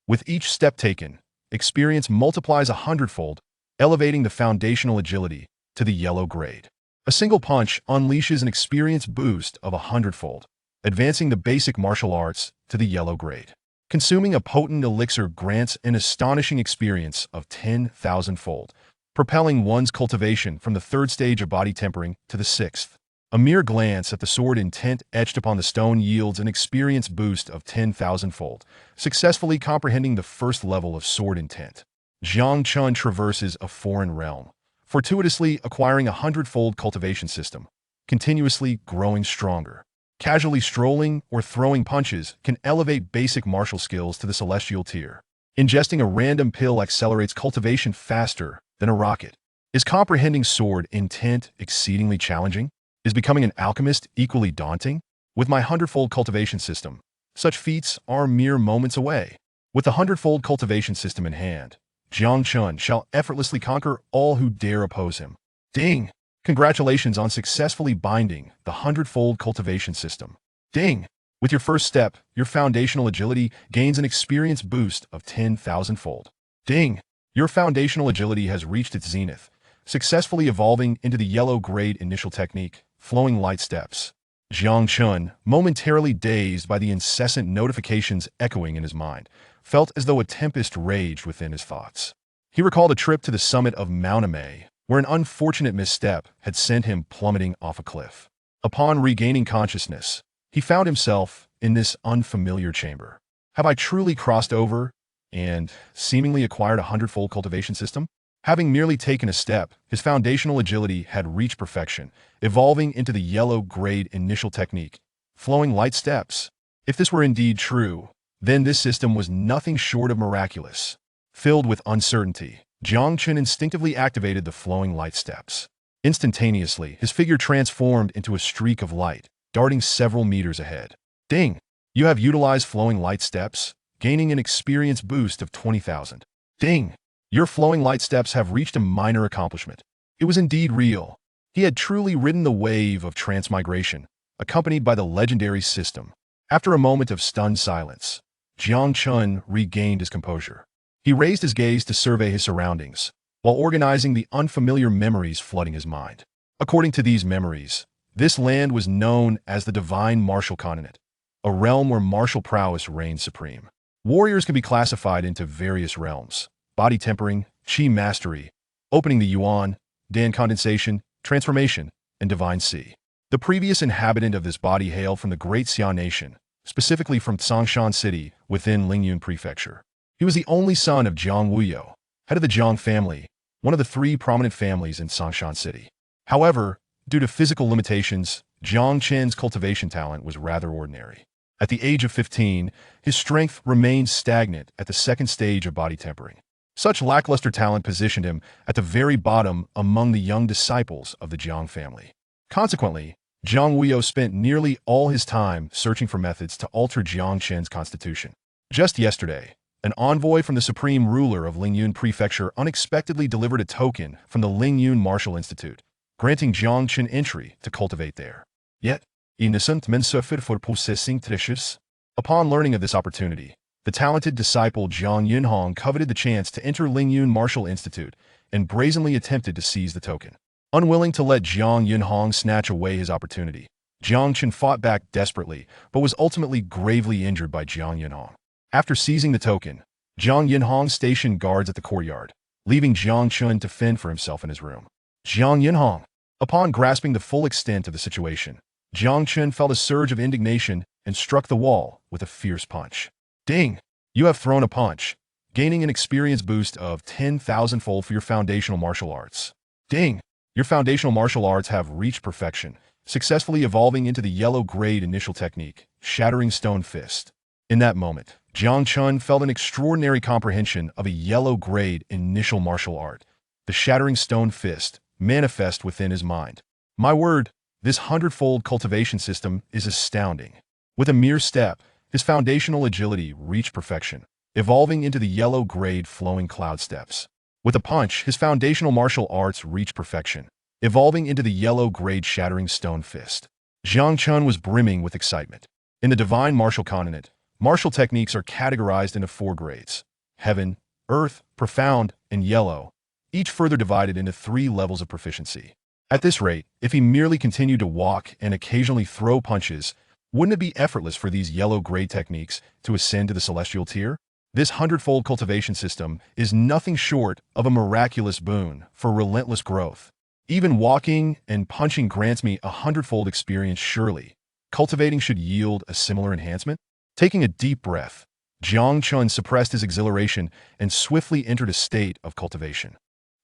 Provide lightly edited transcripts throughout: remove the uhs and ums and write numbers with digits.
With each step taken, experience multiplies 100-fold, elevating the foundational agility to the yellow grade. A single punch unleashes an experience boost of 100-fold, advancing the basic martial arts to the yellow grade. Consuming a potent elixir grants an astonishing experience of 10,000-fold, propelling one's cultivation from the third stage of body tempering to the sixth. A mere glance at the sword intent etched upon the stone yields an experience boost of 10,000-fold, successfully comprehending the first level of sword intent. Jiang Chen traverses a foreign realm, fortuitously acquiring a hundredfold cultivation system, continuously growing stronger. Casually strolling or throwing punches can elevate basic martial skills to the celestial tier. Ingesting a random pill accelerates cultivation faster than a rocket. Is comprehending sword intent exceedingly challenging? Is becoming an alchemist equally daunting? With my hundredfold cultivation system, such feats are mere moments away. With the hundredfold cultivation system in hand, Jiang Chen shall effortlessly conquer all who dare oppose him. Ding! Congratulations on successfully binding the hundredfold cultivation system. Ding! With your first step, your foundational agility gains an experience boost of 10,000-fold. Ding! Your foundational agility has reached its zenith, successfully evolving into the yellow grade initial technique, flowing light steps. Jiang Chen, momentarily dazed by the incessant notifications echoing in his mind, felt as though a tempest raged within his thoughts. He recalled a trip to the summit of Mount May, where an unfortunate misstep had sent him plummeting off a cliff. Upon regaining consciousness, he found himself in this unfamiliar chamber. Have I truly crossed over and seemingly acquired a hundredfold cultivation system? Having merely taken a step, his foundational agility had reached perfection, evolving into the yellow grade initial technique, flowing light steps. If this were indeed true, then this system was nothing short of miraculous. Filled with uncertainty, Jiang Chen instinctively activated the flowing light steps. Instantaneously, his figure transformed into a streak of light, darting several meters ahead. Ding! You have utilized flowing light steps, gaining an experience boost of 20,000. Ding! Your flowing light steps have reached a minor accomplishment. It was indeed real. He had truly ridden the wave of transmigration, accompanied by the legendary system. After a moment of stunned silence, Jiang Chen regained his composure. He raised his gaze to survey his surroundings, while organizing the unfamiliar memories flooding his mind. According to these memories, this land was known as the Divine Martial Continent, a realm where martial prowess reigned supreme. Warriors can be classified into various realms: body tempering, chi mastery, opening the yuan, dan condensation, transformation, and divine si. The previous inhabitant of this body hailed from the Great Xia Nation, specifically from Dongxing City within Lingyun Prefecture. He was the only son of Jiang Wuyo, head of the Jiang family, one of the three prominent families in Dongxing City. However, due to physical limitations, Jiang Chen's cultivation talent was rather ordinary. At the age of 15, his strength remained stagnant at the second stage of body tempering. Such lackluster talent positioned him at the very bottom among the young disciples of the Jiang family. Consequently, Jiang Wuyo spent nearly all his time searching for methods to alter Jiang Chen's constitution. Just yesterday, an envoy from the supreme ruler of Lingyun Prefecture unexpectedly delivered a token from the Lingyun Martial Institute, granting Jiang Chen entry to cultivate there. Yet, innocent men suffered for possessing treasures. Upon learning of this opportunity, the talented disciple Jiang Yunhong coveted the chance to enter Lingyun Martial Institute and brazenly attempted to seize the token. Unwilling to let Jiang Yunhong snatch away his opportunity, Jiang Chen fought back desperately but was ultimately gravely injured by Jiang Yunhong. After seizing the token, Jiang Yunhong stationed guards at the courtyard, leaving Jiang Chen to fend for himself in his room. Jiang Yunhong. Upon grasping the full extent of the situation, Jiang Chen felt a surge of indignation and struck the wall with a fierce punch. Ding! You have thrown a punch, gaining an experience boost of 10,000-fold for your foundational martial arts. Ding! Your foundational martial arts have reached perfection, successfully evolving into the yellow grade initial technique, Shattering Stone Fist. In that moment, Jiang Chen felt an extraordinary comprehension of a yellow grade initial martial art, the Shattering Stone Fist, manifest within his mind. My word, this hundredfold cultivation system is astounding. With a mere step, his foundational agility reached perfection, evolving into the yellow grade flowing cloud steps. With a punch, his foundational martial arts reached perfection, evolving into the yellow grade Shattering Stone Fist. Jiang Chen was brimming with excitement. In the Divine Martial Continent, Martial techniques are categorized into 4 grades: Heaven, Earth, Profound, and Yellow, each further divided into 3 levels of proficiency. At this rate, if he merely continued to walk and occasionally throw punches, wouldn't it be effortless for these yellow-grade techniques to ascend to the celestial tier? This hundredfold cultivation system is nothing short of a miraculous boon for relentless growth. Even walking and punching grants me a hundredfold experience surely. Cultivating should yield a similar enhancement? Taking a deep breath, Jiang Chen suppressed his exhilaration and swiftly entered a state of cultivation.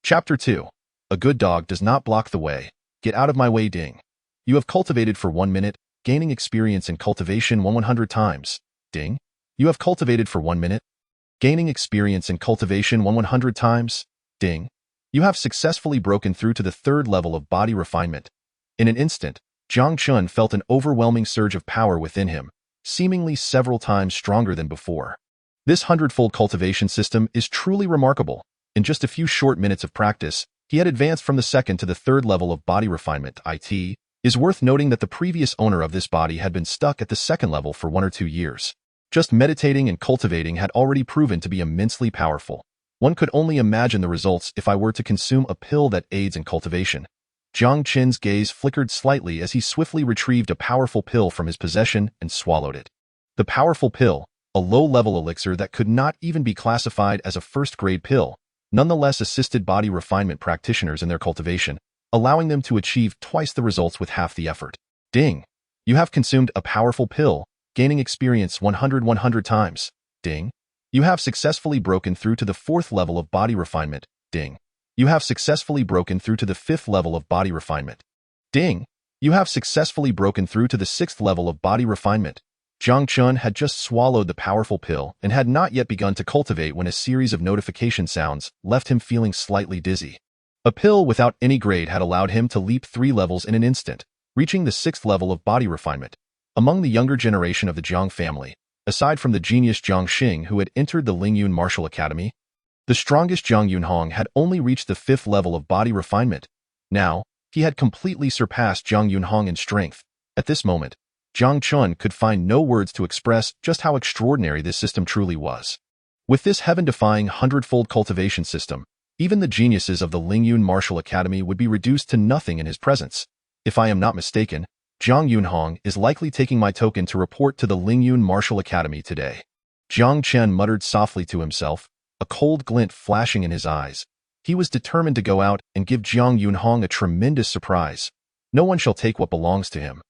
Chapter 2. A good dog does not block the way. Get out of my way, Ding. You have cultivated for 1 minute, gaining experience in cultivation 100 times. Ding. You have cultivated for 1 minute, gaining experience in cultivation 100 times. Ding. You have successfully broken through to the 3rd level of body refinement. In an instant, Jiang Chen felt an overwhelming surge of power within him, seemingly several times stronger than before. This hundredfold cultivation system is truly remarkable. In just a few short minutes of practice, he had advanced from the 2nd to the 3rd level of body refinement. It is worth noting that the previous owner of this body had been stuck at the 2nd level for 1 or 2 years. Just meditating and cultivating had already proven to be immensely powerful. One could only imagine the results if I were to consume a pill that aids in cultivation. Jiang Chen's gaze flickered slightly as he swiftly retrieved a powerful pill from his possession and swallowed it. The powerful pill, a low-level elixir that could not even be classified as a first-grade pill, nonetheless assisted body refinement practitioners in their cultivation, allowing them to achieve twice the results with half the effort. Ding. You have consumed a powerful pill, gaining experience 100 times. Ding. You have successfully broken through to the 4th level of body refinement. Ding. You have successfully broken through to the 5th level of body refinement. Ding. You have successfully broken through to the 6th level of body refinement. Jiang Chen had just swallowed the powerful pill and had not yet begun to cultivate when a series of notification sounds left him feeling slightly dizzy. A pill without any grade had allowed him to leap 3 levels in an instant, reaching the 6th level of body refinement. Among the younger generation of the Jiang family, aside from the genius Jiang Xing who had entered the Lingyun Martial Academy, the strongest Jiang Yunhong had only reached the 5th level of body refinement. Now, he had completely surpassed Jiang Yunhong in strength. At this moment, Jiang Chen could find no words to express just how extraordinary this system truly was. With this heaven-defying hundredfold cultivation system, even the geniuses of the Lingyun Martial Academy would be reduced to nothing in his presence. If I am not mistaken, Jiang Yunhong is likely taking my token to report to the Lingyun Martial Academy today. Jiang Chen muttered softly to himself, a cold glint flashing in his eyes. He was determined to go out and give Jiang Yunhong a tremendous surprise. No one shall take what belongs to him.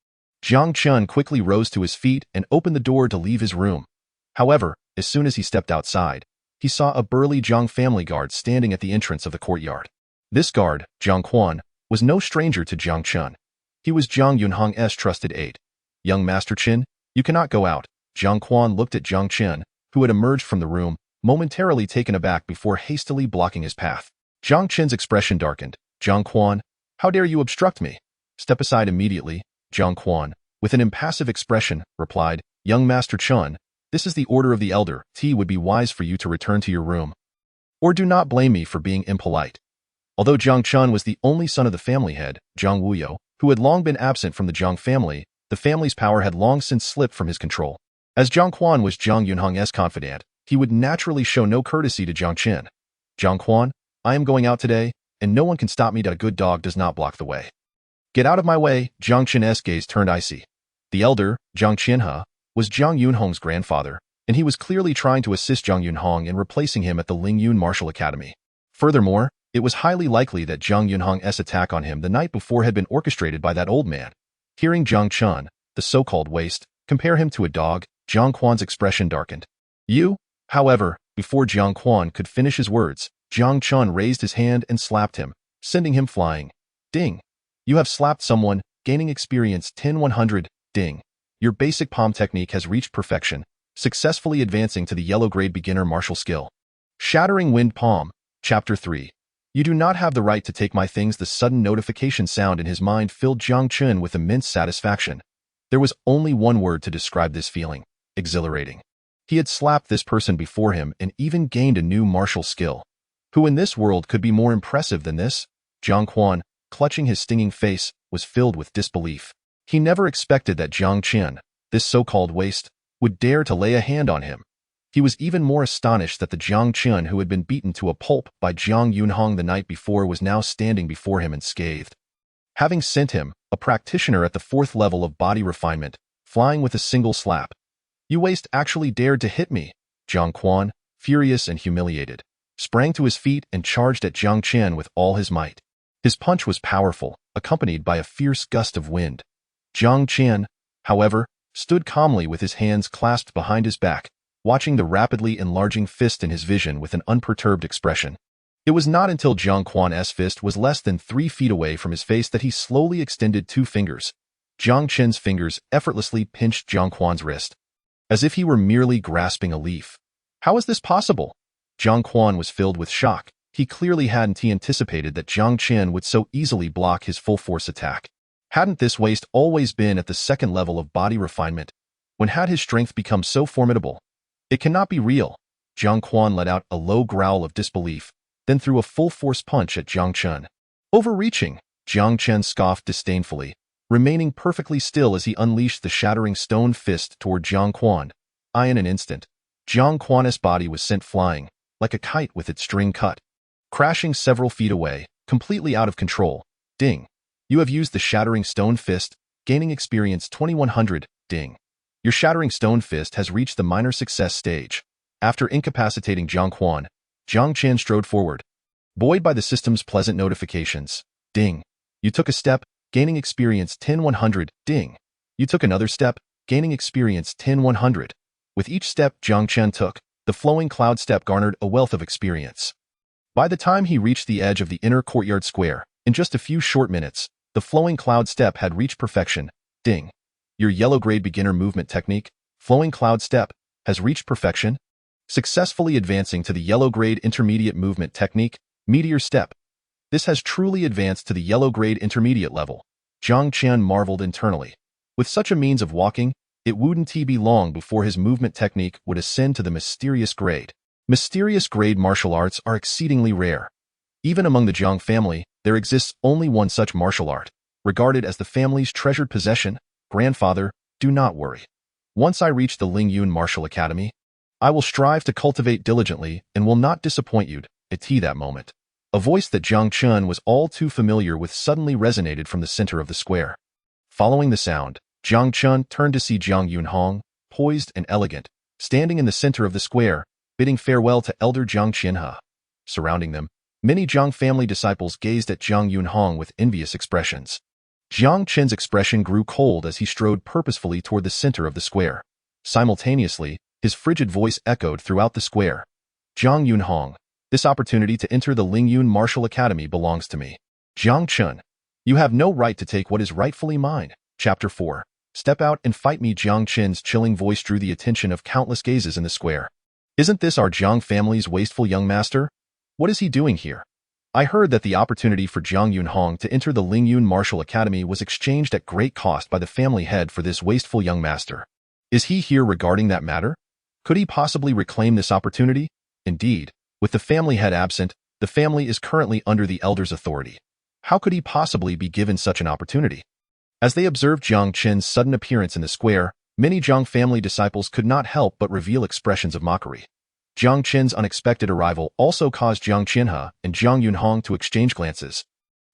Jiang Chen quickly rose to his feet and opened the door to leave his room. However, as soon as he stepped outside, he saw a burly Jiang family guard standing at the entrance of the courtyard. This guard, Jiang Quan, was no stranger to Jiang Chen. He was Jiang Yunhong's trusted aide. Young Master Chen, you cannot go out. Jiang Quan looked at Jiang Chen, who had emerged from the room, momentarily taken aback before hastily blocking his path. Jiang Chen's expression darkened. Jiang Quan, how dare you obstruct me? Step aside immediately. Jiang Quan, with an impassive expression, replied, Young Master Chen, this is the order of the elder. It would be wise for you to return to your room. Or do not blame me for being impolite. Although Jiang Chen was the only son of the family head, Jiang Wuyo, who had long been absent from the Jiang family, the family's power had long since slipped from his control. As Jiang Quan was Jiang Yunhong's confidant, he would naturally show no courtesy to Jiang Chen. Jiang Quan, I am going out today, and no one can stop me. A good dog does not block the way. Get out of my way. Jiang Chen's gaze turned icy. The elder, Jiang Qianhe, was Jiang Yunhong's grandfather, and he was clearly trying to assist Jiang Yunhong in replacing him at the Lingyun Martial Academy. Furthermore, it was highly likely that Jiang Yunhong's attack on him the night before had been orchestrated by that old man. Hearing Jiang Chen, the so-called waste, compare him to a dog, Jiang Quan's expression darkened. You? However, before Jiang Quan could finish his words, Jiang Chen raised his hand and slapped him, sending him flying. Ding. You have slapped someone, gaining experience 10-100. Ding. Your basic palm technique has reached perfection, successfully advancing to the yellow grade beginner martial skill. Shattering Wind Palm, Chapter 3. You do not have the right to take my things. The sudden notification sound in his mind filled Jiang Chen with immense satisfaction. There was only one word to describe this feeling: exhilarating. He had slapped this person before him and even gained a new martial skill. Who in this world could be more impressive than this? Jiang Quan, clutching his stinging face, was filled with disbelief. He never expected that Jiang Chen, this so-called waste, would dare to lay a hand on him. He was even more astonished that the Jiang Chen who had been beaten to a pulp by Jiang Yunhong the night before was now standing before him unscathed. Having sent him, a practitioner at the 4th level of body refinement, flying with a single slap. You waste actually dared to hit me. Jiang Quan, furious and humiliated, sprang to his feet and charged at Jiang Chen with all his might. His punch was powerful, accompanied by a fierce gust of wind. Jiang Chen, however, stood calmly with his hands clasped behind his back, watching the rapidly enlarging fist in his vision with an unperturbed expression. It was not until Jiang Quan's fist was less than 3 feet away from his face that he slowly extended 2 fingers. Jiang Chen's fingers effortlessly pinched Jiang Quan's wrist, as if he were merely grasping a leaf. How is this possible? Jiang Quan was filled with shock. He clearly hadn't anticipated that Jiang Chen would so easily block his full-force attack. Hadn't this waste always been at the 2nd level of body refinement? When had his strength become so formidable? It cannot be real. Jiang Quan let out a low growl of disbelief, then threw a full-force punch at Jiang Chen. Overreaching, Jiang Chen scoffed disdainfully, remaining perfectly still as he unleashed the shattering stone fist toward Jiang Quan. In an instant, Jiang Quan's body was sent flying, like a kite with its string cut, crashing several feet away, completely out of control. Ding. You have used the shattering stone fist, gaining experience 2100. Ding. Your shattering stone fist has reached the minor success stage. After incapacitating Jiang Quan, Jiang Chen strode forward, buoyed by the system's pleasant notifications. Ding. You took a step, gaining experience 10100. Ding. You took another step, gaining experience 10100. With each step Jiang Chen took, the flowing cloud step garnered a wealth of experience. By the time he reached the edge of the inner courtyard square, in just a few short minutes, the flowing cloud step had reached perfection. Ding. Your yellow-grade beginner movement technique, flowing cloud step, has reached perfection, successfully advancing to the yellow-grade intermediate movement technique, meteor step. This has truly advanced to the yellow-grade intermediate level. Jiang Chen marveled internally. With such a means of walking, it wouldn't be long before his movement technique would ascend to the mysterious grade. Mysterious grade martial arts are exceedingly rare. Even among the Jiang family, there exists only one such martial art, regarded as the family's treasured possession. Grandfather, do not worry. Once I reach the Lingyun Martial Academy, I will strive to cultivate diligently and will not disappoint you. At that moment, a voice that Jiang Chen was all too familiar with suddenly resonated from the center of the square. Following the sound, Jiang Chen turned to see Jiang Yunhong, poised and elegant, standing in the center of the square, bidding farewell to elder Jiang Qianhe. Surrounding them, many Jiang family disciples gazed at Jiang Yunhong with envious expressions. Jiang Chen's expression grew cold as he strode purposefully toward the center of the square. Simultaneously, his frigid voice echoed throughout the square. Jiang Yunhong, this opportunity to enter the Lingyun Martial Academy belongs to me. Jiang Chen, you have no right to take what is rightfully mine. Chapter 4. Step out and fight me. Jiang Chen's chilling voice drew the attention of countless gazes in the square. Isn't this our Jiang family's wasteful young master? What is he doing here? I heard that the opportunity for Jiang Yunhong to enter the Lingyun Martial Academy was exchanged at great cost by the family head for this wasteful young master. Is he here regarding that matter? Could he possibly reclaim this opportunity? Indeed, with the family head absent, the family is currently under the elder's authority. How could he possibly be given such an opportunity? As they observed Jiang Chen's sudden appearance in the square, many Jiang family disciples could not help but reveal expressions of mockery. Jiang Chen's unexpected arrival also caused Jiang Qianhe and Jiang Yunhong to exchange glances,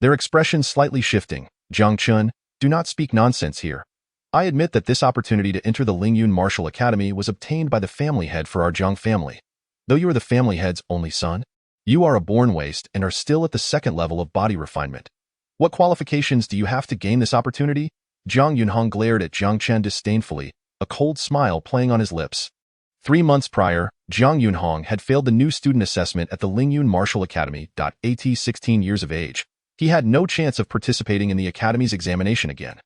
their expressions slightly shifting. Jiang Chen, do not speak nonsense here. I admit that this opportunity to enter the Lingyun Martial Academy was obtained by the family head for our Jiang family. Though you are the family head's only son, you are a born waste and are still at the 2nd level of body refinement. What qualifications do you have to gain this opportunity? Jiang Yunhong glared at Jiang Chen disdainfully, a cold smile playing on his lips. 3 months prior, Jiang Yunhong had failed the new student assessment at the Lingyun Martial Academy. At 16 years of age, he had no chance of participating in the academy's examination again.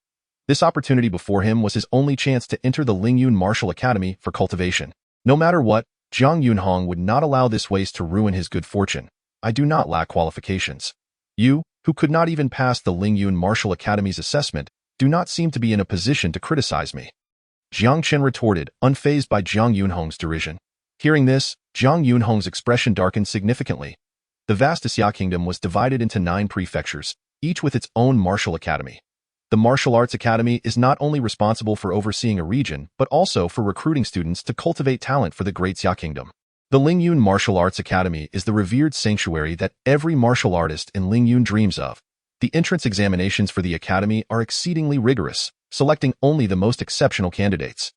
This opportunity before him was his only chance to enter the Lingyun Martial Academy for cultivation. No matter what, Jiang Yunhong would not allow this waste to ruin his good fortune. I do not lack qualifications. You, who could not even pass the Lingyun Martial Academy's assessment, do not seem to be in a position to criticize me. Jiang Chen retorted, unfazed by Jiang Yunhong's derision. Hearing this, Jiang Yunhong's expression darkened significantly. The vast Xia kingdom was divided into 9 prefectures, each with its own martial academy. The Martial Arts Academy is not only responsible for overseeing a region, but also for recruiting students to cultivate talent for the Great Xia Kingdom. The Lingyun Martial Arts Academy is the revered sanctuary that every martial artist in Lingyun dreams of. The entrance examinations for the academy are exceedingly rigorous, selecting only the most exceptional candidates.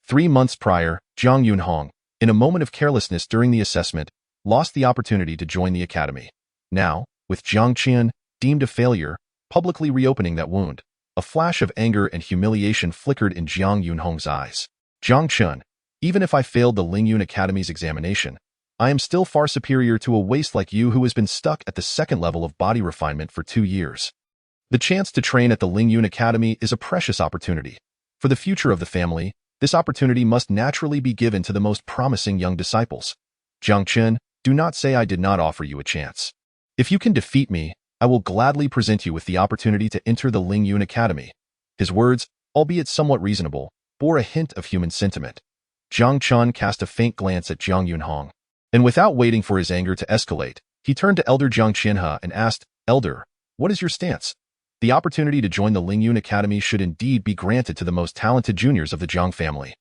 3 months prior, Jiang Yunhong, in a moment of carelessness during the assessment, lost the opportunity to join the academy. Now, with Jiang Chen, deemed a failure, publicly reopening that wound, a flash of anger and humiliation flickered in Jiang Yunhong's eyes. Jiang Chen, even if I failed the Lingyun Academy's examination, I am still far superior to a waste like you who has been stuck at the second level of body refinement for 2 years. The chance to train at the Lingyun Academy is a precious opportunity. For the future of the family, this opportunity must naturally be given to the most promising young disciples. Jiang Chen, do not say I did not offer you a chance. If you can defeat me, I will gladly present you with the opportunity to enter the Lingyun Academy. His words, albeit somewhat reasonable, bore a hint of human sentiment. Jiang Chen cast a faint glance at Jiang Yunhong, and without waiting for his anger to escalate, he turned to Elder Jiang Qianhe and asked, Elder, what is your stance? The opportunity to join the Lingyun Academy should indeed be granted to the most talented juniors of the Jiang family.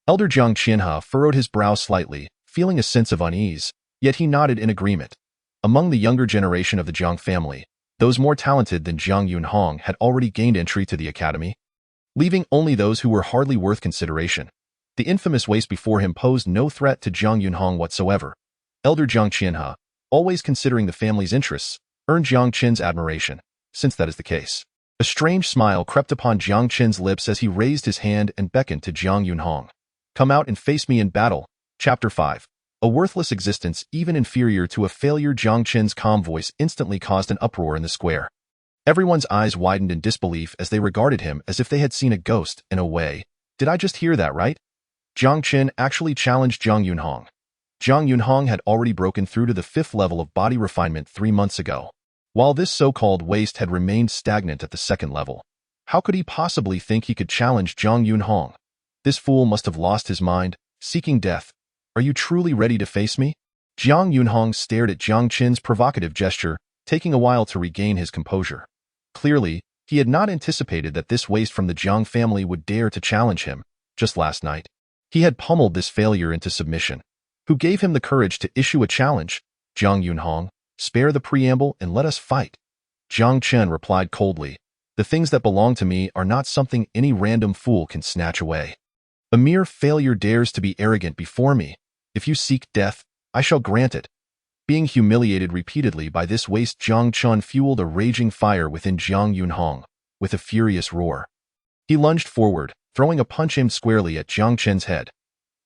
Elder Jiang Qianhe furrowed his brow slightly, feeling a sense of unease, yet he nodded in agreement. Among the younger generation of the Jiang family, those more talented than Jiang Yunhong had already gained entry to the academy, leaving only those who were hardly worth consideration. The infamous waste before him posed no threat to Jiang Yunhong whatsoever. Elder Jiang Qianhe, always considering the family's interests, earned Jiang Chen's admiration, since that is the case. A strange smile crept upon Jiang Chen's lips as he raised his hand and beckoned to Jiang Yunhong. Come out and face me in battle. Chapter 5. A worthless existence even inferior to a failure. Jiang Chen's calm voice instantly caused an uproar in the square. Everyone's eyes widened in disbelief as they regarded him as if they had seen a ghost. In a way, did I just hear that right? Jiang Chen actually challenged Jiang Yunhong. Jiang Yunhong had already broken through to the 5th level of body refinement 3 months ago, while this so-called waste had remained stagnant at the 2nd level. How could he possibly think he could challenge Jiang Yunhong? This fool must have lost his mind, seeking death. Are you truly ready to face me? Jiang Yunhong stared at Jiang Chen's provocative gesture, taking a while to regain his composure. Clearly, he had not anticipated that this waste from the Jiang family would dare to challenge him. Just last night, he had pummeled this failure into submission. Who gave him the courage to issue a challenge? Jiang Yunhong, spare the preamble and let us fight. Jiang Chen replied coldly, the things that belong to me are not something any random fool can snatch away. A mere failure dares to be arrogant before me. If you seek death, I shall grant it. Being humiliated repeatedly by this waste, Jiang Chen fueled a raging fire within Jiang Yunhong. With a furious roar, he lunged forward, throwing a punch aimed squarely at Jiang Chen's head.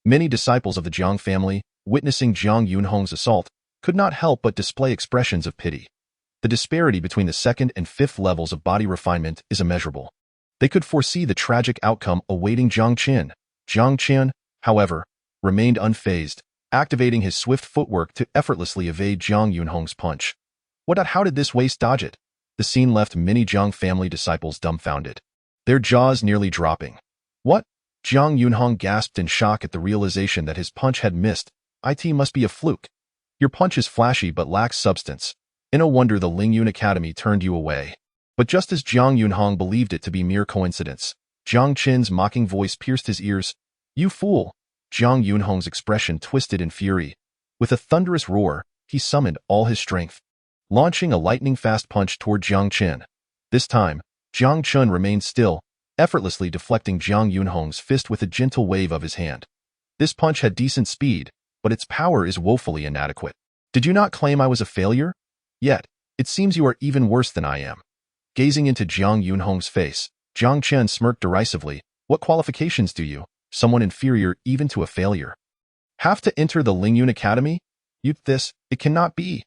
Many disciples of the Jiang family, witnessing Jiang Yunhong's assault, could not help but display expressions of pity. The disparity between the 2nd and 5th levels of body refinement is immeasurable. They could foresee the tragic outcome awaiting Jiang Chen. Jiang Chen, however, remained unfazed, activating his swift footwork to effortlessly evade Jiang Yunhong's punch. How did this waste dodge it? The scene left many Jiang family disciples dumbfounded, their jaws nearly dropping. What? Jiang Yunhong gasped in shock at the realization that his punch had missed. It must be a fluke. Your punch is flashy but lacks substance. No wonder the Lingyun Academy turned you away. But just as Jiang Yunhong believed it to be mere coincidence, Jiang Chen's mocking voice pierced his ears. You fool! Jiang Yunhong's expression twisted in fury. With a thunderous roar, he summoned all his strength, launching a lightning-fast punch toward Jiang Chen. This time, Jiang Chen remained still, effortlessly deflecting Jiang Yunhong's fist with a gentle wave of his hand. This punch had decent speed, but its power is woefully inadequate. Did you not claim I was a failure? Yet, it seems you are even worse than I am. Gazing into Jiang Yunhong's face, Jiang Chen smirked derisively. What qualifications do you, someone inferior even to a failure, have to enter the Lingyun Academy? It cannot be.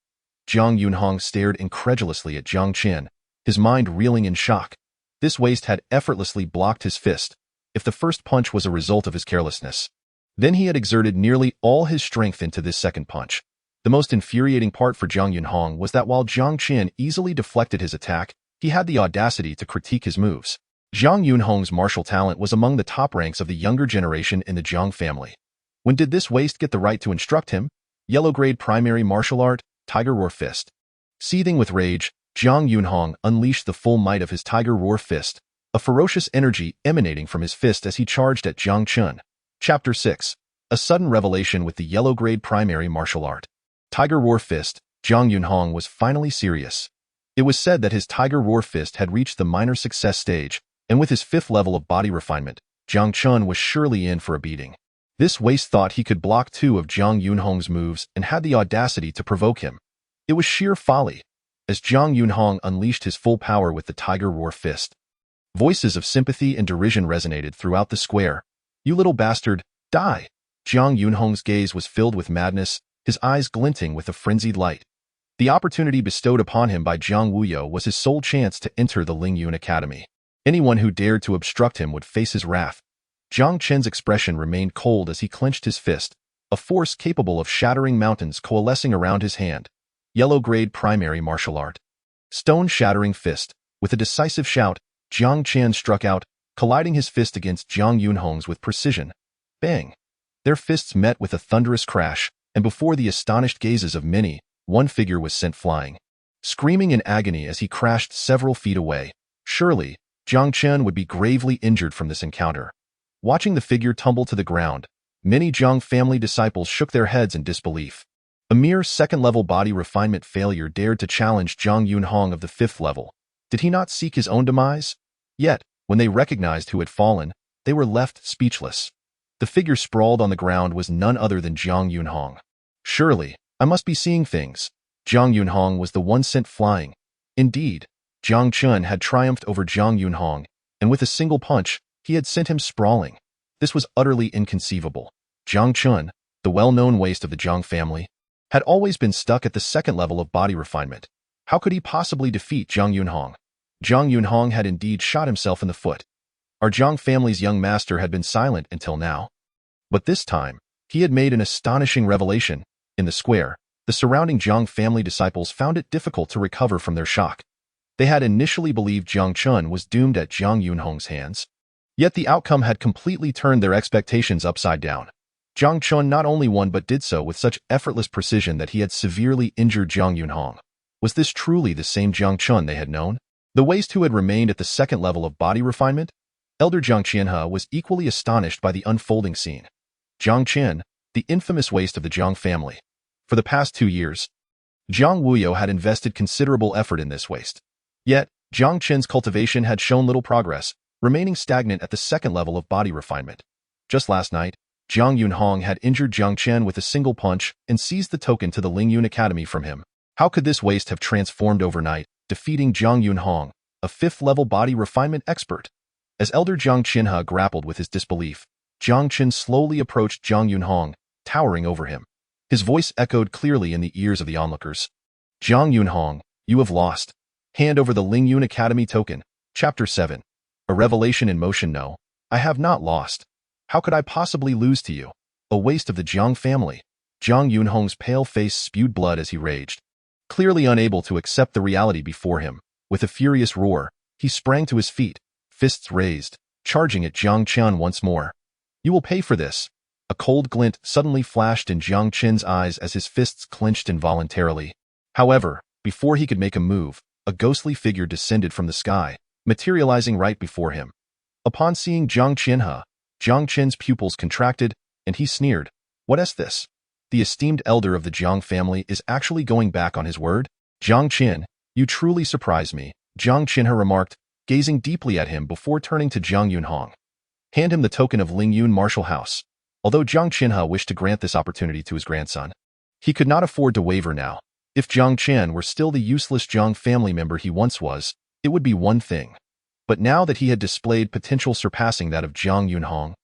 Jiang Yunhong stared incredulously at Jiang Chen, his mind reeling in shock. This waste had effortlessly blocked his fist. If the first punch was a result of his carelessness, then he had exerted nearly all his strength into this second punch. The most infuriating part for Jiang Yunhong was that while Jiang Chen easily deflected his attack, he had the audacity to critique his moves. Jiang Yunhong's martial talent was among the top ranks of the younger generation in the Jiang family. When did this waste get the right to instruct him? Yellow-grade primary martial art, Tiger Roar Fist. Seething with rage, Jiang Yunhong unleashed the full might of his Tiger Roar Fist. a ferocious energy emanating from his fist as he charged at Jiang Chen. Chapter 6. A sudden revelation with the yellow-grade primary martial art. Tiger Roar Fist. Jiang Yunhong was finally serious. It was said that his Tiger Roar Fist had reached the minor success stage, and with his 5th level of body refinement, Jiang Chen was surely in for a beating. This waste thought he could block 2 of Jiang Yunhong's moves and had the audacity to provoke him. It was sheer folly. As Jiang Yunhong unleashed his full power with the Tiger Roar Fist, voices of sympathy and derision resonated throughout the square. "You little bastard, die!" Jiang Yunhong's gaze was filled with madness, his eyes glinting with a frenzied light. The opportunity bestowed upon him by Jiang Wuyo was his sole chance to enter the Lingyun Academy. Anyone who dared to obstruct him would face his wrath. Jiang Chen's expression remained cold as he clenched his fist, a force capable of shattering mountains coalescing around his hand. Yellow-grade primary martial art. Stone-shattering fist. With a decisive shout, Jiang Chen struck out, colliding his fist against Jiang Yunhong's with precision. Bang! Their fists met with a thunderous crash, and before the astonished gazes of many, one figure was sent flying, screaming in agony as he crashed several feet away. Surely, Jiang Chen would be gravely injured from this encounter. Watching the figure tumble to the ground, many Jiang family disciples shook their heads in disbelief. A mere 2nd-level body refinement failure dared to challenge Jiang Yunhong of the 5th level. Did he not seek his own demise? Yet, when they recognized who had fallen, they were left speechless. The figure sprawled on the ground was none other than Jiang Yunhong. Surely, I must be seeing things. Jiang Yunhong was the one sent flying. Indeed, Jiang Chen had triumphed over Jiang Yunhong, and with a single punch, he had sent him sprawling. This was utterly inconceivable. Jiang Chen, the well-known waste of the Jiang family, had always been stuck at the 2nd level of body refinement. How could he possibly defeat Jiang Yunhong? Jiang Yunhong had indeed shot himself in the foot. Our Jiang family's young master had been silent until now. But this time, he had made an astonishing revelation. In the square, the surrounding Jiang family disciples found it difficult to recover from their shock. They had initially believed Jiang Chen was doomed at Jiang Yunhong's hands. Yet the outcome had completely turned their expectations upside down. Jiang Chen not only won but did so with such effortless precision that he had severely injured Jiang Yunhong. Was this truly the same Jiang Chen they had known? The waste who had remained at the 2nd level of body refinement? Elder Jiang Qianhe was equally astonished by the unfolding scene. Jiang Chen, the infamous waste of the Jiang family. For the past 2 years, Jiang Wuyo had invested considerable effort in this waste. Yet, Jiang Chen's cultivation had shown little progress, remaining stagnant at the 2nd level of body refinement. Just last night, Jiang Yunhong had injured Jiang Chen with a single punch and seized the token to the Lingyun Academy from him. How could this waste have transformed overnight, defeating Jiang Yunhong, a 5th-level body refinement expert? As Elder Jiang Qianhe grappled with his disbelief, Jiang Chen slowly approached Jiang Yunhong, towering over him. His voice echoed clearly in the ears of the onlookers. "Jiang Yunhong, you have lost. Hand over the Lingyun Academy token." Chapter 7. A revelation in motion. No, I have not lost. How could I possibly lose to you? A waste of the Jiang family. Jiang Yunhong's pale face spewed blood as he raged. Clearly unable to accept the reality before him, with a furious roar, he sprang to his feet, fists raised, charging at Jiang Chen once more. "You will pay for this." A cold glint suddenly flashed in Jiang Chen's eyes as his fists clenched involuntarily. However, before he could make a move, a ghostly figure descended from the sky, materializing right before him. Upon seeing Jiang Qianhe, Jiang Chen's pupils contracted, and he sneered. "What is this? The esteemed elder of the Jiang family is actually going back on his word? Jiang Chen, you truly surprise me," Jiang Qianhe remarked, gazing deeply at him before turning to Jiang Yunhong. "Hand him the token of Lingyun Martial House." Although Jiang Qianhe wished to grant this opportunity to his grandson, he could not afford to waver now. If Jiang Chen were still the useless Jiang family member he once was, it would be one thing. But now that he had displayed potential surpassing that of Jiang Yunhong,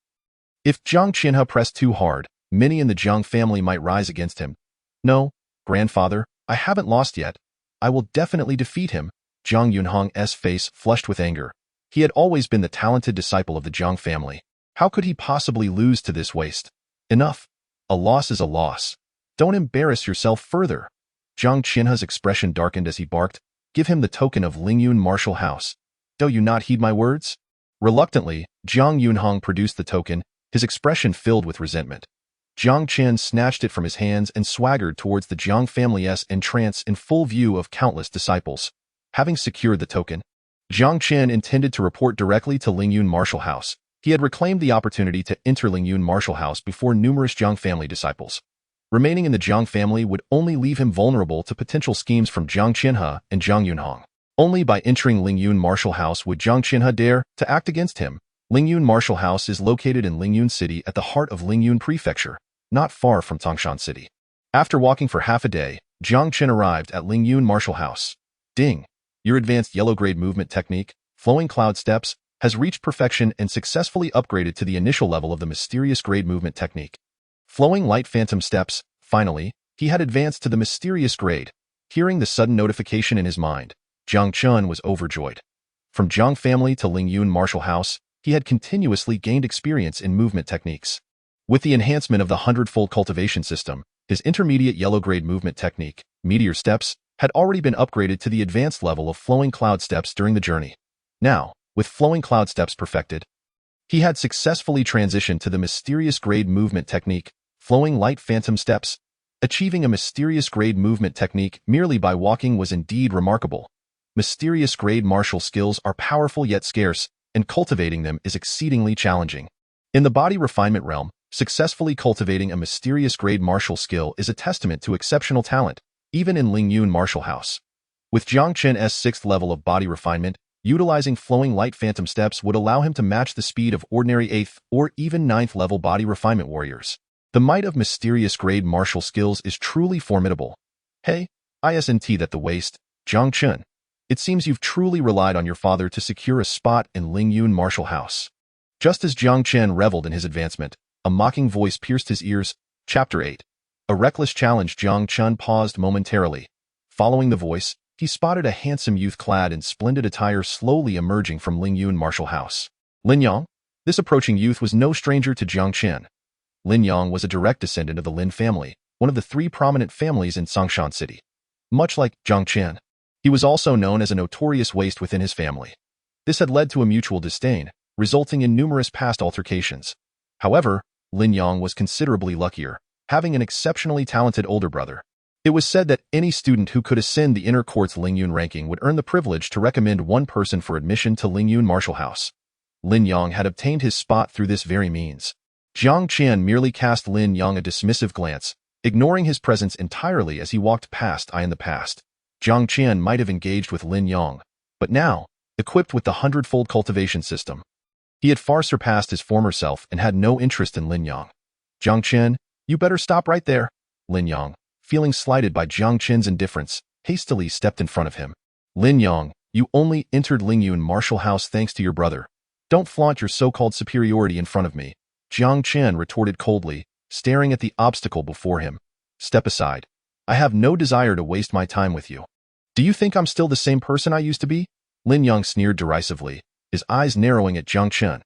if Jiang Qianhe pressed too hard, many in the Jiang family might rise against him. "No, grandfather, I haven't lost yet. I will definitely defeat him." Jiang Yunhong's face flushed with anger. He had always been the talented disciple of the Jiang family. How could he possibly lose to this waste? Enough. A loss is a loss. Don't embarrass yourself further. Jiang Qianhe's expression darkened as he barked. "Give him the token of Lingyun Martial House. Do you not heed my words?" Reluctantly, Jiang Yunhong produced the token, his expression filled with resentment. Jiang Chen snatched it from his hands and swaggered towards the Jiang family's entrance in full view of countless disciples. Having secured the token, Jiang Chen intended to report directly to Lingyun Martial House. He had reclaimed the opportunity to enter Lingyun Martial House before numerous Jiang family disciples. Remaining in the Jiang family would only leave him vulnerable to potential schemes from Jiang Qinhe and Jiang Yunhong. Only by entering Lingyun Martial House would Jiang Qinhe dare to act against him. Lingyun Martial House is located in Lingyun City at the heart of Lingyun Prefecture, not far from Dongxing City. After walking for half a day, Jiang Chen arrived at Lingyun Martial House. Ding! Your advanced yellow-grade movement technique, Flowing Cloud Steps, has reached perfection and successfully upgraded to the initial level of the mysterious grade movement technique. Flowing Light Phantom Steps, finally, he had advanced to the mysterious grade. Hearing the sudden notification in his mind, Jiang Chen was overjoyed. From Jiang family to Lingyun Martial House, he had continuously gained experience in movement techniques. With the enhancement of the Hundredfold Cultivation System, his intermediate yellow-grade movement technique, Meteor Steps, had already been upgraded to the advanced level of Flowing Cloud Steps during the journey. Now, with Flowing Cloud Steps perfected, he had successfully transitioned to the mysterious grade movement technique, Flowing Light Phantom Steps. Achieving a mysterious grade movement technique merely by walking was indeed remarkable. Mysterious grade martial skills are powerful yet scarce, and cultivating them is exceedingly challenging. In the body refinement realm, successfully cultivating a mysterious grade martial skill is a testament to exceptional talent, even in Lingyun Martial House. With Jiang Chen's 6th level of body refinement, utilizing Flowing Light Phantom Steps would allow him to match the speed of ordinary 8th or even 9th level body refinement warriors. The might of mysterious grade martial skills is truly formidable. Hey, isn't that the waste, Jiang Chen? It seems you've truly relied on your father to secure a spot in Lingyun Martial House. Just as Jiang Chen reveled in his advancement, a mocking voice pierced his ears. Chapter 8. A reckless challenge. Jiang Chen paused momentarily. Following the voice, he spotted a handsome youth clad in splendid attire slowly emerging from Lingyun Martial House. Lin Yang? This approaching youth was no stranger to Jiang Chen. Lin Yang was a direct descendant of the Lin family, one of the 3 prominent families in Dongxing City. Much like Jiang Chen, he was also known as a notorious waste within his family. This had led to a mutual disdain, resulting in numerous past altercations. However, Lin Yang was considerably luckier, having an exceptionally talented older brother. It was said that any student who could ascend the inner court's Lingyun ranking would earn the privilege to recommend one person for admission to Lingyun Martial House. Lin Yang had obtained his spot through this very means. Jiang Chen merely cast Lin Yang a dismissive glance, ignoring his presence entirely as he walked past. In the past, Jiang Chen might have engaged with Lin Yang, but now, equipped with the Hundredfold Cultivation System, he had far surpassed his former self and had no interest in Lin Yang. Jiang Chen, you better stop right there. Lin Yang, feeling slighted by Jiang Chen's indifference, hastily stepped in front of him. Lin Yang, you only entered Lingyun Martial House thanks to your brother. Don't flaunt your so-called superiority in front of me. Jiang Chen retorted coldly, staring at the obstacle before him. Step aside. I have no desire to waste my time with you. Do you think I'm still the same person I used to be? Lin Yang sneered derisively, his eyes narrowing at Jiang Chen.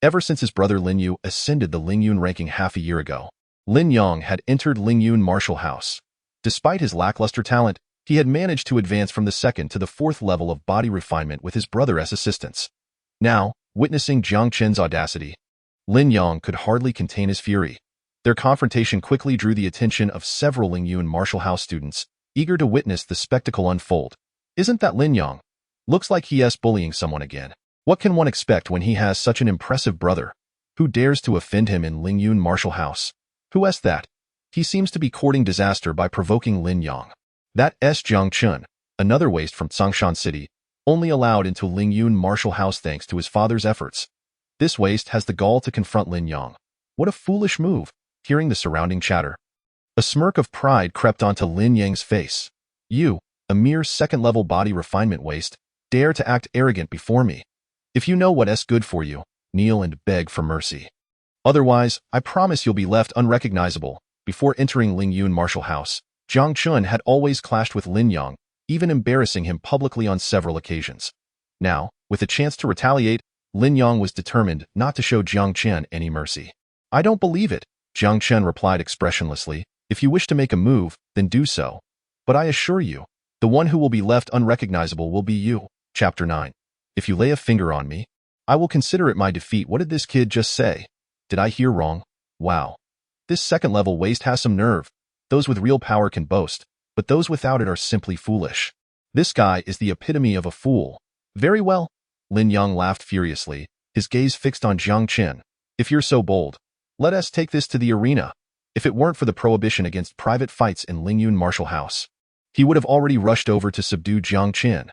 Ever since his brother Lin Yu ascended the Lingyun ranking half a year ago, Lin Yang had entered Lingyun Martial House. Despite his lackluster talent, he had managed to advance from the 2nd to the 4th level of body refinement with his brother's assistance. Now, witnessing Jiang Chen's audacity, Lin Yang could hardly contain his fury. Their confrontation quickly drew the attention of several Lingyun Martial House students, eager to witness the spectacle unfold. Isn't that Lin Yang? Looks like he's bullying someone again. What can one expect when he has such an impressive brother? Who dares to offend him in Lingyun Martial House? Who's that? He seems to be courting disaster by provoking Lin Yang. That's Jiang Chen, another waste from Dongxing City, only allowed into Lingyun Martial House thanks to his father's efforts. This waste has the gall to confront Lin Yang. What a foolish move. Hearing the surrounding chatter, a smirk of pride crept onto Lin Yang's face. You, a mere 2nd-level body refinement waste, dare to act arrogant before me. If you know what's good for you, kneel and beg for mercy. Otherwise, I promise you'll be left unrecognizable. Before entering Lingyun Martial House, Jiang Chen had always clashed with Lin Yang, even embarrassing him publicly on several occasions. Now, with a chance to retaliate, Lin Yang was determined not to show Jiang Chen any mercy. I don't believe it, Jiang Chen replied expressionlessly. If you wish to make a move, then do so. But I assure you, the one who will be left unrecognizable will be you. Chapter 9. If you lay a finger on me, I will consider it my defeat. What did this kid just say? Did I hear wrong? Wow. This 2nd-level waste has some nerve. Those with real power can boast, but those without it are simply foolish. This guy is the epitome of a fool. Very well. Lin Yang laughed furiously, his gaze fixed on Jiang Chen. If you're so bold, let us take this to the arena. If it weren't for the prohibition against private fights in Lingyun Martial House, he would have already rushed over to subdue Jiang Chen.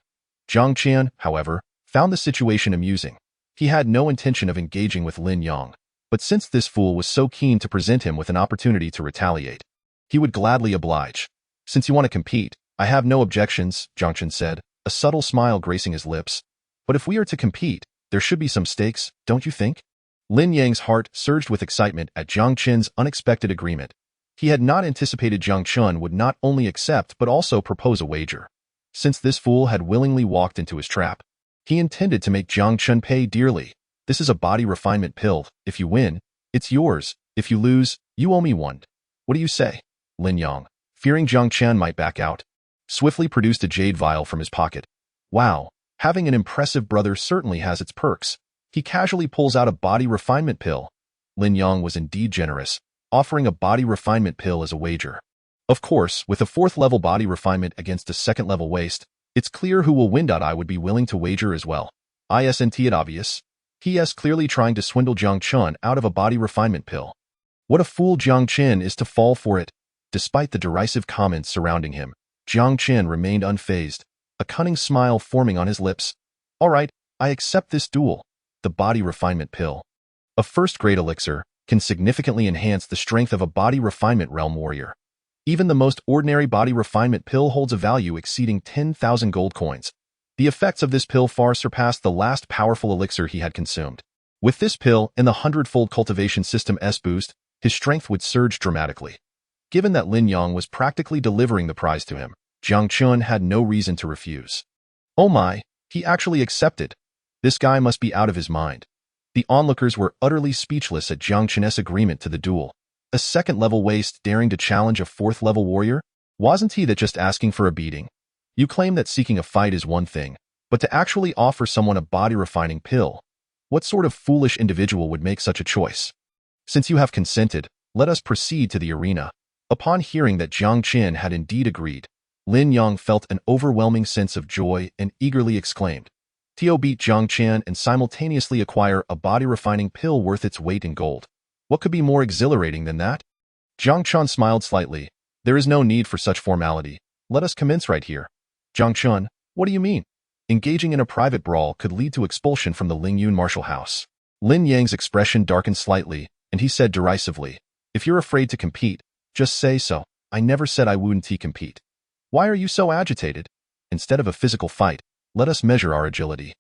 Jiang Chen, however, found the situation amusing. He had no intention of engaging with Lin Yang, but since this fool was so keen to present him with an opportunity to retaliate, he would gladly oblige. Since you want to compete, I have no objections, Jiang Chen said, a subtle smile gracing his lips. But if we are to compete, there should be some stakes, don't you think? Lin Yang's heart surged with excitement at Jiang Chen's unexpected agreement. He had not anticipated Jiang Chen would not only accept but also propose a wager. Since this fool had willingly walked into his trap, he intended to make Jiang Chen pay dearly. This is a body refinement pill. If you win, it's yours. If you lose, you owe me one. What do you say? Lin Yang, fearing Jiang Chen might back out, swiftly produced a jade vial from his pocket. Wow, having an impressive brother certainly has its perks. He casually pulls out a body refinement pill. Lin Yang was indeed generous, offering a body refinement pill as a wager. Of course, with a 4th level body refinement against a 2nd level waste, it's clear who will win. I would be willing to wager as well. Isn't it obvious? He is clearly trying to swindle Jiang Chen out of a body refinement pill. What a fool Jiang Chen is to fall for it. Despite the derisive comments surrounding him, Jiang Chen remained unfazed, a cunning smile forming on his lips. All right, I accept this duel. The body refinement pill, a first-grade elixir, can significantly enhance the strength of a body refinement realm warrior. Even the most ordinary body refinement pill holds a value exceeding 10,000 gold coins. The effects of this pill far surpassed the last powerful elixir he had consumed. With this pill and the Hundredfold Cultivation System boost, his strength would surge dramatically. Given that Lin Yang was practically delivering the prize to him, Jiang Chen had no reason to refuse. Oh my, he actually accepted. This guy must be out of his mind. The onlookers were utterly speechless at Jiang Chen's agreement to the duel. A 2nd-level waste daring to challenge a 4th-level warrior? Wasn't he that just asking for a beating? You claim that seeking a fight is one thing, but to actually offer someone a body-refining pill, what sort of foolish individual would make such a choice? Since you have consented, let us proceed to the arena. Upon hearing that Jiang Chen had indeed agreed, Lin Yang felt an overwhelming sense of joy and eagerly exclaimed, "To beat Jiang Chen and simultaneously acquire a body-refining pill worth its weight in gold. What could be more exhilarating than that?" Jiang Chen smiled slightly. "There is no need for such formality. Let us commence right here." "Jiang Chen, what do you mean? Engaging in a private brawl could lead to expulsion from the Lingyun Martial House." Lin Yang's expression darkened slightly, and he said derisively, "If you're afraid to compete, just say so. I never said I wouldn't compete. Why are you so agitated? Instead of a physical fight, let us measure our agility."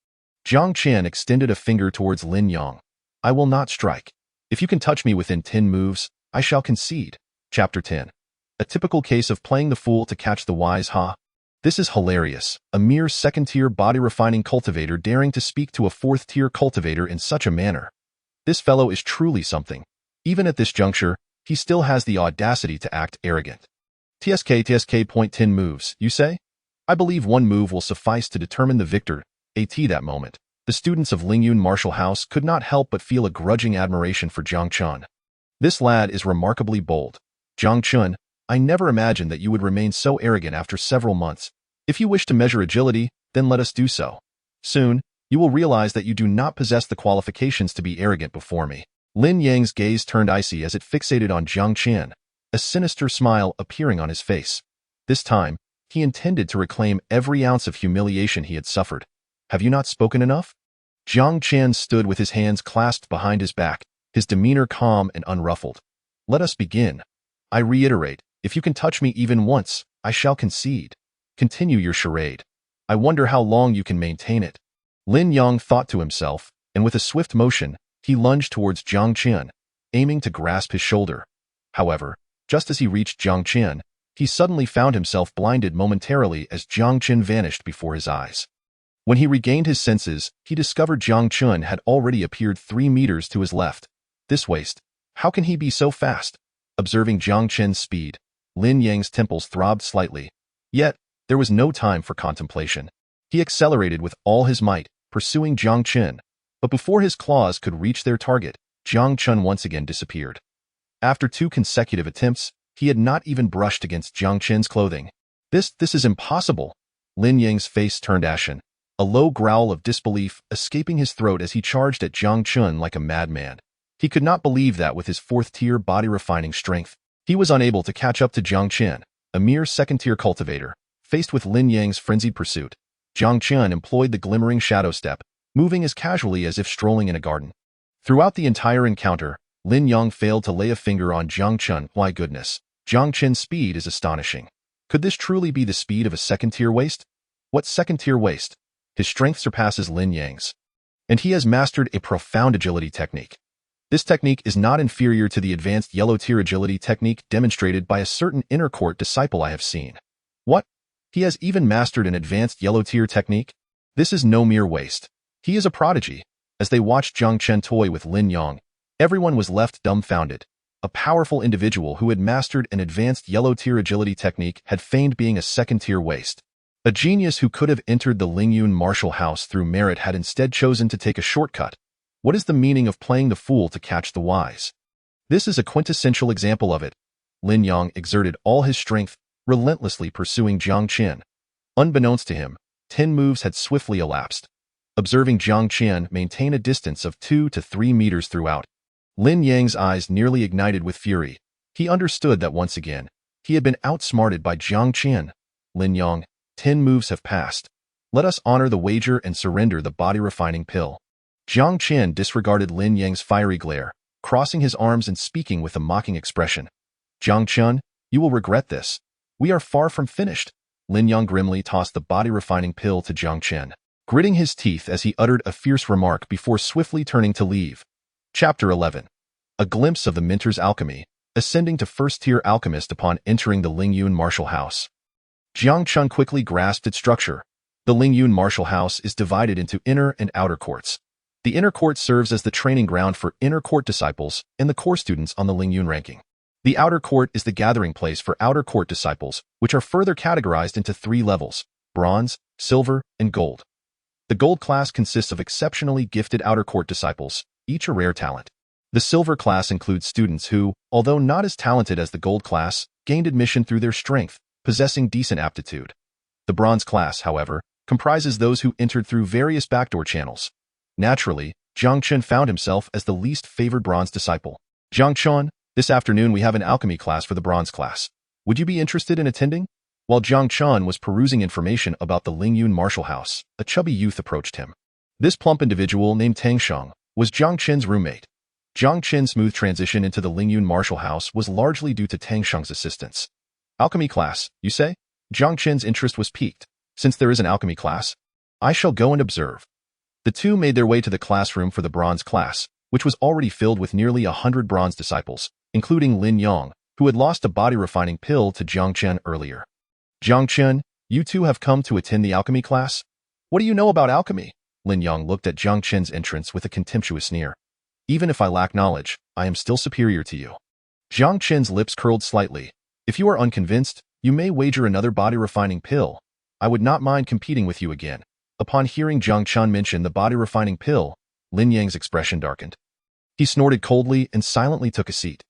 Jiang Chen extended a finger towards Lin Yang. "I will not strike. If you can touch me within 10 moves, I shall concede." Chapter 10. A typical case of playing the fool to catch the wise, huh? This is hilarious. A mere 2nd-tier body-refining cultivator daring to speak to a 4th-tier cultivator in such a manner. This fellow is truly something. Even at this juncture, he still has the audacity to act arrogant. TSK.10 moves, you say? I believe one move will suffice to determine the victor. At that moment, the students of Lingyun Martial House could not help but feel a grudging admiration for Jiang Chen. This lad is remarkably bold. Jiang Chen, I never imagined that you would remain so arrogant after several months. If you wish to measure agility, then let us do so. Soon, you will realize that you do not possess the qualifications to be arrogant before me. Lin Yang's gaze turned icy as it fixated on Jiang Chen, a sinister smile appearing on his face. This time, he intended to reclaim every ounce of humiliation he had suffered. Have you not spoken enough? Jiang Chen stood with his hands clasped behind his back, his demeanor calm and unruffled. Let us begin. I reiterate, if you can touch me even once, I shall concede. Continue your charade. I wonder how long you can maintain it. Lin Yang thought to himself, and with a swift motion, he lunged towards Jiang Chen, aiming to grasp his shoulder. However, just as he reached Jiang Chen, he suddenly found himself blinded momentarily as Jiang Chen vanished before his eyes. When he regained his senses, he discovered Jiang Chen had already appeared 3 meters to his left. This waste. How can he be so fast? Observing Jiang Chen's speed, Lin Yang's temples throbbed slightly. Yet, there was no time for contemplation. He accelerated with all his might, pursuing Jiang Chen. But before his claws could reach their target, Jiang Chen once again disappeared. After 2 consecutive attempts, he had not even brushed against Jiang Chen's clothing. This is impossible. Lin Yang's face turned ashen. a low growl of disbelief escaping his throat as he charged at Jiang Chen like a madman. He could not believe that with his fourth-tier body-refining strength, he was unable to catch up to Jiang Chen, a mere second-tier cultivator. Faced with Lin Yang's frenzied pursuit, Jiang Chen employed the glimmering shadow step, moving as casually as if strolling in a garden. Throughout the entire encounter, Lin Yang failed to lay a finger on Jiang Chen. My goodness, Jiang Chen's speed is astonishing. Could this truly be the speed of a second-tier waste? What second-tier waste? His strength surpasses Lin Yang's, and he has mastered a profound agility technique. This technique is not inferior to the advanced yellow-tier agility technique demonstrated by a certain inner court disciple I have seen. What? He has even mastered an advanced yellow-tier technique? This is no mere waste. He is a prodigy. As they watched Jiang Chen toy with Lin Yang, everyone was left dumbfounded. A powerful individual who had mastered an advanced yellow-tier agility technique had feigned being a second-tier waste. A genius who could have entered the Lingyun martial house through merit had instead chosen to take a shortcut. What is the meaning of playing the fool to catch the wise? This is a quintessential example of it. Lin Yang exerted all his strength, relentlessly pursuing Jiang Chen. Unbeknownst to him, 10 moves had swiftly elapsed. Observing Jiang Chen maintain a distance of 2 to 3 meters throughout, Lin Yang's eyes nearly ignited with fury. He understood that once again, he had been outsmarted by Jiang Chen. Lin Yang, 10 moves have passed. Let us honor the wager and surrender the body-refining pill. Jiang Chen disregarded Lin Yang's fiery glare, crossing his arms and speaking with a mocking expression. Jiang Chen, you will regret this. We are far from finished. Lin Yang grimly tossed the body-refining pill to Jiang Chen, gritting his teeth as he uttered a fierce remark before swiftly turning to leave. Chapter 11. A glimpse of the Minter's alchemy, ascending to first-tier alchemist upon entering the Lingyun martial house. Jiang Chen quickly grasped its structure. The Lingyun martial house is divided into inner and outer courts. The inner court serves as the training ground for inner court disciples and the core students on the Lingyun ranking. The outer court is the gathering place for outer court disciples, which are further categorized into 3 levels: bronze, silver, and gold. The gold class consists of exceptionally gifted outer court disciples, each a rare talent. The silver class includes students who, although not as talented as the gold class, gained admission through their strength, possessing decent aptitude. The bronze class, however, comprises those who entered through various backdoor channels. Naturally, Jiang Chen found himself as the least favored bronze disciple. Jiang Chen, this afternoon we have an alchemy class for the bronze class. Would you be interested in attending? While Jiang Chen was perusing information about the Lingyun martial house, a chubby youth approached him. This plump individual named Dongxing was Jiang Chen's roommate. Jiang Chen's smooth transition into the Lingyun martial house was largely due to Dongxing's assistance. Alchemy class, you say? Jiang Chen's interest was piqued. Since there is an alchemy class, I shall go and observe. The two made their way to the classroom for the bronze class, which was already filled with nearly 100 bronze disciples, including Lin Yang, who had lost a body-refining pill to Jiang Chen earlier. Jiang Chen, you two have come to attend the alchemy class? What do you know about alchemy? Lin Yang looked at Jiang Chen's entrance with a contemptuous sneer. Even if I lack knowledge, I am still superior to you. Jiang Chen's lips curled slightly. If you are unconvinced, you may wager another body-refining pill. I would not mind competing with you again. Upon hearing Jiang Chen mention the body-refining pill, Lin Yang's expression darkened. He snorted coldly and silently took a seat.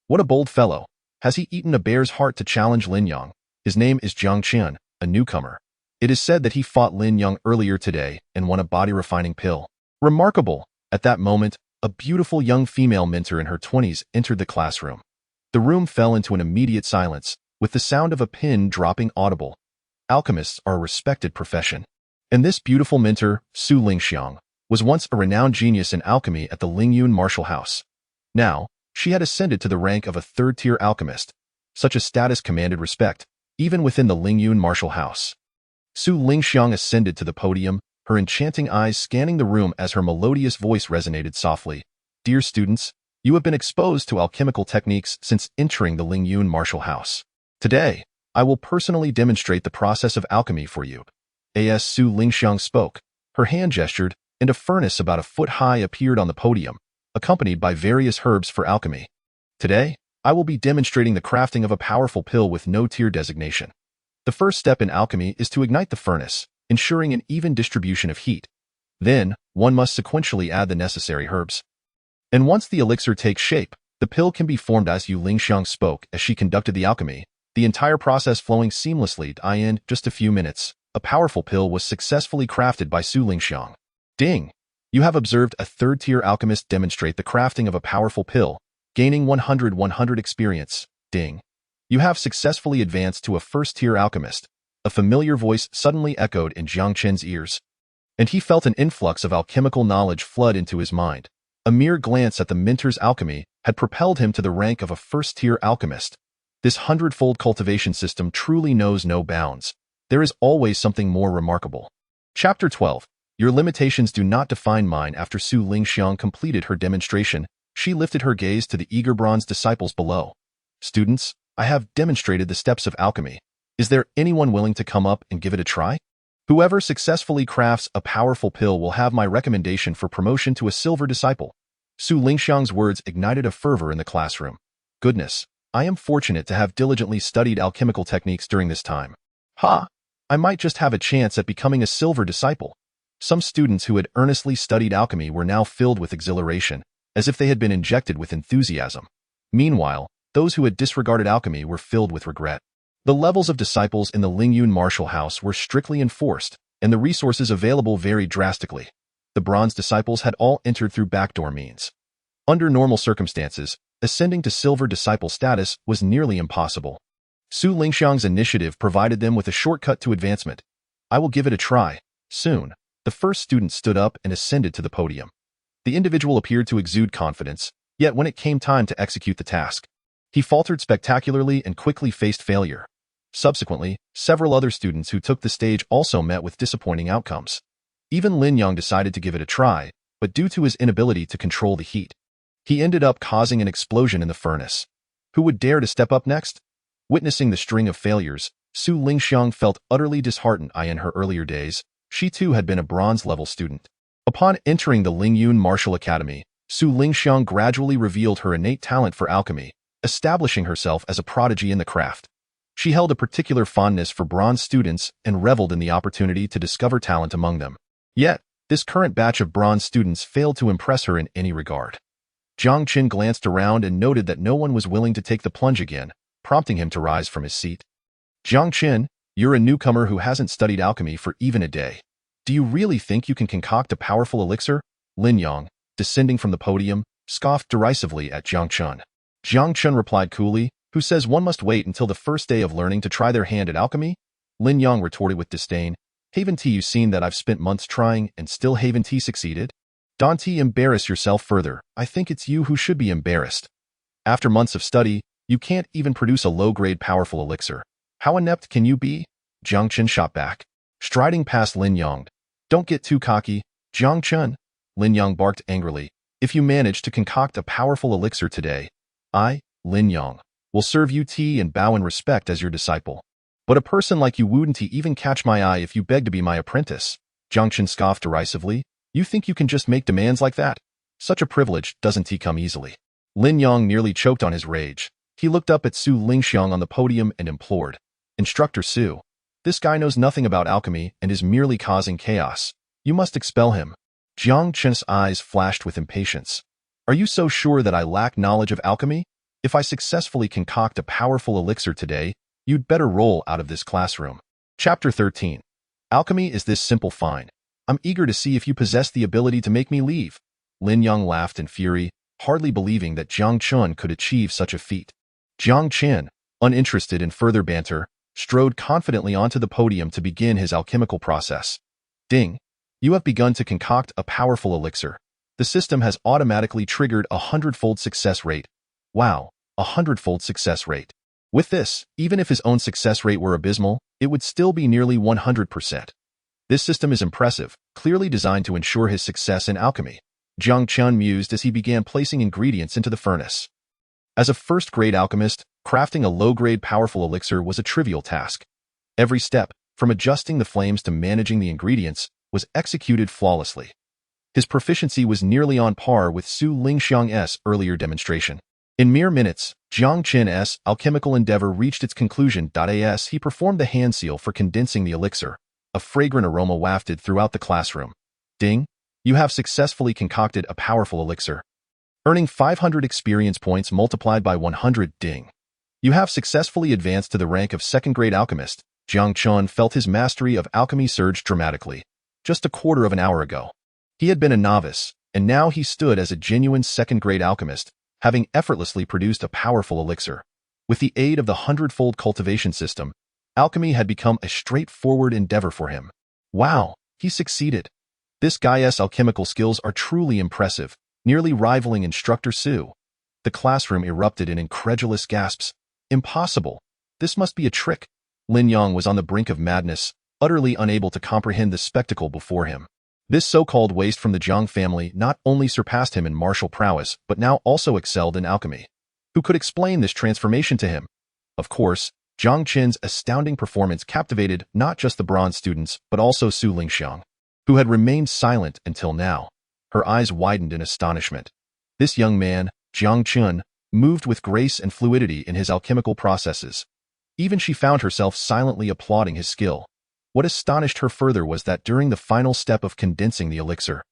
What a bold fellow. Has he eaten a bear's heart to challenge Lin Yang? His name is Jiang Chen, a newcomer. It is said that he fought Lin Yang earlier today and won a body-refining pill. Remarkable! At that moment, a beautiful young female mentor in her 20s entered the classroom. The room fell into an immediate silence, with the sound of a pin dropping audible. Alchemists are a respected profession. And this beautiful mentor, Su Lingxiang, was once a renowned genius in alchemy at the Lingyun martial house. Now, she had ascended to the rank of a third-tier alchemist. Such a status commanded respect, even within the Lingyun martial house. Su Lingxiang ascended to the podium, her enchanting eyes scanning the room as her melodious voice resonated softly. Dear students, you have been exposed to alchemical techniques since entering the Lingyun martial house. Today, I will personally demonstrate the process of alchemy for you. As Su Lingxiang spoke, her hand gestured, and a furnace about a foot high appeared on the podium, accompanied by various herbs for alchemy. Today, I will be demonstrating the crafting of a powerful pill with no tier designation. The first step in alchemy is to ignite the furnace, ensuring an even distribution of heat. Then, one must sequentially add the necessary herbs. And once the elixir takes shape, the pill can be formed. As Su Lingxiang spoke as she conducted the alchemy, the entire process flowing seamlessly in just a few minutes. a powerful pill was successfully crafted by Su Lingxiang. Ding! You have observed a third-tier alchemist demonstrate the crafting of a powerful pill, gaining 100 experience. Ding! You have successfully advanced to a first-tier alchemist. A familiar voice suddenly echoed in Jiang Chen's ears, and he felt an influx of alchemical knowledge flood into his mind. A mere glance at the minter's alchemy had propelled him to the rank of a first-tier alchemist. This hundredfold cultivation system truly knows no bounds. There is always something more remarkable. Chapter 12. Your limitations do not define mine. After Su Lingxiang completed her demonstration, she lifted her gaze to the eager bronze disciples below. Students, I have demonstrated the steps of alchemy. Is there anyone willing to come up and give it a try? Whoever successfully crafts a powerful pill will have my recommendation for promotion to a silver disciple. Su Lingxiang's words ignited a fervor in the classroom. Goodness, I am fortunate to have diligently studied alchemical techniques during this time. Ha! I might just have a chance at becoming a silver disciple. Some students who had earnestly studied alchemy were now filled with exhilaration, as if they had been injected with enthusiasm. Meanwhile, those who had disregarded alchemy were filled with regret. The levels of disciples in the Lingyun martial house were strictly enforced, and the resources available varied drastically. The bronze disciples had all entered through backdoor means. Under normal circumstances, ascending to silver disciple status was nearly impossible. Su Lingxiang's initiative provided them with a shortcut to advancement. I will give it a try. Soon, the first student stood up and ascended to the podium. The individual appeared to exude confidence, yet when it came time to execute the task, he faltered spectacularly and quickly faced failure. Subsequently, several other students who took the stage also met with disappointing outcomes. Even Lin Yang decided to give it a try, but due to his inability to control the heat, he ended up causing an explosion in the furnace. Who would dare to step up next? Witnessing the string of failures, Su Lingxiang felt utterly disheartened. In her earlier days, she too had been a bronze-level student. Upon entering the Lingyun Martial Academy, Su Lingxiang gradually revealed her innate talent for alchemy, establishing herself as a prodigy in the craft. She held a particular fondness for bronze students and reveled in the opportunity to discover talent among them. Yet, this current batch of bronze students failed to impress her in any regard. Jiang Chen glanced around and noted that no one was willing to take the plunge again, prompting him to rise from his seat. Jiang Chen, you're a newcomer who hasn't studied alchemy for even a day. Do you really think you can concoct a powerful elixir? Lin Yang, descending from the podium, scoffed derisively at Jiang Chen. Jiang Chen replied coolly, who says one must wait until the first day of learning to try their hand at alchemy? Lin Yang retorted with disdain. Haven't you seen that I've spent months trying and still haven't succeeded? Don't embarrass yourself further. I think it's you who should be embarrassed. After months of study, you can't even produce a low-grade powerful elixir. How inept can you be? Jiang Chen shot back, striding past Lin Yang. Don't get too cocky, Jiang Chen. Lin Yang barked angrily. If you manage to concoct a powerful elixir today, I, Lin Yang, will serve you tea and bow in respect as your disciple. But a person like you wouldn't even catch my eye if you beg to be my apprentice. Jiang Chen scoffed derisively. You think you can just make demands like that? Such a privilege doesn't come easily. Lin Yang nearly choked on his rage. He looked up at Su Lingxiang on the podium and implored. Instructor Su, this guy knows nothing about alchemy and is merely causing chaos. You must expel him. Jiang Chen's eyes flashed with impatience. Are you so sure that I lack knowledge of alchemy? If I successfully concoct a powerful elixir today, you'd better roll out of this classroom. Chapter 13. Alchemy is this simple find. I'm eager to see if you possess the ability to make me leave. Lin Yang laughed in fury, hardly believing that Jiang Chen could achieve such a feat. Jiang Chen, uninterested in further banter, strode confidently onto the podium to begin his alchemical process. Ding! You have begun to concoct a powerful elixir. The system has automatically triggered a hundredfold success rate. Wow, a hundredfold success rate. With this, even if his own success rate were abysmal, it would still be nearly 100%. This system is impressive, clearly designed to ensure his success in alchemy. Jiang Chen mused as he began placing ingredients into the furnace. As a first-grade alchemist, crafting a low-grade powerful elixir was a trivial task. Every step, from adjusting the flames to managing the ingredients, was executed flawlessly. His proficiency was nearly on par with Su Lingxiang's earlier demonstration. In mere minutes, Jiang Chen's alchemical endeavor reached its conclusion. As he performed the hand seal for condensing the elixir, a fragrant aroma wafted throughout the classroom. Ding! You have successfully concocted a powerful elixir. Earning 500 experience points multiplied by 100. Ding! You have successfully advanced to the rank of second-grade alchemist. Jiang Chen felt his mastery of alchemy surge dramatically. Just a quarter of an hour ago, he had been a novice, and now he stood as a genuine second-grade alchemist, having effortlessly produced a powerful elixir. With the aid of the Hundredfold Cultivation System, alchemy had become a straightforward endeavor for him. Wow, he succeeded. This guy's alchemical skills are truly impressive, nearly rivaling Instructor Su. The classroom erupted in incredulous gasps. Impossible. This must be a trick. Lin Yang was on the brink of madness, utterly unable to comprehend the spectacle before him. This so-called waste from the Jiang family not only surpassed him in martial prowess, but now also excelled in alchemy. Who could explain this transformation to him? Of course, Jiang Chen's astounding performance captivated not just the bronze students, but also Su Lingxiang, who had remained silent until now. Her eyes widened in astonishment. This young man, Jiang Chen, moved with grace and fluidity in his alchemical processes. Even she found herself silently applauding his skill. What astonished her further was that during the final step of condensing the elixir,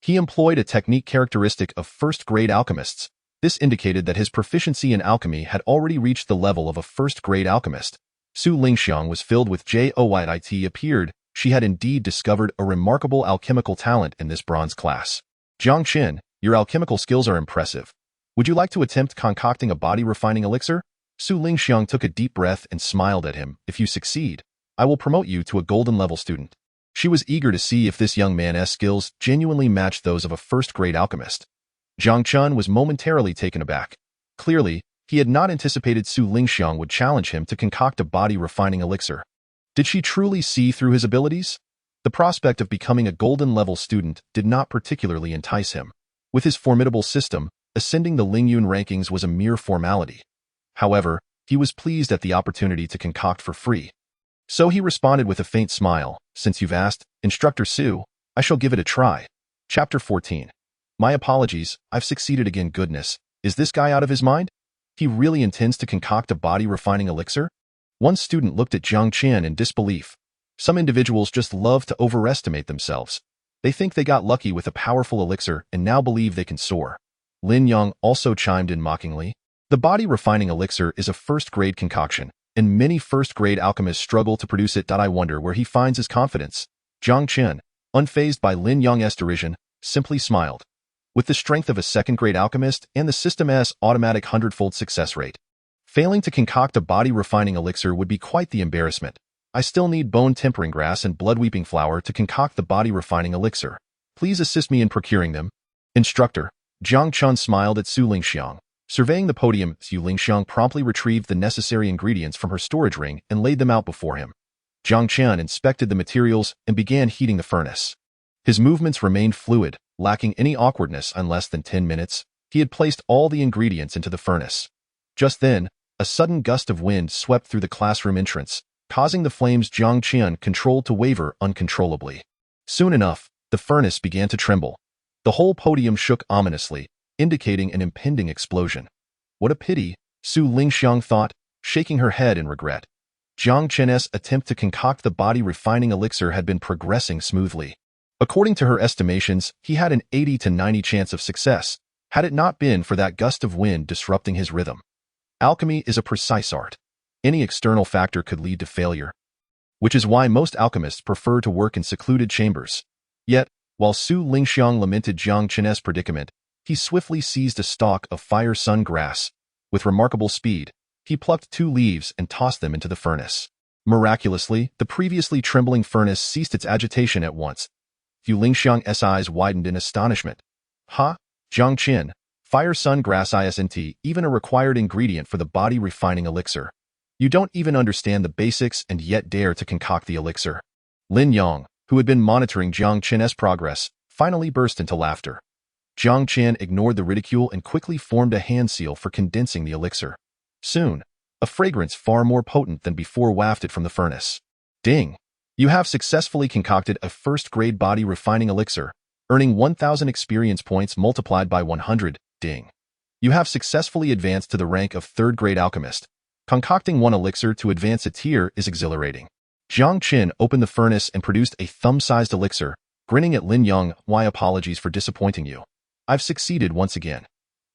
he employed a technique characteristic of first-grade alchemists. This indicated that his proficiency in alchemy had already reached the level of a first-grade alchemist. Su Lingxiang was filled with joy. It appeared she had indeed discovered a remarkable alchemical talent in this bronze class. Jiang Chen, your alchemical skills are impressive. Would you like to attempt concocting a body-refining elixir? Su Lingxiang took a deep breath and smiled at him. If you succeed, I will promote you to a golden-level student. She was eager to see if this young man's skills genuinely matched those of a first-grade alchemist. Jiang Chen was momentarily taken aback. Clearly, he had not anticipated Su Lingxiang would challenge him to concoct a body-refining elixir. Did she truly see through his abilities? The prospect of becoming a golden-level student did not particularly entice him. With his formidable system, ascending the Lingyun rankings was a mere formality. However, he was pleased at the opportunity to concoct for free. So he responded with a faint smile. Since you've asked, Instructor Su, I shall give it a try. Chapter 14. My apologies, I've succeeded again. Goodness, is this guy out of his mind? He really intends to concoct a body-refining elixir? One student looked at Jiang Chen in disbelief. Some individuals just love to overestimate themselves. They think they got lucky with a powerful elixir and now believe they can soar. Lin Yang also chimed in mockingly. The body-refining elixir is a first-grade concoction, and many first-grade alchemists struggle to produce it. I wonder where he finds his confidence. Jiang Chen, unfazed by Lin Yang's derision, simply smiled. With the strength of a second-grade alchemist and the system's automatic hundredfold success rate, failing to concoct a body-refining elixir would be quite the embarrassment. I still need bone-tempering grass and blood-weeping flower to concoct the body-refining elixir. Please assist me in procuring them. Instructor. Jiang Chen smiled at Su Lingxiang. Surveying the podium, Su Lingxiang promptly retrieved the necessary ingredients from her storage ring and laid them out before him. Jiang Chen inspected the materials and began heating the furnace. His movements remained fluid, lacking any awkwardness. In less than 10 minutes, he had placed all the ingredients into the furnace. Just then, a sudden gust of wind swept through the classroom entrance, causing the flames Jiang Chen controlled to waver uncontrollably. Soon enough, the furnace began to tremble. The whole podium shook ominously, indicating an impending explosion. What a pity, Su Lingxiang thought, shaking her head in regret. Jiang Chen's attempt to concoct the body-refining elixir had been progressing smoothly. According to her estimations, he had an 80 to 90 chance of success, had it not been for that gust of wind disrupting his rhythm. Alchemy is a precise art. Any external factor could lead to failure, which is why most alchemists prefer to work in secluded chambers. Yet, while Su Lingxiang lamented Jiang Chen's predicament, he swiftly seized a stalk of fire-sun grass. With remarkable speed, he plucked 2 leaves and tossed them into the furnace. Miraculously, the previously trembling furnace ceased its agitation at once. Su Lingxiang's eyes widened in astonishment. Ha! Jiang Chen, fire-sun grass isn't even a required ingredient for the body-refining elixir. You don't even understand the basics and yet dare to concoct the elixir. Lin Yang, who had been monitoring Jiang Chen's progress, finally burst into laughter. Jiang Chen ignored the ridicule and quickly formed a hand seal for condensing the elixir. Soon, a fragrance far more potent than before wafted from the furnace. Ding! You have successfully concocted a first-grade body-refining elixir, earning 1,000 experience points multiplied by 100. Ding! You have successfully advanced to the rank of third-grade alchemist. Concocting one elixir to advance a tier is exhilarating. Jiang Chen opened the furnace and produced a thumb-sized elixir, grinning at Lin Yang. My apologies for disappointing you. I've succeeded once again.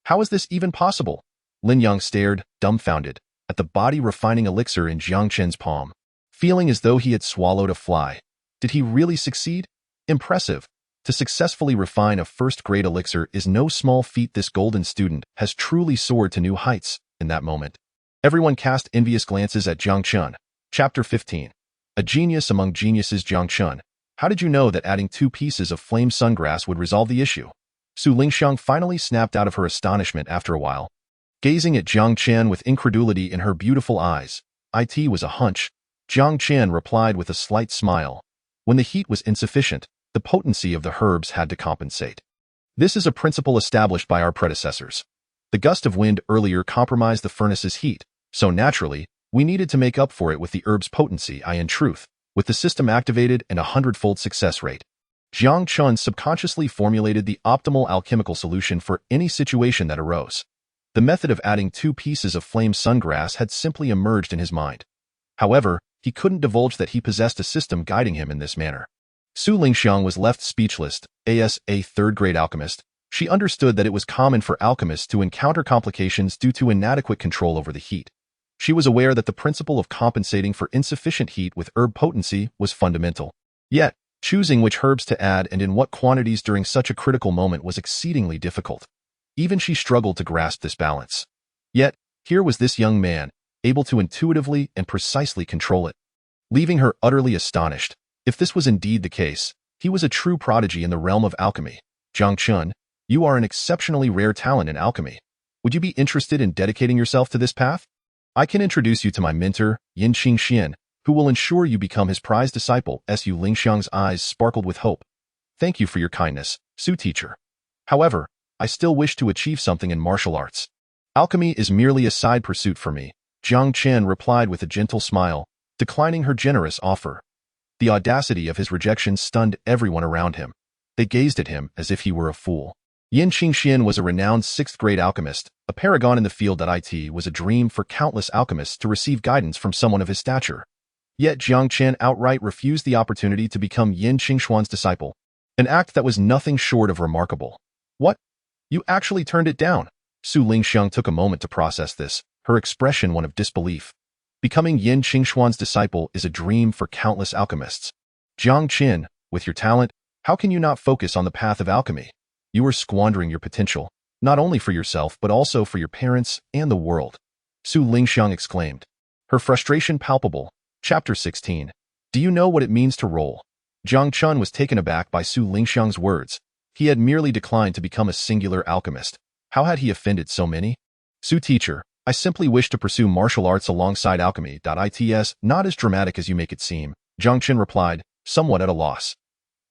How is this even possible? Lin Yang stared, dumbfounded, at the body-refining elixir in Jiang Chen's palm. feeling as though he had swallowed a fly. Did he really succeed? Impressive. To successfully refine a first-grade elixir is no small feat. This golden student has truly soared to new heights. In that moment, everyone cast envious glances at Jiang Chen. Chapter 15. A genius among geniuses. Jiang Chen, how did you know that adding 2 pieces of flame sungrass would resolve the issue? Su Lingxiang finally snapped out of her astonishment after a while. Gazing at Jiang Chen with incredulity in her beautiful eyes, "It was a hunch," Jiang Chen replied with a slight smile. When the heat was insufficient, the potency of the herbs had to compensate. This is a principle established by our predecessors. The gust of wind earlier compromised the furnace's heat, so naturally, we needed to make up for it with the herb's potency. In truth, with the system activated and a 100-fold success rate, Jiang Chen subconsciously formulated the optimal alchemical solution for any situation that arose. The method of adding 2 pieces of flame sungrass had simply emerged in his mind. However, he couldn't divulge that he possessed a system guiding him in this manner. Su Lingxiang was left speechless. As a third-grade alchemist, she understood that it was common for alchemists to encounter complications due to inadequate control over the heat. She was aware that the principle of compensating for insufficient heat with herb potency was fundamental. Yet, choosing which herbs to add and in what quantities during such a critical moment was exceedingly difficult. Even she struggled to grasp this balance. Yet, here was this young man, able to intuitively and precisely control it, leaving her utterly astonished. If this was indeed the case, he was a true prodigy in the realm of alchemy. Jiang Chen, you are an exceptionally rare talent in alchemy. Would you be interested in dedicating yourself to this path? I can introduce you to my mentor, Yanqing Xian, who will ensure you become his prized disciple. Su Lingxiang's eyes sparkled with hope. Thank you for your kindness, Su teacher. However, I still wish to achieve something in martial arts. Alchemy is merely a side pursuit for me, Jiang Chen replied with a gentle smile, declining her generous offer. The audacity of his rejection stunned everyone around him. They gazed at him as if he were a fool. Yanqing Xian was a renowned 6th-grade alchemist, a paragon in the field. It was a dream for countless alchemists to receive guidance from someone of his stature. Yet Jiang Chen outright refused the opportunity to become Yanqing Xuan's disciple, an act that was nothing short of remarkable. What? You actually turned it down? Su Lingxiang took a moment to process this, her expression one of disbelief. Becoming Yanqing Xuan's disciple is a dream for countless alchemists. Jiang Chen, with your talent, how can you not focus on the path of alchemy? You are squandering your potential, not only for yourself but also for your parents and the world. Su Lingxiang exclaimed, her frustration palpable. Chapter 16. Do you know what it means to roll? Jiang Chen was taken aback by Su Lingxiang's words. He had merely declined to become a singular alchemist. How had he offended so many? Su teacher, I simply wish to pursue martial arts alongside alchemy. It's not as dramatic as you make it seem, Jiang Chen replied, somewhat at a loss.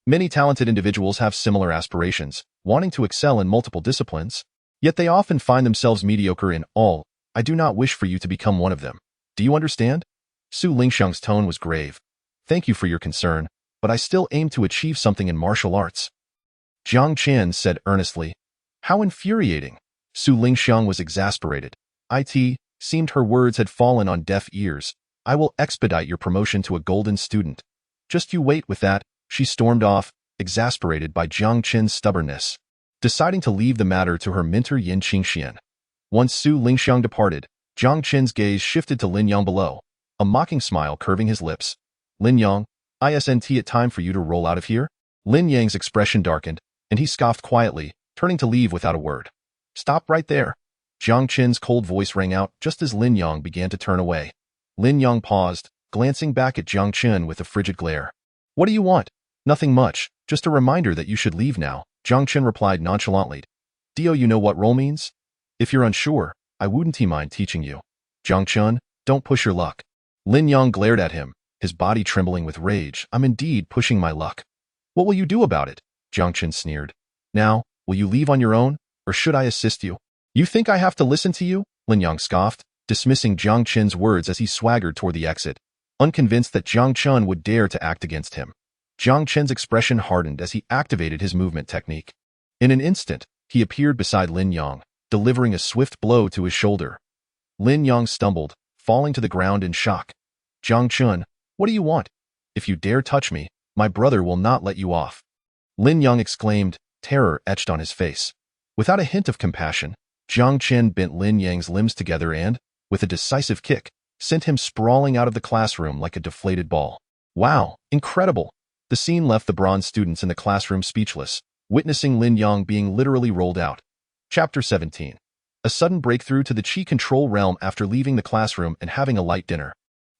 Many talented individuals have similar aspirations, wanting to excel in multiple disciplines, yet they often find themselves mediocre in all. I do not wish for you to become one of them. Do you understand? Su Lingxiang's tone was grave. Thank you for your concern, but I still aim to achieve something in martial arts. Jiang Chen said earnestly. How infuriating. Su Lingxiang was exasperated. It seemed her words had fallen on deaf ears. I will expedite your promotion to a golden student. Just you wait with that, she stormed off, exasperated by Jiang Chen's stubbornness, deciding to leave the matter to her mentor Yanqing Xian. Once Su Lingxiang departed, Jiang Chen's gaze shifted to Lin Yang below, a mocking smile curving his lips. Lin Yang, isn't it time for you to roll out of here? Lin Yang's expression darkened, and he scoffed quietly, turning to leave without a word. Stop right there. Jiang Chen's cold voice rang out just as Lin Yang began to turn away. Lin Yang paused, glancing back at Jiang Chen with a frigid glare. What do you want? Nothing much, just a reminder that you should leave now, Jiang Chen replied nonchalantly. Do you know what roll means? If you're unsure, I wouldn't mind teaching you. Jiang Chen, don't push your luck. Lin Yang glared at him, his body trembling with rage. I'm indeed pushing my luck. What will you do about it? Jiang Chen sneered. Now, will you leave on your own, or should I assist you? You think I have to listen to you? Lin Yang scoffed, dismissing Jiang Chen's words as he swaggered toward the exit, unconvinced that Jiang Chen would dare to act against him. Jiang Chen's expression hardened as he activated his movement technique. In an instant, he appeared beside Lin Yang, delivering a swift blow to his shoulder. Lin Yang stumbled, falling to the ground in shock. Jiang Chen, what do you want? If you dare touch me, my brother will not let you off. Lin Yang exclaimed, terror etched on his face. Without a hint of compassion, Jiang Chen bent Lin Yang's limbs together and, with a decisive kick, sent him sprawling out of the classroom like a deflated ball. Wow, incredible! The scene left the bronze students in the classroom speechless, witnessing Lin Yang being literally rolled out. Chapter 17. A sudden breakthrough to the Qi control realm after leaving the classroom and having a light dinner.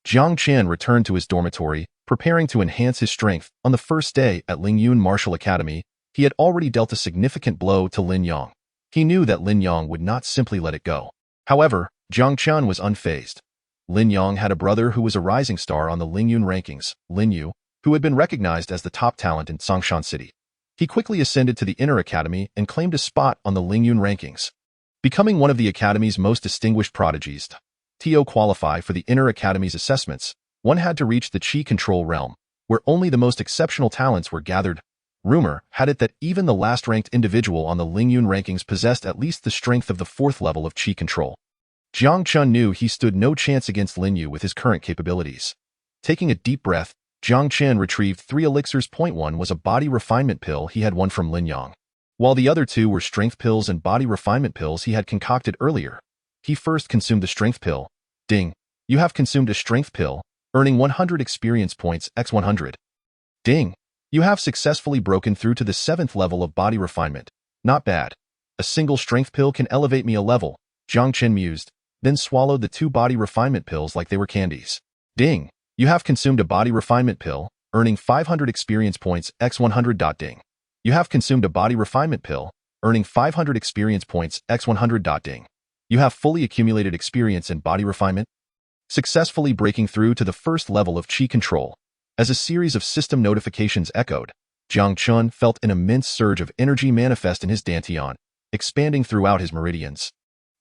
Jiang Chen returned to his dormitory, preparing to enhance his strength. On the first day at Lingyun Martial Academy, he had already dealt a significant blow to Lin Yang. He knew that Lin Yang would not simply let it go. However, Jiang Chen was unfazed. Lin Yang had a brother who was a rising star on the Lingyun rankings, Lin Yu, who had been recognized as the top talent in Songshan City. He quickly ascended to the Inner Academy and claimed a spot on the Lingyun rankings. Becoming one of the Academy's most distinguished prodigies, to qualify for the Inner Academy's assessments, one had to reach the Qi control realm, where only the most exceptional talents were gathered. Rumor had it that even the last-ranked individual on the Lingyun rankings possessed at least the strength of the 4th level of Qi control. Jiang Chen knew he stood no chance against Lin Yu with his current capabilities. Taking a deep breath, Jiang Chen retrieved 3 elixirs. One was a body refinement pill he had won from Lin Yang, while the other 2 were strength pills and body refinement pills he had concocted earlier. He first consumed the strength pill. Ding! You have consumed a strength pill, earning 100 experience points x 100. Ding! You have successfully broken through to the 7th level of body refinement. Not bad. A single strength pill can elevate me a level, Jiang Chen mused, then swallowed the 2 body refinement pills like they were candies. Ding! You have consumed a body refinement pill, earning 500 experience points x 100. Ding! You have consumed a body refinement pill, earning 500 experience points x 100. Ding! You have fully accumulated experience in body refinement, successfully breaking through to the 1st level of Qi control. As a series of system notifications echoed, Jiang Chen felt an immense surge of energy manifest in his dantian, expanding throughout his meridians.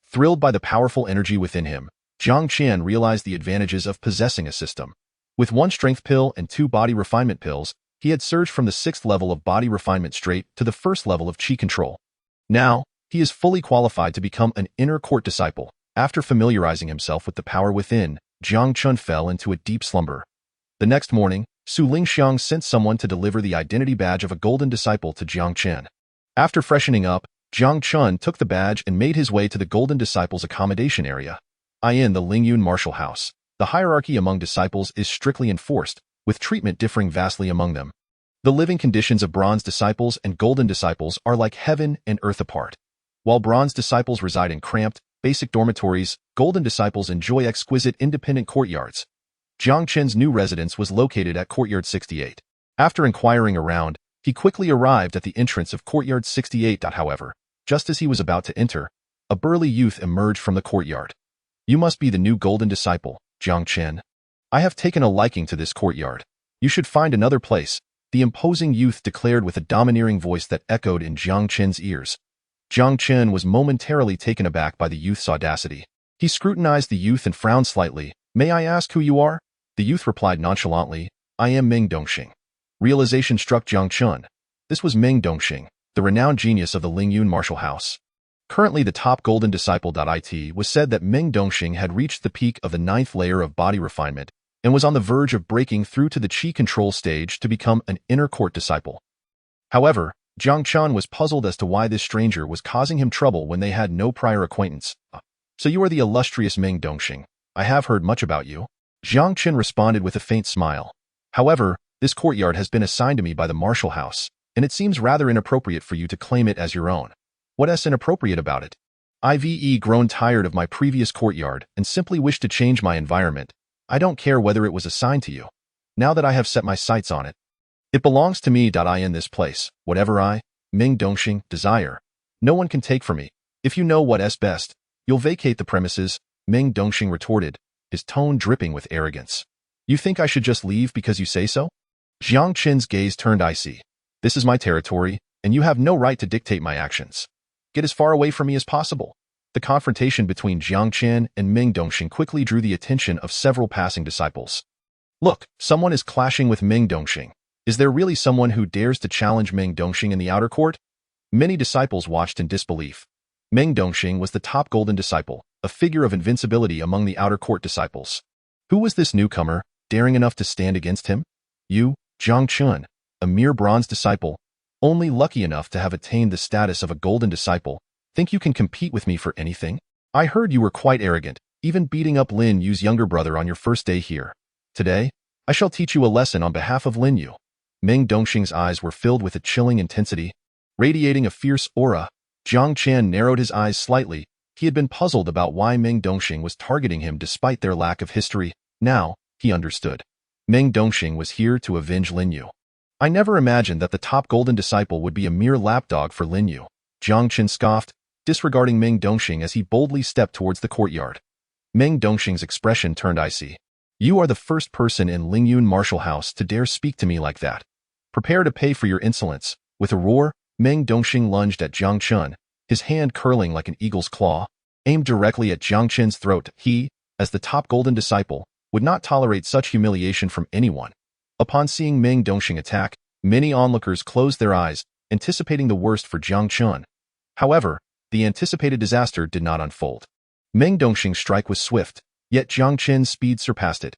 Thrilled by the powerful energy within him, Jiang Chen realized the advantages of possessing a system. With 1 strength pill and 2 body refinement pills, he had surged from the 6th level of body refinement straight to the 1st level of Qi control. Now, he is fully qualified to become an inner court disciple. After familiarizing himself with the power within, Jiang Chen fell into a deep slumber. The next morning, Su Lingxiang sent someone to deliver the identity badge of a golden disciple to Jiang Chen. After freshening up, Jiang Chen took the badge and made his way to the golden disciples' accommodation area. In the Lingyun Martial House, the hierarchy among disciples is strictly enforced, with treatment differing vastly among them. The living conditions of bronze disciples and golden disciples are like heaven and earth apart. While bronze disciples reside in cramped, basic dormitories, golden disciples enjoy exquisite independent courtyards. Jiang Chen's new residence was located at Courtyard 68. After inquiring around, he quickly arrived at the entrance of Courtyard 68. However, just as he was about to enter, a burly youth emerged from the courtyard. You must be the new golden disciple, Jiang Chen. I have taken a liking to this courtyard. You should find another place, the imposing youth declared with a domineering voice that echoed in Jiang Chen's ears. Jiang Chen was momentarily taken aback by the youth's audacity. He scrutinized the youth and frowned slightly. May I ask who you are? The youth replied nonchalantly, I am Meng Dongxing. Realization struck Jiang Chen. This was Meng Dongxing, the renowned genius of the Lingyun Martial House. Currently the top golden disciple. It was said that Meng Dongxing had reached the peak of the 9th layer of body refinement and was on the verge of breaking through to the Qi control stage to become an inner court disciple. However, Jiang Chen was puzzled as to why this stranger was causing him trouble when they had no prior acquaintance. So you are the illustrious Meng Dongxing. I have heard much about you. Jiang Chen responded with a faint smile. However, this courtyard has been assigned to me by the Martial House, and it seems rather inappropriate for you to claim it as your own. What's inappropriate about it? I've grown tired of my previous courtyard and simply wish to change my environment. I don't care whether it was assigned to you. Now that I have set my sights on it, it belongs to me. In this place, whatever I, Meng Dongxing, desire, no one can take from me. If you know what's best, you'll vacate the premises, Meng Dongxing retorted, his tone dripping with arrogance. You think I should just leave because you say so? Jiang Chen's gaze turned icy. This is my territory, and you have no right to dictate my actions. Get as far away from me as possible. The confrontation between Jiang Chen and Meng Dongxing quickly drew the attention of several passing disciples. Look, someone is clashing with Meng Dongxing. Is there really someone who dares to challenge Meng Dongxing in the outer court? Many disciples watched in disbelief. Meng Dongxing was the top golden disciple, a figure of invincibility among the outer court disciples. Who was this newcomer, daring enough to stand against him? You, Jiang Chen, a mere bronze disciple, only lucky enough to have attained the status of a golden disciple, think you can compete with me for anything? I heard you were quite arrogant. even beating up Lin Yu's younger brother on your first day here. Today, I shall teach you a lesson on behalf of Lin Yu. Meng Dongxing's eyes were filled with a chilling intensity. Radiating a fierce aura, Jiang Chen narrowed his eyes slightly. He had been puzzled about why Meng Dongxing was targeting him despite their lack of history. Now, he understood. Meng Dongxing was here to avenge Lin Yu. I never imagined that the top golden disciple would be a mere lapdog for Lin Yu. Jiang Chen scoffed, disregarding Meng Dongxing as he boldly stepped towards the courtyard. Meng Dongxing's expression turned icy. You are the first person in Lingyun Martial House to dare speak to me like that. Prepare to pay for your insolence. With a roar, Meng Dongxing lunged at Jiang Chen, his hand curling like an eagle's claw, aimed directly at Jiang Chen's throat. He, as the top golden disciple, would not tolerate such humiliation from anyone. Upon seeing Meng Dongxing attack, many onlookers closed their eyes, anticipating the worst for Jiang Chen. However, the anticipated disaster did not unfold. Meng Dongxing's strike was swift, yet Jiang Chen's speed surpassed it.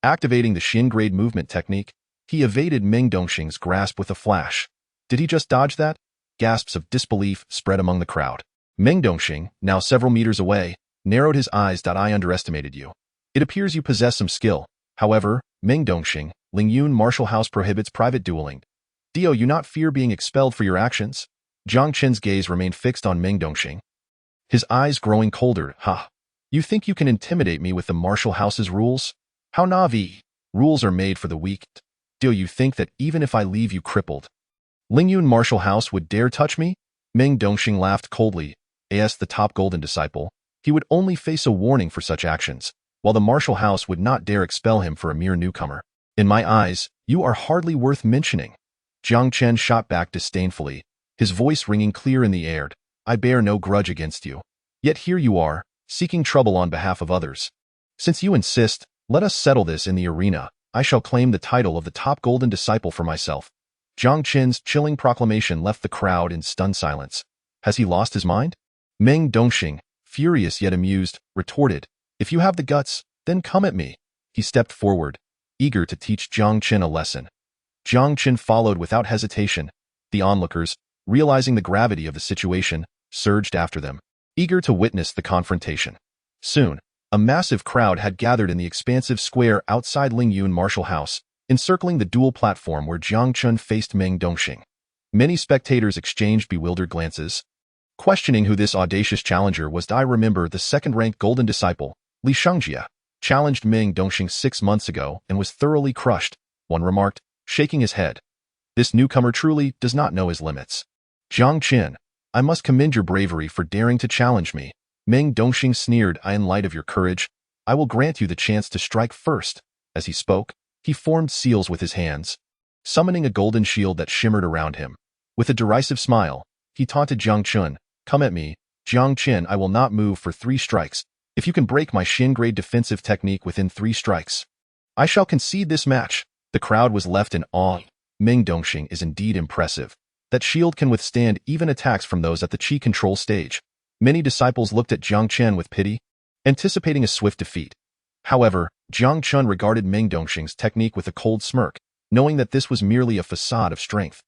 Activating the Xin grade movement technique, he evaded Meng Dongxing's grasp with a flash. Did he just dodge that? Gasps of disbelief spread among the crowd. Meng Dongxing, now several meters away, narrowed his eyes. I underestimated you. It appears you possess some skill. However, Meng Dongxing, Lingyun Martial House prohibits private dueling. Do you not fear being expelled for your actions? Jiang Chen's gaze remained fixed on Meng Dongxing, his eyes growing colder. Ha! You think you can intimidate me with the Martial House's rules? How naive! Rules are made for the weak. Do you think that even if I leave you crippled, Lingyun Martial House would dare touch me? Meng Dongxing laughed coldly. As the top golden disciple, he would only face a warning for such actions, while the Martial House would not dare expel him for a mere newcomer. In my eyes, you are hardly worth mentioning. Jiang Chen shot back disdainfully, his voice ringing clear in the air. I bear no grudge against you. Yet here you are, seeking trouble on behalf of others. Since you insist, let us settle this in the arena. I shall claim the title of the top golden disciple for myself. Jiang Chen's chilling proclamation left the crowd in stunned silence. Has he lost his mind? Meng Dongxing, furious yet amused, retorted, If you have the guts, then come at me. He stepped forward, eager to teach Jiang Chen a lesson. Jiang Chen followed without hesitation. The onlookers, realizing the gravity of the situation, surged after them, eager to witness the confrontation. Soon, a massive crowd had gathered in the expansive square outside Lingyun Martial House, encircling the duel platform where Jiang Chen faced Meng Dongxing. Many spectators exchanged bewildered glances, questioning who this audacious challenger was. I remember the second-ranked golden disciple, Li Shangjia, challenged Meng Dongxing 6 months ago and was thoroughly crushed, one remarked, shaking his head. This newcomer truly does not know his limits. Jiang Chen, I must commend your bravery for daring to challenge me. Meng Dongxing sneered. In light of your courage, I will grant you the chance to strike first. As he spoke, he formed seals with his hands, summoning a golden shield that shimmered around him. With a derisive smile, he taunted Jiang Chen, Come at me, Jiang Chen. I will not move for 3 strikes. If you can break my Xin grade defensive technique within 3 strikes, I shall concede this match. The crowd was left in awe. Meng Dongxing is indeed impressive. That shield can withstand even attacks from those at the Qi control stage. Many disciples looked at Jiang Chen with pity, anticipating a swift defeat. However, Jiang Chen regarded Meng Dongxing's technique with a cold smirk, knowing that this was merely a facade of strength.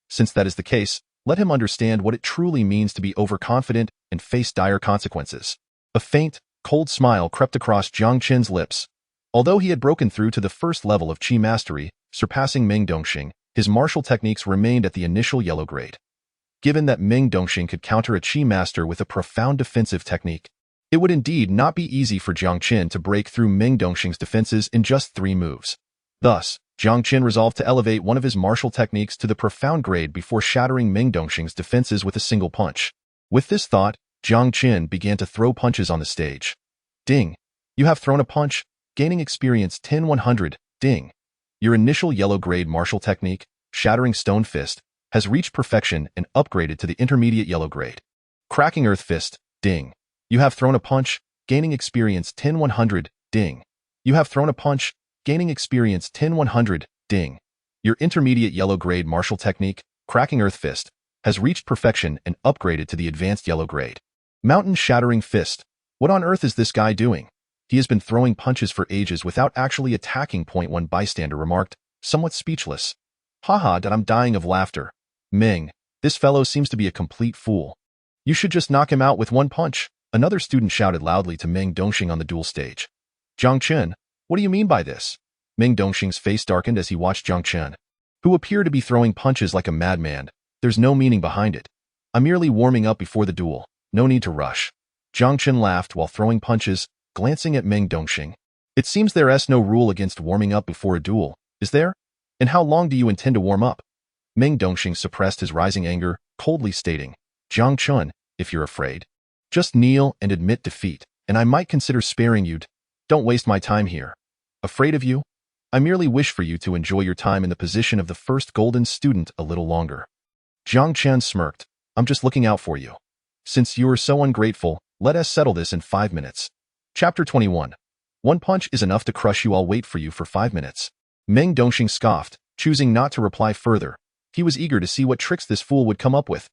Since that is the case, let him understand what it truly means to be overconfident and face dire consequences. A faint, cold smile crept across Jiang Chen's lips. Although he had broken through to the first level of Qi mastery, surpassing Meng Dongxing, his martial techniques remained at the initial yellow grade. Given that Meng Dongxing could counter a Qi master with a profound defensive technique, it would indeed not be easy for Jiang Chen to break through Meng Dongxing's defenses in just 3 moves. Thus, Jiang Chen resolved to elevate one of his martial techniques to the profound grade before shattering Meng Dongxing's defenses with a single punch. With this thought, Jiang Chen began to throw punches on the stage. Ding! You have thrown a punch, gaining experience 10-100, ding! Your initial yellow grade martial technique, Shattering Stone Fist, has reached perfection and upgraded to the intermediate yellow grade. Cracking Earth Fist, ding! You have thrown a punch, gaining experience 10-100, ding! You have thrown a punch, gaining experience 10-100, ding! Your intermediate yellow grade martial technique, Cracking Earth Fist, has reached perfection and upgraded to the advanced yellow grade. Mountain Shattering Fist, what on earth is this guy doing? He has been throwing punches for ages without actually attacking. One bystander remarked, somewhat speechless. Haha, that I'm dying of laughter. Meng, this fellow seems to be a complete fool. You should just knock him out with 1 punch. Another student shouted loudly to Meng Dongxing on the duel stage. Jiang Chen, what do you mean by this? Meng Dongxing's face darkened as he watched Jiang Chen, who appeared to be throwing punches like a madman. There's no meaning behind it. I'm merely warming up before the duel. No need to rush. Jiang Chen laughed while throwing punches, glancing at Meng Dongxing. It seems there's no rule against warming up before a duel, is there? And how long do you intend to warm up? Meng Dongxing suppressed his rising anger, coldly stating, Jiang Chen, if you're afraid, just kneel and admit defeat, and I might consider sparing you. Don't waste my time here. Afraid of you? I merely wish for you to enjoy your time in the position of the first golden student a little longer. Jiang Chen smirked. I'm just looking out for you. Since you are so ungrateful, let us settle this in 5 minutes. Chapter 21. One punch is enough to crush you. I'll wait for you for 5 minutes. Meng Dongxing scoffed, choosing not to reply further. He was eager to see what tricks this fool would come up with.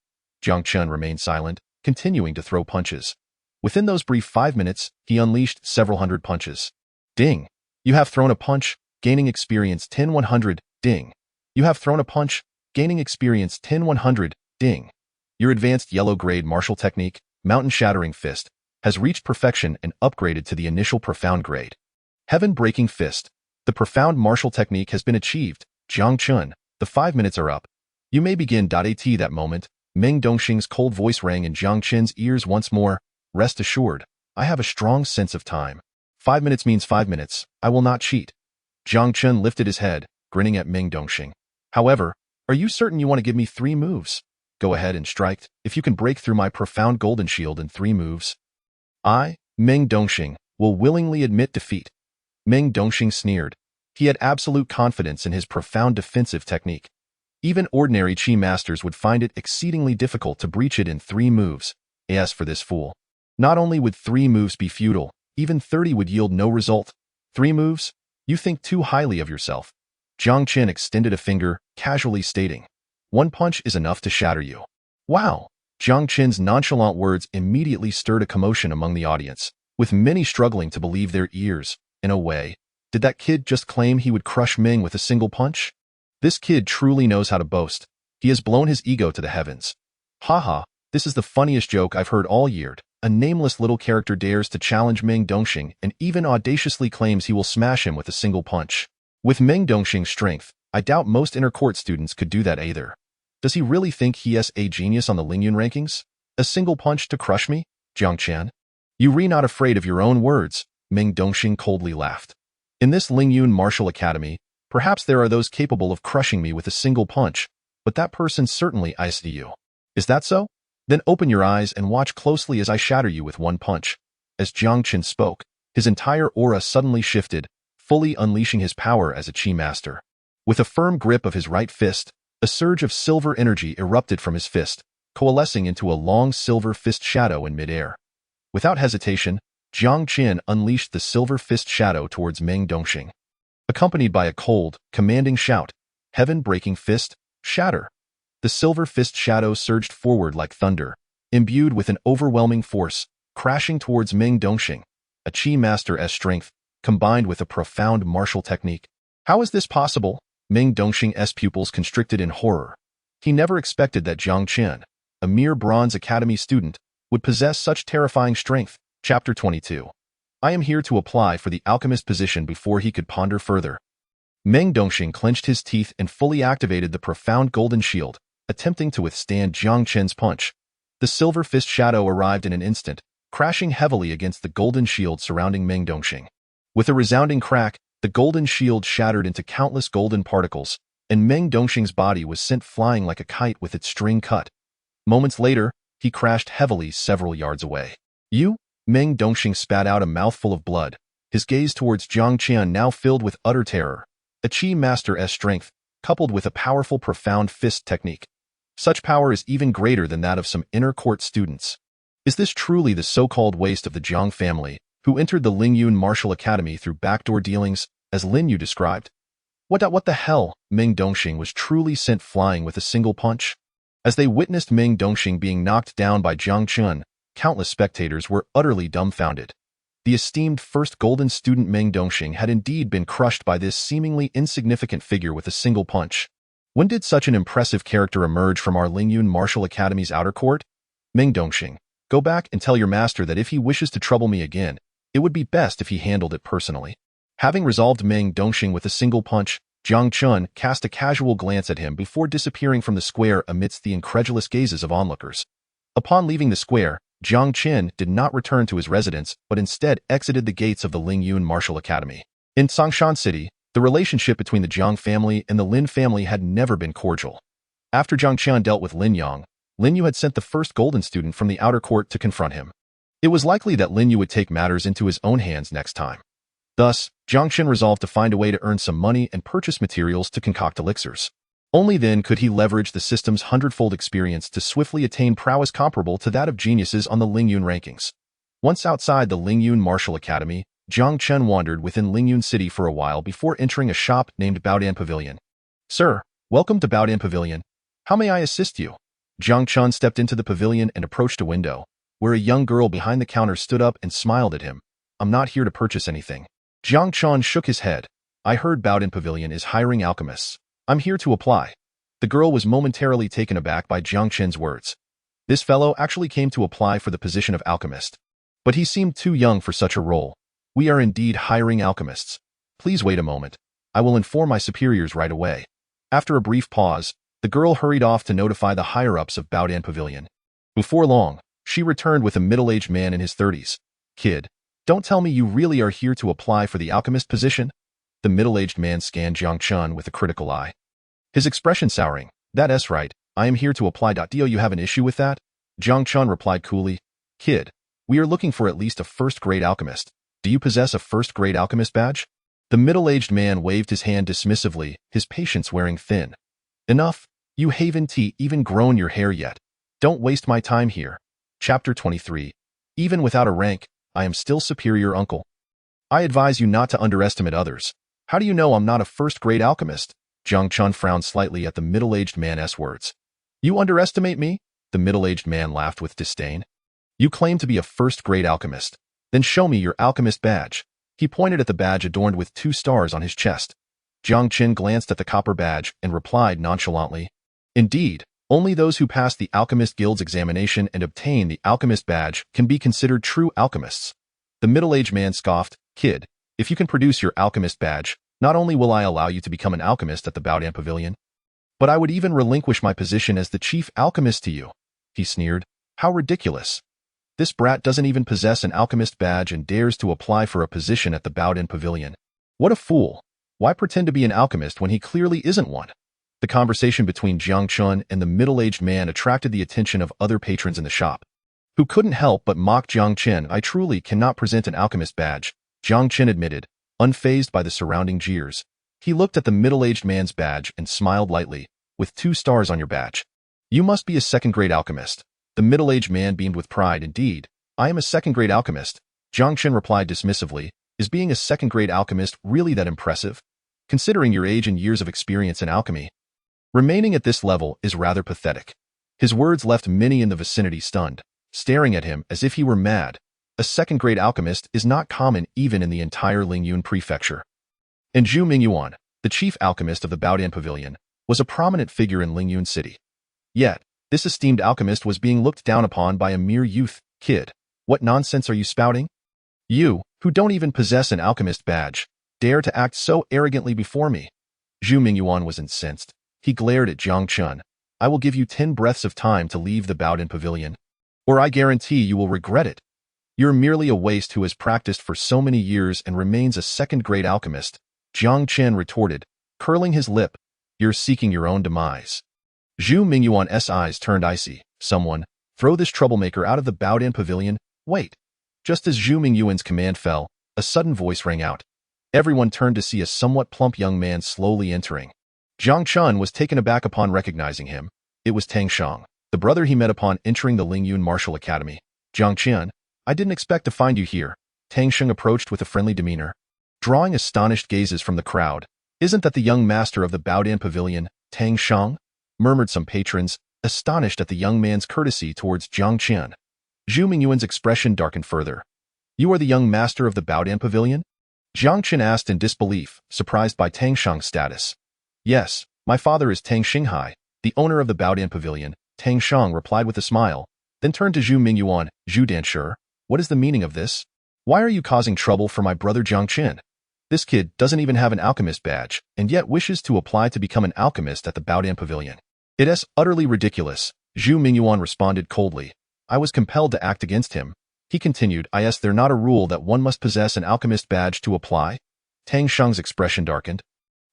Jiang Chen remained silent, continuing to throw punches. Within those brief 5 minutes, he unleashed several hundred punches. Ding! You have thrown a punch, gaining experience 10-100, ding. You have thrown a punch, gaining experience 10-100, ding. Your advanced yellow-grade martial technique, Mountain Shattering Fist, has reached perfection and upgraded to the initial profound grade. Heaven-Breaking Fist. The profound martial technique has been achieved. Jiang Chen, the 5 minutes are up. You may begin. At that moment, Meng Dongxing's cold voice rang in Jiang Chen's ears once more. Rest assured, I have a strong sense of time. 5 minutes means 5 minutes. I will not cheat. Jiang Chen lifted his head, grinning at Meng Dongxing. However, are you certain you want to give me 3 moves? Go ahead and strike, if you can break through my profound golden shield in 3 moves. I, Meng Dongxing, will willingly admit defeat. Meng Dongxing sneered. He had absolute confidence in his profound defensive technique. Even ordinary Qi masters would find it exceedingly difficult to breach it in 3 moves. As for this fool, not only would 3 moves be futile, even 30 would yield no result. 3 moves? You think too highly of yourself. Jiang Chen extended a finger, casually stating, 1 punch is enough to shatter you. Wow! Jiang Chen's nonchalant words immediately stirred a commotion among the audience, with many struggling to believe their ears. In a way, did that kid just claim he would crush Meng with a single punch? This kid truly knows how to boast. He has blown his ego to the heavens. Haha, this is the funniest joke I've heard all year. A nameless little character dares to challenge Meng Dongxing and even audaciously claims he will smash him with a single punch. With Meng Dongxing's strength, I doubt most inner court students could do that either. Does he really think he is a genius on the Lingyun rankings? A single punch to crush me? Jiang Chen? You re not afraid of your own words, Meng Dongxing coldly laughed. In this Lingyun Martial Academy, perhaps there are those capable of crushing me with a single punch, but that person certainly iced you. Is that so? Then open your eyes and watch closely as I shatter you with 1 punch. As Jiang Chen spoke, his entire aura suddenly shifted, fully unleashing his power as a Qi master. With a firm grip of his right fist, a surge of silver energy erupted from his fist, coalescing into a long silver fist shadow in midair. Without hesitation, Jiang Chen unleashed the silver fist shadow towards Meng Dongxing. Accompanied by a cold, commanding shout, Heaven-Breaking Fist, shatter. The silver fist shadow surged forward like thunder, imbued with an overwhelming force, crashing towards Meng Dongxing, a Qi master's strength, combined with a profound martial technique. How is this possible? Meng Dongxing's pupils constricted in horror. He never expected that Jiang Chen, a mere Bronze Academy student, would possess such terrifying strength. Chapter 22. I am here to apply for the Alchemist position. Before he could ponder further, Meng Dongxing clenched his teeth and fully activated the profound golden shield, attempting to withstand Jiang Chen's punch. The silver fist shadow arrived in an instant, crashing heavily against the golden shield surrounding Meng Dongxing. With a resounding crack, the golden shield shattered into countless golden particles, and Meng Dongxing's body was sent flying like a kite with its string cut. Moments later, he crashed heavily several yards away. You? Meng Dongxing spat out a mouthful of blood, his gaze towards Jiang Chen now filled with utter terror. A Qi master's strength, coupled with a powerful profound fist technique. Such power is even greater than that of some inner court students. Is this truly the so-called waste of the Jiang family, who entered the Lingyun Martial Academy through backdoor dealings, as Lin Yu described? What the hell? Meng Dongxing was truly sent flying with a single punch? As they witnessed Meng Dongxing being knocked down by Jiang Chen, countless spectators were utterly dumbfounded. The esteemed first golden student Meng Dongxing had indeed been crushed by this seemingly insignificant figure with a single punch. When did such an impressive character emerge from our Lingyun Martial Academy's outer court? Meng Dongxing, Go back and tell your master that if he wishes to trouble me again, it would be best if he handled it personally. Having resolved Meng Dongxing with a single punch, Jiang Chen cast a casual glance at him before disappearing from the square amidst the incredulous gazes of onlookers. Upon leaving the square, Jiang Chen did not return to his residence but instead exited the gates of the Lingyun Martial Academy. In Songshan City, the relationship between the Jiang family and the Lin family had never been cordial. After Jiang Chen dealt with Lin Yang, Lin Yu had sent the first golden student from the outer court to confront him. It was likely that Lin Yu would take matters into his own hands next time. Thus, Jiang Chen resolved to find a way to earn some money and purchase materials to concoct elixirs. Only then could he leverage the system's hundredfold experience to swiftly attain prowess comparable to that of geniuses on the Lingyun rankings. Once outside the Lingyun Martial Academy, Jiang Chen wandered within Lingyun City for a while before entering a shop named Baodan Pavilion. "Sir, welcome to Baodan Pavilion. How may I assist you?" Jiang Chen stepped into the pavilion and approached a window, where a young girl behind the counter stood up and smiled at him. "I'm not here to purchase anything." Jiang Chen shook his head. "I heard Baodan Pavilion is hiring alchemists. I'm here to apply." The girl was momentarily taken aback by Jiang Chen's words. This fellow actually came to apply for the position of alchemist. But he seemed too young for such a role. "We are indeed hiring alchemists. Please wait a moment. I will inform my superiors right away." After a brief pause, the girl hurried off to notify the higher-ups of Baodan Pavilion. Before long, she returned with a middle-aged man in his 30s. "Kid, don't tell me you really are here to apply for the alchemist position?" The middle-aged man scanned Jiang Chen with a critical eye. His expression souring. "That's right, I am here to apply. Do you have an issue with that?" Jiang Chen replied coolly. "Kid, we are looking for at least a first-grade alchemist. Do you possess a first-grade alchemist badge?" The middle-aged man waved his hand dismissively, his patience wearing thin. "Enough, you haven't even grown your hair yet. Don't waste my time here." Chapter 23. Even without a rank, I am still superior, uncle. I advise you not to underestimate others. How do you know I'm not a first-grade alchemist? Jiang Chen frowned slightly at the middle-aged man's words. "You underestimate me?" The middle-aged man laughed with disdain. "You claim to be a first-grade alchemist. Then show me your alchemist badge." He pointed at the badge adorned with 2 stars on his chest. Jiang Chen glanced at the copper badge and replied nonchalantly, "Indeed, only those who pass the Alchemist Guild's examination and obtain the alchemist badge can be considered true alchemists." The middle-aged man scoffed. "Kid, if you can produce your alchemist badge, not only will I allow you to become an alchemist at the Baodan Pavilion, but I would even relinquish my position as the chief alchemist to you." He sneered. "How ridiculous. This brat doesn't even possess an alchemist badge and dares to apply for a position at the Baodan Pavilion. What a fool. Why pretend to be an alchemist when he clearly isn't one?" The conversation between Jiang Chen and the middle-aged man attracted the attention of other patrons in the shop, who couldn't help but mock Jiang Chen. "I truly cannot present an alchemist badge," Jiang Chen admitted, unfazed by the surrounding jeers. He looked at the middle-aged man's badge and smiled lightly. "With 2 stars on your badge, you must be a second-grade alchemist." The middle-aged man beamed with pride. "Indeed, I am a second-grade alchemist." Jiang Chen replied dismissively. "Is being a second-grade alchemist really that impressive? Considering your age and years of experience in alchemy, remaining at this level is rather pathetic." His words left many in the vicinity stunned, staring at him as if he were mad. A second-grade alchemist is not common even in the entire Lingyun prefecture. And Zhu Mingyuan, the chief alchemist of the Baodan Pavilion, was a prominent figure in Lingyun City. Yet, this esteemed alchemist was being looked down upon by a mere youth. "Kid, what nonsense are you spouting? You, who don't even possess an alchemist badge, dare to act so arrogantly before me?" Zhu Mingyuan was incensed. He glared at Jiang Chen. "I will give you 10 breaths of time to leave the Baodan Pavilion, or I guarantee you will regret it. You're merely a waste who has practiced for so many years and remains a second-grade alchemist," Jiang Chen retorted, curling his lip. "You're seeking your own demise." Zhu Mingyuan's eyes turned icy. "Someone, throw this troublemaker out of the Baodan Pavilion." "Wait." Just as Zhu Mingyuan's command fell, a sudden voice rang out. Everyone turned to see a somewhat plump young man slowly entering. Jiang Chen was taken aback upon recognizing him. It was Tang Shang, the brother he met upon entering the Lingyun Martial Academy. "Jiang Chen, I didn't expect to find you here." Tang Shang approached with a friendly demeanor, drawing astonished gazes from the crowd. "Isn't that the young master of the Baodan Pavilion, Tang Shang?" murmured some patrons, astonished at the young man's courtesy towards Jiang Chen. Zhu Mingyuan's expression darkened further. "You are the young master of the Baodan Pavilion?" Jiang Chen asked in disbelief, surprised by Tang Shang's status. "Yes, my father is Tang Xinghai, the owner of the Baodan Pavilion," Tang Shang replied with a smile. then turned to Zhu Mingyuan. Zhu Danshi, what is the meaning of this? Why are you causing trouble for my brother Jiang Chen? This kid doesn't even have an alchemist badge, and yet wishes to apply to become an alchemist at the Baodan Pavilion. It is utterly ridiculous, Zhu Mingyuan responded coldly. I was compelled to act against him. He continued, is there not a rule that one must possess an alchemist badge to apply? Tang Sheng's expression darkened.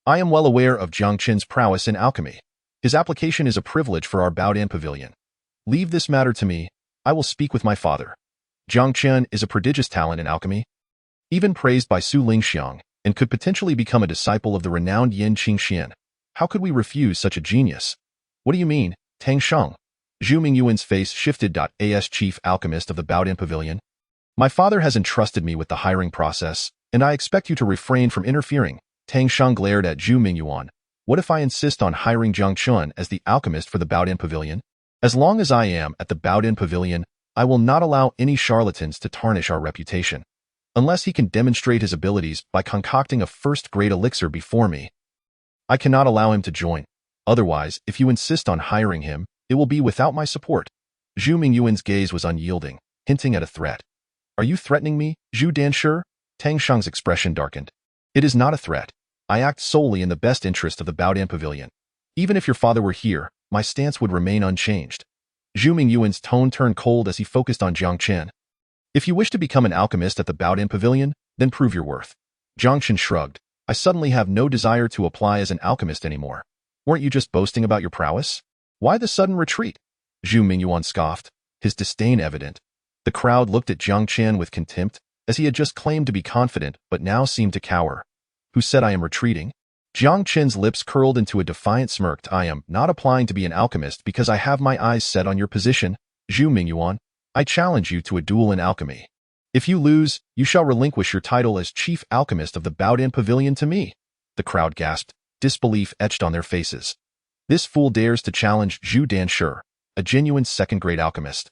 I am well aware of Jiang Chen's prowess in alchemy. His application is a privilege for our Baodan Pavilion. Leave this matter to me. I will speak with my father. Jiang Chen is a prodigious talent in alchemy, even praised by Su Lingxiang, and could potentially become a disciple of the renowned Yin Qingxian. How could we refuse such a genius? What do you mean, Tang Sheng? Zhu Mingyuan's face shifted. As chief alchemist of the Baodan Pavilion, my father has entrusted me with the hiring process, and I expect you to refrain from interfering. Tang Sheng glared at Zhu Mingyuan. What if I insist on hiring Jiang Chen as the alchemist for the Baodan Pavilion? As long as I am at the Baodan Pavilion, I will not allow any charlatans to tarnish our reputation. Unless he can demonstrate his abilities by concocting a first-grade elixir before me, I cannot allow him to join. Otherwise, if you insist on hiring him, it will be without my support. Zhu Mingyuan's gaze was unyielding, hinting at a threat. Are you threatening me, Zhu Danshi? Tang Sheng's expression darkened. It is not a threat. I act solely in the best interest of the Baodan Pavilion. Even if your father were here, my stance would remain unchanged. Zhu Mingyuan's tone turned cold as he focused on Jiang Chen. If you wish to become an alchemist at the Baodan Pavilion, then prove your worth. Jiang Chen shrugged. I suddenly have no desire to apply as an alchemist anymore. Weren't you just boasting about your prowess? Why the sudden retreat? Zhu Mingyuan scoffed, his disdain evident. The crowd looked at Jiang Chen with contempt, as he had just claimed to be confident but now seemed to cower. Who said I am retreating? Jiang Chen's lips curled into a defiant smirk. I am not applying to be an alchemist because I have my eyes set on your position, Zhu Mingyuan. I challenge you to a duel in alchemy. If you lose, you shall relinquish your title as chief alchemist of the Baodan Pavilion to me. The crowd gasped, disbelief etched on their faces. This fool dares to challenge Zhu Danshi, a genuine second-grade alchemist.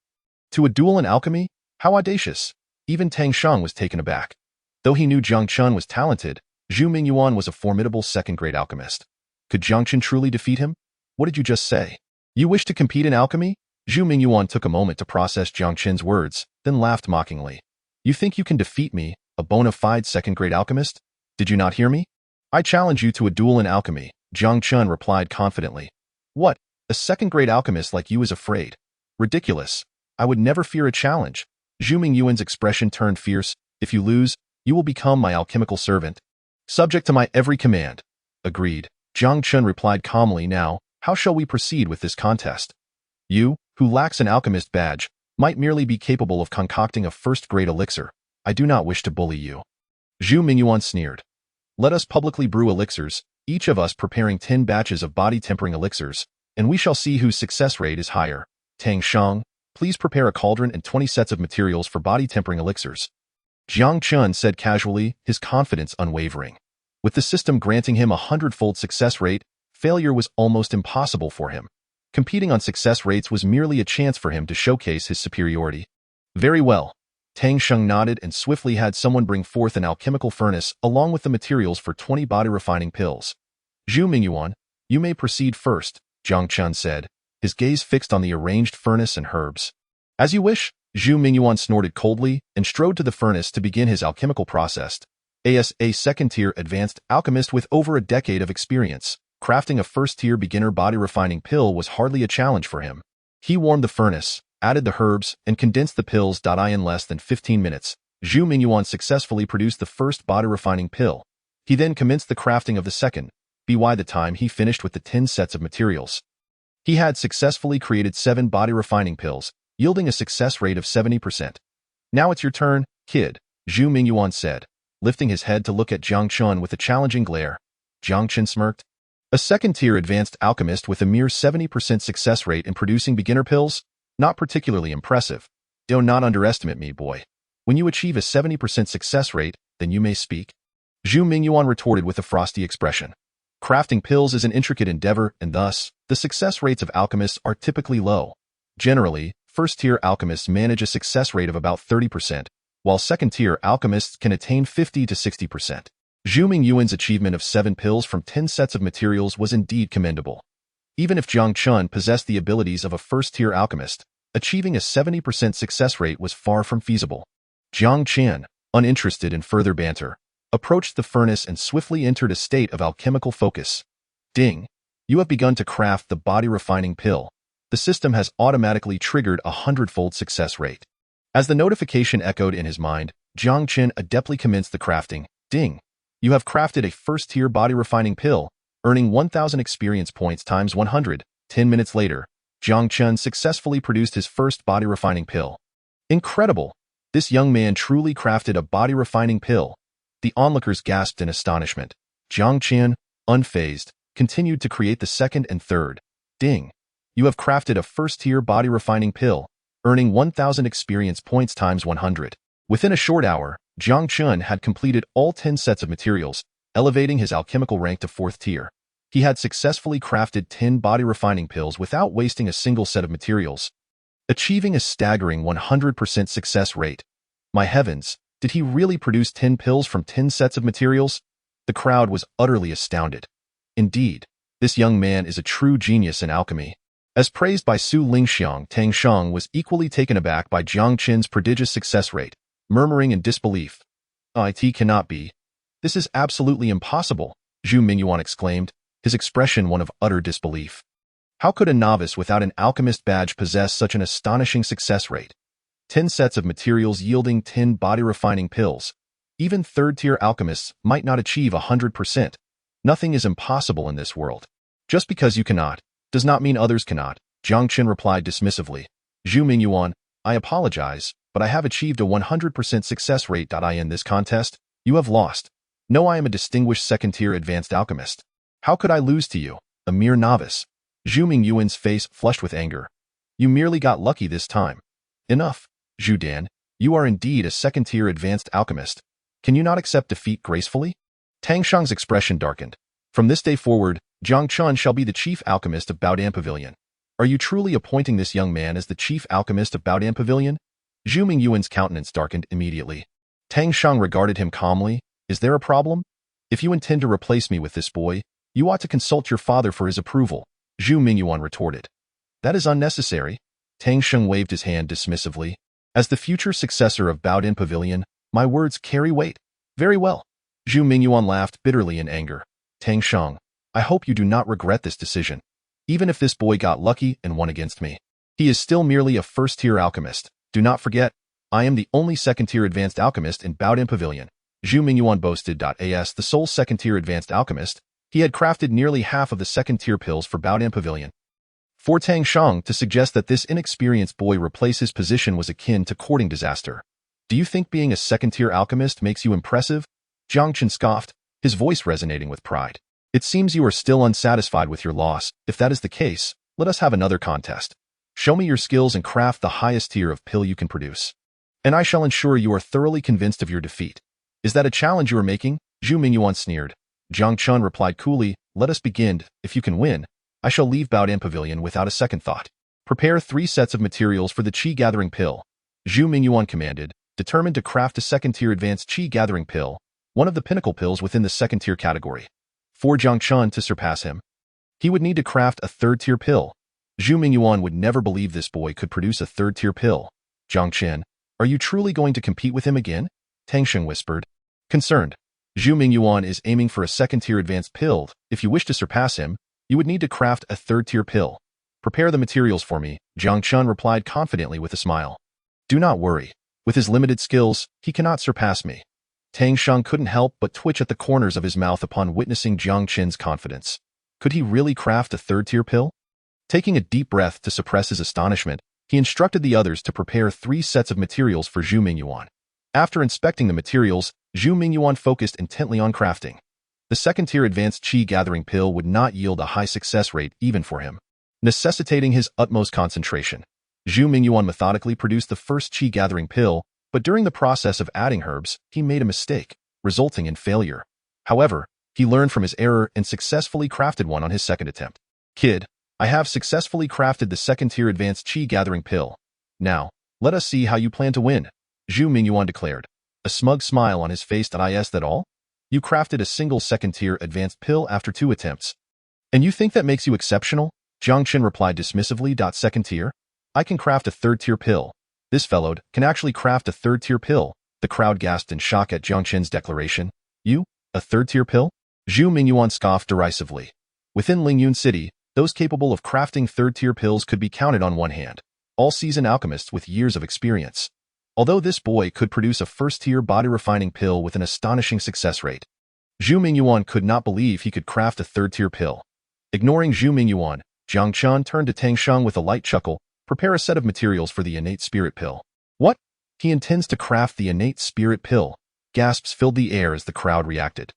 To a duel in alchemy? How audacious! Even Tang Sheng was taken aback. Though he knew Jiang Chen was talented, Zhu Mingyuan was a formidable second-grade alchemist. Could Jiang Chen truly defeat him? What did you just say? You wish to compete in alchemy? Zhu Mingyuan took a moment to process Jiang Chen's words, then laughed mockingly. You think you can defeat me, a bona fide second-grade alchemist? Did you not hear me? I challenge you to a duel in alchemy, Jiang Chen replied confidently. What? A second-grade alchemist like you is afraid? Ridiculous. I would never fear a challenge. Zhu Mingyuan's expression turned fierce. If you lose, you will become my alchemical servant, subject to my every command. Agreed. Jiang Chen replied calmly. Now, how shall we proceed with this contest? You, who lacks an alchemist badge, might merely be capable of concocting a first-grade elixir. I do not wish to bully you. Zhu Mingyuan sneered. Let us publicly brew elixirs, each of us preparing 10 batches of body-tempering elixirs, and we shall see whose success rate is higher. Tang Sheng, please prepare a cauldron and 20 sets of materials for body-tempering elixirs. Jiang Chen said casually, his confidence unwavering. With the system granting him a 100-fold success rate, failure was almost impossible for him. Competing on success rates was merely a chance for him to showcase his superiority. Very well. Tang Sheng nodded and swiftly had someone bring forth an alchemical furnace along with the materials for 20 body-refining pills. Zhu Mingyuan, you may proceed first, Jiang Chen said, his gaze fixed on the arranged furnace and herbs. As you wish. Zhu Mingyuan snorted coldly and strode to the furnace to begin his alchemical process. As a second-tier advanced alchemist with over a decade of experience, crafting a first-tier beginner body-refining pill was hardly a challenge for him. He warmed the furnace, added the herbs, and condensed the pills. In less than 15 minutes, Zhu Mingyuan successfully produced the first body-refining pill. He then commenced the crafting of the second, by the time he finished with the 10 sets of materials. He had successfully created 7 body-refining pills, yielding a success rate of 70%. Now it's your turn, kid, Zhu Mingyuan said, lifting his head to look at Jiang Chen with a challenging glare. Jiang Chen smirked. A second-tier advanced alchemist with a mere 70% success rate in producing beginner pills? Not particularly impressive. Do not underestimate me, boy. When you achieve a 70% success rate, then you may speak. Zhu Mingyuan retorted with a frosty expression. Crafting pills is an intricate endeavor, and thus, the success rates of alchemists are typically low. Generally, first-tier alchemists manage a success rate of about 30%, while second-tier alchemists can attain 50 to 60%. Zhu Mingyuan's achievement of 7 pills from 10 sets of materials was indeed commendable. Even if Jiang Chen possessed the abilities of a first-tier alchemist, achieving a 70% success rate was far from feasible. Jiang Chen, uninterested in further banter, approached the furnace and swiftly entered a state of alchemical focus. Ding! You have begun to craft the body-refining pill. The system has automatically triggered a 100-fold success rate. As the notification echoed in his mind, Jiang Chen adeptly commenced the crafting. Ding! You have crafted a first-tier body-refining pill, earning 1,000 experience points times 100. 10 minutes later, Jiang Chen successfully produced his first body-refining pill. Incredible! This young man truly crafted a body-refining pill. The onlookers gasped in astonishment. Jiang Chen, unfazed, continued to create the second and third. Ding! You have crafted a first-tier body-refining pill, earning 1,000 experience points times 100. Within a short hour, Jiang Chen had completed all 10 sets of materials, elevating his alchemical rank to 4th tier. He had successfully crafted 10 body-refining pills without wasting a single set of materials, achieving a staggering 100% success rate. My heavens, did he really produce 10 pills from 10 sets of materials? The crowd was utterly astounded. Indeed, this young man is a true genius in alchemy. As praised by Su Lingxiang, Tang Shang was equally taken aback by Jiang Chen's prodigious success rate, murmuring in disbelief. It cannot be. This is absolutely impossible, Zhu Mingyuan exclaimed, his expression one of utter disbelief. How could a novice without an alchemist badge possess such an astonishing success rate? 10 sets of materials yielding 10 body-refining pills. Even third-tier alchemists might not achieve 100%. Nothing is impossible in this world. Just because you cannot, does not mean others cannot, Jiang Chen replied dismissively. Zhu Mingyuan, I apologize, but I have achieved a 100% success rate. In this contest, you have lost. No, I am a distinguished second-tier advanced alchemist. How could I lose to you, a mere novice? Zhu Mingyuan's face flushed with anger. You merely got lucky this time. Enough, Zhu Dan. You are indeed a second-tier advanced alchemist. Can you not accept defeat gracefully? Tang Shang's expression darkened. From this day forward, Jiang Chen shall be the chief alchemist of Baodan Pavilion. Are you truly appointing this young man as the chief alchemist of Baodan Pavilion? Zhu Mingyuan's countenance darkened immediately. Tang Shang regarded him calmly. Is there a problem? If you intend to replace me with this boy, you ought to consult your father for his approval, Zhu Mingyuan retorted. That is unnecessary. Tang Sheng waved his hand dismissively. As the future successor of Baodan Pavilion, my words carry weight. Very well. Zhu Mingyuan laughed bitterly in anger. Tang Sheng, I hope you do not regret this decision. Even if this boy got lucky and won against me, he is still merely a first-tier alchemist. Do not forget, I am the only second-tier advanced alchemist in Baodan Pavilion. Zhu Mingyuan boasted. As the sole second-tier advanced alchemist, he had crafted nearly half of the second-tier pills for Baodan Pavilion. For Tang Shang to suggest that this inexperienced boy replace his position was akin to courting disaster. Do you think being a second-tier alchemist makes you impressive? Jiang Chen scoffed, his voice resonating with pride. It seems you are still unsatisfied with your loss. If that is the case, let us have another contest. Show me your skills and craft the highest tier of pill you can produce. And I shall ensure you are thoroughly convinced of your defeat. Is that a challenge you are making? Zhu Mingyuan sneered. Jiang Chen replied coolly, let us begin. If you can win, I shall leave Baodan Pavilion without a second thought. Prepare 3 sets of materials for the Qi-gathering pill. Zhu Mingyuan commanded, determined to craft a second-tier advanced Qi-gathering pill, one of the pinnacle pills within the second-tier category. For Jiang Chen to surpass him, he would need to craft a third-tier pill. Zhu Mingyuan would never believe this boy could produce a third-tier pill. Jiang Chen, are you truly going to compete with him again? Tang Sheng whispered. Concerned, Zhu Mingyuan is aiming for a second-tier advanced pill. If you wish to surpass him, you would need to craft a third-tier pill. Prepare the materials for me, Jiang Chen replied confidently with a smile. Do not worry. With his limited skills, he cannot surpass me. Tang Shang couldn't help but twitch at the corners of his mouth upon witnessing Jiang Chen's confidence. Could he really craft a third-tier pill? Taking a deep breath to suppress his astonishment, he instructed the others to prepare 3 sets of materials for Zhu Mingyuan. After inspecting the materials, Zhu Mingyuan focused intently on crafting. The second-tier advanced Qi-gathering pill would not yield a high success rate even for him, necessitating his utmost concentration. Zhu Mingyuan methodically produced the first Qi-gathering pill, but during the process of adding herbs, he made a mistake, resulting in failure. However, he learned from his error and successfully crafted one on his second attempt. Kid, I have successfully crafted the second-tier advanced Qi-gathering pill. Now, let us see how you plan to win, Zhu Mingyuan declared, a smug smile on his face. Is that all? You crafted a single second-tier advanced pill after 2 attempts. And you think that makes you exceptional? Jiang Chen replied dismissively. Second tier? I can craft a third-tier pill. This fellow can actually craft a third-tier pill. The crowd gasped in shock at Jiang Chen's declaration. You? A third-tier pill? Zhu Mingyuan scoffed derisively. Within Lingyun City, those capable of crafting third-tier pills could be counted on one hand, all seasoned alchemists with years of experience. Although this boy could produce a first-tier body-refining pill with an astonishing success rate, Zhu Mingyuan could not believe he could craft a third-tier pill. Ignoring Zhu Mingyuan, Jiang Chen turned to Dongxing with a light chuckle. Prepare a set of materials for the innate spirit pill. What? He intends to craft the innate spirit pill. Gasps filled the air as the crowd reacted.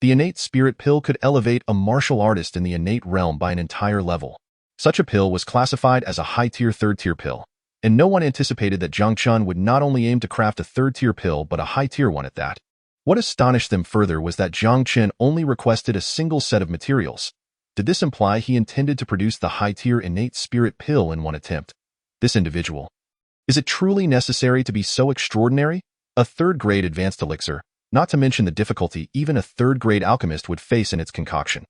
The innate spirit pill could elevate a martial artist in the innate realm by an entire level. Such a pill was classified as a high-tier third-tier pill, and no one anticipated that Jiang Chen would not only aim to craft a third-tier pill but a high-tier one at that. What astonished them further was that Jiang Chen only requested a single set of materials. Did this imply he intended to produce the high-tier innate spirit pill in one attempt? This individual. Is it truly necessary to be so extraordinary? A third-grade advanced elixir, not to mention the difficulty even a third-grade alchemist would face in its concoction.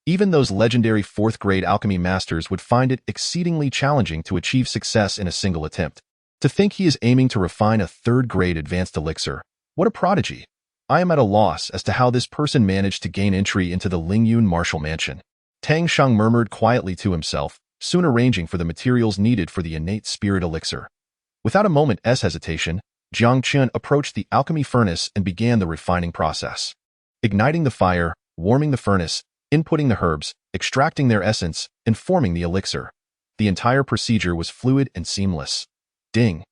Even those legendary fourth-grade alchemy masters would find it exceedingly challenging to achieve success in a single attempt. To think he is aiming to refine a third-grade advanced elixir, what a prodigy! I am at a loss as to how this person managed to gain entry into the Lingyun martial mansion. Dongxing murmured quietly to himself, soon arranging for the materials needed for the innate spirit elixir. Without a moment's hesitation, Jiang Chen approached the alchemy furnace and began the refining process. Igniting the fire, warming the furnace, inputting the herbs, extracting their essence, and forming the elixir. The entire procedure was fluid and seamless. Ding!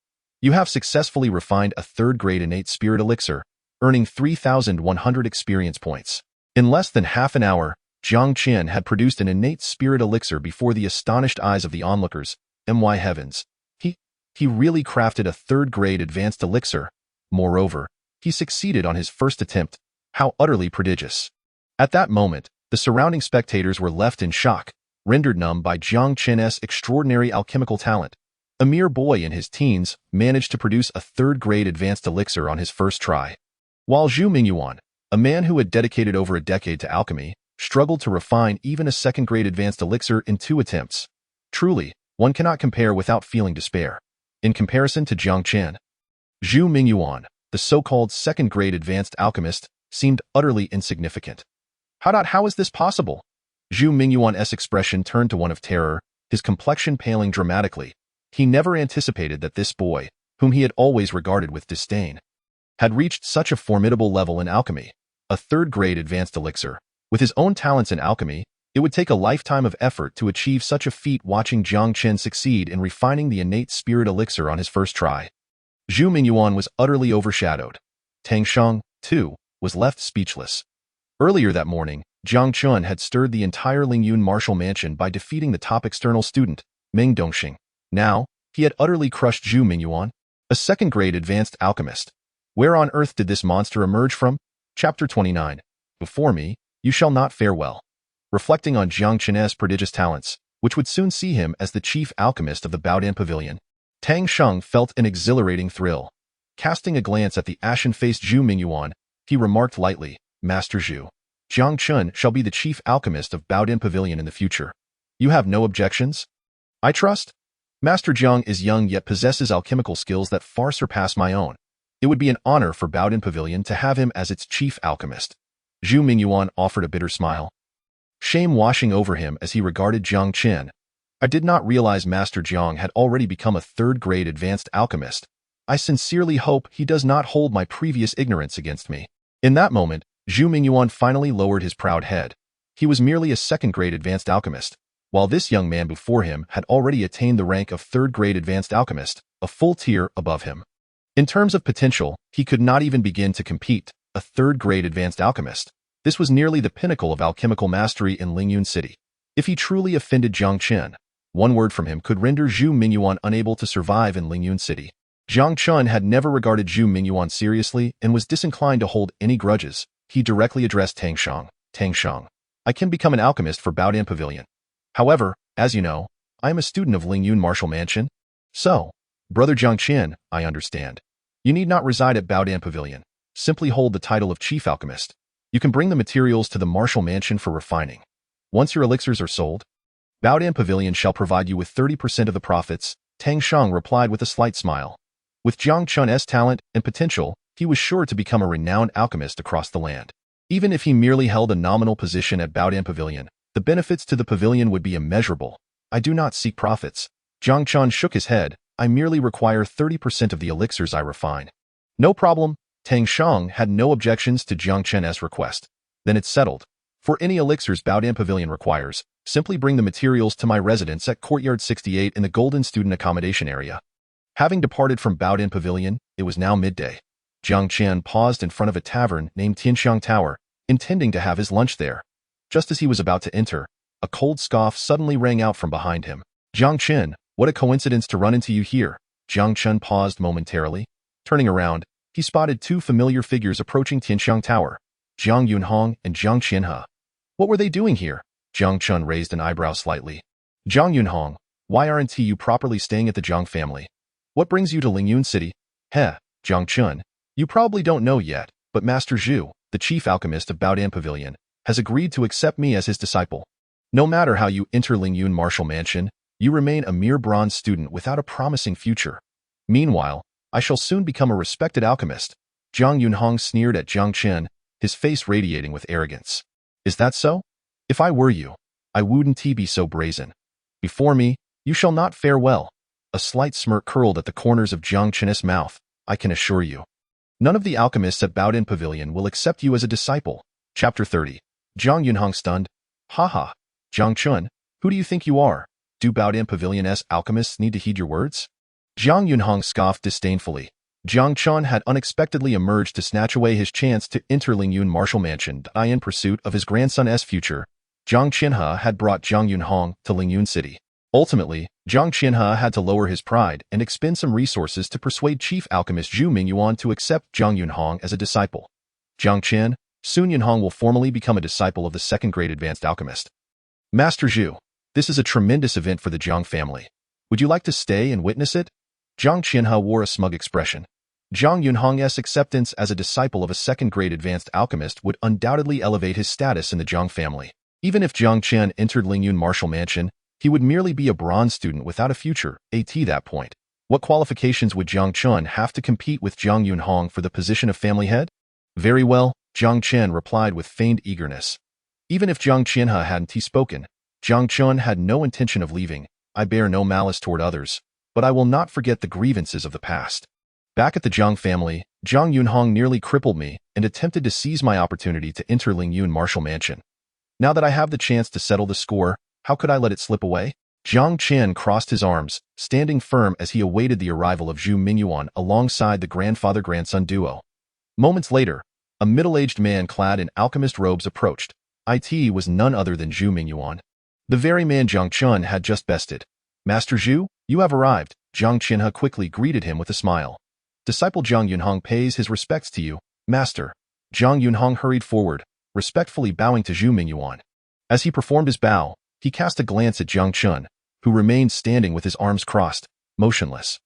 You have successfully refined a third-grade innate spirit elixir, earning 3,100 experience points. In less than half an hour, Jiang Chen had produced an innate spirit elixir before the astonished eyes of the onlookers. My heavens! He really crafted a third-grade advanced elixir. Moreover, he succeeded on his first attempt. How utterly prodigious! At that moment, the surrounding spectators were left in shock, rendered numb by Jiang Chen's extraordinary alchemical talent. A mere boy in his teens managed to produce a third-grade advanced elixir on his first try. While Zhu Mingyuan, a man who had dedicated over a decade to alchemy, struggled to refine even a second-grade advanced elixir in 2 attempts. Truly, one cannot compare without feeling despair. In comparison to Jiang Chen, Zhu Mingyuan, the so-called second-grade advanced alchemist, seemed utterly insignificant. How is this possible? Zhu Mingyuan's expression turned to one of terror, his complexion paling dramatically. He never anticipated that this boy, whom he had always regarded with disdain, had reached such a formidable level in alchemy, a third-grade advanced elixir. With his own talents in alchemy, it would take a lifetime of effort to achieve such a feat. Watching Jiang Chen succeed in refining the innate spirit elixir on his first try, Zhu Mingyuan was utterly overshadowed. Dongxing, too, was left speechless. Earlier that morning, Jiang Chen had stirred the entire Lingyun martial mansion by defeating the top external student, Meng Dongxing. Now, he had utterly crushed Zhu Mingyuan, a second-grade advanced alchemist. Where on earth did this monster emerge from? Chapter 29. Before me, you shall not fare well. Reflecting on Jiang Chen's prodigious talents, which would soon see him as the chief alchemist of the Bandit Pavilion, Dongxing felt an exhilarating thrill. Casting a glance at the ashen-faced Zhu Mingyuan, he remarked lightly, Master Zhu, Jiang Chen shall be the chief alchemist of Bandit Pavilion in the future. You have no objections? I trust? Master Jiang is young yet possesses alchemical skills that far surpass my own. It would be an honor for Bandit Pavilion to have him as its chief alchemist. Zhu Mingyuan offered a bitter smile, shame washing over him as he regarded Jiang Chen. I did not realize Master Jiang had already become a third-grade advanced alchemist. I sincerely hope he does not hold my previous ignorance against me. In that moment, Zhu Mingyuan finally lowered his proud head. He was merely a second-grade advanced alchemist, while this young man before him had already attained the rank of third-grade advanced alchemist, a full tier above him. In terms of potential, he could not even begin to compete. A third-grade advanced alchemist. This was nearly the pinnacle of alchemical mastery in Lingyun City. If he truly offended Jiang Chen, one word from him could render Zhu Mingyuan unable to survive in Lingyun City. Jiang Chen had never regarded Zhu Mingyuan seriously and was disinclined to hold any grudges. He directly addressed Dongxing. Dongxing, I can become an alchemist for Bandit Pavilion. However, as you know, I am a student of Lingyun Martial Mansion. So, Brother Jiang Chen, I understand. You need not reside at Bandit Pavilion. Simply hold the title of Chief Alchemist. You can bring the materials to the Martial Mansion for refining. Once your elixirs are sold, Bandit Pavilion shall provide you with 30% of the profits. Tang Shang replied with a slight smile. With Jiang Chen's talent and potential, he was sure to become a renowned alchemist across the land. Even if he merely held a nominal position at Baodan Pavilion, the benefits to the pavilion would be immeasurable. I do not seek profits. Jiang Chen shook his head. I merely require 30% of the elixirs I refine. No problem. Tang Shang had no objections to Jiang Chen's request. Then it's settled. For any elixirs Baodan Pavilion requires, simply bring the materials to my residence at Courtyard 68 in the Golden Student Accommodation area. Having departed from Baodan Pavilion, it was now midday. Jiang Chen paused in front of a tavern named Tianxiang Tower, intending to have his lunch there. Just as he was about to enter, a cold scoff suddenly rang out from behind him. Jiang Chen, what a coincidence to run into you here. Jiang Chen paused momentarily. Turning around, he spotted two familiar figures approaching Tianxiang Tower, Jiang Yunhong and Jiang Qianhe. What were they doing here? Jiang Chen raised an eyebrow slightly. Jiang Yunhong, why aren't you properly staying at the Jiang family? What brings you to Lingyun City? Heh, Jiang Chen, you probably don't know yet, but Master Zhu, the chief alchemist of Baodan Pavilion, has agreed to accept me as his disciple. No matter how you enter Lingyun Martial Mansion, you remain a mere bronze student without a promising future. Meanwhile, I shall soon become a respected alchemist. Jiang Yunhong sneered at Jiang Chen, his face radiating with arrogance. Is that so? If I were you, I wouldn't be so brazen. Before me, you shall not fare well. A slight smirk curled at the corners of Jiang Chen's mouth, I can assure you. None of the alchemists at Baodan Pavilion will accept you as a disciple. Chapter 30. Jiang Yunhong stunned. Haha. Jiang Chen, who do you think you are? Do Baodan Pavilion's alchemists need to heed your words? Jiang Yunhong scoffed disdainfully. Jiang Chen had unexpectedly emerged to snatch away his chance to enter Lingyun Martial Mansion in pursuit of his grandson's future. Jiang Qianhe had brought Jiang Yunhong to Lingyun City. Ultimately, Jiang Qianhe had to lower his pride and expend some resources to persuade Chief Alchemist Zhu Mingyuan to accept Jiang Yunhong as a disciple. Jiang Chen, soon Yunhong will formally become a disciple of the second-grade advanced alchemist. Master Zhu, this is a tremendous event for the Jiang family. Would you like to stay and witness it? Jiang Qianhe wore a smug expression. Jiang Yunhong's acceptance as a disciple of a second-grade advanced alchemist would undoubtedly elevate his status in the Jiang family. Even if Jiang Chen entered Lingyun Martial Mansion, he would merely be a bronze student without a future, at that point. What qualifications would Jiang Chen have to compete with Jiang Yunhong for the position of family head? Very well, Jiang Chen replied with feigned eagerness. Even if Jiang Qianhe hadn't spoken, Jiang Chen had no intention of leaving. I bear no malice toward others, but I will not forget the grievances of the past. Back at the Jiang family, Jiang Yunhong nearly crippled me and attempted to seize my opportunity to enter Lingyun Martial Mansion. Now that I have the chance to settle the score, how could I let it slip away? Jiang Chen crossed his arms, standing firm as he awaited the arrival of Zhu Mingyuan alongside the grandfather-grandson duo. Moments later, a middle-aged man clad in alchemist robes approached. It was none other than Zhu Mingyuan. The very man Jiang Chen had just bested. Master Zhu, you have arrived. Jiang Qianhe quickly greeted him with a smile. Disciple Jiang Yunhong pays his respects to you, Master. Jiang Yunhong hurried forward, respectfully bowing to Zhu Mingyuan. As he performed his bow, he cast a glance at Jiang Chen, who remained standing with his arms crossed, motionless.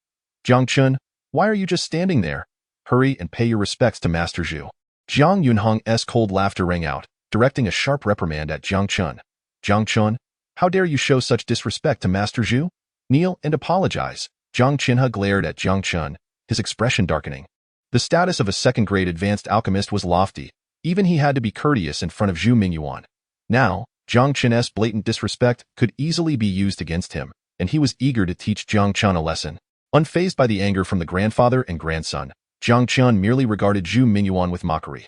Jiang Chen, why are you just standing there? Hurry and pay your respects to Master Zhu. Jiang Yunhong's cold laughter rang out, directing a sharp reprimand at Jiang Chen. Jiang Chen, how dare you show such disrespect to Master Zhu? Kneel and apologize. Jiang Qianhe glared at Jiang Chen, his expression darkening. The status of a second-grade advanced alchemist was lofty. Even he had to be courteous in front of Zhu Mingyuan. Now, Jiang Chen's blatant disrespect could easily be used against him, and he was eager to teach Jiang Chen a lesson. Unfazed by the anger from the grandfather and grandson, Jiang Chen merely regarded Zhu Mingyuan with mockery.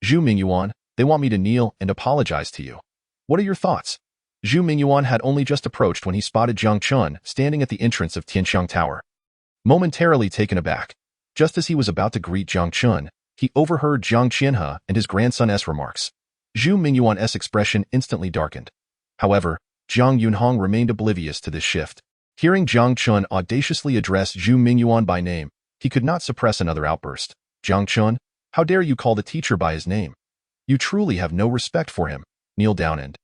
Zhu Mingyuan, they want me to kneel and apologize to you. What are your thoughts? Zhu Mingyuan had only just approached when he spotted Jiang Chen standing at the entrance of Tianxiang Tower. Momentarily taken aback, just as he was about to greet Jiang Chen, he overheard Jiang Qianhe and his grandson's remarks. Zhu Mingyuan's expression instantly darkened. However, Jiang Yunhong remained oblivious to this shift. Hearing Jiang Chen audaciously address Zhu Mingyuan by name, he could not suppress another outburst. Jiang Chen, how dare you call the teacher by his name? You truly have no respect for him. Kneel down and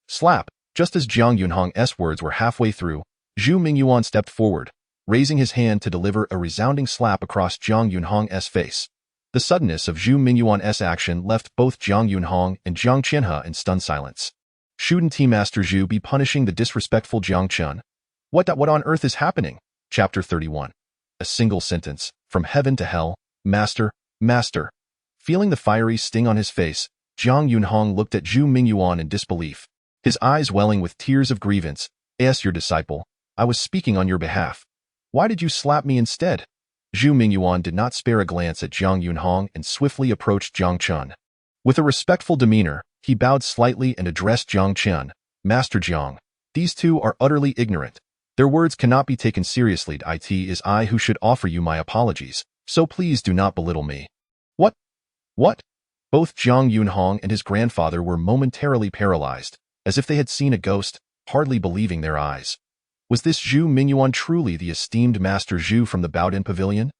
slap. Just as Jiang Yunhong's words were halfway through, Zhu Mingyuan stepped forward, raising his hand to deliver a resounding slap across Jiang Yunhong's face. The suddenness of Zhu Mingyuan's action left both Jiang Yunhong and Jiang Qianhe in stunned silence. Shouldn't Master Zhu be punishing the disrespectful Jiang Chen? What on earth is happening? Chapter 31. A single sentence. From heaven to hell. Master, master. Feeling the fiery sting on his face, Jiang Yunhong looked at Zhu Mingyuan in disbelief, his eyes welling with tears of grievance. As your disciple, I was speaking on your behalf. Why did you slap me instead? Zhu Mingyuan did not spare a glance at Jiang Yunhong and swiftly approached Jiang Chen. With a respectful demeanor, he bowed slightly and addressed Jiang Chen. Master Jiang, these two are utterly ignorant. Their words cannot be taken seriously. It is I who should offer you my apologies, so please do not belittle me. What? What? Both Jiang Yunhong and his grandfather were momentarily paralyzed, as if they had seen a ghost, hardly believing their eyes. Was this Zhu Mingyuan truly the esteemed Master Zhu from the Baodan Pavilion?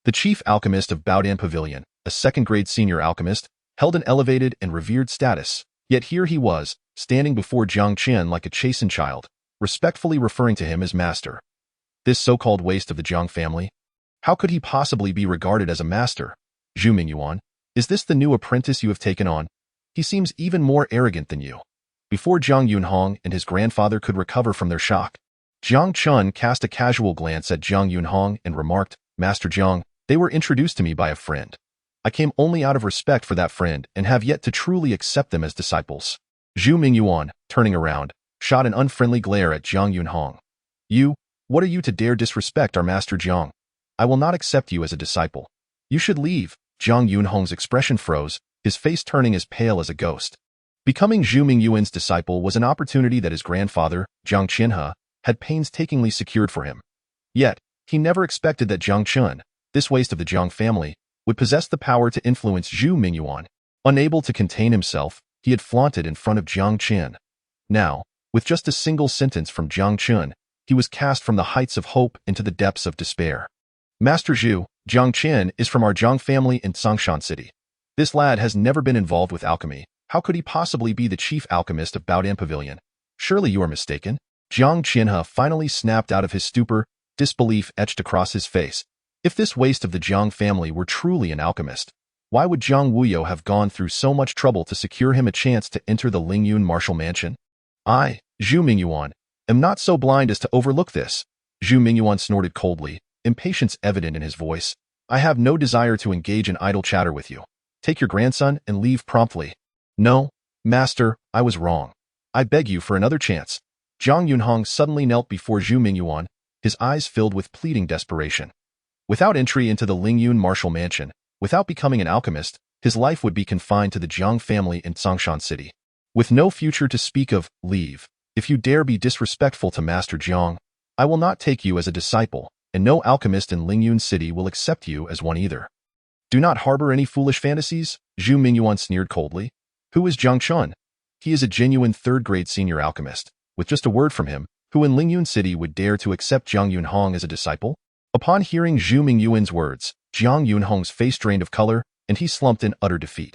The chief alchemist of Baodan Pavilion, a second-grade senior alchemist, held an elevated and revered status, yet here he was, standing before Jiang Chen like a chastened child, respectfully referring to him as master. This so-called waste of the Jiang family? How could he possibly be regarded as a master? Zhu Mingyuan, is this the new apprentice you have taken on? He seems even more arrogant than you. Before Jiang Yunhong and his grandfather could recover from their shock, Jiang Chen cast a casual glance at Jiang Yunhong and remarked, Master Jiang, they were introduced to me by a friend. I came only out of respect for that friend and have yet to truly accept them as disciples. Zhu Mingyuan, turning around, shot an unfriendly glare at Jiang Yunhong. You, what are you to dare disrespect our Master Jiang? I will not accept you as a disciple. You should leave. Jiang Yunhong's expression froze, his face turning as pale as a ghost. Becoming Zhu Mingyuan's disciple was an opportunity that his grandfather, Jiang Chen, had painstakingly secured for him. Yet, he never expected that Jiang Chen, this waste of the Jiang family, would possess the power to influence Zhu Mingyuan. Unable to contain himself, he had flaunted in front of Jiang Chen. Now, with just a single sentence from Jiang Chen, he was cast from the heights of hope into the depths of despair. Master Zhu, Jiang Chen is from our Jiang family in Songshan City. This lad has never been involved with alchemy. How could he possibly be the chief alchemist of Baodan Pavilion? Surely you are mistaken. Jiang Chen finally snapped out of his stupor, disbelief etched across his face. If this waste of the Jiang family were truly an alchemist, why would Jiang Wuyo have gone through so much trouble to secure him a chance to enter the Lingyun martial mansion? I, Zhu Mingyuan, am not so blind as to overlook this. Zhu Mingyuan snorted coldly, impatience evident in his voice. I have no desire to engage in idle chatter with you. Take your grandson and leave promptly. No, master, I was wrong. I beg you for another chance. Jiang Yunhong suddenly knelt before Zhu Mingyuan, his eyes filled with pleading desperation. Without entry into the Lingyun martial mansion, without becoming an alchemist, his life would be confined to the Jiang family in Songshan City. With no future to speak of, leave. If you dare be disrespectful to Master Jiang, I will not take you as a disciple, and no alchemist in Lingyun City will accept you as one either. Do not harbor any foolish fantasies, Zhu Mingyuan sneered coldly. Who is Jiang Chen? He is a genuine third-grade senior alchemist. With just a word from him, who in Lingyun City would dare to accept Jiang Yunhong as a disciple? Upon hearing Zhu Mingyuan's words, Jiang Yunhong's face drained of color, and he slumped in utter defeat.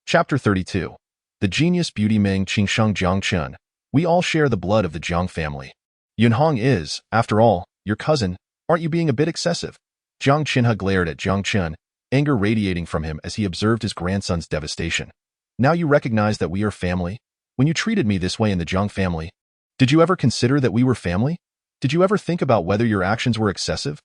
Chapter 32. The genius beauty Meng Qingsheng Jiang Chen. We all share the blood of the Jiang family. Yunhong is, after all, your cousin. Aren't you being a bit excessive? Jiang Chen glared at Jiang Chen, anger radiating from him as he observed his grandson's devastation. Now you recognize that we are family? When you treated me this way in the Jiang family, did you ever consider that we were family? Did you ever think about whether your actions were excessive?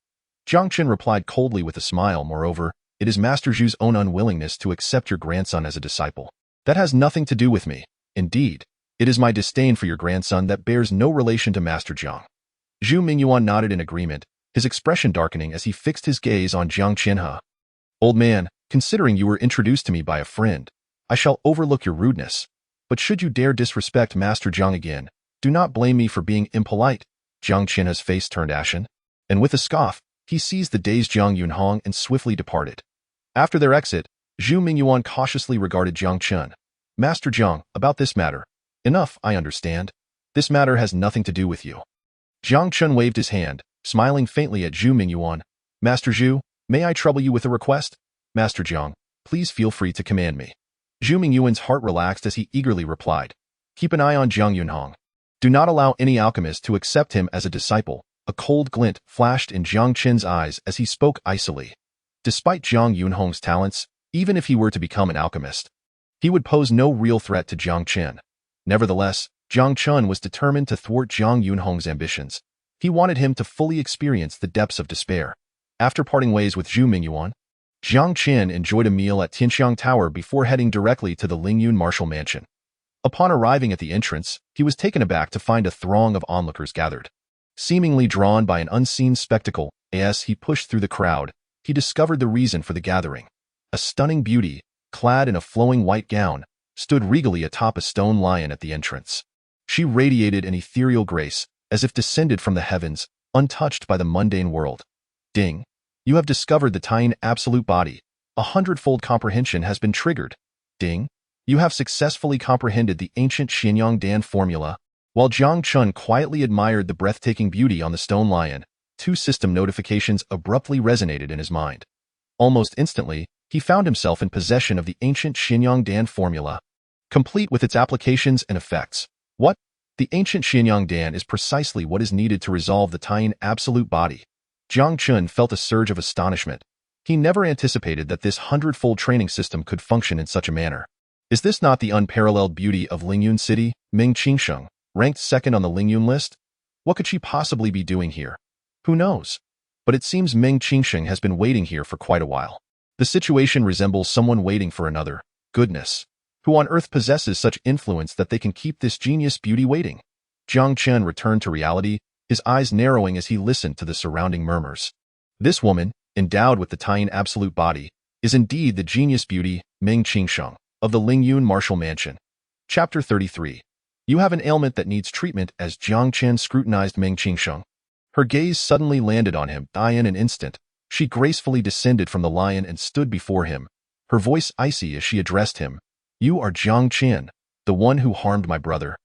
Jiang Chen replied coldly with a smile. Moreover, it is Master Zhu's own unwillingness to accept your grandson as a disciple. That has nothing to do with me. Indeed, it is my disdain for your grandson that bears no relation to Master Jiang. Zhu Mingyuan nodded in agreement, his expression darkening as he fixed his gaze on Jiang Chen. Old man, considering you were introduced to me by a friend, I shall overlook your rudeness. But should you dare disrespect Master Jiang again, do not blame me for being impolite. Jiang Chen's face turned ashen, and with a scoff, he seized the dazed Jiang Yunhong and swiftly departed. After their exit, Zhu Mingyuan cautiously regarded Jiang Chen. Master Jiang, about this matter. Enough, I understand. This matter has nothing to do with you. Jiang Chen waved his hand, smiling faintly at Zhu Mingyuan. Master Zhu, may I trouble you with a request? Master Jiang, please feel free to command me. Zhu Mingyuan's heart relaxed as he eagerly replied. Keep an eye on Jiang Yunhong. Do not allow any alchemist to accept him as a disciple. A cold glint flashed in Jiang Chen's eyes as he spoke icily. Despite Jiang Yunhong's talents, even if he were to become an alchemist, he would pose no real threat to Jiang Chen. Nevertheless, Jiang Chen was determined to thwart Jiang Yunhong's ambitions. He wanted him to fully experience the depths of despair. After parting ways with Zhu Mingyuan, Jiang Chen enjoyed a meal at Tianxiang Tower before heading directly to the Lingyun martial mansion. Upon arriving at the entrance, he was taken aback to find a throng of onlookers gathered. Seemingly drawn by an unseen spectacle, as he pushed through the crowd, he discovered the reason for the gathering. A stunning beauty, clad in a flowing white gown, stood regally atop a stone lion at the entrance. She radiated an ethereal grace, as if descended from the heavens, untouched by the mundane world. Ding. You have discovered the Taiyin absolute body. A hundredfold comprehension has been triggered. Ding. You have successfully comprehended the ancient Xianyang Dan formula. While Jiang Chen quietly admired the breathtaking beauty on the stone lion, 2 system notifications abruptly resonated in his mind. Almost instantly, he found himself in possession of the ancient Xianyang Dan formula, complete with its applications and effects. What? The ancient Xianyang Dan is precisely what is needed to resolve the Taiyin absolute body. Jiang Chen felt a surge of astonishment. He never anticipated that this hundredfold training system could function in such a manner. Is this not the unparalleled beauty of Lingyun City, Meng Qingsheng, ranked second on the Lingyun list? What could she possibly be doing here? Who knows? But it seems Meng Qingsheng has been waiting here for quite a while. The situation resembles someone waiting for another. Goodness. Who on earth possesses such influence that they can keep this genius beauty waiting? Jiang Chen returned to reality, his eyes narrowing as he listened to the surrounding murmurs. This woman, endowed with the Taiyin absolute body, is indeed the genius beauty, Meng Qingsheng, of the Lingyun martial mansion. Chapter 33. You have an ailment that needs treatment. As Jiang Chen scrutinized Meng Qingsheng, her gaze suddenly landed on him. In an instant, she gracefully descended from the lion and stood before him, her voice icy as she addressed him. You are Jiang Chen, the one who harmed my brother.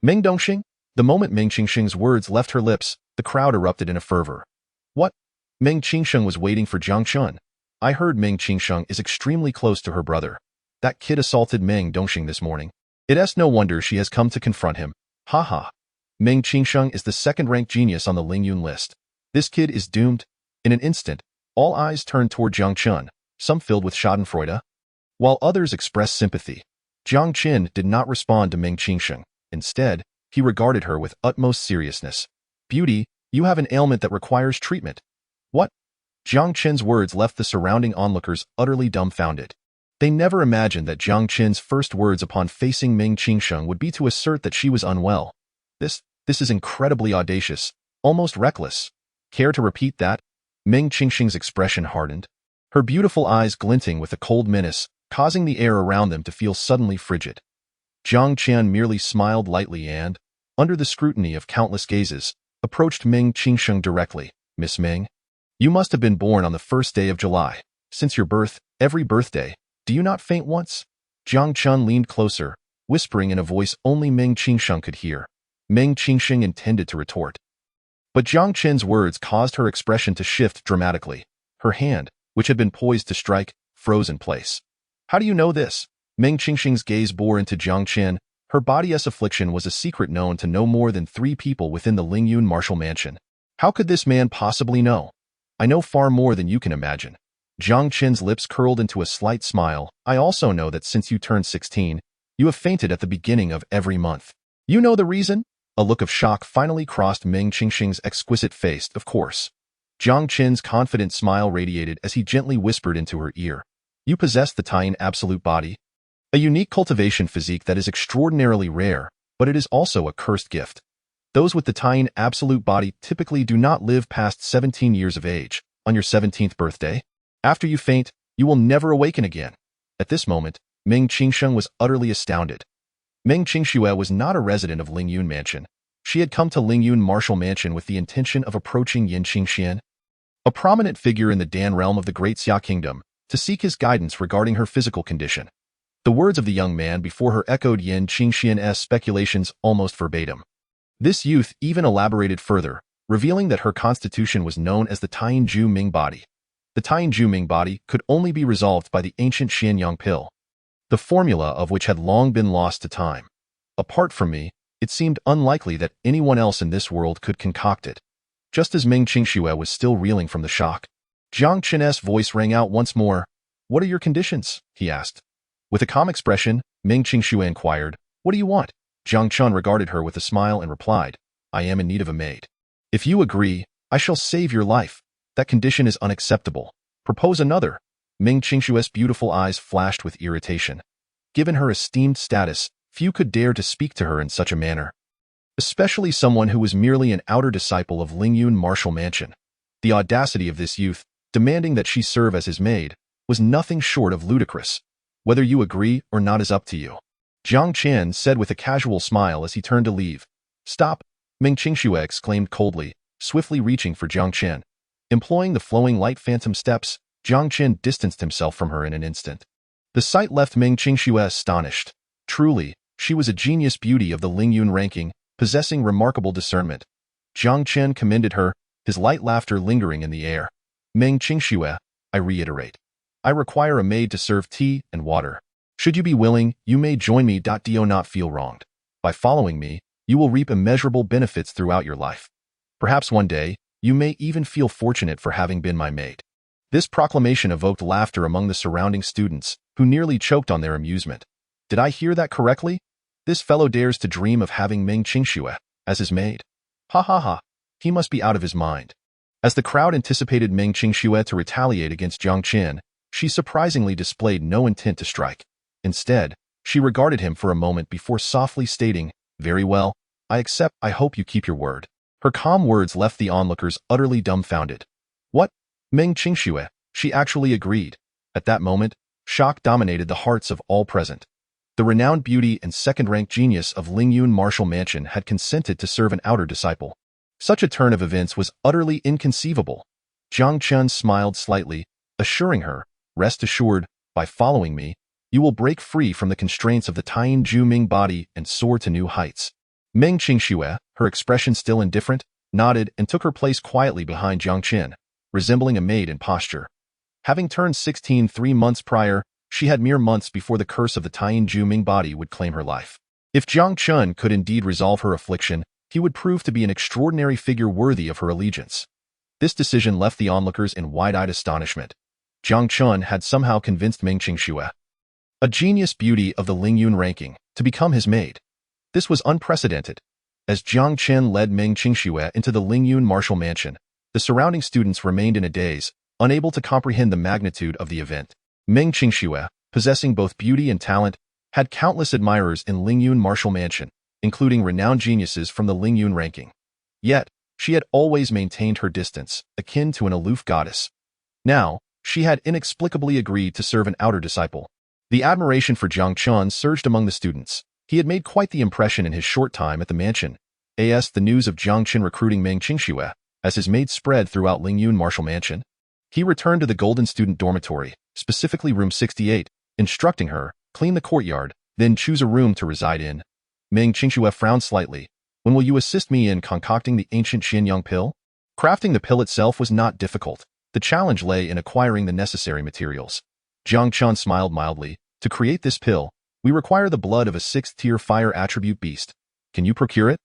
Meng Dongxing? The moment Meng Qingsheng's words left her lips, the crowd erupted in a fervor. What? Meng Qingsheng was waiting for Jiang Chen. I heard Meng Qingsheng is extremely close to her brother. That kid assaulted Meng Dongxing this morning. It is no wonder she has come to confront him. Ha ha. Meng Qingsheng is the second-ranked genius on the Lingyun list. This kid is doomed. In an instant, all eyes turned toward Jiang Chen, some filled with schadenfreude, while others expressed sympathy. Jiang Chen did not respond to Meng Qingsheng. Instead, he regarded her with utmost seriousness. Beauty, you have an ailment that requires treatment. What? Jiang Chen's words left the surrounding onlookers utterly dumbfounded. They never imagined that Jiang Chen's first words upon facing Meng Qingsheng would be to assert that she was unwell. This is incredibly audacious, almost reckless. Care to repeat that? Meng Qingsheng's expression hardened, her beautiful eyes glinting with a cold menace, causing the air around them to feel suddenly frigid. Jiang Chen merely smiled lightly and, under the scrutiny of countless gazes, approached Meng Qingsheng directly. Miss Meng, you must have been born on the first day of July. Since your birth, every birthday, do you not faint once? Jiang Chen leaned closer, whispering in a voice only Meng Qingsheng could hear. Meng Qingsheng intended to retort, but Jiang Chen's words caused her expression to shift dramatically. Her hand, which had been poised to strike, froze in place. How do you know this? Meng Qingsheng's gaze bore into Jiang Chen. Her body's affliction was a secret known to no more than 3 people within the Lingyun martial mansion. How could this man possibly know? I know far more than you can imagine. Jiang Chen's lips curled into a slight smile. I also know that since you turned 16, you have fainted at the beginning of every month. You know the reason? A look of shock finally crossed Meng Qingsheng's exquisite face. Of course. Jiang Chen's confident smile radiated as he gently whispered into her ear. You possess the Taiyin absolute body, a unique cultivation physique that is extraordinarily rare, but it is also a cursed gift. Those with the Taiyin absolute body typically do not live past 17 years of age. On your 17th birthday, after you faint, you will never awaken again. At this moment, Meng Qingsheng was utterly astounded. Meng Qingxue was not a resident of Lingyun Mansion. She had come to Lingyun Martial Mansion with the intention of approaching Yin Qingxian, a prominent figure in the Dan realm of the Great Xia Kingdom, to seek his guidance regarding her physical condition. The words of the young man before her echoed Yin Qingxian's speculations almost verbatim. This youth even elaborated further, revealing that her constitution was known as the Taiyin Ju Ming body. The Taiyin Ju Ming body could only be resolved by the ancient Xianyang pill, the formula of which had long been lost to time. Apart from me, it seemed unlikely that anyone else in this world could concoct it. Just as Meng Qingxue was still reeling from the shock, Jiang Chen's voice rang out once more. What are your conditions? He asked. With a calm expression, Meng Qingxue inquired, What do you want? Jiang Chen regarded her with a smile and replied, I am in need of a maid. If you agree, I shall save your life. That condition is unacceptable. Propose another. Meng Qingshue's beautiful eyes flashed with irritation. Given her esteemed status, few could dare to speak to her in such a manner. Especially someone who was merely an outer disciple of Lingyun Martial Mansion. The audacity of this youth, demanding that she serve as his maid, was nothing short of ludicrous. Whether you agree or not is up to you. Jiang Chen said with a casual smile as he turned to leave. Stop, Meng Qingxue exclaimed coldly, swiftly reaching for Jiang Chen. Employing the flowing light phantom steps, Jiang Chen distanced himself from her in an instant. The sight left Meng Qingxue astonished. Truly, she was a genius beauty of the Lingyun ranking, possessing remarkable discernment. Jiang Chen commended her, his light laughter lingering in the air. Meng Qingxue, I reiterate. I require a maid to serve tea and water. Should you be willing, you may join me. Do not feel wronged. By following me, you will reap immeasurable benefits throughout your life. Perhaps one day, you may even feel fortunate for having been my maid. This proclamation evoked laughter among the surrounding students, who nearly choked on their amusement. Did I hear that correctly? This fellow dares to dream of having Meng Qingxue as his maid. Ha ha ha, he must be out of his mind. As the crowd anticipated Meng Qingxue to retaliate against Jiang Chen, she surprisingly displayed no intent to strike. Instead, she regarded him for a moment before softly stating, Very well, I accept. I hope you keep your word. Her calm words left the onlookers utterly dumbfounded. What? Meng Qingxue, she actually agreed. At that moment, shock dominated the hearts of all present. The renowned beauty and second-rank genius of Lingyun Martial Mansion had consented to serve an outer disciple. Such a turn of events was utterly inconceivable. Jiang Chen smiled slightly, assuring her, Rest assured, by following me, you will break free from the constraints of the Taiyin Ju Ming body and soar to new heights. Meng Qingxue, her expression still indifferent, nodded and took her place quietly behind Jiang Chen, resembling a maid in posture. Having turned 16 3 months prior, she had mere months before the curse of the Taiyin Ju Ming body would claim her life. If Jiang Chen could indeed resolve her affliction, he would prove to be an extraordinary figure worthy of her allegiance. This decision left the onlookers in wide-eyed astonishment. Jiang Chen had somehow convinced Meng Qingxue, a genius beauty of the Lingyun ranking, to become his maid. This was unprecedented. As Jiang Chen led Meng Qingxue into the Lingyun Martial Mansion, the surrounding students remained in a daze, unable to comprehend the magnitude of the event. Meng Qingxue, possessing both beauty and talent, had countless admirers in Lingyun Martial Mansion, including renowned geniuses from the Lingyun ranking. Yet, she had always maintained her distance, akin to an aloof goddess. Now, she had inexplicably agreed to serve an outer disciple. The admiration for Jiang Chen surged among the students. He had made quite the impression in his short time at the mansion. The news of Jiang Chen recruiting Meng Qingxue as his maid spread throughout Lingyun Martial Mansion. He returned to the Golden Student Dormitory, specifically room 68, instructing her, clean the courtyard, then choose a room to reside in. Meng Qingxue frowned slightly. When will you assist me in concocting the ancient Xianyang pill? Crafting the pill itself was not difficult. The challenge lay in acquiring the necessary materials. Jiang Chen smiled mildly. To create this pill, we require the blood of a 6th-tier fire attribute beast. Can you procure it?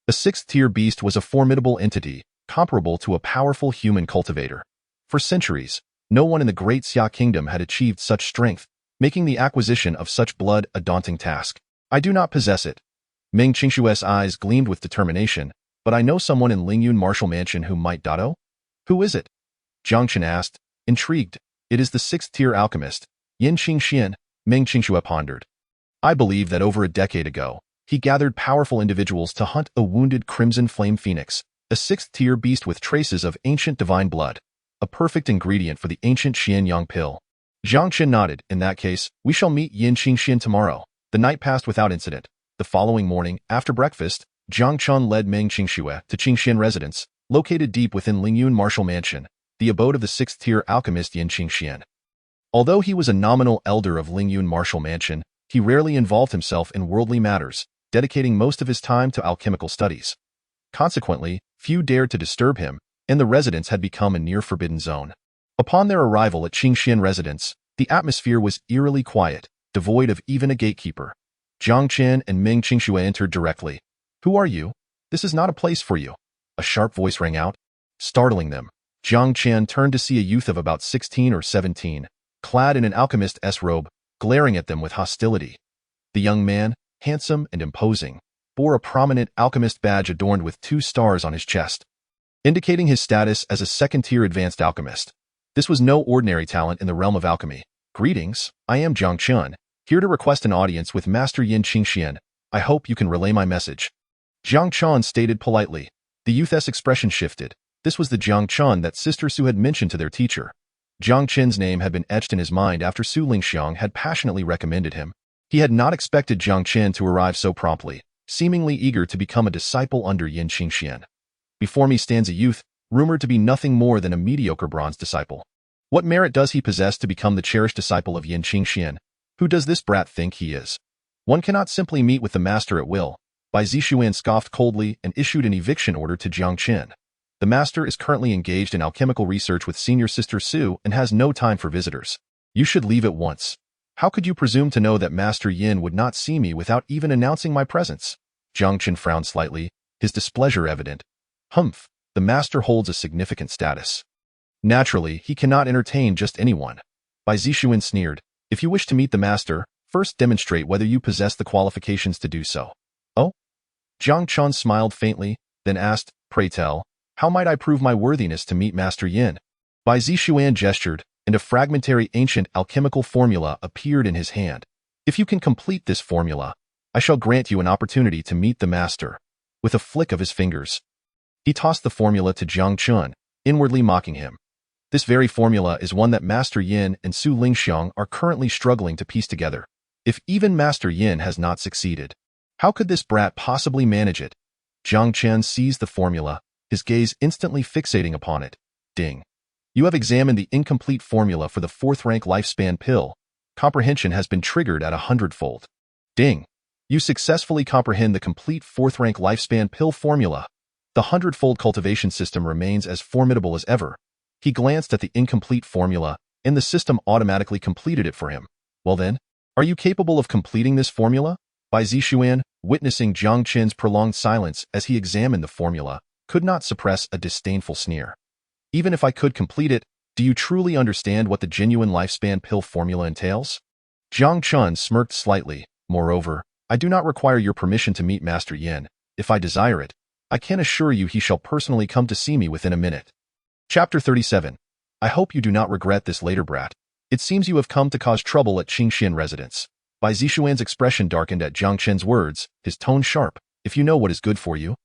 A 6th-tier beast was a formidable entity, comparable to a powerful human cultivator. For centuries, no one in the Great Xia Kingdom had achieved such strength, making the acquisition of such blood a daunting task. I do not possess it. Meng Qingshue's eyes gleamed with determination, but I know someone in Lingyun Martial Mansion who might. Who is it? Jiang Chen asked, intrigued. It is the 6th-tier alchemist, Yin Xingxian, Meng Qingxue pondered. I believe that over a decade ago, he gathered powerful individuals to hunt a wounded crimson flame phoenix, a 6th-tier beast with traces of ancient divine blood, a perfect ingredient for the ancient Xianyang pill. Jiang Chen nodded. In that case, we shall meet Yin Xingxian tomorrow. The night passed without incident. The following morning, after breakfast, Jiang Chen led Meng Qingxue to Qingxian residence, located deep within Lingyun Martial Mansion, the abode of the 6th-tier alchemist Yin Xingxian. Although he was a nominal elder of Lingyun Martial Mansion, he rarely involved himself in worldly matters, dedicating most of his time to alchemical studies. Consequently, few dared to disturb him, and the residence had become a near-forbidden zone. Upon their arrival at Qingxian residence, the atmosphere was eerily quiet, devoid of even a gatekeeper. Jiang Chen and Meng Qingxue entered directly. Who are you? This is not a place for you. A sharp voice rang out, startling them. Jiang Chen turned to see a youth of about 16 or 17, clad in an alchemist's robe, glaring at them with hostility. The young man, handsome and imposing, bore a prominent alchemist badge adorned with 2 stars on his chest. indicating his status as a second-tier advanced alchemist. This was no ordinary talent in the realm of alchemy. Greetings, I am Jiang Chen, here to request an audience with Master Yin Qingxian. I hope you can relay my message. Jiang Chen stated politely. The youth's expression shifted. This was the Jiang Chen that Sister Su had mentioned to their teacher. Jiang Chen's name had been etched in his mind after Su Lingxiang had passionately recommended him. He had not expected Jiang Chen to arrive so promptly, seemingly eager to become a disciple under Yin Qingxian. Before me stands a youth, rumored to be nothing more than a mediocre bronze disciple. What merit does he possess to become the cherished disciple of Yin Qingxian? Who does this brat think he is? One cannot simply meet with the master at will. Bai Zixuan scoffed coldly and issued an eviction order to Jiang Chen. The master is currently engaged in alchemical research with senior sister Su and has no time for visitors. You should leave at once. How could you presume to know that Master Yin would not see me without even announcing my presence? Jiang Chen frowned slightly, his displeasure evident. Humph, the master holds a significant status. Naturally, he cannot entertain just anyone. Bai Zixuan sneered. If you wish to meet the master, first demonstrate whether you possess the qualifications to do so. Oh? Jiang Chen smiled faintly, then asked, pray tell, how might I prove my worthiness to meet Master Yin? Bai Zixuan gestured, and a fragmentary ancient alchemical formula appeared in his hand. If you can complete this formula, I shall grant you an opportunity to meet the master. With a flick of his fingers, he tossed the formula to Jiang Chen, inwardly mocking him. This very formula is one that Master Yin and Su Lingxiang are currently struggling to piece together. If even Master Yin has not succeeded, how could this brat possibly manage it? Jiang Chen seized the formula, his gaze instantly fixating upon it. Ding. You have examined the incomplete formula for the 4th rank lifespan pill. Comprehension has been triggered at 100-fold. Ding. You successfully comprehend the complete 4th rank lifespan pill formula. The Hundredfold Cultivation System remains as formidable as ever. He glanced at the incomplete formula, and the system automatically completed it for him. Well then, are you capable of completing this formula? Bai Zixuan, witnessing Jiang Chen's prolonged silence as he examined the formula, could not suppress a disdainful sneer. Even if I could complete it, do you truly understand what the genuine lifespan pill formula entails? Jiang Chen smirked slightly. Moreover, I do not require your permission to meet Master Yin. If I desire it, I can assure you he shall personally come to see me within a minute. Chapter 37. I hope you do not regret this later, brat. It seems you have come to cause trouble at Qingxian residence. Bai Zixuan's expression darkened at Jiang Chen's words, his tone sharp. If you know what is good for you,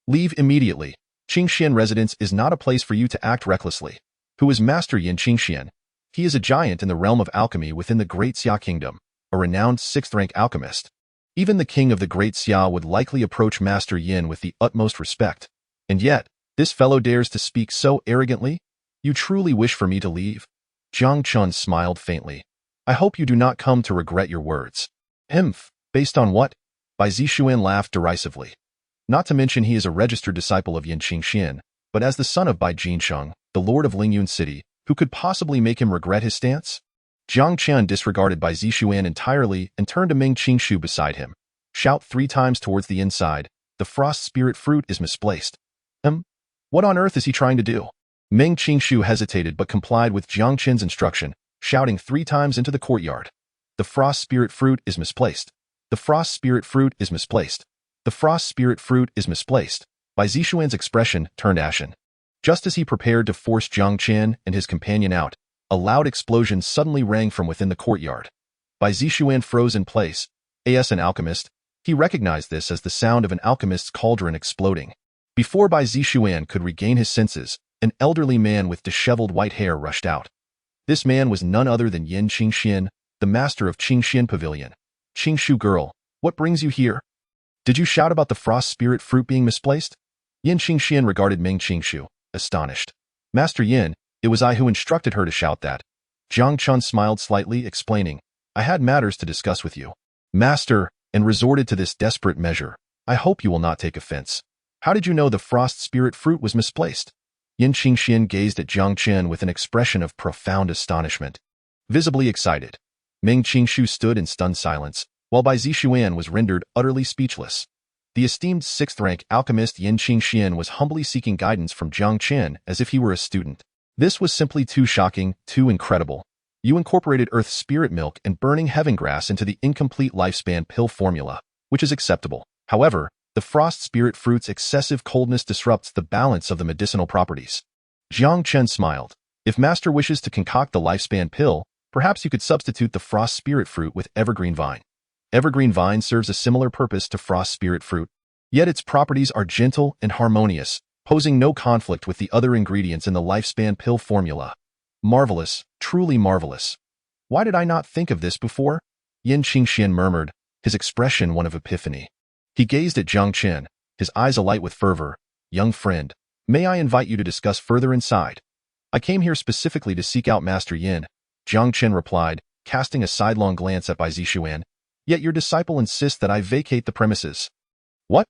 leave immediately. Qingxian residence is not a place for you to act recklessly. Who is Master Yin Qingxian? He is a giant in the realm of alchemy within the Great Xia Kingdom, a renowned 6th rank alchemist. Even the king of the Great Xia would likely approach Master Yin with the utmost respect. And yet, this fellow dares to speak so arrogantly? You truly wish for me to leave? Jiang Chen smiled faintly. I hope you do not come to regret your words. Humph, based on what? Bai Zixuan laughed derisively. Not to mention he is a registered disciple of Yin Qingxian, but as the son of Bai Jinsheng, the lord of Lingyun City, who could possibly make him regret his stance? Jiang Chen disregarded Bai Zixuan entirely and turned to Meng Qingshu beside him. Shout 3 times towards the inside. The frost spirit fruit is misplaced. What on earth is he trying to do? Meng Qingshu hesitated but complied with Jiang Chen's instruction, shouting 3 times into the courtyard. The frost spirit fruit is misplaced. The frost spirit fruit is misplaced. The frost spirit fruit is misplaced. Bai Zixuan's expression turned ashen. Just as he prepared to force Jiang Chen and his companion out, a loud explosion suddenly rang from within the courtyard. Bai Zixuan froze in place. As an alchemist, he recognized this as the sound of an alchemist's cauldron exploding. Before Bai Zixuan could regain his senses, an elderly man with disheveled white hair rushed out. This man was none other than Yin Qingxian, the master of Qingxian Pavilion. Qingshu girl, what brings you here? Did you shout about the frost spirit fruit being misplaced? Yin Qingxian regarded Meng Qingshu, astonished. Master Yin, it was I who instructed her to shout that. Jiang Chen smiled slightly, explaining, I had matters to discuss with you, Master, and resorted to this desperate measure. I hope you will not take offense. How did you know the frost spirit fruit was misplaced? Yin Qingxian gazed at Jiang Chen with an expression of profound astonishment. Visibly excited, Meng Qingshu stood in stunned silence, while Bai Zixuan was rendered utterly speechless. The esteemed 6th rank alchemist Yin Qingxian was humbly seeking guidance from Jiang Chen as if he were a student. This was simply too shocking, too incredible. You incorporated Earth's spirit milk and burning heaven grass into the incomplete lifespan pill formula, which is acceptable. However, The frost spirit fruit's excessive coldness disrupts the balance of the medicinal properties. Jiang Chen smiled. If Master wishes to concoct the lifespan pill, perhaps you could substitute the frost spirit fruit with evergreen vine. Evergreen vine serves a similar purpose to frost spirit fruit, yet its properties are gentle and harmonious, posing no conflict with the other ingredients in the lifespan pill formula. Marvelous, truly marvelous. Why did I not think of this before? Yin Qingxian murmured, his expression one of epiphany. He gazed at Jiang Chen, his eyes alight with fervor. Young friend, may I invite you to discuss further inside? I came here specifically to seek out Master Yin, Jiang Chen replied, casting a sidelong glance at Bai Zixuan. Yet your disciple insists that I vacate the premises. What?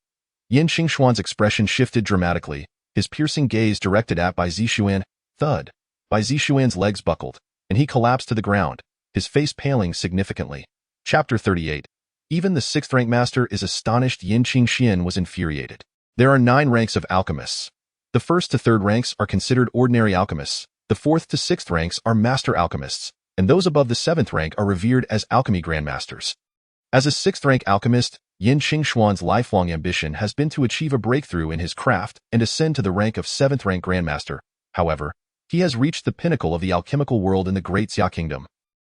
Yin Qingshuan's expression shifted dramatically, his piercing gaze directed at Bai Zixuan. Thud. Bai Zixuan's legs buckled, and he collapsed to the ground, his face paling significantly. Chapter 38. Even the sixth rank master is astonished. Yin Qingxian was infuriated. There are 9 ranks of alchemists. The first to third ranks are considered ordinary alchemists, the fourth to sixth ranks are master alchemists, and those above the 7th rank are revered as alchemy grandmasters. As a 6th rank alchemist, Yin Qingshuan's lifelong ambition has been to achieve a breakthrough in his craft and ascend to the rank of 7th rank grandmaster. However, he has reached the pinnacle of the alchemical world in the Great Xia Kingdom.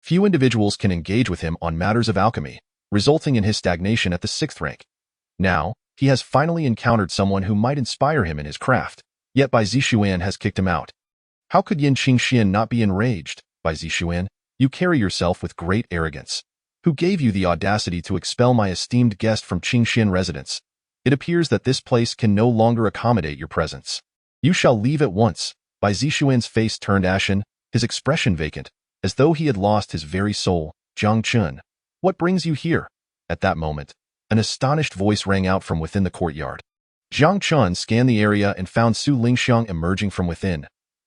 Few individuals can engage with him on matters of alchemy, resulting in his stagnation at the 6th rank. Now, he has finally encountered someone who might inspire him in his craft, yet Bai Zixuan has kicked him out. How could Yin Qingxian not be enraged? Bai Zixuan, you carry yourself with great arrogance. Who gave you the audacity to expel my esteemed guest from Qingxian residence? It appears that this place can no longer accommodate your presence. You shall leave at once. Bai Zixuan's face turned ashen, his expression vacant, as though he had lost his very soul. Jiang Chen, what brings you here? At that moment, an astonished voice rang out from within the courtyard. Jiang Chen scanned the area and found Su Lingxiang emerging from within.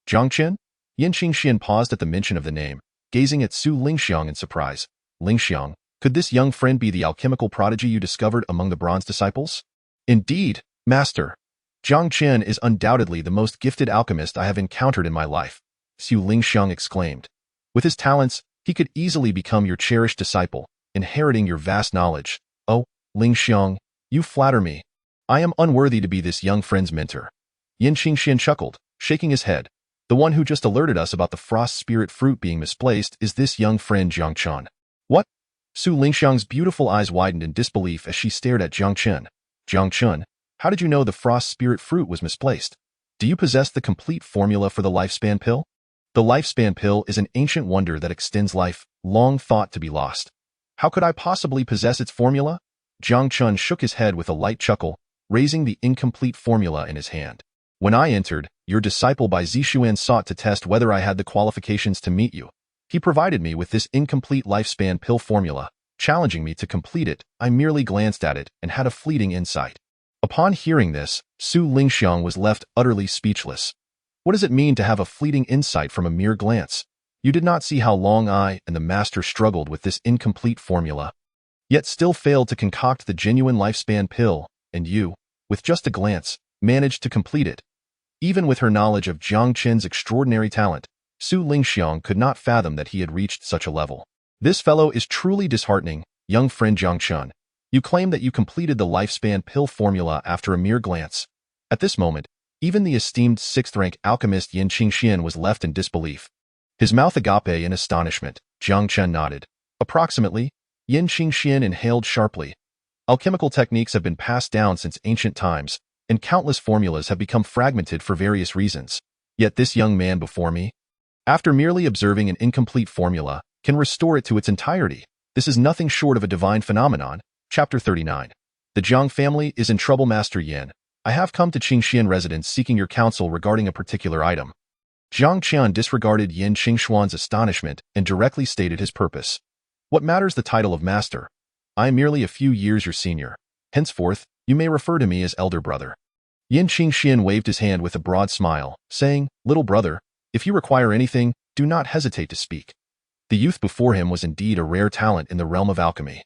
Jiang Chen? Yin Qingxian paused at the mention of the name, gazing at Su Lingxiang in surprise. Lingxiang, could this young friend be the alchemical prodigy you discovered among the bronze disciples? Indeed, master. Jiang Chen is undoubtedly the most gifted alchemist I have encountered in my life, Su Lingxiang exclaimed. With his talents, he could easily become your cherished disciple, inheriting your vast knowledge. Oh, Lingxiang, you flatter me. I am unworthy to be this young friend's mentor. Yin Qingxian chuckled, shaking his head. The one who just alerted us about the frost spirit fruit being misplaced is this young friend Jiang Chen. What? Su Lingxiang's beautiful eyes widened in disbelief as she stared at Jiang Chen. Jiang Chen, how did you know the frost spirit fruit was misplaced? Do you possess the complete formula for the lifespan pill? The lifespan pill is an ancient wonder that extends life, long thought to be lost. How could I possibly possess its formula? Jiang Chen shook his head with a light chuckle, raising the incomplete formula in his hand. When I entered, your disciple Bai Zixuan sought to test whether I had the qualifications to meet you. He provided me with this incomplete lifespan pill formula, challenging me to complete it. I merely glanced at it and had a fleeting insight. Upon hearing this, Su Lingxiang was left utterly speechless. What does it mean to have a fleeting insight from a mere glance? You did not see how long I and the master struggled with this incomplete formula, yet still failed to concoct the genuine lifespan pill, and you, with just a glance, managed to complete it. Even with her knowledge of Jiang Chen's extraordinary talent, Su Lingxiang could not fathom that he had reached such a level. This fellow is truly disheartening, young friend Jiang Chen. You claim that you completed the lifespan pill formula after a mere glance. At this moment, even the esteemed 6th rank alchemist Yin Qingxian was left in disbelief. His mouth agape in astonishment. Jiang Chen nodded. Approximately, Yin Qingxian inhaled sharply. Alchemical techniques have been passed down since ancient times, and countless formulas have become fragmented for various reasons. Yet this young man before me, after merely observing an incomplete formula, can restore it to its entirety. This is nothing short of a divine phenomenon. Chapter 39. The Jiang family is in trouble. Master Yin, I have come to Qingxian residence seeking your counsel regarding a particular item. Jiang Chen disregarded Yin Qingshuan's astonishment and directly stated his purpose. What matters the title of master? I am merely a few years your senior. Henceforth, you may refer to me as elder brother. Yin Qingxian waved his hand with a broad smile, saying, Little brother, if you require anything, do not hesitate to speak. The youth before him was indeed a rare talent in the realm of alchemy.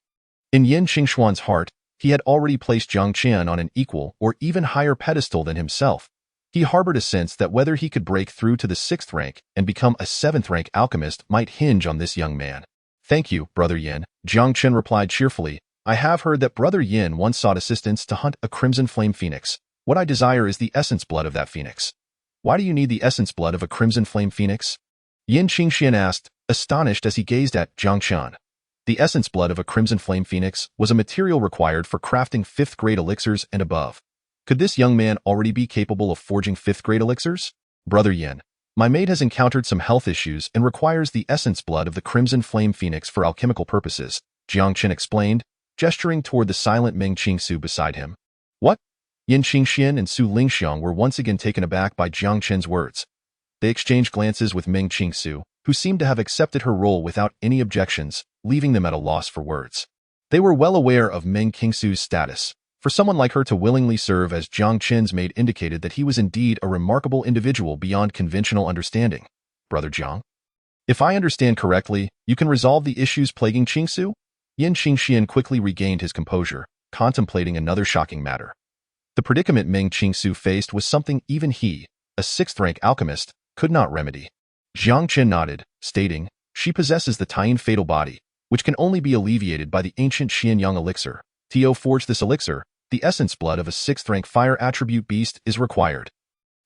In Yin Qingshuan's heart, he had already placed Jiang Chen on an equal or even higher pedestal than himself. He harbored a sense that whether he could break through to the 6th rank and become a 7th rank alchemist might hinge on this young man. Thank you, brother Yin, Jiang Chen replied cheerfully. I have heard that Brother Yin once sought assistance to hunt a crimson flame phoenix. What I desire is the essence blood of that phoenix. Why do you need the essence blood of a crimson flame phoenix? Yin Qingxian asked, astonished as he gazed at Jiang Chen. The essence blood of a crimson flame phoenix was a material required for crafting 5th grade elixirs and above. Could this young man already be capable of forging 5th grade elixirs? Brother Yin, my maid has encountered some health issues and requires the essence blood of the crimson flame phoenix for alchemical purposes, Jiang Chen explained, gesturing toward the silent Meng Qingsu beside him. What? Yin Qingxian and Su Lingxiang were once again taken aback by Jiang Chen's words. They exchanged glances with Meng Qingsu, who seemed to have accepted her role without any objections, leaving them at a loss for words. They were well aware of Meng Qingsu's status. For someone like her to willingly serve as Jiang Chen's maid indicated that he was indeed a remarkable individual beyond conventional understanding. Brother Jiang? If I understand correctly, you can resolve the issues plaguing Qingsu? Yin Qingxian quickly regained his composure, contemplating another shocking matter. The predicament Meng Qingsu faced was something even he, a 6th-rank alchemist, could not remedy. Jiang Chen nodded, stating, she possesses the Taiyin fatal body, which can only be alleviated by the ancient Xianyang elixir. To forge this elixir, the essence blood of a 6th-rank fire attribute beast is required.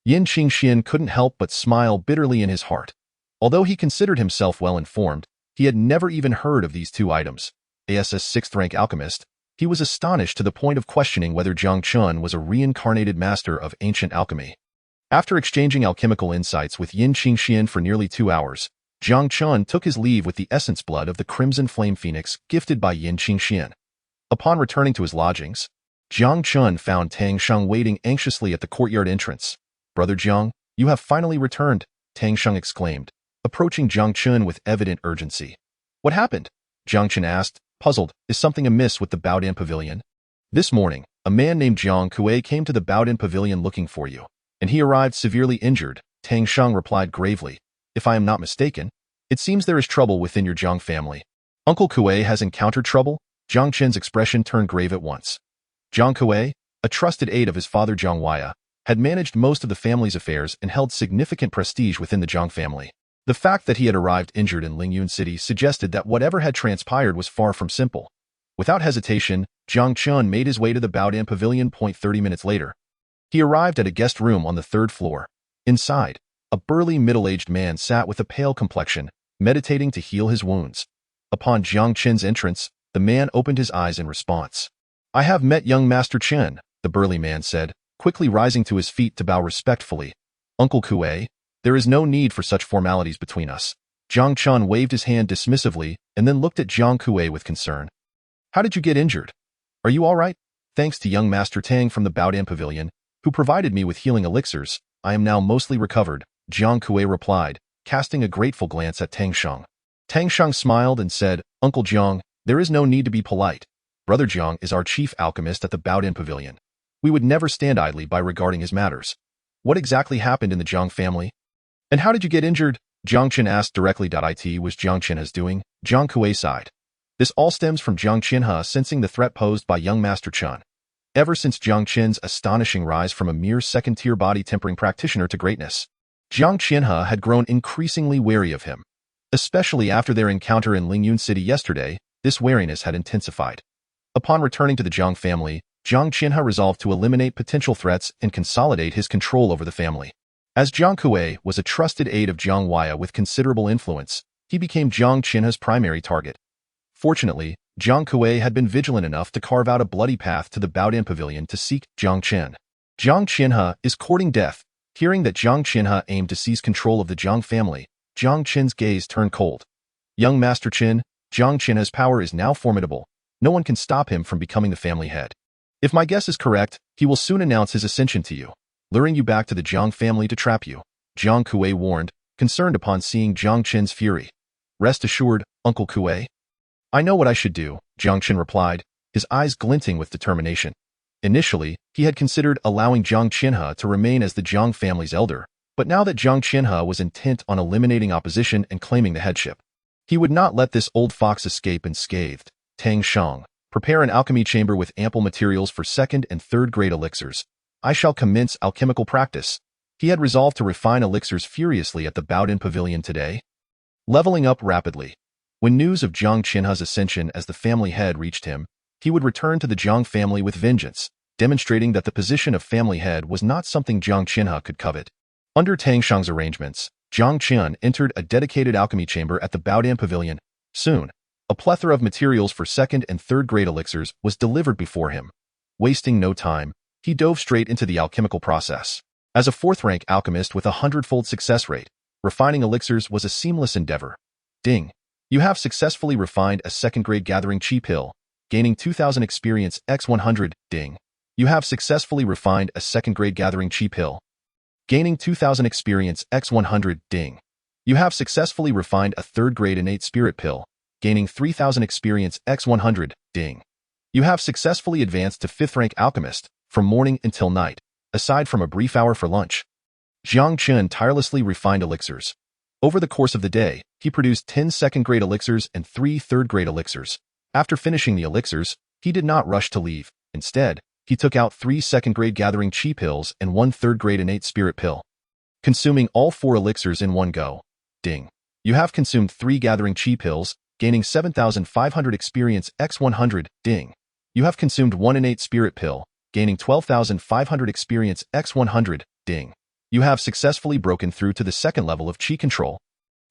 Yin Qingxian couldn't help but smile bitterly in his heart. Although he considered himself well-informed, he had never even heard of these two items. As a 6th-rank alchemist, he was astonished to the point of questioning whether Jiang Chen was a reincarnated master of ancient alchemy. After exchanging alchemical insights with Yin Qingxian for nearly 2 hours, Jiang Chen took his leave with the essence blood of the crimson flame phoenix gifted by Yin Qingxian. Upon returning to his lodgings, Jiang Chen found Tang Sheng waiting anxiously at the courtyard entrance. Brother Jiang, you have finally returned, Tang Sheng exclaimed, approaching Jiang Chen with evident urgency. What happened? Jiang Chen asked, puzzled, is something amiss with the Baodan Pavilion? This morning, a man named Jiang Kue came to the Baodan Pavilion looking for you, and he arrived severely injured, Tang Sheng replied gravely. If I am not mistaken, it seems there is trouble within your Jiang family. Uncle Kue has encountered trouble? Jiang Chen's expression turned grave at once. Jiang Kue, a trusted aide of his father Jiang Huaya, had managed most of the family's affairs and held significant prestige within the Jiang family. The fact that he had arrived injured in Lingyun City suggested that whatever had transpired was far from simple. Without hesitation, Jiang Chen made his way to the Baodan Pavilion. 30 minutes later, he arrived at a guest room on the 3rd floor. Inside, a burly middle-aged man sat with a pale complexion, meditating to heal his wounds. Upon Jiang Chen's entrance, the man opened his eyes in response. I have met young Master Chen, the burly man said, quickly rising to his feet to bow respectfully. Uncle Kue, there is no need for such formalities between us. Jiang Chen waved his hand dismissively and then looked at Jiang Kue with concern. How did you get injured? Are you all right? Thanks to young Master Tang from the Baodan Pavilion, who provided me with healing elixirs, I am now mostly recovered, Jiang Kue replied, casting a grateful glance at Tang Sheng. Tang Sheng smiled and said, Uncle Jiang, there is no need to be polite. Brother Jiang is our chief alchemist at the Baodan Pavilion. We would never stand idly by regarding his matters. What exactly happened in the Jiang family? And how did you get injured? Jiang Chen asked directly. It was Jiang Chen's doing, Jiang Kue sighed. This all stems from Jiang Chen sensing the threat posed by young Master Chen. Ever since Jiang Chen's astonishing rise from a mere 2nd-tier body tempering practitioner to greatness, Jiang Chen had grown increasingly wary of him. Especially after their encounter in Lingyun City yesterday, this wariness had intensified. Upon returning to the Jiang family, Jiang Chen resolved to eliminate potential threats and consolidate his control over the family. As Jiang Kue was a trusted aide of Jiang Huaya with considerable influence, he became Jiang Chen's primary target. Fortunately, Jiang Kue had been vigilant enough to carve out a bloody path to the Baodan Pavilion to seek Jiang Chen. Jiang Chen is courting death. Hearing that Jiang Chen aimed to seize control of the Jiang family, Jiang Chen's gaze turned cold. Young Master Chen, Jiang Chen's power is now formidable. No one can stop him from becoming the family head. If my guess is correct, he will soon announce his ascension to you, luring you back to the Jiang family to trap you, Jiang Kue warned, concerned upon seeing Jiang Chen's fury. Rest assured, Uncle Kue. I know what I should do, Jiang Chen replied, his eyes glinting with determination. Initially, he had considered allowing Jiang Chen to remain as the Jiang family's elder, but now that Jiang Chen was intent on eliminating opposition and claiming the headship, he would not let this old fox escape unscathed. Tang Sheng, prepare an alchemy chamber with ample materials for 2nd and 3rd grade elixirs. I shall commence alchemical practice. He had resolved to refine elixirs furiously at the Baodan Pavilion today, leveling up rapidly. When news of Jiang Chen's ascension as the family head reached him, he would return to the Jiang family with vengeance, demonstrating that the position of family head was not something Jiang Xing could covet. Under Tang Shang's arrangements, Jiang Chen entered a dedicated alchemy chamber at the Baodan Pavilion. Soon, a plethora of materials for second and third grade elixirs was delivered before him. Wasting no time, he dove straight into the alchemical process. As a fourth-rank alchemist with a 100-fold success rate, refining elixirs was a seamless endeavor. Ding! You have successfully refined a second-grade gathering chi pill, gaining 2,000 experience x 100. Ding! You have successfully refined a second-grade gathering chi pill, gaining 2,000 experience x 100. Ding! You have successfully refined a third-grade innate spirit pill, gaining 3,000 experience x 100. Ding! You have successfully advanced to 5th-rank alchemist, from morning until night, aside from a brief hour for lunch. Jiang Chen tirelessly refined elixirs. Over the course of the day, he produced 10 second-grade elixirs and 3 third-grade elixirs. After finishing the elixirs, he did not rush to leave. Instead, he took out 3 second-grade gathering chi pills and 1 third-grade innate spirit pill, consuming all 4 elixirs in one go. Ding! You have consumed 3 gathering chi pills, gaining 7,500 experience x 100. Ding! You have consumed 1 innate spirit pill, gaining 12,500 experience x 100. Ding! You have successfully broken through to the 2nd level of chi control.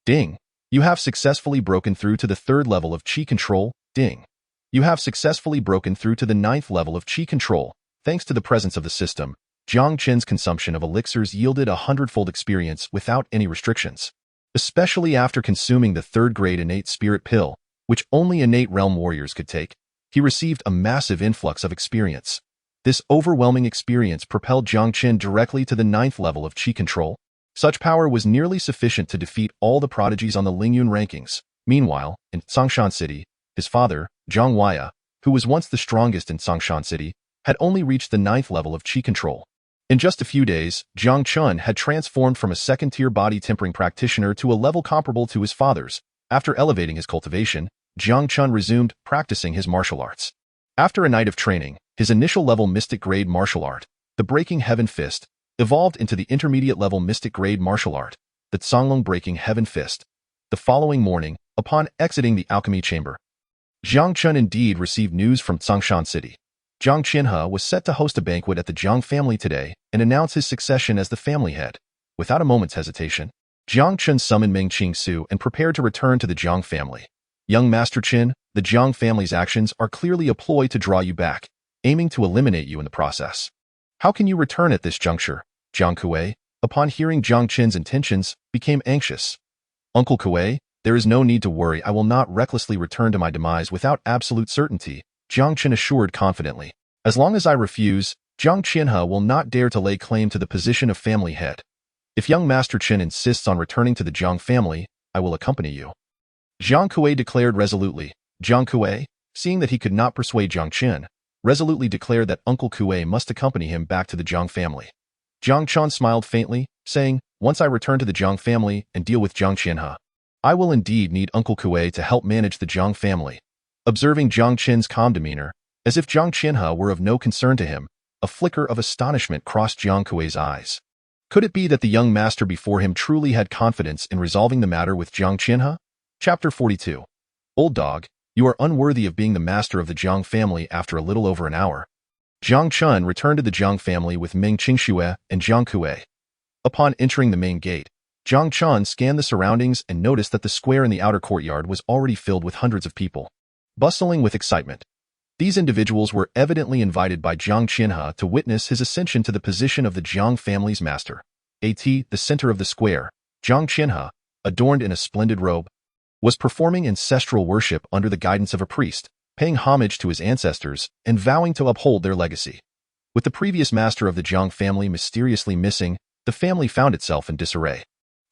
Ding! You have successfully broken through to the 3rd level of chi control. Ding! You have successfully broken through to the 9th level of chi control. Thanks to the presence of the system, Jiang Chen's consumption of elixirs yielded a 100-fold experience without any restrictions. Especially after consuming the 3rd-grade innate spirit pill, which only innate realm warriors could take, he received a massive influx of experience. This overwhelming experience propelled Jiang Chen directly to the 9th level of chi control. Such power was nearly sufficient to defeat all the prodigies on the Lingyun rankings. Meanwhile, in Songshan City, his father, Zhang Huaya, who was once the strongest in Songshan City, had only reached the 9th level of chi control. In just a few days, Jiang Chen had transformed from a second-tier body tempering practitioner to a level comparable to his father's. After elevating his cultivation, Jiang Chen resumed practicing his martial arts. After a night of training, his initial level mystic grade martial art, the Breaking Heaven Fist, evolved into the intermediate level mystic grade martial art, the Songlong Breaking Heaven Fist. The following morning, upon exiting the alchemy chamber, Jiang Chen indeed received news from Songshan City. Jiang Xing was set to host a banquet at the Jiang family today and announce his succession as the family head. Without a moment's hesitation, Jiang Chen summoned Meng Qingsu and prepared to return to the Jiang family. Young Master Qin, the Jiang family's actions are clearly a ploy to draw you back, aiming to eliminate you in the process. How can you return at this juncture? Jiang Kuei, upon hearing Jiang Qin's intentions, became anxious. Uncle Kuei, there is no need to worry. I will not recklessly return to my demise without absolute certainty, Jiang Chen assured confidently. As long as I refuse, Jiang Qinhe will not dare to lay claim to the position of family head. If young Master Qin insists on returning to the Jiang family, I will accompany you, Jiang Kuei declared resolutely. Jiang Kuei, seeing that he could not persuade Jiang Chen, resolutely declared that Uncle Kuei must accompany him back to the Jiang family. Jiang Chen smiled faintly, saying, once I return to the Jiang family and deal with Jiang Qinhe, I will indeed need Uncle Kuei to help manage the Jiang family. Observing Jiang Chen's calm demeanor, as if Jiang Qinhe were of no concern to him, a flicker of astonishment crossed Jiang Kuei's eyes. Could it be that the young master before him truly had confidence in resolving the matter with Jiang Qinhe? Chapter 42. Old dog, you are unworthy of being the master of the Jiang family after a little over an hour. Jiang Chen returned to the Jiang family with Meng Qingxue and Jiang Kuei. Upon entering the main gate, Jiang Chen scanned the surroundings and noticed that the square in the outer courtyard was already filled with hundreds of people, bustling with excitement. These individuals were evidently invited by Jiang Qinhe to witness his ascension to the position of the Jiang family's master. At the center of the square, Jiang Qinhe, adorned in a splendid robe, was performing ancestral worship under the guidance of a priest, paying homage to his ancestors and vowing to uphold their legacy. With the previous master of the Jiang family mysteriously missing, the family found itself in disarray.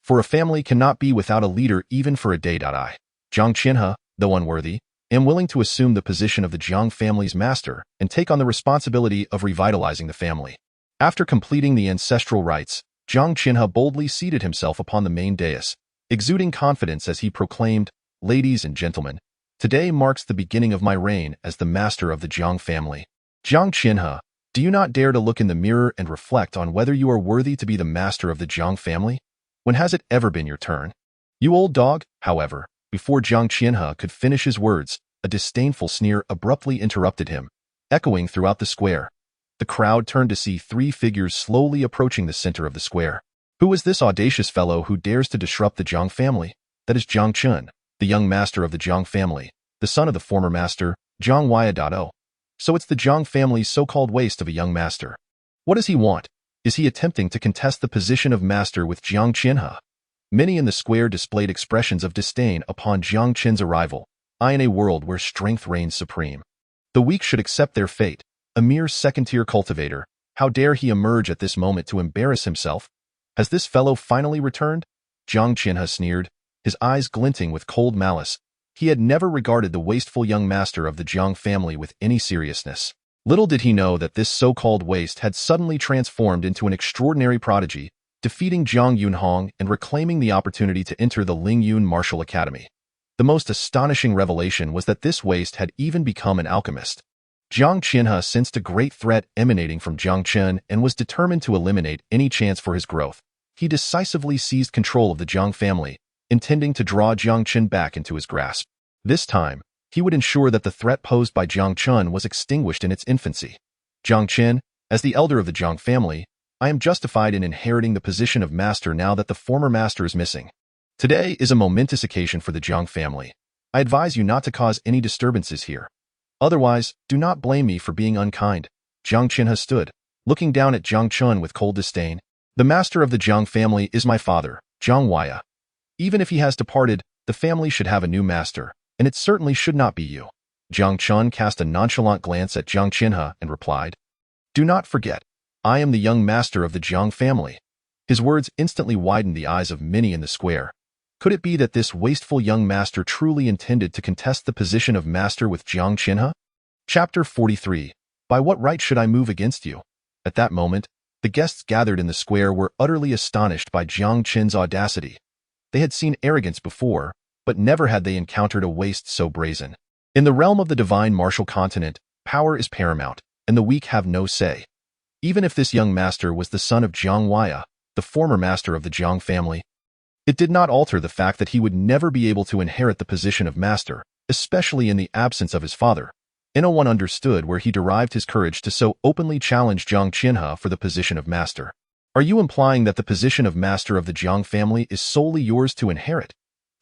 For a family cannot be without a leader even for a day. I, Jiang Qinhe, though unworthy, am willing to assume the position of the Jiang family's master and take on the responsibility of revitalizing the family. After completing the ancestral rites, Jiang Qinhe boldly seated himself upon the main dais, exuding confidence as he proclaimed, ladies and gentlemen, today marks the beginning of my reign as the master of the Jiang family. Jiang Qinhe, do you not dare to look in the mirror and reflect on whether you are worthy to be the master of the Jiang family? When has it ever been your turn? You old dog, however, before Jiang Qinhe could finish his words, A disdainful sneer abruptly interrupted him, echoing throughout the square. The crowd turned to see three figures slowly approaching the center of the square. Who is this audacious fellow who dares to disrupt the Jiang family? That is Jiang Chen, the young master of the Jiang family, the son of the former master, Jiang Yao. So it's the Jiang family's so-called waste of a young master. What does he want? Is he attempting to contest the position of master with Jiang Chen? Many in the square displayed expressions of disdain upon Jiang Chen's arrival, in a world where strength reigns supreme. The weak should accept their fate. A mere second-tier cultivator, how dare he emerge at this moment to embarrass himself? Has this fellow finally returned? Jiang Chen sneered, his eyes glinting with cold malice. He had never regarded the wasteful young master of the Jiang family with any seriousness. Little did he know that this so-called waste had suddenly transformed into an extraordinary prodigy, defeating Jiang Yunhong and reclaiming the opportunity to enter the Lingyun Martial Academy. The most astonishing revelation was that this waste had even become an alchemist. Jiang Chen sensed a great threat emanating from Jiang Chen and was determined to eliminate any chance for his growth. He decisively seized control of the Jiang family, intending to draw Jiang Chen back into his grasp. This time, he would ensure that the threat posed by Jiang Chen was extinguished in its infancy. Jiang Chen, as the elder of the Jiang family, I am justified in inheriting the position of master now that the former master is missing. Today is a momentous occasion for the Jiang family. I advise you not to cause any disturbances here. Otherwise, do not blame me for being unkind. Jiang Chen stood, looking down at Jiang Chen with cold disdain. The master of the Jiang family is my father, Jiang Yao. Even if he has departed, the family should have a new master, and it certainly should not be you. Jiang Chen cast a nonchalant glance at Jiang Chen and replied, Do not forget, I am the young master of the Jiang family. His words instantly widened the eyes of many in the square. Could it be that this wasteful young master truly intended to contest the position of master with Jiang Chen? Chapter 43. By what right should I move against you? At that moment, the guests gathered in the square were utterly astonished by Jiang Chen's audacity. They had seen arrogance before, but never had they encountered a waste so brazen. In the realm of the divine martial continent, power is paramount, and the weak have no say. Even if this young master was the son of Jiang Yao, the former master of the Jiang family, it did not alter the fact that he would never be able to inherit the position of master, especially in the absence of his father. No one understood where he derived his courage to so openly challenge Jiang Chen for the position of master. Are you implying that the position of master of the Jiang family is solely yours to inherit?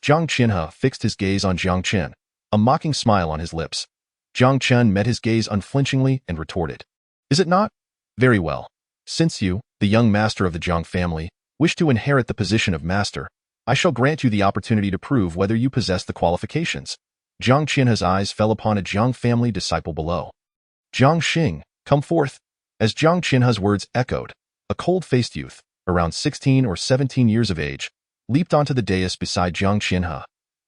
Jiang Chen fixed his gaze on Jiang Chen, a mocking smile on his lips. Jiang Chen met his gaze unflinchingly and retorted, Is it not? Very well. Since you, the young master of the Jiang family, wish to inherit the position of master, I shall grant you the opportunity to prove whether you possess the qualifications. Jiang Chen's eyes fell upon a Jiang family disciple below. Jiang Xing, come forth. As Jiang Chen's words echoed, a cold-faced youth, around 16 or 17 years of age, leaped onto the dais beside Jiang Chen.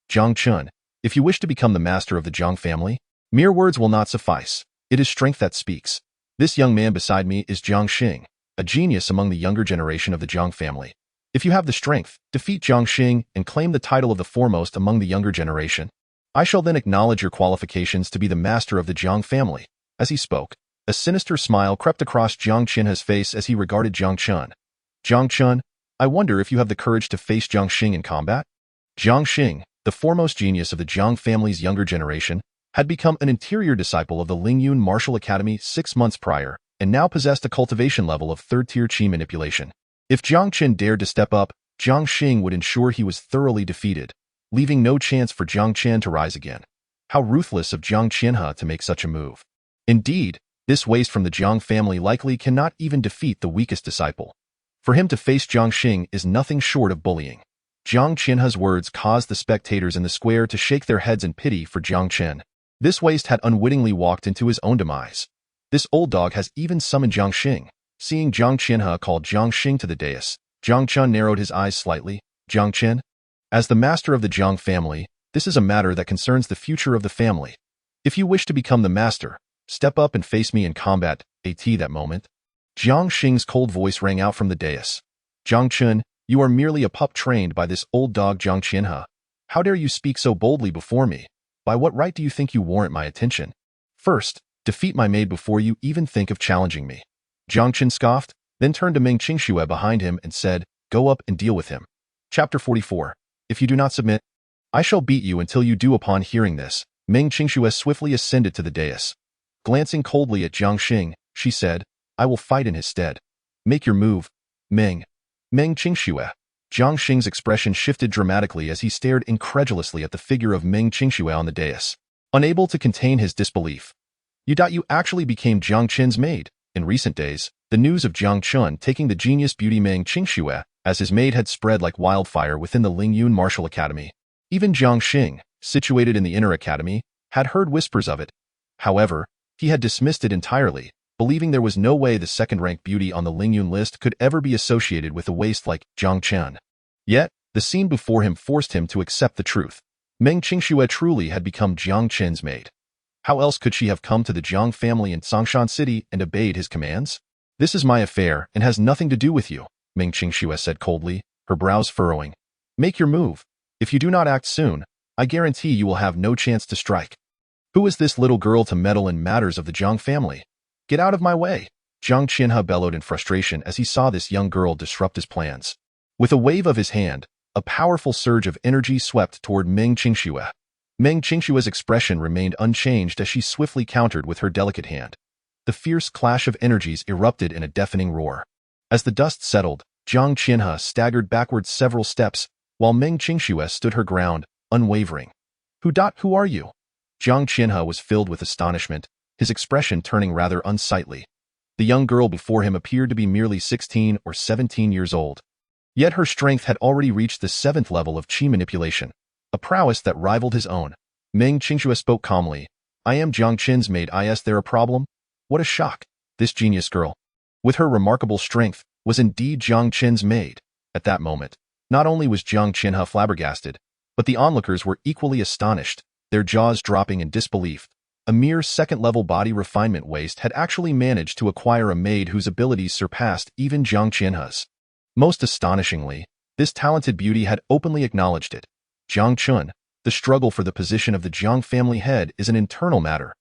Jiang Chen, if you wish to become the master of the Jiang family, mere words will not suffice. It is strength that speaks. This young man beside me is Jiang Xing, a genius among the younger generation of the Jiang family. If you have the strength, defeat Jiang Xing and claim the title of the foremost among the younger generation. I shall then acknowledge your qualifications to be the master of the Jiang family. As he spoke, a sinister smile crept across Jiang Chen's face as he regarded Jiang Chen. Jiang Chen, I wonder if you have the courage to face Jiang Xing in combat? Jiang Xing, the foremost genius of the Jiang family's younger generation, had become an interior disciple of the Lingyun Martial Academy 6 months prior, and now possessed a cultivation level of third-tier qi manipulation. If Jiang Chen dared to step up, Jiang Xing would ensure he was thoroughly defeated, leaving no chance for Jiang Chen to rise again. How ruthless of Jiang Chen to make such a move. Indeed, this waste from the Jiang family likely cannot even defeat the weakest disciple. For him to face Jiang Xing is nothing short of bullying. Jiang Chen's words caused the spectators in the square to shake their heads in pity for Jiang Chen. This waste had unwittingly walked into his own demise. This old dog has even summoned Jiang Xing. Seeing Jiang Chen call Jiang Xing to the dais, Jiang Chen narrowed his eyes slightly. Jiang Chen? As the master of the Jiang family, this is a matter that concerns the future of the family. If you wish to become the master, step up and face me in combat. At that moment, Jiang Xing's cold voice rang out from the dais. Jiang Chen, you are merely a pup trained by this old dog Jiang Chen. How dare you speak so boldly before me? By what right do you think you warrant my attention? First, defeat my maid before you even think of challenging me. Jiang Chen scoffed, then turned to Meng Qingxue behind him and said, Go up and deal with him. Chapter 44. If you do not submit, I shall beat you until you do. Upon hearing this, Meng Qingxue swiftly ascended to the dais. Glancing coldly at Jiang Xing, she said, I will fight in his stead. Make your move, Meng. Meng Qingxue. Jiang Xing's expression shifted dramatically as he stared incredulously at the figure of Meng Qingxue on the dais. Unable to contain his disbelief. You actually became Jiang Chen's maid. In recent days, the news of Jiang Chen taking the genius beauty Meng Qingxue as his maid had spread like wildfire within the Lingyun Martial Academy. Even Jiang Xing, situated in the inner academy, had heard whispers of it. However, he had dismissed it entirely, believing there was no way the second-rank beauty on the Lingyun list could ever be associated with a waste like Jiang Chen. Yet, the scene before him forced him to accept the truth. Meng Qingxue truly had become Jiang Chen's maid. How else could she have come to the Jiang family in Songshan City and obeyed his commands? This is my affair and has nothing to do with you, Meng Qingxue said coldly, her brows furrowing. Make your move. If you do not act soon, I guarantee you will have no chance to strike. Who is this little girl to meddle in matters of the Jiang family? Get out of my way! Jiang Qianhe bellowed in frustration as he saw this young girl disrupt his plans. With a wave of his hand, a powerful surge of energy swept toward Meng Qingxue. Meng Qingxue's expression remained unchanged as she swiftly countered with her delicate hand. The fierce clash of energies erupted in a deafening roar. As the dust settled, Jiang Qianhe staggered backwards several steps, while Meng Qingxue stood her ground, unwavering. Who are you? Jiang Qianhe was filled with astonishment, his expression turning rather unsightly. The young girl before him appeared to be merely 16 or 17 years old. Yet her strength had already reached the 7th level of qi manipulation, a prowess that rivaled his own. Meng Qingxue spoke calmly. I am Jiang Chen's maid. Is there a problem? What a shock. This genius girl, with her remarkable strength, was indeed Jiang Chen's maid. At that moment, not only was Jiang Qianhe flabbergasted, but the onlookers were equally astonished, their jaws dropping in disbelief. A mere 2nd-level body refinement waste had actually managed to acquire a maid whose abilities surpassed even Jiang Qianhe's. Most astonishingly, this talented beauty had openly acknowledged it. Jiang Chen, the struggle for the position of the Jiang family head is an internal matter.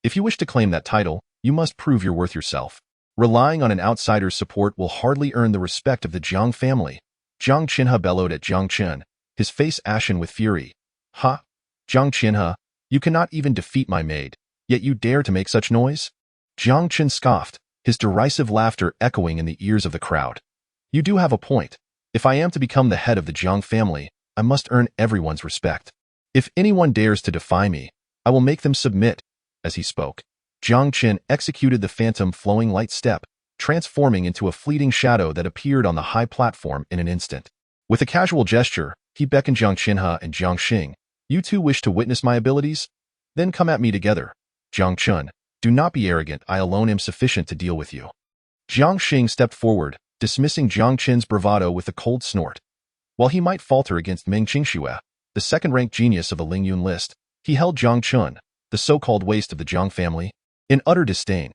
If you wish to claim that title, you must prove your worth yourself. Relying on an outsider's support will hardly earn the respect of the Jiang family. Jiang Qianhe bellowed at Jiang Chen, his face ashen with fury. Ha! Jiang Qianhe, you cannot even defeat my maid, yet you dare to make such noise? Jiang Chen scoffed, his derisive laughter echoing in the ears of the crowd. You do have a point. If I am to become the head of the Jiang family, I must earn everyone's respect. If anyone dares to defy me, I will make them submit. As he spoke, Jiang Chen executed the phantom flowing light step, transforming into a fleeting shadow that appeared on the high platform in an instant. With a casual gesture, he beckoned Jiang Qianhe and Jiang Xing. You two wish to witness my abilities? Then come at me together. Jiang Chen, do not be arrogant. I alone am sufficient to deal with you. Jiang Xing stepped forward, dismissing Jiang Chen's bravado with a cold snort. While he might falter against Meng Qingxue, the 2nd-ranked genius of the Lingyun list, he held Jiang Chen, the so-called waste of the Jiang family, in utter disdain.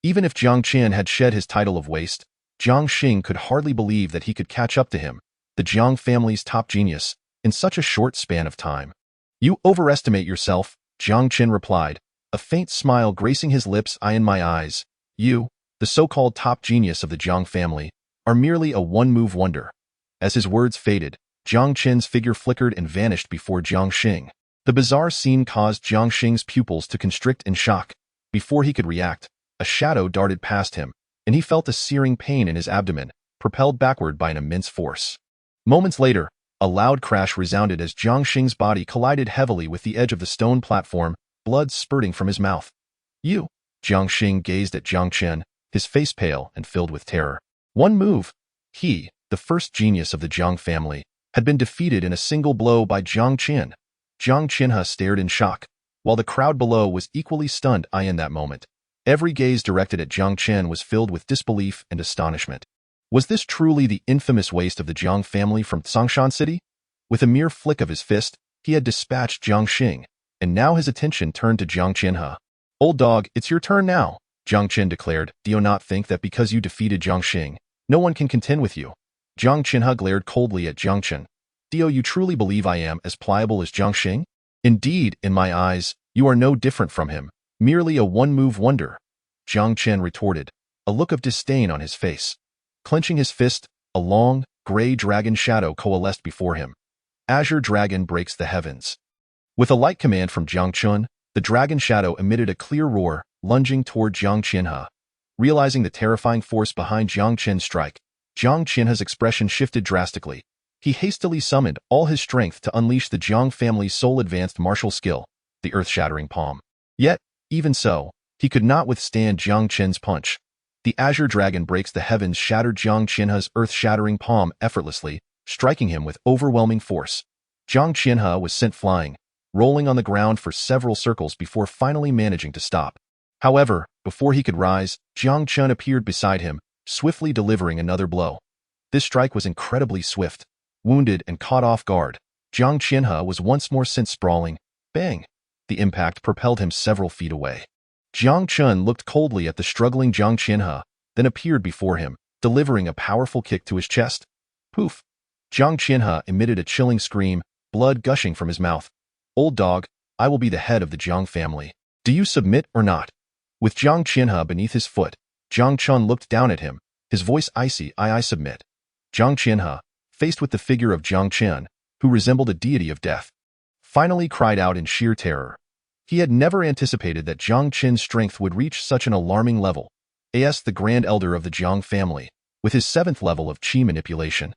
Even if Jiang Chen had shed his title of waste, Jiang Xing could hardly believe that he could catch up to him, the Jiang family's top genius, in such a short span of time. You overestimate yourself, Jiang Chen replied, a faint smile gracing his lips. I in my eyes, you, the so-called top genius of the Jiang family, are merely a one-move wonder. As his words faded, Jiang Chen's figure flickered and vanished before Jiang Xing. The bizarre scene caused Jiang Xing's pupils to constrict in shock. Before he could react, a shadow darted past him, and he felt a searing pain in his abdomen, propelled backward by an immense force. Moments later, a loud crash resounded as Jiang Xing's body collided heavily with the edge of the stone platform, blood spurting from his mouth. You! Jiang Xing gazed at Jiang Chen, his face pale and filled with terror. One move! He, the first genius of the Jiang family, had been defeated in a single blow by Jiang Chen. Jiang Qianhe stared in shock, while the crowd below was equally stunned. In that moment, every gaze directed at Jiang Chen was filled with disbelief and astonishment. Was this truly the infamous waste of the Jiang family from Songshan City? With a mere flick of his fist, he had dispatched Jiang Xing, and now his attention turned to Jiang Qianhe. Old dog, it's your turn now, Jiang Chen declared. Do you not think that because you defeated Jiang Xing, no one can contend with you? Jiang Qianhe glared coldly at Jiang Chen. Do you truly believe I am as pliable as Jiang Xing? Indeed, in my eyes, you are no different from him, merely a one-move wonder. Jiang Chen retorted, a look of disdain on his face. Clenching his fist, a long, gray dragon shadow coalesced before him. Azure Dragon breaks the heavens. With a light command from Jiang Chen, The dragon shadow emitted a clear roar, lunging toward Jiang Chen. Realizing the terrifying force behind Jiang Chen's strike, Jiang Chen's expression shifted drastically. He hastily summoned all his strength to unleash the Jiang family's sole advanced martial skill, the earth-shattering palm. Yet, even so, he could not withstand Jiang Chen's punch. The azure dragon breaks the heavens shattered Jiang Chen's earth-shattering palm effortlessly, striking him with overwhelming force. Jiang Chen was sent flying, rolling on the ground for several circles before finally managing to stop. However, before he could rise, Jiang Chen appeared beside him, swiftly delivering another blow. This strike was incredibly swift. Wounded and caught off guard, Jiang Chen was once more sent sprawling. Bang! The impact propelled him several feet away. Jiang Chen looked coldly at the struggling Jiang Chen, then appeared before him, delivering a powerful kick to his chest. Poof! Jiang Chen emitted a chilling scream, blood gushing from his mouth. Old dog, I will be the head of the Jiang family. Do you submit or not? With Jiang Chen beneath his foot, Jiang Chen looked down at him, his voice icy. I submit. Jiang Chen, faced with the figure of Jiang Chen, who resembled a deity of death, finally cried out in sheer terror. He had never anticipated that Jiang Chen's strength would reach such an alarming level. As the Grand Elder of the Jiang family, with his 7th level of qi manipulation,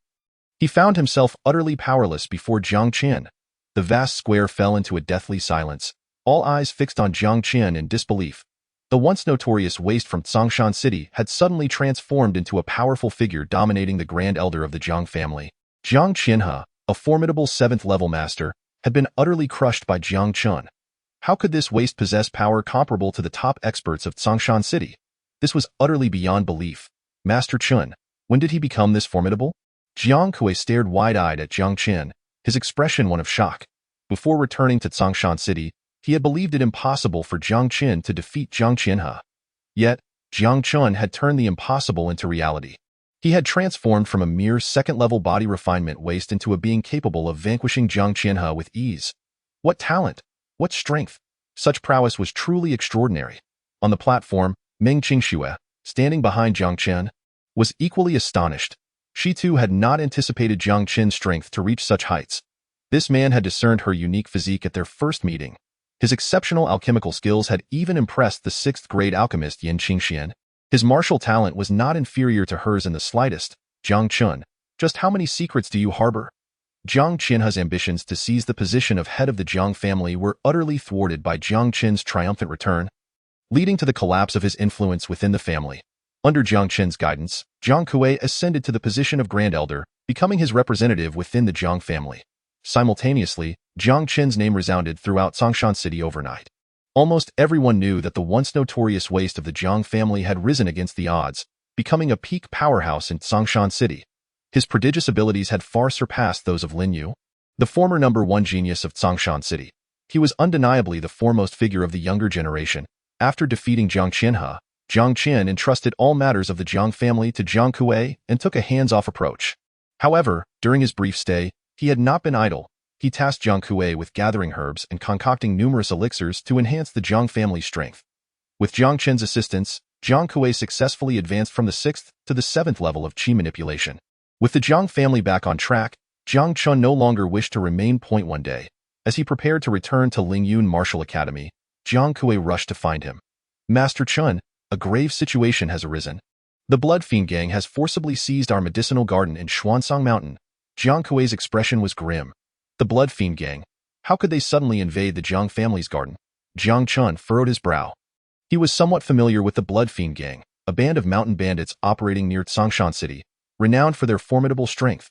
he found himself utterly powerless before Jiang Chen. The vast square fell into a deathly silence, all eyes fixed on Jiang Chen in disbelief. The once notorious waste from Dongxing City had suddenly transformed into a powerful figure dominating the Grand Elder of the Jiang family. Jiang Chen, a formidable 7th-level master, had been utterly crushed by Jiang Chen. How could this waste possess power comparable to the top experts of Dongxing City? This was utterly beyond belief. Master Chen, when did he become this formidable? Jiang Kui stared wide-eyed at Jiang Chen, his expression one of shock. Before returning to Dongxing City, he had believed it impossible for Jiang Chen to defeat Jiang Chen. Yet, Jiang Chen had turned the impossible into reality. He had transformed from a mere 2nd-level body refinement waste into a being capable of vanquishing Jiang Chen with ease. What talent! What strength! Such prowess was truly extraordinary. On the platform, Meng Qingxue, standing behind Jiang Chen, was equally astonished. She too had not anticipated Jiang Chen's strength to reach such heights. This man had discerned her unique physique at their first meeting. His exceptional alchemical skills had even impressed the 6th-grade alchemist Yan Qingxian. His martial talent was not inferior to hers in the slightest. Jiang Chen, just how many secrets do you harbor? Jiang Chen's ambitions to seize the position of head of the Jiang family were utterly thwarted by Jiang Chen's triumphant return, leading to the collapse of his influence within the family. Under Jiang Chen's guidance, Jiang Kui ascended to the position of Grand Elder, becoming his representative within the Jiang family. Simultaneously, Jiang Chen's name resounded throughout Dongxing City overnight. Almost everyone knew that the once notorious waste of the Jiang family had risen against the odds, becoming a peak powerhouse in Dongxing City. His prodigious abilities had far surpassed those of Linu, the former #1 genius of Dongxing City. He was undeniably the foremost figure of the younger generation. After defeating Jiang Chen, Jiang Chen entrusted all matters of the Jiang family to Jiang Kui and took a hands-off approach. However, during his brief stay, he had not been idle. He tasked Jiang Kui with gathering herbs and concocting numerous elixirs to enhance the Jiang family's strength. With Jiang Chen's assistance, Jiang Kui successfully advanced from the 6th to the 7th level of qi manipulation. With the Jiang family back on track, Jiang Chen no longer wished to remain point one day. As he prepared to return to Lingyun Martial Academy, Jiang Kui rushed to find him. Master Chen, a grave situation has arisen. The Blood Fiend gang has forcibly seized our medicinal garden in Xuansong Mountain. Jiang Kui's expression was grim. The Blood Fiend gang. How could they suddenly invade the Jiang family's garden? Jiang Chen furrowed his brow. He was somewhat familiar with the Blood Fiend gang, a band of mountain bandits operating near Dongxing City, renowned for their formidable strength.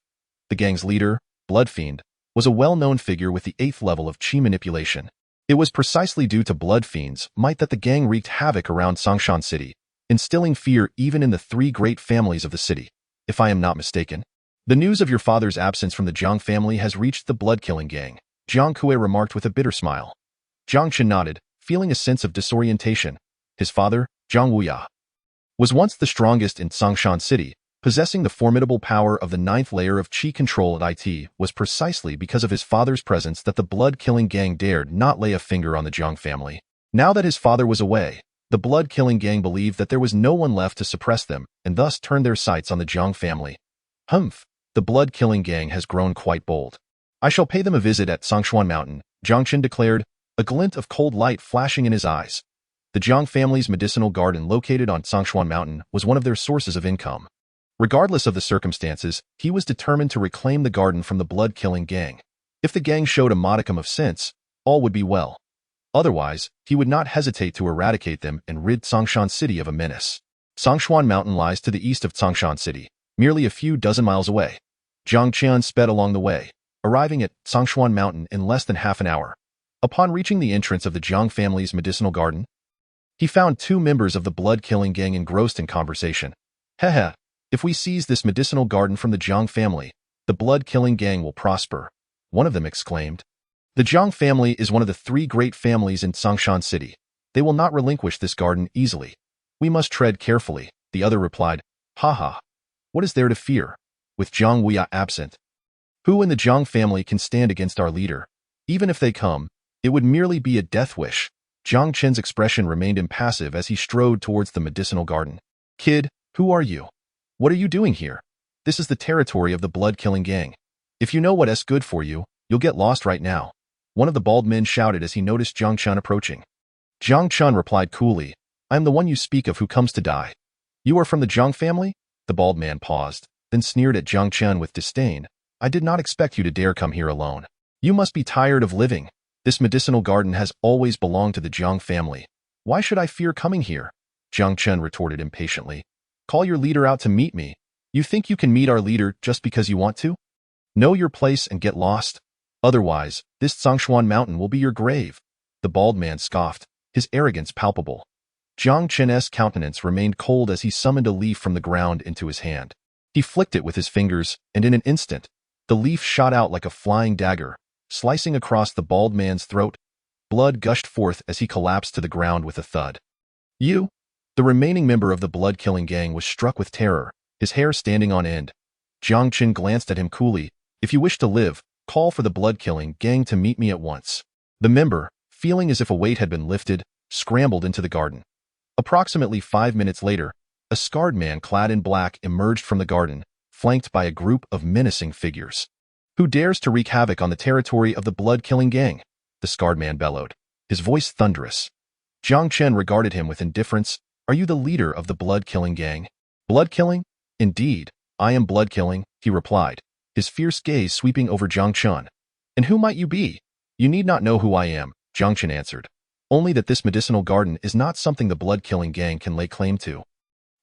The gang's leader, Blood Fiend, was a well-known figure with the 8th level of qi manipulation. It was precisely due to Blood Fiend's might that the gang wreaked havoc around Dongxing City, instilling fear even in the 3 great families of the city. If I am not mistaken, the news of your father's absence from the Jiang family has reached the blood-killing gang, Jiang Kui remarked with a bitter smile. Jiang Chen nodded, feeling a sense of disorientation. His father, Jiang Wuya, was once the strongest in Dongxing City, possessing the formidable power of the 9th layer of qi control at it. Was precisely because of his father's presence that the blood-killing gang dared not lay a finger on the Jiang family. Now that his father was away, the blood-killing gang believed that there was no one left to suppress them, and thus turned their sights on the Jiang family. Humph! The blood-killing gang has grown quite bold. I shall pay them a visit at Songshuan Mountain, Jiang Chen declared, a glint of cold light flashing in his eyes. The Jiang family's medicinal garden located on Songshuan Mountain was one of their sources of income. Regardless of the circumstances, he was determined to reclaim the garden from the blood-killing gang. If the gang showed a modicum of sense, all would be well. Otherwise, he would not hesitate to eradicate them and rid Songshan City of a menace. Songshuan Mountain lies to the east of Songshan City, merely a few dozen miles away. Jiang Chen sped along the way, arriving at Songshuan Mountain in less than half an hour. Upon reaching the entrance of the Jiang family's medicinal garden, he found two members of the blood-killing gang engrossed in conversation. Heh, if we seize this medicinal garden from the Jiang family, the blood-killing gang will prosper, one of them exclaimed. The Jiang family is one of the three great families in Songshan City. They will not relinquish this garden easily. We must tread carefully, the other replied. Haha. What is there to fear? With Jiang Wuya absent, who in the Jiang family can stand against our leader? Even if they come, it would merely be a death wish. Jiang Chen's expression remained impassive as he strode towards the medicinal garden. Kid, who are you? What are you doing here? This is the territory of the blood-killing gang. If you know what's good for you, you'll get lost right now. One of the bald men shouted as he noticed Jiang Chen approaching. Jiang Chen replied coolly, I am the one you speak of who comes to die. You are from the Jiang family? The bald man paused, then sneered at Jiang Chen with disdain. I did not expect you to dare come here alone. You must be tired of living. This medicinal garden has always belonged to the Jiang family. Why should I fear coming here? Jiang Chen retorted impatiently. Call your leader out to meet me. You think you can meet our leader just because you want to? Know your place and get lost. Otherwise, this Songshuan Mountain will be your grave. The bald man scoffed, his arrogance palpable. Jiang Chen's countenance remained cold as he summoned a leaf from the ground into his hand. He flicked it with his fingers, and in an instant, the leaf shot out like a flying dagger, slicing across the bald man's throat. Blood gushed forth as he collapsed to the ground with a thud. You? The remaining member of the blood-killing gang was struck with terror, his hair standing on end. Jiang Chen glanced at him coolly. If you wish to live, call for the blood-killing gang to meet me at once. The member, feeling as if a weight had been lifted, scrambled into the garden. Approximately 5 minutes later, a scarred man clad in black emerged from the garden, flanked by a group of menacing figures. Who dares to wreak havoc on the territory of the blood-killing gang? The scarred man bellowed, his voice thunderous. Jiang Chen regarded him with indifference. Are you the leader of the blood-killing gang? Blood-killing? Indeed, I am blood-killing, he replied, his fierce gaze sweeping over Jiang Chen. And who might you be? You need not know who I am, Jiang Chen answered. Only that this medicinal garden is not something the blood-killing gang can lay claim to.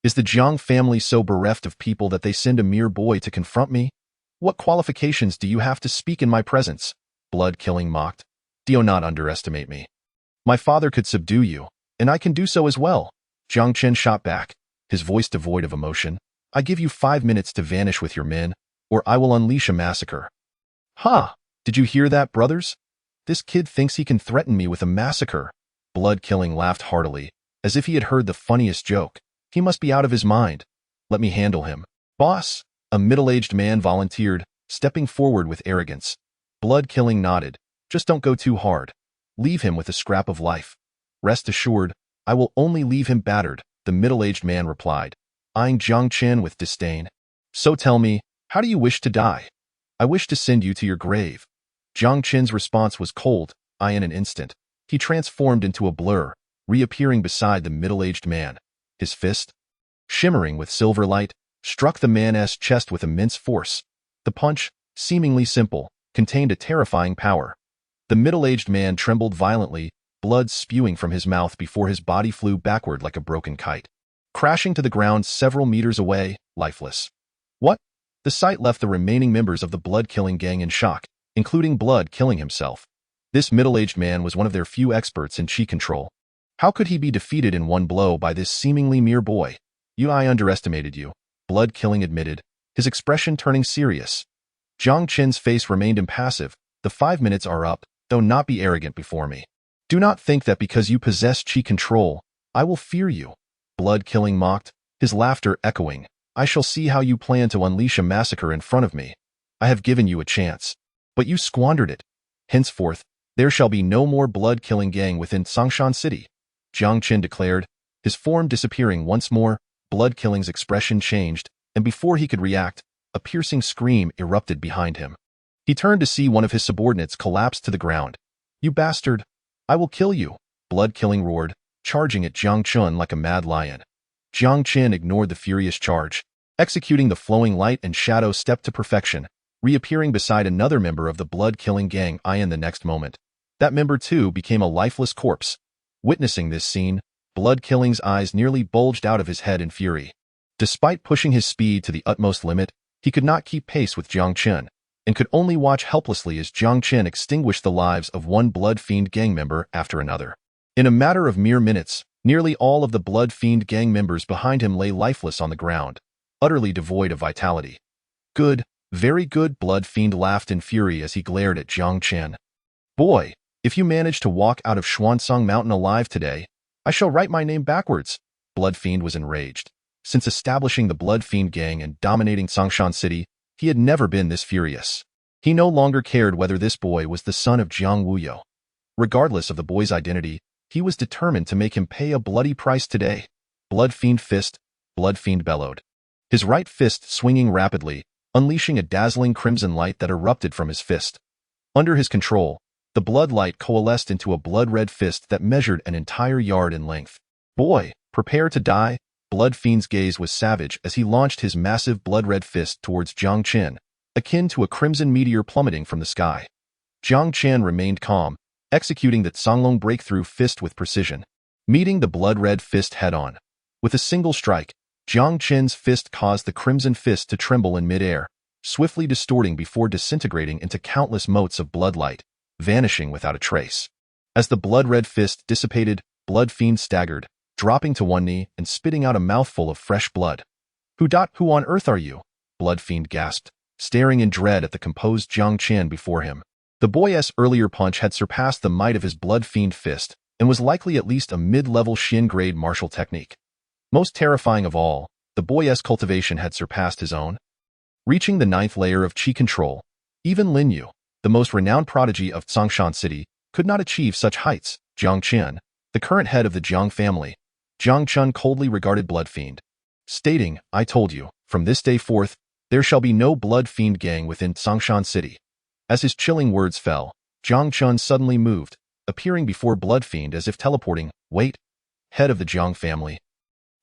Is the Jiang family so bereft of people that they send a mere boy to confront me? What qualifications do you have to speak in my presence? Blood-killing mocked. Do not underestimate me. My father could subdue you, and I can do so as well. Jiang Chen shot back, his voice devoid of emotion. I give you 5 minutes to vanish with your men, or I will unleash a massacre. Ha! Did you hear that, brothers? This kid thinks he can threaten me with a massacre. Blood-killing laughed heartily, as if he had heard the funniest joke. He must be out of his mind. Let me handle him. Boss, a middle-aged man volunteered, stepping forward with arrogance. Blood-killing nodded. Just don't go too hard. Leave him with a scrap of life. Rest assured, I will only leave him battered, the middle-aged man replied, eyeing Jiang Chen with disdain. So tell me, how do you wish to die? I wish to send you to your grave. Jiang Chen's response was cold. In an instant, he transformed into a blur, reappearing beside the middle-aged man. His fist, shimmering with silver light, struck the man's chest with immense force. The punch, seemingly simple, contained a terrifying power. The middle-aged man trembled violently, blood spewing from his mouth before his body flew backward like a broken kite, crashing to the ground several meters away, lifeless. What? The sight left the remaining members of the blood-killing gang in shock, including Blood killing himself. This middle-aged man was one of their few experts in chi control. How could he be defeated in one blow by this seemingly mere boy? I underestimated you, Blood-killing admitted, his expression turning serious. Jiang Chen's face remained impassive. The 5 minutes are up, though not be arrogant before me. Do not think that because you possess chi control, I will fear you. Blood-killing mocked, his laughter echoing. I shall see how you plan to unleash a massacre in front of me. I have given you a chance, but you squandered it. Henceforth, there shall be no more blood-killing gang within Songshan City, Jiang Chen declared, his form disappearing once more. Blood-killing's expression changed, and before he could react, a piercing scream erupted behind him. He turned to see one of his subordinates collapse to the ground. You bastard! I will kill you, Blood-Killing roared, charging at Jiang Chen like a mad lion. Jiang Chen ignored the furious charge, executing the flowing light and shadow step to perfection, reappearing beside another member of the Blood-Killing gang in the next moment. That member too became a lifeless corpse. Witnessing this scene, Blood-Killing's eyes nearly bulged out of his head in fury. Despite pushing his speed to the utmost limit, he could not keep pace with Jiang Chen, and could only watch helplessly as Jiang Chen extinguished the lives of one Blood Fiend gang member after another. In a matter of mere minutes, nearly all of the Blood Fiend gang members behind him lay lifeless on the ground, utterly devoid of vitality. Good, very good, Blood Fiend laughed in fury as he glared at Jiang Chen. Boy, if you manage to walk out of Xuansong Mountain alive today, I shall write my name backwards. Blood Fiend was enraged. Since establishing the Blood Fiend gang and dominating Songshan City, he had never been this furious. He no longer cared whether this boy was the son of Jiang Wuyo. Regardless of the boy's identity, he was determined to make him pay a bloody price today. Blood Fiend fist, Blood Fiend bellowed. His right fist swinging rapidly, unleashing a dazzling crimson light that erupted from his fist. Under his control, the blood light coalesced into a blood-red fist that measured an entire yard in length. Boy, prepare to die. Blood Fiend's gaze was savage as he launched his massive blood-red fist towards Jiang Chen, akin to a crimson meteor plummeting from the sky. Jiang Chen remained calm, executing the Songlong breakthrough fist with precision, meeting the blood-red fist head-on. With a single strike, Jiang Chen's fist caused the crimson fist to tremble in midair, swiftly distorting before disintegrating into countless motes of bloodlight, vanishing without a trace. As the blood-red fist dissipated, Blood Fiend staggered, dropping to one knee and spitting out a mouthful of fresh blood. Who on earth are you? Blood Fiend gasped, staring in dread at the composed Jiang Chen before him. The boy's earlier punch had surpassed the might of his Blood Fiend fist and was likely at least a mid-level Shin-grade martial technique. Most terrifying of all, the boy's cultivation had surpassed his own. Reaching the 9th layer of Qi control, even Linu, the most renowned prodigy of Songshan City, could not achieve such heights. Jiang Chen, the current head of the Jiang family, Jiang Chen coldly regarded Blood Fiend, stating, I told you, from this day forth, there shall be no Blood Fiend gang within Songshan City. As his chilling words fell, Jiang Chen suddenly moved, appearing before Blood Fiend as if teleporting. Wait, head of the Jiang family.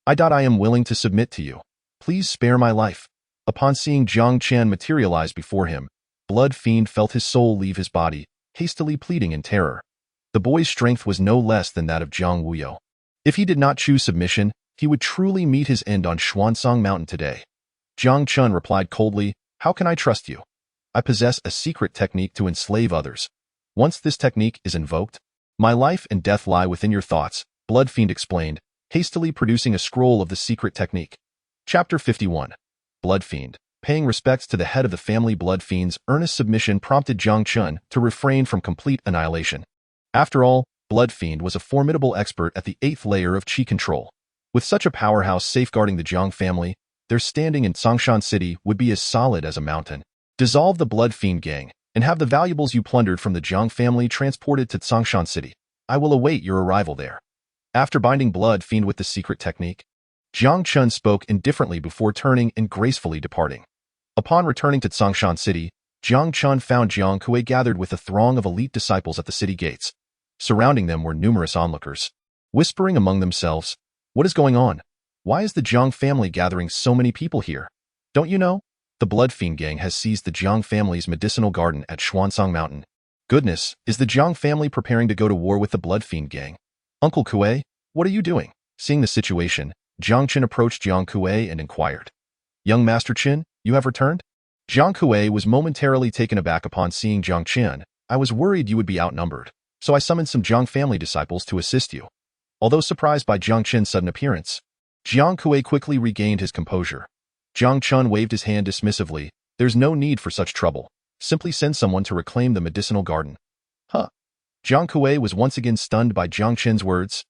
I am willing to submit to you. Please spare my life. Upon seeing Jiang Chen materialize before him, Blood Fiend felt his soul leave his body, hastily pleading in terror. The boy's strength was no less than that of Jiang Wuyo. If he did not choose submission, he would truly meet his end on Xuansong Mountain today. Jiang Chen replied coldly, How can I trust you? I possess a secret technique to enslave others. Once this technique is invoked, my life and death lie within your thoughts, Blood Fiend explained, hastily producing a scroll of the secret technique. Chapter 51. Blood Fiend. Paying respects to the head of the family. Blood Fiend's earnest submission prompted Jiang Chen to refrain from complete annihilation. After all, Blood Fiend was a formidable expert at the 8th layer of Qi control. With such a powerhouse safeguarding the Jiang family, their standing in Songshan City would be as solid as a mountain. Dissolve the Blood Fiend gang, and have the valuables you plundered from the Jiang family transported to Songshan City. I will await your arrival there. After binding Blood Fiend with the secret technique, Jiang Chen spoke indifferently before turning and gracefully departing. Upon returning to Songshan City, Jiang Chen found Jiang Kui gathered with a throng of elite disciples at the city gates. Surrounding them were numerous onlookers, whispering among themselves, What is going on? Why is the Jiang family gathering so many people here? Don't you know? The Blood Fiend gang has seized the Jiang family's medicinal garden at Xuansong Mountain. Goodness, is the Jiang family preparing to go to war with the Blood Fiend gang? Uncle Kui, what are you doing? Seeing the situation, Jiang Chen approached Jiang Kui and inquired. Young Master Chen, you have returned? Jiang Kui was momentarily taken aback upon seeing Jiang Chen. I was worried you would be outnumbered, so I summoned some Jiang family disciples to assist you. Although surprised by Jiang Chen's sudden appearance, Jiang Kui quickly regained his composure. Jiang Chen waved his hand dismissively. There's no need for such trouble. Simply send someone to reclaim the medicinal garden. Huh. Jiang Kui was once again stunned by Jiang Chen's words.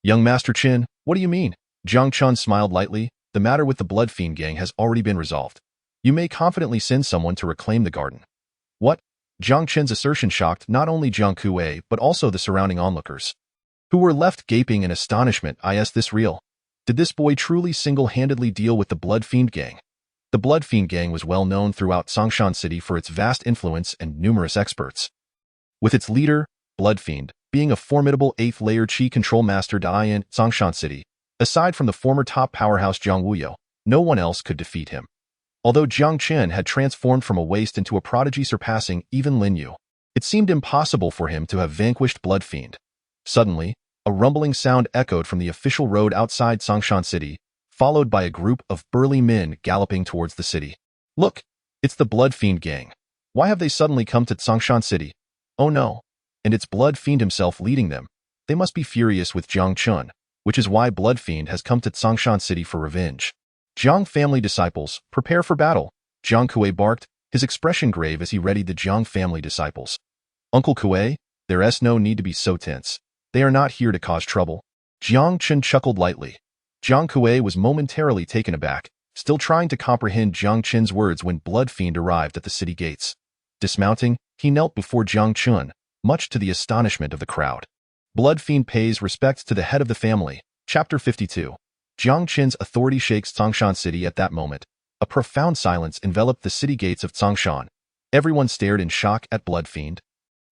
Young Master Chen, what do you mean? Jiang Chen smiled lightly. The matter with the Blood Fiend gang has already been resolved. You may confidently send someone to reclaim the garden. What? Jiang Chen's assertion shocked not only Jiang Kui but also the surrounding onlookers, who were left gaping in astonishment. Is this real? Did this boy truly single-handedly deal with the Blood Fiend gang? The Blood Fiend gang was well known throughout Songshan City for its vast influence and numerous experts. With its leader, Blood Fiend, being a formidable 8th-layer Qi control master in Zhongshan City. Aside from the former top powerhouse Jiang Wuyo, no one else could defeat him. Although Jiang Chen had transformed from a waste into a prodigy surpassing even linu, it seemed impossible for him to have vanquished Blood Fiend. Suddenly, a rumbling sound echoed from the official road outside Zhongshan City, followed by a group of burly men galloping towards the city. Look, it's the Blood Fiend gang. Why have they suddenly come to Zhongshan City? Oh no. And it's Blood Fiend himself leading them. They must be furious with Jiang Chen, which is why Blood Fiend has come to Zhongshan City for revenge. Jiang family disciples, prepare for battle, Jiang Kuei barked, his expression grave as he readied the Jiang family disciples. Uncle Kuei, there's no need to be so tense. They are not here to cause trouble. Jiang Chen chuckled lightly. Jiang Kuei was momentarily taken aback, still trying to comprehend Jiang Chen's words when Blood Fiend arrived at the city gates. Dismounting, he knelt before Jiang Chen, much to the astonishment of the crowd. Blood Fiend pays respects to the head of the family. Chapter 52. Jiang Chen's authority shakes Zhongshan City at that moment. A profound silence enveloped the city gates of Zhongshan. Everyone stared in shock at Blood Fiend.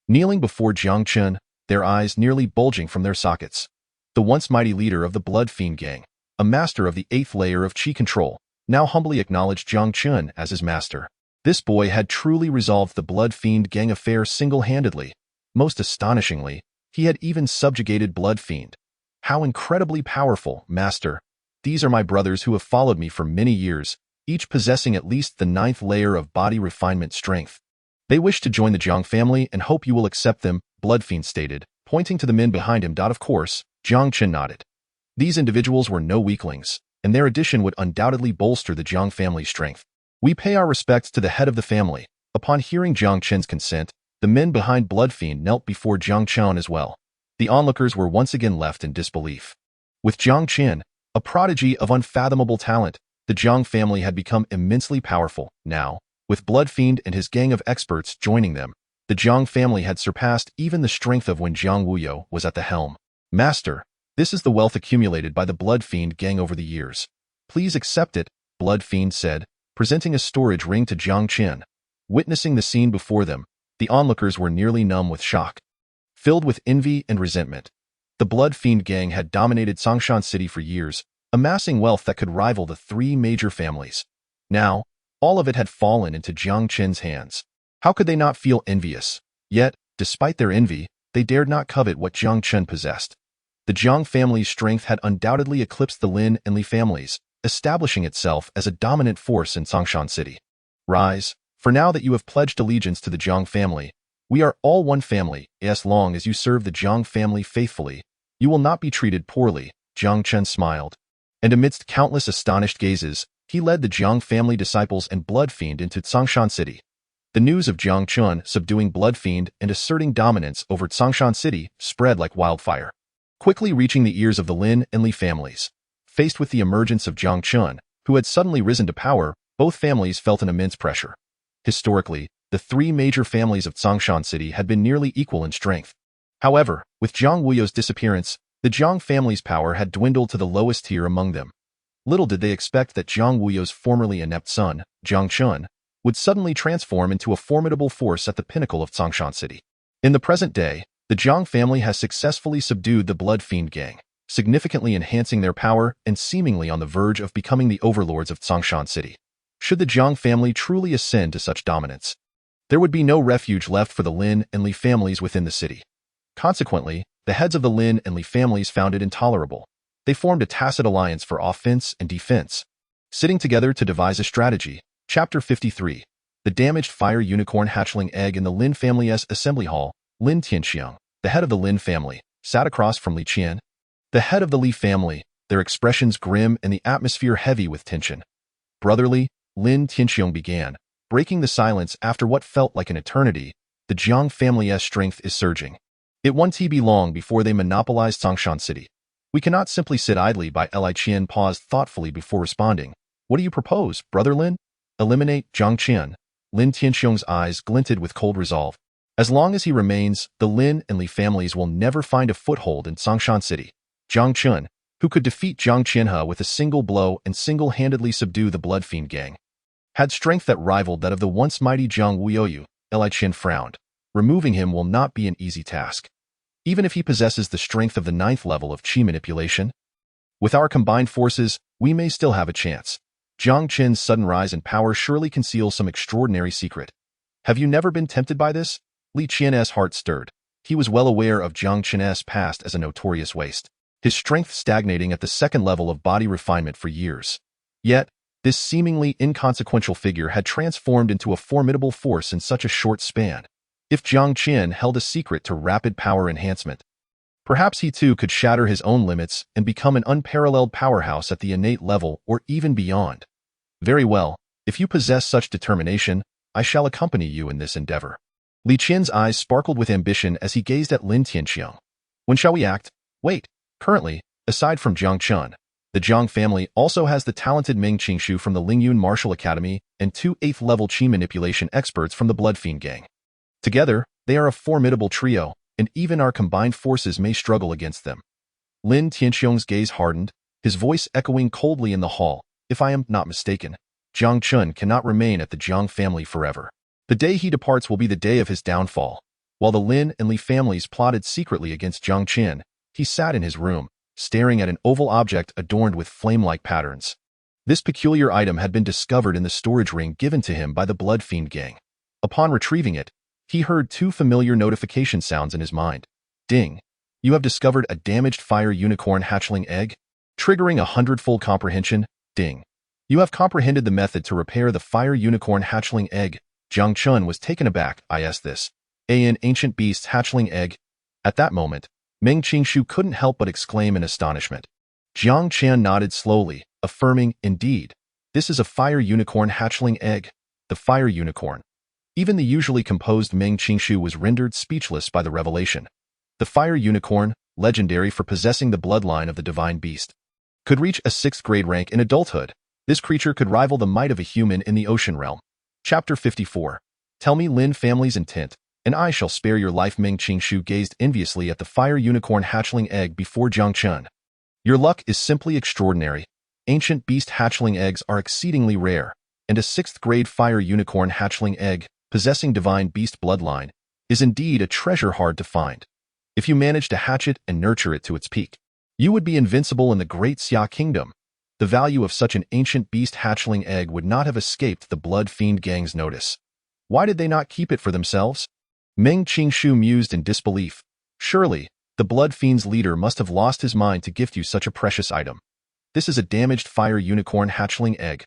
Kneeling before Jiang Chen, their eyes nearly bulging from their sockets. The once mighty leader of the Blood Fiend gang, a master of the 8th layer of Qi control, now humbly acknowledged Jiang Chen as his master. This boy had truly resolved the Blood Fiend gang affair single-handedly. Most astonishingly, he had even subjugated Blood Fiend. How incredibly powerful, master. These are my brothers who have followed me for many years, each possessing at least the 9th layer of body refinement strength. They wish to join the Jiang family and hope you will accept them, Blood Fiend stated, pointing to the men behind him. Of course, Jiang Chen nodded. These individuals were no weaklings, and their addition would undoubtedly bolster the Jiang family's strength. We pay our respects to the head of the family. Upon hearing Jiang Chen's consent, the men behind Blood Fiend knelt before Jiang Chen as well. The onlookers were once again left in disbelief. With Jiang Chen, a prodigy of unfathomable talent, the Jiang family had become immensely powerful. Now, with Blood Fiend and his gang of experts joining them, the Jiang family had surpassed even the strength of when Jiang Wuyo was at the helm. Master, this is the wealth accumulated by the Blood Fiend gang over the years. Please accept it, Blood Fiend said, presenting a storage ring to Jiang Chen. Witnessing the scene before them, the onlookers were nearly numb with shock. Filled with envy and resentment, the Blood Fiend gang had dominated Zhongshan City for years, amassing wealth that could rival the 3 major families. Now, all of it had fallen into Jiang Chen's hands. How could they not feel envious? Yet, despite their envy, they dared not covet what Jiang Chen possessed. The Jiang family's strength had undoubtedly eclipsed the Lin and Li families, establishing itself as a dominant force in Zhongshan City. Rise, for now that you have pledged allegiance to the Jiang family, we are all one family. As long as you serve the Jiang family faithfully, you will not be treated poorly, Jiang Chen smiled. And amidst countless astonished gazes, he led the Jiang family disciples and Blood Fiend into Zhongshan City. The news of Jiang Chen subduing Blood Fiend and asserting dominance over Zhongshan City spread like wildfire, quickly reaching the ears of the Lin and Li families. Faced with the emergence of Jiang Chen, who had suddenly risen to power, both families felt an immense pressure. Historically, the 3 major families of Zhongshan City had been nearly equal in strength. However, with Jiang Wuyo's disappearance, the Jiang family's power had dwindled to the lowest tier among them. Little did they expect that Jiang Wuyo's formerly inept son, Jiang Chen, would suddenly transform into a formidable force at the pinnacle of Zhongshan City. In the present day, the Jiang family has successfully subdued the Blood Fiend gang, significantly enhancing their power and seemingly on the verge of becoming the overlords of Zhongshan City. Should the Jiang family truly ascend to such dominance, there would be no refuge left for the Lin and Li families within the city. Consequently, the heads of the Lin and Li families found it intolerable. They formed a tacit alliance for offense and defense, sitting together to devise a strategy. Chapter 53. The damaged fire unicorn hatchling egg in the Lin family's assembly hall. Lin Tianxiang, the head of the Lin family, sat across from Li Qian, the head of the Li family, their expressions grim and the atmosphere heavy with tension. Brotherly, Lin Tianxiang began, breaking the silence after what felt like an eternity. The Jiang family's strength is surging. It won't be long before they monopolize Zhongshan City. We cannot simply sit idly by. Li Qian paused thoughtfully before responding. What do you propose, Brother Lin? Eliminate Jiang Chen. Lin Tianxiang's eyes glinted with cold resolve. As long as he remains, the Lin and Li families will never find a foothold in Zhongshan City. Jiang Chen, who could defeat Jiang Qianhe with a single blow and single-handedly subdue the Blood Fiend gang, had strength that rivaled that of the once mighty Jiang Wuyo. Li Qian frowned. Removing him will not be an easy task. even if he possesses the strength of the 9th level of Qi manipulation? With our combined forces, we may still have a chance. Jiang Chen's sudden rise in power surely conceals some extraordinary secret. Have you never been tempted by this? Li Qian's heart stirred. He was well aware of Jiang Chen's past as a notorious waste, his strength stagnating at the 2nd level of body refinement for years. Yet, this seemingly inconsequential figure had transformed into a formidable force in such a short span. If Jiang Chen held a secret to rapid power enhancement, perhaps he too could shatter his own limits and become an unparalleled powerhouse at the innate level or even beyond. Very well, if you possess such determination, I shall accompany you in this endeavor. Li Qian's eyes sparkled with ambition as he gazed at Lin Tianxiang. When shall we act? Wait, currently, aside from Jiang Chen, the Jiang family also has the talented Meng Qingshu from the Lingyun Martial Academy and 2 8th-level Qi manipulation experts from the Blood Fiend Gang. Together, they are a formidable trio, and even our combined forces may struggle against them. Lin Tianxiang's gaze hardened, his voice echoing coldly in the hall. If I am not mistaken, Jiang Chen cannot remain at the Jiang family forever. The day he departs will be the day of his downfall. While the Lin and Li families plotted secretly against Jiang Chen, he sat in his room, staring at an oval object adorned with flame-like patterns. This peculiar item had been discovered in the storage ring given to him by the Blood Fiend Gang. Upon retrieving it, he heard 2 familiar notification sounds in his mind. Ding! You have discovered a damaged fire unicorn hatchling egg, triggering a hundredfold comprehension. Ding! You have comprehended the method to repair the fire unicorn hatchling egg. Jiang Chen was taken aback. Is this an ancient beast's hatchling egg? At that moment, Meng Qingshu couldn't help but exclaim in astonishment. Jiang Chen nodded slowly, affirming, indeed, this is a fire unicorn hatchling egg. The fire unicorn. Even the usually composed Meng Qingshu was rendered speechless by the revelation. The fire unicorn, legendary for possessing the bloodline of the divine beast, could reach a 6th grade rank in adulthood. This creature could rival the might of a human in the ocean realm. Chapter 54. Tell me Lin family's intent, and I shall spare your life. Meng Qingshu gazed enviously at the fire unicorn hatchling egg before Jiang Chen. Your luck is simply extraordinary. Ancient beast hatchling eggs are exceedingly rare, and a 6th grade fire unicorn hatchling egg, possessing divine beast bloodline, is indeed a treasure hard to find. If you manage to hatch it and nurture it to its peak, you would be invincible in the Great Xia Kingdom. The value of such an ancient beast hatchling egg would not have escaped the Blood Fiend Gang's notice. Why did they not keep it for themselves? Meng Qingshu mused in disbelief. Surely, the Blood Fiend's leader must have lost his mind to gift you such a precious item. This is a damaged fire unicorn hatchling egg.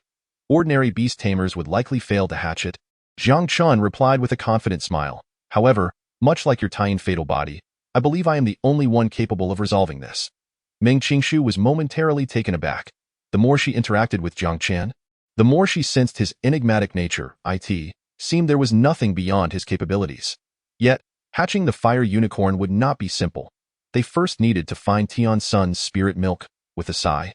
Ordinary beast tamers would likely fail to hatch it. Jiang Chen replied with a confident smile. However, much like your Taiyan fatal body, I believe I am the only one capable of resolving this. Meng Qingshu was momentarily taken aback. The more she interacted with Jiang Chen, the more she sensed his enigmatic nature. It seemed there was nothing beyond his capabilities. Yet, hatching the fire unicorn would not be simple. They first needed to find Tian Sun's spirit milk. With a sigh,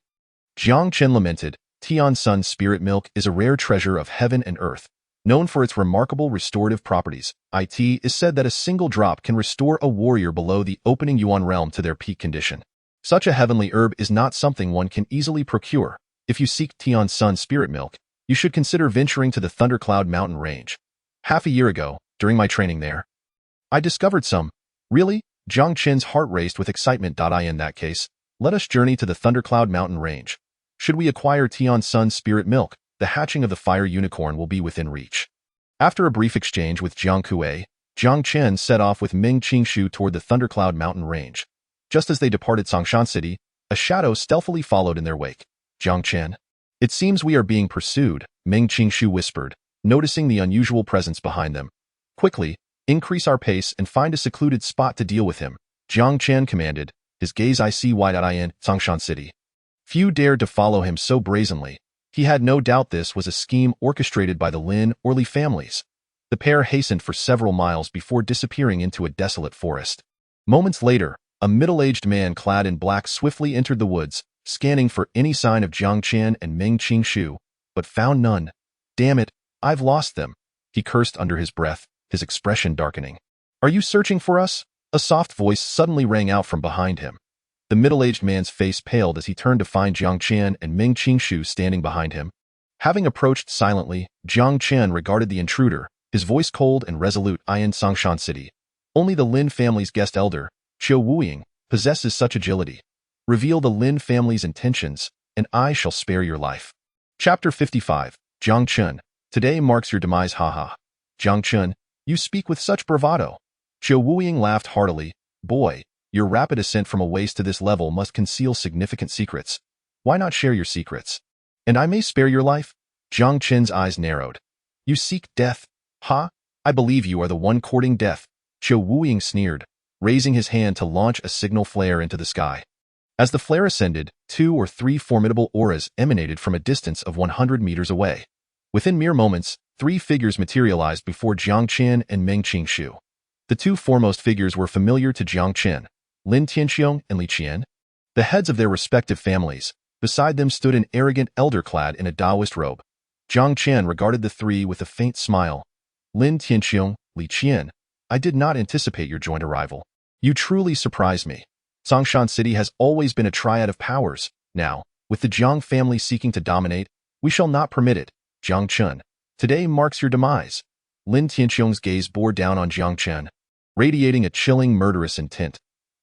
Jiang Chen lamented, Tian Sun's spirit milk is a rare treasure of heaven and earth, known for its remarkable restorative properties. It is said that a single drop can restore a warrior below the opening Yuan realm to their peak condition. Such a heavenly herb is not something one can easily procure. If you seek Tian Sun's spirit milk, you should consider venturing to the Thundercloud mountain range. Half a year ago, during my training there, I discovered some. Really? Jiang Chen's heart raced with excitement. In that case, let us journey to the Thundercloud mountain range. Should we acquire Tian Sun's spirit milk, the hatching of the fire unicorn will be within reach. After a brief exchange with Jiang Kuei, Jiang Chen set off with Meng Qingshu toward the Thundercloud mountain range. Just as they departed Songshan City, a shadow stealthily followed in their wake. Jiang Chen. It seems we are being pursued, Meng Qingshu whispered, noticing the unusual presence behind them. Quickly, increase our pace and find a secluded spot to deal with him, Jiang Chen commanded, his gaze icy wide-eyed in Songshan City. Few dared to follow him so brazenly. He had no doubt this was a scheme orchestrated by the Lin or Li families. The pair hastened for several miles before disappearing into a desolate forest. Moments later, a middle-aged man clad in black swiftly entered the woods, scanning for any sign of Jiang Chen and Meng Qingshu, but found none. Damn it, I've lost them, he cursed under his breath, his expression darkening. Are you searching for us? A soft voice suddenly rang out from behind him. The middle-aged man's face paled as he turned to find Jiang Chen and Meng Qingshu standing behind him. Having approached silently, Jiang Chen regarded the intruder, his voice cold and resolute. In Songshan City, only the Lin family's guest elder, Wuing possesses such agility. Reveal the Lin family's intentions, and I shall spare your life. Chapter 55. Jiang Chen. Today marks your demise, haha. Jiang Chen, you speak with such bravado. Wuing laughed heartily. Boy, your rapid ascent from a waste to this level must conceal significant secrets. Why not share your secrets? And I may spare your life? Jiang Chen's eyes narrowed. You seek death? Ha? I believe you are the one courting death. Wuing sneered, raising his hand to launch a signal flare into the sky. As the flare ascended, 2 or 3 formidable auras emanated from a distance of 100 meters away. Within mere moments, 3 figures materialized before Jiang Chen and Meng Qingshu. The 2 foremost figures were familiar to Jiang Chen, Lin Tianxiong and Li Qian, the heads of their respective families. Beside them stood an arrogant elder clad in a Taoist robe. Jiang Chen regarded the 3 with a faint smile. Lin Tianxiong, Li Qian, I did not anticipate your joint arrival. You truly surprised me. Songshan City has always been a triad of powers. Now, with the Jiang family seeking to dominate, we shall not permit it. Jiang Chen, today marks your demise. Lin Tianxiong's gaze bore down on Jiang Chen, radiating a chilling, murderous intent.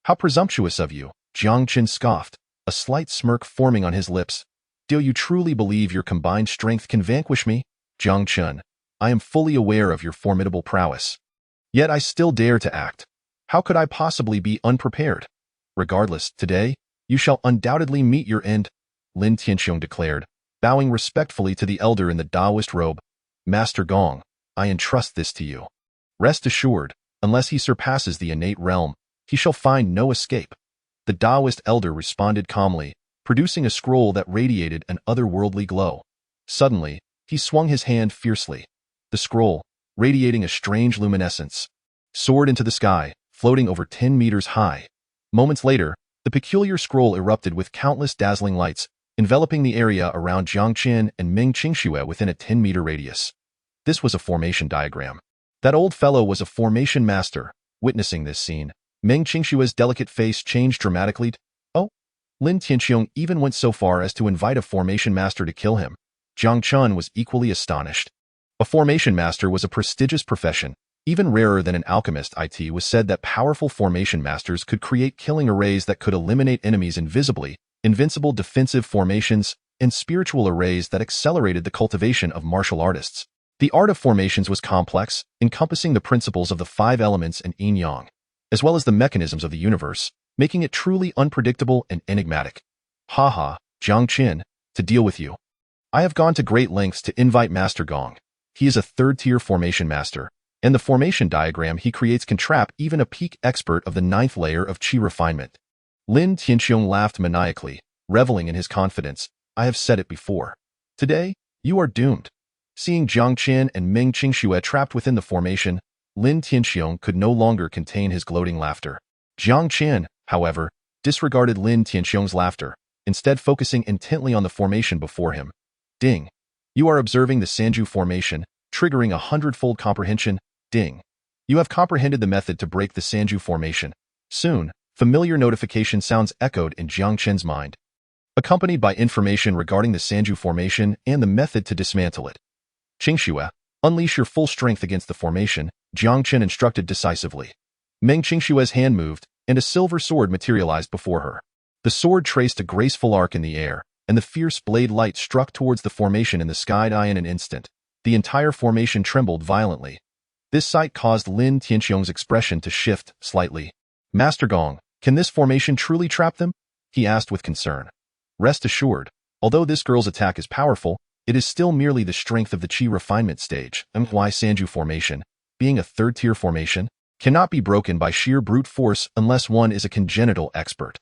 How presumptuous of you, Jiang Chen scoffed, a slight smirk forming on his lips. Do you truly believe your combined strength can vanquish me? Jiang Chen, I am fully aware of your formidable prowess. Yet I still dare to act. How could I possibly be unprepared? Regardless, today, you shall undoubtedly meet your end, Lin Tianxiong declared, bowing respectfully to the elder in the Taoist robe. Master Gong, I entrust this to you. Rest assured, unless he surpasses the innate realm, he shall find no escape. The Taoist elder responded calmly, producing a scroll that radiated an otherworldly glow. Suddenly, he swung his hand fiercely. The scroll, radiating a strange luminescence, soared into the sky, floating over 10 meters high. Moments later, the peculiar scroll erupted with countless dazzling lights, enveloping the area around Jiang Chen and Meng Qingshu within a 10-meter radius. This was a formation diagram. That old fellow was a formation master. Witnessing this scene, Meng Qingshu's delicate face changed dramatically. Oh, Lin Tianxiong even went so far as to invite a formation master to kill him. Jiang Chen was equally astonished. A formation master was a prestigious profession. Even rarer than an alchemist, it was said that powerful formation masters could create killing arrays that could eliminate enemies invisibly, invincible defensive formations, and spiritual arrays that accelerated the cultivation of martial artists. The art of formations was complex, encompassing the principles of the 5 elements and yin-yang, as well as the mechanisms of the universe, making it truly unpredictable and enigmatic. Haha, Jiang Chen, to deal with you. I have gone to great lengths to invite Master Gong. He is a 3rd-tier formation master, and the formation diagram he creates can trap even a peak expert of the 9th layer of Qi refinement. Lin Tianxiong laughed maniacally, reveling in his confidence. I have said it before. Today, you are doomed. Seeing Jiang Chen and Meng Qingshu trapped within the formation, Lin Tianxiong could no longer contain his gloating laughter. Jiang Chen, however, disregarded Lin Tianxiong's laughter, instead focusing intently on the formation before him. Ding. You are observing the Sanju formation, triggering a 100-fold comprehension. Ding. You have comprehended the method to break the Sanju formation. Soon, familiar notification sounds echoed in Jiang Chen's mind, accompanied by information regarding the Sanju formation and the method to dismantle it. Qingshu, unleash your full strength against the formation, Jiang Chen instructed decisively. Meng Qingshu's hand moved, and a silver sword materialized before her. The sword traced a graceful arc in the air, and the fierce blade light struck towards the formation in the sky in an instant. The entire formation trembled violently. This sight caused Lin Tianxiong's expression to shift slightly. Master Gong, can this formation truly trap them? He asked with concern. Rest assured, although this girl's attack is powerful, it is still merely the strength of the Qi refinement stage. Why Sanju formation, being a 3rd-tier formation, cannot be broken by sheer brute force unless one is a congenital expert.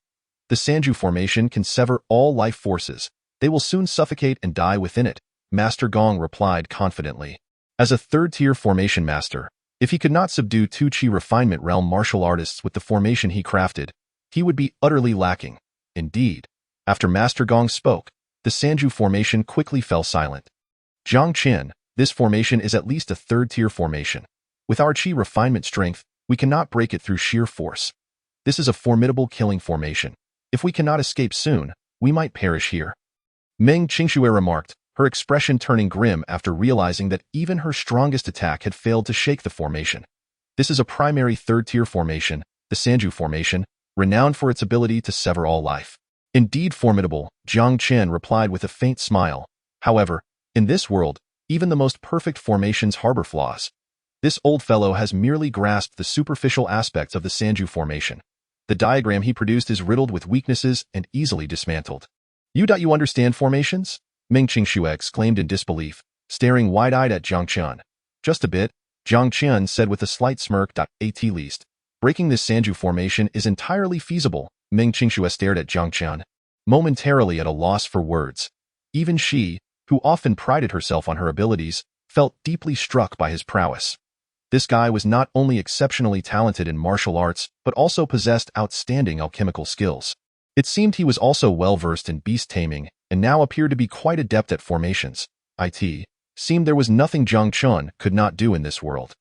The Sanju formation can sever all life forces. They will soon suffocate and die within it, Master Gong replied confidently. As a 3rd-tier formation master, if he could not subdue 2 Qi refinement realm martial artists with the formation he crafted, he would be utterly lacking. Indeed, after Master Gong spoke, the Sanju formation quickly fell silent. Jiang Chen, this formation is at least a 3rd-tier formation. With our Qi refinement strength, we cannot break it through sheer force. This is a formidable killing formation. If we cannot escape soon, we might perish here. Meng Qingshu remarked, her expression turning grim after realizing that even her strongest attack had failed to shake the formation. This is a primary 3rd-tier formation, the Sanju formation, renowned for its ability to sever all life. Indeed formidable, Jiang Chen replied with a faint smile. However, in this world, even the most perfect formations harbor flaws. This old fellow has merely grasped the superficial aspects of the Sanju formation. The diagram he produced is riddled with weaknesses and easily dismantled. You understand formations? Meng Qingxue exclaimed in disbelief, staring wide-eyed at Jiang Chen. Just a bit, Jiang Chen said with a slight smirk. At least, breaking this Sanju formation is entirely feasible. Meng Qingxue stared at Jiang Chen, momentarily at a loss for words. Even she, who often prided herself on her abilities, felt deeply struck by his prowess. This guy was not only exceptionally talented in martial arts, but also possessed outstanding alchemical skills. It seemed he was also well-versed in beast taming, and now appeared to be quite adept at formations. It seemed there was nothing Jiang Chen could not do in this world.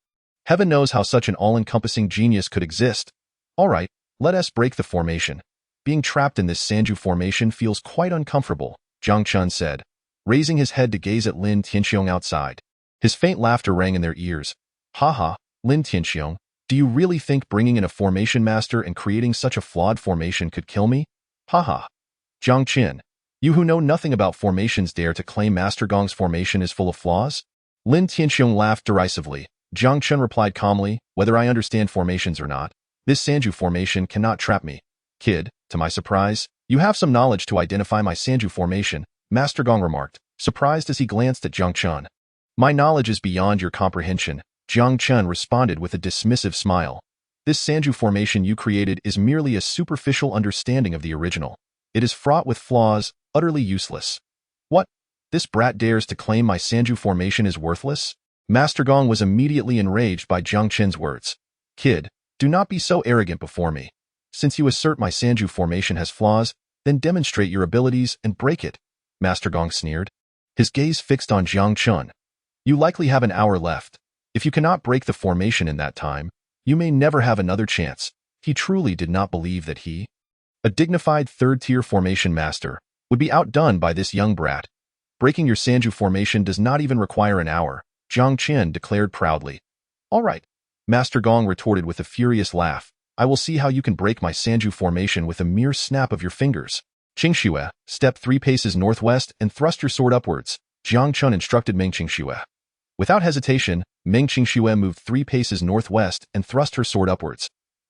Heaven knows how such an all-encompassing genius could exist. All right, let us break the formation. Being trapped in this Sanju formation feels quite uncomfortable, Jiang Chen said, raising his head to gaze at Lin Tianxiong outside. His faint laughter rang in their ears. Haha, Lin Tianxiong, do you really think bringing in a formation master and creating such a flawed formation could kill me? Haha. Jiang Chen, you who know nothing about formations dare to claim Master Gong's formation is full of flaws? Lin Tianxiong laughed derisively. Jiang Chen replied calmly, whether I understand formations or not, this Sanju formation cannot trap me. Kid, to my surprise, you have some knowledge to identify my Sanju formation, Master Gong remarked, surprised as he glanced at Jiang Chen. My knowledge is beyond your comprehension, Jiang Chen responded with a dismissive smile. This Sanju formation you created is merely a superficial understanding of the original. It is fraught with flaws, utterly useless. What? This brat dares to claim my Sanju formation is worthless? Master Gong was immediately enraged by Jiang Chen's words. Kid, do not be so arrogant before me. Since you assert my Sanju formation has flaws, then demonstrate your abilities and break it, Master Gong sneered, his gaze fixed on Jiang Chen. You likely have an hour left. If you cannot break the formation in that time, you may never have another chance. He truly did not believe that he, a dignified third-tier formation master, would be outdone by this young brat. Breaking your Sanju formation does not even require an hour, Jiang Chen declared proudly. All right, Master Gong retorted with a furious laugh. I will see how you can break my Sanju formation with a mere snap of your fingers. Qingxue, step 3 paces northwest and thrust your sword upwards, Jiang Chen instructed Meng Qingxue. Without hesitation, Meng Qingxue moved 3 paces northwest and thrust her sword upwards.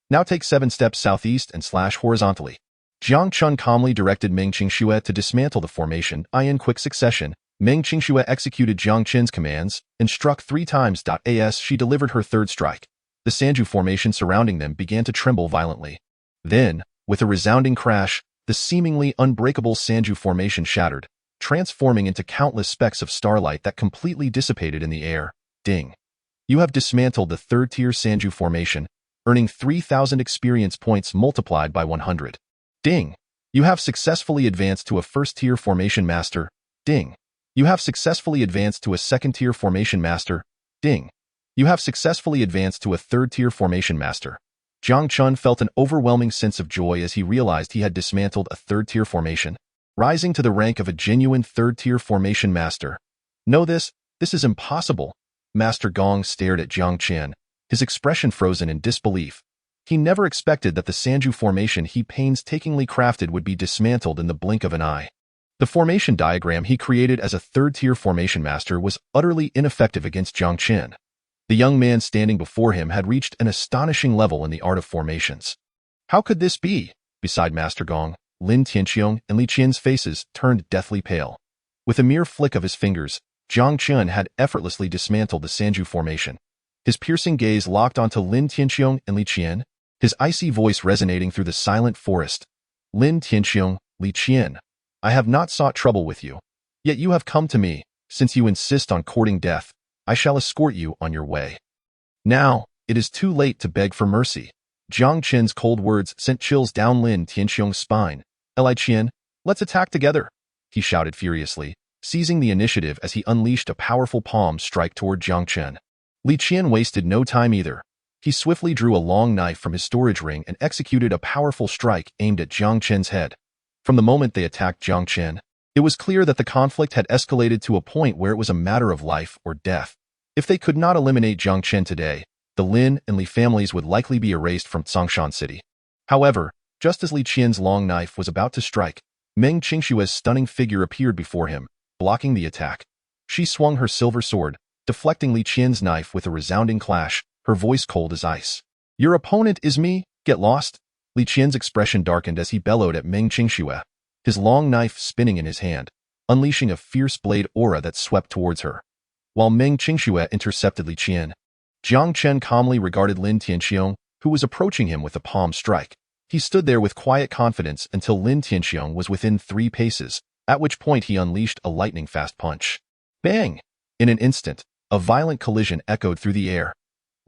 Now take 7 steps southeast and slash horizontally. Jiang Chen calmly directed Meng Qingxue to dismantle the formation. In quick succession, Meng Qingxue executed Jiang Chen's commands and struck 3 times. As she delivered her third strike, the Sanju formation surrounding them began to tremble violently. Then, with a resounding crash, the seemingly unbreakable Sanju formation shattered, transforming into countless specks of starlight that completely dissipated in the air. Ding. You have dismantled the third-tier Sanju formation, earning 3,000 experience points multiplied by 100. Ding. You have successfully advanced to a first-tier formation master. Ding. You have successfully advanced to a second-tier formation master. Ding. You have successfully advanced to a third-tier formation master. Jiang Chen felt an overwhelming sense of joy as he realized he had dismantled a third-tier formation, rising to the rank of a genuine third-tier formation master. Know this is impossible. Master Gong stared at Jiang Chen, his expression frozen in disbelief. He never expected that the Sanju formation he painstakingly crafted would be dismantled in the blink of an eye. The formation diagram he created as a third-tier formation master was utterly ineffective against Jiang Chen. The young man standing before him had reached an astonishing level in the art of formations. How could this be? Beside Master Gong, Lin Tianxiong and Li Qian's faces turned deathly pale. With a mere flick of his fingers, Jiang Chen had effortlessly dismantled the Sanju formation. His piercing gaze locked onto Lin Tianxiong and Li Qian, his icy voice resonating through the silent forest. Lin Tianxiong, Li Qian, I have not sought trouble with you. Yet you have come to me. Since you insist on courting death, I shall escort you on your way. Now, it is too late to beg for mercy. Jiang Chen's cold words sent chills down Lin Tianxiong's spine. Li Qian, let's attack together, he shouted furiously, seizing the initiative as he unleashed a powerful palm strike toward Jiang Chen. Li Qian wasted no time either. He swiftly drew a long knife from his storage ring and executed a powerful strike aimed at Jiang Chen's head. From the moment they attacked Jiang Chen, it was clear that the conflict had escalated to a point where it was a matter of life or death. If they could not eliminate Jiang Chen today, the Lin and Li families would likely be erased from Dongxing City. However, just as Li Qian's long knife was about to strike, Meng Qingshue's stunning figure appeared before him, blocking the attack. She swung her silver sword, deflecting Li Qian's knife with a resounding clash, her voice cold as ice. "Your opponent is me, get lost." Li Qian's expression darkened as he bellowed at Meng Qingxue, his long knife spinning in his hand, unleashing a fierce blade aura that swept towards her. While Meng Qingxue intercepted Li Qian, Jiang Chen calmly regarded Lin Tianxiong, who was approaching him with a palm strike. He stood there with quiet confidence until Lin Tianxiong was within 3 paces, at which point he unleashed a lightning-fast punch. Bang! In an instant, a violent collision echoed through the air.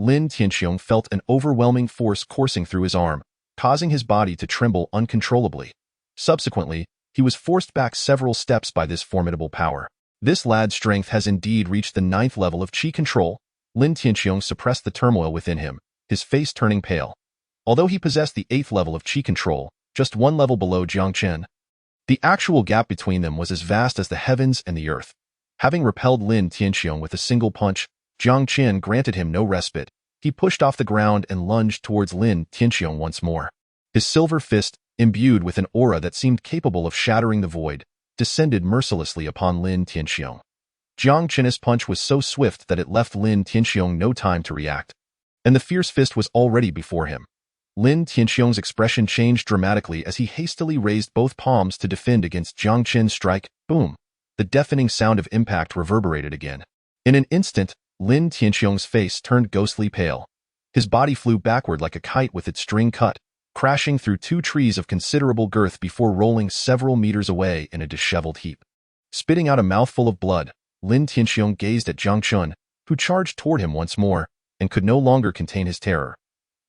Lin Tianxiong felt an overwhelming force coursing through his arm, causing his body to tremble uncontrollably. Subsequently, he was forced back several steps by this formidable power. This lad's strength has indeed reached the 9th level of qi control. Lin Tianxiong suppressed the turmoil within him, his face turning pale. Although he possessed the 8th level of qi control, just 1 level below Jiang Chen, the actual gap between them was as vast as the heavens and the earth. Having repelled Lin Tianxiong with a single punch, Jiang Chen granted him no respite. He pushed off the ground and lunged towards Lin Tianxiong once more. His silver fist, imbued with an aura that seemed capable of shattering the void, descended mercilessly upon Lin Tianxiong. Jiang Chen's punch was so swift that it left Lin Tianxiong no time to react, and the fierce fist was already before him. Lin Tianxiong's expression changed dramatically as he hastily raised both palms to defend against Jiang Chen's strike. Boom! The deafening sound of impact reverberated again. In an instant, Lin Tianxiong's face turned ghostly pale. His body flew backward like a kite with its string cut, crashing through 2 trees of considerable girth before rolling several meters away in a disheveled heap. Spitting out a mouthful of blood, Lin Tianxiong gazed at Jiang Chen, who charged toward him once more, and could no longer contain his terror.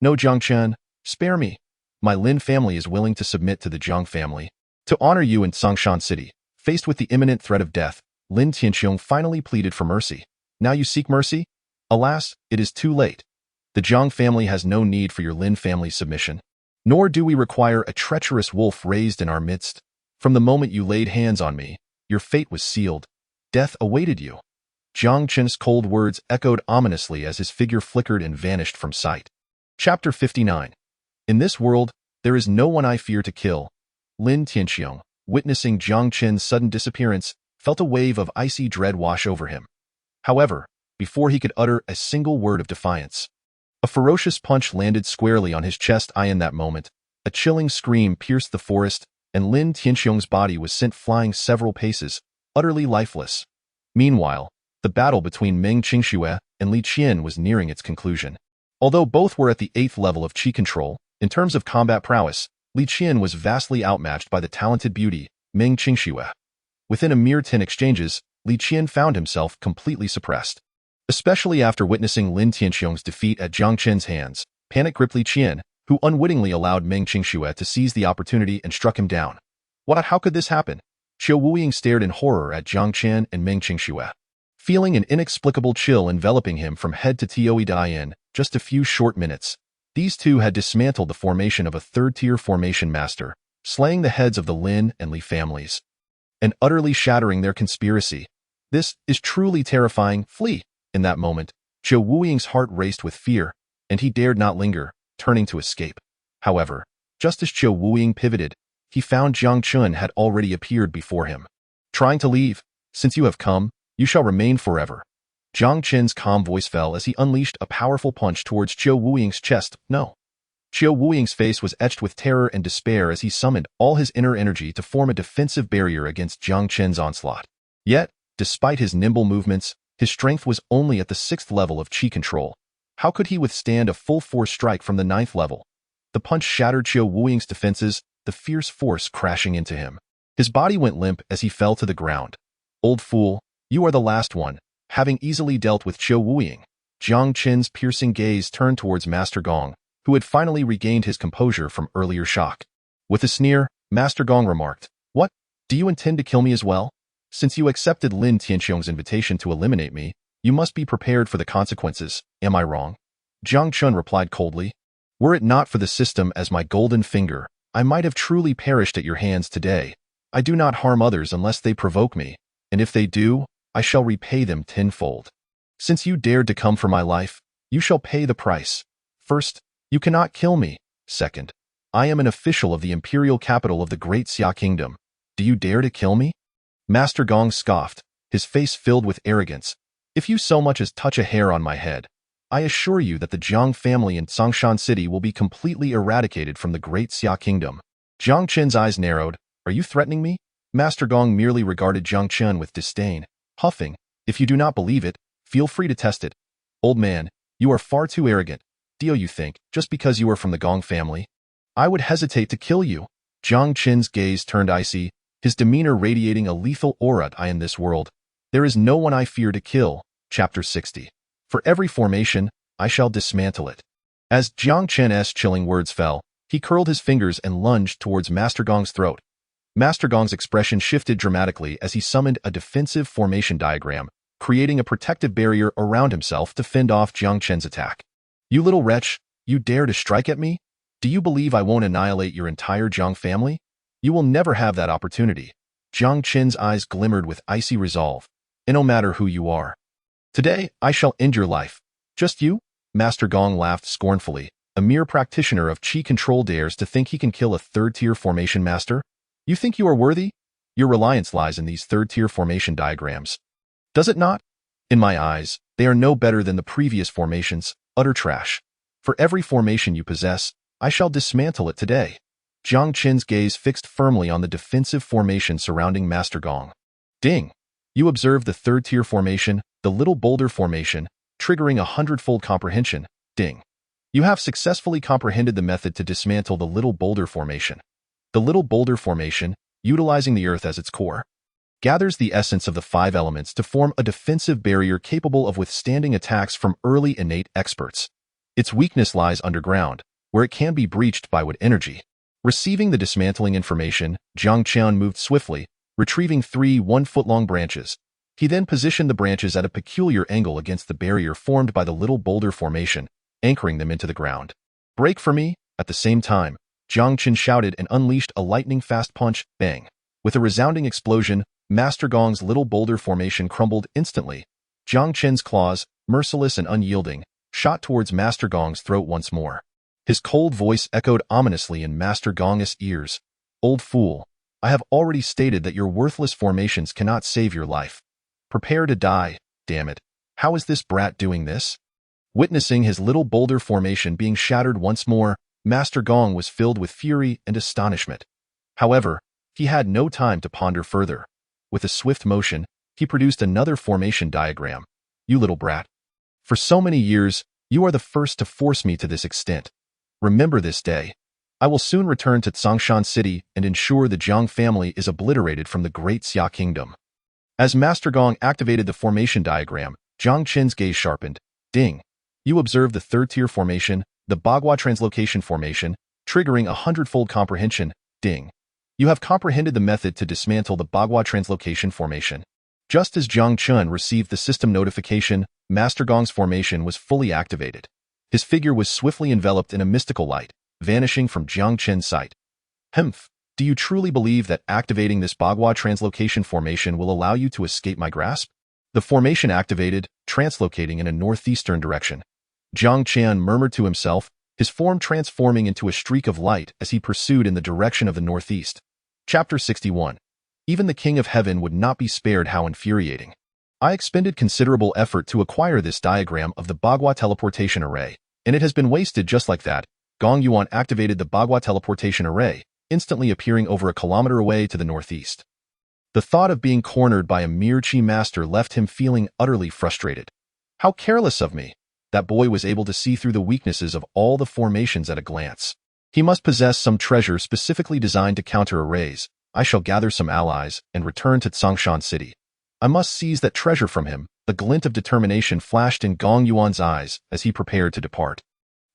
"No, Jiang Chen, spare me. My Lin family is willing to submit to the Jiang family. To honor you in Dongxing City." Faced with the imminent threat of death, Lin Tianxiong finally pleaded for mercy. "Now you seek mercy? Alas, it is too late. The Jiang family has no need for your Lin family's submission. Nor do we require a treacherous wolf raised in our midst. From the moment you laid hands on me, your fate was sealed. Death awaited you." Jiang Chen's cold words echoed ominously as his figure flickered and vanished from sight. Chapter 59. In this world, there is no one I fear to kill. Lin Tianxiong, witnessing Jiang Chen's sudden disappearance, felt a wave of icy dread wash over him. However, before he could utter a single word of defiance, a ferocious punch landed squarely on his chest. In that moment, a chilling scream pierced the forest, and Lin Tianxiong's body was sent flying several paces, utterly lifeless. Meanwhile, the battle between Meng Qingxue and Li Qian was nearing its conclusion. Although both were at the 8th level of qi control, in terms of combat prowess, Li Qian was vastly outmatched by the talented beauty, Meng Qingxue. Within a mere 10 exchanges, Li Qian found himself completely suppressed. Especially after witnessing Lin Tianxiong's defeat at Jiang Chen's hands, panic gripped Li Qian, who unwittingly allowed Meng Qingxue to seize the opportunity and struck him down. What? How could this happen? Qiu Wuying stared in horror at Jiang Chen and Meng Qingxue, feeling an inexplicable chill enveloping him from head to toe. In just a few short minutes, these two had dismantled the formation of a 3rd-tier formation master, slaying the heads of the Lin and Li families, and utterly shattering their conspiracy. This is truly terrifying. Flee! In that moment, Qiu Wuying's heart raced with fear, and he dared not linger, turning to escape. However, just as Qiu Wuying pivoted, he found Jiang Chen had already appeared before him. "Trying to leave? Since you have come, you shall remain forever." Jiang Chen's calm voice fell as he unleashed a powerful punch towards Qiu Wuying's chest. "No." Qiu Wuying's face was etched with terror and despair as he summoned all his inner energy to form a defensive barrier against Jiang Chen's onslaught. Yet, despite his nimble movements, his strength was only at the 6th level of qi control. How could he withstand a full-force strike from the 9th level? The punch shattered Qiu Wuying's defenses, the fierce force crashing into him. His body went limp as he fell to the ground. "Old fool, you are the last one." Having easily dealt with Qiu Wuying, Jiang Chen's piercing gaze turned towards Master Gong, who had finally regained his composure from earlier shock. With a sneer, Master Gong remarked, "What? Do you intend to kill me as well? Since you accepted Lin Tianxiong's invitation to eliminate me, you must be prepared for the consequences. Am I wrong?" Jiang Chen replied coldly, "Were it not for the system as my golden finger, I might have truly perished at your hands today. I do not harm others unless they provoke me, and if they do, I shall repay them tenfold. Since you dared to come for my life, You shall pay the price. First, you cannot kill me. Second, I am an official of the imperial capital of the Great Xia Kingdom. Do you dare to kill me? Master Gong scoffed, his face filled with arrogance. If you so much as touch a hair on my head, I assure you that the Jiang family in Dongxing City will be completely eradicated from the Great Xia Kingdom. Jiang Chen's eyes narrowed. Are you threatening me? Master Gong merely regarded Jiang Chen with disdain, huffing. If you do not believe it, feel free to test it. Old man, you are far too arrogant. Do you think, just because you are from the Gong family, I would hesitate to kill you? Jiang Chen's gaze turned icy, his demeanor radiating a lethal aura in this world. There is no one I fear to kill. Chapter 60. For every formation, I shall dismantle it. As Jiang Chen's chilling words fell, he curled his fingers and lunged towards Master Gong's throat. Master Gong's expression shifted dramatically as he summoned a defensive formation diagram, creating a protective barrier around himself to fend off Jiang Chen's attack. You little wretch, you dare to strike at me? Do you believe I won't annihilate your entire Jiang family? You will never have that opportunity. Jiang Chen's eyes glimmered with icy resolve. And no matter who you are, today, I shall end your life. Just you? Master Gong laughed scornfully. A mere practitioner of chi control dares to think he can kill a third-tier formation master? You think you are worthy? Your reliance lies in these third-tier formation diagrams. Does it not? In my eyes, they are no better than the previous formations, utter trash. For every formation you possess, I shall dismantle it today. Jiang Chen's gaze fixed firmly on the defensive formation surrounding Master Gong. Ding! You observe the third-tier formation, the Little Boulder Formation, triggering a hundredfold comprehension. Ding. You have successfully comprehended the method to dismantle the Little Boulder Formation. The Little Boulder Formation, utilizing the earth as its core, gathers the essence of the 5 elements to form a defensive barrier capable of withstanding attacks from early innate experts. Its weakness lies underground, where it can be breached by wood energy. Receiving the dismantling information, Jiang Chen moved swiftly, retrieving 3 1-foot-long branches. He then positioned the branches at a peculiar angle against the barrier formed by the Little Boulder Formation, anchoring them into the ground. Break for me! At the same time, Jiang Chen shouted and unleashed a lightning-fast punch. Bang! With a resounding explosion, Master Gong's Little Boulder Formation crumbled instantly. Jiang Chen's claws, merciless and unyielding, shot towards Master Gong's throat once more. His cold voice echoed ominously in Master Gong's ears. Old fool, I have already stated that your worthless formations cannot save your life. Prepare to die, damn it. How is this brat doing this? Witnessing his Little Boulder Formation being shattered once more, Master Gong was filled with fury and astonishment. However, he had no time to ponder further. With a swift motion, he produced another formation diagram. You little brat. For so many years, you are the first to force me to this extent. Remember this day. I will soon return to Dongxing City and ensure the Jiang family is obliterated from the Great Xia Kingdom. As Master Gong activated the formation diagram, Jiang Chen's gaze sharpened. Ding! You observe the third-tier formation, the Bagua Translocation Formation, triggering a hundredfold comprehension. Ding! You have comprehended the method to dismantle the Bagua Translocation Formation. Just as Jiang Chen received the system notification, Master Gong's formation was fully activated. His figure was swiftly enveloped in a mystical light, vanishing from Jiang Chen's sight. Humph! Do you truly believe that activating this Bagua Translocation Formation will allow you to escape my grasp? The formation activated, translocating in a northeastern direction. Jiang Chen murmured to himself, his form transforming into a streak of light as he pursued in the direction of the northeast. Chapter 61. Even the King of Heaven would not be spared. How infuriating. I expended considerable effort to acquire this diagram of the Bagua Teleportation Array, and it has been wasted just like that. Gong Yuan activated the Bagua Teleportation Array, instantly appearing over a kilometer away to the northeast. The thought of being cornered by a mere chi master left him feeling utterly frustrated. How careless of me! That boy was able to see through the weaknesses of all the formations at a glance. He must possess some treasure specifically designed to counter arrays. I shall gather some allies and return to Dongxing City. I must seize that treasure from him. The glint of determination flashed in Gong Yuan's eyes as he prepared to depart.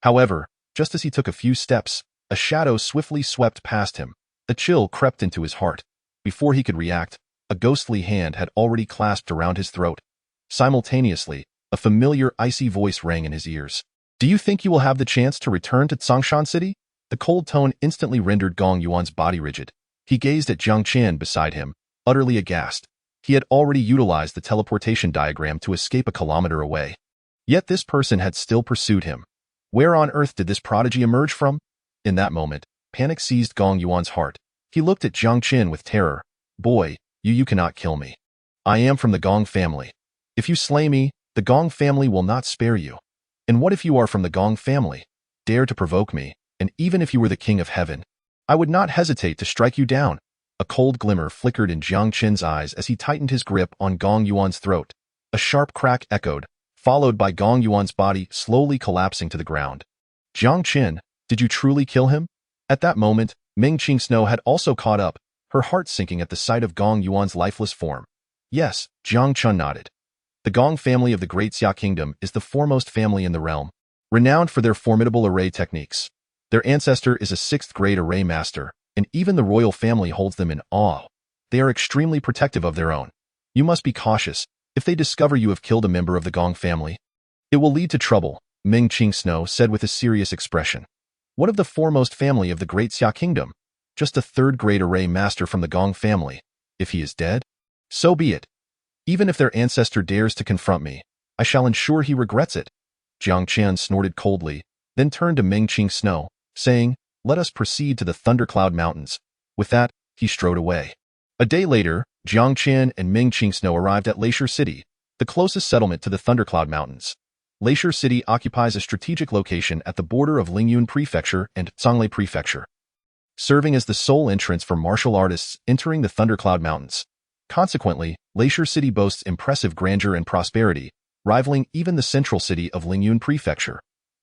However, just as he took a few steps, a shadow swiftly swept past him. A chill crept into his heart. Before he could react, a ghostly hand had already clasped around his throat. Simultaneously, a familiar icy voice rang in his ears. Do you think you will have the chance to return to Dongxing City? The cold tone instantly rendered Gong Yuan's body rigid. He gazed at Jiang Chen beside him, utterly aghast. He had already utilized the teleportation diagram to escape a kilometer away. Yet this person had still pursued him. Where on earth did this prodigy emerge from? In that moment, panic seized Gong Yuan's heart. He looked at Jiang Chen with terror. Boy, you cannot kill me. I am from the Gong family. If you slay me, the Gong family will not spare you. And what if you are from the Gong family? Dare to provoke me, and even if you were the king of heaven, I would not hesitate to strike you down. A cold glimmer flickered in Jiang Chen's eyes as he tightened his grip on Gong Yuan's throat. A sharp crack echoed, followed by Gong Yuan's body slowly collapsing to the ground. Jiang Chen, did you truly kill him? At that moment, Meng Snow had also caught up, her heart sinking at the sight of Gong Yuan's lifeless form. Yes, Jiang Chen nodded. The Gong family of the Great Xia Kingdom is the foremost family in the realm, renowned for their formidable array techniques. Their ancestor is a 6th grade array master, and even the royal family holds them in awe. They are extremely protective of their own. You must be cautious. If they discover you have killed a member of the Gong family, it will lead to trouble, Meng Snow said with a serious expression. What of the foremost family of the Great Xia Kingdom? Just a 3rd grade array master from the Gong family. If he is dead, so be it. Even if their ancestor dares to confront me, I shall ensure he regrets it. Jiang Chen snorted coldly, then turned to Meng Snow, saying, let us proceed to the Thundercloud Mountains. With that, he strode away. A day later, Jiang Chen and Meng Snow arrived at Elixir City, the closest settlement to the Thundercloud Mountains. Elixir City occupies a strategic location at the border of Lingyun Prefecture and Zhonglei Prefecture, serving as the sole entrance for martial artists entering the Thundercloud Mountains. Consequently, Elixir City boasts impressive grandeur and prosperity, rivaling even the central city of Lingyun Prefecture.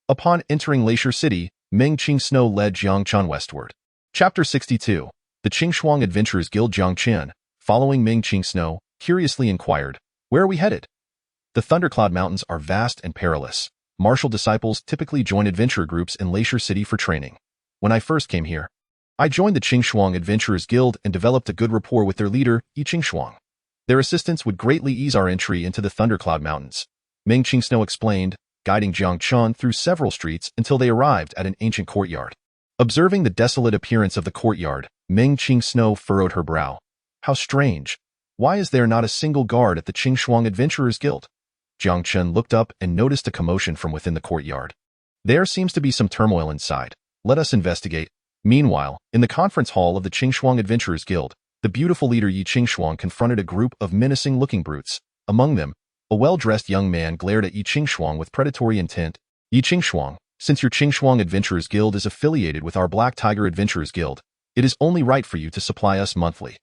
Upon entering Elixir City, Meng Snow led Jiang Chen westward. Chapter 62. The Qingshuang Adventurers Guild. Jiang Chen, following Meng Snow, curiously inquired, where are we headed? The Thundercloud Mountains are vast and perilous. Martial disciples typically join adventure groups in Elixir City for training. When I first came here, I joined the Qingshuang Adventurers Guild and developed a good rapport with their leader, Yi Qingshuang. Their assistance would greatly ease our entry into the Thundercloud Mountains, Meng Snow explained, guiding Jiang Chen through several streets until they arrived at an ancient courtyard. Observing the desolate appearance of the courtyard, Meng Snow furrowed her brow. How strange. Why is there not a single guard at the Qingshuang Adventurers Guild? Jiang Chen looked up and noticed a commotion from within the courtyard. There seems to be some turmoil inside. Let us investigate. Meanwhile, in the conference hall of the Qingshuang Adventurers Guild, the beautiful leader Yi Qingshuang confronted a group of menacing-looking brutes. Among them, a well-dressed young man glared at Yi Qingshuang with predatory intent. Yi Qingshuang, since your Qingshuang Adventurers Guild is affiliated with our Black Tiger Adventurers Guild, it is only right for you to supply us monthly.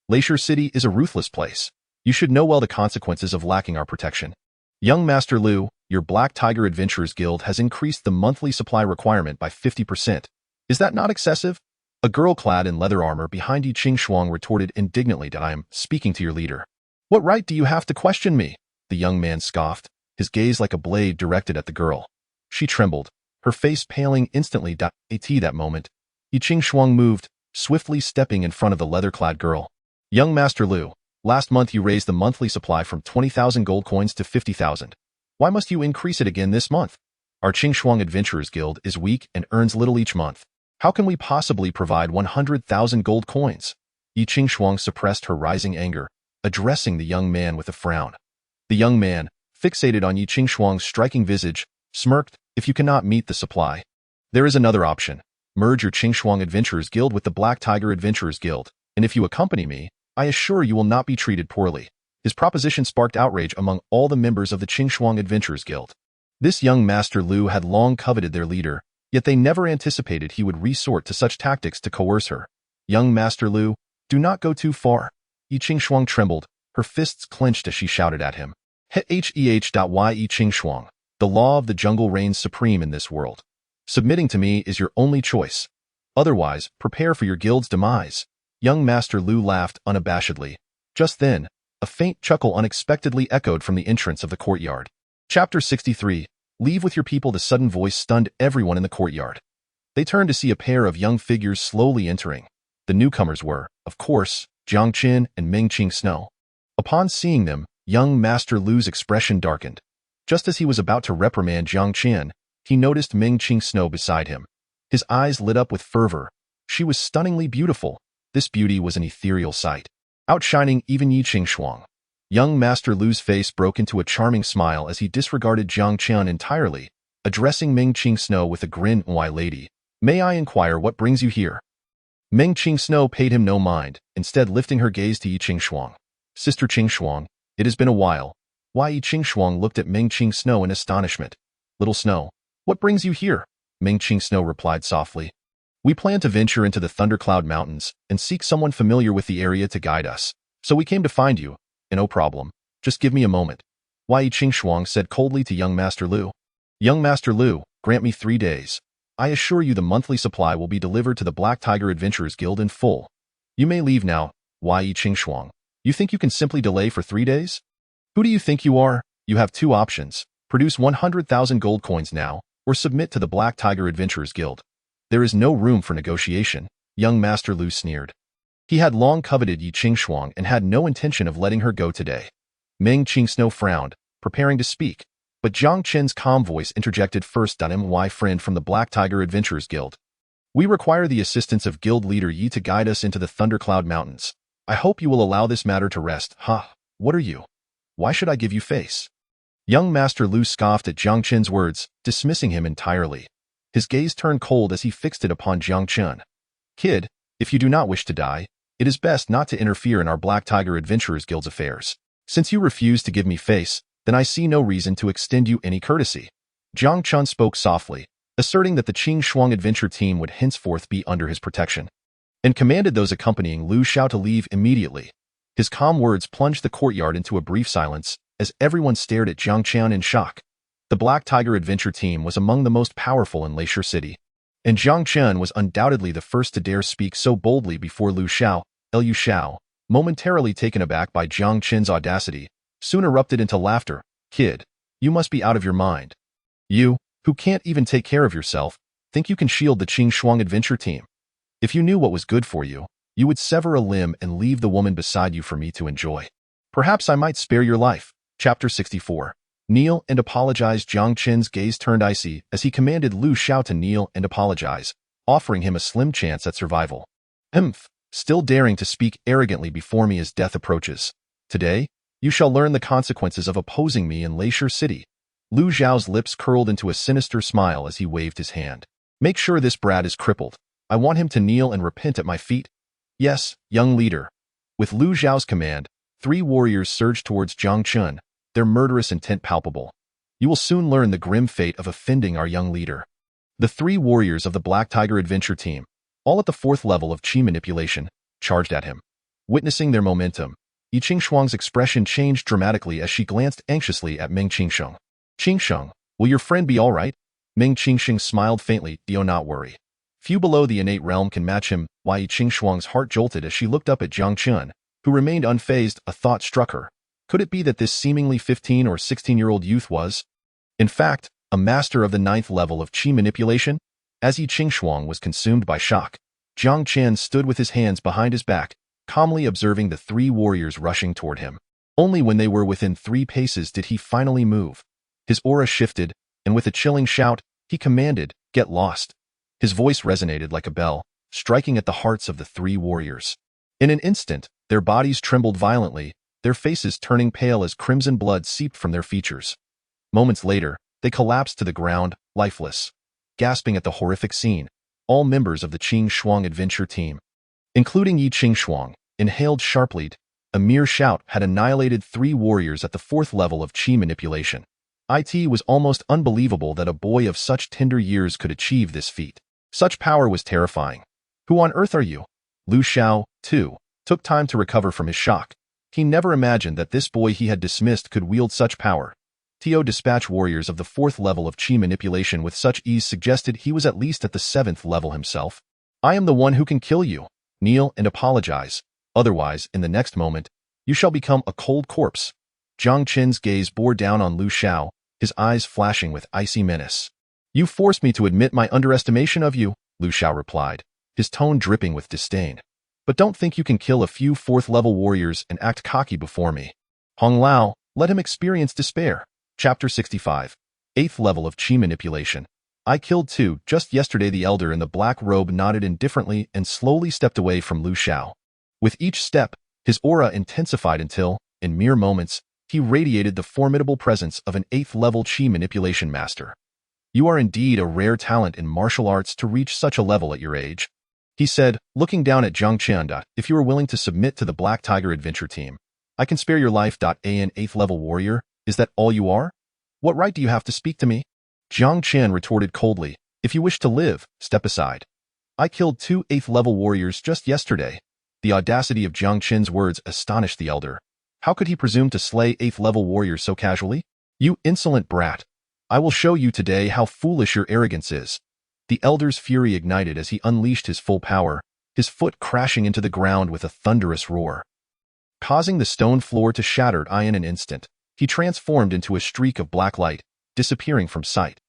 Elixir City is a ruthless place. You should know well the consequences of lacking our protection. Young Master Liu, your Black Tiger Adventurers Guild has increased the monthly supply requirement by 50%. Is that not excessive? A girl clad in leather armor behind Yi Qingshuang retorted indignantly that I am speaking to your leader. What right do you have to question me? The young man scoffed, his gaze like a blade directed at the girl. She trembled, her face paling instantly. At that moment, Yi Qingshuang moved, swiftly stepping in front of the leather-clad girl. Young Master Liu, last month you raised the monthly supply from 20,000 gold coins to 50,000. Why must you increase it again this month? Our Qingshuang Adventurers Guild is weak and earns little each month. How can we possibly provide 100,000 gold coins? Yi Qingshuang suppressed her rising anger, addressing the young man with a frown. The young man, fixated on Yi Qingshuang's striking visage, smirked. If you cannot meet the supply, there is another option. Merge your Qingshuang Adventurers Guild with the Black Tiger Adventurers Guild, and if you accompany me, I assure you will not be treated poorly. His proposition sparked outrage among all the members of the Qingshuang Adventurers Guild. This young Master Liu had long coveted their leader, yet they never anticipated he would resort to such tactics to coerce her. Young Master Liu, do not go too far. Yi Qingshuang trembled, her fists clenched as she shouted at him. Yi Qingshuang, the law of the jungle reigns supreme in this world. Submitting to me is your only choice. Otherwise, prepare for your guild's demise. Young Master Liu laughed unabashedly. Just then, a faint chuckle unexpectedly echoed from the entrance of the courtyard. Chapter 63. Leave with your people. The sudden voice stunned everyone in the courtyard. They turned to see a pair of young figures slowly entering. The newcomers were, of course, Jiang Chen and Meng Snow. Upon seeing them, young Master Liu's expression darkened. Just as he was about to reprimand Jiang Chen, he noticed Meng Snow beside him. His eyes lit up with fervor. She was stunningly beautiful. This beauty was an ethereal sight, outshining even Yi Qingshuang. Young Master Lu's face broke into a charming smile as he disregarded Jiang Chen entirely, addressing Meng Snow with a grin. Why, lady, may I inquire what brings you here? Meng Snow paid him no mind, instead lifting her gaze to Yi Shuang. Sister Shuang, it has been a while. Why? Yi Shuang looked at Meng Snow in astonishment. Little Snow, what brings you here? Meng Snow replied softly. We plan to venture into the Thundercloud Mountains and seek someone familiar with the area to guide us. So we came to find you. No problem. Just give me a moment. Why? Yi Shuang said coldly to young Master Lu. Young Master Lu, grant me 3 days. I assure you the monthly supply will be delivered to the Black Tiger Adventurers Guild in full. You may leave now. Why? Yi Shuang. You think you can simply delay for 3 days? Who do you think you are? You have 2 options. Produce 100,000 gold coins now, or submit to the Black Tiger Adventurers Guild. There is no room for negotiation, young Master Lu sneered. He had long coveted Yi Shuang and had no intention of letting her go today. Meng Snow frowned, preparing to speak, but Jiang Chen's calm voice interjected first. My friend from the Black Tiger Adventurers Guild. We require the assistance of guild leader Yi to guide us into the Thundercloud Mountains. I hope you will allow this matter to rest. What are you? Why should I give you face? Young Master Lu scoffed at Jiang Chen's words, dismissing him entirely. His gaze turned cold as he fixed it upon Jiang Chen. Kid, if you do not wish to die, it is best not to interfere in our Black Tiger Adventurers Guild's affairs. Since you refuse to give me face, then I see no reason to extend you any courtesy. Jiang Chen spoke softly, asserting that the Qing Shuang adventure team would henceforth be under his protection, and commanded those accompanying Lu Xiao to leave immediately. His calm words plunged the courtyard into a brief silence, as everyone stared at Jiang Chen in shock. The Black Tiger adventure team was among the most powerful in Leisure City, and Jiang Chen was undoubtedly the first to dare speak so boldly before Lu Xiao. Lu Xiao, momentarily taken aback by Jiang Chen's audacity, soon erupted into laughter. Kid, you must be out of your mind. You, who can't even take care of yourself, think you can shield the Qing Shuang adventure team. If you knew what was good for you, you would sever a limb and leave the woman beside you for me to enjoy. Perhaps I might spare your life. Chapter 64. Kneel and apologize. Jiang Chen's gaze turned icy as he commanded Lu Xiao to kneel and apologize, offering him a slim chance at survival. Still daring to speak arrogantly before me as death approaches. Today, you shall learn the consequences of opposing me in Leisure City. Lu Xiao's lips curled into a sinister smile as he waved his hand. Make sure this brat is crippled. I want him to kneel and repent at my feet. Yes, young leader. With Lu Xiao's command, 3 warriors surged towards Jiang Chen, their murderous intent palpable. You will soon learn the grim fate of offending our young leader. The 3 warriors of the Black Tiger adventure team, all at the 4th level of Qi manipulation, charged at him. Witnessing their momentum, Yi Shuang's expression changed dramatically as she glanced anxiously at Meng Qingsheng. Qingsheng, will your friend be all right? Meng Qingsheng smiled faintly. Do not worry. Few below the innate realm can match him. Why? Yi Shuang's heart jolted as she looked up at Jiang Chen, who remained unfazed. A thought struck her. Could it be that this seemingly 15 or 16-year-old youth was, in fact, a master of the 9th level of Qi manipulation? As Yi Shuang was consumed by shock, Jiang Chen stood with his hands behind his back, calmly observing the 3 warriors rushing toward him. Only when they were within 3 paces did he finally move. His aura shifted, and with a chilling shout, he commanded, "Get lost." His voice resonated like a bell, striking at the hearts of the 3 warriors. In an instant, their bodies trembled violently, their faces turning pale as crimson blood seeped from their features. Moments later, they collapsed to the ground, lifeless. Gasping at the horrific scene, all members of the Qing Shuang adventure team, including Yi Shuang, inhaled sharply. A mere shout had annihilated 3 warriors at the 4th level of Qi manipulation. It was almost unbelievable that a boy of such tender years could achieve this feat. Such power was terrifying. Who on earth are you? Lu Xiao, too, took time to recover from his shock. He never imagined that this boy he had dismissed could wield such power. To dispatch warriors of the 4th level of Qi manipulation with such ease suggested he was at least at the 7th level himself. I am the one who can kill you. Kneel and apologize. Otherwise, in the next moment, you shall become a cold corpse. Jiang Chen's gaze bore down on Lu Xiao, his eyes flashing with icy menace. You forced me to admit my underestimation of you, Lu Xiao replied, his tone dripping with disdain. But don't think you can kill a few 4th level warriors and act cocky before me. Hong Lao, let him experience despair. Chapter 65. 8th level of Qi manipulation. I killed 2 just yesterday. The elder in the black robe nodded indifferently and slowly stepped away from Lu Xiao. With each step, his aura intensified until, In mere moments, he radiated the formidable presence of an 8th-level chi manipulation master. "You are indeed a rare talent in martial arts to reach such a level at your age," he said, looking down at Jiang Chen. "If you are willing to submit to the Black Tiger Adventure Team, I can spare your life. An 8th-level warrior, is that all you are? What right do you have to speak to me?" Jiang Chen retorted coldly, "If you wish to live, step aside. I killed 2 8th-level warriors just yesterday." The audacity of Jiang Chen's words astonished the elder. How could he presume to slay 8th-level warriors so casually? "You insolent brat! I will show you today how foolish your arrogance is." The elder's fury ignited as he unleashed his full power, his foot crashing into the ground with a thunderous roar. Causing the stone floor to shatter in an instant, he transformed into a streak of black light, disappearing from sight.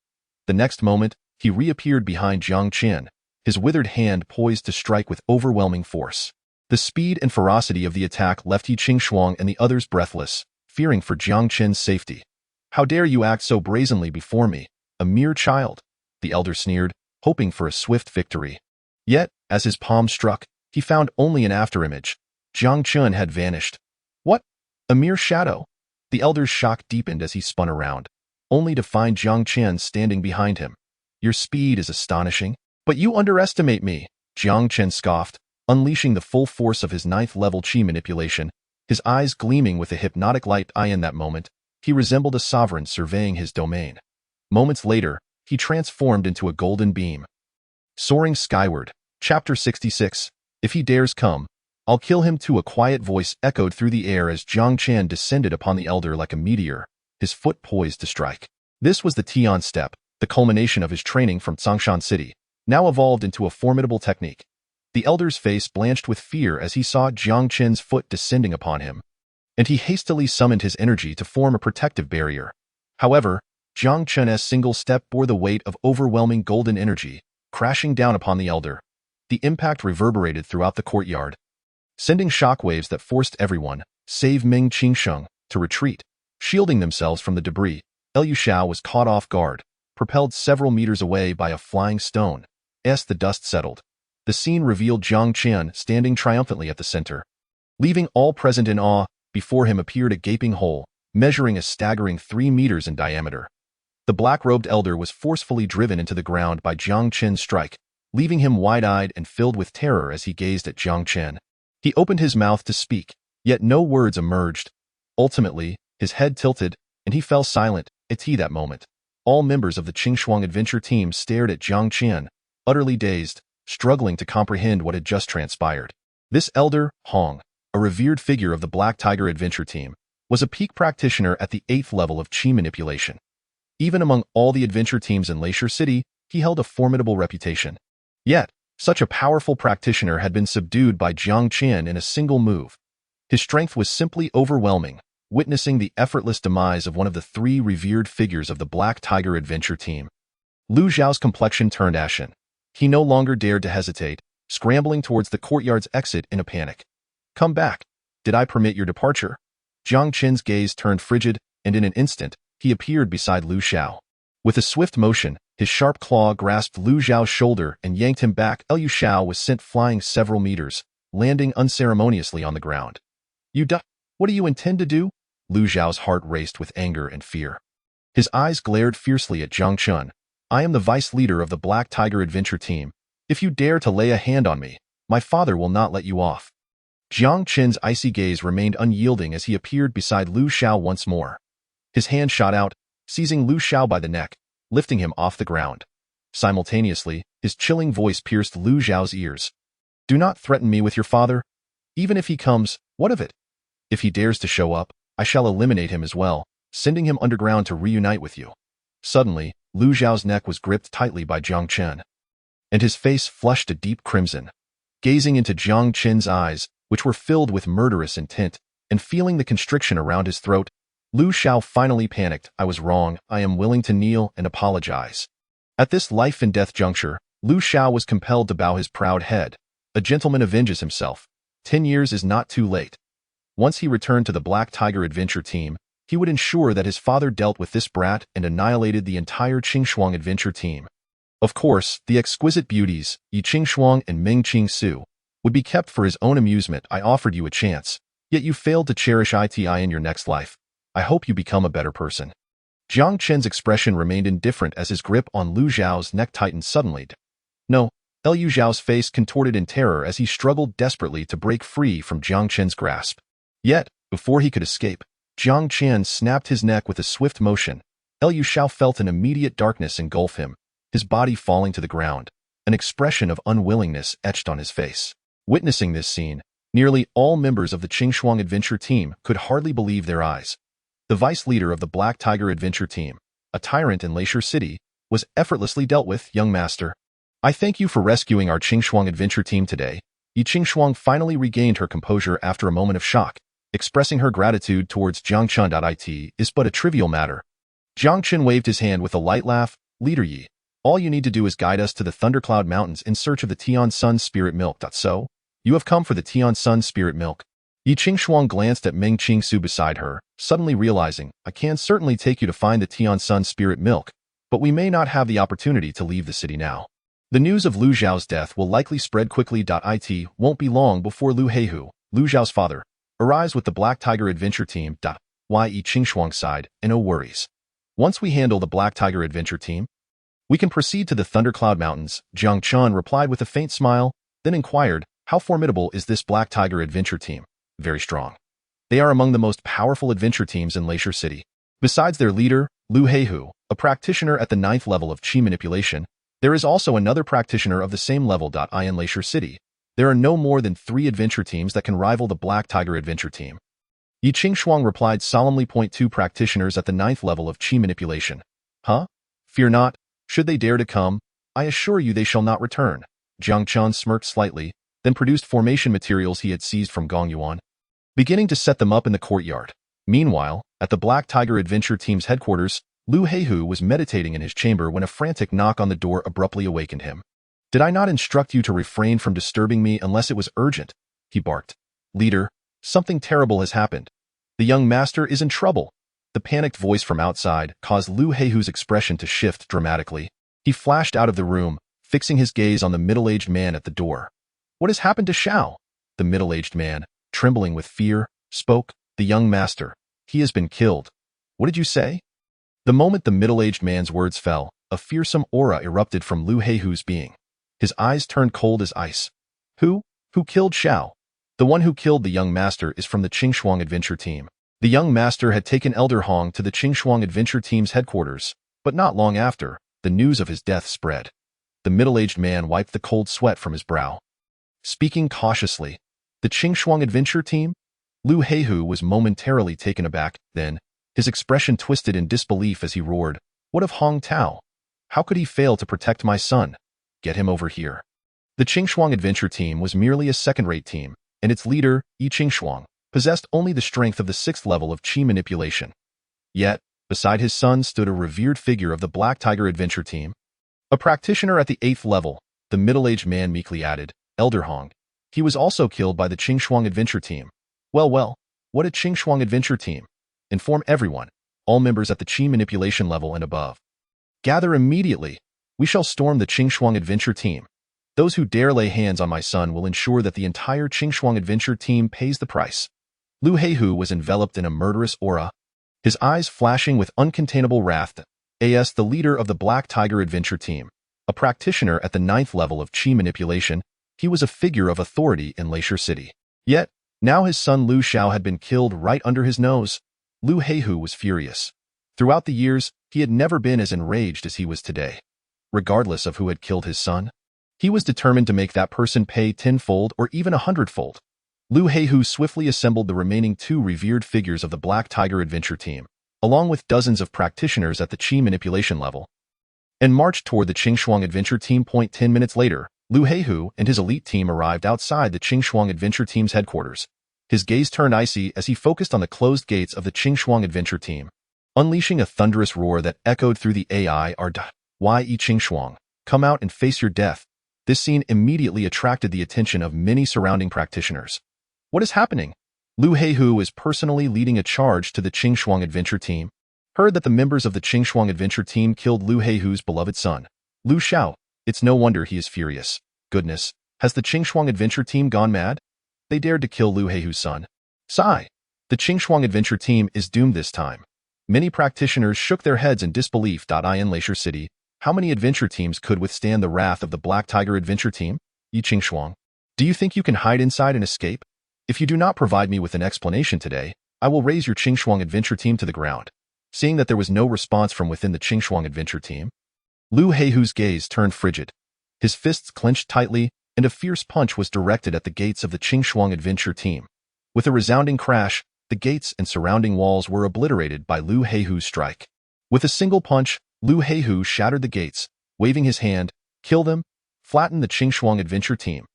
The next moment, he reappeared behind Jiang Chen, his withered hand poised to strike with overwhelming force. The speed and ferocity of the attack left Yi Qingshuang and the others breathless, fearing for Jiang Chen's safety. "How dare you act so brazenly before me, a mere child?" the elder sneered, hoping for a swift victory. Yet, as his palm struck, he found only an afterimage. Jiang Chen had vanished. "What? A mere shadow?" The elder's shock deepened as he spun around, only to find Jiang Chen standing behind him. "Your speed is astonishing, but you underestimate me," Jiang Chen scoffed, unleashing the full force of his 9th-level chi manipulation, his eyes gleaming with a hypnotic light. In that moment, he resembled a sovereign surveying his domain. Moments later, he transformed into a golden beam. Soaring skyward. Chapter 66. "If he dares come, I'll kill him too." A quiet voice echoed through the air as Jiang Chen descended upon the elder like a meteor, his foot poised to strike. This was the Tian step, the culmination of his training from Tsongshan City, now evolved into a formidable technique. The elder's face blanched with fear as he saw Jiang Chen's foot descending upon him, and he hastily summoned his energy to form a protective barrier. However, Jiang Chen's single step bore the weight of overwhelming golden energy, crashing down upon the elder. The impact reverberated throughout the courtyard, sending shockwaves that forced everyone, save Meng Qingsheng, to retreat. Shielding themselves from the debris, Liu Xiao was caught off guard, propelled several meters away by a flying stone. As the dust settled, the scene revealed Jiang Chen standing triumphantly at the center. Leaving all present in awe, before him appeared a gaping hole, measuring a staggering 3 meters in diameter. The black-robed elder was forcefully driven into the ground by Jiang Chen's strike, leaving him wide-eyed and filled with terror as he gazed at Jiang Chen. He opened his mouth to speak, yet no words emerged. Ultimately, his head tilted, and he fell silent. That moment, all members of the Qingshuang adventure team stared at Jiang Chen, utterly dazed, struggling to comprehend what had just transpired. This elder, Hong, a revered figure of the Black Tiger adventure team, was a peak practitioner at the 8th level of chi manipulation. Even among all the adventure teams in Leisure City, he held a formidable reputation. Yet, such a powerful practitioner had been subdued by Jiang Chen in a single move. His strength was simply overwhelming, witnessing the effortless demise of one of the 3 revered figures of the Black Tiger adventure team. Lu Zhao's complexion turned ashen. He no longer dared to hesitate, scrambling towards the courtyard's exit in a panic. "Come back. Did I permit your departure?" Jiang Chen's gaze turned frigid, and in an instant, he appeared beside Lu Xiao. With a swift motion, his sharp claw grasped Lu Zhao's shoulder and yanked him back. Liu Xiao was sent flying several meters, landing unceremoniously on the ground. What do you intend to do?" Lu Zhao's heart raced with anger and fear. His eyes glared fiercely at Jiang Chen. "I am the vice leader of the Black Tiger adventure team. If you dare to lay a hand on me, my father will not let you off." Jiang Chen's icy gaze remained unyielding as he appeared beside Lu Xiao once more. His hand shot out, seizing Lu Xiao by the neck, lifting him off the ground. Simultaneously, his chilling voice pierced Lu Zhao's ears. "Do not threaten me with your father. Even if he comes, what of it? If he dares to show up, I shall eliminate him as well, sending him underground to reunite with you." Suddenly, Lu Zhao's neck was gripped tightly by Jiang Chen, and his face flushed a deep crimson. Gazing into Jiang Chen's eyes, which were filled with murderous intent, and feeling the constriction around his throat, Lu Xiao finally panicked. "I was wrong. I am willing to kneel and apologize." At this life-and-death juncture, Lu Xiao was compelled to bow his proud head. A gentleman avenges himself. 10 years is not too late. Once he returned to the Black Tiger adventure team, he would ensure that his father dealt with this brat and annihilated the entire Qingshuang adventure team. Of course, the exquisite beauties, Yi Qingshuang and Meng Qingsu, would be kept for his own amusement. "I offered you a chance, Yet you failed to cherish iti in your next life. I hope you become a better person. Jiang Chen's expression remained indifferent as his grip on Lu Zhao's neck tightened suddenly. No, Liu Zhao's face contorted in terror as he struggled desperately to break free from Jiang Chen's grasp. Yet, before he could escape, Jiang Chen snapped his neck with a swift motion. Liu Zhao felt an immediate darkness engulf him, his body falling to the ground, an expression of unwillingness etched on his face. Witnessing this scene, nearly all members of the Qingshuang adventure team could hardly believe their eyes. The vice leader of the Black Tiger adventure team, a tyrant in Leisure City, was effortlessly dealt with, young master. I thank you for rescuing our Qingshuang adventure team today. Yi Qingshuang finally regained her composure after a moment of shock, expressing her gratitude towards Jiang Chen. It is but a trivial matter. Jiang Chen waved his hand with a light laugh. Leader Yi, all you need to do is guide us to the Thundercloud Mountains in search of the Tian Sun Spirit Milk. So, you have come for the Tian Sun Spirit Milk. Yi Qingshuang glanced at Meng Qingsu beside her, suddenly realizing, I can certainly take you to find the Tian Sun Spirit Milk, but we may not have the opportunity to leave the city now. The news of Lu Zhao's death will likely spread quickly. It won't be long before Lu Heihu, Lu Zhao's father, arrives with the Black Tiger adventure team. Yi Qingshuang sighed, and no worries. Once we handle the Black Tiger adventure team, we can proceed to the Thundercloud Mountains. Jiang Chen replied with a faint smile, then inquired, how formidable is this Black Tiger adventure team? Very strong. They are among the most powerful adventure teams in Leisure City. Besides their leader, Lu Heihu, a practitioner at the 9th level of Qi manipulation, there is also another practitioner of the same level. In Leisure City, there are no more than 3 adventure teams that can rival the Black Tiger adventure team. Yi Qingshuang replied solemnly. 2 practitioners at the 9th level of Qi manipulation. Huh? Fear not. Should they dare to come, I assure you they shall not return. Jiang Chen smirked slightly, then produced formation materials he had seized from Gong Yuan, beginning to set them up in the courtyard. Meanwhile, at the Black Tiger adventure team's headquarters, Lu Heihu was meditating in his chamber when a frantic knock on the door abruptly awakened him. Did I not instruct you to refrain from disturbing me unless it was urgent? He barked. Leader, something terrible has happened. The young master is in trouble. The panicked voice from outside caused Lu Heihu's expression to shift dramatically. He flashed out of the room, fixing his gaze on the middle-aged man at the door. What has happened to Xiao? The middle-aged man, trembling with fear, spoke. The young master. He has been killed. What did you say? The moment the middle-aged man's words fell, a fearsome aura erupted from Lu Heihu's being. His eyes turned cold as ice. Who? Who killed Xiao? The one who killed the young master is from the Qingshuang adventure team. The young master had taken Elder Hong to the Qingshuang adventure team's headquarters, but not long after, the news of his death spread. The middle-aged man wiped the cold sweat from his brow. Speaking cautiously, the Qingshuang adventure team? Lu Heihu was momentarily taken aback, then, his expression twisted in disbelief as he roared, What of Hong Tao? How could he fail to protect my son? Get him over here. The Qingshuang adventure team was merely a second-rate team, and its leader, Yi Qingshuang, possessed only the strength of the 6th level of Qi manipulation. Yet, beside his son stood a revered figure of the Black Tiger adventure team. A practitioner at the 8th level, the middle-aged man meekly added, Elder Hong. He was also killed by the Qingshuang adventure team. Well, what a Qingshuang adventure team. Inform everyone, all members at the Qi manipulation level and above. Gather immediately. We shall storm the Qingshuang adventure team. Those who dare lay hands on my son will ensure that the entire Qingshuang adventure team pays the price. Lu Heihu was enveloped in a murderous aura, his eyes flashing with uncontainable wrath. As the leader of the Black Tiger adventure team, a practitioner at the 9th level of Qi manipulation, he was a figure of authority in Leisure City. Yet, now his son Lu Xiao had been killed right under his nose. Lu Heihu was furious. Throughout the years, he had never been as enraged as he was today. Regardless of who had killed his son, he was determined to make that person pay tenfold or even 100-fold. Lu Heihu swiftly assembled the remaining 2 revered figures of the Black Tiger adventure team, along with dozens of practitioners at the Qi manipulation level, and marched toward the Qingshuang adventure team. 10 minutes later, Lu Heihu and his elite team arrived outside the Qingshuang adventure team's headquarters. His gaze turned icy as he focused on the closed gates of the Qingshuang adventure team, unleashing a thunderous roar that echoed through the Yi Qingshuang, come out and face your death. This scene immediately attracted the attention of many surrounding practitioners. What is happening? Lu Heihu is personally leading a charge to the Qingshuang adventure team. Heard that the members of the Qingshuang adventure team killed Lu Heihu's beloved son, Lu Xiao. It's no wonder he is furious. Goodness, has the Qingshuang adventure team gone mad? They dared to kill Lu Heihu's son. Sigh. The Qingxuang adventure team is doomed this time. Many practitioners shook their heads in disbelief. In Leisure City, how many adventure teams could withstand the wrath of the Black Tiger adventure team? Yi Qingxuang. Do you think you can hide inside and escape? If you do not provide me with an explanation today, I will raise your Qingxuang adventure team to the ground. Seeing that there was no response from within the Qingxuang adventure team, Lu Heihu's gaze turned frigid. His fists clenched tightly, and a fierce punch was directed at the gates of the Qingxuang adventure team. With a resounding crash, the gates and surrounding walls were obliterated by Lu Heihu's strike. With a single punch, Lu Heihu shattered the gates, waving his hand, "Kill them, flatten the Qingxuang adventure team."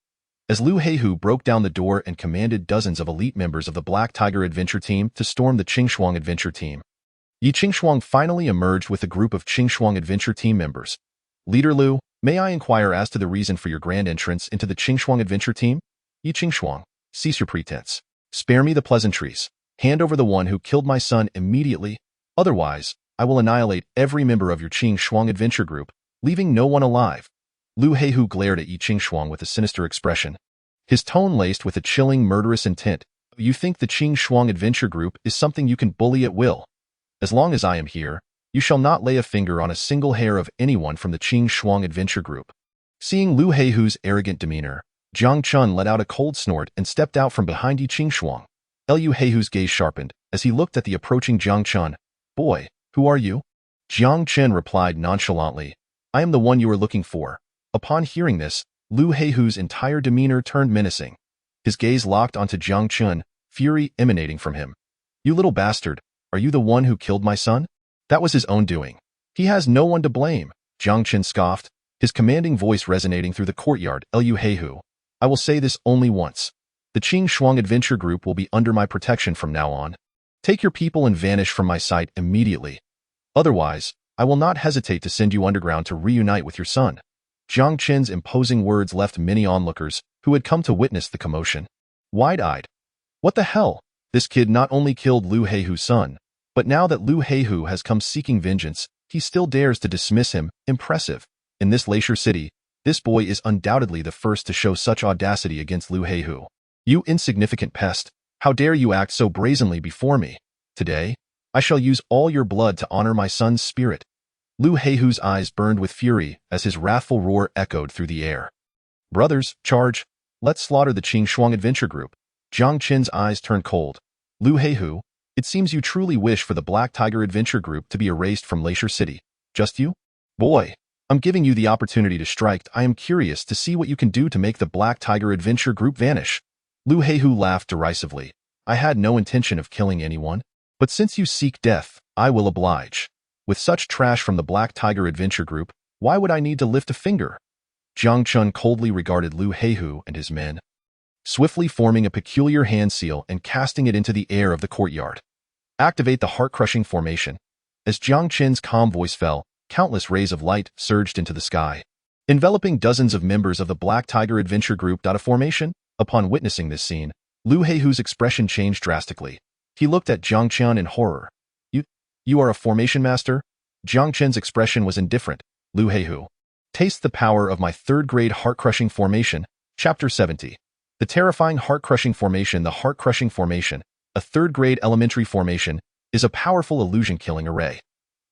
As Lu Heihu broke down the door and commanded dozens of elite members of the Black Tiger adventure team to storm the Qingxuang adventure team, Yi Qingxuang finally emerged with a group of Qingxuang adventure team members. "Leader Lu, may I inquire as to the reason for your grand entrance into the Qingxuang adventure team?" "Yi Qingxuang, cease your pretense. Spare me the pleasantries. Hand over the one who killed my son immediately. Otherwise, I will annihilate every member of your Qingxuang adventure group, leaving no one alive." Lu Heihu glared at Yi Qingxuang with a sinister expression. His tone laced with a chilling, murderous intent. "You think the Qingxuang adventure group is something you can bully at will? As long as I am here, you shall not lay a finger on a single hair of anyone from the Qingxuang adventure group." Seeing Lu Heihu's arrogant demeanor, Jiang Chen let out a cold snort and stepped out from behind Yi Qingxuang. Lu Heihu's gaze sharpened as he looked at the approaching Jiang Chen. "Boy, who are you?" Jiang Chen replied nonchalantly, "I am the one you are looking for." Upon hearing this, Lu Heihu's entire demeanor turned menacing. His gaze locked onto Jiang Chen, fury emanating from him. "You little bastard, are you the one who killed my son?" "That was his own doing. He has no one to blame," Jiang Chen scoffed, his commanding voice resonating through the courtyard. "Lu Heihu, I will say this only once. The Qingxuang adventure group will be under my protection from now on. Take your people and vanish from my sight immediately. Otherwise, I will not hesitate to send you underground to reunite with your son." Jiang Chen's imposing words left many onlookers who had come to witness the commotion wide-eyed. What the hell? This kid not only killed Lu Heihu's son, but now that Lu Heihu has come seeking vengeance, he still dares to dismiss him. Impressive. In this Leisure City, this boy is undoubtedly the first to show such audacity against Lu Heihu. "You insignificant pest, how dare you act so brazenly before me? Today, I shall use all your blood to honor my son's spirit." Lu Heihu's eyes burned with fury as his wrathful roar echoed through the air. "Brothers, charge! Let's slaughter the Qingxuang adventure group." Jiang Chen's eyes turned cold. "Lu Heihu, it seems you truly wish for the Black Tiger adventure group to be erased from Leisure City. Just you? Boy, I'm giving you the opportunity to strike. I am curious to see what you can do to make the Black Tiger adventure group vanish." Lu Heihu laughed derisively. "I had no intention of killing anyone, but since you seek death, I will oblige. With such trash from the Black Tiger adventure group, why would I need to lift a finger?" Jiang Chen coldly regarded Lu Heihu and his men, swiftly forming a peculiar hand seal and casting it into the air of the courtyard. "Activate the heart-crushing formation." As Jiang Chen's calm voice fell, countless rays of light surged into the sky, enveloping dozens of members of the Black Tiger adventure group. A formation? Upon witnessing this scene, Lu Heihu's expression changed drastically. He looked at Jiang Chen in horror. You are a formation master?" Jiang Chen's expression was indifferent. "Lu Heihu, taste the power of my third-grade heart-crushing formation." Chapter 70. The terrifying heart-crushing formation. The heart-crushing formation, a third-grade elementary formation, is a powerful illusion-killing array.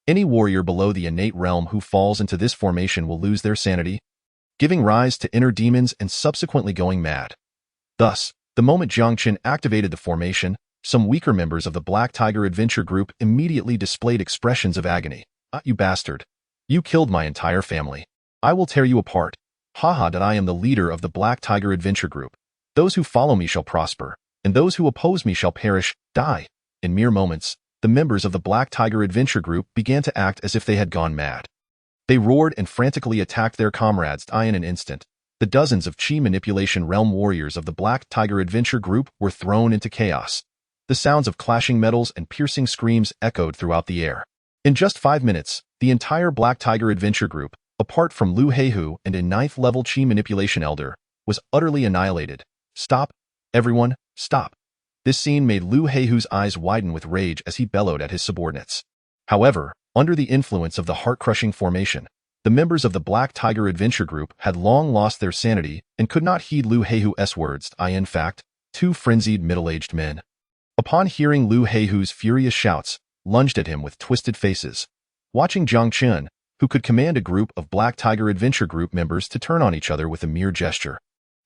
Any warrior below the innate realm who falls into this formation will lose their sanity, giving rise to inner demons and subsequently going mad. Thus, the moment Jiang Chen activated the formation, some weaker members of the Black Tiger adventure group immediately displayed expressions of agony. "Ah, you bastard. You killed my entire family. I will tear you apart. Haha, that I am the leader of the Black Tiger adventure group. Those who follow me shall prosper, and those who oppose me shall perish, die." In mere moments, the members of the Black Tiger adventure group began to act as if they had gone mad. They roared and frantically attacked their comrades. In an instant, the dozens of chi manipulation realm warriors of the Black Tiger adventure group were thrown into chaos. The sounds of clashing metals and piercing screams echoed throughout the air. In just 5 minutes, the entire Black Tiger adventure group, apart from Lu Heihu and a 9th-level chi manipulation elder, was utterly annihilated. "Stop! Everyone, stop!" This scene made Lu Heihu's eyes widen with rage as he bellowed at his subordinates. However, under the influence of the heart-crushing formation, the members of the Black Tiger adventure group had long lost their sanity and could not heed Lu Heihu's words. In fact, two frenzied middle-aged men, Upon hearing Lu Heihu's furious shouts, lunged at him with twisted faces. Watching Jiang Chen, who could command a group of Black Tiger Adventure Group members to turn on each other with a mere gesture.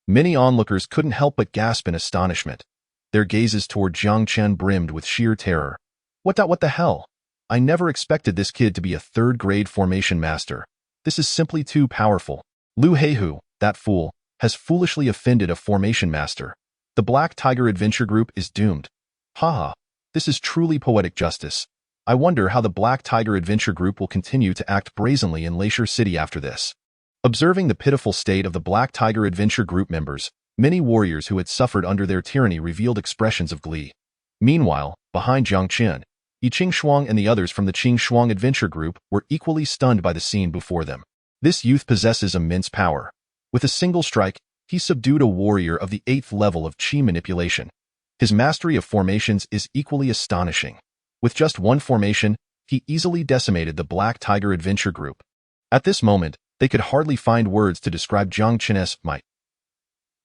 Many onlookers couldn't help but gasp in astonishment. Their gazes toward Jiang Chen brimmed with sheer terror. What the hell? I never expected this kid to be a third-grade formation master. This is simply too powerful. Lu Heihu, that fool, has foolishly offended a formation master. The Black Tiger Adventure Group is doomed. Haha, this is truly poetic justice. I wonder how the Black Tiger Adventure Group will continue to act brazenly in Elixir City after this. Observing the pitiful state of the Black Tiger Adventure Group members, many warriors who had suffered under their tyranny revealed expressions of glee. Meanwhile, behind Jiang Chen, Yiqing Shuang and the others from the Qing Shuang Adventure Group were equally stunned by the scene before them. This youth possesses immense power. With a single strike, he subdued a warrior of the 8th level of Qi manipulation. His mastery of formations is equally astonishing. With just one formation, he easily decimated the Black Tiger Adventure Group. At this moment, they could hardly find words to describe Jiang Chen's might.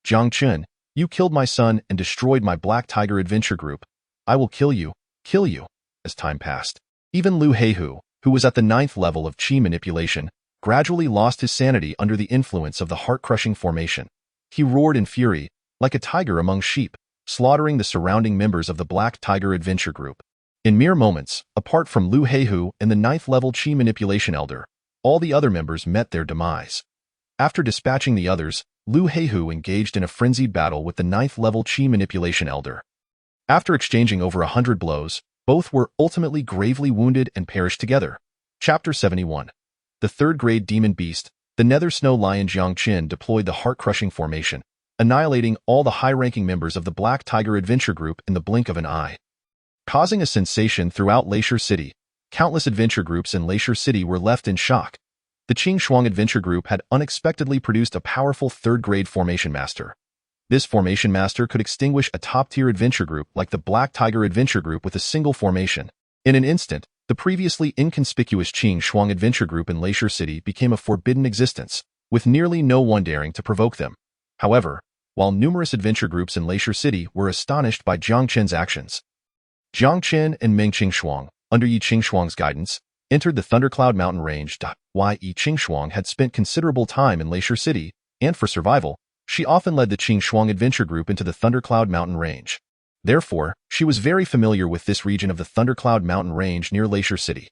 Jiang Chen, you killed my son and destroyed my Black Tiger Adventure Group. I will kill you. As time passed, even Lu Heihu, who was at the 9th level of Qi manipulation, gradually lost his sanity under the influence of the heart-crushing formation. He roared in fury, like a tiger among sheep, slaughtering the surrounding members of the Black Tiger Adventure Group. In mere moments, apart from Lu Heihu and the 9th level Qi manipulation elder, all the other members met their demise. After dispatching the others, Lu Heihu engaged in a frenzied battle with the 9th level Qi manipulation elder. After exchanging over 100 blows, both were ultimately gravely wounded and perished together. Chapter 71. The third-grade demon beast, the nether snow lion Jiang Chen deployed the heart-crushing formation, annihilating all the high-ranking members of the Black Tiger Adventure Group in the blink of an eye. Causing a sensation throughout Elixir City, countless adventure groups in Elixir City were left in shock. The Qing Shuang Adventure Group had unexpectedly produced a powerful third-grade formation master. This formation master could extinguish a top-tier adventure group like the Black Tiger Adventure Group with a single formation. In an instant, the previously inconspicuous Qing Shuang Adventure Group in Elixir City became a forbidden existence, with nearly no one daring to provoke them. However, while numerous adventure groups in Elixir City were astonished by Jiang Chen's actions, Jiang Chen and Meng Shuang, under Yiqing Shuang's guidance, entered the Thundercloud Mountain Range. While Yiqing Shuang had spent considerable time in Elixir City, and for survival, she often led the Qing Shuang Adventure Group into the Thundercloud Mountain Range. Therefore, she was very familiar with this region of the Thundercloud Mountain Range near Elixir City.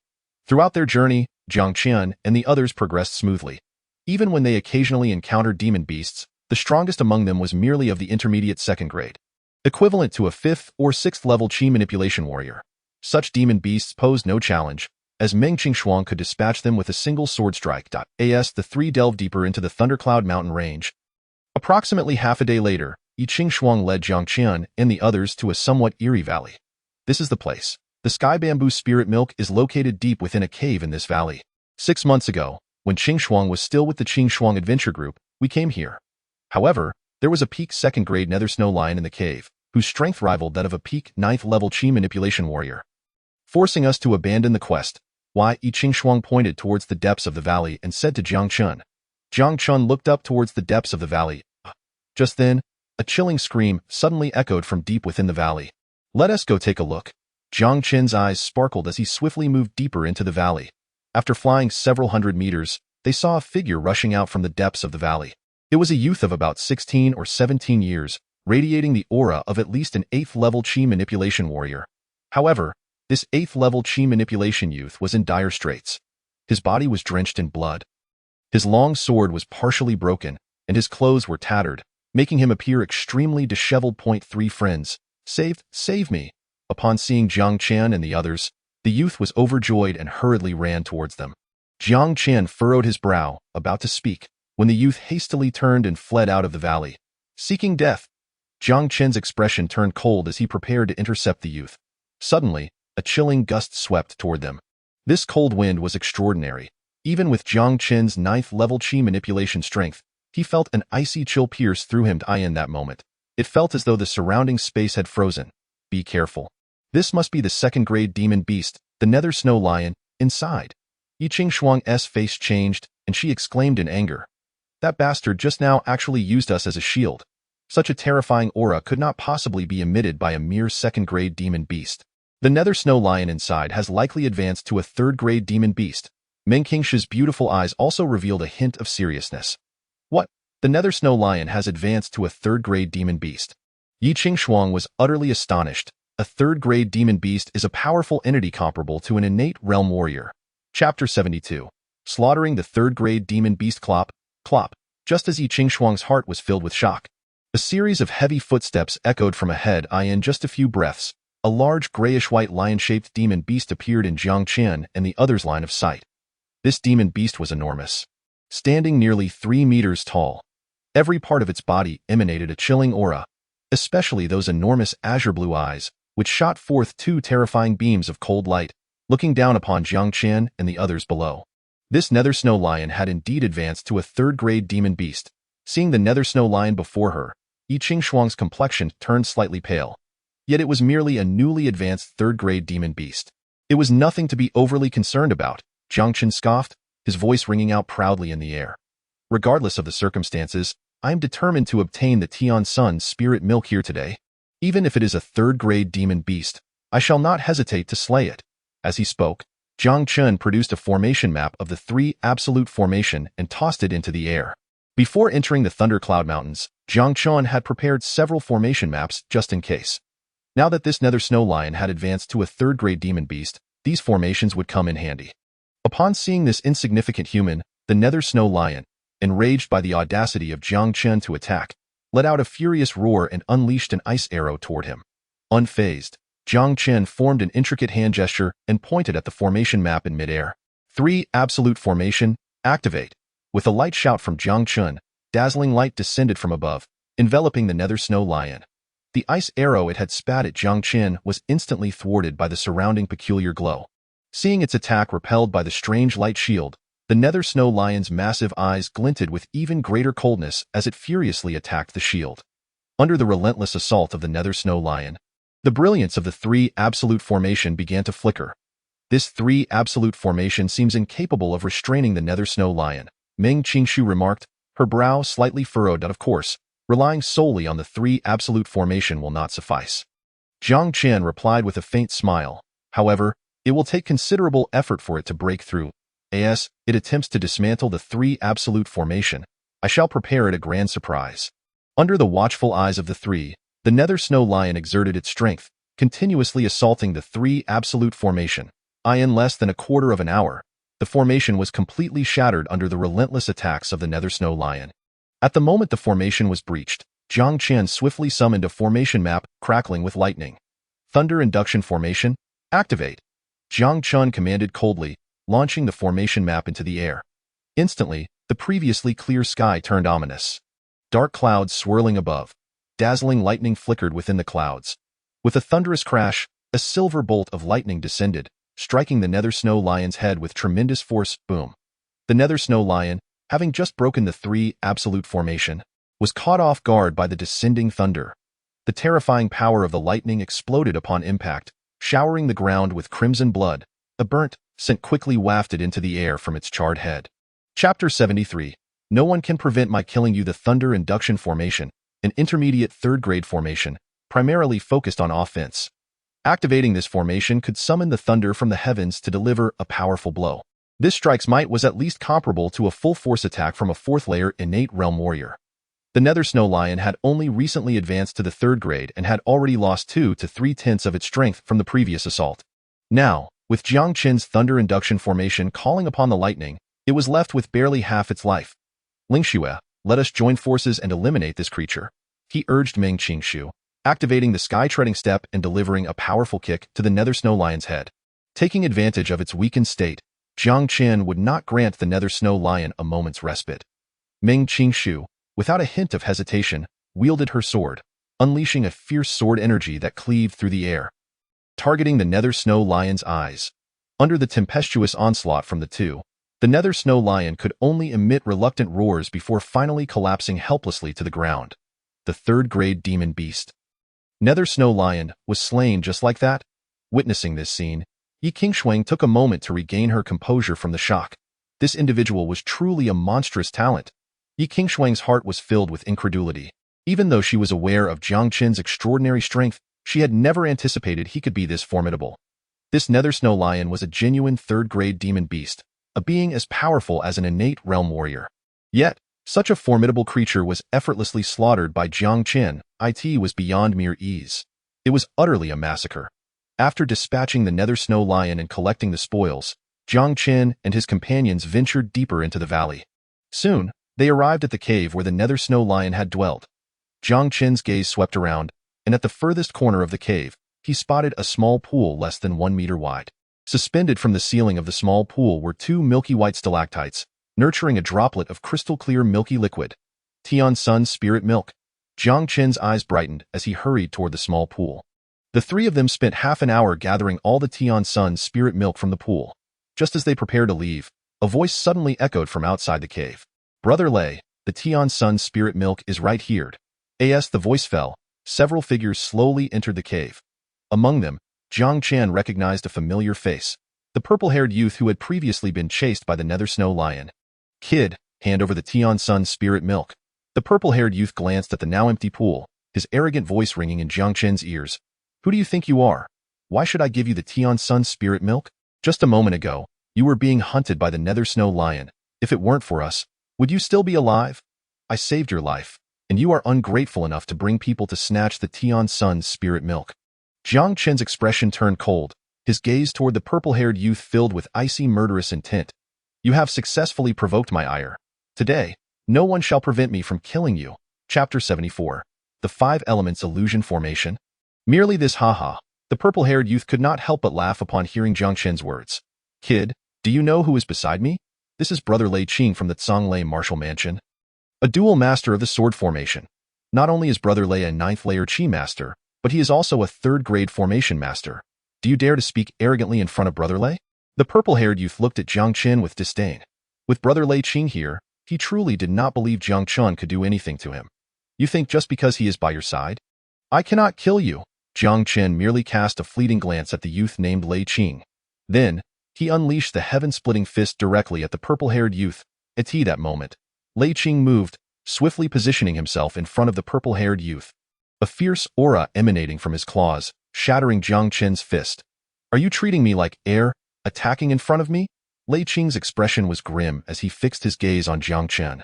Throughout their journey, Jiang Chen and the others progressed smoothly. Even when they occasionally encountered demon beasts, the strongest among them was merely of the intermediate 2nd grade, equivalent to a 5th or 6th level Qi manipulation warrior. Such demon beasts posed no challenge, as Meng Shuang could dispatch them with a single sword strike. As the three delved deeper into the Thundercloud Mountain Range. Approximately half a day later, Yiqing Shuang led Jiang Chen and the others to a somewhat eerie valley. This is the place. The Sky Bamboo Spirit Milk is located deep within a cave in this valley. 6 months ago, when Qing Shuang was still with the Qing Shuang Adventure Group, we came here. However, there was a peak 2nd grade nether snow lion in the cave, whose strength rivaled that of a peak 9th level Qi manipulation warrior. Forcing us to abandon the quest, Yiqing Shuang pointed towards the depths of the valley and said to Jiang Chen. Jiang Chen looked up towards the depths of the valley. Just then, a chilling scream suddenly echoed from deep within the valley. Let us go take a look. Jiang Chen's eyes sparkled as he swiftly moved deeper into the valley. After flying several hundred meters, they saw a figure rushing out from the depths of the valley. It was a youth of about 16 or 17 years, radiating the aura of at least an 8th level Qi manipulation warrior. However, this 8th level Qi manipulation youth was in dire straits. His body was drenched in blood. His long sword was partially broken, and his clothes were tattered, making him appear extremely disheveled. 3 Friends, save me. Upon seeing Jiang Chen and the others, the youth was overjoyed and hurriedly ran towards them. Jiang Chen furrowed his brow, about to speak, when the youth hastily turned and fled out of the valley. Seeking death. Jiang Chen's expression turned cold as he prepared to intercept the youth. Suddenly, a chilling gust swept toward them. This cold wind was extraordinary. Even with Jiang Chen's 9th level Qi manipulation strength, he felt an icy chill pierce through him. In that moment, it felt as though the surrounding space had frozen. Be careful. This must be the 2nd grade demon beast, the nether snow lion, inside. Yiqing Shuang's face changed, and she exclaimed in anger. That bastard just now actually used us as a shield. Such a terrifying aura could not possibly be emitted by a mere second-grade demon beast. The nether snow lion inside has likely advanced to a third-grade demon beast. Meng Qingshu's beautiful eyes also revealed a hint of seriousness. What? The nether snow lion has advanced to a third-grade demon beast. Yi Qingshuang was utterly astonished. A third-grade demon beast is a powerful entity comparable to an innate realm warrior. Chapter 72. Slaughtering the third-grade demon beast. Clop, clop. Just as Yi Qingshuang's heart was filled with shock, a series of heavy footsteps echoed from ahead. In just a few breaths, a large grayish-white lion-shaped demon beast appeared in Jiang Chen and the other's line of sight. This demon beast was enormous, standing nearly 3 meters tall. Every part of its body emanated a chilling aura, especially those enormous azure-blue eyes, which shot forth 2 terrifying beams of cold light, looking down upon Jiang Chen and the others below. This nether snow lion had indeed advanced to a third-grade demon beast. Seeing the nether snow lion before her, Yi Qingshuang's complexion turned slightly pale. Yet it was merely a newly advanced third-grade demon beast. It was nothing to be overly concerned about, Jiang Chen scoffed, his voice ringing out proudly in the air. Regardless of the circumstances, I am determined to obtain the Tian Sun's spirit milk here today. Even if it is a third-grade demon beast, I shall not hesitate to slay it. As he spoke, Jiang Chen produced a formation map of the 3 absolute formation and tossed it into the air. Before entering the Thundercloud Mountains, Jiang Chen had prepared several formation maps just in case. Now that this nether snow lion had advanced to a third-grade demon beast, these formations would come in handy. Upon seeing this insignificant human, the nether snow lion, enraged by the audacity of Jiang Chen to attack, let out a furious roar and unleashed an ice arrow toward him. Unfazed, Jiang Chen formed an intricate hand gesture and pointed at the formation map in midair. 3 absolute formation, activate. With a light shout from Jiang Chen, dazzling light descended from above, enveloping the nether snow lion. The ice arrow it had spat at Jiang Chen was instantly thwarted by the surrounding peculiar glow. Seeing its attack repelled by the strange light shield, the nether snow lion's massive eyes glinted with even greater coldness as it furiously attacked the shield. Under the relentless assault of the nether snow lion, the brilliance of the 3 absolute formation began to flicker. This 3 absolute formation seems incapable of restraining the nether snow lion, Meng Qingshu remarked, her brow slightly furrowed. Of course, relying solely on the 3 absolute formation will not suffice. Jiang Chen replied with a faint smile. However, it will take considerable effort for it to break through. As it attempts to dismantle the 3 absolute formation, I shall prepare it a grand surprise. Under the watchful eyes of the 3, the nether snow lion exerted its strength, continuously assaulting the 3 absolute formation. In less than a quarter of an hour, the formation was completely shattered under the relentless attacks of the nether snow lion. At the moment the formation was breached, Jiang Chen swiftly summoned a formation map crackling with lightning. Thunder Induction Formation, activate. Jiang Chen commanded coldly, launching the formation map into the air. Instantly, the previously clear sky turned ominous. Dark clouds swirling above. Dazzling lightning flickered within the clouds. With a thunderous crash, a silver bolt of lightning descended, striking the nether snow lion's head with tremendous force. Boom. The nether snow lion, having just broken the 3 absolute formation, was caught off guard by the descending thunder. The terrifying power of the lightning exploded upon impact, showering the ground with crimson blood. A burnt scent quickly wafted into the air from its charred head. Chapter 73. No one can prevent my killing you. The Thunder Induction Formation, an intermediate third-grade formation, primarily focused on offense. Activating this formation could summon the thunder from the heavens to deliver a powerful blow. This strike's might was at least comparable to a full-force attack from a 4th-layer innate realm warrior. The nether snow lion had only recently advanced to the 3rd grade and had already lost 2 to 3/10 of its strength from the previous assault. Now, with Jiang Chen's Thunder Induction Formation calling upon the lightning, it was left with barely half its life. Lingxue, let us join forces and eliminate this creature, he urged Meng Qingshu, activating the sky-treading step and delivering a powerful kick to the nether snow lion's head. Taking advantage of its weakened state, Jiang Chen would not grant the nether snow lion a moment's respite. Meng Qingshu, without a hint of hesitation, wielded her sword, unleashing a fierce sword energy that cleaved through the air, targeting the nether snow lion's eyes. Under the tempestuous onslaught from the 2, the nether snow lion could only emit reluctant roars before finally collapsing helplessly to the ground. The 3rd-grade demon beast. Nether snow lion was slain just like that. Witnessing this scene, Yi Qingshuang took a moment to regain her composure from the shock. This individual was truly a monstrous talent. Yi Qingshuang's heart was filled with incredulity. Even though she was aware of Jiang Chen's extraordinary strength, she had never anticipated he could be this formidable. This nether snow lion was a genuine third-grade demon beast, a being as powerful as an innate realm warrior. Yet, such a formidable creature was effortlessly slaughtered by Jiang Chen. It was beyond mere ease. It was utterly a massacre. After dispatching the nether snow lion and collecting the spoils, Jiang Chen and his companions ventured deeper into the valley. Soon, they arrived at the cave where the nether snow lion had dwelt. Jiang Chen's gaze swept around, and at the furthest corner of the cave, he spotted a small pool less than 1 meter wide. Suspended from the ceiling of the small pool were 2 milky white stalactites, nurturing a droplet of crystal-clear milky liquid. Tian Sun's spirit milk. Jiang Chen's eyes brightened as he hurried toward the small pool. The three of them spent half an hour gathering all the Tian Sun's spirit milk from the pool. Just as they prepared to leave, a voice suddenly echoed from outside the cave. "Brother Lei, the Tian Sun's spirit milk is right here." As the voice fell, several figures slowly entered the cave. Among them, Jiang Chen recognized a familiar face, the purple-haired youth who had previously been chased by the nether snow lion. "Kid, hand over the Tian Sun's spirit milk." The purple-haired youth glanced at the now empty pool, his arrogant voice ringing in Jiang Chen's ears. "Who do you think you are? Why should I give you the Tian Sun's spirit milk? Just a moment ago, you were being hunted by the nether snow lion. If it weren't for us, would you still be alive? I saved your life, and you are ungrateful enough to bring people to snatch the Tian Sun's spirit milk." Jiang Chen's expression turned cold, his gaze toward the purple-haired youth filled with icy murderous intent. "You have successfully provoked my ire. Today, no one shall prevent me from killing you." Chapter 74. The 5 Elements Illusion Formation. Merely this haha. The purple-haired youth could not help but laugh upon hearing Jiang Chen's words. "Kid, do you know who is beside me? This is Brother Lei Qing from the Zhonglei Martial Mansion, a dual master of the sword formation. Not only is Brother Lei a 9th layer Qi master, but he is also a 3rd-grade formation master. Do you dare to speak arrogantly in front of Brother Lei?" The purple-haired youth looked at Jiang Chen with disdain. With Brother Lei Qing here, he truly did not believe Jiang Chen could do anything to him. "You think just because he is by your side? I cannot kill you." Jiang Chen merely cast a fleeting glance at the youth named Lei Qing. Then, he unleashed the heaven-splitting fist directly at the purple-haired youth. At that moment, Lei Qing moved, swiftly positioning himself in front of the purple-haired youth. A fierce aura emanating from his claws, shattering Jiang Chen's fist. "Are you treating me like air, attacking in front of me?" Lei Qing's expression was grim as he fixed his gaze on Jiang Chen,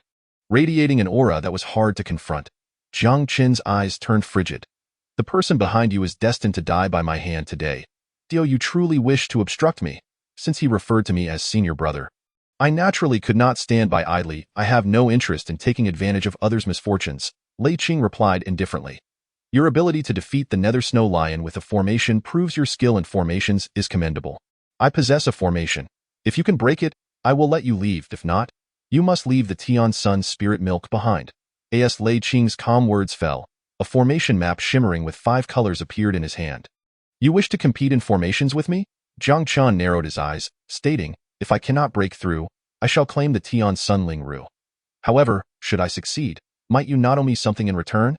radiating an aura that was hard to confront. Jiang Chen's eyes turned frigid. "The person behind you is destined to die by my hand today. Do you truly wish to obstruct me?" Since he referred to me as senior brother, I naturally could not stand by idly. "I have no interest in taking advantage of others' misfortunes," Lei Qing replied indifferently. "Your ability to defeat the nether snow lion with a formation proves your skill in formations is commendable. I possess a formation. If you can break it, I will let you leave. If not, you must leave the Tian Sun's spirit milk behind." As Lei Qing's calm words fell, a formation map shimmering with 5 colors appeared in his hand. "You wish to compete in formations with me?" Jiang Chen narrowed his eyes, stating, "If I cannot break through, I shall claim the Tian Sun Ling Ru. However, should I succeed, might you not owe me something in return?"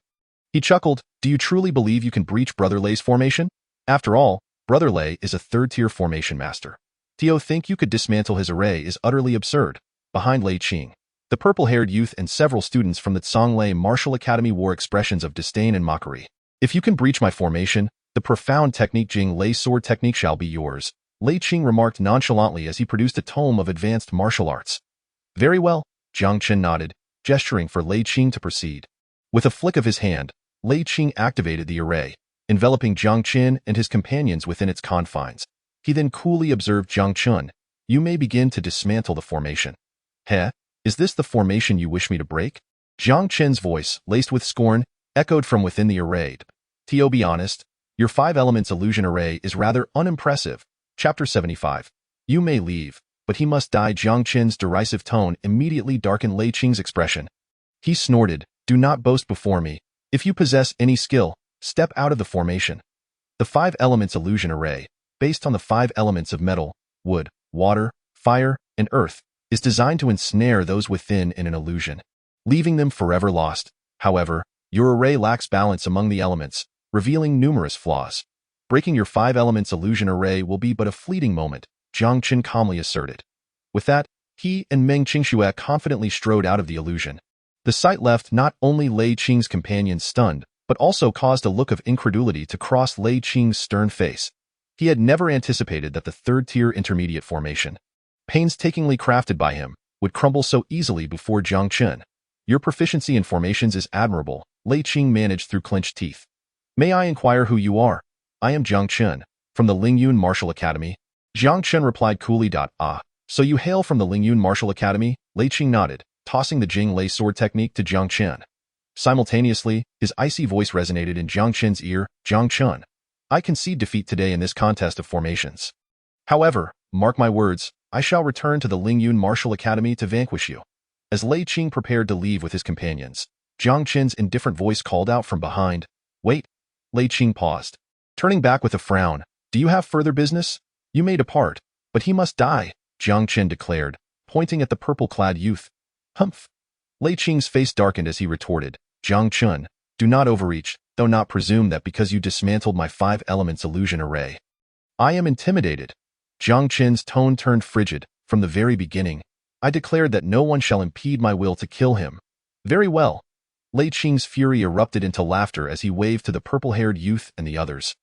He chuckled. "Do you truly believe you can breach Brother Lei's formation? After all, Brother Lei is a 3rd-tier formation master. Do you think you could dismantle his array is utterly absurd." Behind Lei Qing, the purple-haired youth and several students from the Zhonglei Martial Academy wore expressions of disdain and mockery. "If you can breach my formation, the profound technique Jing Lei sword technique shall be yours," Lei Qing remarked nonchalantly as he produced a tome of advanced martial arts. "Very well," Jiang Chen nodded, gesturing for Lei Qing to proceed. With a flick of his hand, Lei Qing activated the array, enveloping Jiang Chen and his companions within its confines. He then coolly observed Jiang Chen. "You may begin to dismantle the formation." "Heh? Is this the formation you wish me to break?" Jiang Chen's voice, laced with scorn, echoed from within the array. "To be honest, your 5 elements illusion array is rather unimpressive." Chapter 75. "You may leave, but he must die." Jiang Chen's derisive tone immediately darkened Lei Qing's expression. He snorted, "Do not boast before me. If you possess any skill, step out of the formation." The 5 elements illusion array, based on the 5 elements of metal, wood, water, fire, and earth, is designed to ensnare those within in an illusion, leaving them forever lost. However, your array lacks balance among the elements, revealing numerous flaws. "Breaking your 5 elements illusion array will be but a fleeting moment," Jiang Chen calmly asserted. With that, he and Meng Qingxue confidently strode out of the illusion. The sight left not only Lei Qing's companions stunned, but also caused a look of incredulity to cross Lei Qing's stern face. He had never anticipated that the third-tier intermediate formation, painstakingly crafted by him, would crumble so easily before Jiang Chen. Your proficiency in formations is admirable, Lei Qing managed through clenched teeth. May I inquire who you are? I am Jiang Chen, from the Lingyun Martial Academy. Jiang Chen replied coolly. So you hail from the Lingyun Martial Academy? Lei Qing nodded, tossing the Jing Lei sword technique to Jiang Chen. Simultaneously, his icy voice resonated in Jiang Chen's ear. Jiang Chen, I concede defeat today in this contest of formations. However, mark my words, I shall return to the Lingyun Martial Academy to vanquish you. As Lei Qing prepared to leave with his companions, Jiang Chen's indifferent voice called out from behind. Wait. Lei Qing paused, turning back with a frown. Do you have further business? You may depart, but he must die, Jiang Chen declared, pointing at the purple-clad youth. Humph. Lei Qing's face darkened as he retorted. Jiang Chen, do not overreach, though not presume that because you dismantled my 5 elements illusion array. I am intimidated. Jiang Chen's tone turned frigid. From the very beginning, I declared that no one shall impede my will to kill him. Very well. Lei Qing's fury erupted into laughter as he waved to the purple-haired youth and the others.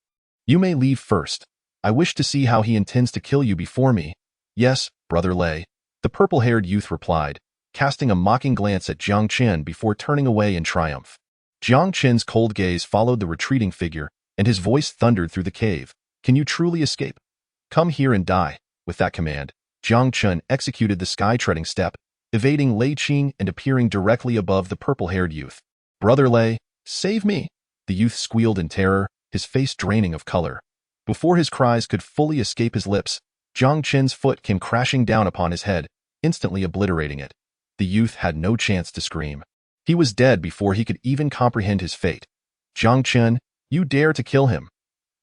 You may leave first. I wish to see how he intends to kill you before me. Yes, brother Lei, the purple-haired youth replied, casting a mocking glance at Jiang Chen before turning away in triumph. Jiang Chen's cold gaze followed the retreating figure, and his voice thundered through the cave. Can you truly escape? Come here and die. With that command, Jiang Chen executed the sky-treading step, evading Lei Qing and appearing directly above the purple-haired youth. Brother Lei, save me! The youth squealed in terror, his face draining of color. Before his cries could fully escape his lips, Jiang Chen's foot came crashing down upon his head, instantly obliterating it. The youth had no chance to scream. He was dead before he could even comprehend his fate. Jiang Chen, you dare to kill him!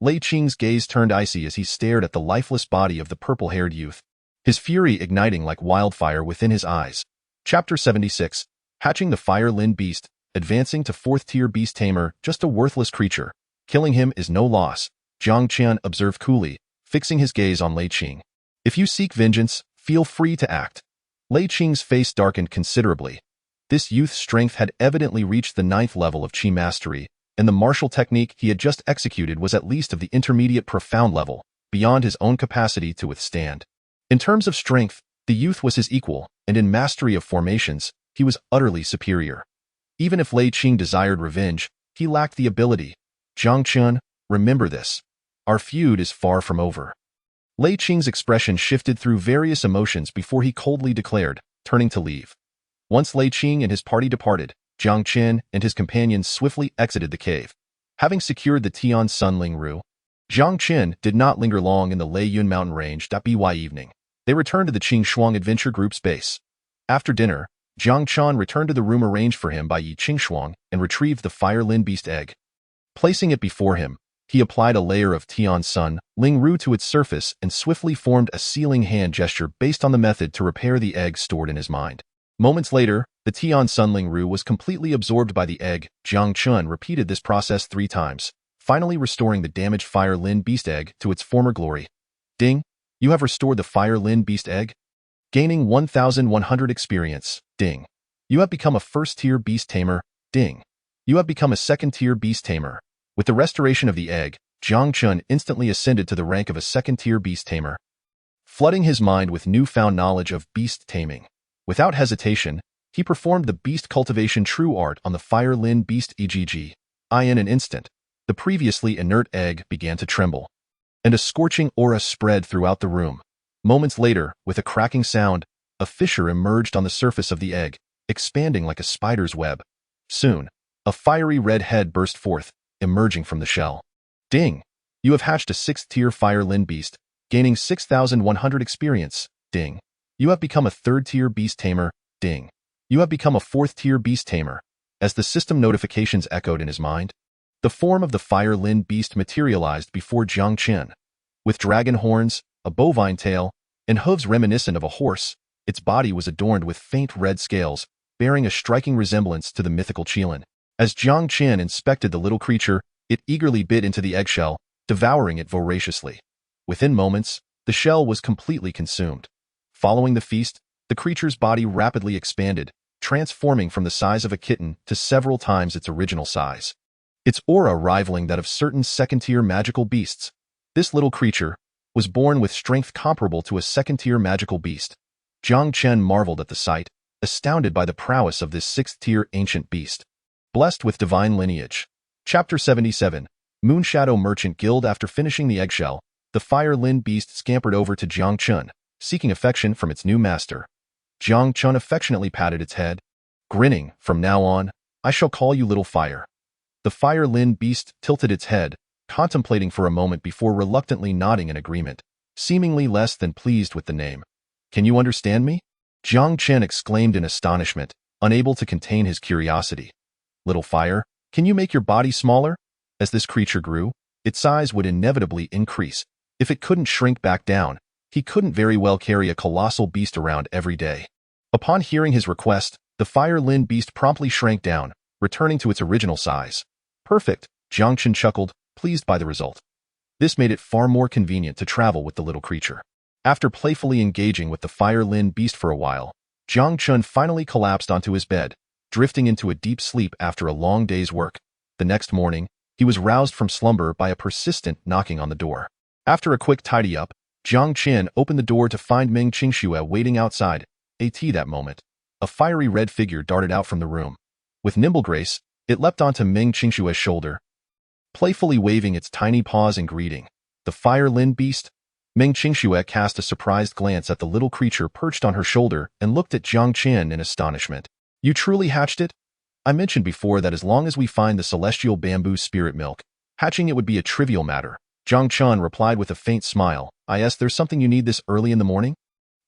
Lei Qing's gaze turned icy as he stared at the lifeless body of the purple-haired youth, his fury igniting like wildfire within his eyes. Chapter 76, Hatching the Fire Lin Beast, advancing to 4th-tier beast tamer, just a worthless creature. Killing him is no loss, Jiang Chen observed coolly, fixing his gaze on Lei Qing. If you seek vengeance, feel free to act. Lei Qing's face darkened considerably. This youth's strength had evidently reached the 9th level of Qi mastery, and the martial technique he had just executed was at least of the intermediate profound level, beyond his own capacity to withstand. In terms of strength, the youth was his equal, and in mastery of formations, he was utterly superior. Even if Lei Qing desired revenge, he lacked the ability. Jiang Chen, remember this. Our feud is far from over. Lei Qing's expression shifted through various emotions before he coldly declared, turning to leave. Once Lei Qing and his party departed, Jiang Chen and his companions swiftly exited the cave. Having secured the Tian Sun Ling Ru, Jiang Chen did not linger long in the Lei Yun mountain range. By evening, they returned to the Qing Shuang Adventure Group's base. After dinner, Jiang Chen returned to the room arranged for him by Yi Qingshuang and retrieved the Fire Lin Beast egg. Placing it before him, he applied a layer of Tian Sun Ling Ru to its surface and swiftly formed a sealing hand gesture based on the method to repair the egg stored in his mind. Moments later, the Tian Sun Ling Ru was completely absorbed by the egg. Jiang Chen repeated this process 3 times, finally restoring the damaged Fire Lin Beast egg to its former glory. Ding! You have restored the Fire Lin Beast egg? Gaining 1,100 experience. Ding! You have become a 1st-tier beast tamer. Ding! You have become a 2nd-tier beast tamer. With the restoration of the egg, Jiang Chen instantly ascended to the rank of a 2nd-tier beast tamer, flooding his mind with newfound knowledge of beast taming. Without hesitation, he performed the beast cultivation true art on the Fire Lin Beast egg. In an instant, the previously inert egg began to tremble, and a scorching aura spread throughout the room. Moments later, with a cracking sound, a fissure emerged on the surface of the egg, expanding like a spider's web. Soon, a fiery red head burst forth, emerging from the shell. Ding! You have hatched a 6th-tier Fire Lin Beast, gaining 6,100 experience. Ding! You have become a 3rd-tier beast tamer. Ding! You have become a 4th-tier beast tamer. As the system notifications echoed in his mind, the form of the Fire Lin Beast materialized before Jiang Chen. With dragon horns, a bovine tail, and hooves reminiscent of a horse, its body was adorned with faint red scales, bearing a striking resemblance to the mythical Qilin. As Jiang Chen inspected the little creature, it eagerly bit into the eggshell, devouring it voraciously. Within moments, the shell was completely consumed. Following the feast, the creature's body rapidly expanded, transforming from the size of a kitten to several times its original size. Its aura rivaling that of certain second-tier magical beasts. This little creature was born with strength comparable to a second-tier magical beast. Jiang Chen marveled at the sight, astounded by the prowess of this sixth-tier ancient beast. Blessed with divine lineage. Chapter 77. Moonshadow Merchant Guild. After finishing the eggshell, the Fire Lin beast scampered over to Jiang Chen, seeking affection from its new master. Jiang Chen affectionately patted its head, grinning, "From now on, I shall call you Little Fire." The Fire Lin beast tilted its head, contemplating for a moment before reluctantly nodding in agreement, seemingly less than pleased with the name. "Can you understand me?" Jiang Chen exclaimed in astonishment, unable to contain his curiosity. "Little Fire, can you make your body smaller?" As this creature grew, its size would inevitably increase. If it couldn't shrink back down, he couldn't very well carry a colossal beast around every day. Upon hearing his request, the Fire Lin beast promptly shrank down, returning to its original size. "Perfect," Jiang Chen chuckled, pleased by the result. This made it far more convenient to travel with the little creature. After playfully engaging with the Fire Lin beast for a while, Jiang Chen finally collapsed onto his bed, drifting into a deep sleep after a long day's work. The next morning, he was roused from slumber by a persistent knocking on the door. After a quick tidy-up, Jiang Chen opened the door to find Meng Qingxue waiting outside. That moment, a fiery red figure darted out from the room. With nimble grace, it leapt onto Meng Qingxue's shoulder, playfully waving its tiny paws in greeting. The Fire Lin beast? Meng Qingxue cast a surprised glance at the little creature perched on her shoulder and looked at Jiang Chen in astonishment. "You truly hatched it? I mentioned before that as long as we find the celestial bamboo spirit milk, hatching it would be a trivial matter." Jiang Chen replied with a faint smile. There's something you need this early in the morning?"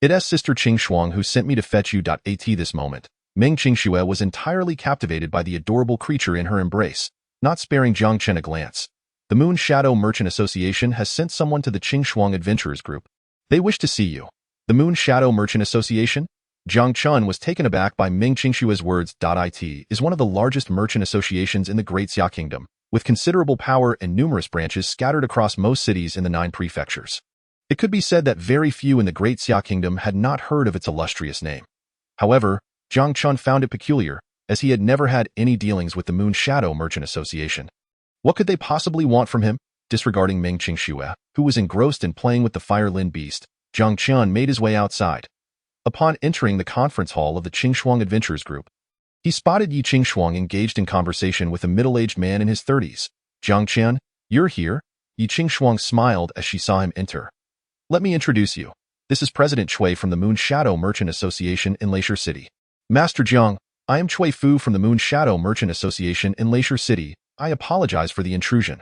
"It's Sister Qing who sent me to fetch you." This moment, Meng Qingxue was entirely captivated by the adorable creature in her embrace, not sparing Jiang Chen a glance. "The Moon Shadow Merchant Association has sent someone to the Qingxuang Adventurers Group. They wish to see you." "The Moon Shadow Merchant Association?" Jiang Chen was taken aback by Meng Qingxue's words. "It is one of the largest merchant associations in the Great Xia Kingdom, with considerable power and numerous branches scattered across most cities in the 9 prefectures. It could be said that very few in the Great Xia Kingdom had not heard of its illustrious name." However, Jiang Chen found it peculiar, as he had never had any dealings with the Moon Shadow Merchant Association. What could they possibly want from him? Disregarding Meng Qingxue, who was engrossed in playing with the Fire Lin beast, Jiang Chen made his way outside. Upon entering the conference hall of the Qingxuang Adventurers Group, he spotted Yi Qingxuang engaged in conversation with a middle-aged man in his 30s. "Jiang Chen, you're here?" Yi Qingxuang smiled as she saw him enter. "Let me introduce you. This is President Cui from the Moon Shadow Merchant Association in Leisure City." "Master Jiang, I am Cui Fu from the Moon Shadow Merchant Association in Leisure City. I apologize for the intrusion."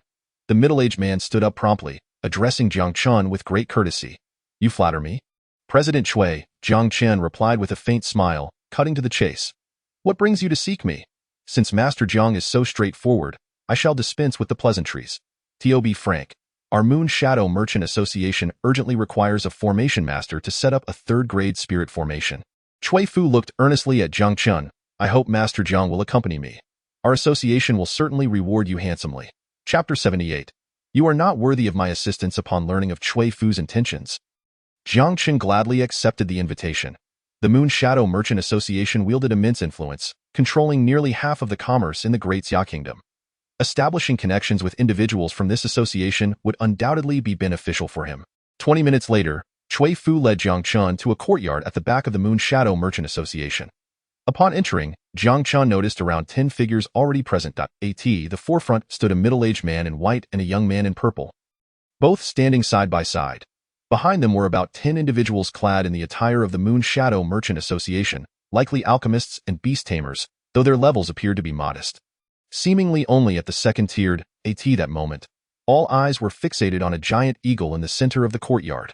The middle-aged man stood up promptly, addressing Jiang Chen with great courtesy. "You flatter me." "President Cui," Jiang Chen replied with a faint smile, cutting to the chase. "What brings you to seek me? Since Master Jiang is so straightforward, I shall dispense with the pleasantries. To be frank, our Moon Shadow Merchant Association urgently requires a formation master to set up a third-grade spirit formation." Cui Fu looked earnestly at Jiang Chen. "I hope Master Jiang will accompany me. Our association will certainly reward you handsomely." Chapter 78. You are not worthy of my assistance. Upon learning of Cui Fu's intentions, Jiang Chen gladly accepted the invitation. The Moon Shadow Merchant Association wielded immense influence, controlling nearly half of the commerce in the Great Xia Kingdom. Establishing connections with individuals from this association would undoubtedly be beneficial for him. 20 minutes later, Cui Fu led Jiang Chen to a courtyard at the back of the Moon Shadow Merchant Association. Upon entering, Jiang Chen noticed around 10 figures already present. At the forefront stood a middle-aged man in white and a young man in purple, both standing side by side. Behind them were about 10 individuals clad in the attire of the Moon Shadow Merchant Association, likely alchemists and beast tamers, though their levels appeared to be modest. Seemingly only at the second-tiered that moment, all eyes were fixated on a giant eagle in the center of the courtyard.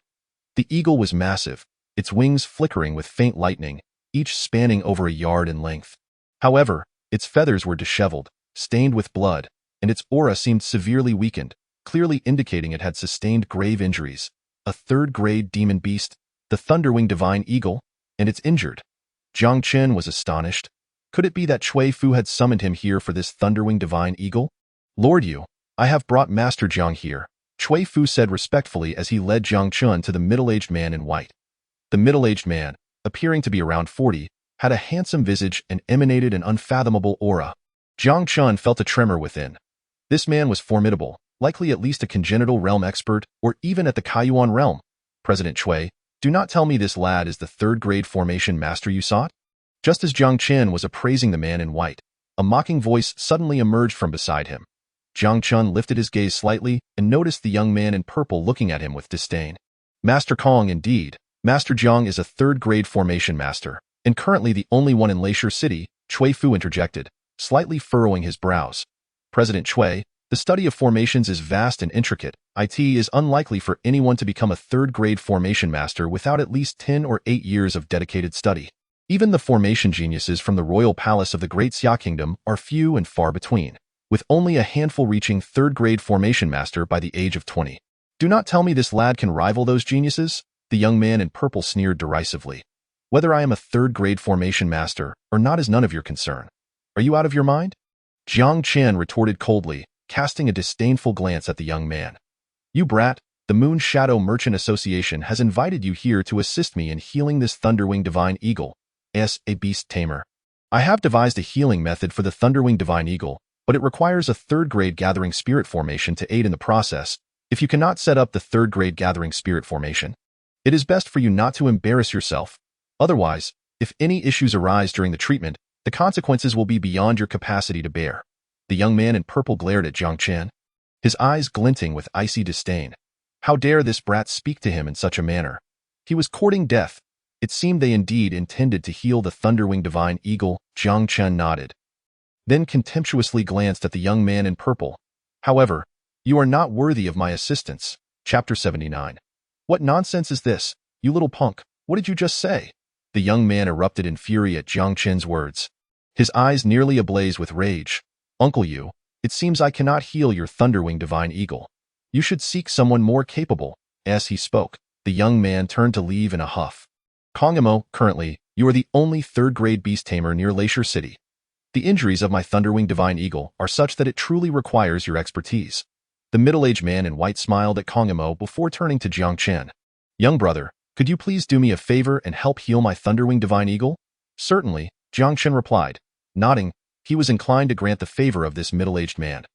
The eagle was massive, its wings flickering with faint lightning, each spanning over a yard in length. However, its feathers were disheveled, stained with blood, and its aura seemed severely weakened, clearly indicating it had sustained grave injuries. A third-grade demon beast, the Thunderwing Divine Eagle, and it's injured. Jiang Chen was astonished. Could it be that Cui Fu had summoned him here for this Thunderwing Divine Eagle? "Lord Yu, I have brought Master Jiang here," Cui Fu said respectfully as he led Jiang Chen to the middle-aged man in white. The middle-aged man, appearing to be around 40, had a handsome visage and emanated an unfathomable aura. Jiang Chen felt a tremor within. This man was formidable, likely at least a congenital realm expert, or even at the Kaiyuan realm. President Cui, do not tell me this lad is the third-grade formation master you sought? Just as Jiang Chen was appraising the man in white, a mocking voice suddenly emerged from beside him. Jiang Chen lifted his gaze slightly and noticed the young man in purple looking at him with disdain. Master Kong, indeed. Master Jiang is a third-grade formation master, and currently the only one in Leisure City, Cui Fu interjected, slightly furrowing his brows. President Cui, the study of formations is vast and intricate. It is unlikely for anyone to become a third-grade formation master without at least 10 or 8 years of dedicated study. Even the formation geniuses from the royal palace of the Great Xia Kingdom are few and far between, with only a handful reaching third-grade formation master by the age of 20. Do not tell me this lad can rival those geniuses, the young man in purple sneered derisively. Whether I am a third-grade formation master or not is none of your concern. Are you out of your mind? Jiang Chen retorted coldly, casting a disdainful glance at the young man. You brat, the Moon Shadow Merchant Association has invited you here to assist me in healing this Thunderwing Divine Eagle, as a beast tamer. I have devised a healing method for the Thunderwing Divine Eagle, but it requires a third-grade Gathering Spirit formation to aid in the process. If you cannot set up the third-grade Gathering Spirit formation, it is best for you not to embarrass yourself. Otherwise, if any issues arise during the treatment, the consequences will be beyond your capacity to bear. The young man in purple glared at Jiang Chen, his eyes glinting with icy disdain. How dare this brat speak to him in such a manner? He was courting death. It seemed they indeed intended to heal the Thunderwing Divine Eagle. Jiang Chen nodded, then contemptuously glanced at the young man in purple. However, you are not worthy of my assistance. Chapter 79. What nonsense is this, you little punk? What did you just say? The young man erupted in fury at Jiang Chen's words, his eyes nearly ablaze with rage. Uncle Yu, it seems I cannot heal your Thunderwing Divine Eagle. You should seek someone more capable. As he spoke, the young man turned to leave in a huff. Kongamo, currently, you are the only third-grade beast tamer near Leisure City. The injuries of my Thunderwing Divine Eagle are such that it truly requires your expertise. The middle-aged man in white smiled at Kongamo before turning to Jiang Chen. Young brother, could you please do me a favor and help heal my Thunderwing Divine Eagle? Certainly, Jiang Chen replied. Nodding, he was inclined to grant the favor of this middle-aged man.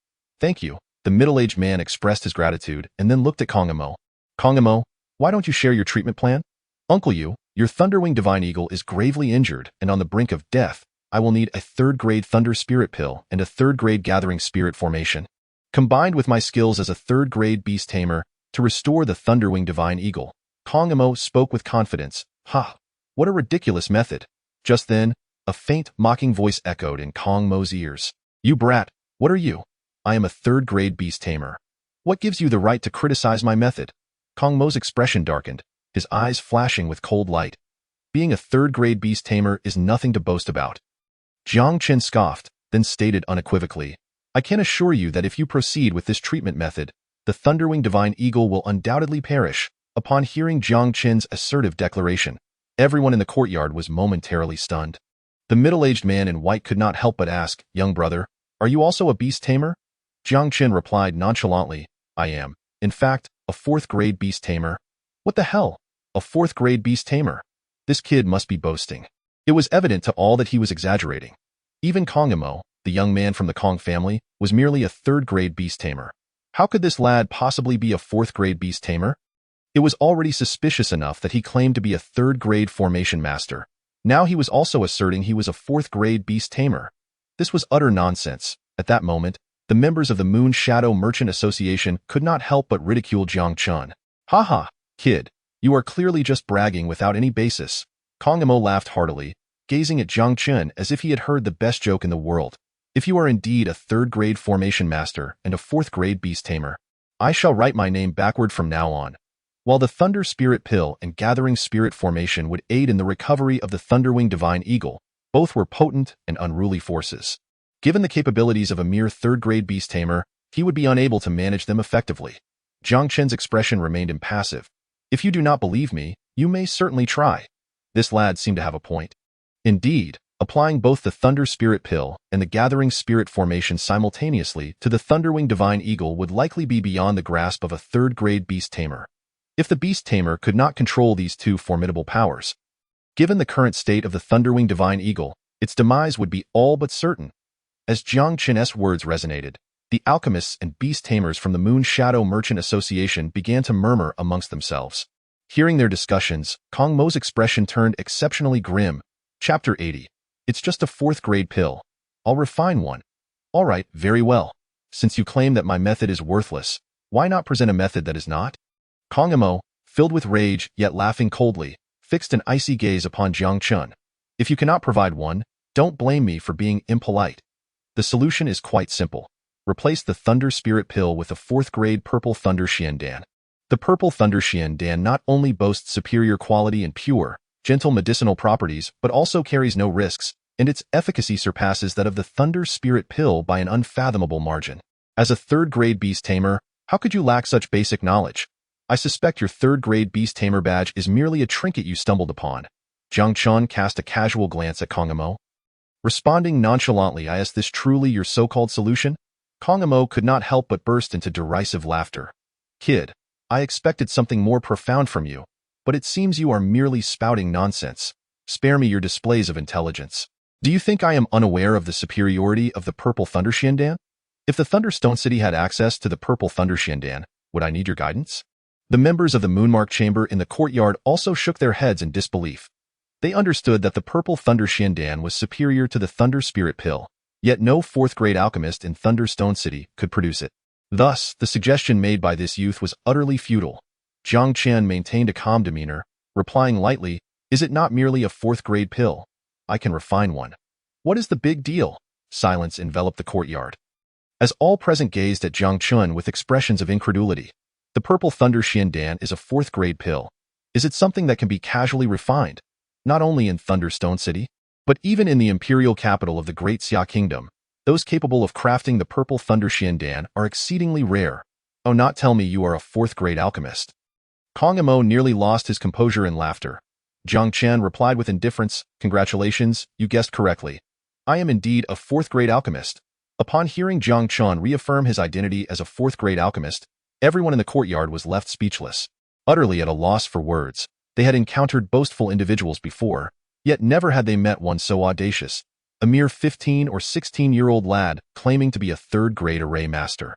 Thank you. The middle-aged man expressed his gratitude and then looked at Kongamo. Kongamo, why don't you share your treatment plan? Uncle Yu, your Thunderwing Divine Eagle is gravely injured and on the brink of death. I will need a third-grade Thunder Spirit Pill and a third-grade Gathering Spirit formation, combined with my skills as a third-grade Beast Tamer, to restore the Thunderwing Divine Eagle. Kongamo spoke with confidence. Ha! What a ridiculous method. Just then, a faint, mocking voice echoed in Kong Mo's ears. You brat, what are you? I am a third-grade Beast Tamer. What gives you the right to criticize my method? Kong Mo's expression darkened, his eyes flashing with cold light. Being a third-grade Beast Tamer is nothing to boast about. Jiang Chen scoffed, then stated unequivocally, I can assure you that if you proceed with this treatment method, the Thunderwing Divine Eagle will undoubtedly perish. Upon hearing Jiang Chen's assertive declaration, everyone in the courtyard was momentarily stunned. The middle-aged man in white could not help but ask, Young brother, are you also a beast tamer? Jiang Chen replied nonchalantly, I am, in fact, a fourth-grade beast tamer. What the hell? A fourth-grade beast tamer? This kid must be boasting. It was evident to all that he was exaggerating. Even Kongamo, the young man from the Kong family, was merely a third-grade beast tamer. How could this lad possibly be a fourth-grade beast tamer? It was already suspicious enough that he claimed to be a third-grade formation master. Now he was also asserting he was a fourth-grade beast tamer. This was utter nonsense. At that moment, the members of the Moon Shadow Merchant Association could not help but ridicule Jiang Chen. Ha ha, kid, you are clearly just bragging without any basis. Kongamo laughed heartily, gazing at Jiang Chen as if he had heard the best joke in the world. If you are indeed a third-grade formation master and a fourth-grade beast tamer, I shall write my name backward from now on. While the Thunder Spirit Pill and Gathering Spirit formation would aid in the recovery of the Thunderwing Divine Eagle, both were potent and unruly forces. Given the capabilities of a mere third-grade beast tamer, he would be unable to manage them effectively. Jiang Chen's expression remained impassive. If you do not believe me, you may certainly try. This lad seemed to have a point. Indeed, applying both the Thunder Spirit Pill and the Gathering Spirit formation simultaneously to the Thunderwing Divine Eagle would likely be beyond the grasp of a third-grade beast tamer. If the beast tamer could not control these two formidable powers, Given the current state of the Thunderwing Divine Eagle, its demise would be all but certain. As Jiang Chen's words resonated, the alchemists and beast tamers from the Moon Shadow Merchant Association began to murmur amongst themselves. Hearing their discussions, Kong Mo's expression turned exceptionally grim. Chapter 80. It's just a fourth-grade pill. I'll refine one. All right, very well. Since you claim that my method is worthless, why not present a method that is not? Kong Mo, filled with rage yet laughing coldly, fixed an icy gaze upon Jiang Chen. If you cannot provide one, don't blame me for being impolite. The solution is quite simple. Replace the Thunder Spirit pill with a fourth-grade Purple Thunder Xiandan. The Purple Thunder Xiandan not only boasts superior quality and pure, gentle medicinal properties, but also carries no risks, and its efficacy surpasses that of the Thunder Spirit pill by an unfathomable margin. As a third-grade beast tamer, how could you lack such basic knowledge? I suspect your third-grade beast tamer badge is merely a trinket you stumbled upon. Jiang Chen cast a casual glance at Kong Mo. Responding nonchalantly, I asked, this truly your so-called solution? Kong Mo could not help but burst into derisive laughter. Kid, I expected something more profound from you, but it seems you are merely spouting nonsense. Spare me your displays of intelligence. Do you think I am unaware of the superiority of the Purple Thunder Xiandan? If the Thunderstone City had access to the Purple Thunder Xiandan, would I need your guidance? The members of the Moonmark Chamber in the courtyard also shook their heads in disbelief. They understood that the Purple Thunder Xiandan was superior to the Thunder Spirit pill, yet no fourth-grade alchemist in Thunderstone City could produce it. Thus, the suggestion made by this youth was utterly futile. Jiang Chen maintained a calm demeanor, replying lightly, is it not merely a fourth-grade pill? I can refine one. What is the big deal? Silence enveloped the courtyard. As all present gazed at Jiang Chen with expressions of incredulity, the Purple Thunder Xiandan is a fourth-grade pill. Is it something that can be casually refined? Not only in Thunderstone City, but even in the imperial capital of the Great Xia Kingdom, those capable of crafting the Purple Thunder Xiandan are exceedingly rare. Oh, not tell me you are a fourth-grade alchemist. Kong Mo nearly lost his composure in laughter. Jiang Chen replied with indifference, congratulations, you guessed correctly. I am indeed a fourth-grade alchemist. Upon hearing Jiang Chen reaffirm his identity as a fourth-grade alchemist, everyone in the courtyard was left speechless, utterly at a loss for words. They had encountered boastful individuals before, yet never had they met one so audacious, a mere 15 or 16-year-old lad claiming to be a third-grade array master.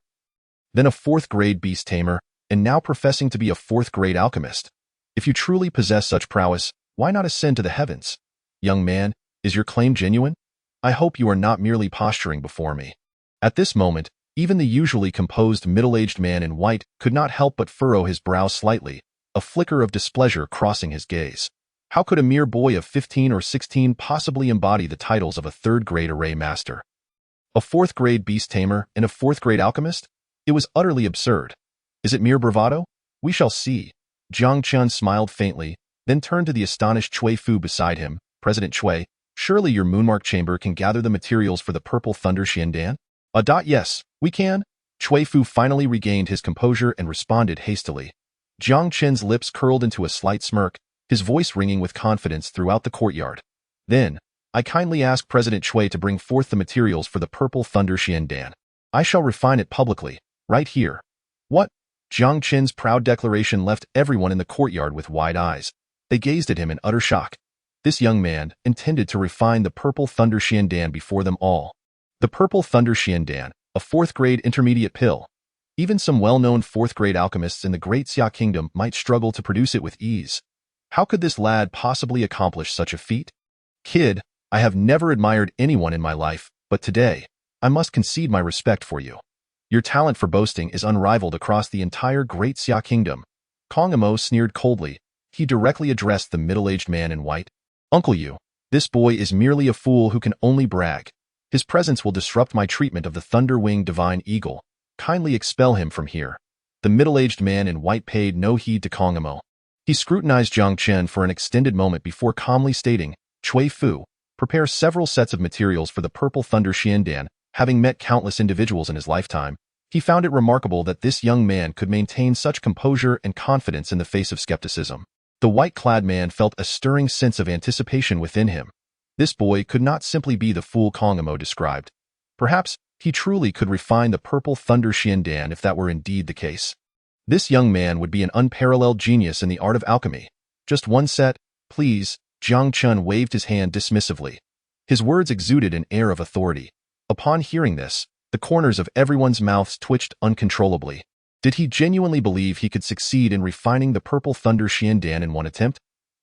Then a fourth-grade beast tamer, and now professing to be a fourth-grade alchemist. If you truly possess such prowess, why not ascend to the heavens? Young man, is your claim genuine? I hope you are not merely posturing before me. At this moment, even the usually composed middle-aged man in white could not help but furrow his brow slightly, a flicker of displeasure crossing his gaze. How could a mere boy of 15 or 16 possibly embody the titles of a third-grade array master? A fourth-grade beast tamer and a fourth-grade alchemist? It was utterly absurd. Is it mere bravado? We shall see. Jiang Chen smiled faintly, then turned to the astonished Cui Fu beside him. President Cui, surely your Moonmark Chamber can gather the materials for the Purple Thunder Xiandan? Yes, we can. Cui Fu finally regained his composure and responded hastily. Jiang Chen's lips curled into a slight smirk, his voice ringing with confidence throughout the courtyard. Then, I kindly ask President Cui to bring forth the materials for the Purple Thunder Xiandan. I shall refine it publicly, right here. What? Jiang Chen's proud declaration left everyone in the courtyard with wide eyes. They gazed at him in utter shock. This young man intended to refine the Purple Thunder Xiandan before them all. The Purple Thunder Xiandan, a fourth-grade intermediate pill. Even some well-known fourth-grade alchemists in the Great Xia Kingdom might struggle to produce it with ease. How could this lad possibly accomplish such a feat? Kid, I have never admired anyone in my life, but today, I must concede my respect for you. Your talent for boasting is unrivaled across the entire Great Xia Kingdom. Kong Mo sneered coldly. He directly addressed the middle-aged man in white. Uncle Yu, this boy is merely a fool who can only brag. His presence will disrupt my treatment of the Thunder-winged Divine Eagle. Kindly expel him from here. The middle-aged man in white paid no heed to Kong Mo. He scrutinized Jiang Chen for an extended moment before calmly stating, Cui Fu, prepare several sets of materials for the Purple Thunder Xiandan. Having met countless individuals in his lifetime, he found it remarkable that this young man could maintain such composure and confidence in the face of skepticism. The white-clad man felt a stirring sense of anticipation within him. This boy could not simply be the fool Kong Mo described. Perhaps he truly could refine the Purple Thunder Xiandan if that were indeed the case. This young man would be an unparalleled genius in the art of alchemy. Just one set, please. Jiang Chen waved his hand dismissively. His words exuded an air of authority. Upon hearing this, the corners of everyone's mouths twitched uncontrollably. Did he genuinely believe he could succeed in refining the purple thunder Xiandan in one attempt?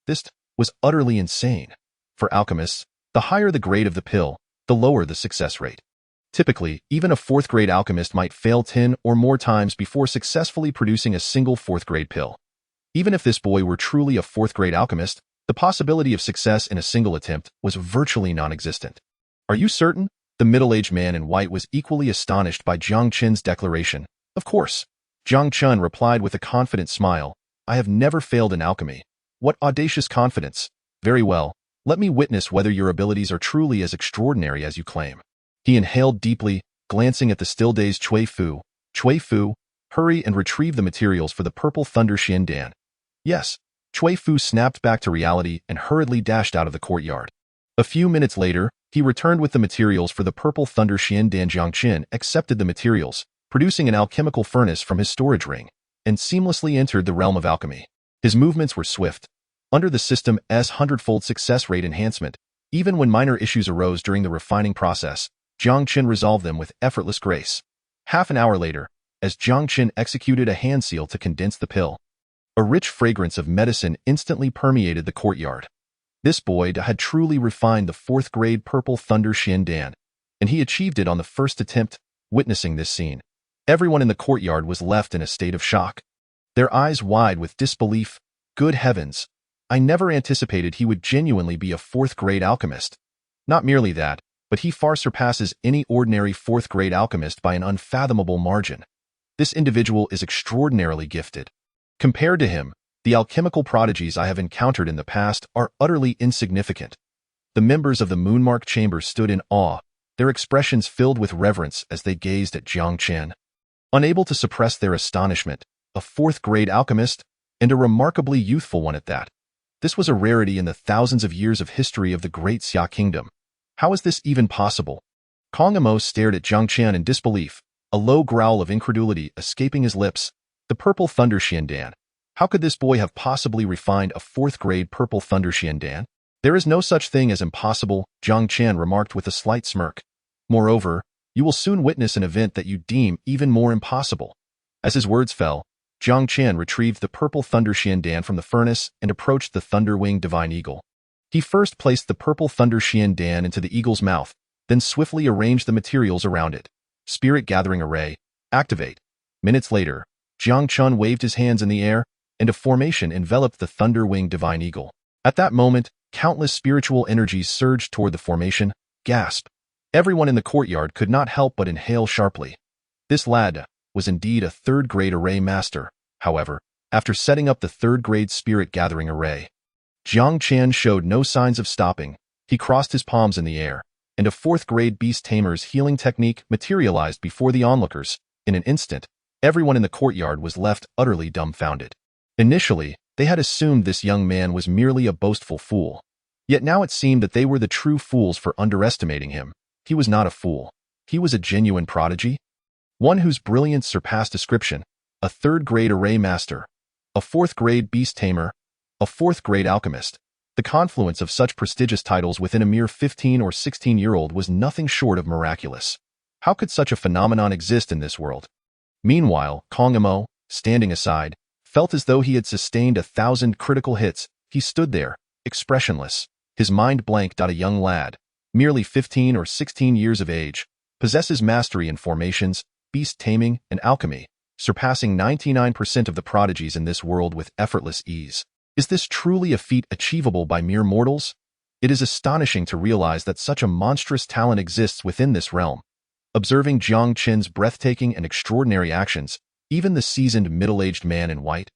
This was utterly insane. For alchemists, the higher the grade of the pill, the lower the success rate. Typically, even a fourth-grade alchemist might fail 10 or more times before successfully producing a single fourth-grade pill. Even if this boy were truly a fourth-grade alchemist, the possibility of success in a single attempt was virtually non-existent. "Are you certain?" The middle-aged man in white was equally astonished by Jiang Chen's declaration. "Of course." Jiang Chen replied with a confident smile. "I have never failed in alchemy." "What audacious confidence!" "Very well. Let me witness whether your abilities are truly as extraordinary as you claim." He inhaled deeply, glancing at the still-dazed Cui Fu. "Cui Fu, hurry and retrieve the materials for the purple thunder Xiandan." "Yes." Cui Fu snapped back to reality and hurriedly dashed out of the courtyard. A few minutes later, he returned with the materials for the purple thunder Xiandan. Jiang Chen accepted the materials, producing an alchemical furnace from his storage ring, and seamlessly entered the realm of alchemy. His movements were swift. Under the system's hundredfold success rate enhancement, even when minor issues arose during the refining process, Jiang Chen resolved them with effortless grace. Half an hour later, as Jiang Chen executed a hand seal to condense the pill, a rich fragrance of medicine instantly permeated the courtyard. This boy had truly refined the fourth-grade purple thunder Xiandan, and he achieved it on the first attempt. Witnessing this scene, everyone in the courtyard was left in a state of shock, their eyes wide with disbelief. "Good heavens! I never anticipated he would genuinely be a fourth-grade alchemist. Not merely that, but he far surpasses any ordinary fourth-grade alchemist by an unfathomable margin. This individual is extraordinarily gifted. Compared to him, the alchemical prodigies I have encountered in the past are utterly insignificant." The members of the Moonmark Chamber stood in awe, their expressions filled with reverence as they gazed at Jiang Chen. Unable to suppress their astonishment, a fourth-grade alchemist, and a remarkably youthful one at that. This was a rarity in the thousands of years of history of the Great Xia Kingdom. How is this even possible? Kong Amo stared at Jiang Chen in disbelief, a low growl of incredulity escaping his lips. The purple thunder Xiandan. How could this boy have possibly refined a fourth-grade purple thunder Xiandan? "There is no such thing as impossible," Jiang Chen remarked with a slight smirk. "Moreover, you will soon witness an event that you deem even more impossible." As his words fell, Jiang Chen retrieved the purple thunder Xiandan from the furnace and approached the thunder-winged divine eagle. He first placed the purple thunder Xiandan into the eagle's mouth, then swiftly arranged the materials around it. Spirit gathering array, activate. Minutes later, Jiang Chen waved his hands in the air, and a formation enveloped the thunder-winged divine eagle. At that moment, countless spiritual energies surged toward the formation. Gasp! Everyone in the courtyard could not help but inhale sharply. This lad was indeed a third-grade array master. However, after setting up the third-grade spirit gathering array, Jiang Chen showed no signs of stopping. He crossed his palms in the air, and a fourth-grade beast tamer's healing technique materialized before the onlookers. In an instant, everyone in the courtyard was left utterly dumbfounded. Initially, they had assumed this young man was merely a boastful fool. Yet now it seemed that they were the true fools for underestimating him. He was not a fool. He was a genuine prodigy, one whose brilliance surpassed description, a third-grade array master, a fourth-grade beast tamer, a fourth-grade alchemist. The confluence of such prestigious titles within a mere 15 or 16-year-old was nothing short of miraculous. How could such a phenomenon exist in this world? Meanwhile, Kong Amo, standing aside, felt as though he had sustained 1,000 critical hits. He stood there, expressionless, his mind blanked. A young lad, merely 15 or 16 years of age, possesses mastery in formations, beast taming, and alchemy, surpassing 99% of the prodigies in this world with effortless ease. Is this truly a feat achievable by mere mortals? It is astonishing to realize that such a monstrous talent exists within this realm. Observing Jiang Chen's breathtaking and extraordinary actions, even the seasoned middle-aged man in white,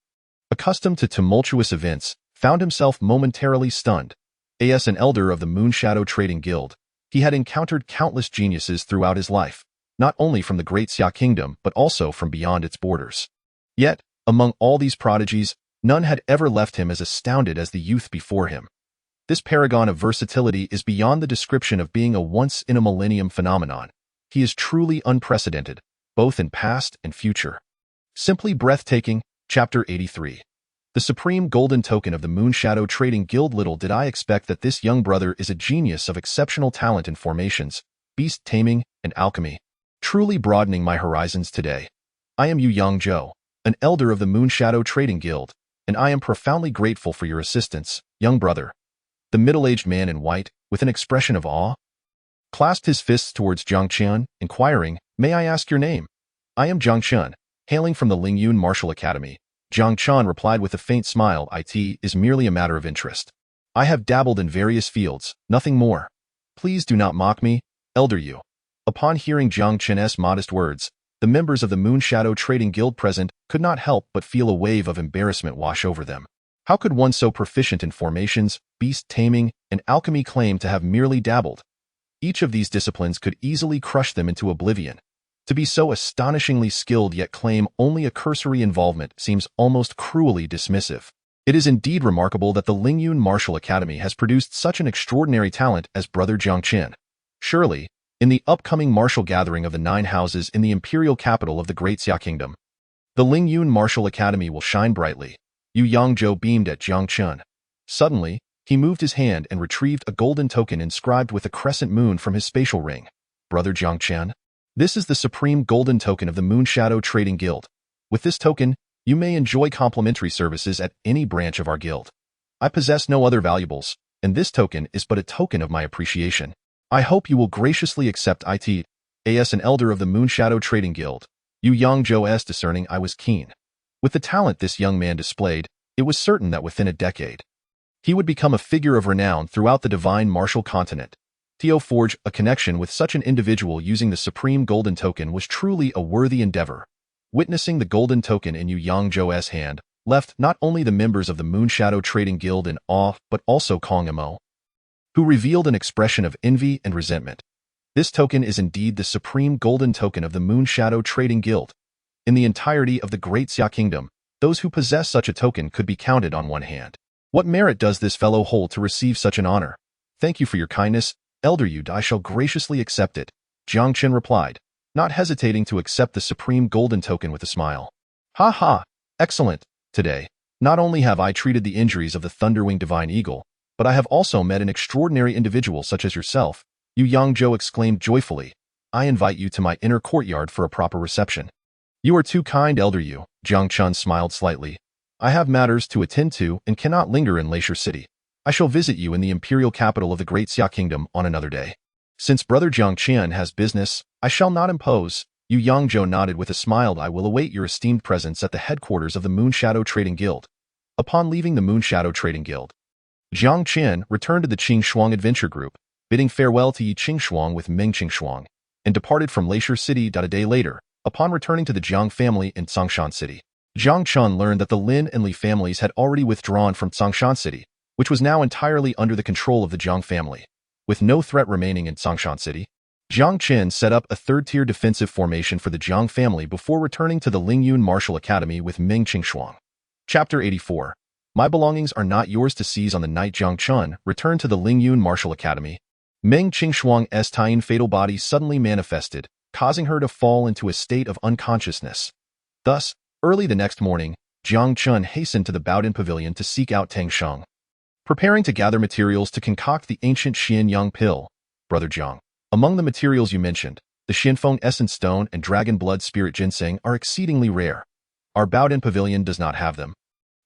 accustomed to tumultuous events, found himself momentarily stunned. As an elder of the Moonshadow Trading Guild, he had encountered countless geniuses throughout his life, not only from the Great Xia Kingdom but also from beyond its borders. Yet, among all these prodigies, none had ever left him as astounded as the youth before him. This paragon of versatility is beyond the description of being a once-in-a-millennium phenomenon. He is truly unprecedented, both in past and future. Simply breathtaking. Chapter 83. The supreme golden token of the Moonshadow Trading Guild. Little did I expect that this young brother is a genius of exceptional talent in formations, beast taming, and alchemy, truly broadening my horizons today. I am Yu Yangzhou, an elder of the Moonshadow Trading Guild, and I am profoundly grateful for your assistance, young brother. The middle-aged man in white, with an expression of awe, clasped his fists towards Jiang Chen, inquiring, "May I ask your name?" "I am Jiang Chen, hailing from the Lingyun Martial Academy." Jiang Chen replied with a faint smile, "It is merely a matter of interest. I have dabbled in various fields, nothing more. Please do not mock me, elder Yu." Upon hearing Jiang Chen's modest words, the members of the Moonshadow Trading Guild present could not help but feel a wave of embarrassment wash over them. How could one so proficient in formations, beast taming, and alchemy claim to have merely dabbled? Each of these disciplines could easily crush them into oblivion. To be so astonishingly skilled yet claim only a cursory involvement seems almost cruelly dismissive. It is indeed remarkable that the Lingyun Martial Academy has produced such an extraordinary talent as Brother Jiang Chen. Surely, in the upcoming martial gathering of the 9 houses in the imperial capital of the Great Xia Kingdom, the Lingyun Martial Academy will shine brightly. Yu Yangzhou beamed at Jiang Chen. Suddenly, he moved his hand and retrieved a golden token inscribed with a crescent moon from his spatial ring. "Brother Jiang Chen, this is the supreme golden token of the Moonshadow Trading Guild. With this token, you may enjoy complimentary services at any branch of our guild. I possess no other valuables, and this token is but a token of my appreciation. I hope you will graciously accept it. As an elder of the Moonshadow Trading Guild, Yu Yangzhou's discerning I was keen. With the talent this young man displayed, it was certain that within a decade, he would become a figure of renown throughout the divine martial continent. To forge a connection with such an individual using the supreme golden token was truly a worthy endeavor. Witnessing the golden token in Yu Yangzhou's hand left not only the members of the Moonshadow Trading Guild in awe, but also Kong Imo, who revealed an expression of envy and resentment. This token is indeed the supreme golden token of the Moonshadow Trading Guild. In the entirety of the Great Xia Kingdom, those who possess such a token could be counted on one hand. What merit does this fellow hold to receive such an honor? Thank you for your kindness, Elder Yu. I shall graciously accept it, Jiang Chen replied, not hesitating to accept the supreme golden token with a smile. Ha ha, excellent. Today, not only have I treated the injuries of the Thunderwing Divine Eagle, but I have also met an extraordinary individual such as yourself, Yu Yangzhou exclaimed joyfully. I invite you to my inner courtyard for a proper reception. You are too kind, Elder Yu, Jiang Chen smiled slightly. I have matters to attend to and cannot linger in Leisure City. I shall visit you in the imperial capital of the Great Xia Kingdom on another day. Since Brother Jiang Chen has business, I shall not impose. Yu Yangzhou nodded with a smile. I will await your esteemed presence at the headquarters of the Moonshadow Trading Guild. Upon leaving the Moonshadow Trading Guild, Jiang Chen returned to the Qingshuang Adventure Group, bidding farewell to Yi Qingshuang with Meng Qingshuang, and departed from Leisure City. A day later, upon returning to the Jiang family in Tsongshan City, Jiang Chen learned that the Lin and Li families had already withdrawn from Tsongshan City, which was now entirely under the control of the Jiang family. With no threat remaining in Tsongshan City, Jiang Chen set up a third-tier defensive formation for the Jiang family before returning to the Lingyun Martial Academy with Meng Qingshuang. Chapter 84. My belongings are not yours to seize. On the night Jiang Chen returned to the Lingyun Martial Academy, Meng Qingshuang's Taiyin fatal body suddenly manifested, causing her to fall into a state of unconsciousness. Thus, early the next morning, Jiang Chen hastened to the Baodin Pavilion to seek out Tang Sheng, preparing to gather materials to concoct the ancient Xian Yang pill. Brother Jiang, among the materials you mentioned, the Xianfeng Essence Stone and Dragon Blood Spirit Ginseng are exceedingly rare. Our Baodin Pavilion does not have them.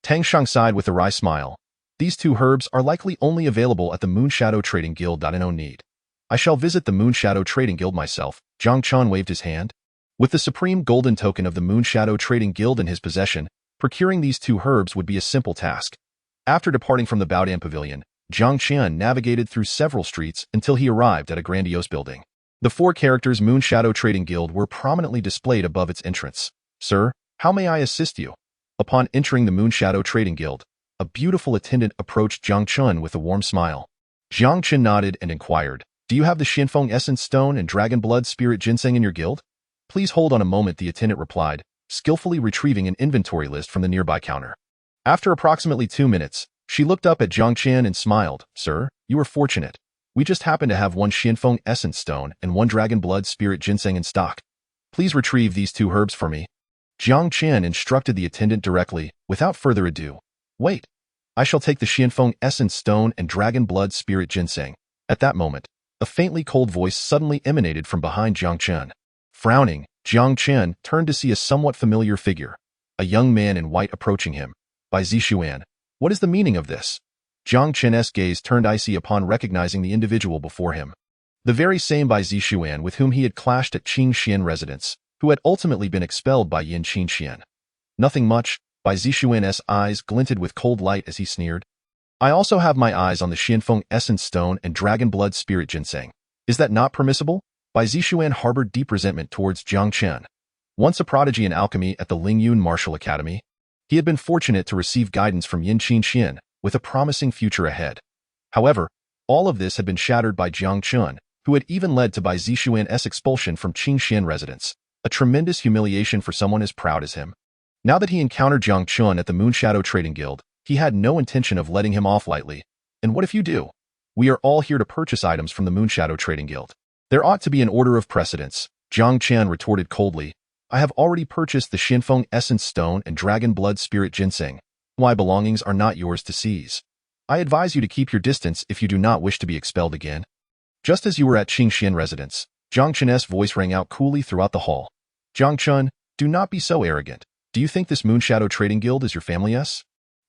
Tang Sheng sighed with a wry smile. These two herbs are likely only available at the Moonshadow Trading Guild. No need. I shall visit the Moonshadow Trading Guild myself. Jiang Chen waved his hand. With the supreme golden token of the Moonshadow Trading Guild in his possession, procuring these two herbs would be a simple task. After departing from the Baodin Pavilion, Jiang Chen navigated through several streets until he arrived at a grandiose building. The 4 characters Moonshadow Trading Guild were prominently displayed above its entrance. Sir, how may I assist you? Upon entering the Moonshadow Trading Guild, a beautiful attendant approached Jiang Chen with a warm smile. Jiang Chen nodded and inquired, do you have the Xianfeng Essence Stone and Dragon Blood Spirit Ginseng in your guild? Please hold on a moment, the attendant replied, skillfully retrieving an inventory list from the nearby counter. After approximately 2 minutes, she looked up at Jiang Chen and smiled. Sir, you are fortunate. We just happen to have 1 Xianfeng Essence Stone and 1 Dragon Blood Spirit Ginseng in stock. Please retrieve these 2 herbs for me. Jiang Chen instructed the attendant directly, without further ado. Wait. I shall take the Xianfeng Essence Stone and Dragon Blood Spirit Ginseng. At that moment, a faintly cold voice suddenly emanated from behind Jiang Chen. Frowning, Jiang Chen turned to see a somewhat familiar figure, a young man in white approaching him. By Zixuan, what is the meaning of this? Jiang Chen's gaze turned icy upon recognizing the individual before him. The very same Bai Zixuan with whom he had clashed at Qingxian residence, who had ultimately been expelled by Yin Qingxian. Nothing much. Bai Zixuan's eyes glinted with cold light as he sneered. I also have my eyes on the Xianfeng Essence Stone and Dragon Blood Spirit Ginseng. Is that not permissible? Bai Zixuan harbored deep resentment towards Jiang Chen. Once a prodigy in alchemy at the Lingyun Martial Academy, he had been fortunate to receive guidance from Yin Qingxian with a promising future ahead. However, all of this had been shattered by Jiang Chen, who had even led to Bai Zixuan's expulsion from Qingxian residence, a tremendous humiliation for someone as proud as him. Now that he encountered Jiang Chen at the Moonshadow Trading Guild, he had no intention of letting him off lightly. And what if you do? We are all here to purchase items from the Moonshadow Trading Guild. There ought to be an order of precedence, Jiang Chen retorted coldly. I have already purchased the Xianfeng Essence Stone and Dragon Blood Spirit Ginseng. My belongings are not yours to seize. I advise you to keep your distance if you do not wish to be expelled again. Just as you were at Qingxian residence, Jiang Chen's voice rang out coolly throughout the hall. Jiang Chen, do not be so arrogant. Do you think this Moonshadow Trading Guild is your family?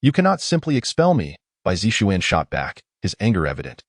You cannot simply expel me, Bai Zixuan shot back, his anger evident.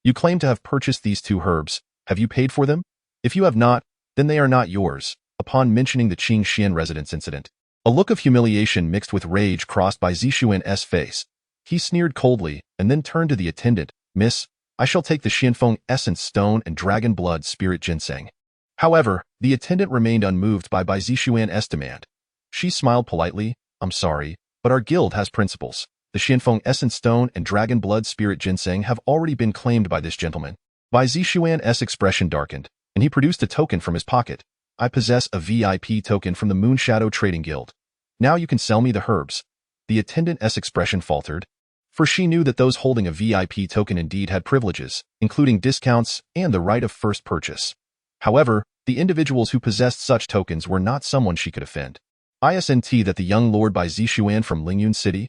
You claim to have purchased these two herbs. Have you paid for them? If you have not, then they are not yours. Upon mentioning the Qingxian residence incident, a look of humiliation mixed with rage crossed Bai Zixuan's face. He sneered coldly and then turned to the attendant. Miss, I shall take the Xianfeng Essence Stone and Dragon Blood Spirit Ginseng. However, the attendant remained unmoved by Bai Zixuan's demand. She smiled politely. I'm sorry, but our guild has principles. The Xianfeng Essence Stone and Dragon Blood Spirit Ginseng have already been claimed by this gentleman. Bai Zixuan's expression darkened, and he produced a token from his pocket. I possess a VIP token from the Moonshadow Trading Guild. Now you can sell me the herbs. The attendant's expression faltered, for she knew that those holding a VIP token indeed had privileges, including discounts and the right of first purchase. However, the individuals who possessed such tokens were not someone she could offend. Isn't that the young lord Bai Zixuan from Lingyun City?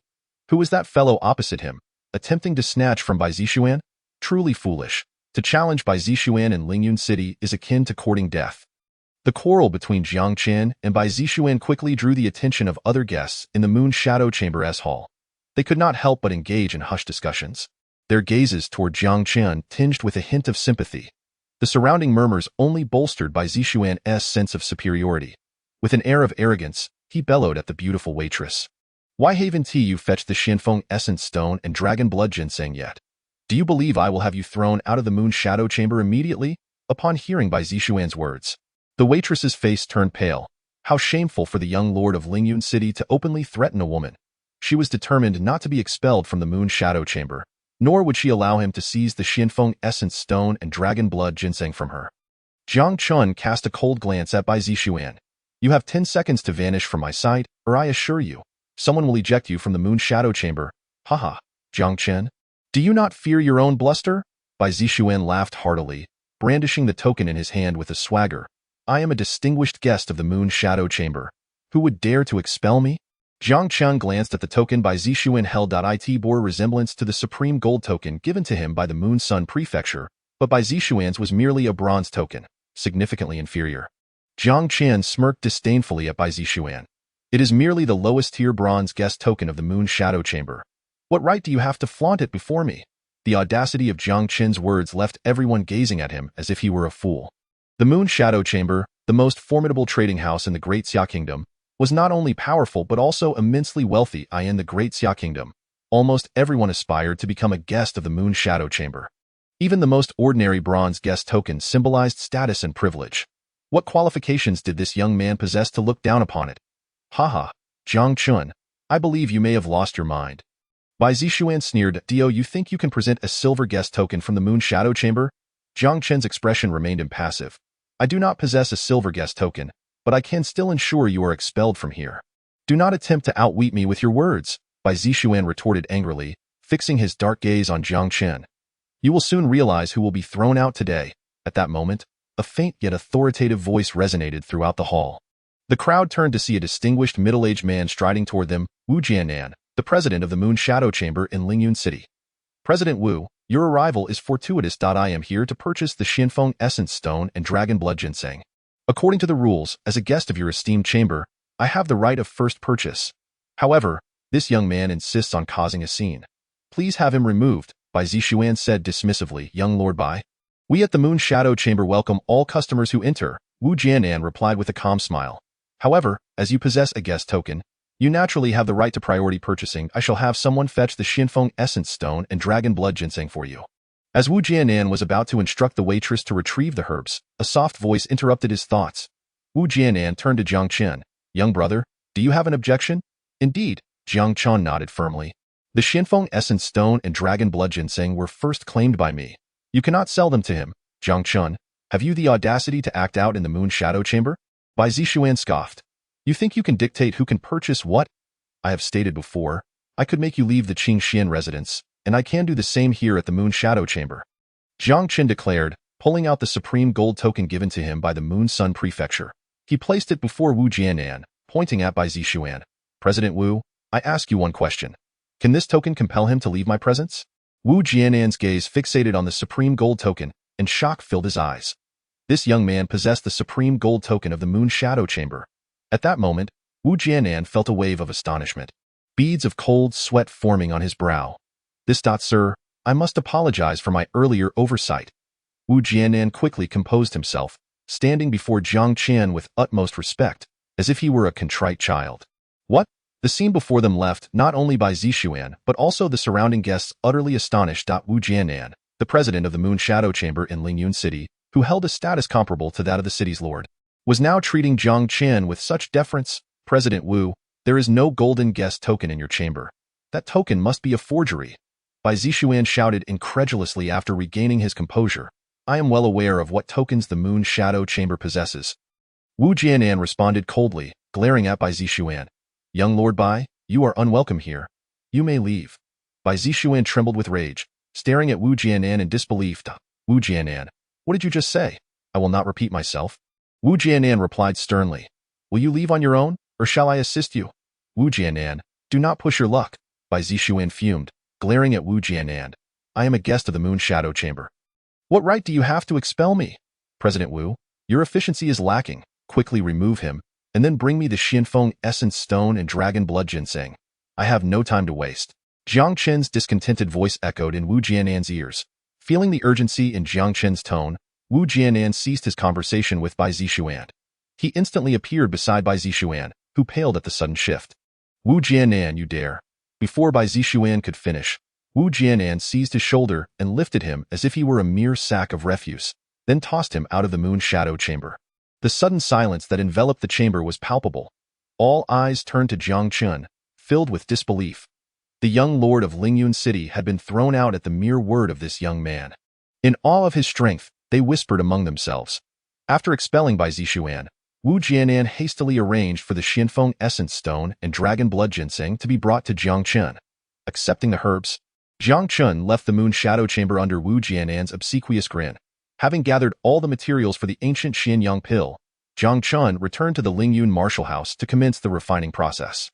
Who was that fellow opposite him, attempting to snatch from Bai Zixuan? Truly foolish. To challenge Bai Zixuan in Lingyun City is akin to courting death. The quarrel between Jiang Chen and Bai Zixuan quickly drew the attention of other guests in the Moonshadow Chamber's hall. They could not help but engage in hushed discussions, their gazes toward Jiang Chen tinged with a hint of sympathy. The surrounding murmurs only bolstered Bai Zixuan's sense of superiority. With an air of arrogance, he bellowed at the beautiful waitress. Why haven't you fetched the Xianfeng Essence Stone and Dragon Blood Ginseng yet? Do you believe I will have you thrown out of the Moonshadow Chamber immediately? Upon hearing Bai Zixuan's words, the waitress's face turned pale. How shameful for the young lord of Lingyun City to openly threaten a woman. She was determined not to be expelled from the Moonshadow Chamber, nor would she allow him to seize the Xianfeng Essence Stone and Dragon Blood Ginseng from her. Jiang Chen cast a cold glance at Bai Zixuan. You have 10 seconds to vanish from my sight, or I assure you, someone will eject you from the Moonshadow Chamber. Haha, Jiang Chen. Do you not fear your own bluster? Bai Zixuan laughed heartily, brandishing the token in his hand with a swagger. I am a distinguished guest of the Moonshadow Chamber. Who would dare to expel me? Jiang Chen glanced at the token Bai Zixuan held. It bore resemblance to the supreme gold token given to him by the Moon Sun Prefecture, but Bai Zixuan's was merely a bronze token, significantly inferior. Jiang Chen smirked disdainfully at Bai Zixuan. It is merely the lowest-tier bronze guest token of the Moonshadow Chamber. What right do you have to flaunt it before me? The audacity of Jiang Chen's words left everyone gazing at him as if he were a fool. The Moonshadow Chamber, the most formidable trading house in the Great Xia Kingdom, was not only powerful but also immensely wealthy. In the Great Xia Kingdom, almost everyone aspired to become a guest of the Moonshadow Chamber. Even the most ordinary bronze guest token symbolized status and privilege. What qualifications did this young man possess to look down upon it? Haha, Jiang Chen, I believe you may have lost your mind. Bai Zixuan sneered. Do you think you can present a silver guest token from the Moonshadow Chamber? Jiang Chen's expression remained impassive. I do not possess a silver guest token, but I can still ensure you are expelled from here. Do not attempt to outwit me with your words, Bai Zixuan retorted angrily, fixing his dark gaze on Jiang Chen. You will soon realize who will be thrown out today. At that moment, a faint yet authoritative voice resonated throughout the hall. The crowd turned to see a distinguished middle-aged man striding toward them. Wu Jianan, the president of the Moon Shadow Chamber in Lingyun City. President Wu, your arrival is fortuitous. I am here to purchase the Xinfeng Essence Stone and Dragon Blood Ginseng. According to the rules, as a guest of your esteemed chamber, I have the right of first purchase. However, this young man insists on causing a scene. Please have him removed, Bai Zixuan said dismissively. Young Lord Bai. We at the Moon Shadow Chamber welcome all customers who enter, Wu Jianan replied with a calm smile. However, as you possess a guest token, you naturally have the right to priority purchasing. I shall have someone fetch the Xinfeng Essence Stone and Dragon Blood Ginseng for you. As Wu Jianan was about to instruct the waitress to retrieve the herbs, a soft voice interrupted his thoughts. Wu Jianan turned to Jiang Chen. Young brother, do you have an objection? Indeed, Jiang Chen nodded firmly. The Xinfeng Essence Stone and Dragon Blood Ginseng were first claimed by me. You cannot sell them to him. Jiang Chen, have you the audacity to act out in the Moon Shadow Chamber? Bai Zixuan scoffed. You think you can dictate who can purchase what? I have stated before, I could make you leave the Qingxian residence, and I can do the same here at the Moon Shadow Chamber. Jiang Chen declared, pulling out the supreme gold token given to him by the Moon Sun Prefecture. He placed it before Wu Jianan, pointing at Bai Zixuan. President Wu, I ask you one question. Can this token compel him to leave my presence? Wu Jianan's gaze fixated on the supreme gold token, and shock filled his eyes. This young man possessed the supreme gold token of the Moon Shadow Chamber. At that moment, Wu Jianan felt a wave of astonishment, beads of cold sweat forming on his brow. Sir, I must apologize for my earlier oversight. Wu Jianan quickly composed himself, standing before Jiang Chen with utmost respect, as if he were a contrite child. What? The scene before them left not only Bai Zixuan, but also the surrounding guests utterly astonished. Wu Jianan, the president of the Moon Shadow Chamber in Lingyun City, who held a status comparable to that of the city's lord, was now treating Jiang Chen with such deference. President Wu, there is no golden guest token in your chamber. That token must be a forgery. Bai Zixuan shouted incredulously after regaining his composure. I am well aware of what tokens the Moon Shadow Chamber possesses. Wu Jianan responded coldly, glaring at Bai Zixuan. Young Lord Bai, you are unwelcome here. You may leave. Bai Zixuan trembled with rage, staring at Wu Jianan in disbelief. Wu Jianan, what did you just say? I will not repeat myself. Wu Jianan replied sternly. Will you leave on your own, or shall I assist you? Wu Jianan, do not push your luck. Bai Zixuan fumed, glaring at Wu Jianan. I am a guest of the Moon Shadow Chamber. What right do you have to expel me? President Wu, your efficiency is lacking. Quickly remove him, and then bring me the Xinfeng Essence Stone and Dragon Blood Ginseng. I have no time to waste. Jiang Chen's discontented voice echoed in Wu Jianan's ears. Feeling the urgency in Jiang Chen's tone, Wu Jianan ceased his conversation with Bai Zixuan. He instantly appeared beside Bai Zixuan, who paled at the sudden shift. Wu Jianan, you dare. Before Bai Zixuan could finish, Wu Jianan seized his shoulder and lifted him as if he were a mere sack of refuse, then tossed him out of the Moon Shadow Chamber. The sudden silence that enveloped the chamber was palpable. All eyes turned to Jiang Chen, filled with disbelief. The young lord of Lingyun City had been thrown out at the mere word of this young man. In awe of his strength, they whispered among themselves. After expelling Bai Zixuan, Wu Jianan hastily arranged for the Xinfeng Essence Stone and Dragon Blood Ginseng to be brought to Jiang Chen. Accepting the herbs, Jiang Chen left the Moon Shadow Chamber under Wu Jianan's obsequious grin. Having gathered all the materials for the ancient Xianyang pill, Jiang Chen returned to the Lingyun Martial House to commence the refining process.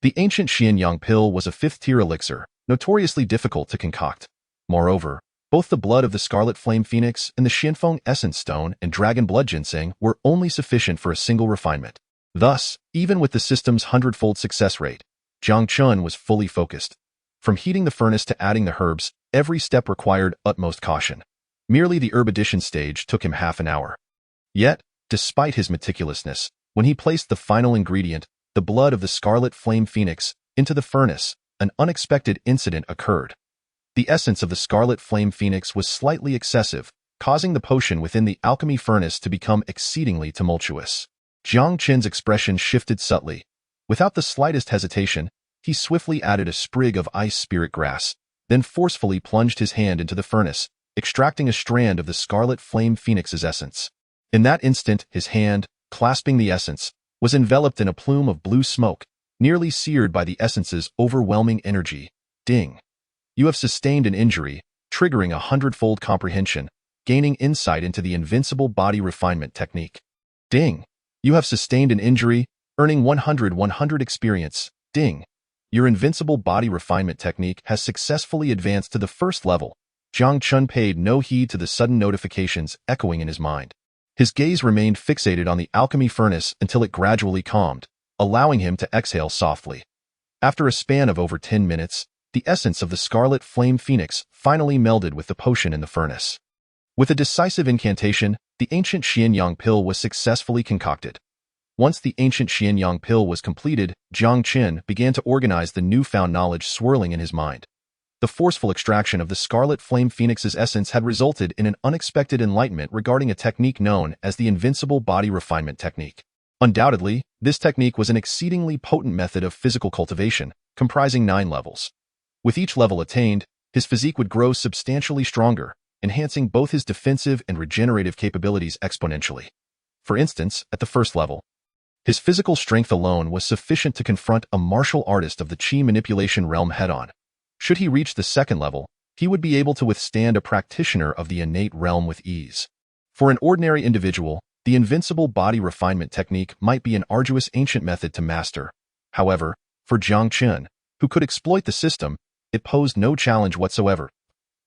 The ancient Xianyang pill was a fifth-tier elixir, notoriously difficult to concoct. Moreover, both the blood of the Scarlet Flame Phoenix and the Xinfeng Essence Stone and Dragon Blood Ginseng were only sufficient for a single refinement. Thus, even with the system's hundredfold success rate, Jiang Chen was fully focused. From heating the furnace to adding the herbs, every step required utmost caution. Merely the herb addition stage took him half an hour. Yet, despite his meticulousness, when he placed the final ingredient, the blood of the Scarlet Flame Phoenix, into the furnace, an unexpected incident occurred. The essence of the Scarlet Flame Phoenix was slightly excessive, causing the potion within the alchemy furnace to become exceedingly tumultuous. Jiang Chen's expression shifted subtly. Without the slightest hesitation, he swiftly added a sprig of ice spirit grass, then forcefully plunged his hand into the furnace, extracting a strand of the Scarlet Flame Phoenix's essence. In that instant, his hand, clasping the essence, was enveloped in a plume of blue smoke, nearly seared by the essence's overwhelming energy. Ding. You have sustained an injury, triggering a hundredfold comprehension, gaining insight into the invincible body refinement technique. Ding. You have sustained an injury, earning 100 experience. Ding. Your invincible body refinement technique has successfully advanced to the first level. Jiang Chen paid no heed to the sudden notifications echoing in his mind. His gaze remained fixated on the alchemy furnace until it gradually calmed, allowing him to exhale softly. After a span of over 10 minutes, the essence of the scarlet flame phoenix finally melded with the potion in the furnace. With a decisive incantation, the ancient Xianyang pill was successfully concocted. Once the ancient Xianyang pill was completed, Jiang Chen began to organize the newfound knowledge swirling in his mind. The forceful extraction of the scarlet flame phoenix's essence had resulted in an unexpected enlightenment regarding a technique known as the invincible body refinement technique. Undoubtedly, this technique was an exceedingly potent method of physical cultivation, comprising 9 levels. With each level attained, his physique would grow substantially stronger, enhancing both his defensive and regenerative capabilities exponentially. For instance, at the first level, his physical strength alone was sufficient to confront a martial artist of the chi manipulation realm head-on. Should he reach the second level, he would be able to withstand a practitioner of the innate realm with ease. For an ordinary individual, the invincible body refinement technique might be an arduous ancient method to master. However, for Jiang Chen, who could exploit the system, it posed no challenge whatsoever.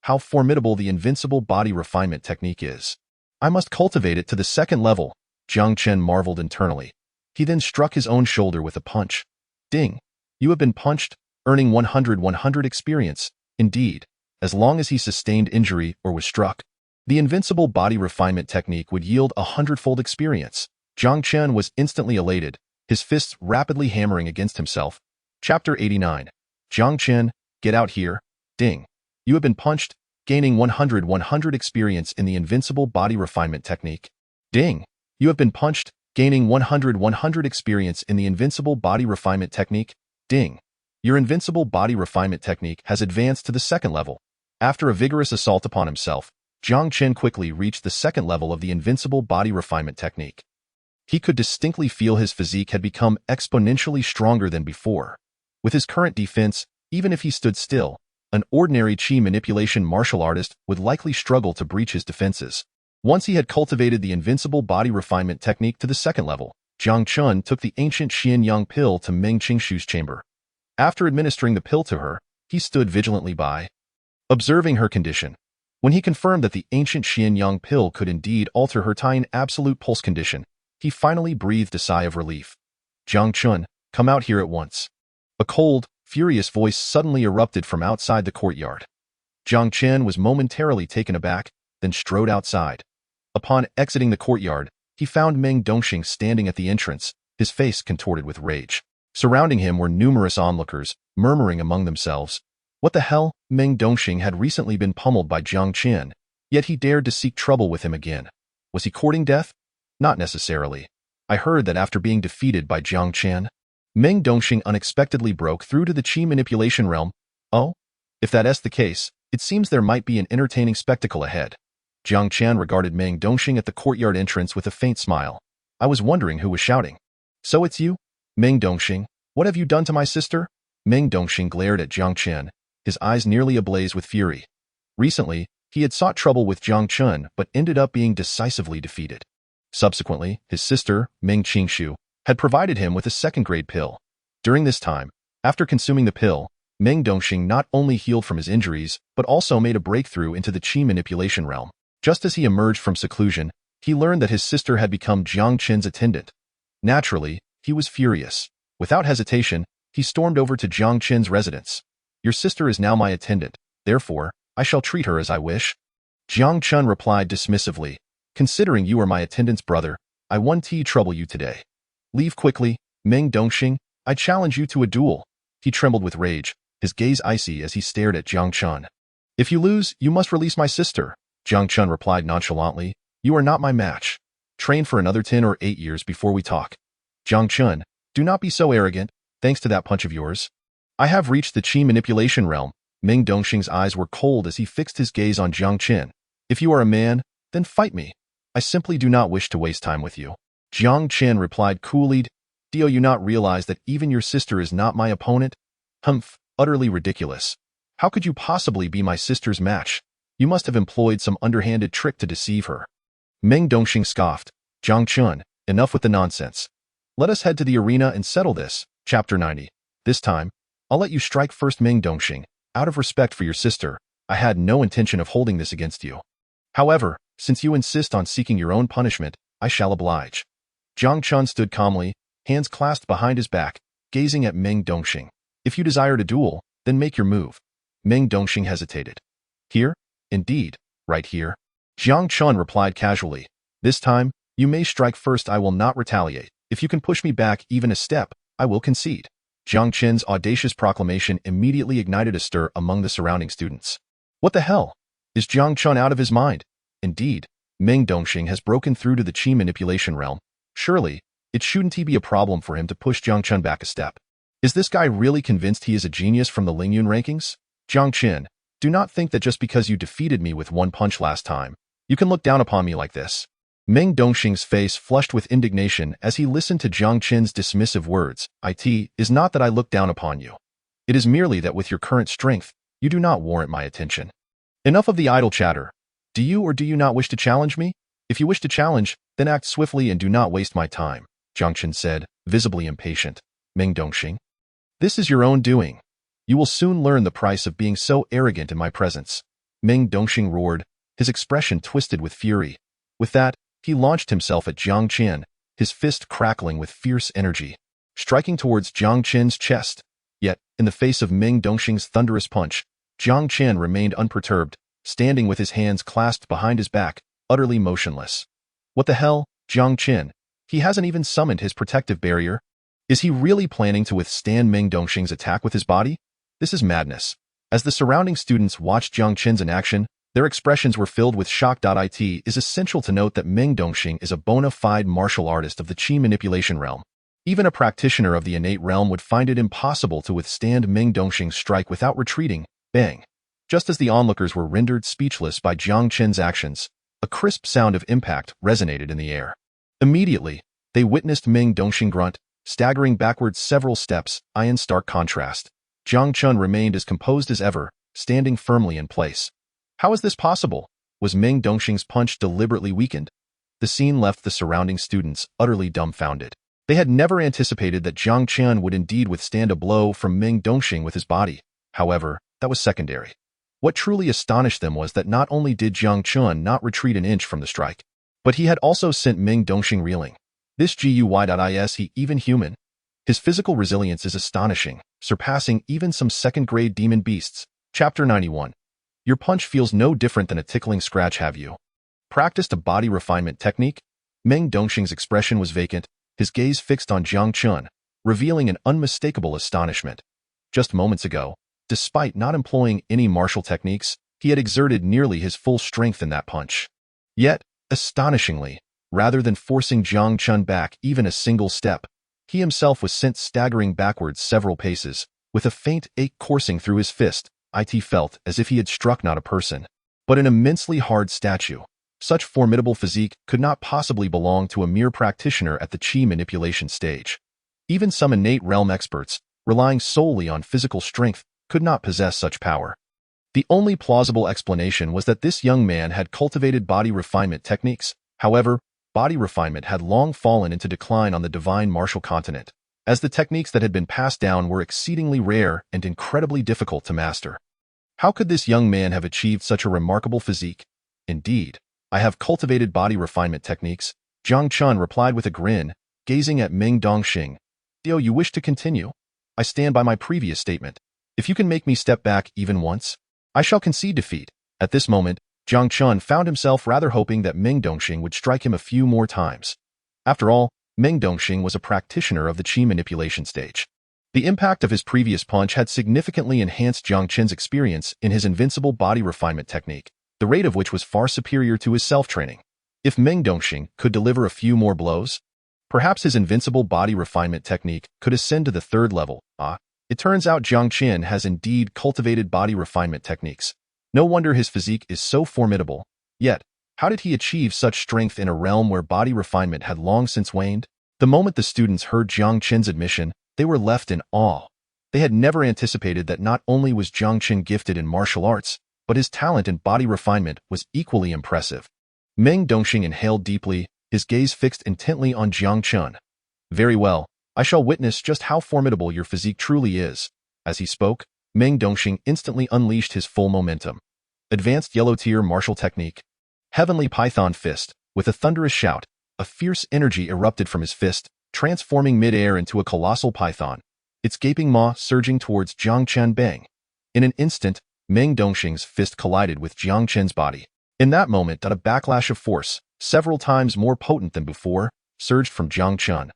How formidable the invincible body refinement technique is. I must cultivate it to the second level, Jiang Chen marveled internally. He then struck his own shoulder with a punch. Ding! You have been punched, earning 100 experience. Indeed, as long as he sustained injury or was struck, the invincible body refinement technique would yield 100-fold experience. Jiang Chen was instantly elated, his fists rapidly hammering against himself. Chapter 89. Jiang Chen, get out here. Ding! You have been punched, gaining 100 experience in the invincible body refinement technique. Ding! You have been punched, gaining 100 experience in the invincible body refinement technique. Ding! Your invincible body refinement technique has advanced to the second level. After a vigorous assault upon himself, Jiang Chen quickly reached the second level of the invincible body refinement technique. He could distinctly feel his physique had become exponentially stronger than before. With his current defense, even if he stood still, an ordinary chi manipulation martial artist would likely struggle to breach his defenses. Once he had cultivated the invincible body refinement technique to the second level, Jiang Chen took the ancient Xianyang pill to Meng Qingshu's chamber. After administering the pill to her, he stood vigilantly by, observing her condition. When he confirmed that the ancient Xianyang pill could indeed alter her Taiyin absolute pulse condition, he finally breathed a sigh of relief. Jiang Chen, come out here at once. A cold, furious voice suddenly erupted from outside the courtyard. Jiang Chen was momentarily taken aback, then strode outside. Upon exiting the courtyard, he found Meng Dongxing standing at the entrance, his face contorted with rage. Surrounding him were numerous onlookers, murmuring among themselves. What the hell? Meng Dongxing had recently been pummeled by Jiang Chen, yet he dared to seek trouble with him again. Was he courting death? Not necessarily. I heard that after being defeated by Jiang Chen, Meng Dongxing unexpectedly broke through to the chi manipulation realm. Oh? If that's the case, it seems there might be an entertaining spectacle ahead. Jiang Chen regarded Meng Dongxing at the courtyard entrance with a faint smile. I was wondering who was shouting. So it's you? Meng Dongxing, what have you done to my sister? Meng Dongxing glared at Jiang Chen, his eyes nearly ablaze with fury. Recently, he had sought trouble with Jiang Chen but ended up being decisively defeated. Subsequently, his sister, Meng Qingshu, had provided him with a second-grade pill. During this time, after consuming the pill, Meng Dongxing not only healed from his injuries but also made a breakthrough into the chi manipulation realm. Just as he emerged from seclusion, he learned that his sister had become Jiang Chen's attendant. Naturally, he was furious. Without hesitation, he stormed over to Jiang Chen's residence. Your sister is now my attendant, therefore, I shall treat her as I wish. Jiang Chen replied dismissively, considering you are my attendant's brother, I won't trouble you today. Leave quickly, Meng Dongxing, I challenge you to a duel. He trembled with rage, his gaze icy as he stared at Jiang Chen. If you lose, you must release my sister. Jiang Chen replied nonchalantly, you are not my match. Train for another 10 or 8 years before we talk. Jiang Chen, do not be so arrogant, thanks to that punch of yours. I have reached the chi manipulation realm. Meng Dongxing's eyes were cold as he fixed his gaze on Jiang Chen. If you are a man, then fight me. I simply do not wish to waste time with you. Jiang Chen replied coolly, do you not realize that even your sister is not my opponent? Humph, utterly ridiculous. How could you possibly be my sister's match? You must have employed some underhanded trick to deceive her. Meng Dongxing scoffed. Jiang Chen, enough with the nonsense. Let us head to the arena and settle this. Chapter 90. This time, I'll let you strike first, Meng Dongxing. Out of respect for your sister, I had no intention of holding this against you. However, since you insist on seeking your own punishment, I shall oblige. Jiang Chen stood calmly, hands clasped behind his back, gazing at Meng Dongxing. If you desire to duel, then make your move. Meng Dongxing hesitated. Here? Indeed, right here. Jiang Chen replied casually. This time, you may strike first. I will not retaliate. If you can push me back even a step, I will concede. Jiang Chen's audacious proclamation immediately ignited a stir among the surrounding students. What the hell? Is Jiang Chen out of his mind? Indeed, Meng Dongxing has broken through to the chi manipulation realm. Surely, it shouldn't be a problem for him to push Jiang Chen back a step. Is this guy really convinced he is a genius from the Lingyun rankings? Jiang Chen, do not think that just because you defeated me with one punch last time, you can look down upon me like this. Meng Dongxing's face flushed with indignation as he listened to Jiang Chen's dismissive words. It is not that I look down upon you. It is merely that with your current strength, you do not warrant my attention. Enough of the idle chatter. Do you or do you not wish to challenge me? If you wish to challenge, then act swiftly and do not waste my time, Jiang Chen said, visibly impatient. Meng Dongxing, this is your own doing. You will soon learn the price of being so arrogant in my presence. Meng Dongxing roared, his expression twisted with fury. With that, he launched himself at Jiang Chen, his fist crackling with fierce energy, striking towards Jiang Chen's chest. Yet, in the face of Meng Dongxing's thunderous punch, Jiang Chen remained unperturbed, standing with his hands clasped behind his back, utterly motionless. What the hell, Jiang Chen? He hasn't even summoned his protective barrier. Is he really planning to withstand Meng Dongxing's attack with his body? This is madness. As the surrounding students watched Jiang Chen's in action, their expressions were filled with shock. It is essential to note that Meng Dongxing is a bona fide martial artist of the chi manipulation realm. Even a practitioner of the innate realm would find it impossible to withstand Meng Dongxing's strike without retreating. Bang! Just as the onlookers were rendered speechless by Jiang Chen's actions, a crisp sound of impact resonated in the air. Immediately, they witnessed Meng Dongxing grunt, staggering backwards several steps. In stark contrast, Jiang Chen remained as composed as ever, standing firmly in place. How is this possible? Was Meng Dongxing's punch deliberately weakened? The scene left the surrounding students utterly dumbfounded. They had never anticipated that Jiang Chen would indeed withstand a blow from Meng Dongxing with his body. However, that was secondary. What truly astonished them was that not only did Jiang Chen not retreat an inch from the strike, but he had also sent Meng Dongxing reeling. This GUI.is he even human. His physical resilience is astonishing, surpassing even some second-grade demon beasts. Chapter 91. Your punch feels no different than a tickling scratch. Have you practiced a body refinement technique? Meng Dongxing's expression was vacant, his gaze fixed on Jiang Chen, revealing an unmistakable astonishment. Just moments ago, despite not employing any martial techniques, he had exerted nearly his full strength in that punch. Yet, astonishingly, rather than forcing Jiang Chen back even a single step, he himself was sent staggering backwards several paces, with a faint ache coursing through his fist. It felt as if he had struck not a person, but an immensely hard statue. Such formidable physique could not possibly belong to a mere practitioner at the chi manipulation stage. Even some innate realm experts, relying solely on physical strength, could not possess such power. The only plausible explanation was that this young man had cultivated body refinement techniques. However, body refinement had long fallen into decline on the divine martial continent, as the techniques that had been passed down were exceedingly rare and incredibly difficult to master. How could this young man have achieved such a remarkable physique? Indeed, I have cultivated body refinement techniques, Jiang Chen replied with a grin, gazing at Meng Dongxing. Do you wish to continue? I stand by my previous statement. If you can make me step back even once, I shall concede defeat. At this moment, Jiang Chen found himself rather hoping that Meng Dongxing would strike him a few more times. After all, Meng Dongxing was a practitioner of the chi manipulation stage. The impact of his previous punch had significantly enhanced Jiang Chen's experience in his invincible body refinement technique, the rate of which was far superior to his self-training. If Meng Dongxing could deliver a few more blows, perhaps his invincible body refinement technique could ascend to the third level. It turns out Jiang Chen has indeed cultivated body refinement techniques. No wonder his physique is so formidable. Yet, how did he achieve such strength in a realm where body refinement had long since waned? The moment the students heard Jiang Chen's admission, they were left in awe. They had never anticipated that not only was Jiang Chen gifted in martial arts, but his talent in body refinement was equally impressive. Meng Dongxing inhaled deeply, his gaze fixed intently on Jiang Chen. Very well, I shall witness just how formidable your physique truly is. As he spoke, Meng Dongxing instantly unleashed his full momentum. Advanced Yellow Tier Martial Technique. Heavenly Python Fist. With a thunderous shout, a fierce energy erupted from his fist, transforming mid-air into a colossal python, its gaping maw surging towards Jiang Chen. Bang! In an instant, Meng Dongxing's fist collided with Jiang Chen's body. In that moment, a backlash of force, several times more potent than before, surged from Jiang Chen.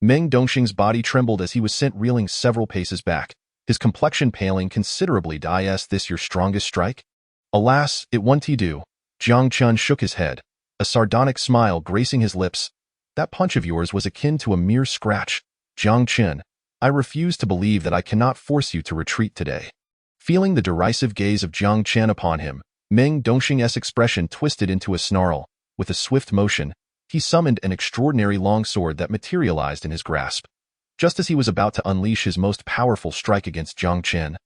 Meng Dongxing's body trembled as he was sent reeling several paces back, his complexion paling considerably. Is this your strongest strike? Alas, it won't do. Jiang Chen shook his head, a sardonic smile gracing his lips. That punch of yours was akin to a mere scratch. Jiang Chen, I refuse to believe that I cannot force you to retreat today. Feeling the derisive gaze of Jiang Chen upon him, Meng Dongxing's expression twisted into a snarl. With a swift motion, he summoned an extraordinary longsword that materialized in his grasp. Just as he was about to unleash his most powerful strike against Jiang Chen,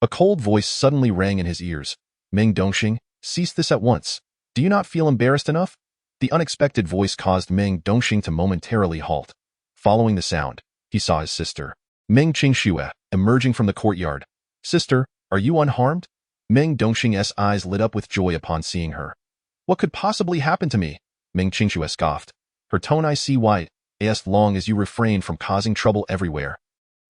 a cold voice suddenly rang in his ears. Meng Dongxing, cease this at once. Do you not feel embarrassed enough? The unexpected voice caused Meng Dongxing to momentarily halt. Following the sound, he saw his sister, Meng Qingxue, emerging from the courtyard. Sister, are you unharmed? Meng Dongxing's eyes lit up with joy upon seeing her. What could possibly happen to me? Meng Qingxue scoffed. Her tone I see white, as long as you refrain from causing trouble everywhere.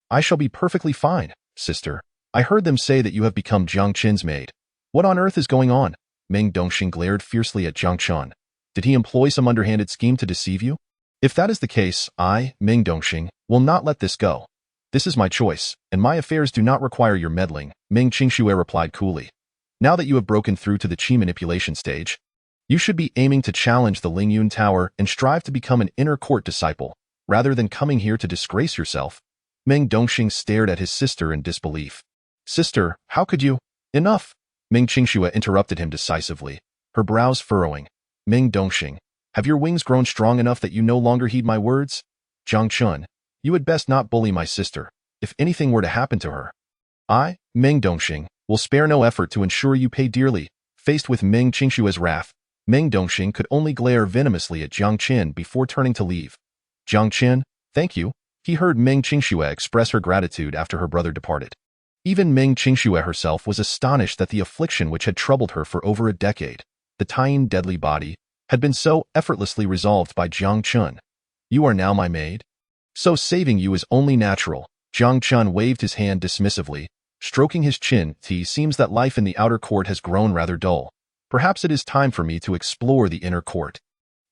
I shall be perfectly fine, sister. I heard them say that you have become Jiang Chen's maid. What on earth is going on? Meng Dongxing glared fiercely at Jiang Chen. Did he employ some underhanded scheme to deceive you? If that is the case, I, Meng Dongxing, will not let this go. This is my choice, and my affairs do not require your meddling, Meng Qingxue replied coolly. Now that you have broken through to the qi manipulation stage, you should be aiming to challenge the Lingyun Tower and strive to become an inner court disciple, rather than coming here to disgrace yourself. Meng Dongxing stared at his sister in disbelief. Sister, how could you? Enough! Meng Qingxue interrupted him decisively, her brows furrowing. Meng Dongxing, have your wings grown strong enough that you no longer heed my words? Jiang Chen, you had best not bully my sister, if anything were to happen to her. I, Meng Dongxing, will spare no effort to ensure you pay dearly. Faced with Meng Qingxue's wrath, Meng Dongxing could only glare venomously at Jiang Chen before turning to leave. Jiang Chen, thank you. He heard Meng Qingxue express her gratitude after her brother departed. Even Meng Qingxue herself was astonished that the affliction which had troubled her for over a decade, the tying deadly body, had been so effortlessly resolved by Jiang Chen. You are now my maid? So saving you is only natural. Jiang Chen waved his hand dismissively, stroking his chin. It seems that life in the outer court has grown rather dull. Perhaps it is time for me to explore the inner court.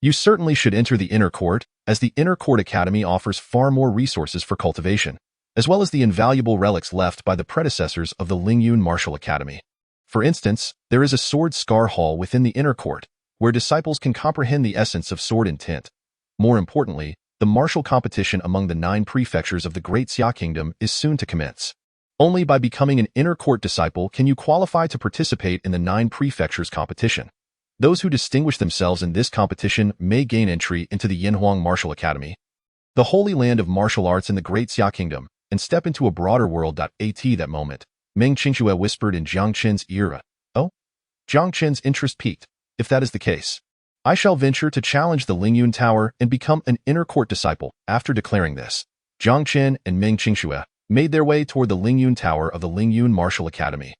You certainly should enter the inner court, as the Inner Court Academy offers far more resources for cultivation, as well as the invaluable relics left by the predecessors of the Lingyun Martial Academy. For instance, there is a sword scar hall within the inner court, where disciples can comprehend the essence of sword intent. More importantly, the martial competition among the 9 prefectures of the Great Xia Kingdom is soon to commence. Only by becoming an inner court disciple can you qualify to participate in the 9 prefectures competition. Those who distinguish themselves in this competition may gain entry into the Yanhuang Martial Academy, the holy land of martial arts in the Great Xia Kingdom, and step into a broader world. At that moment, Meng Qingxue whispered in Jiang Chen's ear. Oh? Jiang Chen's interest piqued. If that is the case, I shall venture to challenge the Lingyun Tower and become an inner court disciple. After declaring this, Jiang Chen and Meng Qingxue made their way toward the Lingyun Tower of the Lingyun Martial Academy.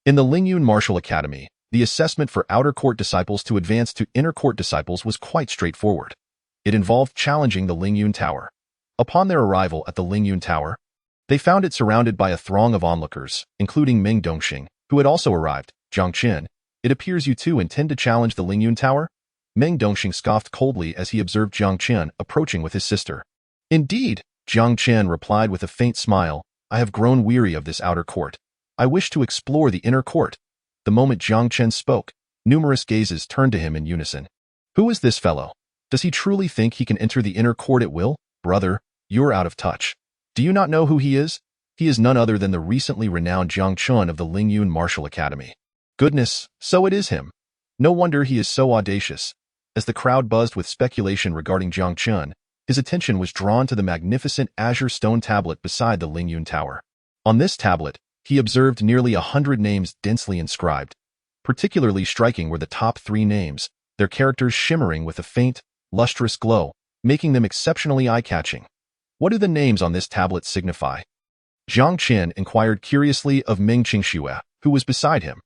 In the Lingyun Martial Academy, the assessment for outer court disciples to advance to inner court disciples was quite straightforward. It involved challenging the Lingyun Tower. Upon their arrival at the Lingyun Tower, they found it surrounded by a throng of onlookers, including Meng Dongxing, who had also arrived. Jiang Chen, it appears you too intend to challenge the Lingyun Tower? Meng Dongxing scoffed coldly as he observed Jiang Chen approaching with his sister. Indeed, Jiang Chen replied with a faint smile, I have grown weary of this outer court. I wish to explore the inner court. The moment Jiang Chen spoke, numerous gazes turned to him in unison. Who is this fellow? Does he truly think he can enter the inner court at will? Brother, you're out of touch. Do you not know who he is? He is none other than the recently renowned Jiang Chen of the Lingyun Martial Academy. Goodness, so it is him. No wonder he is so audacious. As the crowd buzzed with speculation regarding Jiang Chen, his attention was drawn to the magnificent azure stone tablet beside the Lingyun Tower. On this tablet, he observed nearly 100 names densely inscribed. Particularly striking were the top 3 names, their characters shimmering with a faint, lustrous glow, making them exceptionally eye-catching. What do the names on this tablet signify? Jiang Chen inquired curiously of Meng Qingxue, who was beside him.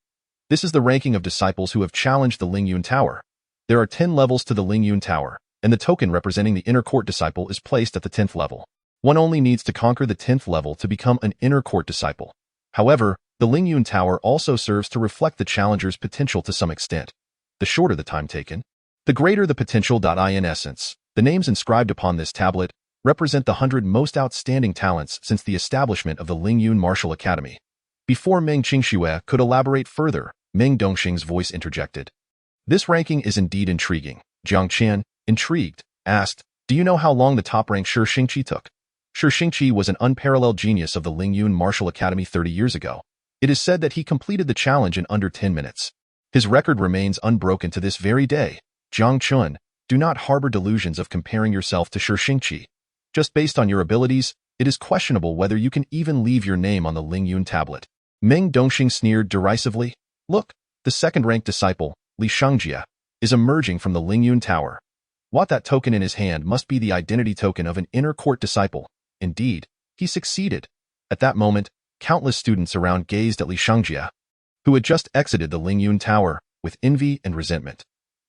This is the ranking of disciples who have challenged the Lingyun Tower. There are 10 levels to the Lingyun Tower, and the token representing the inner court disciple is placed at the 10th level. One only needs to conquer the 10th level to become an inner court disciple. However, the Lingyun Tower also serves to reflect the challenger's potential to some extent. The shorter the time taken, the greater the potential. In essence, the names inscribed upon this tablet represent the 100 most outstanding talents since the establishment of the Lingyun Martial Academy. Before Meng Qingxue could elaborate further, Meng Dongxing's voice interjected. This ranking is indeed intriguing. Jiang Chen, intrigued, asked, "Do you know how long the top-ranked Shi Xingqi took?" Shi Xingqi was an unparalleled genius of the Lingyun Martial Academy 30 years ago. It is said that he completed the challenge in under 10 minutes. His record remains unbroken to this very day. Jiang Chen, do not harbor delusions of comparing yourself to Shi Xingqi. Just based on your abilities, it is questionable whether you can even leave your name on the Lingyun tablet. Meng Dongxing sneered derisively. Look, the second-ranked disciple, Li Shangjia, is emerging from the Lingyun Tower. What that token in his hand must be the identity token of an inner court disciple. Indeed, he succeeded. At that moment, countless students around gazed at Li Shangjia, who had just exited the Lingyun Tower, with envy and resentment.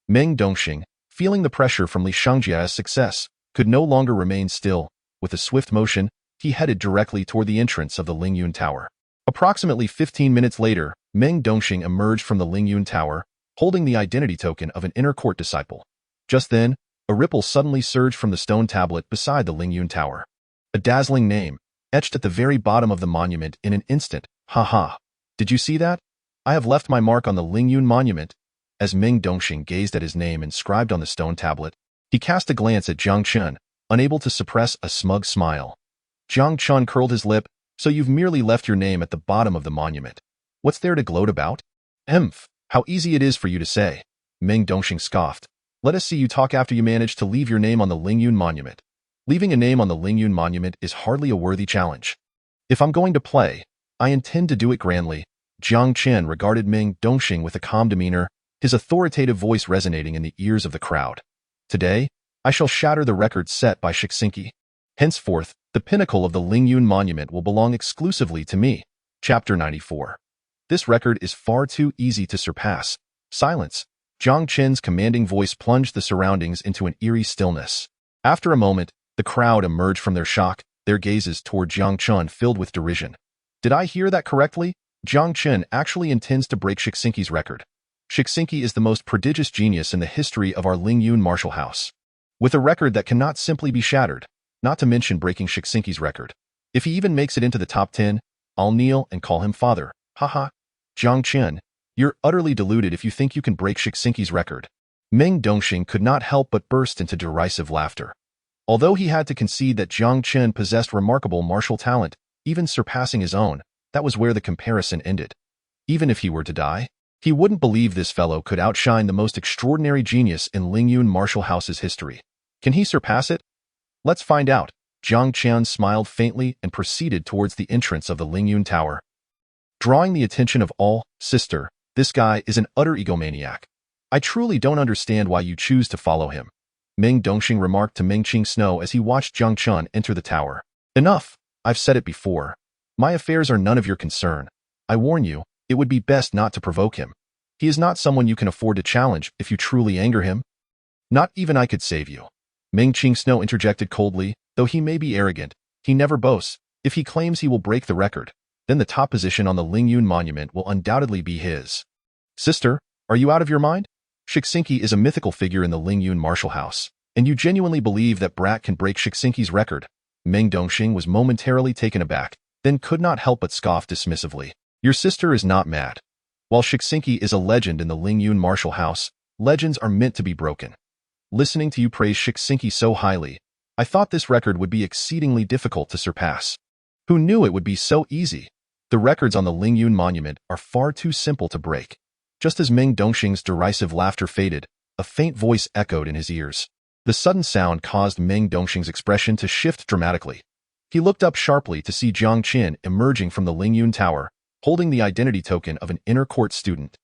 Meng Dongxing, feeling the pressure from Li Shangjia's success, could no longer remain still. With a swift motion, he headed directly toward the entrance of the Lingyun Tower. Approximately 15 minutes later, Meng Dongxing emerged from the Lingyun Tower, holding the identity token of an inner court disciple. Just then, a ripple suddenly surged from the stone tablet beside the Lingyun Tower. A dazzling name, etched at the very bottom of the monument in an instant. Ha ha. Did you see that? I have left my mark on the Lingyun monument. As Meng Dongxing gazed at his name inscribed on the stone tablet, he cast a glance at Jiang Chen, unable to suppress a smug smile. Jiang Chen curled his lip. So you've merely left your name at the bottom of the monument. What's there to gloat about? How easy it is for you to say. Meng Dongxing scoffed. Let us see you talk after you manage to leave your name on the Lingyun monument. Leaving a name on the Lingyun monument is hardly a worthy challenge. If I'm going to play, I intend to do it grandly. Jiang Chen regarded Meng Dongxing with a calm demeanor, his authoritative voice resonating in the ears of the crowd. Today, I shall shatter the record set by Shi Xingqi. Henceforth, the pinnacle of the Lingyun monument will belong exclusively to me. Chapter 94. This record is far too easy to surpass. Silence. Jiang Chen's commanding voice plunged the surroundings into an eerie stillness. After a moment, the crowd emerged from their shock, their gazes toward Jiang Chen filled with derision. Did I hear that correctly? Jiang Chen actually intends to break Shi Xingqi's record. Shi Xingqi is the most prodigious genius in the history of our Lingyun martial house. With a record that cannot simply be shattered, not to mention breaking Shi Xingqi's record. If he even makes it into the top 10, I'll kneel and call him father. Haha. Jiang Chen, you're utterly deluded if you think you can break Shi Xingqi's record. Meng Dongxing could not help but burst into derisive laughter. Although he had to concede that Jiang Chen possessed remarkable martial talent, even surpassing his own, that was where the comparison ended. Even if he were to die, he wouldn't believe this fellow could outshine the most extraordinary genius in Lingyun martial house's history. Can he surpass it? Let's find out. Jiang Chen smiled faintly and proceeded towards the entrance of the Lingyun Tower. Drawing the attention of all, sister, this guy is an utter egomaniac. I truly don't understand why you choose to follow him. Meng Dongxing remarked to Meng Qingxue as he watched Jiang Chen enter the tower. Enough, I've said it before. My affairs are none of your concern. I warn you, it would be best not to provoke him. He is not someone you can afford to challenge if you truly anger him. Not even I could save you. Meng Qingxue interjected coldly, though he may be arrogant, he never boasts. If he claims he will break the record, then the top position on the Lingyun monument will undoubtedly be his. Sister, are you out of your mind? Shi Xingqi is a mythical figure in the Lingyun martial house, and you genuinely believe that brat can break Shi Xingqi's record? Meng Dongxing was momentarily taken aback, then could not help but scoff dismissively. Your sister is not mad. While Shi Xingqi is a legend in the Lingyun martial house, legends are meant to be broken. Listening to you praise Shi Xingqi so highly, I thought this record would be exceedingly difficult to surpass. Who knew it would be so easy? The records on the Lingyun monument are far too simple to break. Just as Meng Dongxing's derisive laughter faded, a faint voice echoed in his ears. The sudden sound caused Meng Dongxing's expression to shift dramatically. He looked up sharply to see Jiang Chen emerging from the Lingyun Tower, holding the identity token of an inner court student.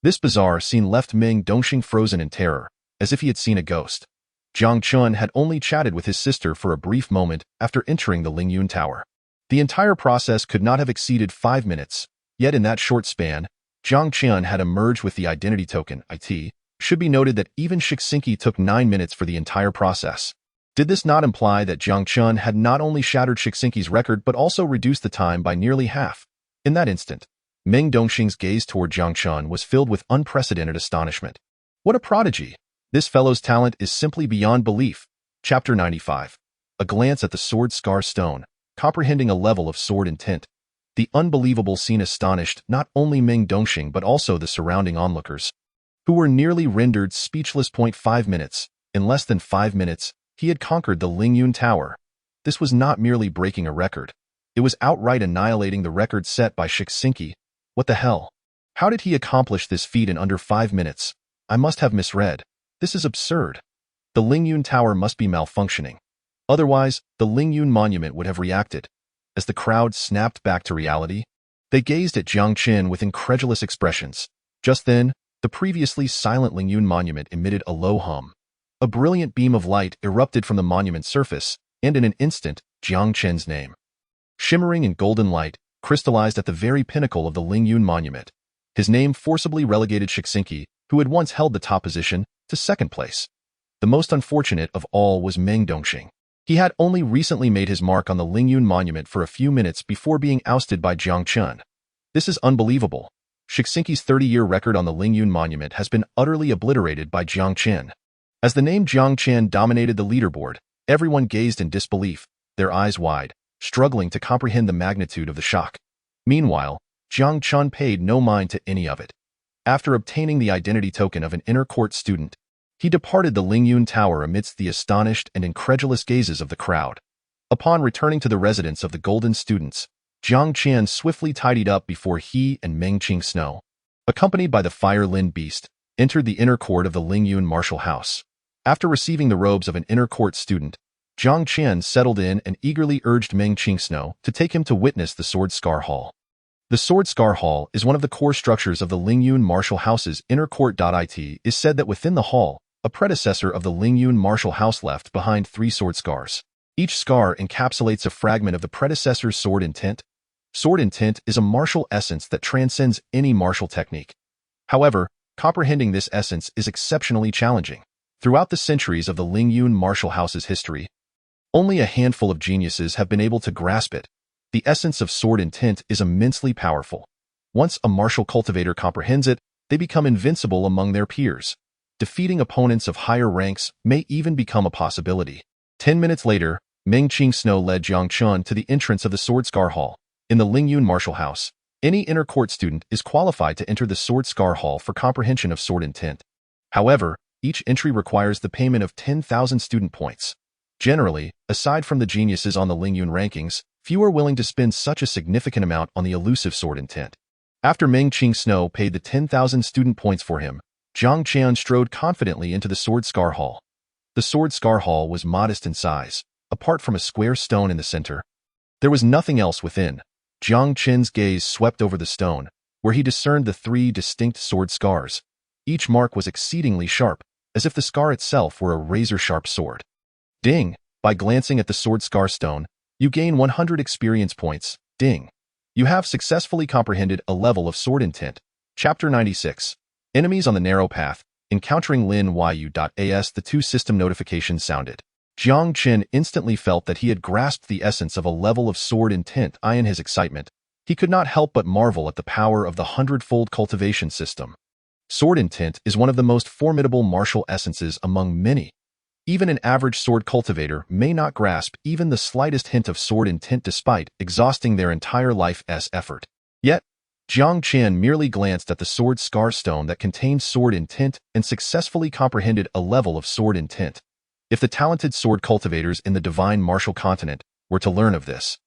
This bizarre scene left Meng Dongxing frozen in terror, as if he had seen a ghost. Jiang Chen had only chatted with his sister for a brief moment after entering the Lingyun Tower. The entire process could not have exceeded 5 minutes, yet in that short span, Jiang Chen had emerged with the identity token, IT. Should be noted that even Cixin took 9 minutes for the entire process. Did this not imply that Jiang Chen had not only shattered Cixin's record but also reduced the time by nearly half? In that instant, Meng Dongxing's gaze toward Jiang Chen was filled with unprecedented astonishment. What a prodigy! This fellow's talent is simply beyond belief. Chapter 95. A glance at the sword scar stone, comprehending a level of sword intent. The unbelievable scene astonished not only Meng Dongxing but also the surrounding onlookers, who were nearly rendered speechless. 5 minutes. In less than 5 minutes, he had conquered the Lingyun Tower. This was not merely breaking a record. It was outright annihilating the record set by Cixin. What the hell? How did he accomplish this feat in under 5 minutes? I must have misread. This is absurd. The Lingyun Tower must be malfunctioning. Otherwise, the Lingyun Monument would have reacted. As the crowd snapped back to reality, they gazed at Jiang Chen with incredulous expressions. Just then, the previously silent Lingyun Monument emitted a low hum. A brilliant beam of light erupted from the monument's surface, and in an instant, Jiang Chen's name, shimmering in golden light, crystallized at the very pinnacle of the Lingyun Monument. His name forcibly relegated Cixin, who had once held the top position, to second place. The most unfortunate of all was Meng Dongxing. He had only recently made his mark on the Lingyun Monument for a few minutes before being ousted by Jiang Chen. This is unbelievable. Cixin's 30-year record on the Lingyun Monument has been utterly obliterated by Jiang Chen. As the name Jiang Chen dominated the leaderboard, everyone gazed in disbelief, their eyes wide, struggling to comprehend the magnitude of the shock. Meanwhile, Jiang Chen paid no mind to any of it. After obtaining the identity token of an inner court student, he departed the Lingyun Tower amidst the astonished and incredulous gazes of the crowd. Upon returning to the residence of the Golden Students, Jiang Chen swiftly tidied up before he and Meng Qing, accompanied by the Fire Lin Beast, entered the inner court of the Lingyun Martial House. After receiving the robes of an inner court student, Jiang Chen settled in and eagerly urged Meng Qing to take him to witness the Sword Scar Hall. The Sword Scar Hall is one of the core structures of the Lingyun Martial House's inner court. It is said that within the hall, a predecessor of the Lingyun Martial House left behind 3 sword scars. Each scar encapsulates a fragment of the predecessor's sword intent. Sword intent is a martial essence that transcends any martial technique. However, comprehending this essence is exceptionally challenging. Throughout the centuries of the Lingyun Martial House's history, only a handful of geniuses have been able to grasp it. The essence of sword intent is immensely powerful. Once a martial cultivator comprehends it, they become invincible among their peers. Defeating opponents of higher ranks may even become a possibility. 10 minutes later, Meng Qing led Jiang Chen to the entrance of the Sword Scar Hall. In the Lingyun Martial House, any inner court student is qualified to enter the Sword Scar Hall for comprehension of sword intent. However, each entry requires the payment of 10,000 student points. Generally, aside from the geniuses on the Lingyun rankings, few are willing to spend such a significant amount on the elusive sword intent. After Meng Qing paid the 10,000 student points for him, Jiang Chen strode confidently into the Sword Scar Hall. The Sword Scar Hall was modest in size. Apart from a square stone in the center, there was nothing else within. Jiang Chen's gaze swept over the stone, where he discerned the 3 distinct sword scars. Each mark was exceedingly sharp, as if the scar itself were a razor-sharp sword. Ding! By glancing at the sword scar stone, you gain 100 experience points. Ding! You have successfully comprehended a level of sword intent. Chapter 96. Enemies on the Narrow Path. Encountering Lin Yu.as the 2 system notifications sounded. Jiang Chen instantly felt that he had grasped the essence of a level of sword intent. In his excitement, he could not help but marvel at the power of the Hundredfold Cultivation System. Sword intent is one of the most formidable martial essences among many. Even an average sword cultivator may not grasp even the slightest hint of sword intent despite exhausting their entire life's effort. Yet, Jiang Chen merely glanced at the sword scar stone that contained sword intent and successfully comprehended a level of sword intent. If the talented sword cultivators in the divine martial continent were to learn of this,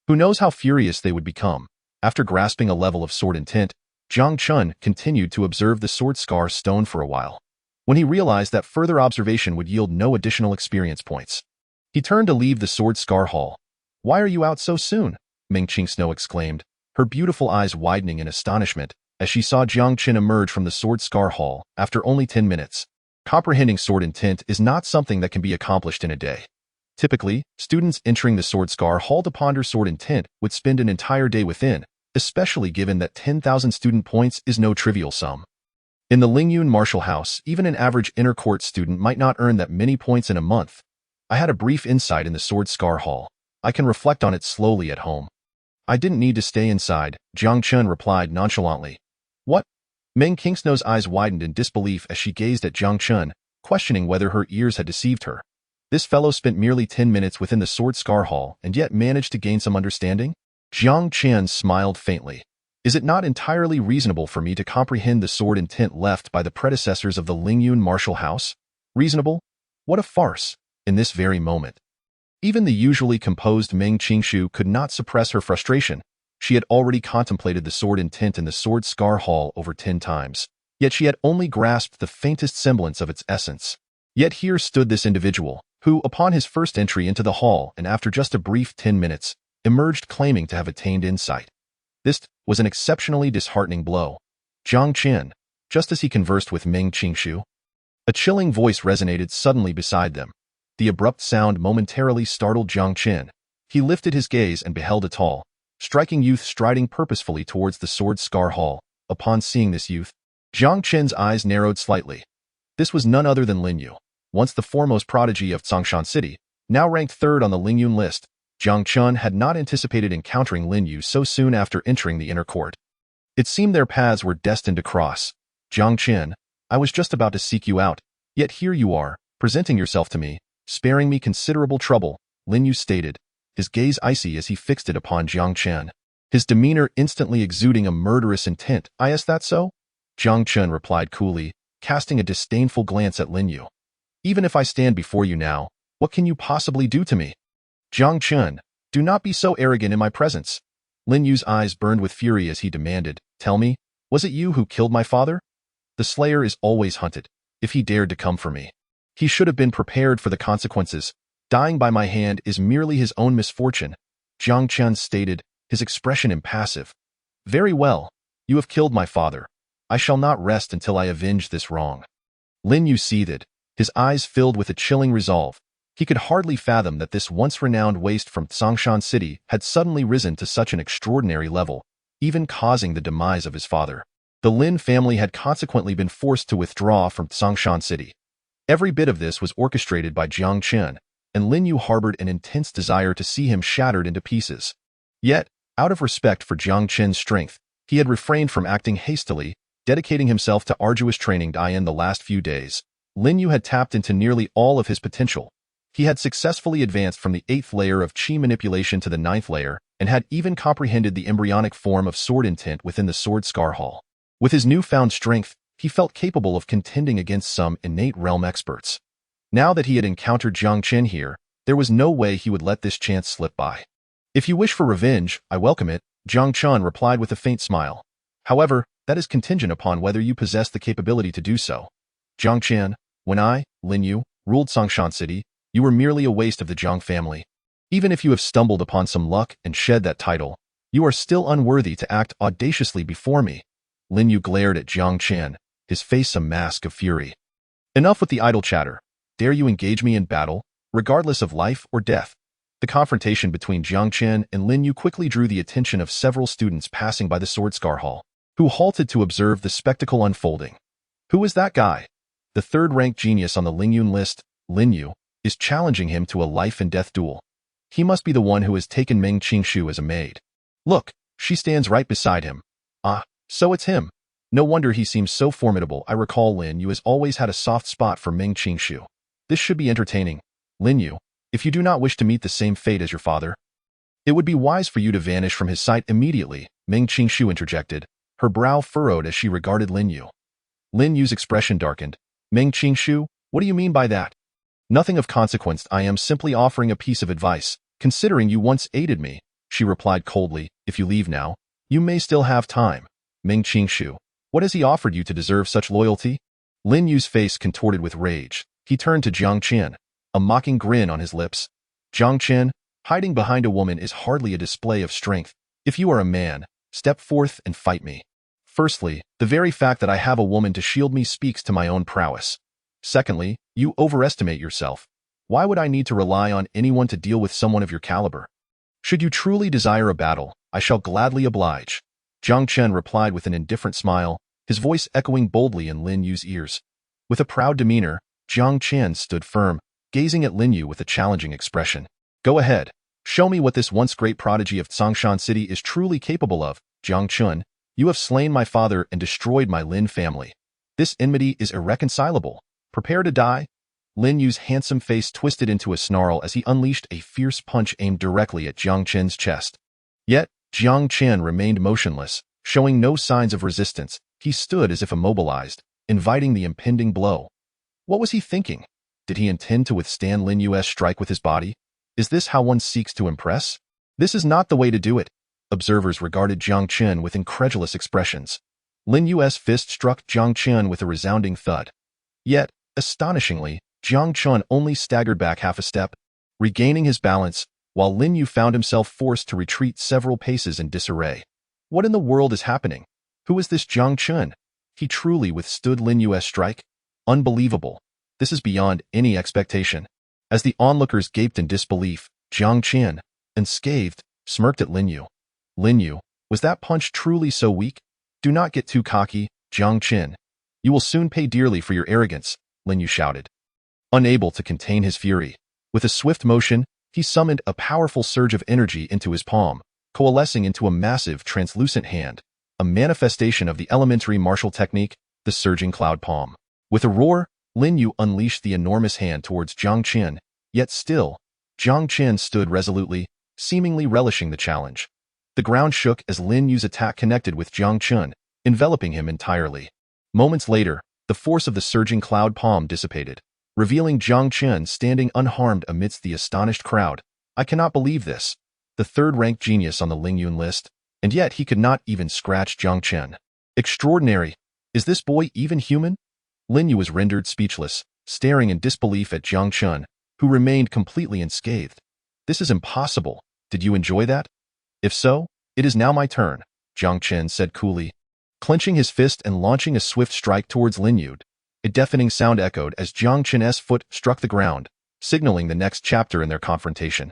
who knows how furious they would become. After grasping a level of sword intent, Jiang Chen continued to observe the sword scar stone for a while. When he realized that further observation would yield no additional experience points, he turned to leave the Sword Scar Hall. "Why are you out so soon?" Meng Qing exclaimed, her beautiful eyes widening in astonishment as she saw Jiang Chen emerge from the Sword Scar Hall after only 10 minutes. Comprehending sword intent is not something that can be accomplished in a day. Typically, students entering the Sword Scar Hall to ponder sword intent would spend an entire day within, especially given that 10,000 student points is no trivial sum. In the Lingyun Martial House, even an average inner court student might not earn that many points in a month. I had a brief insight in the Sword Scar Hall. I can reflect on it slowly at home. I didn't need to stay inside, Jiang Chen replied nonchalantly. What? Meng Kingsnow's eyes widened in disbelief as she gazed at Jiang Chen, questioning whether her ears had deceived her. This fellow spent merely 10 minutes within the Sword Scar Hall and yet managed to gain some understanding? Jiang Chen smiled faintly. Is it not entirely reasonable for me to comprehend the sword intent left by the predecessors of the Lingyun Martial House? Reasonable? What a farce, in this very moment. Even the usually composed Meng Qingshu could not suppress her frustration. She had already contemplated the sword intent in the Sword Scar Hall over 10 times, yet she had only grasped the faintest semblance of its essence. Yet here stood this individual, who, upon his first entry into the hall and after just a brief 10 minutes, emerged claiming to have attained insight. This was an exceptionally disheartening blow. Jiang Chen, just as he conversed with Meng Qingshu, a chilling voice resonated suddenly beside them. The abrupt sound momentarily startled Jiang Chen. He lifted his gaze and beheld a tall, striking youth striding purposefully towards the Sword Scar Hall. Upon seeing this youth, Jiang Chen's eyes narrowed slightly. This was none other than Linu, once the foremost prodigy of Dongxing City, now ranked third on the Lingyun list. Jiang Chen had not anticipated encountering Linu so soon after entering the inner court. It seemed their paths were destined to cross. Jiang Chen, I was just about to seek you out, yet here you are, presenting yourself to me, sparing me considerable trouble, Linu stated, his gaze icy as he fixed it upon Jiang Chen, his demeanor instantly exuding a murderous intent. Is that so? Jiang Chen replied coolly, casting a disdainful glance at Linu. Even if I stand before you now, what can you possibly do to me? Jiang Chen, do not be so arrogant in my presence. Linu's eyes burned with fury as he demanded, tell me, was it you who killed my father? The slayer is always hunted. If he dared to come for me, he should have been prepared for the consequences. Dying by my hand is merely his own misfortune, Jiang Chen stated, his expression impassive. Very well, you have killed my father. I shall not rest until I avenge this wrong. Linu seethed, his eyes filled with a chilling resolve. He could hardly fathom that this once-renowned waste from Dongxing City had suddenly risen to such an extraordinary level, even causing the demise of his father. The Lin family had consequently been forced to withdraw from Dongxing City. Every bit of this was orchestrated by Jiang Chen, and Linu harbored an intense desire to see him shattered into pieces. Yet, out of respect for Jiang Chen's strength, he had refrained from acting hastily, dedicating himself to arduous training in the last few days. Linu had tapped into nearly all of his potential. He had successfully advanced from the 8th layer of Qi manipulation to the 9th layer, and had even comprehended the embryonic form of sword intent within the Sword Scar Hall. With his newfound strength, he felt capable of contending against some innate realm experts. Now that he had encountered Jiang Chen here, there was no way he would let this chance slip by. If you wish for revenge, I welcome it, Jiang Chen replied with a faint smile. However, that is contingent upon whether you possess the capability to do so. Jiang Chen, when I, Linu, ruled Dongxing City, you were merely a waste of the Jiang family. Even if you have stumbled upon some luck and shed that title, you are still unworthy to act audaciously before me. Linu glared at Jiang Chen, his face a mask of fury. Enough with the idle chatter. Dare you engage me in battle, regardless of life or death? The confrontation between Jiang Chen and Linu quickly drew the attention of several students passing by the Sword Scar Hall, who halted to observe the spectacle unfolding. Who is that guy? The third-ranked genius on the Lingyun list, Linu, is challenging him to a life-and-death duel. He must be the one who has taken Meng Qingshu as a maid. Look, she stands right beside him. Ah, so it's him. No wonder he seems so formidable. I recall Linu has always had a soft spot for Meng Qingshu. This should be entertaining. Linu, if you do not wish to meet the same fate as your father, it would be wise for you to vanish from his sight immediately, Meng Qingshu interjected, her brow furrowed as she regarded Linu. Linu's expression darkened. Meng Qingshu, what do you mean by that? Nothing of consequence. I am simply offering a piece of advice, considering you once aided me, she replied coldly. If you leave now, you may still have time. Meng Qingshu, what has he offered you to deserve such loyalty? Linu's face contorted with rage. He turned to Jiang Chen, a mocking grin on his lips. Jiang Chen, hiding behind a woman is hardly a display of strength. If you are a man, step forth and fight me. Firstly, the very fact that I have a woman to shield me speaks to my own prowess. Secondly, you overestimate yourself. Why would I need to rely on anyone to deal with someone of your caliber? Should you truly desire a battle, I shall gladly oblige. Jiang Chen replied with an indifferent smile, his voice echoing boldly in Lin Yu's ears. With a proud demeanor, Jiang Chen stood firm, gazing at Lin Yu with a challenging expression. Go ahead. Show me what this once great prodigy of Tsongshan City is truly capable of, Jiang Chen. You have slain my father and destroyed my Lin family. This enmity is irreconcilable. Prepare to die. Lin Yu's handsome face twisted into a snarl as he unleashed a fierce punch aimed directly at Jiang Chen's chest. Yet, Jiang Chen remained motionless, showing no signs of resistance. He stood as if immobilized, inviting the impending blow. What was he thinking? Did he intend to withstand Lin Yu's strike with his body? Is this how one seeks to impress? This is not the way to do it. Observers regarded Jiang Chen with incredulous expressions. Lin Yu's fist struck Jiang Chen with a resounding thud. Yet, astonishingly, Jiang Chen only staggered back half a step, regaining his balance, while Lin Yu found himself forced to retreat several paces in disarray. What in the world is happening? Who is this Jiang Chen? He truly withstood Lin Yu's strike? Unbelievable. This is beyond any expectation. As the onlookers gaped in disbelief, Jiang Chen, unscathed, smirked at Lin Yu. Lin Yu, was that punch truly so weak? Do not get too cocky, Jiang Chen. You will soon pay dearly for your arrogance, Lin Yu shouted. Unable to contain his fury, with a swift motion, he summoned a powerful surge of energy into his palm, coalescing into a massive, translucent hand, a manifestation of the elementary martial technique, the surging cloud palm. With a roar, Lin Yu unleashed the enormous hand towards Jiang Chen, yet still, Jiang Chen stood resolutely, seemingly relishing the challenge. The ground shook as Lin Yu's attack connected with Jiang Chen, enveloping him entirely. Moments later, the force of the surging cloud palm dissipated, revealing Jiang Chen standing unharmed amidst the astonished crowd. I cannot believe this. The third-ranked genius on the Lingyun list, and yet he could not even scratch Jiang Chen. Extraordinary. Is this boy even human? Lin Yu was rendered speechless, staring in disbelief at Jiang Chen, who remained completely unscathed. This is impossible. Did you enjoy that? If so, it is now my turn, Jiang Chen said coolly, clenching his fist and launching a swift strike towards Lin Yu. A deafening sound echoed as Jiang Chen's foot struck the ground, signaling the next chapter in their confrontation.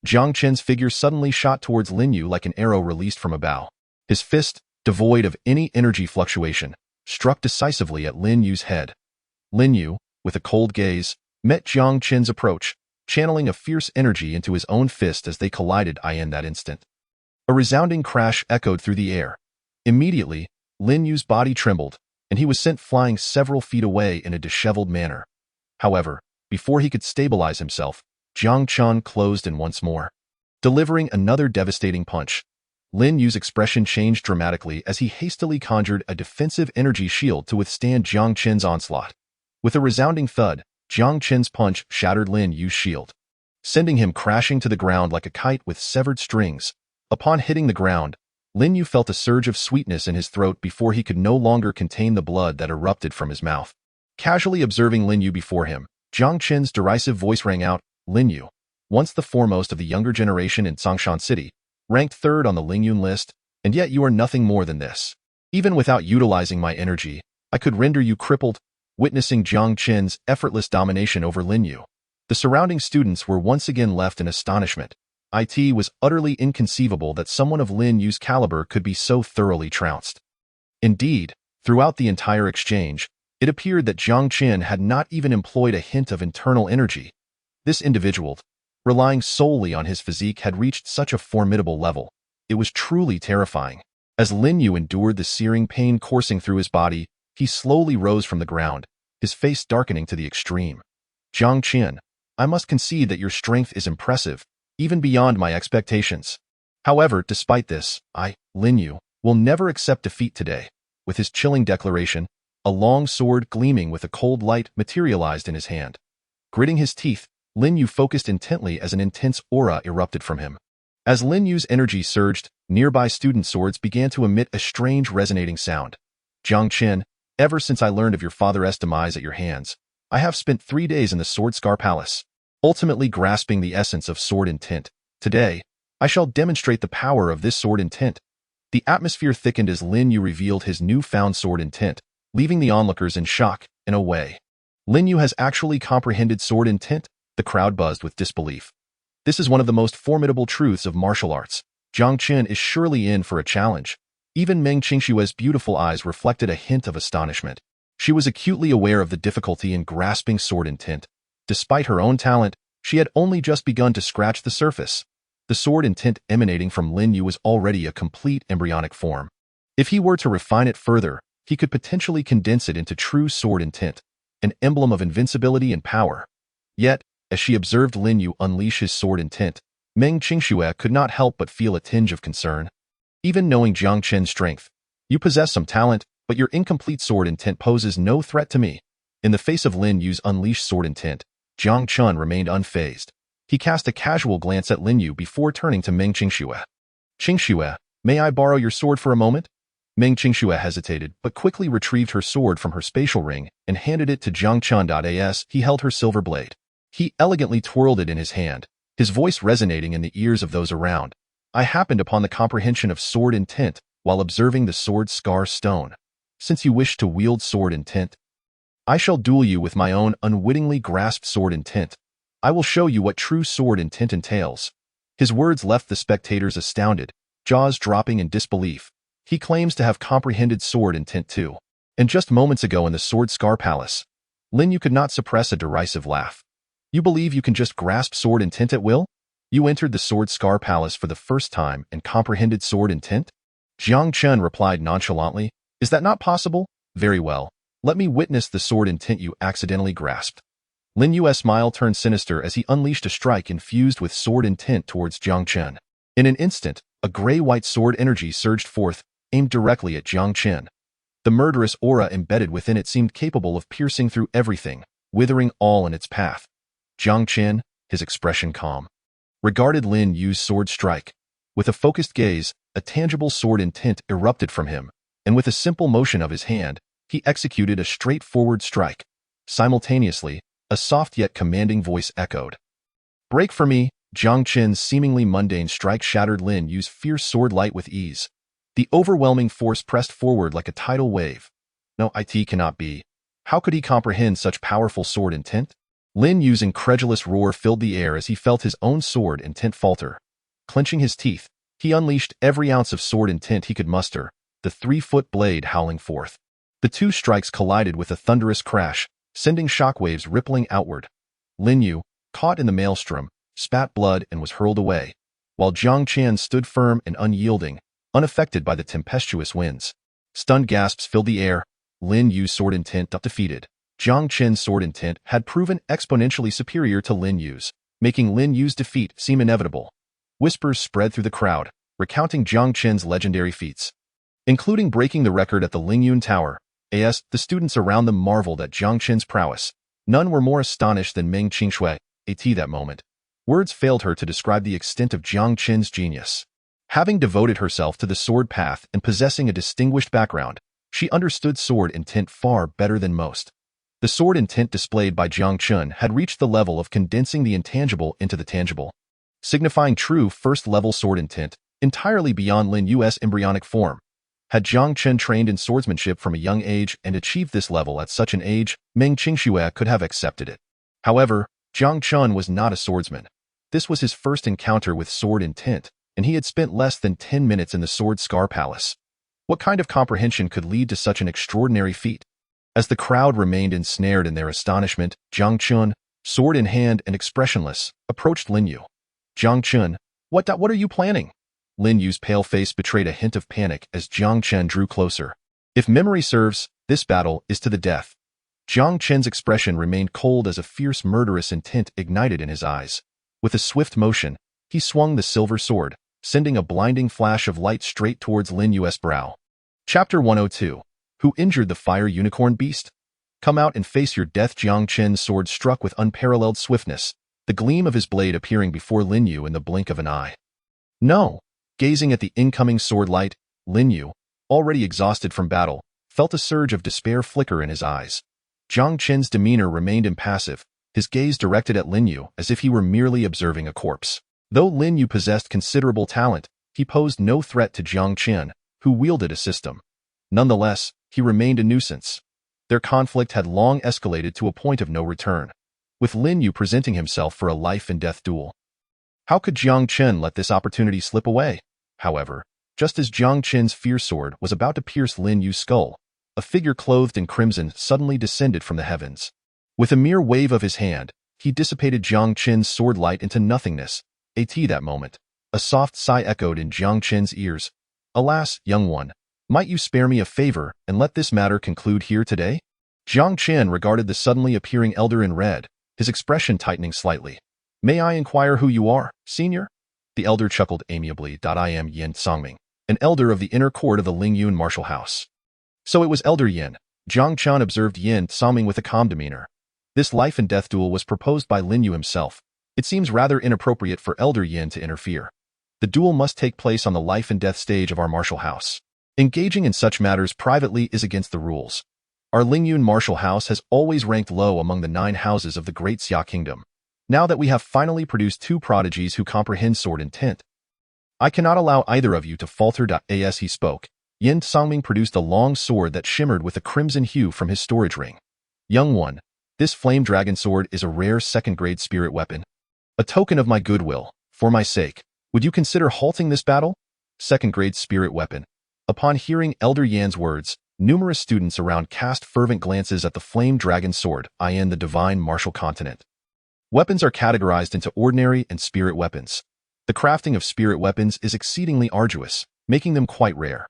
Jiang Chen's figure suddenly shot towards Lin Yu like an arrow released from a bow. His fist, devoid of any energy fluctuation, struck decisively at Lin Yu's head. Lin Yu, with a cold gaze, met Jiang Chen's approach, channeling a fierce energy into his own fist as they collided in that instant. A resounding crash echoed through the air. Immediately, Lin Yu's body trembled, and he was sent flying several feet away in a disheveled manner. However, before he could stabilize himself, Jiang Chen closed in once more. Delivering another devastating punch, Lin Yu's expression changed dramatically as he hastily conjured a defensive energy shield to withstand Jiang Chen's onslaught. With a resounding thud, Jiang Chen's punch shattered Lin Yu's shield, sending him crashing to the ground like a kite with severed strings. Upon hitting the ground, Lin Yu felt a surge of sweetness in his throat before he could no longer contain the blood that erupted from his mouth. Casually observing Lin Yu before him, Jiang Chen's derisive voice rang out, Lin Yu, once the foremost of the younger generation in Tsongshan City, ranked third on the Lingyun list, and yet you are nothing more than this. Even without utilizing my energy, I could render you crippled. Witnessing Jiang Chen's effortless domination over Lin Yu, the surrounding students were once again left in astonishment. It was utterly inconceivable that someone of Lin Yu's caliber could be so thoroughly trounced. Indeed, throughout the entire exchange, it appeared that Jiang Chen had not even employed a hint of internal energy. This individual, relying solely on his physique, had reached such a formidable level. It was truly terrifying. As Lin Yu endured the searing pain coursing through his body, he slowly rose from the ground, his face darkening to the extreme. Jiang Chen, I must concede that your strength is impressive, even beyond my expectations. However, despite this, Lin Yu, will never accept defeat today. With his chilling declaration, a long sword gleaming with a cold light materialized in his hand. Gritting his teeth, Lin Yu focused intently as an intense aura erupted from him. As Lin Yu's energy surged, nearby student swords began to emit a strange resonating sound. Jiang Chen, ever since I learned of your father's demise at your hands, I have spent 3 days in the Sword Scar Palace, ultimately grasping the essence of sword intent. Today, I shall demonstrate the power of this sword intent. The atmosphere thickened as Lin Yu revealed his newfound sword intent, leaving the onlookers in shock. In a way, Lin Yu has actually comprehended sword intent. The crowd buzzed with disbelief. This is one of the most formidable truths of martial arts. Jiang Chen is surely in for a challenge. Even Meng Qingshue's beautiful eyes reflected a hint of astonishment. She was acutely aware of the difficulty in grasping sword intent. Despite her own talent, she had only just begun to scratch the surface. The sword intent emanating from Lin Yu was already a complete embryonic form. If he were to refine it further, he could potentially condense it into true sword intent, an emblem of invincibility and power. Yet, as she observed Lin Yu unleash his sword intent, Meng Qingxue could not help but feel a tinge of concern. Even knowing Jiang Chen's strength, you possess some talent, but your incomplete sword intent poses no threat to me. In the face of Lin Yu's unleashed sword intent, Jiang Chen remained unfazed. He cast a casual glance at Lin Yu before turning to Meng Qingxue. Qingxue, may I borrow your sword for a moment? Meng Qingxue hesitated, but quickly retrieved her sword from her spatial ring and handed it to Jiang Chen. As he held her silver blade, he elegantly twirled it in his hand, his voice resonating in the ears of those around. I happened upon the comprehension of sword intent while observing the sword scar stone. Since you wish to wield sword intent, I shall duel you with my own unwittingly grasped sword intent. I will show you what true sword intent entails. His words left the spectators astounded, jaws dropping in disbelief. He claims to have comprehended sword intent too. And just moments ago in the Sword Scar Palace, Lin Yu could not suppress a derisive laugh. You believe you can just grasp sword intent at will? You entered the Sword Scar Palace for the first time and comprehended sword intent? Jiang Chen replied nonchalantly, is that not possible? Very well. Let me witness the sword intent you accidentally grasped. Lin Yu's smile turned sinister as he unleashed a strike infused with sword intent towards Jiang Chen. In an instant, a gray-white sword energy surged forth, aimed directly at Jiang Chen. The murderous aura embedded within it seemed capable of piercing through everything, withering all in its path. Jiang Chen, his expression calm, regarded Lin Yu's sword strike. With a focused gaze, a tangible sword intent erupted from him, and with a simple motion of his hand, he executed a straightforward strike. Simultaneously, a soft yet commanding voice echoed. Break for me! Jiang Chen's seemingly mundane strike shattered Lin Yu's fierce sword light with ease. The overwhelming force pressed forward like a tidal wave. No, it cannot be. How could he comprehend such powerful sword intent? Lin Yu's incredulous roar filled the air as he felt his own sword intent falter. Clenching his teeth, he unleashed every ounce of sword intent he could muster, the 3-foot blade howling forth. The two strikes collided with a thunderous crash, sending shockwaves rippling outward. Lin Yu, caught in the maelstrom, spat blood and was hurled away, while Jiang Chen stood firm and unyielding, unaffected by the tempestuous winds. Stunned gasps filled the air. Lin Yu's sword intent defeated. Jiang Chen's sword intent had proven exponentially superior to Lin Yu's, making Lin Yu's defeat seem inevitable. Whispers spread through the crowd, recounting Jiang Chen's legendary feats, including breaking the record at the Lingyun Tower. The students around them marveled at Jiang Chen's prowess. None were more astonished than Meng Qingxue. That moment, words failed her to describe the extent of Jiang Chen's genius. Having devoted herself to the sword path and possessing a distinguished background, she understood sword intent far better than most. The sword intent displayed by Jiang Chen had reached the level of condensing the intangible into the tangible, signifying true first-level sword intent, entirely beyond Lin Yu's embryonic form. Had Jiang Chen trained in swordsmanship from a young age and achieved this level at such an age, Meng Qingxue could have accepted it. However, Jiang Chen was not a swordsman. This was his first encounter with sword intent, and he had spent less than 10 minutes in the Sword Scar Palace. What kind of comprehension could lead to such an extraordinary feat? As the crowd remained ensnared in their astonishment, Jiang Chen, sword in hand and expressionless, approached Lin Yu. Jiang Chen, what are you planning? Lin Yu's pale face betrayed a hint of panic as Jiang Chen drew closer. If memory serves, this battle is to the death. Jiang Chen's expression remained cold as a fierce murderous intent ignited in his eyes. With a swift motion, he swung the silver sword, sending a blinding flash of light straight towards Lin Yu's brow. Chapter 102. Who injured the fire unicorn beast? Come out and face your death. Jiang Chen's sword struck with unparalleled swiftness, the gleam of his blade appearing before Lin Yu in the blink of an eye. No! Gazing at the incoming sword light, Lin Yu, already exhausted from battle, felt a surge of despair flicker in his eyes. Jiang Chen's demeanor remained impassive, his gaze directed at Lin Yu as if he were merely observing a corpse. Though Lin Yu possessed considerable talent, he posed no threat to Jiang Chen, who wielded a system. Nonetheless, he remained a nuisance. Their conflict had long escalated to a point of no return. with Lin Yu presenting himself for a life-and-death duel. How could Jiang Chen let this opportunity slip away? However, just as Jiang Chen's fierce sword was about to pierce Lin Yu's skull, a figure clothed in crimson suddenly descended from the heavens. With a mere wave of his hand, he dissipated Jiang Chen's sword light into nothingness. That moment, a soft sigh echoed in Jiang Chen's ears. Alas, young one, might you spare me a favor and let this matter conclude here today? Jiang Chen regarded the suddenly appearing elder in red, his expression tightening slightly. May I inquire who you are, senior? The elder chuckled amiably. I am Yin Songming, an elder of the inner court of the Lingyun martial house. So it was Elder Yin. Jiang Chen observed Yin Songming with a calm demeanor. This life-and-death duel was proposed by Lin Yu himself. It seems rather inappropriate for Elder Yin to interfere. The duel must take place on the life-and-death stage of our martial house. Engaging in such matters privately is against the rules. Our Lingyun martial house has always ranked low among the 9 houses of the Great Xia Kingdom. Now that we have finally produced 2 prodigies who comprehend sword intent, I cannot allow either of you to falter. As he spoke, Yin Songming produced a long sword that shimmered with a crimson hue from his storage ring. Young one, this flame dragon sword is a rare second-grade spirit weapon. A token of my goodwill, for my sake, would you consider halting this battle? Second-grade spirit weapon. Upon hearing Elder Yan's words, numerous students around cast fervent glances at the flame dragon sword in the divine martial continent. Weapons are categorized into ordinary and spirit weapons. The crafting of spirit weapons is exceedingly arduous, making them quite rare.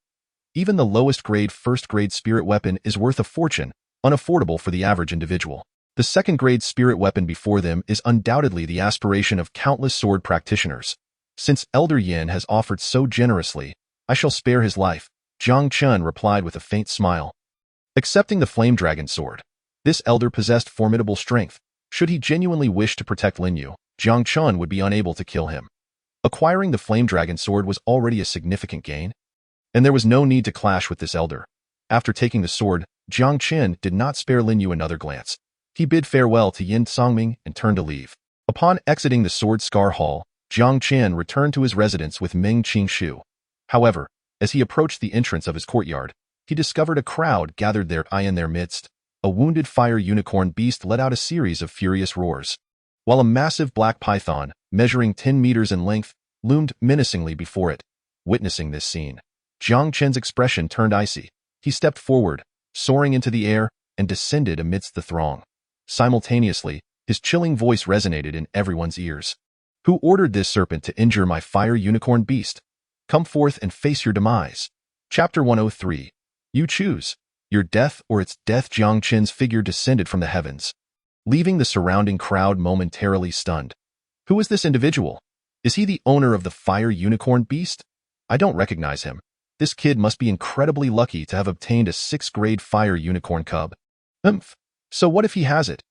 Even the lowest grade first-grade spirit weapon is worth a fortune, unaffordable for the average individual. The second-grade spirit weapon before them is undoubtedly the aspiration of countless sword practitioners. Since Elder Yin has offered so generously, I shall spare his life, Jiang Chen replied with a faint smile. Accepting the flame dragon sword, this elder possessed formidable strength. Should he genuinely wish to protect Lin Yu, Jiang Chen would be unable to kill him. Acquiring the flame dragon sword was already a significant gain, and there was no need to clash with this elder. After taking the sword, Jiang Chen did not spare Lin Yu another glance. He bid farewell to Yin Songming and turned to leave. Upon exiting the Sword Scar Hall, Jiang Chen returned to his residence with Meng Qingshu. However, as he approached the entrance of his courtyard, he discovered a crowd gathered there in their midst. A wounded fire unicorn beast let out a series of furious roars, while a massive black python, measuring 10 meters in length, loomed menacingly before it. Witnessing this scene, Jiang Chen's expression turned icy. He stepped forward, soaring into the air, and descended amidst the throng. Simultaneously, his chilling voice resonated in everyone's ears. Who ordered this serpent to injure my fire unicorn beast? Come forth and face your demise. Chapter 103. You choose. Your death or its death. Jiang Chen's figure descended from the heavens, leaving the surrounding crowd momentarily stunned. Who is this individual? Is he the owner of the fire unicorn beast? I don't recognize him. This kid must be incredibly lucky to have obtained a 6th-grade fire unicorn cub. So what if he has it?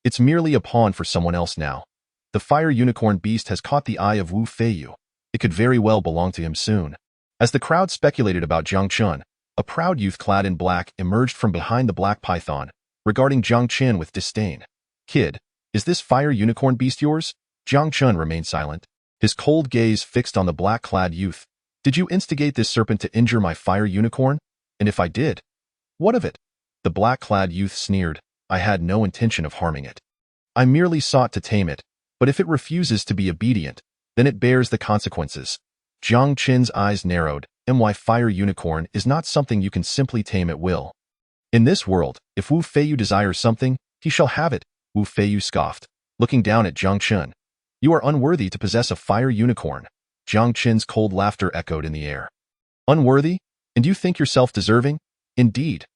It's merely a pawn for someone else now. The fire unicorn beast has caught the eye of Wu Feiyu. It could very well belong to him soon. As the crowd speculated about Jiang Chen, a proud youth clad in black emerged from behind the black python, regarding Jiang Chen with disdain. Kid, is this fire unicorn beast yours? Jiang Chen remained silent, his cold gaze fixed on the black-clad youth. Did you instigate this serpent to injure my fire unicorn? And if I did, what of it? The black-clad youth sneered. I had no intention of harming it. I merely sought to tame it, but if it refuses to be obedient, then it bears the consequences. Jiang Chen's eyes narrowed. My fire unicorn is not something you can simply tame at will. In this world, if Wu Feiyu desires something, he shall have it, Wu Feiyu scoffed, looking down at Jiang Chen. You are unworthy to possess a fire unicorn. Jiang Chen's cold laughter echoed in the air. Unworthy? And you think yourself deserving? Indeed.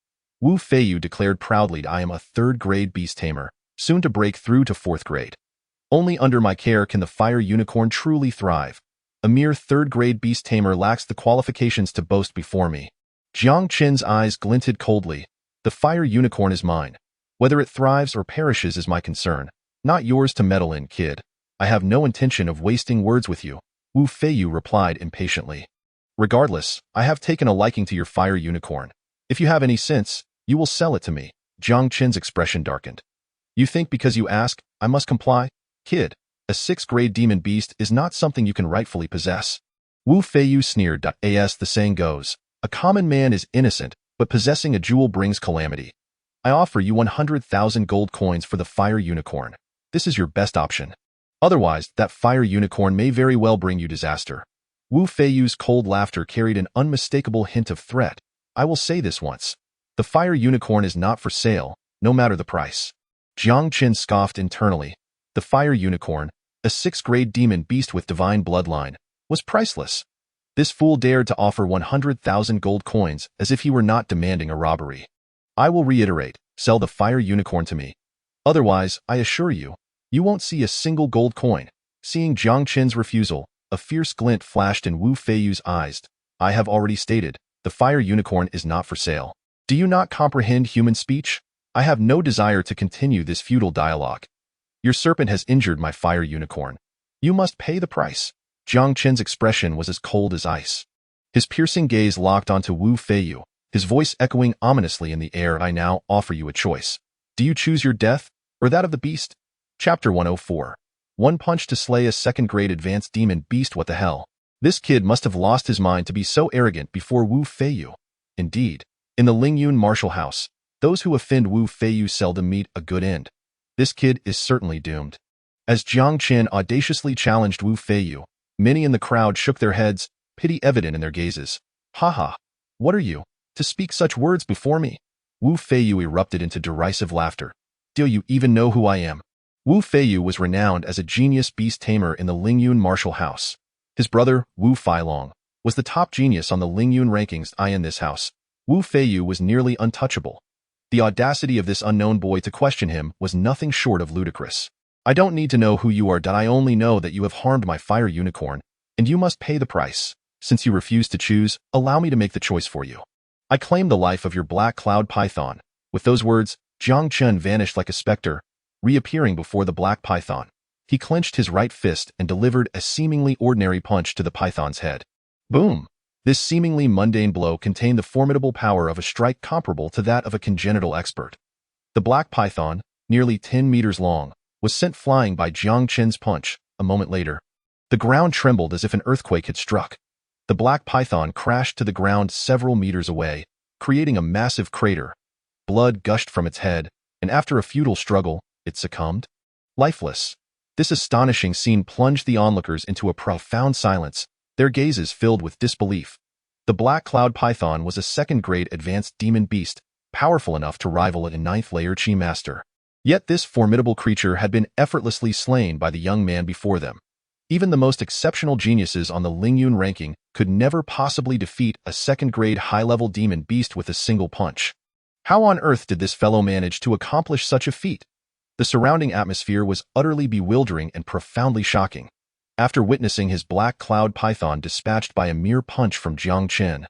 Wu Feiyu declared proudly, I am a 3rd-grade beast tamer, soon to break through to 4th grade. Only under my care can the fire unicorn truly thrive. A mere 3rd-grade beast tamer lacks the qualifications to boast before me. Jiang Chen's eyes glinted coldly. The fire unicorn is mine. Whether it thrives or perishes is my concern, not yours to meddle in, kid. I have no intention of wasting words with you, Wu Feiyu replied impatiently. Regardless, I have taken a liking to your fire unicorn. If you have any sense, you will sell it to me. Jiang Chen's expression darkened. You think because you ask, I must comply? Kid, a 6th-grade demon beast is not something you can rightfully possess. Wu Feiyu sneered. As the saying goes, a common man is innocent, but possessing a jewel brings calamity. I offer you 100,000 gold coins for the fire unicorn. this is your best option. Otherwise, that fire unicorn may very well bring you disaster. Wu Feiyu's cold laughter carried an unmistakable hint of threat. I will say this once. The fire unicorn is not for sale, no matter the price. Jiang Chen scoffed internally. The fire unicorn, a 6th-grade demon beast with divine bloodline, was priceless. This fool dared to offer 100,000 gold coins as if he were not demanding a robbery. I will reiterate, sell the fire unicorn to me. Otherwise, I assure you, you won't see a single gold coin. Seeing Jiang Chen's refusal, a fierce glint flashed in Wu Feiyu's eyes. I have already stated, the fire unicorn is not for sale. Do you not comprehend human speech? I have no desire to continue this futile dialogue. Your serpent has injured my fire unicorn. You must pay the price. Jiang Chen's expression was as cold as ice. His piercing gaze locked onto Wu Feiyu, his voice echoing ominously in the air. I now offer you a choice. Do you choose your death, or that of the beast? Chapter 104. One punch to slay a 2nd-grade advanced demon beast. What the hell? This kid must have lost his mind to be so arrogant before Wu Feiyu. Indeed, in the Lingyun martial house, those who offend Wu Feiyu seldom meet a good end. This kid is certainly doomed. As Jiang Chen audaciously challenged Wu Feiyu, many in the crowd shook their heads, pity evident in their gazes. Haha, what are you, to speak such words before me? Wu Feiyu erupted into derisive laughter. Do you even know who I am? Wu Feiyu was renowned as a genius beast tamer in the Lingyun martial house. His brother, Wu Feilong, was the top genius on the Lingyun rankings. In this house, Wu Feiyu was nearly untouchable. The audacity of this unknown boy to question him was nothing short of ludicrous. I don't need to know who you are. I only know that you have harmed my fire unicorn, and you must pay the price. Since you refuse to choose, allow me to make the choice for you. I claim the life of your black cloud python. With those words, Jiang Chen vanished like a specter, reappearing before the black python. He clenched his right fist and delivered a seemingly ordinary punch to the python's head. Boom! This seemingly mundane blow contained the formidable power of a strike comparable to that of a congenital expert. The black python, nearly 10 meters long, was sent flying by Jiang Chen's punch. A moment later, the ground trembled as if an earthquake had struck. The black python crashed to the ground several meters away, creating a massive crater. Blood gushed from its head, and after a futile struggle, it succumbed. Lifeless. This astonishing scene plunged the onlookers into a profound silence, their gazes filled with disbelief. The black cloud python was a 2nd-grade advanced demon beast, powerful enough to rival a 9th-layer chi master. Yet this formidable creature had been effortlessly slain by the young man before them. Even the most exceptional geniuses on the Lingyun ranking could never possibly defeat a 2nd-grade high-level demon beast with a single punch. How on earth did this fellow manage to accomplish such a feat? The surrounding atmosphere was utterly bewildering and profoundly shocking. After witnessing his black cloud python dispatched by a mere punch from Jiang Chen,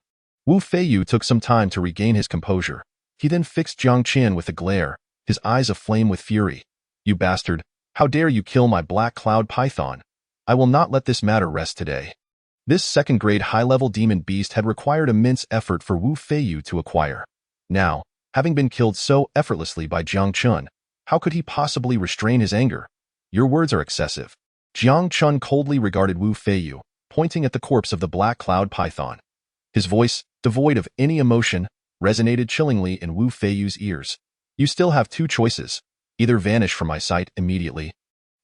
Wu Feiyu took some time to regain his composure. He then fixed Jiang Chen with a glare, his eyes aflame with fury. You bastard, how dare you kill my black cloud python? I will not let this matter rest today. This 2nd-grade high-level demon beast had required immense effort for Wu Feiyu to acquire. Now, having been killed so effortlessly by Jiang Chen, how could he possibly restrain his anger? Your words are excessive. Jiang Chen coldly regarded Wu Feiyu, pointing at the corpse of the black cloud python. His voice, devoid of any emotion, resonated chillingly in Wu Feiyu's ears. You still have 2 choices. Either vanish from my sight immediately,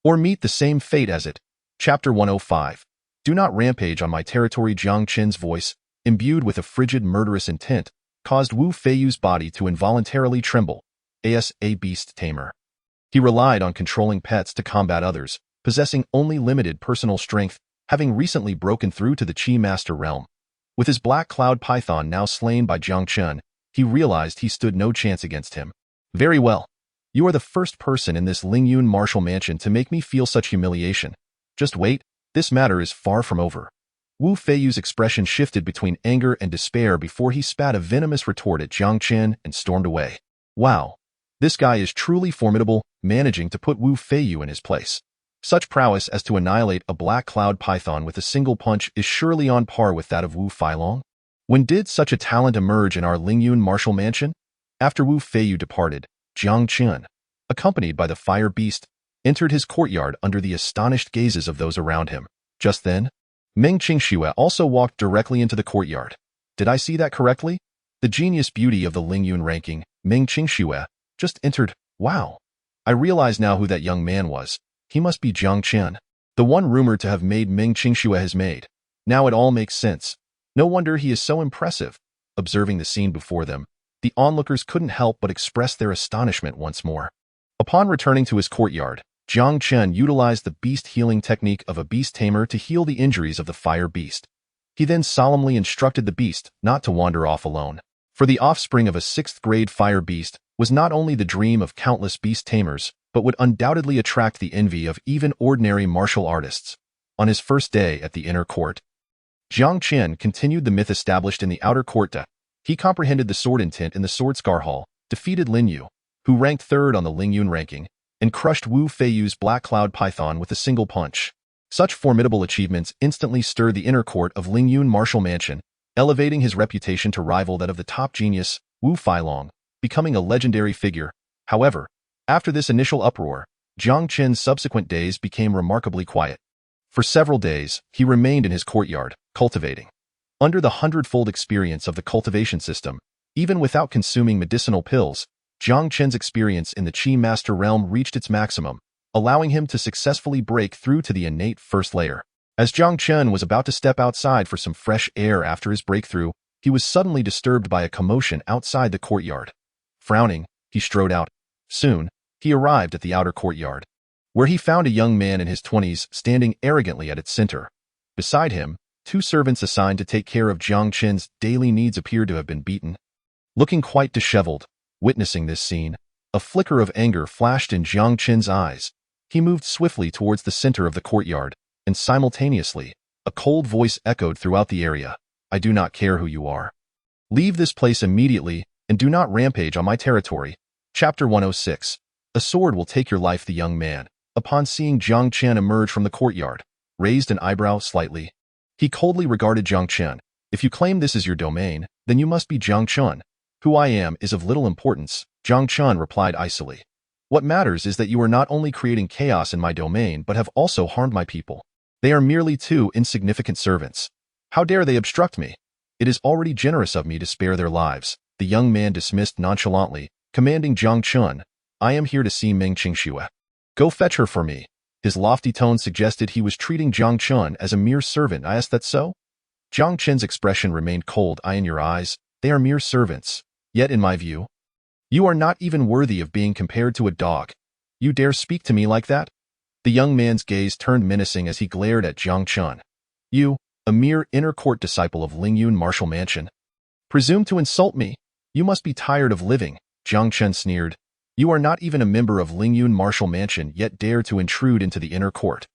or meet the same fate as it. Chapter 105. Do not rampage on my territory. Jiang Chen's voice, imbued with a frigid murderous intent, caused Wu Feiyu's body to involuntarily tremble. As a beast tamer, he relied on controlling pets to combat others, possessing only limited personal strength, having recently broken through to the Chi Master realm. With his black cloud python now slain by Jiang Chen, he realized he stood no chance against him. Very well. You are the first person in this Lingyun martial mansion to make me feel such humiliation. Just wait, this matter is far from over. Wu Feiyu's expression shifted between anger and despair before he spat a venomous retort at Jiang Chen and stormed away. Wow. This guy is truly formidable, managing to put Wu Feiyu in his place. Such prowess as to annihilate a black cloud python with a single punch is surely on par with that of Wu Feilong. When did such a talent emerge in our Lingyun martial mansion? After Wu Feiyu departed, Jiang Chen, accompanied by the fire beast, entered his courtyard under the astonished gazes of those around him. Just then, Meng Qingxue also walked directly into the courtyard. Did I see that correctly? The genius beauty of the Lingyun ranking, Meng Qingxue, just entered. Wow. I realize now who that young man was. He must be Jiang Chen, the one rumored to have made Meng Qingxue his maid. Now it all makes sense. No wonder he is so impressive. Observing the scene before them, the onlookers couldn't help but express their astonishment once more. Upon returning to his courtyard, Jiang Chen utilized the beast healing technique of a beast tamer to heal the injuries of the fire beast. He then solemnly instructed the beast not to wander off alone. For the offspring of a 6th-grade fire beast was not only the dream of countless beast tamers, but would undoubtedly attract the envy of even ordinary martial artists. On his first day at the inner court, Jiang Chen continued the myth established in the outer court. He comprehended the sword intent in the Sword Scar Hall, defeated Linu, who ranked 3rd on the Lingyun ranking, and crushed Wu Feiyu's Black Cloud Python with a single punch. Such formidable achievements instantly stirred the inner court of Lingyun Martial Mansion, elevating his reputation to rival that of the top genius, Wu Feilong, becoming a legendary figure. However, after this initial uproar, Jiang Chen's subsequent days became remarkably quiet. For several days, he remained in his courtyard, cultivating. Under the hundredfold experience of the cultivation system, even without consuming medicinal pills, Jiang Chen's experience in the Qi Master realm reached its maximum, allowing him to successfully break through to the innate first layer. As Jiang Chen was about to step outside for some fresh air after his breakthrough, he was suddenly disturbed by a commotion outside the courtyard. Frowning, he strode out. Soon, he arrived at the outer courtyard, where he found a young man in his 20s standing arrogantly at its center. Beside him, 2 servants assigned to take care of Jiang Chen's daily needs appeared to have been beaten. Looking quite disheveled, witnessing this scene, a flicker of anger flashed in Jiang Chen's eyes. He moved swiftly towards the center of the courtyard, and simultaneously, a cold voice echoed throughout the area. I do not care who you are. Leave this place immediately, and do not rampage on my territory. Chapter 106. A sword will take your life. The young man, upon seeing Jiang Chen emerge from the courtyard, raised an eyebrow slightly. He coldly regarded Jiang Chen. If you claim this is your domain, then you must be Jiang Chen. Who I am is of little importance, Jiang Chen replied icily. What matters is that you are not only creating chaos in my domain but have also harmed my people. They are merely 2 insignificant servants. How dare they obstruct me? It is already generous of me to spare their lives, the young man dismissed nonchalantly, commanding Jiang Chen, I am here to see Meng Qingxue. Go fetch her for me. His lofty tone suggested he was treating Jiang Chen as a mere servant. I asked that so? Jiang Chen's expression remained cold. I in your eyes, they are mere servants. Yet in my view, you are not even worthy of being compared to a dog. You dare speak to me like that? The young man's gaze turned menacing as he glared at Jiang Chen. You, a mere inner court disciple of Lingyun Martial Mansion, presume to insult me? You must be tired of living, Jiang Chen sneered. You are not even a member of Lingyun Martial Mansion yet dare to intrude into the inner court.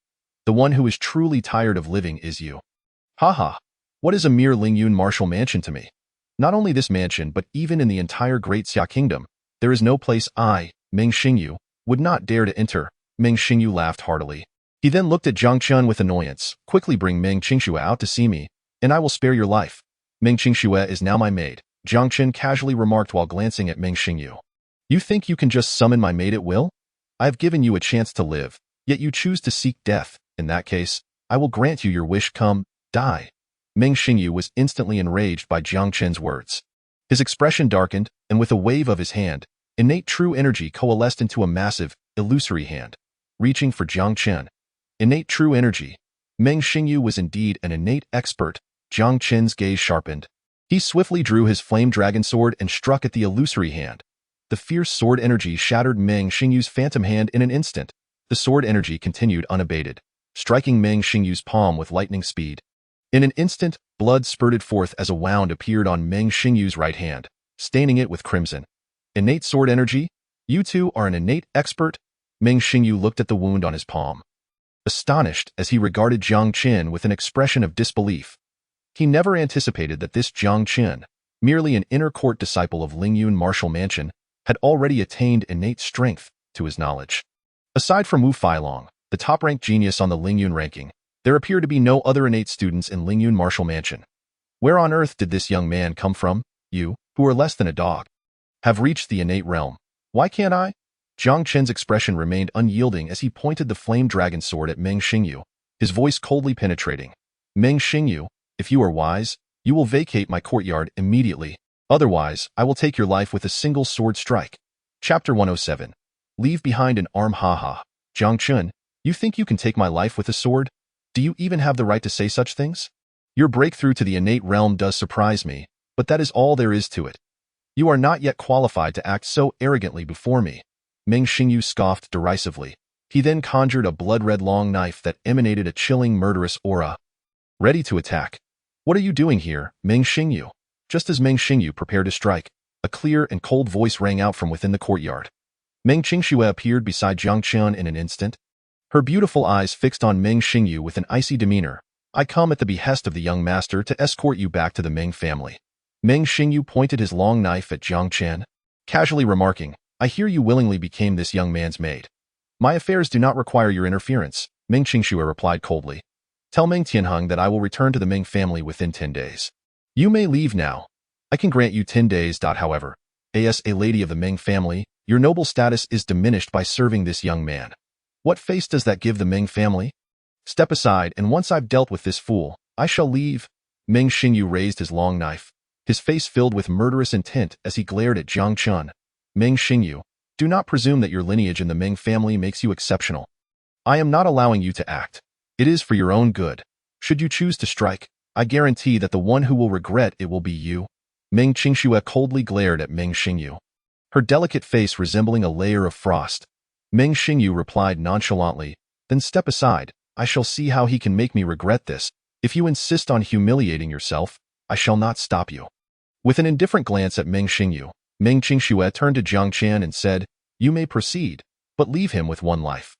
The one who is truly tired of living is you. Haha, what is a mere Lingyun Martial Mansion to me? Not only this mansion but even in the entire Great Xia Kingdom, there is no place I, Meng Xingyu, would not dare to enter. Meng Xingyu laughed heartily. He then looked at Jiang Chen with annoyance. Quickly bring Meng Qingxue out to see me, and I will spare your life. Meng Qingxue is now my maid, Jiang Chen casually remarked while glancing at Meng Xingyu. You think you can just summon my maid at will? I have given you a chance to live, yet you choose to seek death. In that case, I will grant you your wish. Come, die. Meng Xingyu was instantly enraged by Jiang Chen's words. His expression darkened, and with a wave of his hand, innate true energy coalesced into a massive, illusory hand, reaching for Jiang Chen. Innate true energy. Meng Xingyu was indeed an innate expert. Jiang Chen's gaze sharpened. He swiftly drew his flame dragon sword and struck at the illusory hand. The fierce sword energy shattered Meng Xingyu's phantom hand in an instant. The sword energy continued unabated, striking Meng Xingyu's palm with lightning speed. In an instant, blood spurted forth as a wound appeared on Meng Xingyu's right hand, staining it with crimson. Innate sword energy? You two are an innate expert? Meng Xingyu looked at the wound on his palm, astonished as he regarded Jiang Chen with an expression of disbelief. He never anticipated that this Jiang Chen, merely an inner court disciple of Lingyun Martial Mansion, had already attained innate strength to his knowledge. Aside from Wu Feilong, the top-ranked genius on the Lingyun ranking, there appear to be no other innate students in Lingyun Martial Mansion. Where on earth did this young man come from? You, who are less than a dog, have reached the innate realm. Why can't I? Jiang Chen's expression remained unyielding as he pointed the flame dragon sword at Meng Xingyu, his voice coldly penetrating. Meng Xingyu, if you are wise, you will vacate my courtyard immediately. Otherwise, I will take your life with a single sword strike. Chapter 107. Leave behind an arm, haha. Jiang Chen, you think you can take my life with a sword? Do you even have the right to say such things? Your breakthrough to the innate realm does surprise me, but that is all there is to it. You are not yet qualified to act so arrogantly before me. Meng Xingyu scoffed derisively. He then conjured a blood-red long knife that emanated a chilling, murderous aura. Ready to attack. What are you doing here, Meng Xingyu? Just as Meng Xingyu prepared to strike, a clear and cold voice rang out from within the courtyard. Meng Qingxue appeared beside Jiang Chen in an instant. Her beautiful eyes fixed on Meng Xingyu with an icy demeanor. I come at the behest of the young master to escort you back to the Meng family. Meng Xingyu pointed his long knife at Jiang Chen, casually remarking, I hear you willingly became this young man's maid. My affairs do not require your interference, Meng Qingxue replied coldly. Tell Meng Tianheng that I will return to the Meng family within 10 days. You may leave now. I can grant you 10 days. However, as a lady of the Meng family, your noble status is diminished by serving this young man. What face does that give the Meng family? Step aside, and once I've dealt with this fool, I shall leave. Meng Xingyu raised his long knife, his face filled with murderous intent as he glared at Jiang Chen. Meng Xingyu, do not presume that your lineage in the Meng family makes you exceptional. I am not allowing you to act. It is for your own good. Should you choose to strike, I guarantee that the one who will regret it will be you. Meng Qingxue coldly glared at Meng Xingyu, her delicate face resembling a layer of frost. Meng Xingyu replied nonchalantly, then step aside. I shall see how he can make me regret this. If you insist on humiliating yourself, I shall not stop you. With an indifferent glance at Meng Xingyu, Meng Qingxue turned to Jiang Chen and said, You may proceed, but leave him with one life.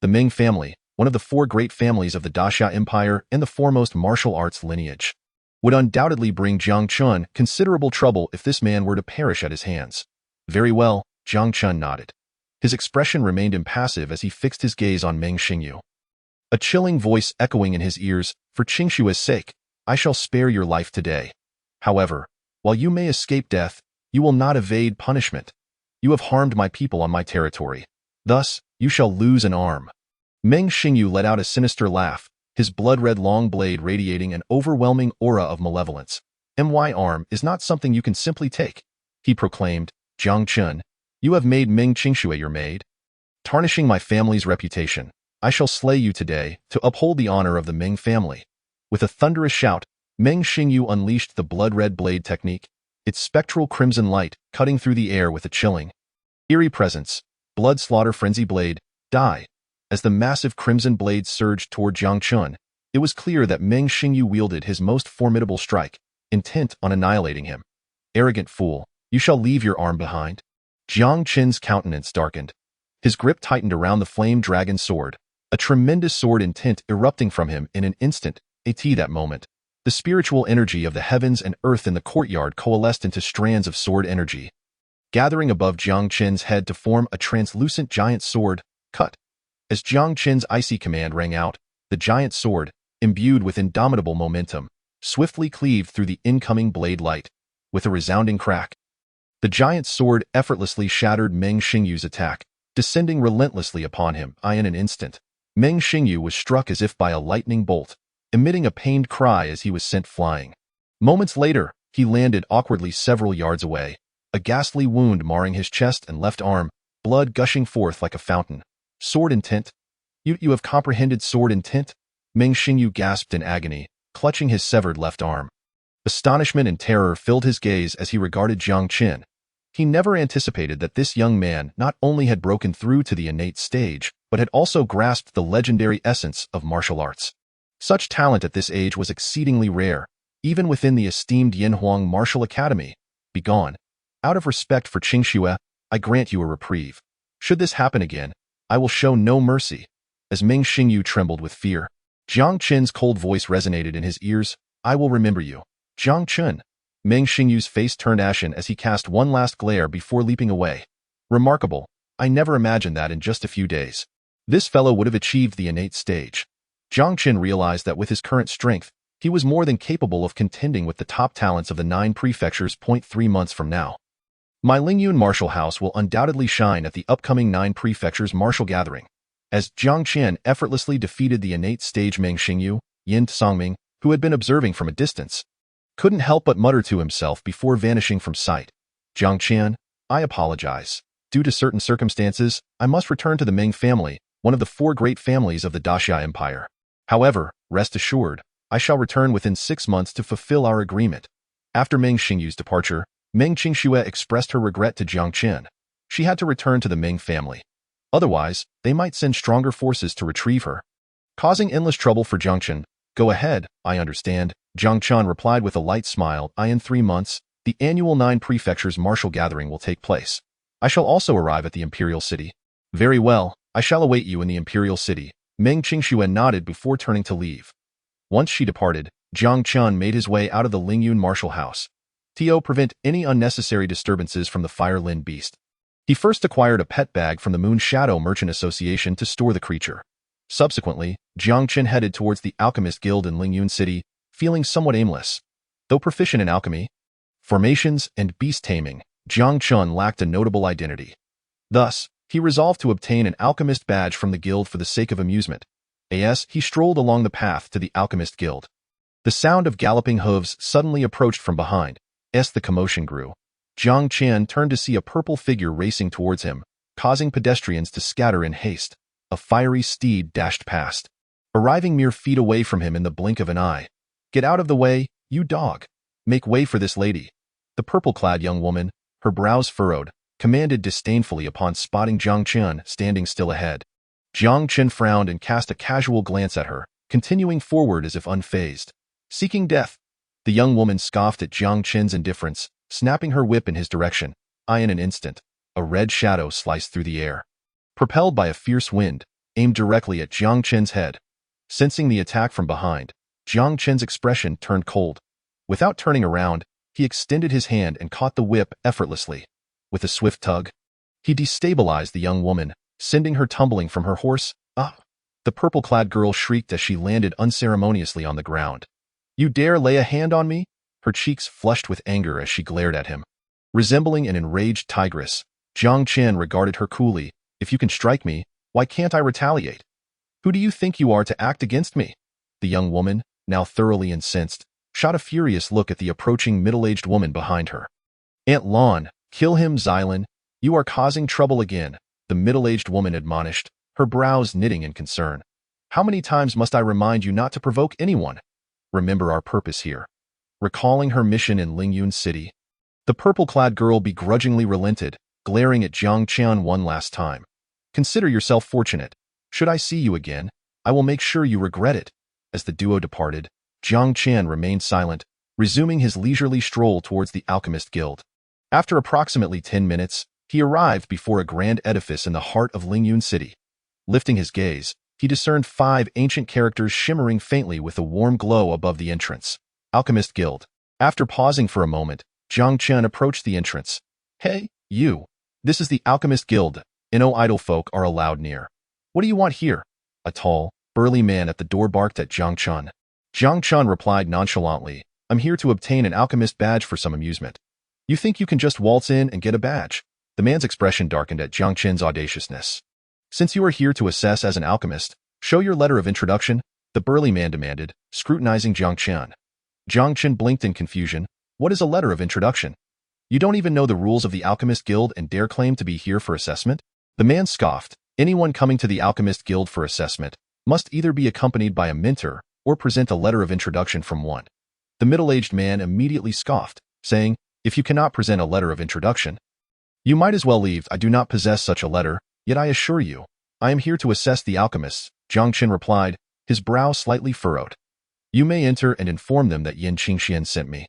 The Meng family, one of the 4 great families of the Daxia Empire and the foremost martial arts lineage, would undoubtedly bring Jiang Chen considerable trouble if this man were to perish at his hands. Very well, Jiang Chen nodded. His expression remained impassive as he fixed his gaze on Meng Xingyu. A chilling voice echoing in his ears, for Qingshue's sake, I shall spare your life today. However, while you may escape death, you will not evade punishment. You have harmed my people on my territory. Thus, you shall lose an arm. Meng Xingyu let out a sinister laugh, his blood-red long blade radiating an overwhelming aura of malevolence. My arm is not something you can simply take, he proclaimed. Jiang Chen, you have made Meng Qingxue your maid? Tarnishing my family's reputation, I shall slay you today to uphold the honor of the Meng family. With a thunderous shout, Meng Xingyu unleashed the blood-red blade technique, its spectral crimson light cutting through the air with a chilling, eerie presence. Blood slaughter frenzy blade, die. As the massive crimson blade surged toward Jiang Chen, it was clear that Meng Xingyu wielded his most formidable strike, intent on annihilating him. Arrogant fool, you shall leave your arm behind. Jiang Chen's countenance darkened. His grip tightened around the flame dragon sword, a tremendous sword intent erupting from him in an instant. That moment, the spiritual energy of the heavens and earth in the courtyard coalesced into strands of sword energy, gathering above Jiang Chen's head to form a translucent giant sword, cut. As Jiang Chen's icy command rang out, the giant sword, imbued with indomitable momentum, swiftly cleaved through the incoming blade light. With a resounding crack, the giant sword effortlessly shattered Meng Xingyu's attack, descending relentlessly upon him. In an instant, Meng Xingyu was struck as if by a lightning bolt, emitting a pained cry as he was sent flying. Moments later, he landed awkwardly several yards away, a ghastly wound marring his chest and left arm, blood gushing forth like a fountain. Sword intent? You have comprehended sword intent? Meng Xingyu gasped in agony, clutching his severed left arm. Astonishment and terror filled his gaze as he regarded Jiang Chen. He never anticipated that this young man not only had broken through to the innate stage, but had also grasped the legendary essence of martial arts. Such talent at this age was exceedingly rare, even within the esteemed Yanhuang Martial Academy. Begone. Out of respect for Qingxue, I grant you a reprieve. Should this happen again, I will show no mercy. As Meng Xingyu trembled with fear, Jiang Chen's cold voice resonated in his ears. I will remember you. Jiang Chen. Meng Xingyu's face turned ashen as he cast one last glare before leaping away. Remarkable. I never imagined that in just a few days this fellow would have achieved the innate stage. Jiang Chen realized that with his current strength, he was more than capable of contending with the top talents of the 9 prefectures. 3 months from now, my Lingyun martial house will undoubtedly shine at the upcoming 9 prefectures martial gathering. As Jiang Chen effortlessly defeated the innate stage, Meng Xingyu, Yin Songming, who had been observing from a distance, couldn't help but mutter to himself before vanishing from sight. Jiang Chen, I apologize. Due to certain circumstances, I must return to the Meng family, one of the 4 great families of the Daxia Empire. However, rest assured, I shall return within 6 months to fulfill our agreement. After Meng Xingyu's departure, Meng Qingxue expressed her regret to Jiang Chen. She had to return to the Meng family. Otherwise, they might send stronger forces to retrieve her, causing endless trouble for Jiang Chen. Go ahead, I understand, Jiang Chen replied with a light smile. In 3 months, the annual 9 prefectures martial gathering will take place. I shall also arrive at the imperial city. Very well, I shall await you in the imperial city. Meng Qingxue nodded before turning to leave. Once she departed, Jiang Chen made his way out of the Lingyun martial house. To prevent any unnecessary disturbances from the Fire Lin beast, he first acquired a pet bag from the Moon Shadow Merchant Association to store the creature. Subsequently, Jiang Chen headed towards the Alchemist Guild in Lingyun City, feeling somewhat aimless. Though proficient in alchemy, formations, and beast taming, Jiang Chen lacked a notable identity. Thus, he resolved to obtain an alchemist badge from the guild for the sake of amusement. As he strolled along the path to the Alchemist Guild, the sound of galloping hooves suddenly approached from behind. As the commotion grew, Jiang Chen turned to see a purple figure racing towards him, causing pedestrians to scatter in haste. A fiery steed dashed past, arriving mere feet away from him in the blink of an eye. Get out of the way, you dog! Make way for this lady. The purple-clad young woman, her brows furrowed, commanded disdainfully upon spotting Jiang Chen standing still ahead. Jiang Chen frowned and cast a casual glance at her, continuing forward as if unfazed. Seeking death. The young woman scoffed at Jiang Chen's indifference, snapping her whip in his direction. In an instant, a red shadow sliced through the air, propelled by a fierce wind, aimed directly at Jiang Chen's head. Sensing the attack from behind, Jiang Chen's expression turned cold. Without turning around, he extended his hand and caught the whip effortlessly. With a swift tug, he destabilized the young woman, sending her tumbling from her horse. The purple-clad girl shrieked as she landed unceremoniously on the ground. You dare lay a hand on me? Her cheeks flushed with anger as she glared at him. Resembling an enraged tigress, Jiang Chen regarded her coolly. If you can strike me, why can't I retaliate? Who do you think you are to act against me? The young woman, now thoroughly incensed, shot a furious look at the approaching middle-aged woman behind her. Aunt Lon, kill him, Xylin. You are causing trouble again, the middle-aged woman admonished, her brows knitting in concern. How many times must I remind you not to provoke anyone? Remember our purpose here. Recalling her mission in Lingyun City, the purple-clad girl begrudgingly relented, glaring at Jiang Chen one last time. Consider yourself fortunate. Should I see you again, I will make sure you regret it. As the duo departed, Jiang Chen remained silent, resuming his leisurely stroll towards the Alchemist Guild. After approximately 10 minutes, he arrived before a grand edifice in the heart of Lingyun City. Lifting his gaze, he discerned 5 ancient characters shimmering faintly with a warm glow above the entrance. Alchemist Guild. After pausing for a moment, Jiang Chen approached the entrance. Hey, you. This is the Alchemist Guild. No idle folk are allowed near. What do you want here? A tall, burly man at the door barked at Jiang Chen. Jiang Chen replied nonchalantly, I'm here to obtain an alchemist badge for some amusement. You think you can just waltz in and get a badge? The man's expression darkened at Jiang Chen's audaciousness. Since you are here to assess as an alchemist, show your letter of introduction, the burly man demanded, scrutinizing Jiang Chen. Jiang Chen blinked in confusion. What is a letter of introduction? You don't even know the rules of the Alchemist Guild and dare claim to be here for assessment? The man scoffed. Anyone coming to the Alchemist Guild for assessment must either be accompanied by a mentor or present a letter of introduction from one. The middle-aged man immediately scoffed, saying, if you cannot present a letter of introduction, you might as well leave. I do not possess such a letter, yet I assure you, I am here to assess the alchemists, Jiang Chen replied, his brow slightly furrowed. You may enter and inform them that Yin Qingxian sent me.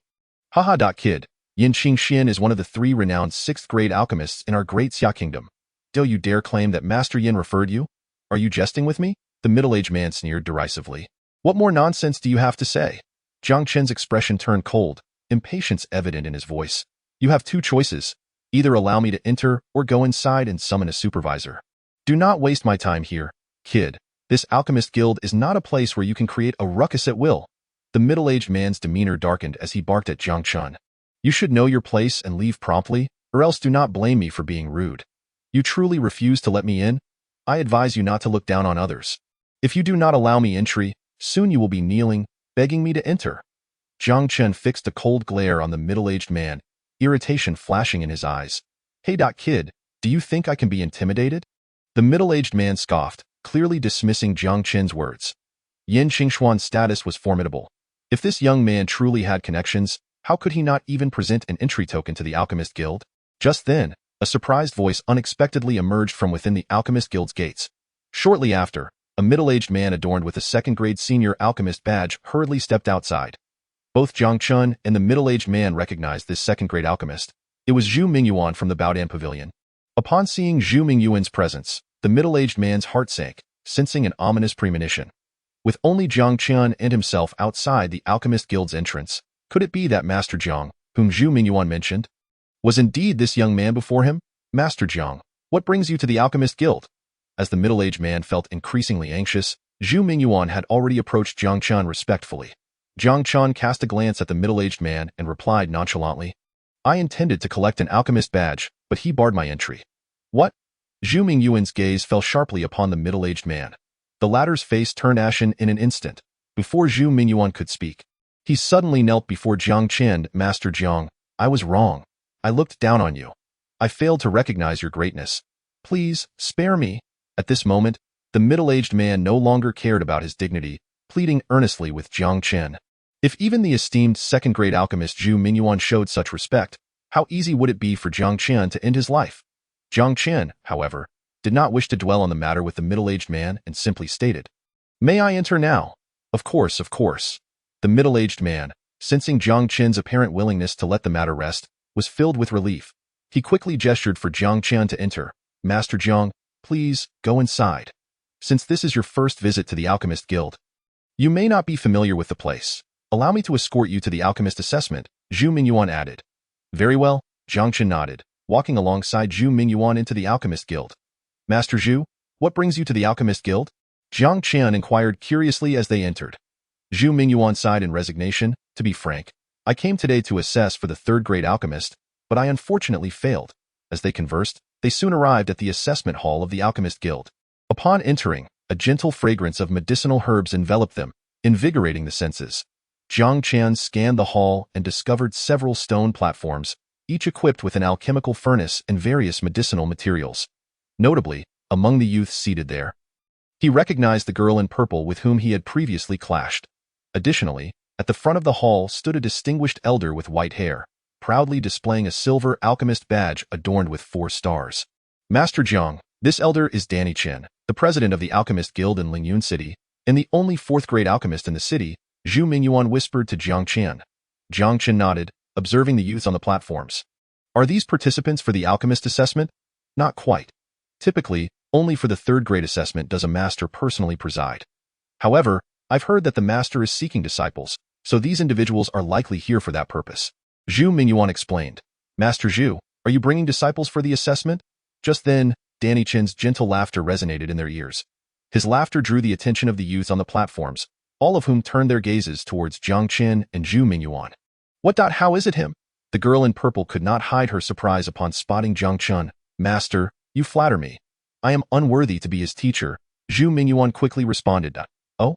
Haha. Kid, Yin Qingxian is one of the 3 renowned 6th-grade alchemists in our great Xia kingdom. Do you dare claim that Master Yin referred you? Are you jesting with me? The middle-aged man sneered derisively. What more nonsense do you have to say? Jiang Chen's expression turned cold, impatience evident in his voice. You have 2 choices. Either allow me to enter or go inside and summon a supervisor. Do not waste my time here, kid. This Alchemist Guild is not a place where you can create a ruckus at will. The middle-aged man's demeanor darkened as he barked at Jiang Chen. You should know your place and leave promptly, or else do not blame me for being rude. You truly refuse to let me in? I advise you not to look down on others. If you do not allow me entry, soon you will be kneeling, begging me to enter. Jiang Chen fixed a cold glare on the middle-aged man, irritation flashing in his eyes. Hey. Kid, Do you think I can be intimidated? The middle-aged man scoffed, clearly dismissing Jiang Chen's words. Yin Qingxuan's status was formidable. If this young man truly had connections, how could he not even present an entry token to the Alchemist Guild? Just then, a surprised voice unexpectedly emerged from within the Alchemist Guild's gates. Shortly after, a middle-aged man adorned with a second-grade senior alchemist badge hurriedly stepped outside. Both Jiang Chen and the middle-aged man recognized this second-grade alchemist. It was Zhu Mingyuan from the Baodan Pavilion. Upon seeing Zhu Mingyuan's presence, the middle-aged man's heart sank, sensing an ominous premonition. With only Jiang Chen and himself outside the Alchemist Guild's entrance, could it be that Master Jiang, whom Zhu Mingyuan mentioned, was indeed this young man before him? Master Jiang, what brings you to the Alchemist Guild? As the middle-aged man felt increasingly anxious, Zhu Mingyuan had already approached Jiang Chen respectfully. Jiang Chen cast a glance at the middle-aged man and replied nonchalantly, I intended to collect an alchemist badge, but he barred my entry. What? Zhu Mingyuan's gaze fell sharply upon the middle-aged man. The latter's face turned ashen in an instant. Before Zhu Mingyuan could speak, he suddenly knelt before Jiang Chen. Master Jiang, I was wrong. I looked down on you. I failed to recognize your greatness. Please, spare me. At this moment, the middle-aged man no longer cared about his dignity, pleading earnestly with Jiang Chen. If even the esteemed second-grade alchemist Zhu Mingyuan showed such respect, how easy would it be for Jiang Chen to end his life? Jiang Chen, however, did not wish to dwell on the matter with the middle-aged man and simply stated, May I enter now? Of course, of course. The middle-aged man, sensing Jiang Chen's apparent willingness to let the matter rest, was filled with relief. He quickly gestured for Jiang Chen to enter. Master Jiang, please, go inside. Since this is your first visit to the Alchemist Guild, you may not be familiar with the place. Allow me to escort you to the Alchemist assessment, Zhu Mingyuan added. Very well, Jiang Chen nodded, walking alongside Zhu Mingyuan into the Alchemist Guild. Master Zhu, what brings you to the Alchemist Guild? Jiang Chen inquired curiously as they entered. Zhu Mingyuan sighed in resignation. To be frank, I came today to assess for the third-grade alchemist, but I unfortunately failed. As they conversed, they soon arrived at the assessment hall of the Alchemist Guild. Upon entering, a gentle fragrance of medicinal herbs enveloped them, invigorating the senses. Jiang Chen scanned the hall and discovered several stone platforms, each equipped with an alchemical furnace and various medicinal materials. Notably, among the youths seated there, he recognized the girl in purple with whom he had previously clashed. Additionally, at the front of the hall stood a distinguished elder with white hair, proudly displaying a silver alchemist badge adorned with 4 stars. Master Jiang, this elder is Danny Chen, the president of the Alchemist Guild in Lingyun City, and the only 4th-grade alchemist in the city, Zhu Mingyuan whispered to Jiang Chen. Jiang Chen nodded, observing the youths on the platforms. Are these participants for the alchemist assessment? Not quite. Typically, only for the 3rd-grade assessment does a master personally preside. However, I've heard that the master is seeking disciples, so these individuals are likely here for that purpose. Zhu Mingyuan explained. Master Zhu, are you bringing disciples for the assessment? Just then, Danny Chen's gentle laughter resonated in their ears. His laughter drew the attention of the youths on the platforms, all of whom turned their gazes towards Jiang Chen and Zhu Mingyuan. How is it him? The girl in purple could not hide her surprise upon spotting Jiang Chen. Master, you flatter me. I am unworthy to be his teacher, Zhu Mingyuan quickly responded. Oh?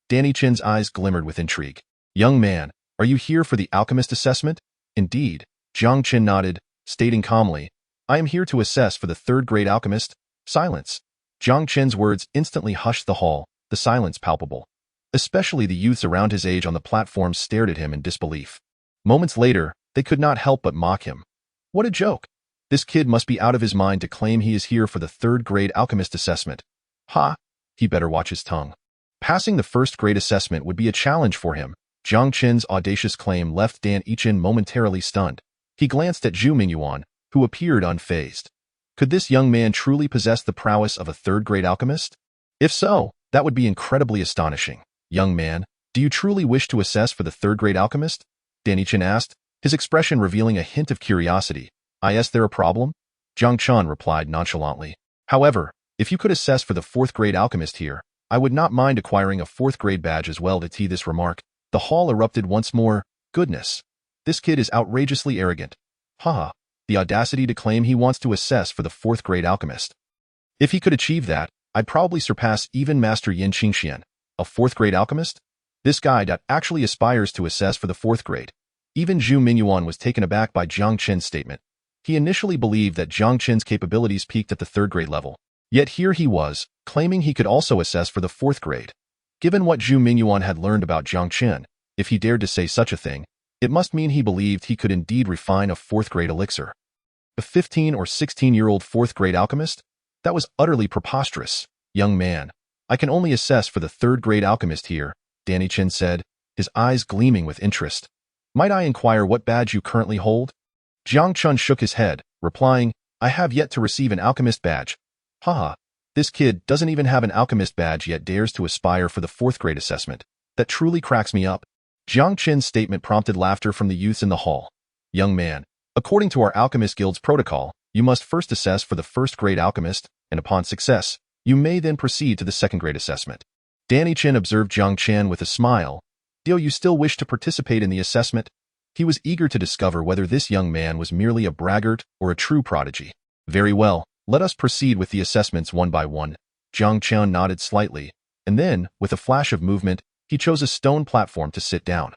Danny Chen's eyes glimmered with intrigue. Young man, are you here for the alchemist assessment? Indeed, Jiang Chen nodded, stating calmly, I am here to assess for the 3rd-grade alchemist. Silence. Jiang Chen's words instantly hushed the hall, the silence palpable. Especially the youths around his age on the platform stared at him in disbelief. Moments later, they could not help but mock him. What a joke. This kid must be out of his mind to claim he is here for the 3rd-grade alchemist assessment. Ha! He better watch his tongue. Passing the 1st-grade assessment would be a challenge for him. Jiang Chen's audacious claim left Dan Chen momentarily stunned. He glanced at Zhu Mingyuan, who appeared unfazed. Could this young man truly possess the prowess of a 3rd-grade alchemist? If so, that would be incredibly astonishing. Young man, do you truly wish to assess for the 3rd-grade alchemist? Dan Chen asked, his expression revealing a hint of curiosity. Is there a problem? Jiang Chen replied nonchalantly. However, if you could assess for the 4th-grade alchemist here, I would not mind acquiring a 4th-grade badge as well. To this remark, the hall erupted once more. Goodness. This kid is outrageously arrogant. Haha. The audacity to claim he wants to assess for the 4th-grade alchemist. If he could achieve that, I'd probably surpass even Master Yin Qingxian, a 4th-grade alchemist. This guy actually aspires to assess for the 4th grade. Even Zhu Mingyuan was taken aback by Jiang Chen's statement. He initially believed that Jiang Chen's capabilities peaked at the 3rd grade level. Yet here he was, claiming he could also assess for the 4th grade. Given what Zhu Mingyuan had learned about Jiang Chen, if he dared to say such a thing, it must mean he believed he could indeed refine a 4th grade elixir. A 15 or 16-year-old 4th grade alchemist? That was utterly preposterous. Young man, I can only assess for the 3rd grade alchemist here, Danny Chen said, his eyes gleaming with interest. Might I inquire what badge you currently hold? Jiang Chen shook his head, replying, I have yet to receive an alchemist badge. Haha, this kid doesn't even have an alchemist badge yet dares to aspire for the 4th grade assessment. That truly cracks me up. Jiang Chen's statement prompted laughter from the youths in the hall. Young man, according to our Alchemist Guild's protocol, you must first assess for the 1st grade alchemist, and upon success, you may then proceed to the 2nd grade assessment. Danny Chen observed Jiang Chen with a smile. Do you still wish to participate in the assessment? He was eager to discover whether this young man was merely a braggart or a true prodigy. Very well, let us proceed with the assessments one by one. Jiang Chen nodded slightly, and then, with a flash of movement, he chose a stone platform to sit down.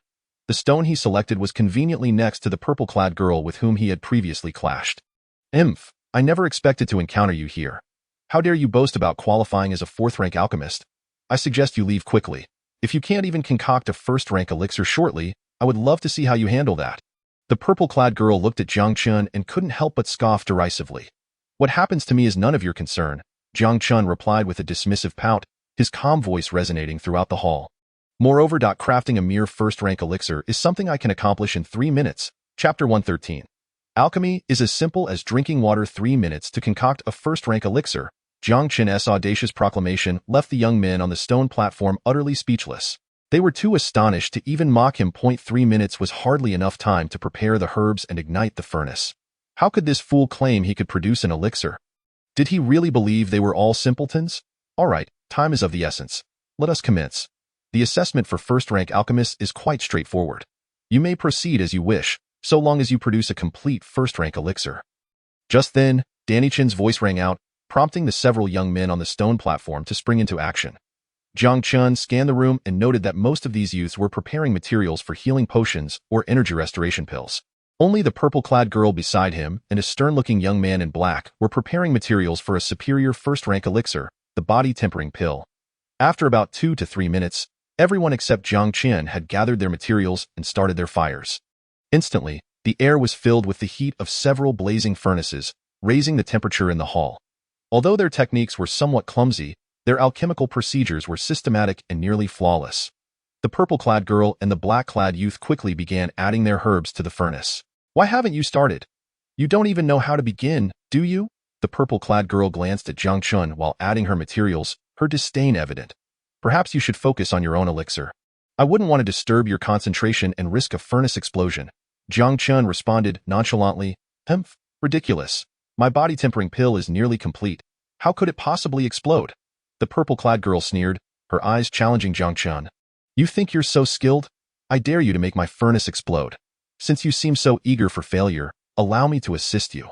The stone he selected was conveniently next to the purple-clad girl with whom he had previously clashed. I never expected to encounter you here. How dare you boast about qualifying as a 4th-rank alchemist? I suggest you leave quickly. If you can't even concoct a 1st-rank elixir shortly, I would love to see how you handle that. The purple-clad girl looked at Jiang Chen and couldn't help but scoff derisively. What happens to me is none of your concern, Jiang Chen replied with a dismissive pout, his calm voice resonating throughout the hall. Moreover, crafting a mere 1st-rank elixir is something I can accomplish in 3 minutes. Chapter 113. Alchemy is as simple as drinking water 3 minutes to concoct a 1st-rank elixir. Jiang Chen's audacious proclamation left the young men on the stone platform utterly speechless. They were too astonished to even mock him. 3 minutes was hardly enough time to prepare the herbs and ignite the furnace. How could this fool claim he could produce an elixir? Did he really believe they were all simpletons? All right, time is of the essence. Let us commence. The assessment for 1st-rank alchemists is quite straightforward. You may proceed as you wish, so long as you produce a complete 1st-rank elixir. Just then, Danny Chen's voice rang out, prompting the several young men on the stone platform to spring into action. Jiang Chen scanned the room and noted that most of these youths were preparing materials for healing potions or energy restoration pills. Only the purple-clad girl beside him and a stern-looking young man in black were preparing materials for a superior 1st-rank elixir, the body-tempering pill. After about 2 to 3 minutes, everyone except Jiang Chen had gathered their materials and started their fires. Instantly, the air was filled with the heat of several blazing furnaces, raising the temperature in the hall. Although their techniques were somewhat clumsy, their alchemical procedures were systematic and nearly flawless. The purple-clad girl and the black-clad youth quickly began adding their herbs to the furnace. Why haven't you started? You don't even know how to begin, do you? The purple-clad girl glanced at Jiang Chen while adding her materials, her disdain evident. Perhaps you should focus on your own elixir. I wouldn't want to disturb your concentration and risk a furnace explosion. Jiang Chen responded nonchalantly, Ridiculous. My body-tempering pill is nearly complete. How could it possibly explode? The purple-clad girl sneered, her eyes challenging Jiang Chen. You think you're so skilled? I dare you to make my furnace explode. Since you seem so eager for failure, allow me to assist you.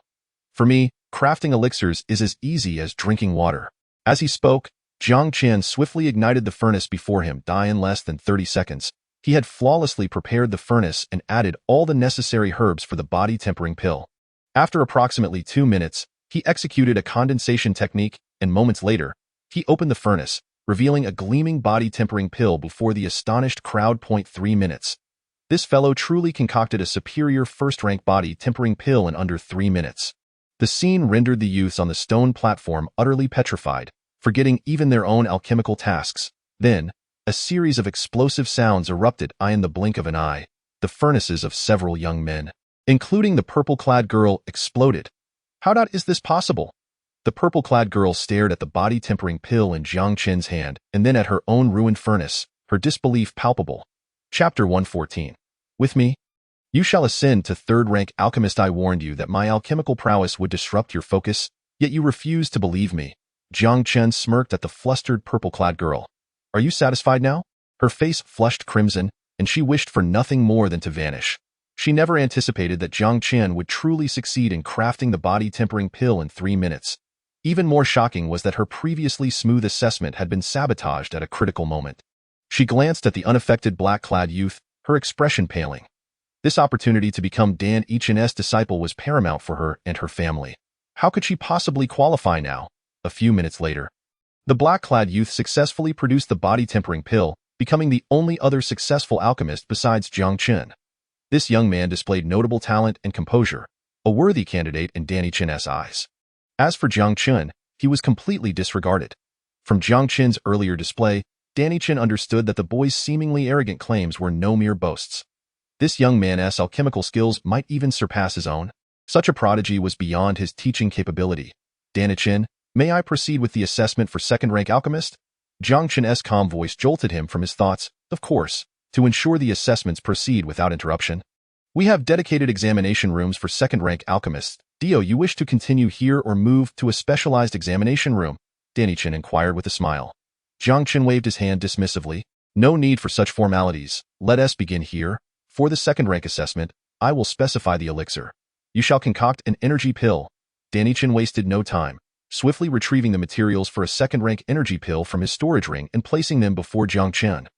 For me, crafting elixirs is as easy as drinking water. As he spoke, Jiang Chen swiftly ignited the furnace before him. In less than 30 seconds, he had flawlessly prepared the furnace and added all the necessary herbs for the body-tempering pill. After approximately 2 minutes, he executed a condensation technique, and moments later, he opened the furnace, revealing a gleaming body-tempering pill before the astonished crowd. 3 minutes. This fellow truly concocted a superior 1st-rank body-tempering pill in under 3 minutes. The scene rendered the youths on the stone platform utterly petrified, forgetting even their own alchemical tasks. Then, a series of explosive sounds erupted in the blink of an eye. The furnaces of several young men, including the purple-clad girl, exploded. How is this possible? The purple-clad girl stared at the body-tempering pill in Jiang Chen's hand and then at her own ruined furnace, her disbelief palpable. Chapter 114. With me? You shall ascend to 3rd-rank alchemist. I warned you that my alchemical prowess would disrupt your focus, yet you refused to believe me. Jiang Chen smirked at the flustered purple-clad girl. Are you satisfied now? Her face flushed crimson, and she wished for nothing more than to vanish. She never anticipated that Jiang Chen would truly succeed in crafting the body-tempering pill in 3 minutes. Even more shocking was that her previously smooth assessment had been sabotaged at a critical moment. She glanced at the unaffected black-clad youth, her expression paling. This opportunity to become Dan Xing's disciple was paramount for her and her family. How could she possibly qualify now? A few minutes later, the black-clad youth successfully produced the body-tempering pill, becoming the only other successful alchemist besides Jiang Chen. This young man displayed notable talent and composure, a worthy candidate in Dan Xing's eyes. As for Jiang Chen, he was completely disregarded. From Jiang Chen's earlier display, Dan Xing understood that the boy's seemingly arrogant claims were no mere boasts. This young man's alchemical skills might even surpass his own. Such a prodigy was beyond his teaching capability. Dan Xing, may I proceed with the assessment for second-rank alchemist? Jiang Chen's calm voice jolted him from his thoughts. Of course, to ensure the assessments proceed without interruption. We have dedicated examination rooms for second-rank alchemists. Do you wish to continue here or move to a specialized examination room? Dan Xing inquired with a smile. Jiang Chen waved his hand dismissively. No need for such formalities. Let us begin here. For the second-rank assessment, I will specify the elixir. You shall concoct an energy pill. Dan Xing wasted no time, swiftly retrieving the materials for a second-rank energy pill from his storage ring and placing them before Jiang Chen.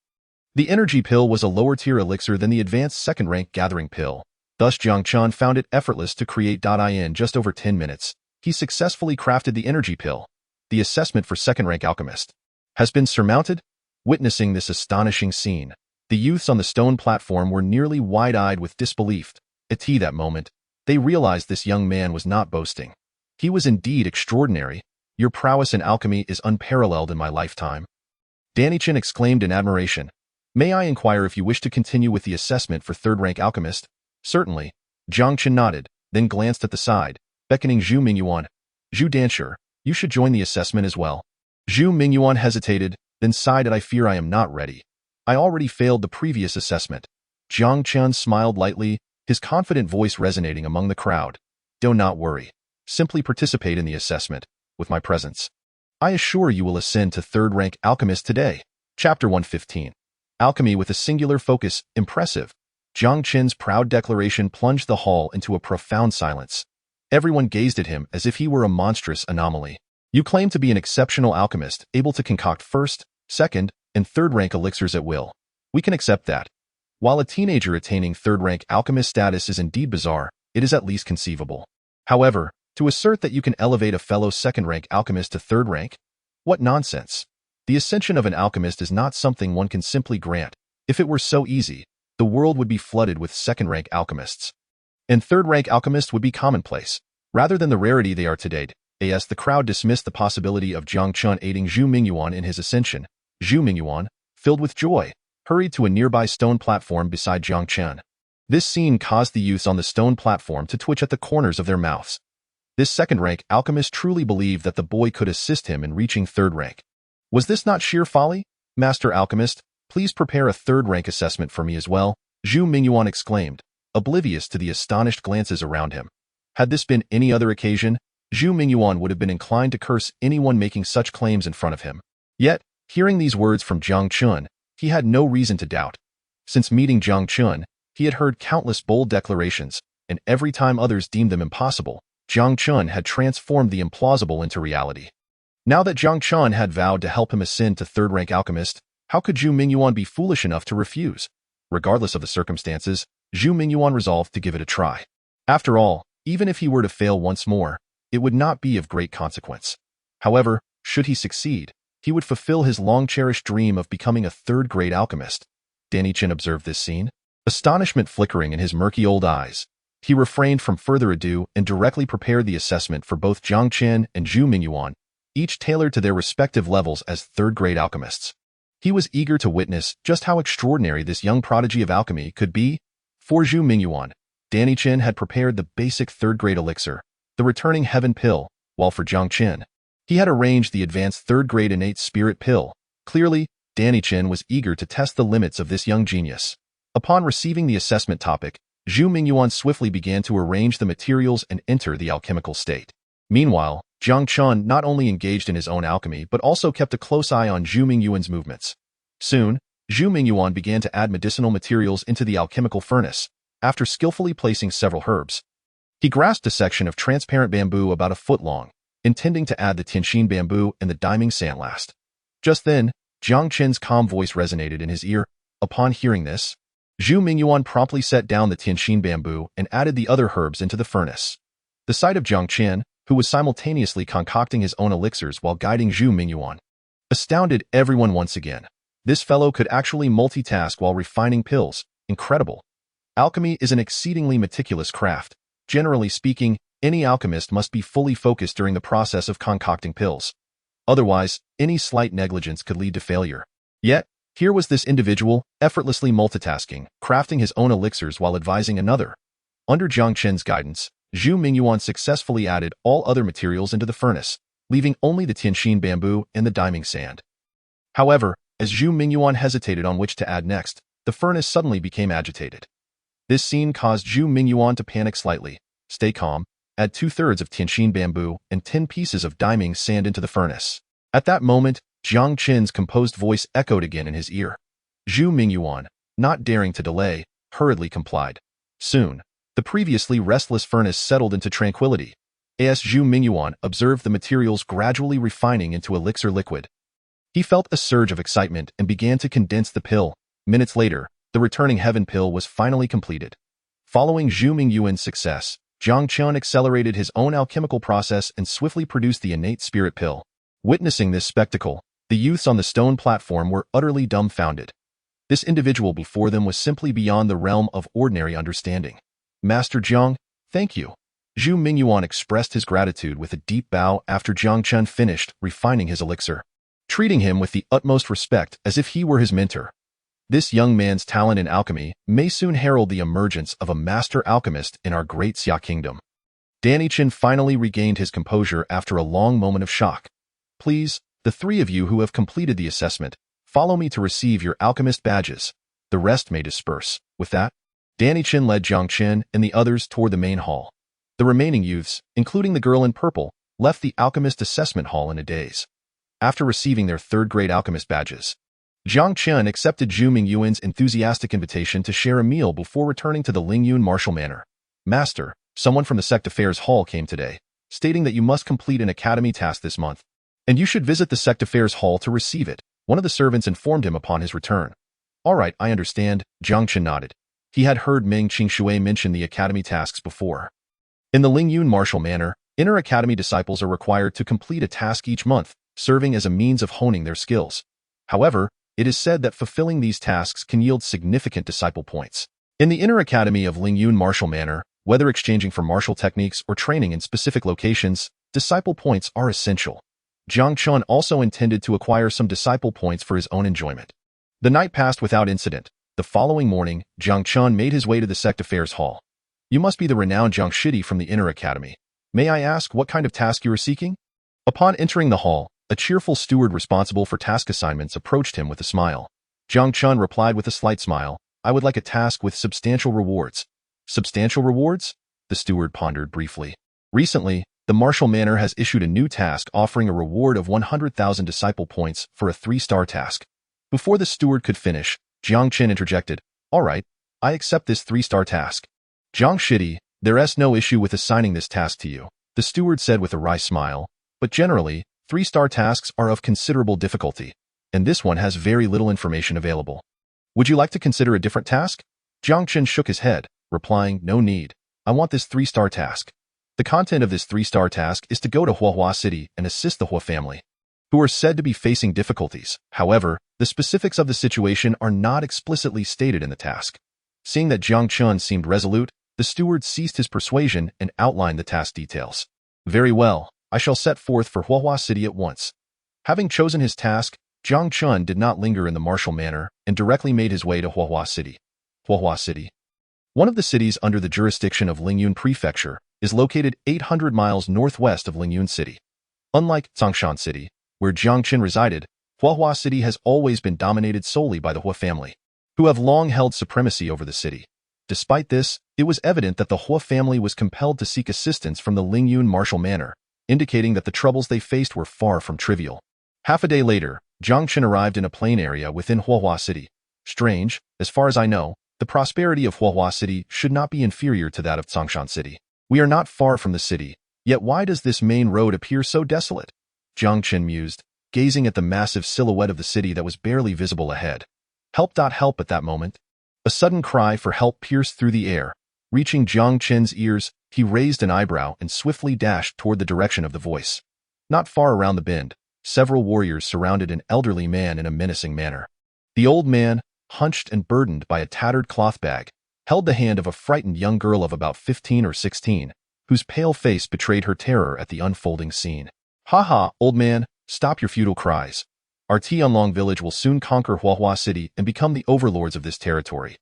The energy pill was a lower-tier elixir than the advanced second-rank gathering pill. Thus Jiang Chen found it effortless to create. In just over 10 minutes, he successfully crafted the energy pill. The assessment for second-rank alchemist has been surmounted. Witnessing this astonishing scene, the youths on the stone platform were nearly wide-eyed with disbelief. At that moment, they realized this young man was not boasting. He was indeed extraordinary. Your prowess in alchemy is unparalleled in my lifetime. Dan Xing exclaimed in admiration. May I inquire if you wish to continue with the assessment for third-rank alchemist? Certainly. Jiang Chen nodded, then glanced at the side, beckoning Zhu Mingyuan. Zhu Dancer, you should join the assessment as well. Zhu Mingyuan hesitated, then sighed. I fear I am not ready. I already failed the previous assessment. Jiang Chen smiled lightly, his confident voice resonating among the crowd. Do not worry. Simply participate in the assessment, with my presence. I assure you will ascend to third-rank alchemist today. Chapter 115. Alchemy with a singular focus, impressive. Jiang Chen's proud declaration plunged the hall into a profound silence. Everyone gazed at him as if he were a monstrous anomaly. You claim to be an exceptional alchemist, able to concoct first, second, and third-rank elixirs at will. We can accept that. While a teenager attaining third-rank alchemist status is indeed bizarre, it is at least conceivable. However, to assert that you can elevate a fellow second-rank alchemist to third rank? What nonsense! The ascension of an alchemist is not something one can simply grant. If it were so easy, the world would be flooded with second-rank alchemists. And third-rank alchemists would be commonplace, rather than the rarity they are today. As the crowd dismissed the possibility of Jiang Chen aiding Zhu Mingyuan in his ascension, Zhu Mingyuan, filled with joy, hurried to a nearby stone platform beside Jiang Chen. This scene caused the youths on the stone platform to twitch at the corners of their mouths. This second-rank alchemist truly believed that the boy could assist him in reaching third rank. Was this not sheer folly? Master Alchemist, please prepare a third-rank assessment for me as well, Zhu Mingyuan exclaimed, oblivious to the astonished glances around him. Had this been any other occasion, Zhu Mingyuan would have been inclined to curse anyone making such claims in front of him. Yet, hearing these words from Jiang Chen, he had no reason to doubt. Since meeting Jiang Chen, he had heard countless bold declarations, and every time others deemed them impossible, Jiang Chen had transformed the implausible into reality. Now that Jiang Chen had vowed to help him ascend to third-rank alchemist, how could Zhu Mingyuan be foolish enough to refuse? Regardless of the circumstances, Zhu Mingyuan resolved to give it a try. After all, even if he were to fail once more, it would not be of great consequence. However, should he succeed, he would fulfill his long-cherished dream of becoming a third-grade alchemist. Dan Xing observed this scene, astonishment flickering in his murky old eyes. He refrained from further ado and directly prepared the assessment for both Jiang Chen and Zhu Mingyuan, each tailored to their respective levels as third-grade alchemists. He was eager to witness just how extraordinary this young prodigy of alchemy could be. For Zhu Mingyuan, Dan Xing had prepared the basic third-grade elixir, the returning heaven pill, while for Jiang Chen, he had arranged the advanced third-grade innate spirit pill. Clearly, Dan Xing was eager to test the limits of this young genius. Upon receiving the assessment topic, Zhu Mingyuan swiftly began to arrange the materials and enter the alchemical state. Meanwhile, Jiang Chen not only engaged in his own alchemy but also kept a close eye on Zhu Mingyuan's movements. Soon, Zhu Mingyuan began to add medicinal materials into the alchemical furnace, after skillfully placing several herbs. He grasped a section of transparent bamboo about a foot long, intending to add the tianxin bamboo and the daiming sandlast. Just then, Jiang Chen's calm voice resonated in his ear. Upon hearing this, Zhu Mingyuan promptly set down the Tianxin bamboo and added the other herbs into the furnace. The sight of Jiang Chen, who was simultaneously concocting his own elixirs while guiding Zhu Mingyuan, astounded everyone once again. This fellow could actually multitask while refining pills. Incredible. Alchemy is an exceedingly meticulous craft. Generally speaking, any alchemist must be fully focused during the process of concocting pills. Otherwise, any slight negligence could lead to failure. Yet, here was this individual, effortlessly multitasking, crafting his own elixirs while advising another. Under Jiang Chen's guidance, Zhu Mingyuan successfully added all other materials into the furnace, leaving only the Tianxin bamboo and the diamond sand. However, as Zhu Mingyuan hesitated on which to add next, the furnace suddenly became agitated. This scene caused Zhu Mingyuan to panic slightly. Stay calm, add 2/3 of Tianxin bamboo and 10 pieces of diamond sand into the furnace. At that moment, Jiang Chen's composed voice echoed again in his ear. Zhu Mingyuan, not daring to delay, hurriedly complied. Soon, the previously restless furnace settled into tranquility. As Zhu Mingyuan observed the materials gradually refining into elixir liquid. He felt a surge of excitement and began to condense the pill. Minutes later, the returning heaven pill was finally completed. Following Zhu Mingyuan's success, Jiang Chen accelerated his own alchemical process and swiftly produced the innate spirit pill. Witnessing this spectacle, the youths on the stone platform were utterly dumbfounded. This individual before them was simply beyond the realm of ordinary understanding. Master Jiang, thank you. Zhu Mingyuan expressed his gratitude with a deep bow after Jiang Chen finished refining his elixir, treating him with the utmost respect as if he were his mentor. This young man's talent in alchemy may soon herald the emergence of a master alchemist in our great Xia kingdom. Danny Chen finally regained his composure after a long moment of shock. Please, the three of you who have completed the assessment, follow me to receive your alchemist badges. The rest may disperse. With that, Danny Chen led Jiang Chen and the others toward the main hall. The remaining youths, including the girl in purple, left the alchemist assessment hall in a daze. After receiving their third-grade alchemist badges, Jiang Chen accepted Zhu Mingyuan's enthusiastic invitation to share a meal before returning to the Lingyun martial manor. Master, someone from the sect affairs hall came today, stating that you must complete an academy task this month, and you should visit the sect affairs hall to receive it. One of the servants informed him upon his return. All right, I understand, Jiang Chen nodded. He had heard Meng Qingshui mention the academy tasks before. In the Lingyun martial manor, inner academy disciples are required to complete a task each month, serving as a means of honing their skills. However, it is said that fulfilling these tasks can yield significant disciple points. In the inner academy of Lingyun martial manor, whether exchanging for martial techniques or training in specific locations, disciple points are essential. Jiang Chen also intended to acquire some disciple points for his own enjoyment. The night passed without incident. The following morning, Jiang Chen made his way to the sect affairs hall. You must be the renowned Jiang Shidi from the inner academy. May I ask what kind of task you are seeking? Upon entering the hall, a cheerful steward responsible for task assignments approached him with a smile. Jiang Chen replied with a slight smile, I would like a task with substantial rewards. Substantial rewards? The steward pondered briefly. Recently, the martial manor has issued a new task offering a reward of 100,000 disciple points for a 3-star task. Before the steward could finish, Jiang Chen interjected, All right, I accept this 3-star task. Jiang Shidi, there's no issue with assigning this task to you, the steward said with a wry smile, but generally, 3-star tasks are of considerable difficulty, and this one has very little information available. Would you like to consider a different task? Jiang Chen shook his head, replying, No need. I want this 3-star task. The content of this 3-star task is to go to Huahua City and assist the Hua family, who are said to be facing difficulties. However, the specifics of the situation are not explicitly stated in the task. Seeing that Jiang Chen seemed resolute, the steward ceased his persuasion and outlined the task details. Very well, I shall set forth for Huahua City at once. Having chosen his task, Jiang Chen did not linger in the martial manor and directly made his way to Huahua City. Huahua City, one of the cities under the jurisdiction of Lingyun Prefecture, is located 800 miles northwest of Lingyun City. Unlike Dongxing City, where Jiang Chen resided, Huahua City has always been dominated solely by the Hua family, who have long held supremacy over the city. Despite this, it was evident that the Hua family was compelled to seek assistance from the Lingyun martial manor, indicating that the troubles they faced were far from trivial. Half a day later, Jiang Chen arrived in a plain area within Huahua City. Strange, as far as I know, the prosperity of Huahua City should not be inferior to that of Dongxing City. We are not far from the city, yet why does this main road appear so desolate? Jiang Chen mused, gazing at the massive silhouette of the city that was barely visible ahead. Help at that moment. A sudden cry for help pierced through the air. Reaching Jiang Chen's ears, he raised an eyebrow and swiftly dashed toward the direction of the voice. Not far around the bend, several warriors surrounded an elderly man in a menacing manner. The old man, hunched and burdened by a tattered cloth bag, held the hand of a frightened young girl of about 15 or 16, whose pale face betrayed her terror at the unfolding scene. "Ha ha, old man, stop your futile cries. Our Tianlong village will soon conquer Huahua City and become the overlords of this territory.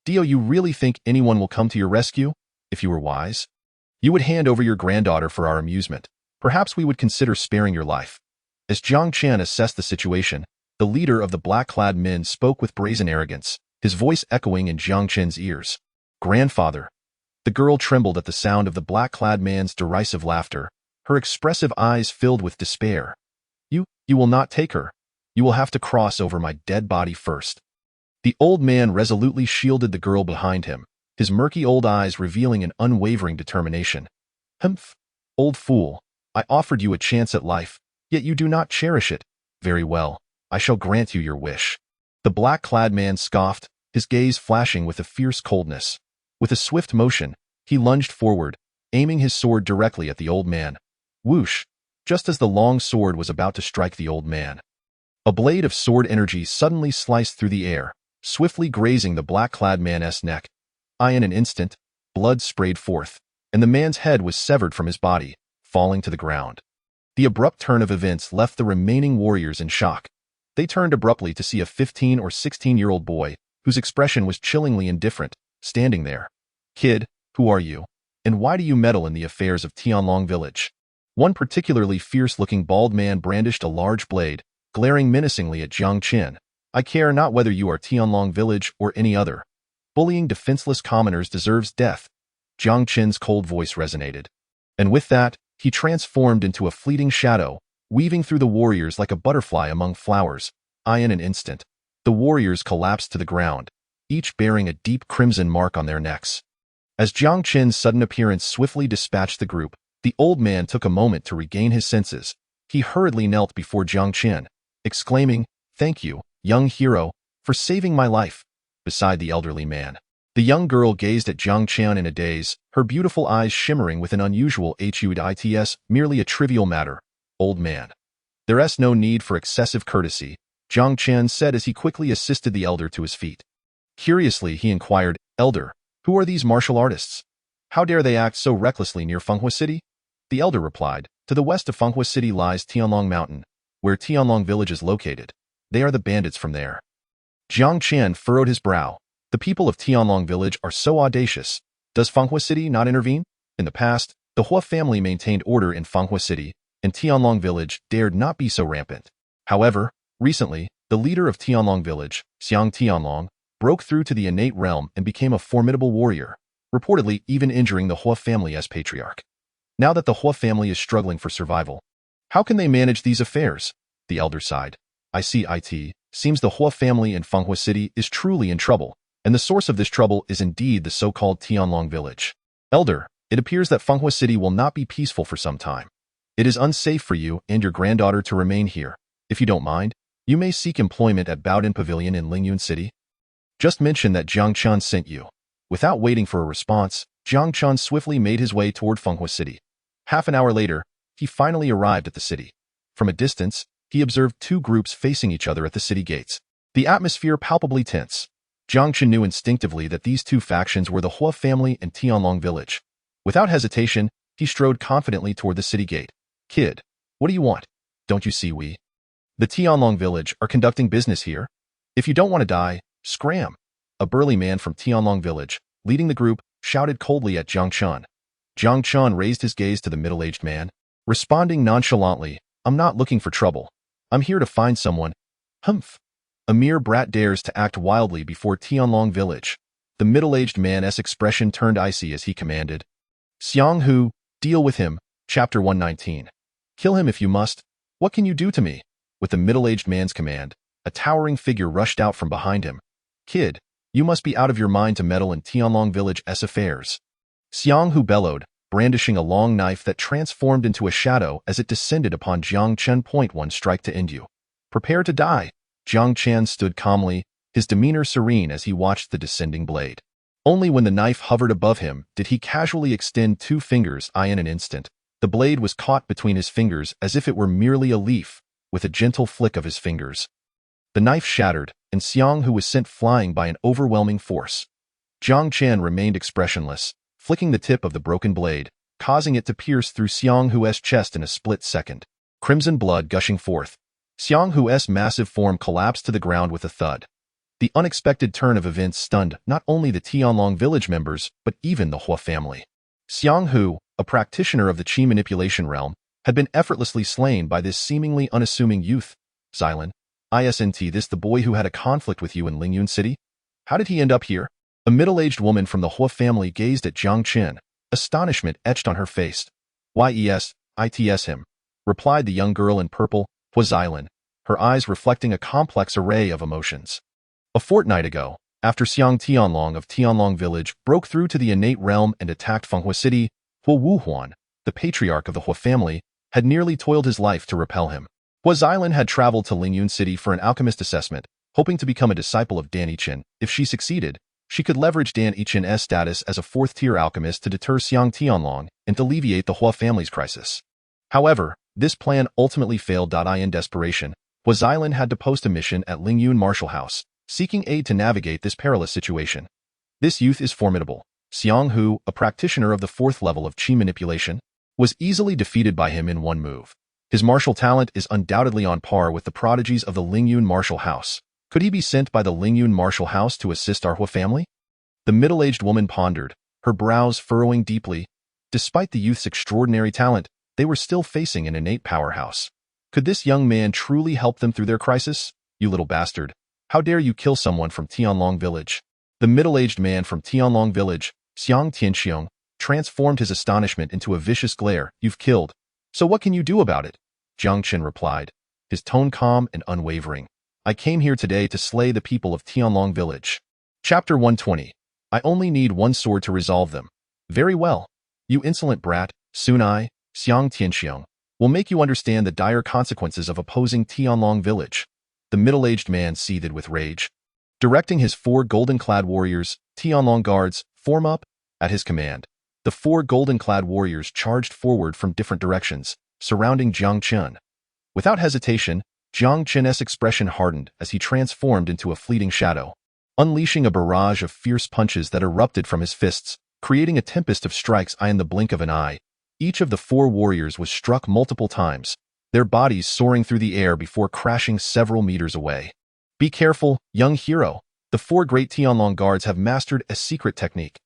Do you really think anyone will come to your rescue? If you were wise, you would hand over your granddaughter for our amusement. Perhaps we would consider sparing your life." As Jiang Chen assessed the situation, the leader of the black-clad men spoke with brazen arrogance, his voice echoing in Jiang Chen's ears. "Grandfather." The girl trembled at the sound of the black-clad man's derisive laughter, her expressive eyes filled with despair. You will not take her. You will have to cross over my dead body first." The old man resolutely shielded the girl behind him, his murky old eyes revealing an unwavering determination. "Humph, old fool, I offered you a chance at life, yet you do not cherish it. Very well, I shall grant you your wish." The black-clad man scoffed, his gaze flashing with a fierce coldness. With a swift motion, he lunged forward, aiming his sword directly at the old man. Whoosh! Just as the long sword was about to strike the old man, a blade of sword energy suddenly sliced through the air, swiftly grazing the black-clad man's neck. In an instant, blood sprayed forth, and the man's head was severed from his body, falling to the ground. The abrupt turn of events left the remaining warriors in shock. They turned abruptly to see a 15 or 16-year-old boy, whose expression was chillingly indifferent, standing there. "Kid, who are you? And why do you meddle in the affairs of Tianlong village?" One particularly fierce-looking bald man brandished a large blade, glaring menacingly at Jiang Chen. "I care not whether you are Tianlong village or any other. Bullying defenseless commoners deserves death." Jiang Chen's cold voice resonated. And with that, he transformed into a fleeting shadow, weaving through the warriors like a butterfly among flowers. In an instant, the warriors collapsed to the ground, each bearing a deep crimson mark on their necks. As Jiang Chen's sudden appearance swiftly dispatched the group, the old man took a moment to regain his senses. He hurriedly knelt before Jiang Chen, exclaiming, "Thank you, young hero, for saving my life." Beside the elderly man, the young girl gazed at Jiang Chen in a daze, her beautiful eyes shimmering with an unusual etched, merely a trivial matter. "Old man, there's no need for excessive courtesy," Jiang Chen said as he quickly assisted the elder to his feet. Curiously, he inquired, "Elder, who are these martial artists? How dare they act so recklessly near Fanghua City?" The elder replied, "To the west of Fanghua City lies Tianlong Mountain, where Tianlong village is located. They are the bandits from there." Jiang Chen furrowed his brow. The people of Tianlong village are so audacious. Does Fanghua City not intervene? In the past, the Hua family maintained order in Fanghua City, and Tianlong village dared not be so rampant. However, recently, the leader of Tianlong village, Xiang Tianlong, broke through to the innate realm and became a formidable warrior, reportedly even injuring the Hua family as patriarch. Now that the Hua family is struggling for survival, how can they manage these affairs? The elder sighed. Seems the Hua family in Fanghua City is truly in trouble, and the source of this trouble is indeed the so-called Tianlong village. Elder, it appears that Fanghua City will not be peaceful for some time. It is unsafe for you and your granddaughter to remain here. If you don't mind, you may seek employment at Baodin Pavilion in Lingyun City. Just mention that Jiang Chen sent you." Without waiting for a response, Jiang Chen swiftly made his way toward Fanghua City. Half an hour later, he finally arrived at the city. From a distance, he observed two groups facing each other at the city gates. The atmosphere palpably tense. Jiang Chen knew instinctively that these two factions were the Hua family and Tianlong village. Without hesitation, he strode confidently toward the city gate. "Kid, what do you want? Don't you see the Tianlong village are conducting business here? If you don't want to die, scram." A burly man from Tianlong village, leading the group, shouted coldly at Jiang Chen. Jiang Chen raised his gaze to the middle-aged man, responding nonchalantly, "I'm not looking for trouble. I'm here to find someone." "Humph. A mere brat dares to act wildly before Tianlong village." The middle-aged man's expression turned icy as he commanded, "Xiang Hu, deal with him." Chapter 119. "Kill him if you must. What can you do to me?" With the middle-aged man's command, a towering figure rushed out from behind him. "Kid, you must be out of your mind to meddle in Tianlong village's affairs." Xiang Hu bellowed, brandishing a long knife that transformed into a shadow as it descended upon Jiang Chen. "One strike to end you. Prepare to die." Jiang Chen stood calmly, his demeanor serene as he watched the descending blade. Only when the knife hovered above him did he casually extend 2 fingers. In an instant, the blade was caught between his fingers as if it were merely a leaf, with a gentle flick of his fingers. The knife shattered, and Xiang Hu was sent flying by an overwhelming force. Jiang Chen remained expressionless, flicking the tip of the broken blade, causing it to pierce through Xiang Hu's chest in a split second. Crimson blood gushing forth, Xiang Hu's massive form collapsed to the ground with a thud. The unexpected turn of events stunned not only the Tianlong village members, but even the Hua family. Xiang Hu, a practitioner of the qi manipulation realm, had been effortlessly slain by this seemingly unassuming youth. Xylin, isn't this the boy who had a conflict with you in Lingyun City? How did he end up here? A middle-aged woman from the Hua family gazed at Jiang Chen, astonishment etched on her face. It's him, replied the young girl in purple, Hua Xylin, her eyes reflecting a complex array of emotions. A fortnight ago, after Xiang Tianlong of Tianlong Village broke through to the innate realm and attacked Fenghua City, Hua Wuhuan, the patriarch of the Hua family, had nearly toiled his life to repel him. Hua Xylin had traveled to Lingyun City for an alchemist assessment, hoping to become a disciple of Dan Yichen. If she succeeded, she could leverage Dan Yichen's status as a 4th-tier alchemist to deter Xiang Tianlong and to alleviate the Hua family's crisis. However, this plan ultimately failed. In desperation, Hua Xylin had to post a mission at Lingyun Martial House, seeking aid to navigate this perilous situation. This youth is formidable. Xiang Hu, a practitioner of the 4th level of qi manipulation, was easily defeated by him in one move. His martial talent is undoubtedly on par with the prodigies of the Lingyun Martial House. Could he be sent by the Lingyun Martial House to assist our Hua family? The middle-aged woman pondered, her brows furrowing deeply. Despite the youth's extraordinary talent, they were still facing an innate powerhouse. Could this young man truly help them through their crisis? You little bastard. How dare you kill someone from Tianlong Village? The middle-aged man from Tianlong Village, Xiang Tianxiong, transformed his astonishment into a vicious glare. You've killed. So what can you do about it? Jiang Chen replied, his tone calm and unwavering. I came here today to slay the people of Tianlong Village. Chapter 120. I only need one sword to resolve them. Very well. You insolent brat, soon I, Xiang Tianxiong, will make you understand the dire consequences of opposing Tianlong Village. The middle-aged man seethed with rage. Directing his 4 golden-clad warriors, Tianlong guards, form up, at his command. The 4 golden-clad warriors charged forward from different directions, surrounding Jiang Chen. Without hesitation, Jiang Chen's expression hardened as he transformed into a fleeting shadow, unleashing a barrage of fierce punches that erupted from his fists, creating a tempest of strikes in the blink of an eye. Each of the 4 warriors was struck multiple times, their bodies soaring through the air before crashing several meters away. Be careful, young hero. The 4 great Tianlong guards have mastered a secret technique.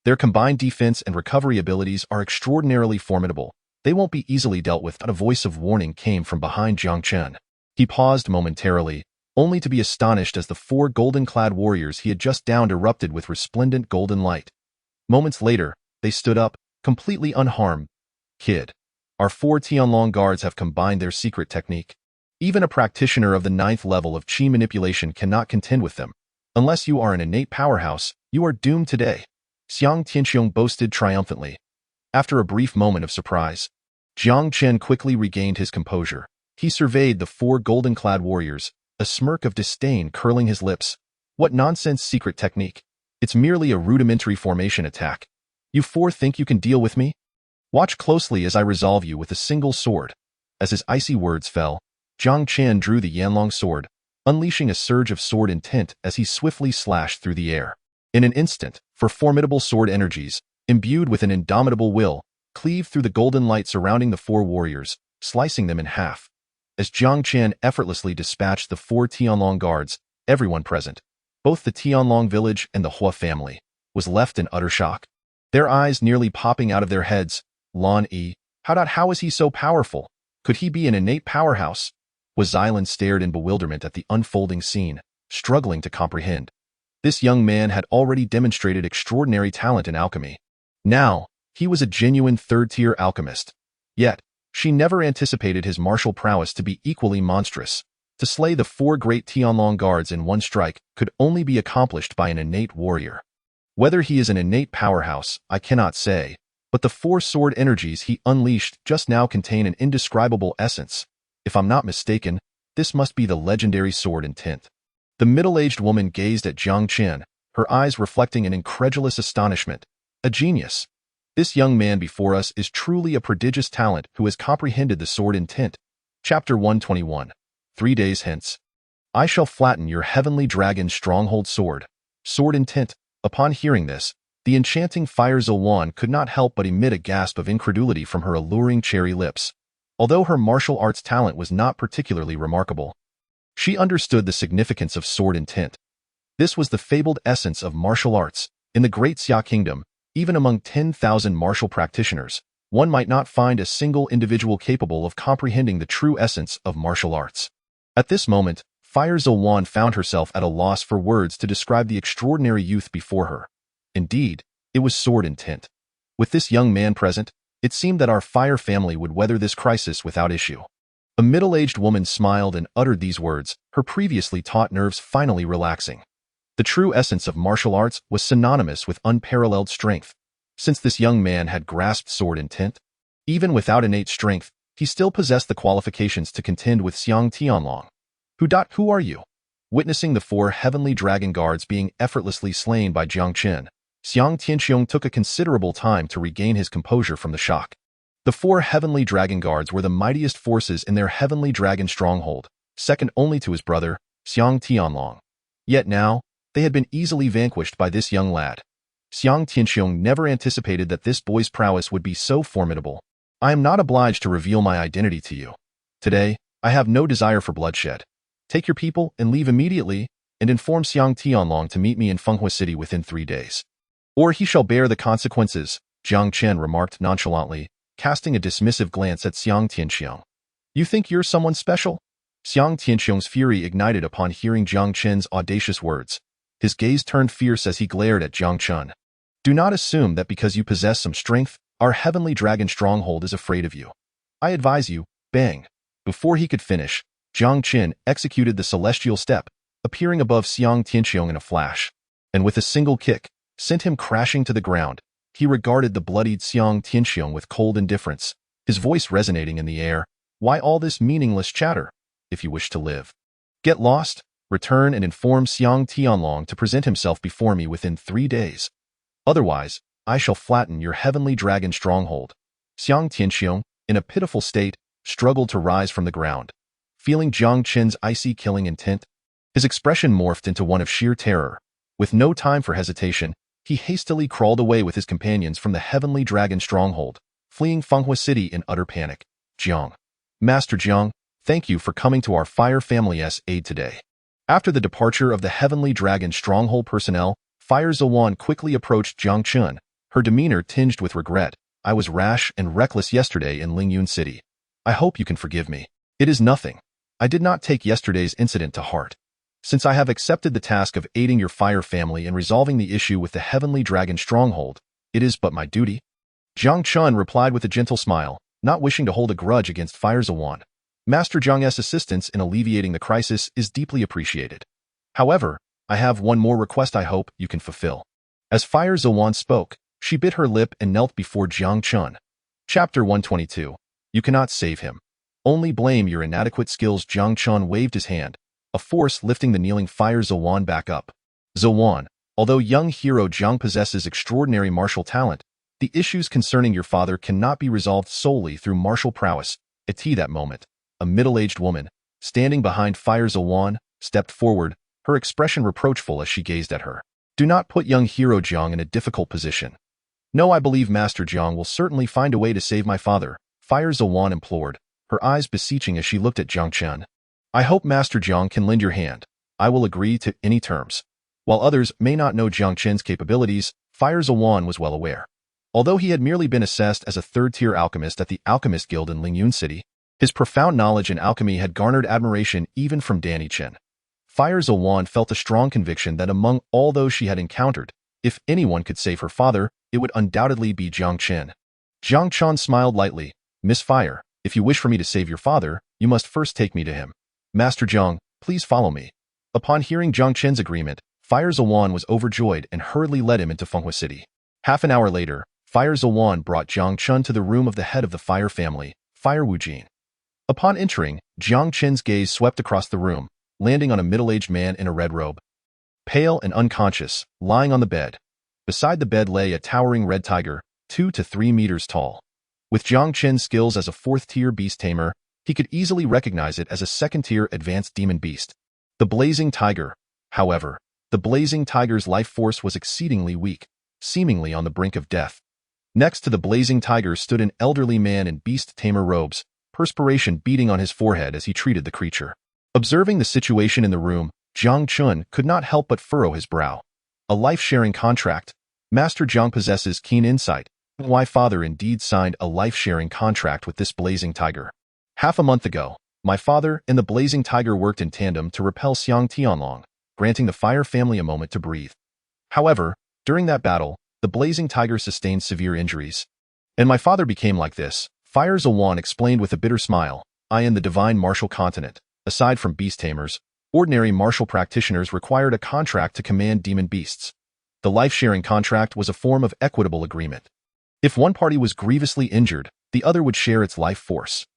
Their combined defense and recovery abilities are extraordinarily formidable. They won't be easily dealt with. A voice of warning came from behind Jiang Chen. He paused momentarily, only to be astonished as the 4 golden-clad warriors he had just downed erupted with resplendent golden light. Moments later, they stood up, completely unharmed. Kid. Our 4 Tianlong guards have combined their secret technique. Even a practitioner of the 9th level of qi manipulation cannot contend with them. Unless you are an innate powerhouse, you are doomed today. Xiang Tianxiong boasted triumphantly. After a brief moment of surprise, Jiang Chen quickly regained his composure. He surveyed the 4 golden-clad warriors, a smirk of disdain curling his lips. What nonsense secret technique? It's merely a rudimentary formation attack. You 4 think you can deal with me? Watch closely as I resolve you with a single sword. As his icy words fell, Jiang Chen drew the Yanlong sword, unleashing a surge of sword intent as he swiftly slashed through the air. In an instant, for formidable sword energies, imbued with an indomitable will, cleaved through the golden light surrounding the 4 warriors, slicing them in half. As Jiang Chen effortlessly dispatched the 4 Tianlong guards, everyone present, both the Tianlong village and the Hua family, was left in utter shock. Their eyes nearly popping out of their heads. How is he so powerful? Could he be an innate powerhouse? Hua Xylin stared in bewilderment at the unfolding scene, struggling to comprehend. This young man had already demonstrated extraordinary talent in alchemy. Now, he was a genuine 3rd-tier alchemist. Yet, she never anticipated his martial prowess to be equally monstrous. To slay the 4 great Tianlong guards in one strike could only be accomplished by an innate warrior. Whether he is an innate powerhouse, I cannot say, but the 4 sword energies he unleashed just now contain an indescribable essence. If I'm not mistaken, this must be the legendary sword intent. The middle-aged woman gazed at Jiang Chen, her eyes reflecting an incredulous astonishment. A genius. This young man before us is truly a prodigious talent who has comprehended the sword intent. Chapter 121. 3 days hence. I shall flatten your heavenly dragon stronghold sword. Sword intent. Upon hearing this, the enchanting Fire Zilwan could not help but emit a gasp of incredulity from her alluring cherry lips. Although her martial arts talent was not particularly remarkable, she understood the significance of sword intent. This was the fabled essence of martial arts. In the Great Xia Kingdom, even among 10,000 martial practitioners, one might not find a single individual capable of comprehending the true essence of martial arts. At this moment, Fire Zilwan found herself at a loss for words to describe the extraordinary youth before her. Indeed, it was sword intent. With this young man present, it seemed that our Fire family would weather this crisis without issue. A middle-aged woman smiled and uttered these words, her previously taut nerves finally relaxing. The true essence of martial arts was synonymous with unparalleled strength. Since this young man had grasped sword intent, even without innate strength, he still possessed the qualifications to contend with Xiang Tianlong. Who are you? Witnessing the 4 heavenly dragon guards being effortlessly slain by Jiang Chen, Xiang Tianxiong took a considerable time to regain his composure from the shock. The 4 heavenly dragon guards were the mightiest forces in their heavenly dragon stronghold, second only to his brother, Xiang Tianlong. Yet now, they had been easily vanquished by this young lad. Xiang Tianxiong never anticipated that this boy's prowess would be so formidable. I am not obliged to reveal my identity to you. Today, I have no desire for bloodshed. Take your people and leave immediately, and inform Xiang Tianlong to meet me in Fenghua City within 3 days. Or he shall bear the consequences, Jiang Chen remarked nonchalantly, casting a dismissive glance at Xiang Tianxiong. You think you're someone special? Xiang Tianxiong's fury ignited upon hearing Jiang Chen's audacious words. His gaze turned fierce as he glared at Jiang Chen. Do not assume that because you possess some strength, our heavenly dragon stronghold is afraid of you. I advise you, bang. Before he could finish, Jiang Chen executed the celestial step, appearing above Xiang Tianxiong in a flash, and with a single kick, sent him crashing to the ground. He regarded the bloodied Xiang Tianxiong with cold indifference, his voice resonating in the air. Why all this meaningless chatter? If you wish to live, get lost, return and inform Xiang Tianlong to present himself before me within 3 days. Otherwise, I shall flatten your heavenly dragon stronghold. Xiang Tianxiong, in a pitiful state, struggled to rise from the ground. Feeling Jiang Chen's icy killing intent, his expression morphed into one of sheer terror. With no time for hesitation, he hastily crawled away with his companions from the heavenly dragon stronghold, fleeing Fenghua City in utter panic. Jiang. Master Jiang, thank you for coming to our Fire family's aid today. After the departure of the heavenly dragon stronghold personnel, Fire Zilwan quickly approached Jiang Chen, her demeanor tinged with regret. I was rash and reckless yesterday in Lingyun City. I hope you can forgive me. It is nothing. I did not take yesterday's incident to heart. Since I have accepted the task of aiding your Fire family in resolving the issue with the heavenly dragon stronghold, it is but my duty. Jiang Chen replied with a gentle smile, not wishing to hold a grudge against Fire Zilwan. Master Jiang's assistance in alleviating the crisis is deeply appreciated. However, I have one more request I hope you can fulfill. As Fire Zilwan spoke, she bit her lip and knelt before Jiang Chen. Chapter 122. You cannot save him. Only blame your inadequate skills. Jiang Chen waved his hand, a force lifting the kneeling Fire Zilwan back up. Zilwan, although young hero Jiang possesses extraordinary martial talent, the issues concerning your father cannot be resolved solely through martial prowess. At that moment, a middle-aged woman, standing behind Fire Zilwan, stepped forward, her expression reproachful as she gazed at her. Do not put young hero Jiang in a difficult position. No, I believe Master Jiang will certainly find a way to save my father, Fire Zilwan implored, her eyes beseeching as she looked at Jiang Chen. I hope Master Jiang can lend your hand. I will agree to any terms. While others may not know Jiang Chen's capabilities, Fire Zilwan was well aware. Although he had merely been assessed as a third-tier alchemist at the Alchemist Guild in Lingyun City, his profound knowledge in alchemy had garnered admiration even from Danny Chen. Fire Zilwan felt a strong conviction that among all those she had encountered, if anyone could save her father, it would undoubtedly be Jiang Chen. Jiang Chen smiled lightly. Miss Fire, if you wish for me to save your father, you must first take me to him. Master Jiang, please follow me. Upon hearing Jiang Chen's agreement, Fire Zilwan was overjoyed and hurriedly led him into Fenghua City. Half an hour later, Fire Zilwan brought Jiang Chen to the room of the head of the Fire family, Fire Wujin. Upon entering, Jiang Chen's gaze swept across the room, landing on a middle-aged man in a red robe. Pale and unconscious, lying on the bed. Beside the bed lay a towering red tiger, 2 to 3 meters tall. With Jiang Chen's skills as a 4th-tier beast tamer, he could easily recognize it as a 2nd-tier advanced demon beast. The blazing tiger. However, the blazing tiger's life force was exceedingly weak, seemingly on the brink of death. Next to the blazing tiger stood an elderly man in beast tamer robes, perspiration beading on his forehead as he treated the creature. Observing the situation in the room, Jiang Chen could not help but furrow his brow. A life-sharing contract. Master Jiang possesses keen insight. Why father indeed signed a life-sharing contract with this blazing tiger. Half a month ago, my father and the blazing tiger worked in tandem to repel Xiang Tianlong, granting the fire family a moment to breathe. However, during that battle, the blazing tiger sustained severe injuries. And my father became like this. Fire Zilwan explained with a bitter smile. I am the divine martial continent. Aside from beast tamers, ordinary martial practitioners required a contract to command demon beasts. The life-sharing contract was a form of equitable agreement. If one party was grievously injured, the other would share its life force.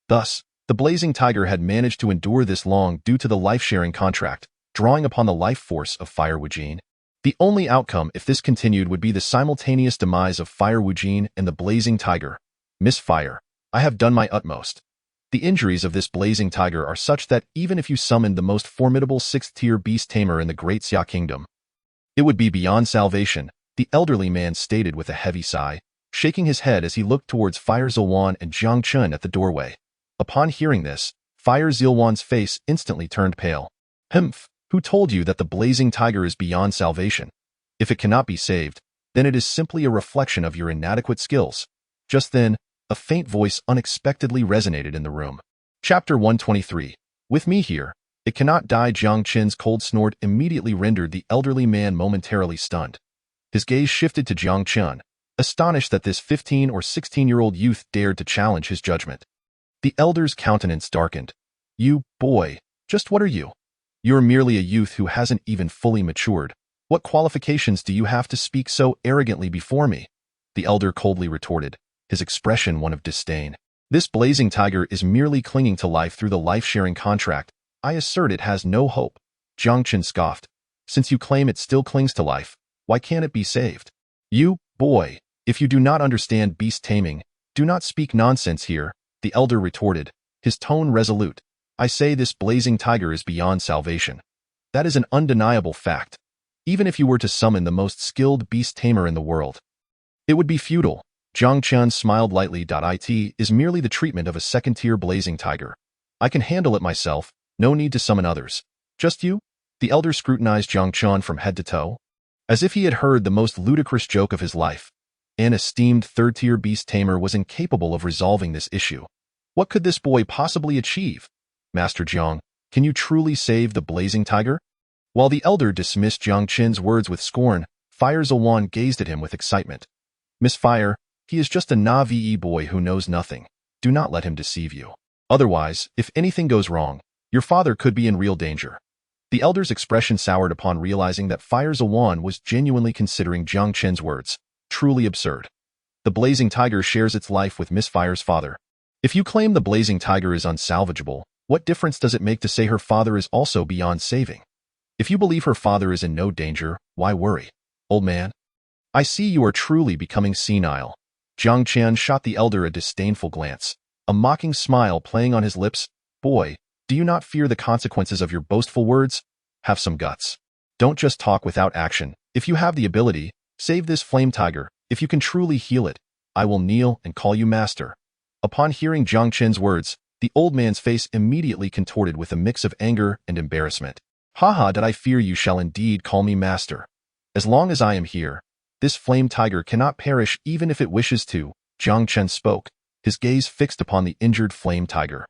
Thus, the blazing tiger had managed to endure this long due to the life-sharing contract, drawing upon the life force of Fire Wujin. The only outcome if this continued would be the simultaneous demise of Fire Wujin and the blazing tiger. Miss Fire, I have done my utmost. The injuries of this blazing tiger are such that even if you summoned the most formidable 6th-tier beast tamer in the Great Xia Kingdom, it would be beyond salvation, the elderly man stated with a heavy sigh, shaking his head as he looked towards Fire Zilwan and Jiang Chen at the doorway. Upon hearing this, Fire Zilwan's face instantly turned pale. Humph, who told you that the blazing tiger is beyond salvation? If it cannot be saved, then it is simply a reflection of your inadequate skills. Just then, a faint voice unexpectedly resonated in the room. Chapter 123. With me here, it cannot die. Jiang Chen's cold snort immediately rendered the elderly man momentarily stunned. His gaze shifted to Jiang Chen, astonished that this 15 or 16-year-old youth dared to challenge his judgment. The elder's countenance darkened. You, boy, just what are you? You're merely a youth who hasn't even fully matured. What qualifications do you have to speak so arrogantly before me? The elder coldly retorted, his expression one of disdain. This blazing tiger is merely clinging to life through the life-sharing contract. I assert it has no hope. Jiang Chen scoffed. Since you claim it still clings to life, why can't it be saved? You, boy, if you do not understand beast taming, do not speak nonsense here, the elder retorted, his tone resolute. I say this blazing tiger is beyond salvation. That is an undeniable fact. Even if you were to summon the most skilled beast tamer in the world, it would be futile. Jiang Chen smiled lightly. It is merely the treatment of a 2nd-tier blazing tiger. I can handle it myself, no need to summon others. Just you? The elder scrutinized Jiang Chen from head to toe, as if he had heard the most ludicrous joke of his life. An esteemed 3rd-tier beast tamer was incapable of resolving this issue. What could this boy possibly achieve? Master Jiang, can you truly save the blazing tiger? While the elder dismissed Jiang Chen's words with scorn, Fire Zilwan gazed at him with excitement. Miss Fire, he is just a naive boy who knows nothing. Do not let him deceive you. Otherwise, if anything goes wrong, your father could be in real danger. The elder's expression soured upon realizing that Fire Zilwan was genuinely considering Jiang Chen's words. Truly absurd. The blazing tiger shares its life with Miss Fire's father. If you claim the blazing tiger is unsalvageable, what difference does it make to say her father is also beyond saving? If you believe her father is in no danger, why worry? Old man, I see you are truly becoming senile. Jiang Chen shot the elder a disdainful glance, a mocking smile playing on his lips. Boy, do you not fear the consequences of your boastful words? Have some guts. Don't just talk without action. If you have the ability, save this flame tiger. If you can truly heal it, I will kneel and call you master. Upon hearing Jiang Chen's words, the old man's face immediately contorted with a mix of anger and embarrassment. Haha, did I fear you shall indeed call me master. As long as I am here, this flame tiger cannot perish even if it wishes to. Jiang Chen spoke, his gaze fixed upon the injured flame tiger.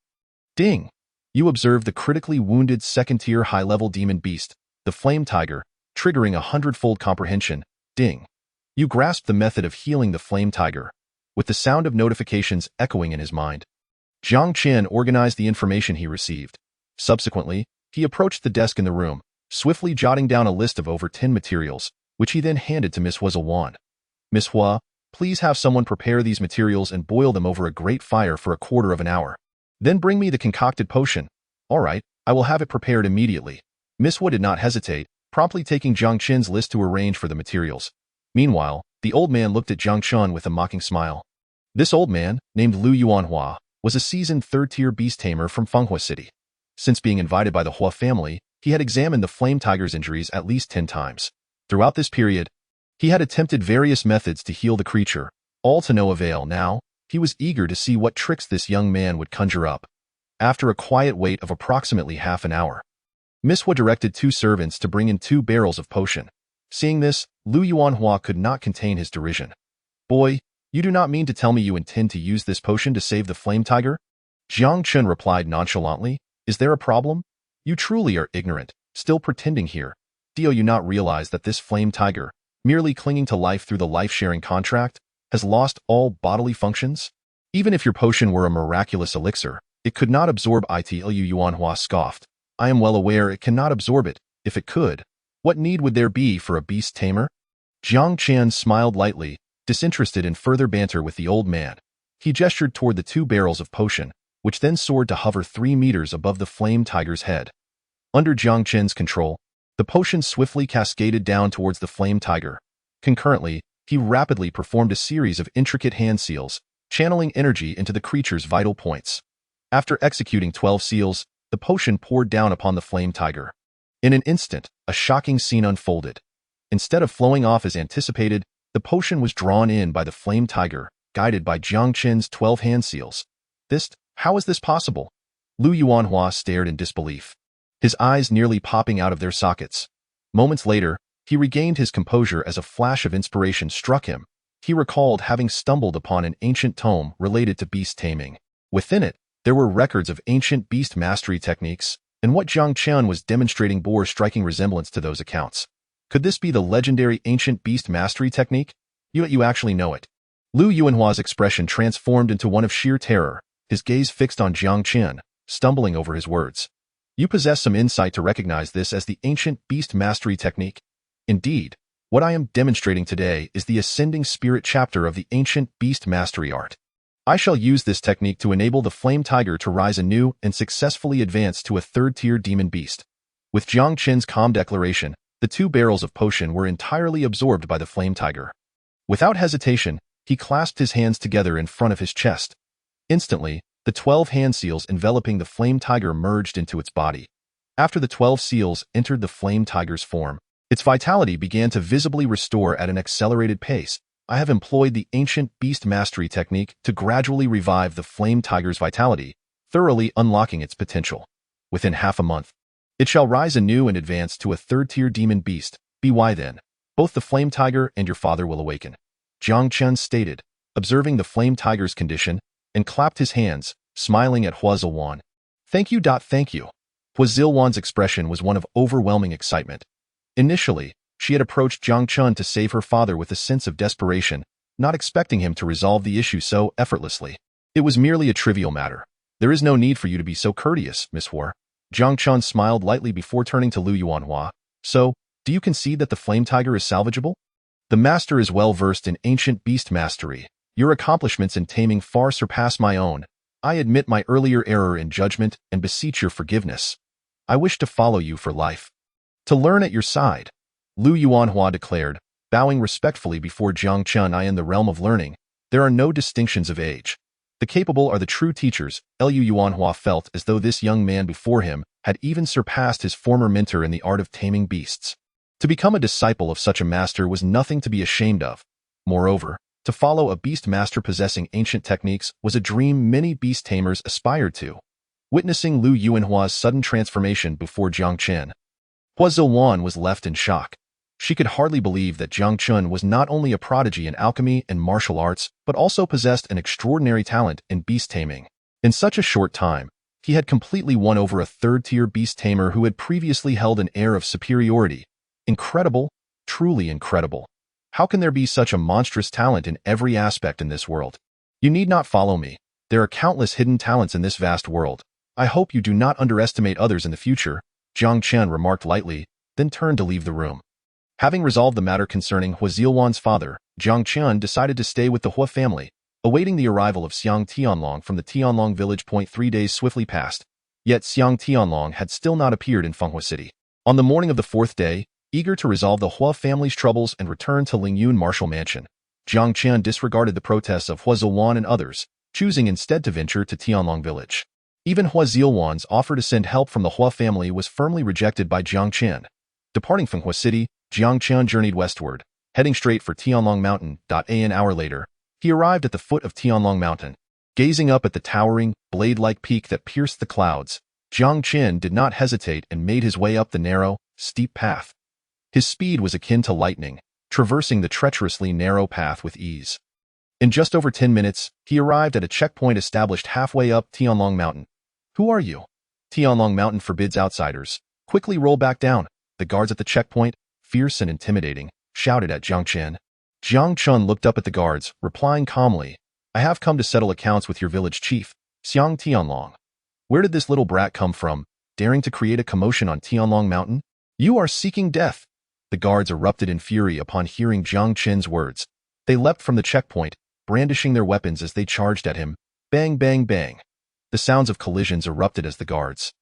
Ding! You observed the critically wounded 2nd-tier high-level demon beast, the flame tiger, triggering a 100-fold comprehension. Ding! You grasped the method of healing the flame tiger, with the sound of notifications echoing in his mind. Jiang Chen organized the information he received. Subsequently, he approached the desk in the room, swiftly jotting down a list of over 10 materials, which he then handed to Miss Hua Zilwan. Miss Hua, please have someone prepare these materials and boil them over a great fire for a quarter of an hour. Then bring me the concocted potion. All right, I will have it prepared immediately. Miss Hua did not hesitate, promptly taking Jiang Chen's list to arrange for the materials. Meanwhile, the old man looked at Jiang Chen with a mocking smile. This old man, named Lu Yuanhua, was a seasoned third-tier beast tamer from Fenghua City. Since being invited by the Hua family, he had examined the flame tiger's injuries at least 10 times. Throughout this period, he had attempted various methods to heal the creature, all to no avail. Now, he was eager to see what tricks this young man would conjure up. After a quiet wait of approximately half an hour, Miss Hua directed 2 servants to bring in 2 barrels of potion. Seeing this, Lu Yuanhua could not contain his derision. Boy, you do not mean to tell me you intend to use this potion to save the flame tiger? Jiang Chen replied nonchalantly. Is there a problem? You truly are ignorant, still pretending here. Do you not realize that this flame tiger, merely clinging to life through the life-sharing contract, has lost all bodily functions? Even if your potion were a miraculous elixir, it could not absorb it. Lu Yuanhua scoffed. I am well aware it cannot absorb it. If it could, what need would there be for a beast tamer? Jiang Chen smiled lightly, disinterested in further banter with the old man. He gestured toward the 2 barrels of potion, which then soared to hover 3 meters above the flame tiger's head. Under Jiang Chen's control, the potion swiftly cascaded down towards the flame tiger. Concurrently, he rapidly performed a series of intricate hand seals, channeling energy into the creature's vital points. After executing 12 seals, the potion poured down upon the flame tiger. In an instant, a shocking scene unfolded. Instead of flowing off as anticipated, the potion was drawn in by the flame tiger, guided by Jiang Chen's 12 hand seals. How is this possible? Lu Yuanhua stared in disbelief, his eyes nearly popping out of their sockets. Moments later, he regained his composure as a flash of inspiration struck him. He recalled having stumbled upon an ancient tome related to beast taming. Within it, there were records of ancient beast mastery techniques, and what Jiang Chen was demonstrating bore striking resemblance to those accounts. Could this be the legendary ancient beast mastery technique? You actually know it. Lu Yuanhua's expression transformed into one of sheer terror, his gaze fixed on Jiang Chen, stumbling over his words. You possess some insight to recognize this as the ancient beast mastery technique? Indeed, what I am demonstrating today is the ascending spirit chapter of the ancient beast mastery art. I shall use this technique to enable the flame tiger to rise anew and successfully advance to a 3rd-tier demon beast. With Jiang Chen's calm declaration, the 2 barrels of potion were entirely absorbed by the flame tiger. Without hesitation, he clasped his hands together in front of his chest. Instantly, the 12 hand seals enveloping the flame tiger merged into its body. After the 12 seals entered the flame tiger's form, its vitality began to visibly restore at an accelerated pace. I have employed the ancient beast mastery technique to gradually revive the flame tiger's vitality, thoroughly unlocking its potential. Within half a month, it shall rise anew and advance to a 3rd-tier demon beast. By then, both the flame tiger and your father will awaken. Jiang Chen stated, observing the flame tiger's condition, and clapped his hands, smiling at Hua Zilwan. Thank you. Thank you. Hua Zilwan's expression was one of overwhelming excitement. Initially, she had approached Jiang Chen to save her father with a sense of desperation, not expecting him to resolve the issue so effortlessly. It was merely a trivial matter. There is no need for you to be so courteous, Miss Hua. Jiang Chen smiled lightly before turning to Lu Yuanhua. So, do you concede that the flame tiger is salvageable? The master is well versed in ancient beast mastery. Your accomplishments in taming far surpass my own. I admit my earlier error in judgment and beseech your forgiveness. I wish to follow you for life. To learn at your side, Lu Yuanhua declared, bowing respectfully before Jiang Chen. In the realm of learning, there are no distinctions of age. The capable are the true teachers. Lu Yuanhua felt as though this young man before him had even surpassed his former mentor in the art of taming beasts. To become a disciple of such a master was nothing to be ashamed of. Moreover, to follow a beast master possessing ancient techniques was a dream many beast tamers aspired to. Witnessing Lu Yuanhua's sudden transformation before Jiang Chen, Hua Zilwan was left in shock. She could hardly believe that Jiang Chen was not only a prodigy in alchemy and martial arts, but also possessed an extraordinary talent in beast taming. In such a short time, he had completely won over a 3rd-tier beast tamer who had previously held an air of superiority. Incredible, truly incredible. How can there be such a monstrous talent in every aspect in this world? You need not follow me. There are countless hidden talents in this vast world. I hope you do not underestimate others in the future, Jiang Chen remarked lightly, then turned to leave the room. Having resolved the matter concerning Hua Zilwan's father, Jiang Chen decided to stay with the Hua family, awaiting the arrival of Xiang Tianlong from the Tianlong village. 3 days swiftly passed. Yet Xiang Tianlong had still not appeared in Fenghua City. On the morning of the fourth day, eager to resolve the Hua family's troubles and return to Lingyun Martial Mansion, Jiang Chen disregarded the protests of Hua Zilwan and others, choosing instead to venture to Tianlong village. Even Hua Zilwan's offer to send help from the Hua family was firmly rejected by Jiang Chen. Departing from Hua City, Jiang Chen journeyed westward, heading straight for Tianlong Mountain. An hour later, he arrived at the foot of Tianlong Mountain. Gazing up at the towering, blade-like peak that pierced the clouds, Jiang Chen did not hesitate and made his way up the narrow, steep path. His speed was akin to lightning, traversing the treacherously narrow path with ease. In just over 10 minutes, he arrived at a checkpoint established halfway up Tianlong Mountain. "Who are you?" "Tianlong Mountain forbids outsiders. Quickly roll back down." The guards at the checkpoint, fierce and intimidating, shouted at Jiang Chen. Jiang Chen looked up at the guards, replying calmly, "I have come to settle accounts with your village chief, Xiang Tianlong. Where did this little brat come from, daring to create a commotion on Tianlong Mountain? You are seeking death." The guards erupted in fury upon hearing Jiang Chen's words. They leapt from the checkpoint, brandishing their weapons as they charged at him. Bang, bang, bang. The sounds of collisions erupted as the guards,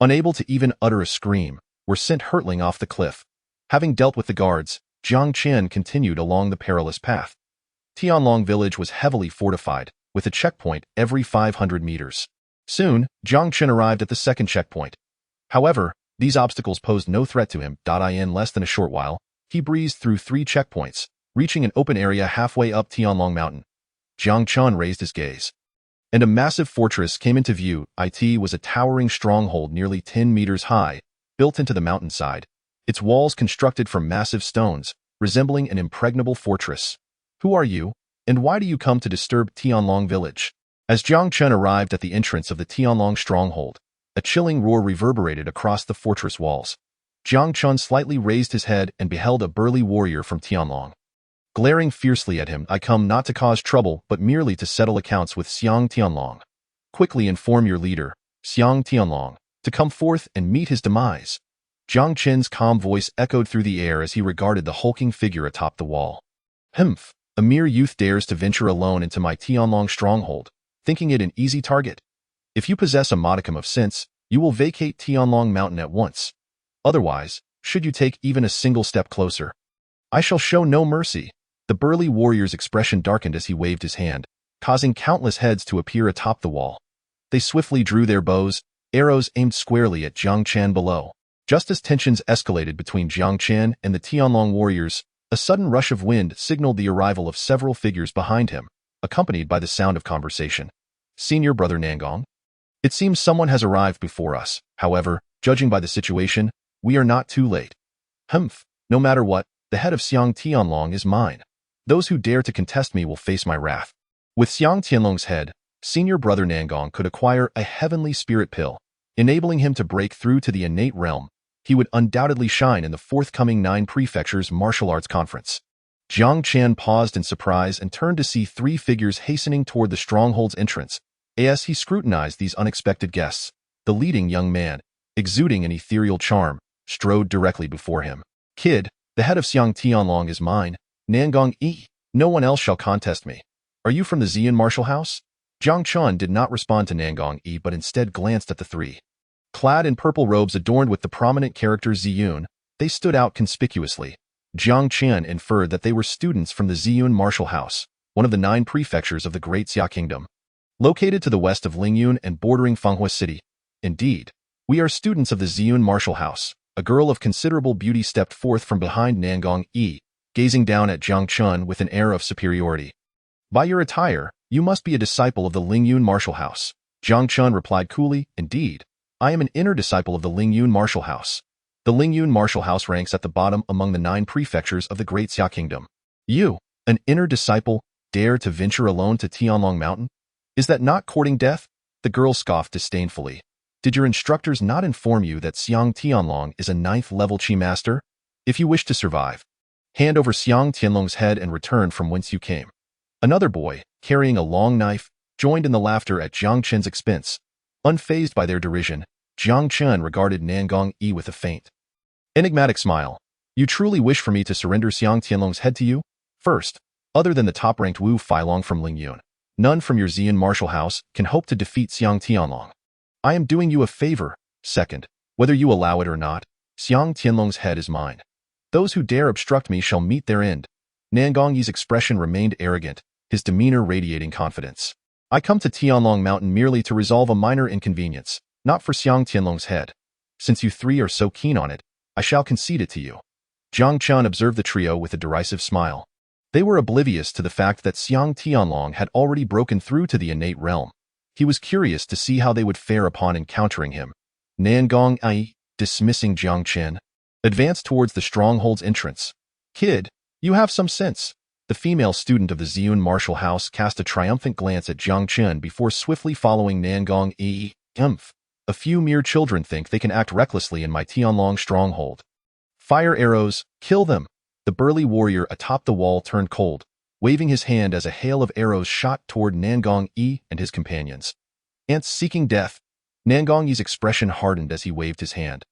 unable to even utter a scream, were sent hurtling off the cliff. Having dealt with the guards, Jiang Chen continued along the perilous path. Tianlong village was heavily fortified, with a checkpoint every 500 meters. Soon, Jiang Chen arrived at the second checkpoint. However, these obstacles posed no threat to him. In less than a short while, he breezed through 3 checkpoints, reaching an open area halfway up Tianlong Mountain. Jiang Chen raised his gaze, and a massive fortress came into view. It was a towering stronghold nearly 10 meters high, built into the mountainside, its walls constructed from massive stones, resembling an impregnable fortress. "Who are you, and why do you come to disturb Tianlong village?" As Jiang Chen arrived at the entrance of the Tianlong stronghold, a chilling roar reverberated across the fortress walls. Jiang Chen slightly raised his head and beheld a burly warrior from Tianlong. Glaring fiercely at him, "I come not to cause trouble, but merely to settle accounts with Xiang Tianlong. Quickly inform your leader, Xiang Tianlong, to come forth and meet his demise." Jiang Chen's calm voice echoed through the air as he regarded the hulking figure atop the wall. "Humph, a mere youth dares to venture alone into my Tianlong stronghold, thinking it an easy target. If you possess a modicum of sense, you will vacate Tianlong Mountain at once. Otherwise, should you take even a single step closer, I shall show no mercy." The burly warrior's expression darkened as he waved his hand, causing countless heads to appear atop the wall. They swiftly drew their bows, arrows aimed squarely at Jiang Chen below. Just as tensions escalated between Jiang Chen and the Tianlong warriors, a sudden rush of wind signaled the arrival of several figures behind him, accompanied by the sound of conversation. "Senior Brother Nangong? It seems someone has arrived before us. However, judging by the situation, we are not too late. Humph, no matter what, the head of Xiang Tianlong is mine. Those who dare to contest me will face my wrath." With Xiang Tianlong's head, Senior Brother Nangong could acquire a heavenly spirit pill, enabling him to break through to the innate realm. He would undoubtedly shine in the forthcoming 9 Prefectures Martial Arts Conference. Jiang Chen paused in surprise and turned to see 3 figures hastening toward the stronghold's entrance. As he scrutinized these unexpected guests, the leading young man, exuding an ethereal charm, strode directly before him. "Kid, the head of Xiang Tianlong is mine. Nangong Yi, no one else shall contest me. Are you from the Xian Martial House?" Jiang Chen did not respond to Nangong Yi but instead glanced at the 3. Clad in purple robes adorned with the prominent character Ziyun, they stood out conspicuously. Jiang Chen inferred that they were students from the Ziyun Martial House, one of the 9 prefectures of the Great Xia Kingdom, located to the west of Lingyun and bordering Fenghua City. "Indeed, we are students of the Ziyun Martial House." A girl of considerable beauty stepped forth from behind Nangong Yi, gazing down at Jiang Chen with an air of superiority. "By your attire, you must be a disciple of the Lingyun Martial House." Jiang Chen replied coolly, "Indeed, I am an inner disciple of the Lingyun Martial House. The Lingyun Martial House ranks at the bottom among the 9 prefectures of the Great Xia Kingdom. You, an inner disciple, dare to venture alone to Tianlong Mountain? Is that not courting death?" The girl scoffed disdainfully. "Did your instructors not inform you that Xiang Tianlong is a 9th-level Qi master? If you wish to survive, hand over Xiang Tianlong's head and return from whence you came." Another boy, carrying a long knife, joined in the laughter at Jiang Chen's expense. Unfazed by their derision, Jiang Chen regarded Nangong Yi with a faint, enigmatic smile. "You truly wish for me to surrender Xiang Tianlong's head to you? First, other than the top-ranked Wu Feilong from Lingyun, none from your Xian martial house can hope to defeat Xiang Tianlong. I am doing you a favor. Second, whether you allow it or not, Xiang Tianlong's head is mine. Those who dare obstruct me shall meet their end. Nan Gongyi's expression remained arrogant, his demeanor radiating confidence. I come to Tianlong Mountain merely to resolve a minor inconvenience, not for Xiang Tianlong's head. Since you three are so keen on it, I shall concede it to you. Jiang Chen observed the trio with a derisive smile. They were oblivious to the fact that Xiang Tianlong had already broken through to the innate realm. He was curious to see how they would fare upon encountering him. Nan Gongyi, dismissing Jiang Chen, advanced towards the stronghold's entrance. Kid, you have some sense. The female student of the Ziyun martial house cast a triumphant glance at Jiang Chen before swiftly following Nan Gongyi. A few mere children think they can act recklessly in my Tianlong stronghold. Fire arrows, kill them. The burly warrior atop the wall turned cold, waving his hand as a hail of arrows shot toward Nan Gongyi and his companions. Ants seeking death. Nan Gongyi's expression hardened as he waved his hand.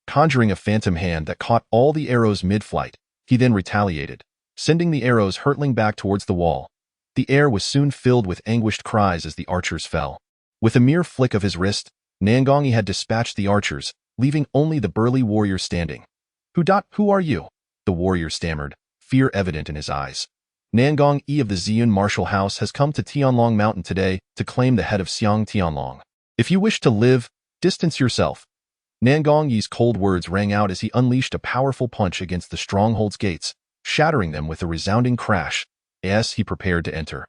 Conjuring a phantom hand that caught all the arrows mid-flight, he then retaliated, sending the arrows hurtling back towards the wall. The air was soon filled with anguished cries as the archers fell. With a mere flick of his wrist, Nan Gongyi had dispatched the archers, leaving only the burly warrior standing. Who are you? The warrior stammered, fear evident in his eyes. Nan Gongyi of the Ziyun martial house has come to Tianlong Mountain today to claim the head of Xiang Tianlong. If you wish to live, distance yourself. Nan Gongyi's cold words rang out as he unleashed a powerful punch against the stronghold's gates, shattering them with a resounding crash, as he prepared to enter.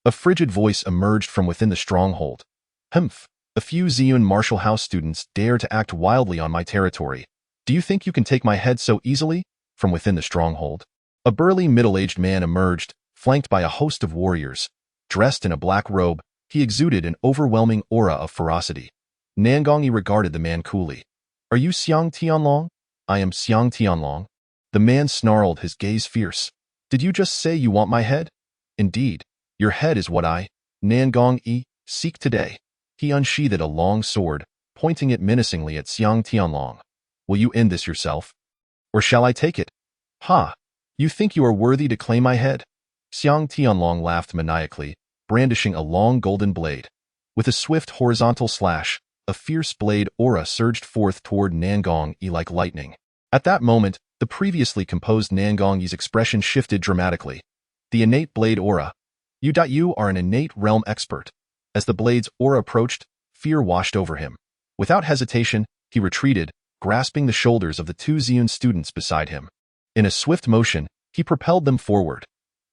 A frigid voice emerged from within the stronghold. A few Ziyun martial house students dare to act wildly on my territory. Do you think you can take my head so easily? From within the stronghold, a burly middle-aged man emerged, flanked by a host of warriors. Dressed in a black robe, he exuded an overwhelming aura of ferocity. Nan Gongyi regarded the man coolly. Are you Xiang Tianlong? I am Xiang Tianlong. The man snarled, his gaze fierce. Did you just say you want my head? Indeed, your head is what I, Nan Gongyi, seek today. He unsheathed a long sword, pointing it menacingly at Xiang Tianlong. Will you end this yourself? Or shall I take it? Ha! You think you are worthy to claim my head? Xiang Tianlong laughed maniacally, brandishing a long golden blade. With a swift horizontal slash, a fierce blade aura surged forth toward Nan Gongyi like lightning. At that moment, the previously composed Nan Gongyi's expression shifted dramatically. The innate blade aura. You are an innate realm expert. As the blade's aura approached, fear washed over him. Without hesitation, he retreated, grasping the shoulders of the two Ziyun students beside him. In a swift motion, he propelled them forward.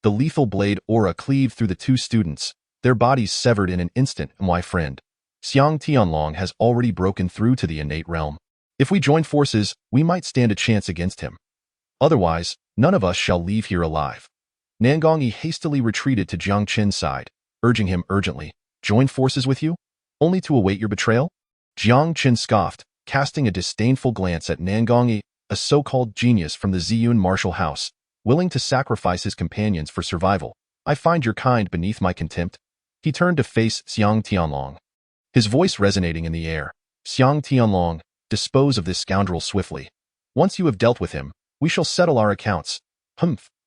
The lethal blade aura cleaved through the two students, their bodies severed in an instant. My friend, Xiang Tianlong has already broken through to the innate realm. If we join forces, we might stand a chance against him. Otherwise, none of us shall leave here alive. Nan Gongyi hastily retreated to Jiang Chen's side, urging him urgently, join forces with you? Only to await your betrayal? Jiang Chen scoffed, casting a disdainful glance at Nan Gongyi, a so-called genius from the Ziyun martial house, willing to sacrifice his companions for survival. I find your kind beneath my contempt. He turned to face Xiang Tianlong, his voice resonating in the air. Xiang Tianlong, dispose of this scoundrel swiftly. Once you have dealt with him, we shall settle our accounts.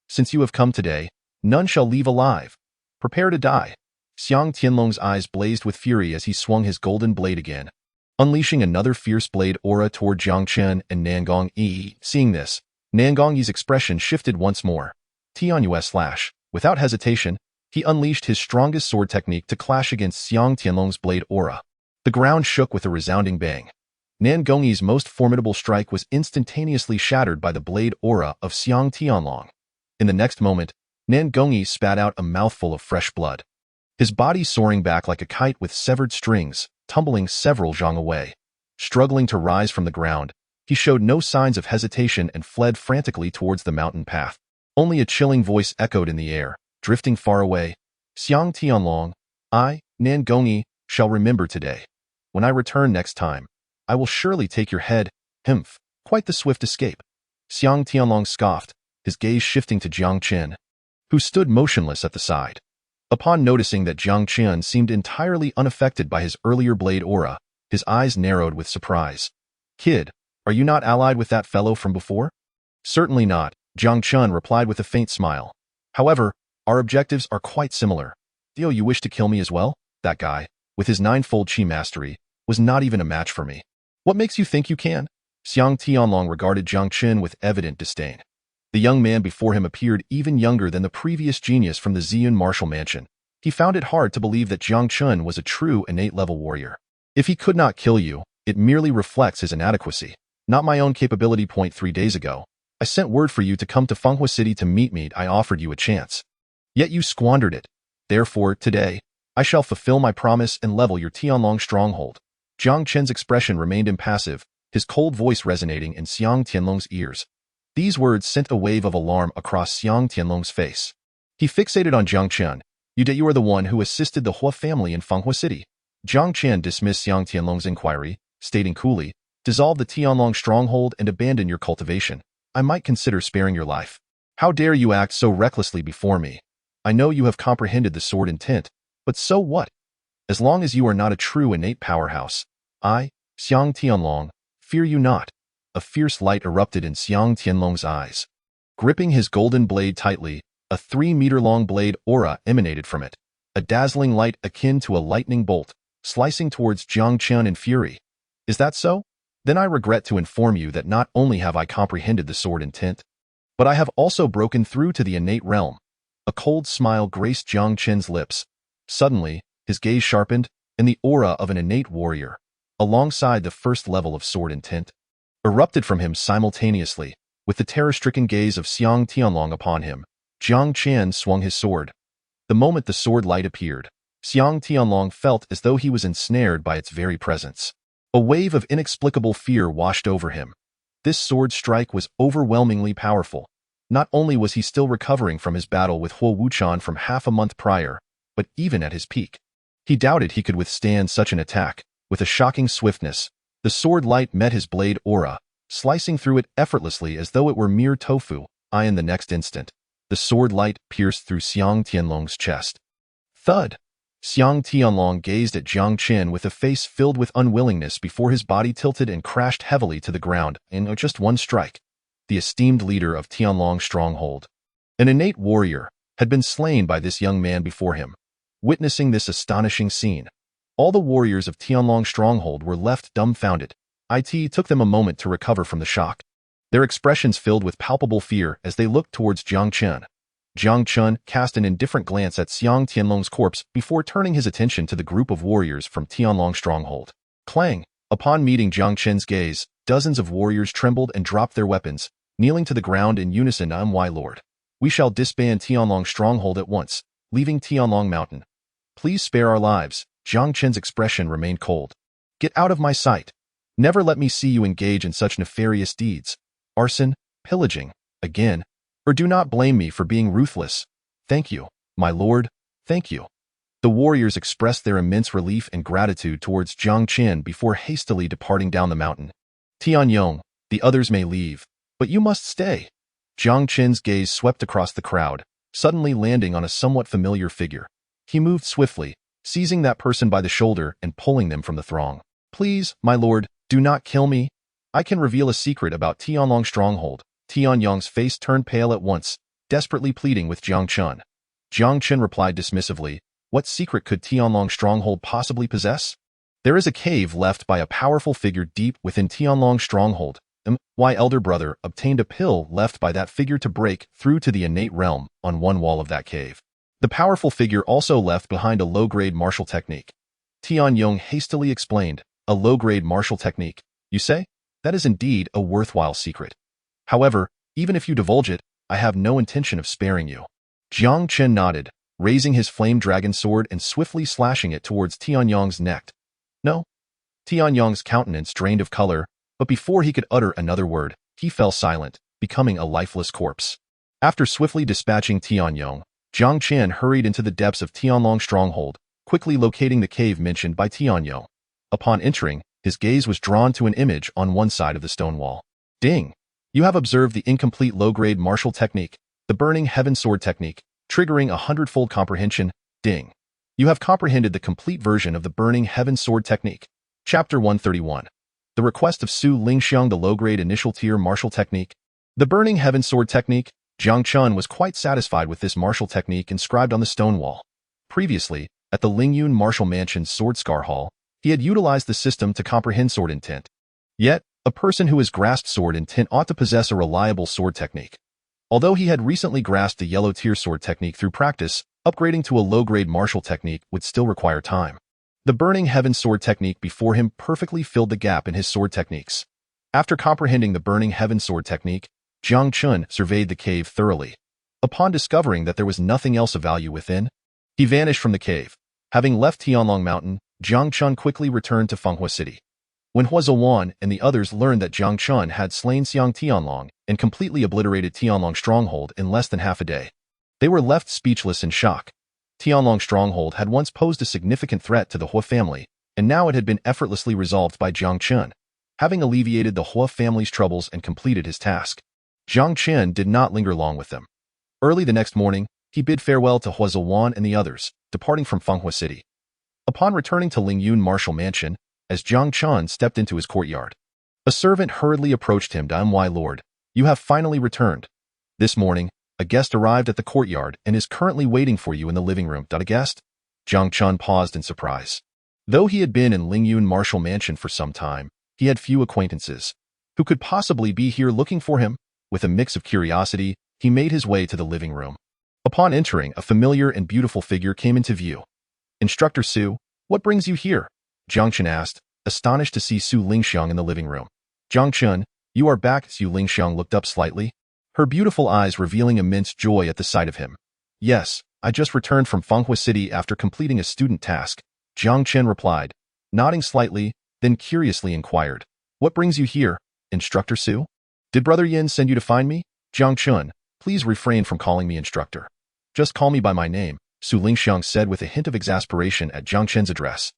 Since you have come today, none shall leave alive. Prepare to die. Xiang Tianlong's eyes blazed with fury as he swung his golden blade again, unleashing another fierce blade aura toward Jiang Chen and Nan Gongyi. Seeing this, Nan Gongyi's expression shifted once more. Tianyue slash. Without hesitation, he unleashed his strongest sword technique to clash against Xiang Tianlong's blade aura. The ground shook with a resounding bang. Nan Gongyi's most formidable strike was instantaneously shattered by the blade aura of Xiang Tianlong. In the next moment, Nan Gongyi spat out a mouthful of fresh blood, his body soaring back like a kite with severed strings, tumbling several zhang away. Struggling to rise from the ground, he showed no signs of hesitation and fled frantically towards the mountain path. Only a chilling voice echoed in the air, drifting far away. Xiang Tianlong, I, Nan Gongyi, shall remember today. When I return next time, I will surely take your head. Quite the swift escape. Xiang Tianlong scoffed, his gaze shifting to Jiang Chen, who stood motionless at the side. Upon noticing that Jiang Chen seemed entirely unaffected by his earlier blade aura, his eyes narrowed with surprise. Kid, are you not allied with that fellow from before? Certainly not, Jiang Chen replied with a faint smile. However, our objectives are quite similar. You wish to kill me as well? That guy, with his ninefold chi mastery, was not even a match for me. What makes you think you can? Xiang Tianlong regarded Jiang Chen with evident disdain. The young man before him appeared even younger than the previous genius from the Ziyun martial mansion. He found it hard to believe that Jiang Chen was a true innate-level warrior. If he could not kill you, it merely reflects his inadequacy. Not my own capability. 3 days ago, I sent word for you to come to Fenghua City to meet me. I offered you a chance. Yet you squandered it. Therefore, today, I shall fulfill my promise and level your Tianlong stronghold. Jiang Chen's expression remained impassive, his cold voice resonating in Xiang Tianlong's ears. These words sent a wave of alarm across Xiang Tianlong's face. He fixated on Jiang Chen. You are the one who assisted the Hua family in Fenghua City. Jiang Chen dismissed Xiang Tianlong's inquiry, stating coolly, dissolve the Tianlong stronghold and abandon your cultivation. I might consider sparing your life. How dare you act so recklessly before me? I know you have comprehended the sword intent, but so what? As long as you are not a true innate powerhouse, I, Xiang Tianlong, fear you not. A fierce light erupted in Xiang Tianlong's eyes. Gripping his golden blade tightly, a 3-meter-long blade aura emanated from it, a dazzling light akin to a lightning bolt, slicing towards Jiang Chen in fury. Is that so? Then I regret to inform you that not only have I comprehended the sword intent, but I have also broken through to the innate realm. A cold smile graced Jiang Chen's lips. Suddenly, his gaze sharpened, and the aura of an innate warrior, alongside the first level of sword intent, erupted from him simultaneously. With the terror-stricken gaze of Xiang Tianlong upon him, Jiang Chen swung his sword. The moment the sword light appeared, Xiang Tianlong felt as though he was ensnared by its very presence. A wave of inexplicable fear washed over him. This sword strike was overwhelmingly powerful. Not only was he still recovering from his battle with Huo Wuchan from half a month prior, but even at his peak, he doubted he could withstand such an attack. With a shocking swiftness, the sword light met his blade aura, slicing through it effortlessly as though it were mere tofu. In the next instant, the sword light pierced through Xiang Tianlong's chest. Thud! Xiang Tianlong gazed at Jiang Chen with a face filled with unwillingness before his body tilted and crashed heavily to the ground in just one strike. The esteemed leader of Tianlong stronghold, an innate warrior, had been slain by this young man before him. Witnessing this astonishing scene, all the warriors of Tianlong stronghold were left dumbfounded. It took them a moment to recover from the shock, their expressions filled with palpable fear as they looked towards Jiang Chen. Jiang Chen cast an indifferent glance at Xiang Tianlong's corpse before turning his attention to the group of warriors from Tianlong stronghold. Clang! Upon meeting Jiang Chen's gaze, dozens of warriors trembled and dropped their weapons, kneeling to the ground in unison. My lord, we shall disband Tianlong stronghold at once, leaving Tianlong mountain. Please spare our lives. Jiang Chen's expression remained cold. Get out of my sight. Never let me see you engage in such nefarious deeds. Arson, pillaging, again, or do not blame me for being ruthless. Thank you, my lord, thank you. The warriors expressed their immense relief and gratitude towards Jiang Chen before hastily departing down the mountain. Tianyong, the others may leave, but you must stay. Jiang Chen's gaze swept across the crowd, suddenly landing on a somewhat familiar figure. He moved swiftly, seizing that person by the shoulder and pulling them from the throng. Please, my lord, do not kill me. I can reveal a secret about Tianlong stronghold. Tianyong's face turned pale at once, desperately pleading with Jiang Chen. Jiang Chen replied dismissively, what secret could Tianlong stronghold possibly possess? There is a cave left by a powerful figure deep within Tianlong stronghold. My elder brother obtained a pill left by that figure to break through to the innate realm on one wall of that cave. The powerful figure also left behind a low-grade martial technique. Tianyong hastily explained, a low-grade martial technique, you say? That is indeed a worthwhile secret. However, even if you divulge it, I have no intention of sparing you. Jiang Chen nodded, raising his flame dragon sword and swiftly slashing it towards Tianyong's neck. No. Tianyong's countenance drained of color, but before he could utter another word, he fell silent, becoming a lifeless corpse. After swiftly dispatching Tianyong, Jiang Chen hurried into the depths of Tianlong stronghold, quickly locating the cave mentioned by Tianyong. Upon entering, his gaze was drawn to an image on one side of the stone wall. Ding! You have observed the incomplete low-grade martial technique, the Burning Heaven Sword technique, triggering a hundredfold comprehension. Ding! You have comprehended the complete version of the Burning Heaven Sword technique. Chapter 131. The request of Su Lingxiang, the low-grade initial tier martial technique. The Burning Heaven Sword technique. Jiang Chen was quite satisfied with this martial technique inscribed on the stone wall. Previously, at the Lingyun Martial Mansion's Sword Scar Hall, He had utilized the system to comprehend sword intent. Yet, a person who has grasped sword intent ought to possess a reliable sword technique. Although he had recently grasped the yellow tier sword technique through practice, upgrading to a low-grade martial technique would still require time. The Burning Heaven sword technique before him perfectly filled the gap in his sword techniques. After comprehending the Burning Heaven sword technique, Jiang Chen surveyed the cave thoroughly. Upon discovering that there was nothing else of value within, he vanished from the cave. Having left Tianlong Mountain, Jiang Chen quickly returned to Fenghua City. When Hua Zhuan and the others learned that Jiang Chen had slain Xiang Tianlong and completely obliterated Tianlong's stronghold in less than half a day, they were left speechless in shock. Tianlong's stronghold had once posed a significant threat to the Hua family, and now it had been effortlessly resolved by Jiang Chen. Having alleviated the Hua family's troubles and completed his task, Jiang Chen did not linger long with them. Early the next morning, he bid farewell to Hua Zhuan and the others, departing from Fenghua City. Upon returning to Lingyun Martial Mansion, as Jiang Chen stepped into his courtyard, a servant hurriedly approached him. "My lord, you have finally returned. This morning, a guest arrived at the courtyard and is currently waiting for you in the living room." A guest? Jiang Chen paused in surprise. Though he had been in Lingyun Martial Mansion for some time, he had few acquaintances. Who could possibly be here looking for him? With a mix of curiosity, he made his way to the living room. Upon entering, a familiar and beautiful figure came into view. "Instructor Su, what brings you here?" Jiang Chen asked, astonished to see Su Lingxiang in the living room. "Jiang Chen, you are back." Su Lingxiang looked up slightly, her beautiful eyes revealing immense joy at the sight of him. "Yes, I just returned from Fenghua City after completing a student task," Jiang Chen replied, nodding slightly, then curiously inquired, "What brings you here, Instructor Su? Did Brother Yin send you to find me?" "Jiang Chen, please refrain from calling me instructor. Just call me by my name," Su Lingxiang said with a hint of exasperation at Jiang Chen's address.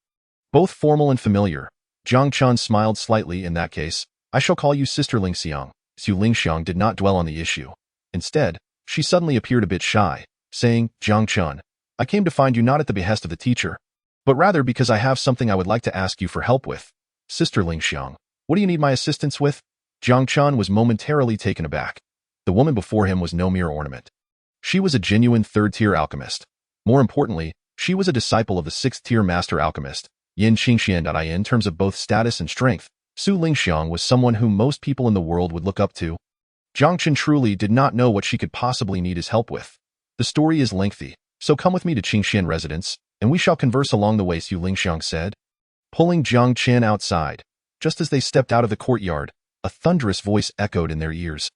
Both formal and familiar, Jiang Chen smiled slightly. "In that case, I shall call you Sister Lingxiang." Su Lingxiang did not dwell on the issue. Instead, she suddenly appeared a bit shy, saying, "Jiang Chen, I came to find you not at the behest of the teacher, but rather because I have something I would like to ask you for help with." "Sister Lingxiang, what do you need my assistance with?" Jiang Chen was momentarily taken aback. The woman before him was no mere ornament. She was a genuine third-tier alchemist. More importantly, she was a disciple of the sixth-tier master alchemist, Yin Qingxian. In terms of both status and strength, Su Lingxiang was someone whom most people in the world would look up to. Jiang Chen truly did not know what she could possibly need his help with. "The story is lengthy, so come with me to Qingxian residence, and we shall converse along the way," Su Lingxiang said, pulling Jiang Chen outside. Just as they stepped out of the courtyard, a thunderous voice echoed in their ears.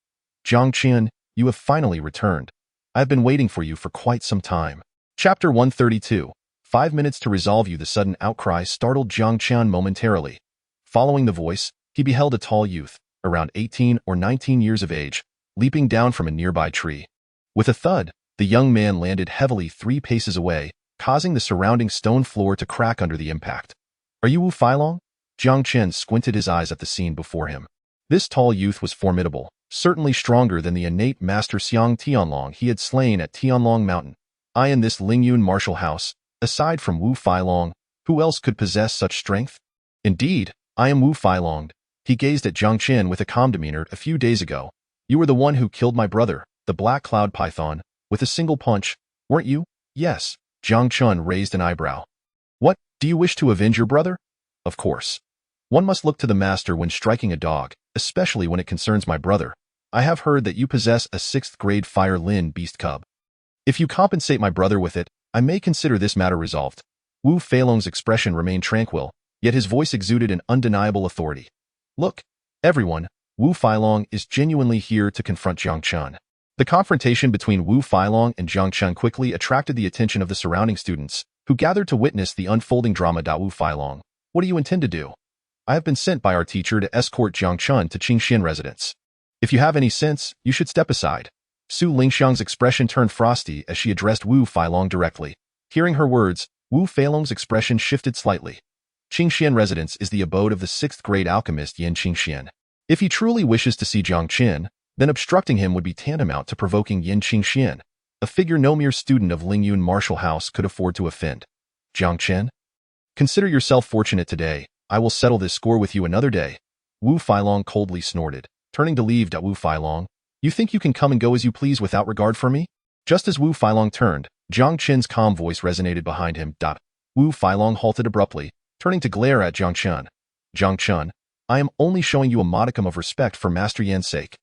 "Jiang Chen, you have finally returned. I have been waiting for you for quite some time." Chapter 132. 5 minutes to resolve you. The sudden outcry startled Jiang Chen momentarily. Following the voice, he beheld a tall youth, around 18 or 19 years of age, leaping down from a nearby tree. With a thud, the young man landed heavily 3 paces away, causing the surrounding stone floor to crack under the impact. "Are you Wu Failong?" Jiang Chen squinted his eyes at the scene before him. This tall youth was formidable, certainly stronger than the innate master Xiang Tianlong he had slain at Tianlong Mountain. In this Lingyun martial house, aside from Wu Failong, who else could possess such strength? "Indeed, I am Wu Failong." He gazed at Jiang Chen with a calm demeanor. "A few days ago, you were the one who killed my brother, the Black Cloud Python, with a single punch, weren't you?" "Yes." Jiang Chen raised an eyebrow. "What, do you wish to avenge your brother?" "Of course. One must look to the master when striking a dog, especially when it concerns my brother. I have heard that you possess a 6th-grade fire Lin beast cub. If you compensate my brother with it, I may consider this matter resolved." Wu Failong's expression remained tranquil, yet his voice exuded an undeniable authority. "Look, everyone, Wu Failong is genuinely here to confront Jiang Chen." The confrontation between Wu Failong and Jiang Chen quickly attracted the attention of the surrounding students, who gathered to witness the unfolding drama. "Wu Failong, what do you intend to do?" "I have been sent by our teacher to escort Jiang Chen to Qingxian residence. If you have any sense, you should step aside." Su Lingxiang's expression turned frosty as she addressed Wu Failong directly. Hearing her words, Wu Failong's expression shifted slightly. Qingxian residence is the abode of the 6th-grade alchemist Yin Qingxian. If he truly wishes to see Jiang Chen, then obstructing him would be tantamount to provoking Yin Qingxian, a figure no mere student of Lingyun Martial House could afford to offend. "Jiang Chen? Consider yourself fortunate today. I will settle this score with you another day." Wu Failong coldly snorted, turning to leave. "Wu Failong, you think you can come and go as you please without regard for me?" Just as Wu Failong turned, Jiang Chen's calm voice resonated behind him. Wu Failong halted abruptly, turning to glare at Jiang Chen. Jiang Chen, I am only showing you a modicum of respect for Master Yan's sake.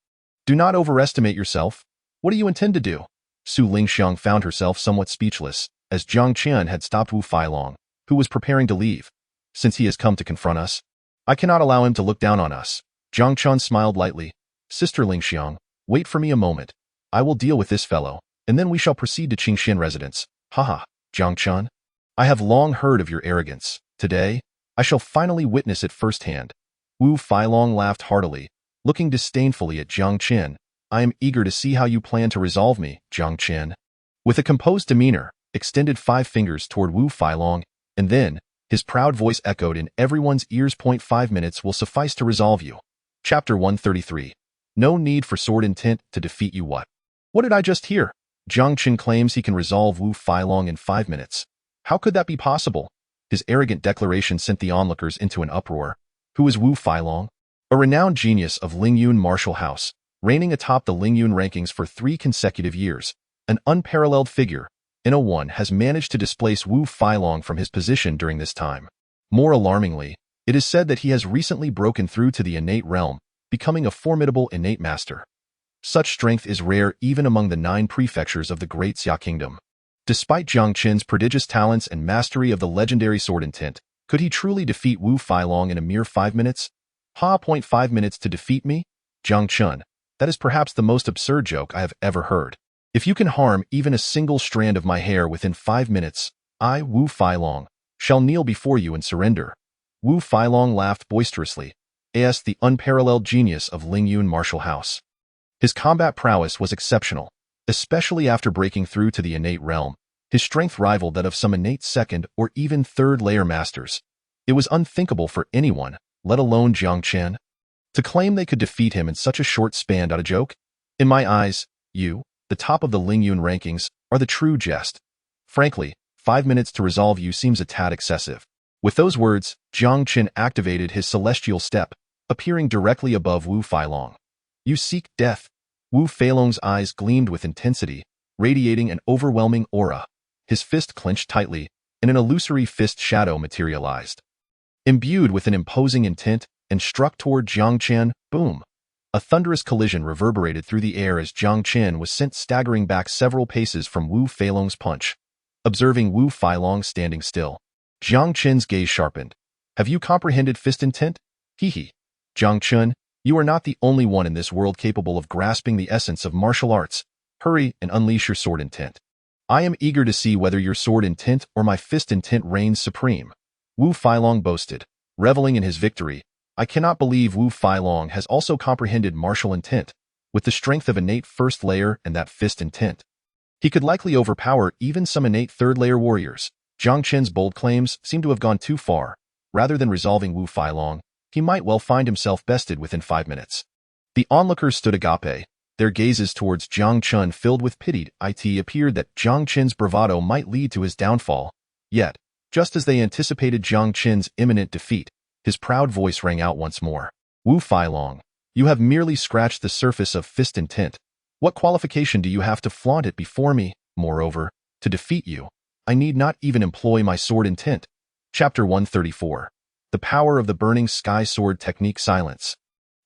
Do not overestimate yourself. What do you intend to do? Su Lingxiang found herself somewhat speechless, as Jiang Chen had stopped Wu Failong, who was preparing to leave. Since he has come to confront us, I cannot allow him to look down on us. Jiang Chen smiled lightly. Sister Lingxiang, wait for me a moment. I will deal with this fellow, and then we shall proceed to Qingxian residence. Haha, Jiang Chen. I have long heard of your arrogance. Today, I shall finally witness it firsthand. Wu Failong laughed heartily, looking disdainfully at Jiang Chen. I am eager to see how you plan to resolve me, Jiang Chen. With a composed demeanor, extended 5 fingers toward Wu Failong, and then, his proud voice echoed in everyone's ears. 5 minutes will suffice to resolve you. Chapter 133. No need for sword intent to defeat you. What did I just hear? Jiang Chen claims he can resolve Wu Failong in 5 minutes. How could that be possible? His arrogant declaration sent the onlookers into an uproar. Who is Wu Failong? A renowned genius of Lingyun martial house, reigning atop the Lingyun rankings for 3 consecutive years. An unparalleled figure, No1 has managed to displace Wu Failong from his position during this time. More alarmingly, it is said that he has recently broken through to the innate realm, becoming a formidable innate master. Such strength is rare even among the 9 prefectures of the Great Xia Kingdom. Despite Jiang Chen's prodigious talents and mastery of the legendary sword intent, could he truly defeat Wu Failong in a mere 5 minutes? 5 minutes to defeat me? Jiang Chen, that is perhaps the most absurd joke I have ever heard. If you can harm even a single strand of my hair within 5 minutes, I, Wu Failong, shall kneel before you and surrender. Wu Failong laughed boisterously. As the unparalleled genius of Lingyun martial house. His combat prowess was exceptional, especially after breaking through to the innate realm. His strength rivaled that of some innate second or even third layer masters. It was unthinkable for anyone, let alone Jiang Chen, to claim they could defeat him in such a short span. A joke? In my eyes, you, the top of the Lingyun rankings, are the true jest. Frankly, 5 minutes to resolve you seems a tad excessive. With those words, Jiang Chen activated his celestial step, appearing directly above Wu Failong. You seek death. Wu Failong's eyes gleamed with intensity, radiating an overwhelming aura. His fist clenched tightly, and an illusory fist shadow materialized. Imbued with an imposing intent, and struck toward Jiang Chen, boom. A thunderous collision reverberated through the air as Jiang Chen was sent staggering back several paces from Wu Failong's punch. Observing Wu Failong standing still, Jiang Chen's gaze sharpened. Have you comprehended fist intent? Hee. Jiang Chen, you are not the only one in this world capable of grasping the essence of martial arts. Hurry and unleash your sword intent. I am eager to see whether your sword intent or my fist intent reigns supreme. Wu Failong boasted, reveling in his victory. I cannot believe Wu Failong has also comprehended martial intent, with the strength of innate first layer and that fist intent. He could likely overpower even some innate third layer warriors. Jiang Chen's bold claims seem to have gone too far. Rather than resolving Wu Failong, he might well find himself bested within 5 minutes. The onlookers stood agape, their gazes towards Jiang Chen filled with pity. It appeared that Jiang Chen's bravado might lead to his downfall. Yet, just as they anticipated Jiang Chen's imminent defeat, his proud voice rang out once more. Wu Failong, you have merely scratched the surface of fist intent. What qualification do you have to flaunt it before me? Moreover, to defeat you, I need not even employ my sword intent. Chapter 134. The Power of the Burning Sky Sword Technique. Silence.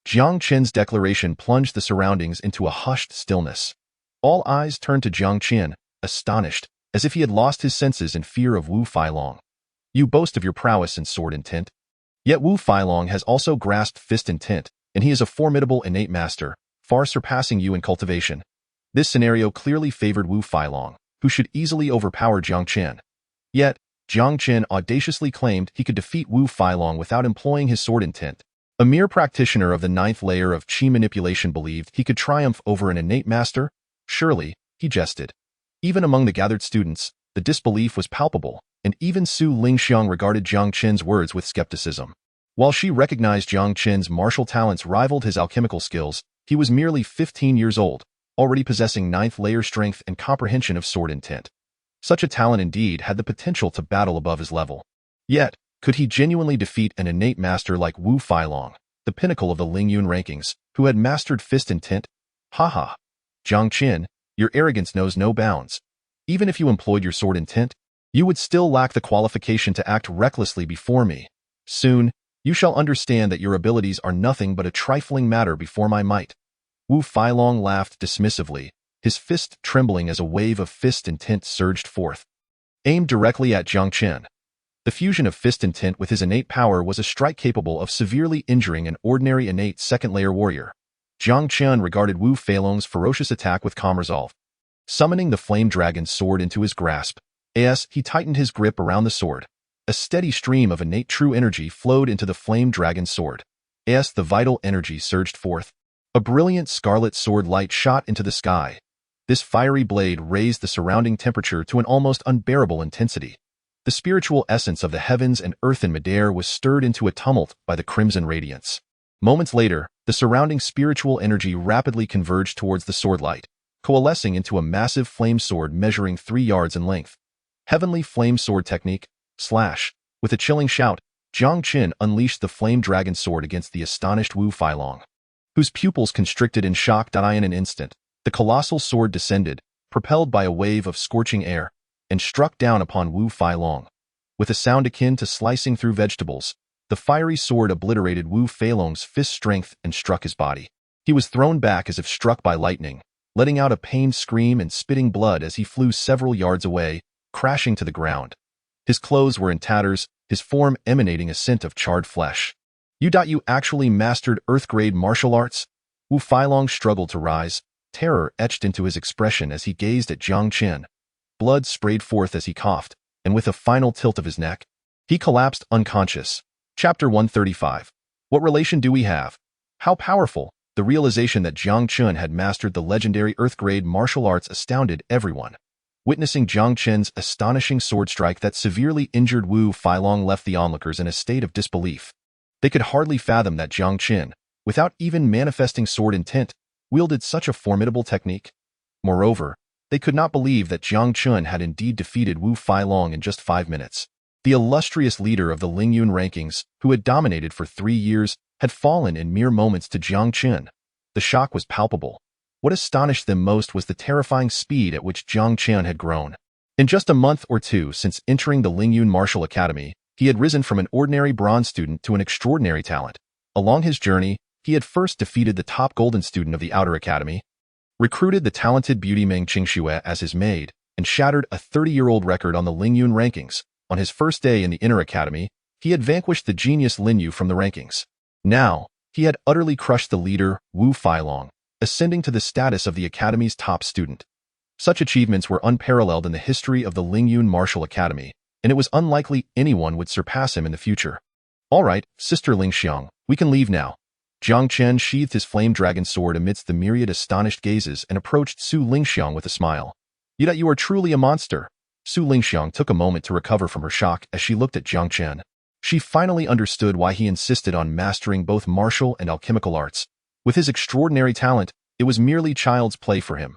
Jiang Chen's declaration plunged the surroundings into a hushed stillness. All eyes turned to Jiang Chen, astonished, as if he had lost his senses in fear of Wu Failong. You boast of your prowess in sword intent. Yet Wu Failong has also grasped fist intent, and he is a formidable innate master, far surpassing you in cultivation. This scenario clearly favored Wu Failong, who should easily overpower Jiang Chen. Yet, Jiang Chen audaciously claimed he could defeat Wu Failong without employing his sword intent. A mere practitioner of the 9th layer of qi manipulation believed he could triumph over an innate master? Surely, he jested. Even among the gathered students, the disbelief was palpable, and even Su Lingxiang regarded Jiang Chen's words with skepticism. While she recognized Jiang Chen's martial talents rivaled his alchemical skills, he was merely 15 years old, already possessing 9th layer strength and comprehension of sword intent. Such a talent indeed had the potential to battle above his level. Yet, could he genuinely defeat an innate master like Wu Failong, the pinnacle of the Lingyun rankings, who had mastered fist intent? Jiang Chen, your arrogance knows no bounds. Even if you employed your sword intent, You would still lack the qualification to act recklessly before me. Soon, you shall understand that your abilities are nothing but a trifling matter before my might." Wu Failong laughed dismissively, his fist trembling as a wave of fist intent surged forth, aimed directly at Jiang Chen. The fusion of fist intent with his innate power was a strike capable of severely injuring an ordinary innate second-layer warrior. Jiang Chen regarded Wu Failong's ferocious attack with calm resolve. Summoning the flame dragon's sword into his grasp, he tightened his grip around the sword. A steady stream of innate true energy flowed into the flame dragon's sword. The vital energy surged forth. A brilliant scarlet sword light shot into the sky. This fiery blade raised the surrounding temperature to an almost unbearable intensity. The spiritual essence of the heavens and earth in midair was stirred into a tumult by the crimson radiance. Moments later, the surrounding spiritual energy rapidly converged towards the sword light, coalescing into a massive flame sword measuring 3 yards in length. Heavenly flame sword technique, slash. With a chilling shout, Jiang Chen unleashed the flame dragon sword against the astonished Wu Failong, whose pupils constricted in shock. In an instant, the colossal sword descended, propelled by a wave of scorching air, and struck down upon Wu Failong. With a sound akin to slicing through vegetables, the fiery sword obliterated Wu Failong's fist strength and struck his body. He was thrown back as if struck by lightning, letting out a pained scream and spitting blood as he flew several yards away, crashing to the ground. His clothes were in tatters, his form emanating a scent of charred flesh. You actually mastered Earth-grade martial arts? Wu Failong struggled to rise, terror etched into his expression as he gazed at Jiang Chen. Blood sprayed forth as he coughed, and with a final tilt of his neck, he collapsed unconscious. Chapter 135. What relation do we have? How powerful! The realization that Jiang Chen had mastered the legendary Earth-grade martial arts astounded everyone. Witnessing Jiang Chen's astonishing sword strike that severely injured Wu Failong left the onlookers in a state of disbelief. They could hardly fathom that Jiang Chen, without even manifesting sword intent, wielded such a formidable technique. Moreover, they could not believe that Jiang Chen had indeed defeated Wu Failong in just 5 minutes. The illustrious leader of the Lingyun rankings, who had dominated for 3 years, had fallen in mere moments to Jiang Chen. The shock was palpable. What astonished them most was the terrifying speed at which Jiang Chen had grown. In just a month or two since entering the Lingyun Martial Academy, he had risen from an ordinary bronze student to an extraordinary talent. Along his journey, he had first defeated the top golden student of the Outer Academy, recruited the talented beauty Meng Qingxue as his maid, and shattered a 30-year-old record on the Lingyun rankings. On his first day in the Inner Academy, he had vanquished the genius Linu from the rankings. Now, he had utterly crushed the leader, Wu Failong, ascending to the status of the Academy's top student. Such achievements were unparalleled in the history of the Lingyun Martial Academy, and it was unlikely anyone would surpass him in the future. All right, Sister Lingxiang, we can leave now. Jiang Chen sheathed his flame dragon sword amidst the myriad astonished gazes and approached Su Lingxiang with a smile. You are truly a monster. Su Lingxiang took a moment to recover from her shock as she looked at Jiang Chen. She finally understood why he insisted on mastering both martial and alchemical arts. With his extraordinary talent, it was merely child's play for him.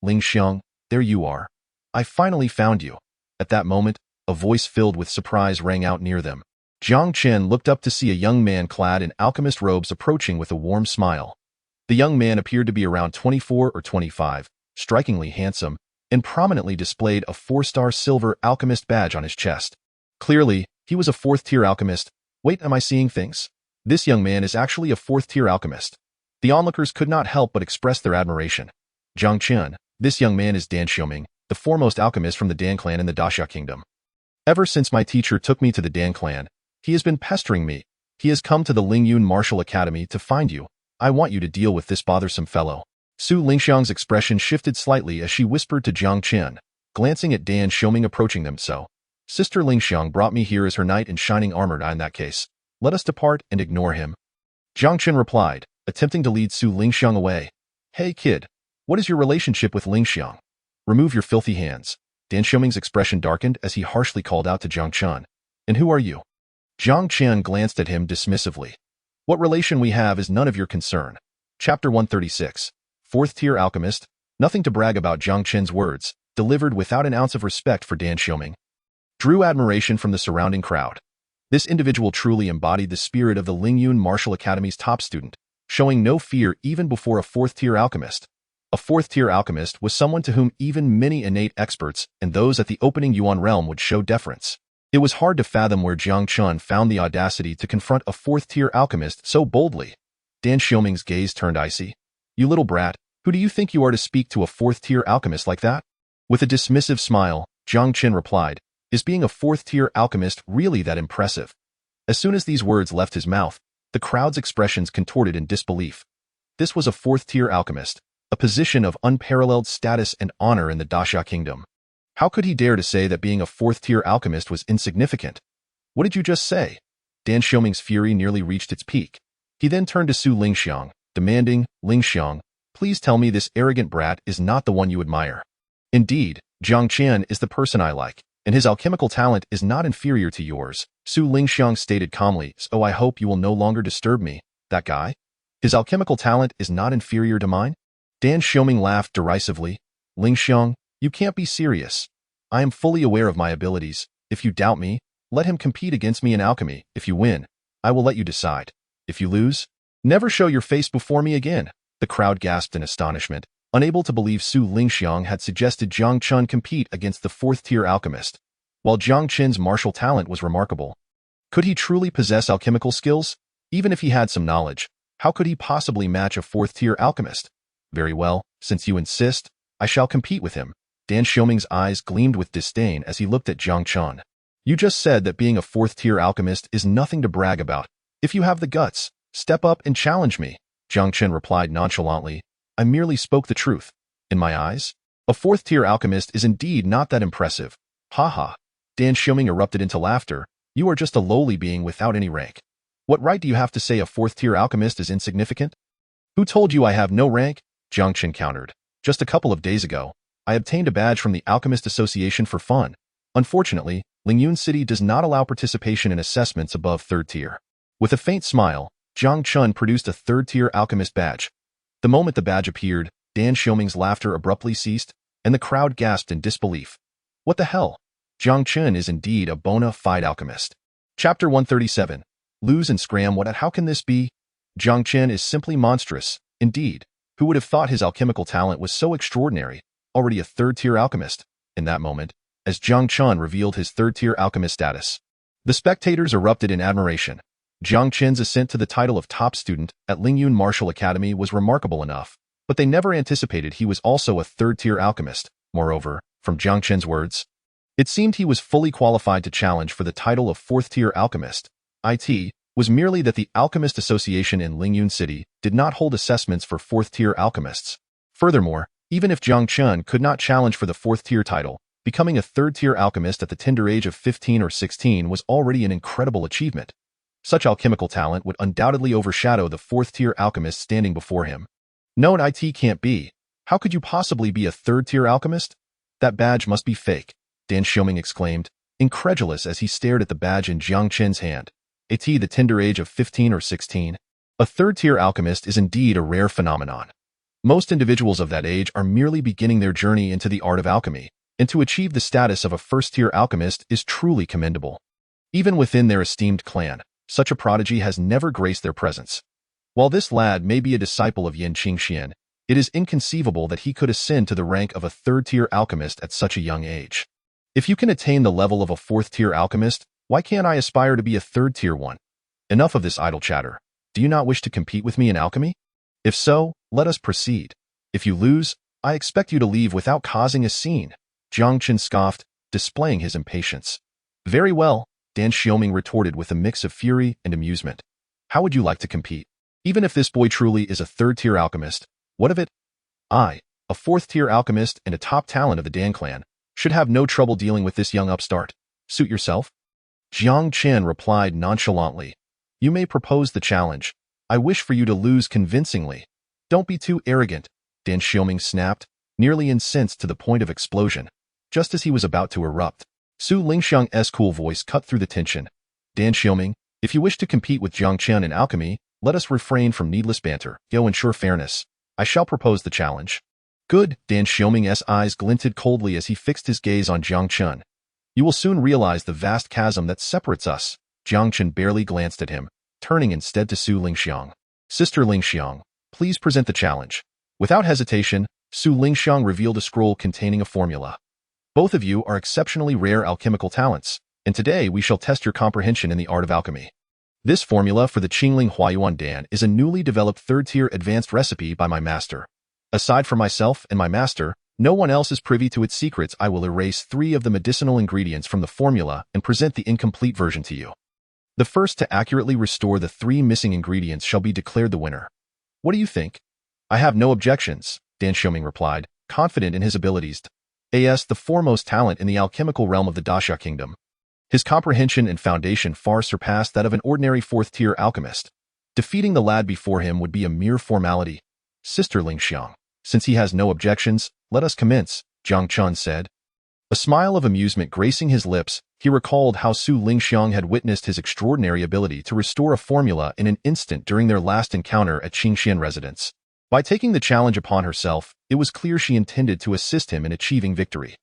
Lingxiang, there you are. I finally found you. At that moment, a voice filled with surprise rang out near them. Jiang Chen looked up to see a young man clad in alchemist robes approaching with a warm smile. The young man appeared to be around 24 or 25, strikingly handsome, and prominently displayed a 4-star silver alchemist badge on his chest. Clearly, he was a 4th-tier alchemist. Wait, am I seeing things? This young man is actually a 4th-tier alchemist. The onlookers could not help but express their admiration. Jiang Chen, this young man is Dan Xiuming, the foremost alchemist from the Dan clan in the Daxia kingdom. Ever since my teacher took me to the Dan clan, he has been pestering me. He has come to the Lingyun Martial Academy to find you. I want you to deal with this bothersome fellow. Su Lingxiang's expression shifted slightly as she whispered to Jiang Chen, glancing at Dan Xiuming approaching them. So, Sister Lingxiang brought me here as her knight in shining armor. In that case, let us depart and ignore him. Jiang Chen replied, attempting to lead Su Lingxiang away. Hey kid, what is your relationship with Lingxiang? Remove your filthy hands. Dan Xiuming's expression darkened as he harshly called out to Jiang Chen. And who are you? Jiang Chen glanced at him dismissively. What relation we have is none of your concern. Chapter 136. 4th-tier alchemist. Nothing to brag about. Jiang Chen's words, delivered without an ounce of respect for Dan Xiuming, drew admiration from the surrounding crowd. This individual truly embodied the spirit of the Lingyun Martial Academy's top student, showing no fear even before a 4th-tier alchemist. A fourth-tier alchemist was someone to whom even many innate experts and those at the opening Yuan realm would show deference. It was hard to fathom where Jiang Chen found the audacity to confront a fourth-tier alchemist so boldly. Dan Xiaoming's gaze turned icy. "You little brat, who do you think you are to speak to a fourth-tier alchemist like that?" With a dismissive smile, Jiang Chen replied, "Is being a fourth-tier alchemist really that impressive?" As soon as these words left his mouth, the crowd's expressions contorted in disbelief. This was a fourth-tier alchemist, a position of unparalleled status and honor in the Daxia kingdom. How could he dare to say that being a fourth-tier alchemist was insignificant? "What did you just say?" Dan Xiaoming's fury nearly reached its peak. He then turned to Su Lingxiang, demanding, "Lingxiang, please tell me this arrogant brat is not the one you admire." "Indeed, Jiang Chen is the person I like, and his alchemical talent is not inferior to yours," Su Lingxiang stated calmly. "So I hope you will no longer disturb me. That guy? His alchemical talent is not inferior to mine?" Dan Xiaoming laughed derisively. "Lingxiang, you can't be serious. I am fully aware of my abilities. If you doubt me, let him compete against me in alchemy. If you win, I will let you decide. If you lose, never show your face before me again." The crowd gasped in astonishment, unable to believe Su Lingxiang had suggested Jiang Chen compete against the fourth-tier alchemist. While Jiang Chen's martial talent was remarkable, could he truly possess alchemical skills? Even if he had some knowledge, how could he possibly match a fourth-tier alchemist? "Very well, since you insist, I shall compete with him." Dan Xiaoming's eyes gleamed with disdain as he looked at Jiang Chen. "You just said that being a fourth-tier alchemist is nothing to brag about. If you have the guts, step up and challenge me." Jiang Chen replied nonchalantly, "I merely spoke the truth. In my eyes, a fourth-tier alchemist is indeed not that impressive." "Ha ha." Dan Xiaoming erupted into laughter. "You are just a lowly being without any rank. What right do you have to say a fourth-tier alchemist is insignificant?" "Who told you I have no rank?" Jiang Chen countered. "Just a couple of days ago, I obtained a badge from the Alchemist Association for fun. Unfortunately, Lingyun City does not allow participation in assessments above third tier." With a faint smile, Jiang Chen produced a third-tier alchemist badge. The moment the badge appeared, Dan Xiaoming's laughter abruptly ceased, and the crowd gasped in disbelief. What the hell? Jiang Chen is indeed a bona fide alchemist. Chapter 137. Lose and scram. How can this be? Jiang Chen is simply monstrous. Indeed, who would have thought his alchemical talent was so extraordinary? Already a third-tier alchemist. In that moment, as Jiang Chen revealed his third-tier alchemist status, the spectators erupted in admiration. Jiang Chen's ascent to the title of top student at Lingyun Martial Academy was remarkable enough, but they never anticipated he was also a third-tier alchemist. Moreover, from Jiang Chen's words, it seemed he was fully qualified to challenge for the title of fourth-tier alchemist. It was merely that the Alchemist Association in Lingyun City did not hold assessments for fourth-tier alchemists. Furthermore, even if Jiang Chen could not challenge for the fourth-tier title, becoming a third-tier alchemist at the tender age of 15 or 16 was already an incredible achievement. Such alchemical talent would undoubtedly overshadow the fourth-tier alchemist standing before him. "No, it can't be. How could you possibly be a third-tier alchemist? That badge must be fake," Dan Xiaoming exclaimed, incredulous as he stared at the badge in Jiang Chen's hand. The tender age of 15 or 16. A third-tier alchemist is indeed a rare phenomenon. Most individuals of that age are merely beginning their journey into the art of alchemy, and to achieve the status of a first-tier alchemist is truly commendable. Even within their esteemed clan, such a prodigy has never graced their presence. While this lad may be a disciple of Yan Qingxian, it is inconceivable that he could ascend to the rank of a third-tier alchemist at such a young age. If you can attain the level of a fourth-tier alchemist, why can't I aspire to be a third-tier one? Enough of this idle chatter. Do you not wish to compete with me in alchemy? If so, let us proceed. If you lose, I expect you to leave without causing a scene." Jiang Chen scoffed, displaying his impatience. "Very well," Dan Xiaoming retorted with a mix of fury and amusement. "How would you like to compete? Even if this boy truly is a third-tier alchemist, what of it? I, a fourth-tier alchemist and a top talent of the Dan clan, should have no trouble dealing with this young upstart. Suit yourself?" Jiang Chen replied nonchalantly. "You may propose the challenge. I wish for you to lose convincingly." "Don't be too arrogant," Dan Xiaoming snapped, nearly incensed to the point of explosion. Just as he was about to erupt, Su Lingxiang's cool voice cut through the tension. "Dan Xiaoming, if you wish to compete with Jiang Chen in alchemy, let us refrain from needless banter. Go ensure fairness. I shall propose the challenge." "Good." Dan Xiaoming's eyes glinted coldly as he fixed his gaze on Jiang Chen. "You will soon realize the vast chasm that separates us." Jiang Chen barely glanced at him, turning instead to Su Lingxiang. "Sister Lingxiang, please present the challenge." Without hesitation, Su Lingxiang revealed a scroll containing a formula. Both of you are exceptionally rare alchemical talents, and today we shall test your comprehension in the art of alchemy. This formula for the Qingling Huayuan Dan is a newly developed third-tier advanced recipe by my master. Aside from myself and my master, no one else is privy to its secrets. I will erase 3 of the medicinal ingredients from the formula and present the incomplete version to you. The first to accurately restore the 3 missing ingredients shall be declared the winner. What do you think? I have no objections, Dan Xiaoming replied, confident in his abilities. As the foremost talent in the alchemical realm of the Daxia Kingdom. His comprehension and foundation far surpassed that of an ordinary 4th-tier alchemist. Defeating the lad before him would be a mere formality. Sister Lingxiang, since he has no objections, let us commence, Jiang Chen said. A smile of amusement gracing his lips, he recalled how Su Lingxiang had witnessed his extraordinary ability to restore a formula in an instant during their last encounter at Qingxian residence. By taking the challenge upon herself, it was clear she intended to assist him in achieving victory.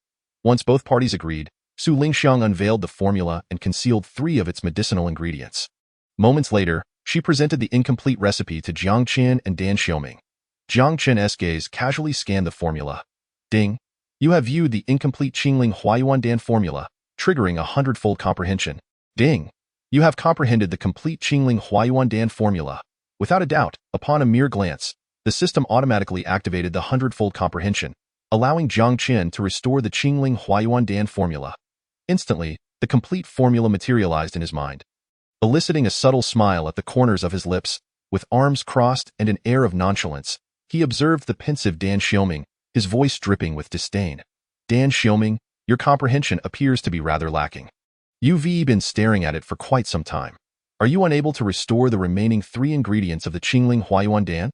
Once both parties agreed, Su Lingxiang unveiled the formula and concealed 3 of its medicinal ingredients. Moments later, she presented the incomplete recipe to Jiang Chen and Dan Xiaoming. Jiang Chen's gaze casually scanned the formula. Ding. You have viewed the incomplete Qingling Huayuan Dan formula, triggering a 100-fold comprehension. Ding. You have comprehended the complete Qingling Huayuan Dan formula. Without a doubt, upon a mere glance, the system automatically activated the 100-fold comprehension, allowing Jiang Chen to restore the Qingling Huayuan Dan formula. Instantly, the complete formula materialized in his mind. Eliciting a subtle smile at the corners of his lips, with arms crossed and an air of nonchalance, he observed the pensive Dan Xiaoming, his voice dripping with disdain. Dan Xiaoming, your comprehension appears to be rather lacking. You've been staring at it for quite some time. Are you unable to restore the remaining 3 ingredients of the Qingling Huayuan Dan?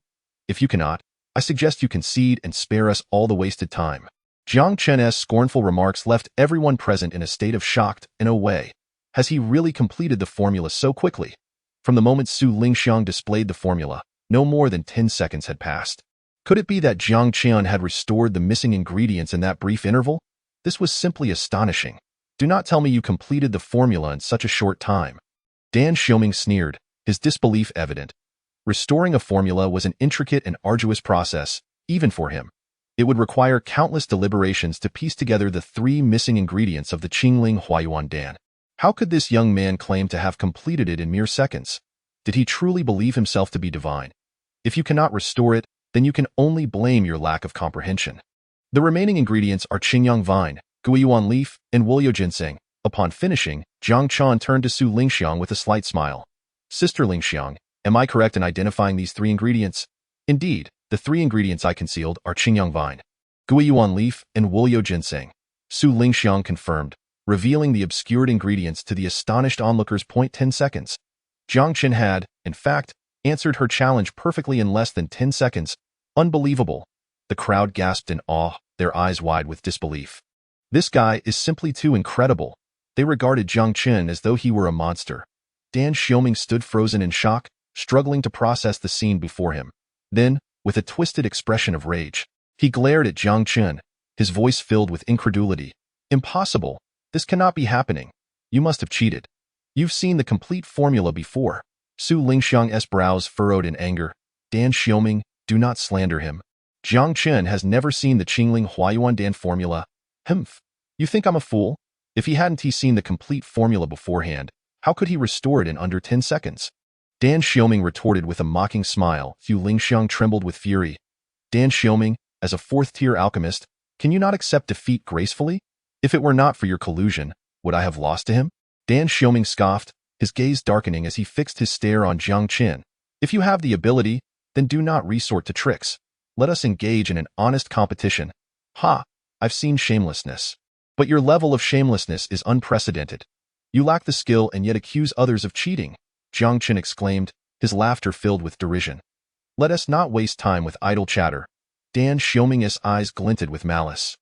If you cannot, I suggest you concede and spare us all the wasted time. Jiang Chen's scornful remarks left everyone present in a state of shock and away. Has he really completed the formula so quickly? From the moment Su Lingxiang displayed the formula, no more than 10 seconds had passed. Could it be that Jiang Chen had restored the missing ingredients in that brief interval? This was simply astonishing. Do not tell me you completed the formula in such a short time. Dan Xiaoming sneered, his disbelief evident. Restoring a formula was an intricate and arduous process, even for him. It would require countless deliberations to piece together the 3 missing ingredients of the Qingling Huayuan Dan. How could this young man claim to have completed it in mere seconds? Did he truly believe himself to be divine? If you cannot restore it, then you can only blame your lack of comprehension. The remaining ingredients are Qingyang vine, Guiyuan leaf, and Wuliu ginseng. Upon finishing, Jiang Chen turned to Su Lingxiang with a slight smile. Sister Lingxiang, am I correct in identifying these 3 ingredients? Indeed, the 3 ingredients I concealed are Qingyang vine, Guiyuan leaf, and Wuliu ginseng. Su Lingxiang confirmed, revealing the obscured ingredients to the astonished onlookers. 10 seconds. Jiang Chen had, in fact, answered her challenge perfectly in less than 10 seconds. Unbelievable. The crowd gasped in awe, their eyes wide with disbelief. This guy is simply too incredible. They regarded Jiang Chen as though he were a monster. Dan Xiaoming stood frozen in shock, struggling to process the scene before him. Then, with a twisted expression of rage, he glared at Jiang Chen, his voice filled with incredulity. Impossible. This cannot be happening. You must have cheated. You've seen the complete formula before. Su Lingxiang's brows furrowed in anger. Dan Xiaoming, do not slander him. Jiang Chen has never seen the Qingling Huayuan Dan formula. Humph. You think I'm a fool? If he hadn't seen the complete formula beforehand, how could he restore it in under 10 seconds? Dan Xiaoming retorted with a mocking smile. Su Lingxiang trembled with fury. Dan Xiaoming, as a 4th-tier alchemist, can you not accept defeat gracefully? If it were not for your collusion, would I have lost to him? Dan Xiaoming scoffed, his gaze darkening as he fixed his stare on Jiang Chen. If you have the ability, then do not resort to tricks. Let us engage in an honest competition. Ha! I've seen shamelessness. But your level of shamelessness is unprecedented. You lack the skill and yet accuse others of cheating, Jiang Chen exclaimed, his laughter filled with derision. Let us not waste time with idle chatter. Dan Xiaoming's eyes glinted with malice.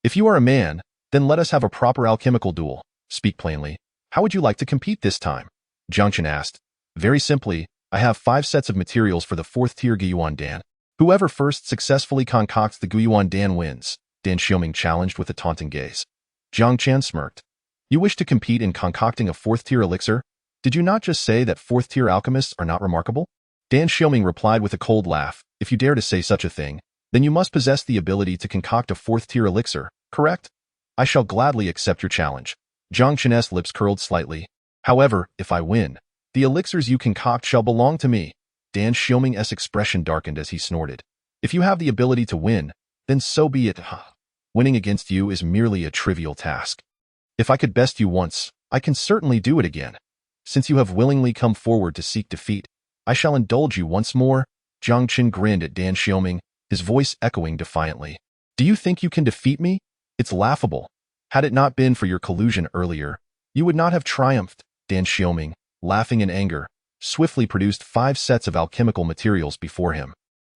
If you are a man, then let us have a proper alchemical duel. Speak plainly. How would you like to compete this time? Jiang Chen asked. Very simply, I have 5 sets of materials for the 4th-tier Guiyuan Dan. Whoever first successfully concocts the Guiyuan Dan wins, Dan Xiaoming challenged with a taunting gaze. Jiang Chen smirked. You wish to compete in concocting a 4th-tier elixir? Did you not just say that 4th-tier alchemists are not remarkable? Dan Xiaoming replied with a cold laugh. If you dare to say such a thing, Then you must possess the ability to concoct a fourth-tier elixir, correct? I shall gladly accept your challenge. Jiang Chen's lips curled slightly. However, if I win, the elixirs you concoct shall belong to me. Dan Xiaoming's expression darkened as he snorted. If you have the ability to win, then so be it. Winning against you is merely a trivial task. If I could best you once, I can certainly do it again. Since you have willingly come forward to seek defeat, I shall indulge you once more. Jiang Chen grinned at Dan Xiaoming, his voice echoing defiantly. Do you think you can defeat me? It's laughable. Had it not been for your collusion earlier, you would not have triumphed. Dan Xiaoming, laughing in anger, swiftly produced 5 sets of alchemical materials before him.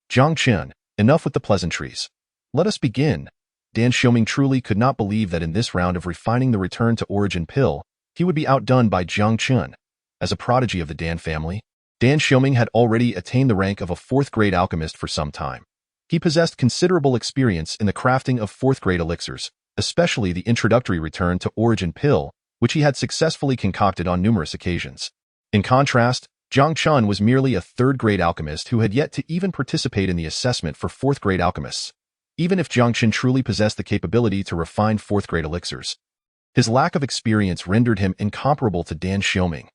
Jiang Chen, enough with the pleasantries. Let us begin. Dan Xiaoming truly could not believe that in this round of refining the return to origin pill, he would be outdone by Jiang Chen. As a prodigy of the Dan family, Dan Xiaoming had already attained the rank of a 4th-grade alchemist for some time. He possessed considerable experience in the crafting of 4th-grade elixirs, especially the introductory return to origin pill, which he had successfully concocted on numerous occasions. In contrast, Jiang Chen was merely a 3rd-grade alchemist who had yet to even participate in the assessment for 4th-grade alchemists. Even if Jiang Chen truly possessed the capability to refine 4th-grade elixirs, his lack of experience rendered him incomparable to Dan Xiaoming.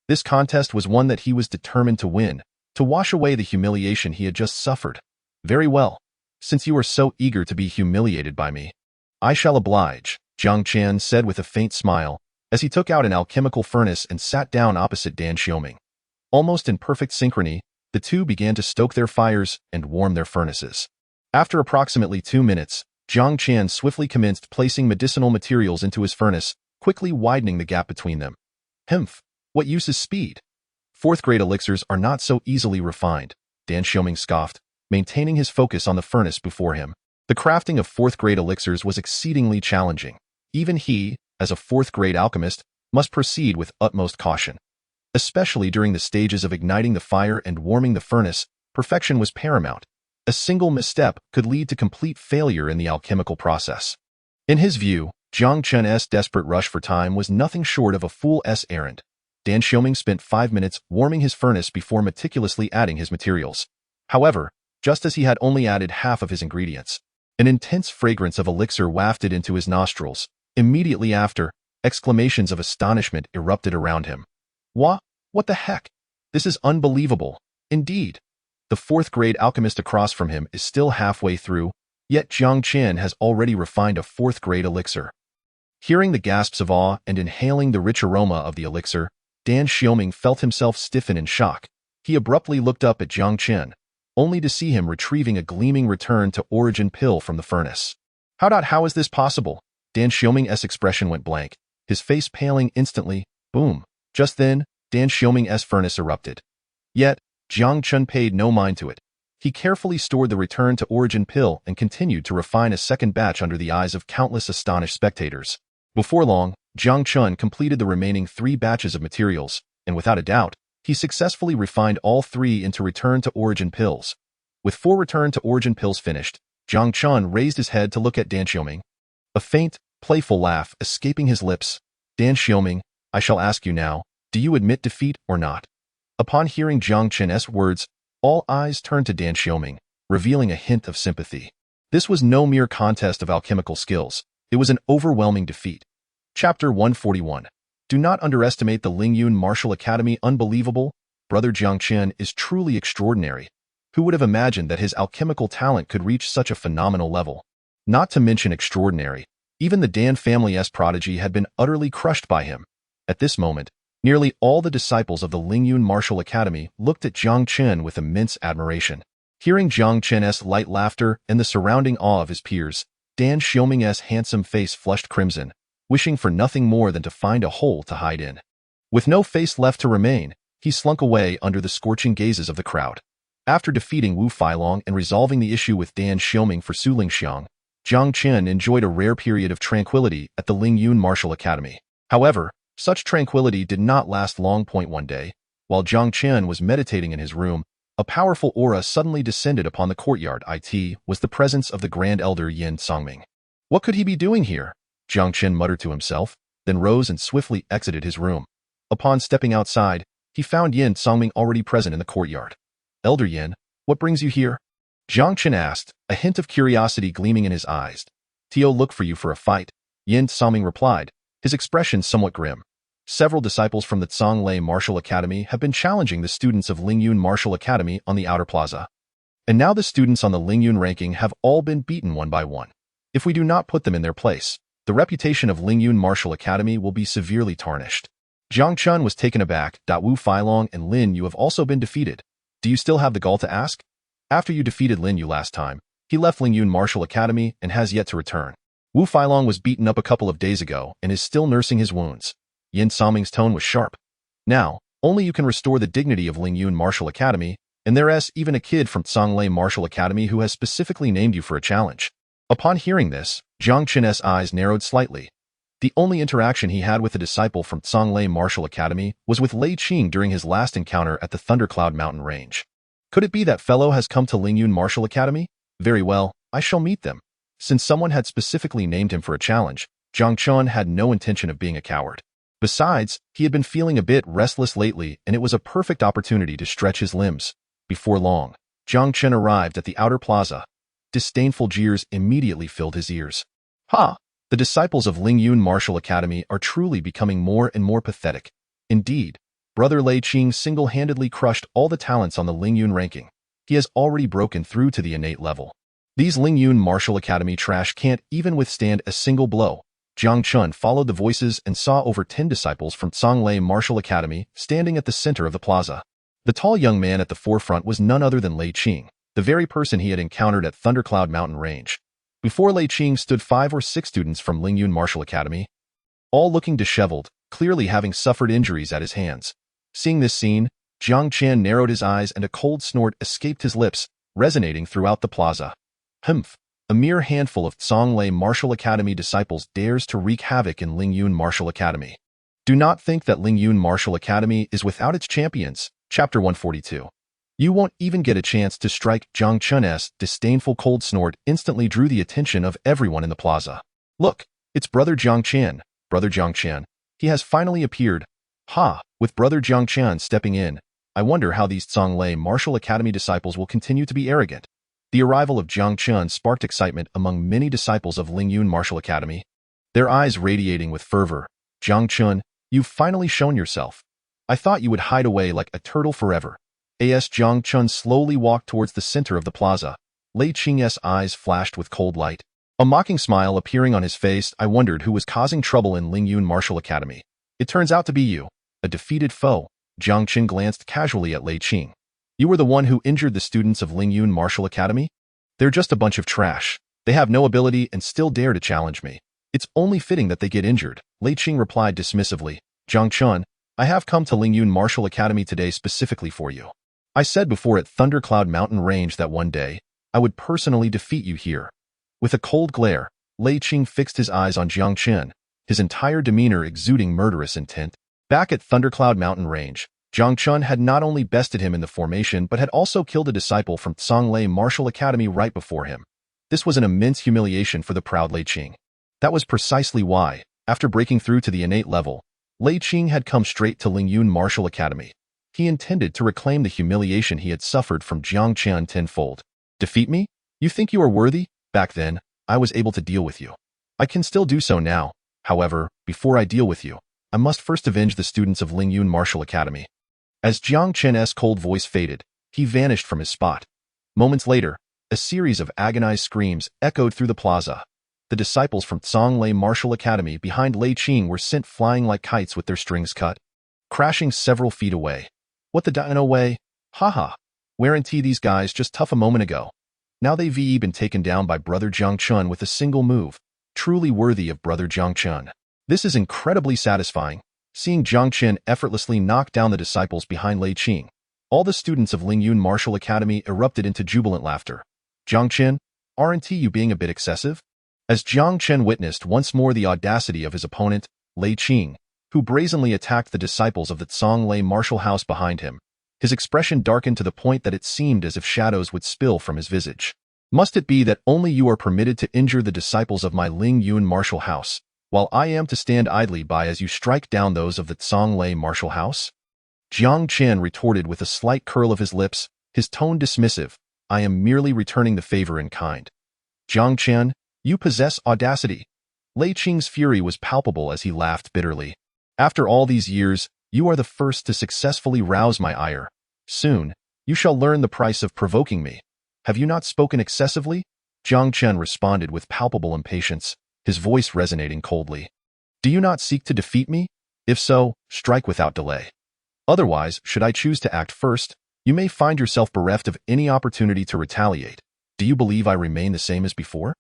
This contest was one that he was determined to win, to wash away the humiliation he had just suffered. Very well. Since you are so eager to be humiliated by me, I shall oblige, Jiang Chen said with a faint smile, as he took out an alchemical furnace and sat down opposite Dan Xiaoming. Almost in perfect synchrony, the two began to stoke their fires and warm their furnaces. After approximately 2 minutes, Jiang Chen swiftly commenced placing medicinal materials into his furnace, quickly widening the gap between them. Humph, what use is speed? 4th-grade elixirs are not so easily refined, Dan Xiaoming scoffed, maintaining his focus on the furnace before him. The crafting of 4th-grade elixirs was exceedingly challenging. Even he, as a 4th-grade alchemist, must proceed with utmost caution. Especially during the stages of igniting the fire and warming the furnace, perfection was paramount. A single misstep could lead to complete failure in the alchemical process. In his view, Jiang Chen's desperate rush for time was nothing short of a fool's errand. Dan Xiaoming spent 5 minutes warming his furnace before meticulously adding his materials. However, just as he had only added half of his ingredients, an intense fragrance of elixir wafted into his nostrils. Immediately after, exclamations of astonishment erupted around him. What the heck? This is unbelievable. Indeed. The 4th-grade alchemist across from him is still halfway through, yet Jiang Chen has already refined a 4th-grade elixir. Hearing the gasps of awe and inhaling the rich aroma of the elixir, Dan Xiaoming felt himself stiffen in shock. He abruptly looked up at Jiang Chen, only to see him retrieving a gleaming return to origin pill from the furnace. How is this possible? Dan Xiaoming's expression went blank, his face paling instantly. Boom. Just then, Dan Xiaoming's furnace erupted. Yet, Jiang Chen paid no mind to it. He carefully stored the return to origin pill and continued to refine a second batch under the eyes of countless astonished spectators. Before long, Jiang Chen completed the remaining 3 batches of materials, and without a doubt, he successfully refined all 3 into return to origin pills. With 4 return to origin pills finished, Jiang Chen raised his head to look at Dan Xiaoming. A faint, playful laugh escaping his lips. Dan Xiaoming, I shall ask you now, do you admit defeat or not? Upon hearing Jiang Chen's words, all eyes turned to Dan Xiaoming, revealing a hint of sympathy. This was no mere contest of alchemical skills. It was an overwhelming defeat. Chapter 141. Do not underestimate the Lingyun Martial Academy. Unbelievable. Brother Jiang Chen is truly extraordinary. Who would have imagined that his alchemical talent could reach such a phenomenal level? Not to mention extraordinary, even the Dan family's prodigy had been utterly crushed by him. At this moment, nearly all the disciples of the Lingyun Martial Academy looked at Jiang Chen with immense admiration. Hearing Jiang Chen's light laughter and the surrounding awe of his peers, Dan Xiaoming's handsome face flushed crimson, wishing for nothing more than to find a hole to hide in. With no face left to remain, he slunk away under the scorching gazes of the crowd. After defeating Wu Feilong and resolving the issue with Dan Xiaoming for Su Lingxiang, Jiang Chen enjoyed a rare period of tranquility at the Lingyun Martial Academy. However, such tranquility did not last long. One day, while Jiang Chen was meditating in his room, a powerful aura suddenly descended upon the courtyard. It was the presence of the Grand Elder Yin Songming. What could he be doing here? Jiang Chen muttered to himself, then rose and swiftly exited his room. Upon stepping outside, he found Yin Songming already present in the courtyard. Elder Yin, what brings you here? Jiang Chen asked, a hint of curiosity gleaming in his eyes. Tio look for you for a fight, Yin Saming replied, his expression somewhat grim. Several disciples from the Zhonglei Martial Academy have been challenging the students of Lingyun Martial Academy on the outer plaza. And now the students on the Lingyun ranking have all been beaten one by one. If we do not put them in their place, the reputation of Lingyun Martial Academy will be severely tarnished. Jiang Chen was taken aback. Wu Feilong and Lin Yu have also been defeated. Do you still have the gall to ask? After you defeated Lin Yu last time, he left Lingyun Martial Academy and has yet to return. Wu Feilong was beaten up a couple of days ago and is still nursing his wounds. Yin Saming's tone was sharp. Now, only you can restore the dignity of Lingyun Martial Academy, and there's even a kid from Zhonglei Martial Academy who has specifically named you for a challenge. Upon hearing this, Jiang Chen's eyes narrowed slightly. The only interaction he had with a disciple from Zhonglei Martial Academy was with Lei Qing during his last encounter at the Thundercloud Mountain Range. Could it be that fellow has come to Lingyun Martial Academy? Very well, I shall meet them. Since someone had specifically named him for a challenge, Jiang Chen had no intention of being a coward. Besides, he had been feeling a bit restless lately, and it was a perfect opportunity to stretch his limbs. Before long, Jiang Chen arrived at the outer plaza. Disdainful jeers immediately filled his ears. Ha! The disciples of Lingyun Martial Academy are truly becoming more and more pathetic. Indeed, Brother Lei Qing single-handedly crushed all the talents on the Lingyun ranking. He has already broken through to the innate level. These Lingyun Martial Academy trash can't even withstand a single blow. Jiang Chen followed the voices and saw over 10 disciples from Zhonglei Martial Academy standing at the center of the plaza. The tall young man at the forefront was none other than Lei Qing, the very person he had encountered at Thundercloud Mountain Range. Before Lei Qing stood 5 or 6 students from Lingyun Martial Academy, all looking disheveled, clearly having suffered injuries at his hands. Seeing this scene, Jiang Chen narrowed his eyes and a cold snort escaped his lips, resonating throughout the plaza. Humph! A mere handful of Zhonglei Martial Academy disciples dares to wreak havoc in Lingyun Martial Academy. Do not think that Lingyun Martial Academy is without its champions. Chapter 142. You won't even get a chance to strike. Jiang Chen's disdainful cold snort instantly drew the attention of everyone in the plaza. Look, it's Brother Jiang Chen. Brother Jiang Chen. He has finally appeared. Ha! With Brother Jiang Chen stepping in, I wonder how these Zhonglei Martial Academy disciples will continue to be arrogant. The arrival of Jiang Chen sparked excitement among many disciples of Lingyun Martial Academy. Their eyes radiating with fervor. Jiang Chen, you've finally shown yourself. I thought you would hide away like a turtle forever. As Jiang Chen slowly walked towards the center of the plaza, Lei Qing's eyes flashed with cold light. A mocking smile appearing on his face. I wondered who was causing trouble in Lingyun Martial Academy. It turns out to be you, a defeated foe. Jiang Chen glanced casually at Lei Qing. You were the one who injured the students of Lingyun Martial Academy? They're just a bunch of trash. They have no ability and still dare to challenge me. It's only fitting that they get injured, Lei Qing replied dismissively. Jiang Chen, I have come to Lingyun Martial Academy today specifically for you. I said before at Thundercloud Mountain Range that one day, I would personally defeat you here. With a cold glare, Lei Qing fixed his eyes on Jiang Chen, his entire demeanor exuding murderous intent. Back at Thundercloud Mountain Range, Jiang Chen had not only bested him in the formation but had also killed a disciple from Zhonglei Martial Academy right before him. This was an immense humiliation for the proud Lei Qing. That was precisely why, after breaking through to the innate level, Lei Qing had come straight to Lingyun Martial Academy. He intended to reclaim the humiliation he had suffered from Jiang Chen tenfold. Defeat me? You think you are worthy? Back then, I was able to deal with you. I can still do so now. However, before I deal with you, I must first avenge the students of Lingyun Martial Academy. As Jiang Chen's cold voice faded, he vanished from his spot. Moments later, a series of agonized screams echoed through the plaza. The disciples from Zhonglei Martial Academy behind Lei Qing were sent flying like kites with their strings cut, crashing several feet away. What the dino way? Haha. Weren't these guys just tough a moment ago? Now they've been taken down by Brother Jiang Chen with a single move, truly worthy of Brother Jiang Chen. This is incredibly satisfying. Seeing Jiang Chen effortlessly knock down the disciples behind Lei Qing, all the students of Lingyun Martial Academy erupted into jubilant laughter. Jiang Chen, aren't you being a bit excessive? As Jiang Chen witnessed once more the audacity of his opponent, Lei Qing, who brazenly attacked the disciples of the Zhonglei Martial House behind him, his expression darkened to the point that it seemed as if shadows would spill from his visage. Must it be that only you are permitted to injure the disciples of my Lingyun Martial House, while I am to stand idly by as you strike down those of the Zhonglei Martial House? Jiang Chen retorted with a slight curl of his lips, his tone dismissive. I am merely returning the favor in kind. Jiang Chen, you possess audacity. Lei Qing's fury was palpable as he laughed bitterly. After all these years, you are the first to successfully rouse my ire. Soon, you shall learn the price of provoking me. Have you not spoken excessively? Jiang Chen responded with palpable impatience, his voice resonating coldly. Do you not seek to defeat me? If so, strike without delay. Otherwise, should I choose to act first, you may find yourself bereft of any opportunity to retaliate. Do you believe I remain the same as before?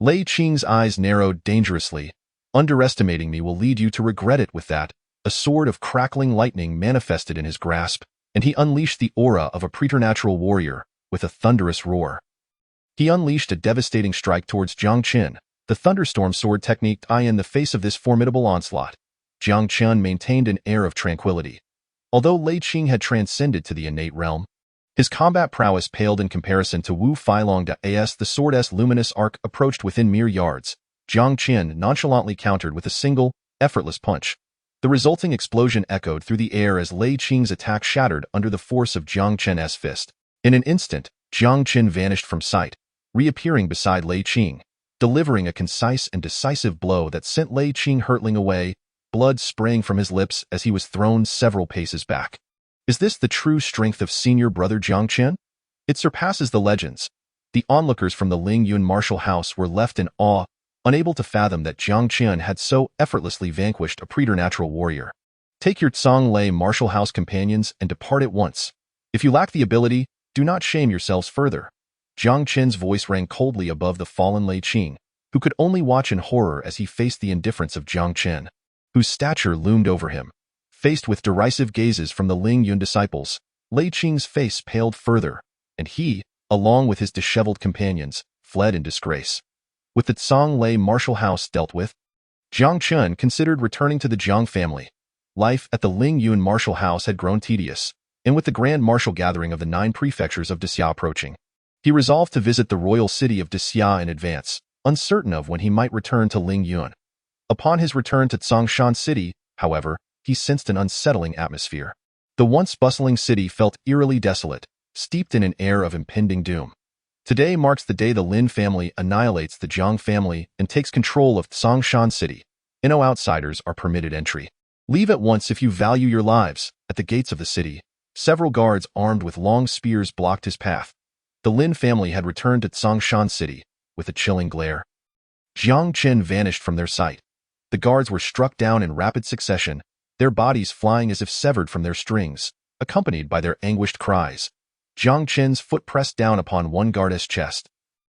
Lei Qing's eyes narrowed dangerously. Underestimating me will lead you to regret it. With that, a sword of crackling lightning manifested in his grasp, and he unleashed the aura of a preternatural warrior with a thunderous roar. He unleashed a devastating strike towards Jiang Chen, the thunderstorm sword technique in the face of this formidable onslaught. Jiang Chen maintained an air of tranquility. Although Lei Qing had transcended to the innate realm, his combat prowess paled in comparison to Wu Feilong's. The sword's luminous arc approached within mere yards. Jiang Chen nonchalantly countered with a single, effortless punch. The resulting explosion echoed through the air as Lei Qing's attack shattered under the force of Jiang Chen's fist. In an instant, Jiang Chen vanished from sight, reappearing beside Lei Qing, delivering a concise and decisive blow that sent Lei Qing hurtling away, blood spraying from his lips as he was thrown several paces back. Is this the true strength of senior brother Jiang Chen? It surpasses the legends. The onlookers from the Ling Yun martial house were left in awe, unable to fathom that Jiang Chen had so effortlessly vanquished a preternatural warrior. Take your Tsang Lei martial house companions and depart at once. If you lack the ability, do not shame yourselves further. Jiang Chen's voice rang coldly above the fallen Lei Qing, who could only watch in horror as he faced the indifference of Jiang Chen, whose stature loomed over him. Faced with derisive gazes from the Ling Yun disciples, Lei Qing's face paled further, and he, along with his disheveled companions, fled in disgrace. With the Tsang Lei martial house dealt with, Jiang Chen considered returning to the Jiang family. Life at the Ling Yun martial house had grown tedious, and with the grand martial gathering of the 9 prefectures of Decisive approaching, he resolved to visit the royal city of Decisive in advance, uncertain of when he might return to Ling Yun. Upon his return to Tsongshan City, however, he sensed an unsettling atmosphere. The once bustling city felt eerily desolate, steeped in an air of impending doom. Today marks the day the Lin family annihilates the Jiang family and takes control of Tsongshan City. No outsiders are permitted entry. Leave at once if you value your lives. At the gates of the city, several guards armed with long spears blocked his path. The Lin family had returned to Tsongshan City with a chilling glare. Jiang Chen vanished from their sight. The guards were struck down in rapid succession, their bodies flying as if severed from their strings, accompanied by their anguished cries. Jiang Chen's foot pressed down upon one guard's chest.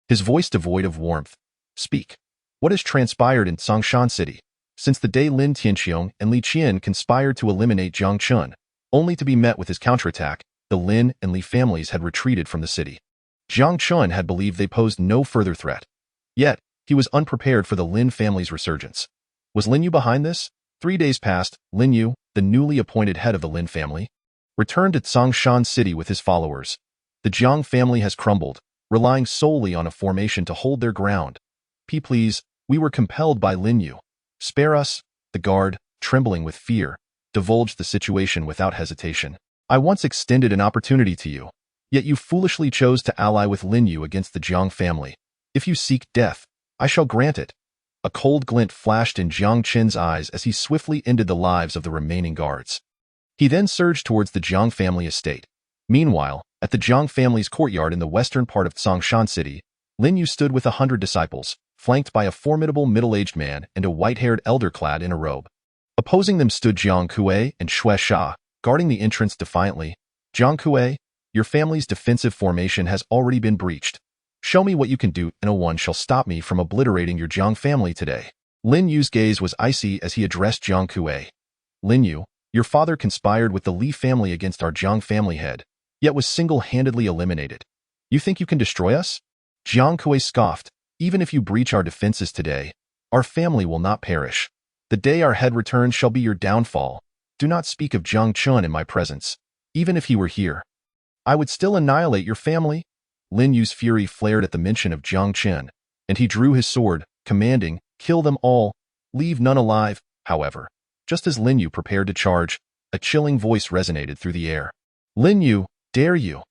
His voice devoid of warmth. Speak. What has transpired in Tsongshan City? Since the day Lin Tianxiong and Li Qian conspired to eliminate Jiang Chen, only to be met with his counterattack, the Lin and Li families had retreated from the city. Jiang Chen had believed they posed no further threat. Yet, he was unprepared for the Lin family's resurgence. Was Lin Yu behind this? 3 days passed. Lin Yu, the newly appointed head of the Lin family, returned to Tsongshan City with his followers. The Jiang family has crumbled, relying solely on a formation to hold their ground. Please, we were compelled by Lin Yu. Spare us. The guard, trembling with fear, divulged the situation without hesitation. I once extended an opportunity to you, yet you foolishly chose to ally with Lin Yu against the Jiang family. If you seek death, I shall grant it. A cold glint flashed in Jiang Chen's eyes as he swiftly ended the lives of the remaining guards. He then surged towards the Jiang family estate. Meanwhile, at the Jiang family's courtyard in the western part of Tsongshan City, Lin Yu stood with 100 disciples, flanked by a formidable middle-aged man and a white-haired elder clad in a robe. Opposing them stood Jiang Kuei and Xue Sha, guarding the entrance defiantly. Jiang Kuei, your family's defensive formation has already been breached. Show me what you can do, and no one shall stop me from obliterating your Jiang family today. Lin Yu's gaze was icy as he addressed Jiang Kuei. Lin Yu, your father conspired with the Li family against our Jiang family head, yet was single-handedly eliminated. You think you can destroy us? Jiang Kuei scoffed. Even if you breach our defenses today, our family will not perish. The day our head returns shall be your downfall. Do not speak of Jiang Chen in my presence. Even if he were here, I would still annihilate your family. Lin Yu's fury flared at the mention of Jiang Chen, and he drew his sword, commanding, kill them all, leave none alive. However, just as Lin Yu prepared to charge, a chilling voice resonated through the air. Lin Yu, dare you?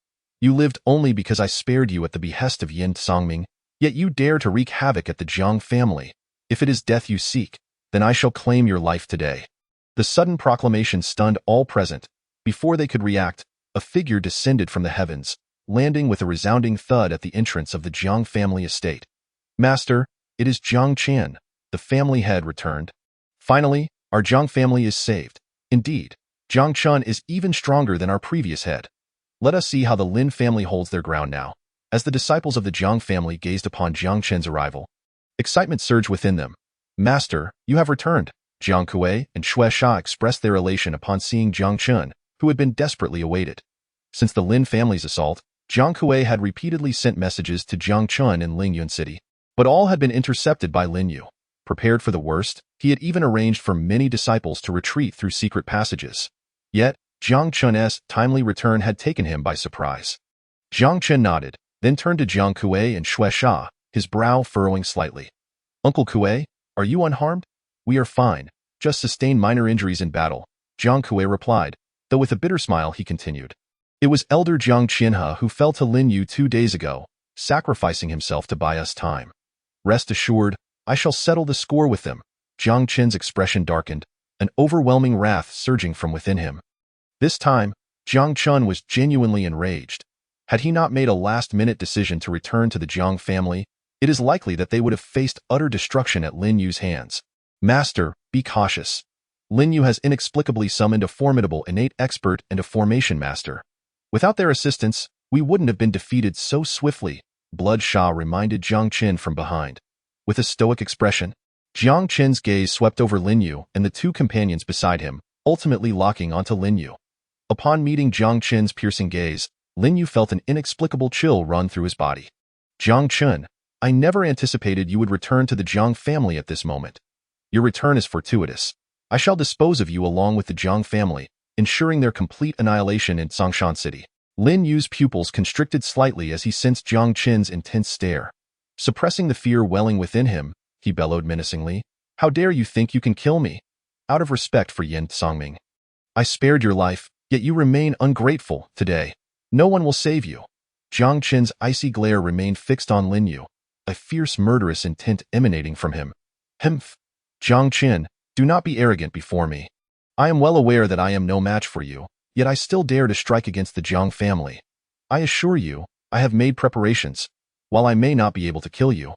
You lived only because I spared you at the behest of Yin Songming, yet you dare to wreak havoc at the Jiang family. If it is death you seek, then I shall claim your life today." The sudden proclamation stunned all present. Before they could react, a figure descended from the heavens, landing with a resounding thud at the entrance of the Jiang family estate. "Master, it is Jiang Chen," the family head returned. "Finally, our Jiang family is saved. Indeed, Jiang Chen is even stronger than our previous head. Let us see how the Lin family holds their ground now." As the disciples of the Jiang family gazed upon Jiang Chen's arrival, excitement surged within them. "Master, you have returned." Jiang Kuei and Shui Sha expressed their elation upon seeing Jiang Chen, who had been desperately awaited. Since the Lin family's assault, Jiang Kuei had repeatedly sent messages to Jiang Chen in Lingyun City, but all had been intercepted by Lin Yu. Prepared for the worst, he had even arranged for many disciples to retreat through secret passages. Yet, Jiang Chen's timely return had taken him by surprise. Jiang Chen nodded, then turned to Jiang Kuei and Shui Sha, his brow furrowing slightly. "Uncle Kuei, are you unharmed?" "We are fine, just sustained minor injuries in battle," Jiang Kuei replied, though with a bitter smile he continued. "It was elder Jiang Qianhe who fell to Lin Yu 2 days ago, sacrificing himself to buy us time. Rest assured, I shall settle the score with them." Jiang Chen's expression darkened, an overwhelming wrath surging from within him. This time, Jiang Chen was genuinely enraged. Had he not made a last-minute decision to return to the Jiang family, it is likely that they would have faced utter destruction at Lin Yu's hands. "Master, be cautious. Lin Yu has inexplicably summoned a formidable innate expert and a formation master. Without their assistance, we wouldn't have been defeated so swiftly," Blood Sha reminded Jiang Chen from behind. With a stoic expression, Jiang Chen's gaze swept over Lin Yu and the two companions beside him, ultimately locking onto Lin Yu. Upon meeting Jiang Chen's piercing gaze, Lin Yu felt an inexplicable chill run through his body. "Jiang Chen, I never anticipated you would return to the Jiang family at this moment. Your return is fortuitous. I shall dispose of you along with the Jiang family, ensuring their complete annihilation in Songshan City." Lin Yu's pupils constricted slightly as he sensed Jiang Chen's intense stare. Suppressing the fear welling within him, he bellowed menacingly, "How dare you think you can kill me? Out of respect for Yin Songming. I spared your life, yet you remain ungrateful today. No one will save you." Jiang Chen's icy glare remained fixed on Lin Yu, a fierce murderous intent emanating from him. "Humph! Jiang Chen, do not be arrogant before me. I am well aware that I am no match for you, yet I still dare to strike against the Jiang family. I assure you, I have made preparations. While I may not be able to kill you,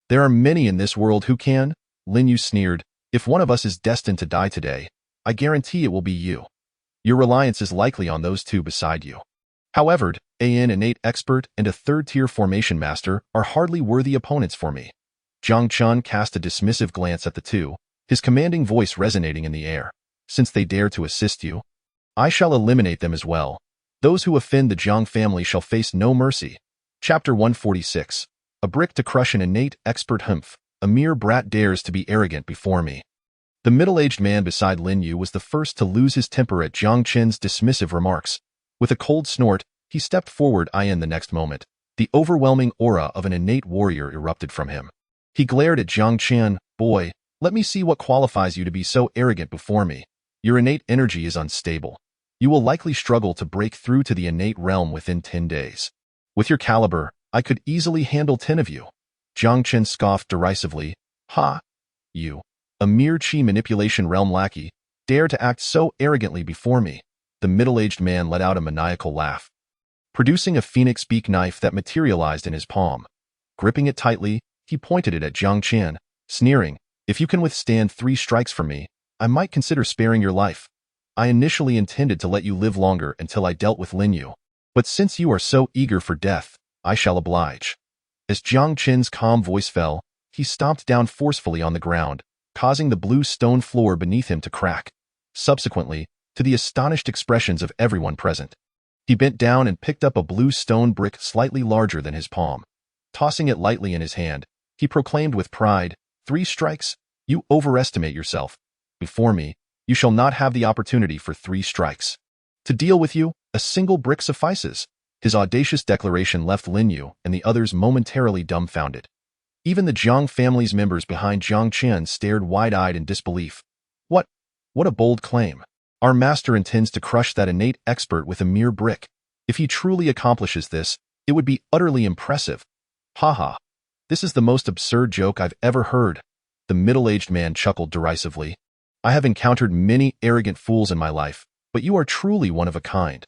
there are many in this world who can," Lin Yu sneered. "If one of us is destined to die today, I guarantee it will be you. Your reliance is likely on those two beside you. However, an innate expert and a third-tier formation master are hardly worthy opponents for me." Jiang Chen cast a dismissive glance at the two, his commanding voice resonating in the air. "Since they dare to assist you, I shall eliminate them as well. Those who offend the Jiang family shall face no mercy." Chapter 146. A brick to crush an innate expert. "Humph, a mere brat dares to be arrogant before me." The middle-aged man beside Lin Yu was the first to lose his temper at Jiang Chen's dismissive remarks. With a cold snort, he stepped forward. In the next moment, the overwhelming aura of an innate warrior erupted from him. He glared at Jiang Chen. "Boy, let me see what qualifies you to be so arrogant before me. Your innate energy is unstable. You will likely struggle to break through to the innate realm within 10 days. With your caliber, I could easily handle 10 of you." Jiang Chen scoffed derisively. "Ha! You, a mere chi manipulation realm lackey, dare to act so arrogantly before me." The middle-aged man let out a maniacal laugh, producing a phoenix beak knife that materialized in his palm. Gripping it tightly, he pointed it at Jiang Chen, sneering, "If you can withstand 3 strikes from me, I might consider sparing your life. I initially intended to let you live longer until I dealt with Lin Yu, but since you are so eager for death, I shall oblige." As Jiang Chen's calm voice fell, he stomped down forcefully on the ground, causing the blue stone floor beneath him to crack. Subsequently, to the astonished expressions of everyone present, he bent down and picked up a blue stone brick slightly larger than his palm. Tossing it lightly in his hand, he proclaimed with pride, 3 strikes? You overestimate yourself. Before me, you shall not have the opportunity for 3 strikes. To deal with you, a single brick suffices." His audacious declaration left Lin Yu and the others momentarily dumbfounded. Even the Jiang family's members behind Jiang Chen stared wide-eyed in disbelief. What a bold claim. Our master intends to crush that innate expert with a mere brick." If he truly accomplishes this, it would be utterly impressive. Haha. This is the most absurd joke I've ever heard. The middle-aged man chuckled derisively. I have encountered many arrogant fools in my life, but you are truly one of a kind.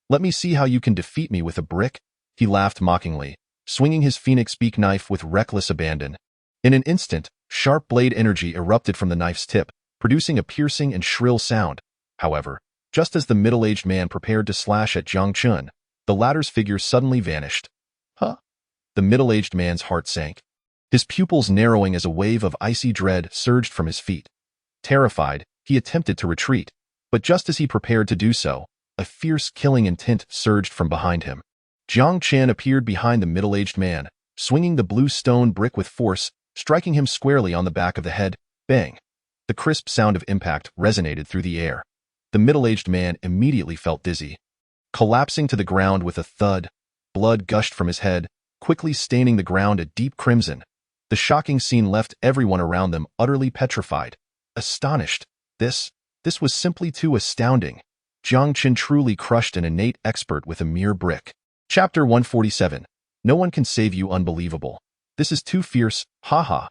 Let me see how you can defeat me with a brick. He laughed mockingly, swinging his phoenix beak knife with reckless abandon. In an instant, sharp blade energy erupted from the knife's tip, producing a piercing and shrill sound. However, just as the middle-aged man prepared to slash at Jiang Chen, the latter's figure suddenly vanished. Huh? The middle-aged man's heart sank. His pupils narrowing as a wave of icy dread surged from his feet. Terrified, he attempted to retreat, but just as he prepared to do so, a fierce killing intent surged from behind him. Jiang Chen appeared behind the middle-aged man, swinging the blue stone brick with force, striking him squarely on the back of the head. Bang! The crisp sound of impact resonated through the air. The middle-aged man immediately felt dizzy. Collapsing to the ground with a thud, blood gushed from his head, quickly staining the ground a deep crimson. The shocking scene left everyone around them utterly petrified, astonished. This was simply too astounding. Jiang Chen truly crushed an innate expert with a mere brick. Chapter 147. No one can save you. Unbelievable. This is too fierce. Haha.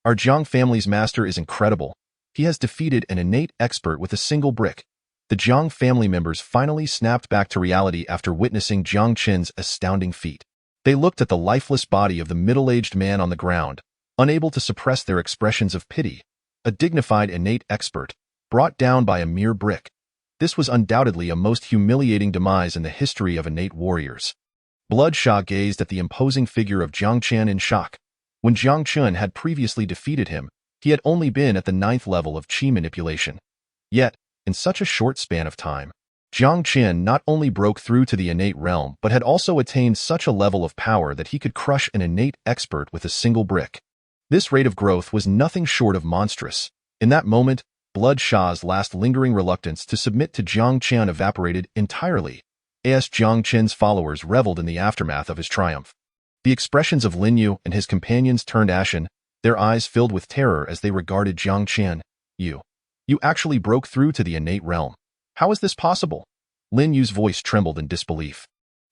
Our Jiang family's master is incredible. He has defeated an innate expert with a single brick. The Jiang family members finally snapped back to reality after witnessing Jiang Chen's astounding feat. They looked at the lifeless body of the middle-aged man on the ground, unable to suppress their expressions of pity. A dignified innate expert, brought down by a mere brick. This was undoubtedly a most humiliating demise in the history of innate warriors. Bloodshot gazed at the imposing figure of Jiang Chen in shock. When Jiang Chen had previously defeated him, he had only been at the 9th level of chi manipulation. Yet, in such a short span of time, Jiang Chen not only broke through to the innate realm but had also attained such a level of power that he could crush an innate expert with a single brick. This rate of growth was nothing short of monstrous. In that moment, Bloodshaw's last lingering reluctance to submit to Jiang Chen evaporated entirely, as Jiang Chen's followers reveled in the aftermath of his triumph. The expressions of Linu and his companions turned ashen, their eyes filled with terror as they regarded Jiang Chen. You actually broke through to the innate realm. How is this possible? Linu's voice trembled in disbelief.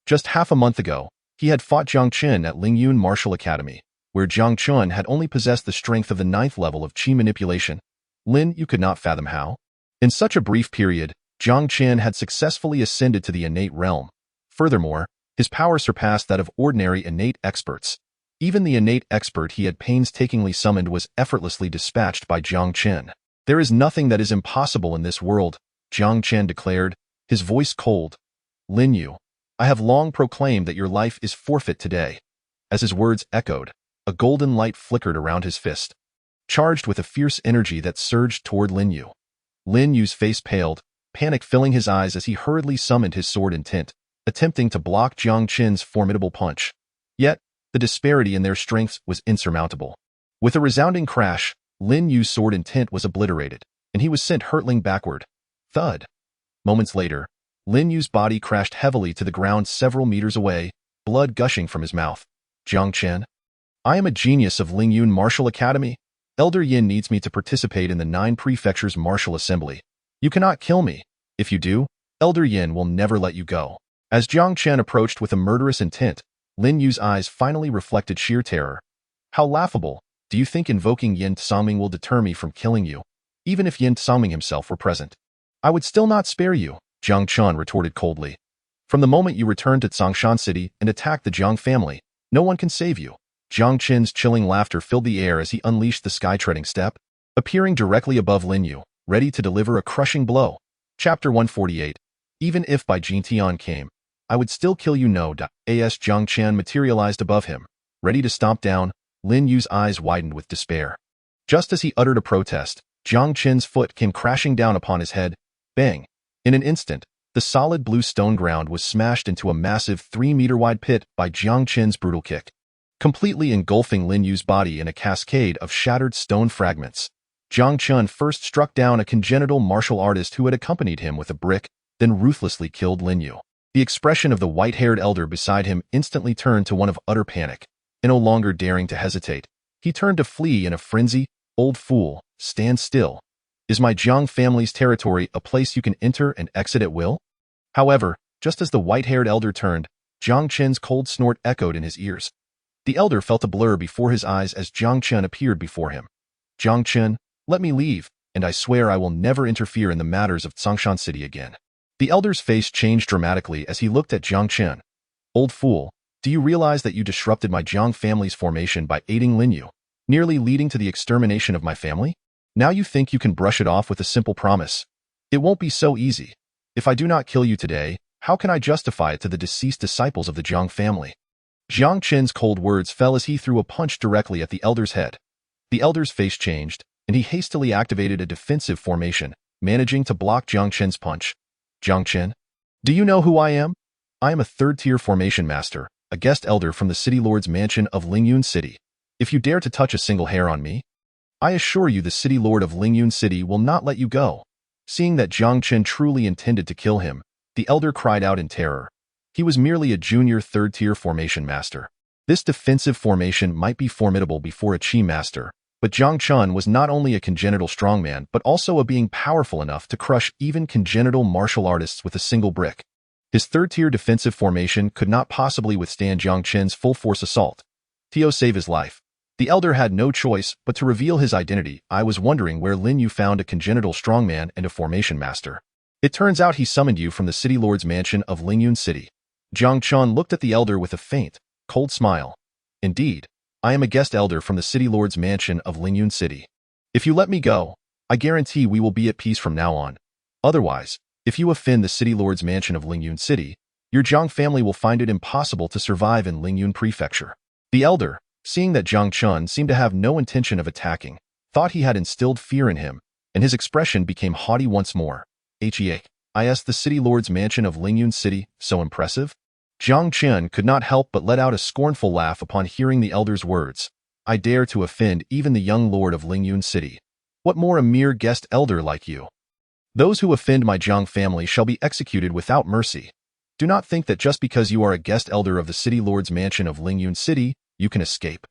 Just half a month ago, he had fought Jiang Chen at Lingyun Martial Academy, where Jiang Chen had only possessed the strength of the 9th level of chi manipulation. You could not fathom how. In such a brief period, Jiang Chen had successfully ascended to the innate realm. Furthermore, his power surpassed that of ordinary innate experts. Even the innate expert he had painstakingly summoned was effortlessly dispatched by Jiang Chen. There is nothing that is impossible in this world, Jiang Chen declared, his voice cold. Linu, I have long proclaimed that your life is forfeit today. As his words echoed, a golden light flickered around his fist, charged with a fierce energy that surged toward Linu. Linu's face paled, panic filling his eyes as he hurriedly summoned his sword intent, attempting to block Jiang Chen's formidable punch. Yet, the disparity in their strengths was insurmountable. With a resounding crash, Linu's sword intent was obliterated, and he was sent hurtling backward. Thud. Moments later, Linu's body crashed heavily to the ground several meters away, blood gushing from his mouth. Jiang Chen? I am a genius of Lingyun Martial Academy. Elder Yin needs me to participate in the 9 prefectures' martial assembly. You cannot kill me. If you do, Elder Yin will never let you go. As Jiang Chen approached with a murderous intent, Linu's eyes finally reflected sheer terror. How laughable. Do you think invoking Yin Tsangming will deter me from killing you? Even if Yin Tsangming himself were present, I would still not spare you, Jiang Chen retorted coldly. From the moment you returned to Tsongshan City and attacked the Jiang family, no one can save you. Jiang Chen's chilling laughter filled the air as he unleashed the sky-treading step, appearing directly above Linu, ready to deliver a crushing blow. Chapter 148. Even if Bai Jintian came, I would still kill you. No. As Jiang Chen materialized above him, ready to stomp down, Linu's eyes widened with despair. Just as he uttered a protest, Jiang Chen's foot came crashing down upon his head. Bang! In an instant, the solid blue stone ground was smashed into a massive 3-meter-wide pit by Jiang Chen's brutal kick, completely engulfing Linu's body in a cascade of shattered stone fragments. Jiang Chen first struck down a congenital martial artist who had accompanied him with a brick, then ruthlessly killed Linu. The expression of the white-haired elder beside him instantly turned to one of utter panic. And no longer daring to hesitate, he turned to flee in a frenzy. Old fool, stand still. Is my Jiang family's territory a place you can enter and exit at will? However, Just as the white-haired elder turned, Jiang Chen's cold snort echoed in his ears. The elder felt a blur before his eyes as Jiang Chen appeared before him. Jiang Chen, let me leave, and I swear I will never interfere in the matters of Dongxing City again. The elder's face changed dramatically as he looked at Jiang Chen. Old fool, do you realize that you disrupted my Jiang family's formation by aiding Linu, nearly leading to the extermination of my family? Now you think you can brush it off with a simple promise. It won't be so easy. If I do not kill you today, how can I justify it to the deceased disciples of the Jiang family? Jiang Chen's cold words fell as he threw a punch directly at the elder's head. The elder's face changed, and he hastily activated a defensive formation, managing to block Jiang Chen's punch. Jiang Chen, do you know who I am? I am a third-tier formation master, a guest elder from the city lord's mansion of Lingyun City. If you dare to touch a single hair on me, I assure you the city lord of Lingyun City will not let you go. Seeing that Jiang Chen truly intended to kill him, the elder cried out in terror. He was merely a junior third-tier formation master. This defensive formation might be formidable before a chi master, but Jiang Chen was not only a congenital strongman but also a being powerful enough to crush even congenital martial artists with a single brick. His third-tier defensive formation could not possibly withstand Jiang Chen's full-force assault. To save his life, the elder had no choice but to reveal his identity. I was wondering where Lin Yu found a congenital strongman and a formation master. It turns out he summoned you from the city lord's mansion of Lingyun City. Jiang Chen looked at the elder with a faint, cold smile. Indeed, I am a guest elder from the city lord's mansion of Lingyun City. If you let me go, I guarantee we will be at peace from now on. Otherwise, if you offend the city lord's mansion of Lingyun City, your Jiang family will find it impossible to survive in Lingyun Prefecture. The elder, seeing that Jiang Chen seemed to have no intention of attacking, thought he had instilled fear in him, and his expression became haughty once more. Is the city lord's mansion of Lingyun City so impressive? Jiang Chen could not help but let out a scornful laugh upon hearing the elder's words. I dare to offend even the young lord of Lingyun City. What more a mere guest elder like you? Those who offend my Jiang family shall be executed without mercy. Do not think that just because you are a guest elder of the city lord's mansion of Lingyun City, you can escape.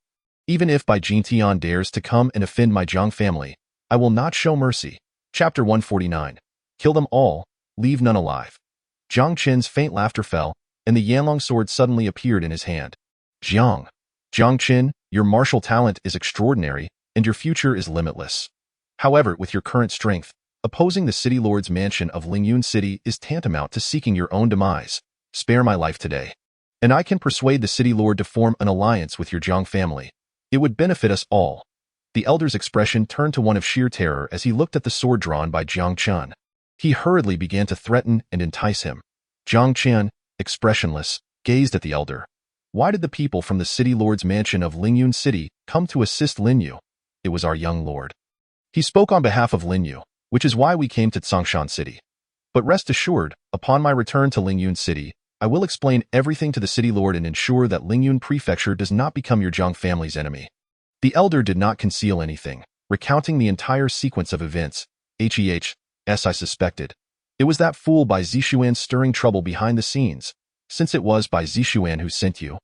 Even if Bai Jintian dares to come and offend my Jiang family, I will not show mercy. Chapter 149. Kill them all, leave none alive. Jiang Chen's faint laughter fell, and the Yanlong sword suddenly appeared in his hand. Jiang Chen, your martial talent is extraordinary, and your future is limitless. However, with your current strength, opposing the city lord's mansion of Lingyun City is tantamount to seeking your own demise. Spare my life today, and I can persuade the city lord to form an alliance with your Jiang family. It would benefit us all. The elder's expression turned to one of sheer terror as he looked at the sword drawn by Jiang Chen. He hurriedly began to threaten and entice him. Jiang Chen, expressionless, gazed at the elder. Why did the people from the city lord's mansion of Lingyun City come to assist Lin Yu? It was our young lord. He spoke on behalf of Lin Yu, which is why we came to Dongxing City. But rest assured, upon my return to Lingyun City, I will explain everything to the city lord and ensure that Lingyun Prefecture does not become your Jiang family's enemy. The elder did not conceal anything, recounting the entire sequence of events. As I suspected. It was that fool Bai Zishuan stirring trouble behind the scenes. Since it was Bai Zishuan who sent you,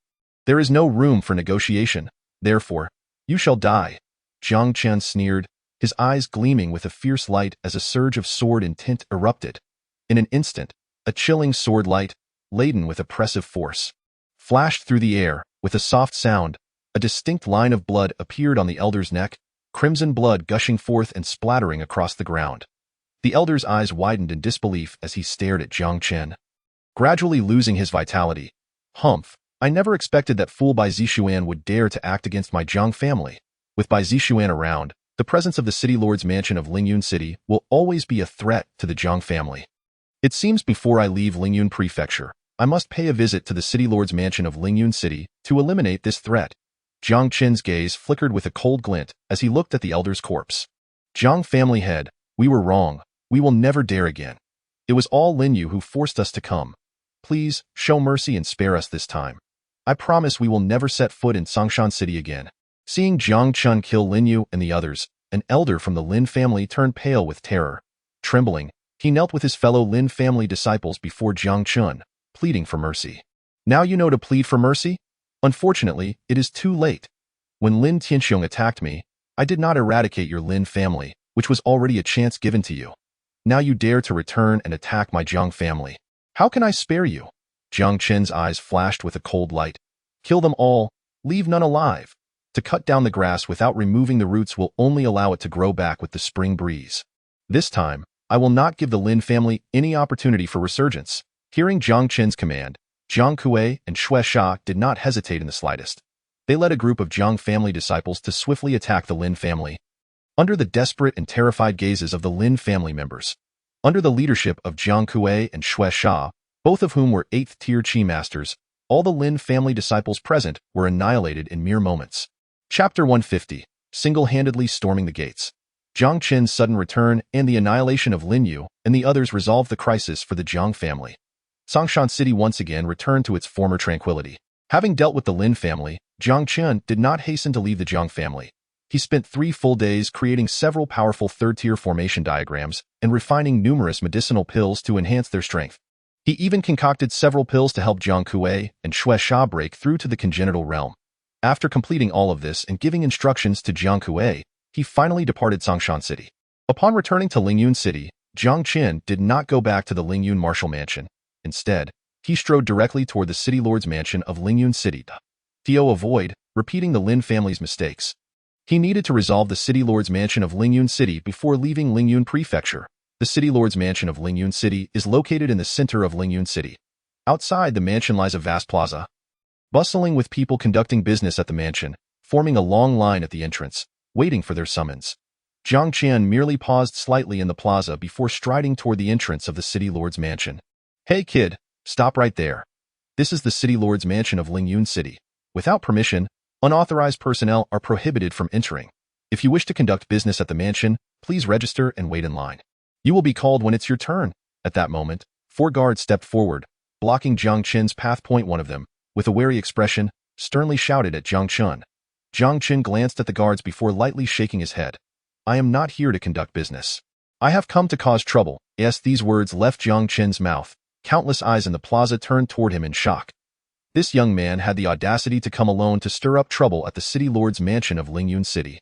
there is no room for negotiation. Therefore, you shall die. Jiang Chen sneered, his eyes gleaming with a fierce light as a surge of sword intent erupted. In an instant, a chilling sword light, laden with oppressive force, flashed through the air. With a soft sound, a distinct line of blood appeared on the elder's neck, crimson blood gushing forth and splattering across the ground. The elder's eyes widened in disbelief as he stared at Jiang Chen, gradually losing his vitality. Humph, I never expected that fool Bai Zishuan would dare to act against my Jiang family. With Bai Zishuan around, the presence of the city lord's mansion of Lingyun City will always be a threat to the Jiang family. It seems before I leave Lingyun Prefecture, I must pay a visit to the city lord's mansion of Lingyun City to eliminate this threat. Jiang Chen's gaze flickered with a cold glint as he looked at the elder's corpse. Jiang family head, we were wrong. We will never dare again. It was all Lin Yu who forced us to come. Please, show mercy and spare us this time. I promise we will never set foot in Dongxing City again. Seeing Jiang Chen kill Lin Yu and the others, an elder from the Lin family turned pale with terror. Trembling, he knelt with his fellow Lin family disciples before Jiang Chen, pleading for mercy. Now you know to plead for mercy? Unfortunately, it is too late. When Lin Tianxiong attacked me, I did not eradicate your Lin family, which was already a chance given to you. Now you dare to return and attack my Jiang family. How can I spare you? Jiang Chen's eyes flashed with a cold light. Kill them all, leave none alive. To cut down the grass without removing the roots will only allow it to grow back with the spring breeze. This time, I will not give the Lin family any opportunity for resurgence. Hearing Jiang Chen's command, Jiang Kuei and Shui Sha did not hesitate in the slightest. They led a group of Jiang family disciples to swiftly attack the Lin family. Under the desperate and terrified gazes of the Lin family members, under the leadership of Jiang Kuei and Shui Sha, both of whom were 8th-tier Qi masters, all the Lin family disciples present were annihilated in mere moments. Chapter 150, Single-handedly Storming the Gates. Jiang Chen's sudden return and the annihilation of Lin Yu and the others resolved the crisis for the Jiang family. Songshan City once again returned to its former tranquility. Having dealt with the Lin family, Jiang Chen did not hasten to leave the Jiang family. He spent 3 full days creating several powerful third-tier formation diagrams and refining numerous medicinal pills to enhance their strength. He even concocted several pills to help Jiang Kuei and Shui Sha break through to the congenital realm. After completing all of this and giving instructions to Jiang Kuei, he finally departed Songshan City. Upon returning to Lingyun City, Jiang Chen did not go back to the Lingyun Martial Mansion. Instead, he strode directly toward the City Lord's Mansion of Lingyun City to avoid repeating the Lin family's mistakes. He needed to resolve the City Lord's Mansion of Lingyun City before leaving Lingyun Prefecture. The City Lord's Mansion of Lingyun City is located in the center of Lingyun City. Outside the mansion lies a vast plaza, bustling with people conducting business at the mansion, forming a long line at the entrance, waiting for their summons. Jiang Chen merely paused slightly in the plaza before striding toward the entrance of the City Lord's Mansion. Hey kid, stop right there. This is the City Lord's Mansion of Lingyun City. Without permission, unauthorized personnel are prohibited from entering. If you wish to conduct business at the mansion, please register and wait in line. You will be called when it's your turn. At that moment, 4 guards stepped forward, blocking Jiang Chen's path. One of them, with a wary expression, sternly shouted at Jiang Chen. Jiang Chen glanced at the guards before lightly shaking his head. I am not here to conduct business. I have come to cause trouble. As these words left Jiang Chen's mouth, countless eyes in the plaza turned toward him in shock. This young man had the audacity to come alone to stir up trouble at the City Lord's Mansion of Lingyun City.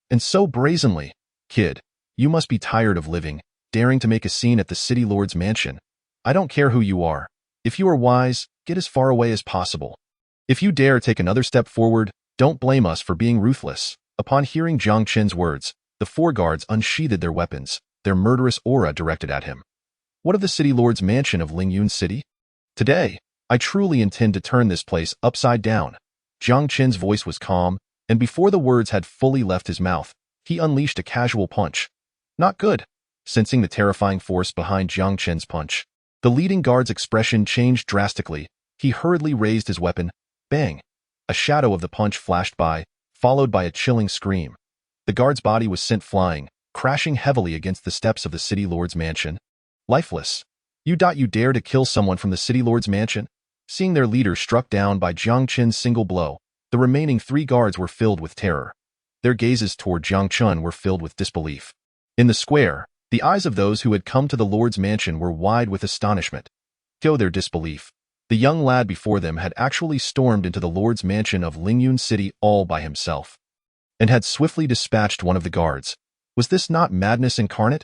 And so brazenly. Kid, you must be tired of living, daring to make a scene at the City Lord's Mansion. I don't care who you are. If you are wise, get as far away as possible. If you dare take another step forward, don't blame us for being ruthless. Upon hearing Jiang Chen's words, the 4 guards unsheathed their weapons, their murderous aura directed at him. What of the City Lord's Mansion of Lingyun City? Today, I truly intend to turn this place upside down. Jiang Chen's voice was calm, and before the words had fully left his mouth, he unleashed a casual punch. Not good. Sensing the terrifying force behind Jiang Chen's punch, the leading guard's expression changed drastically. He hurriedly raised his weapon. Bang! A shadow of the punch flashed by, followed by a chilling scream. The guard's body was sent flying, crashing heavily against the steps of the City Lord's Mansion. Lifeless. You dare to kill someone from the City Lord's Mansion? Seeing their leader struck down by Jiang Chen's single blow, the remaining 3 guards were filled with terror. Their gazes toward Jiang Chen were filled with disbelief. In the square, the eyes of those who had come to the Lord's Mansion were wide with astonishment. Show their disbelief. The young lad before them had actually stormed into the Lord's Mansion of Lingyun City all by himself, and had swiftly dispatched one of the guards. Was this not madness incarnate?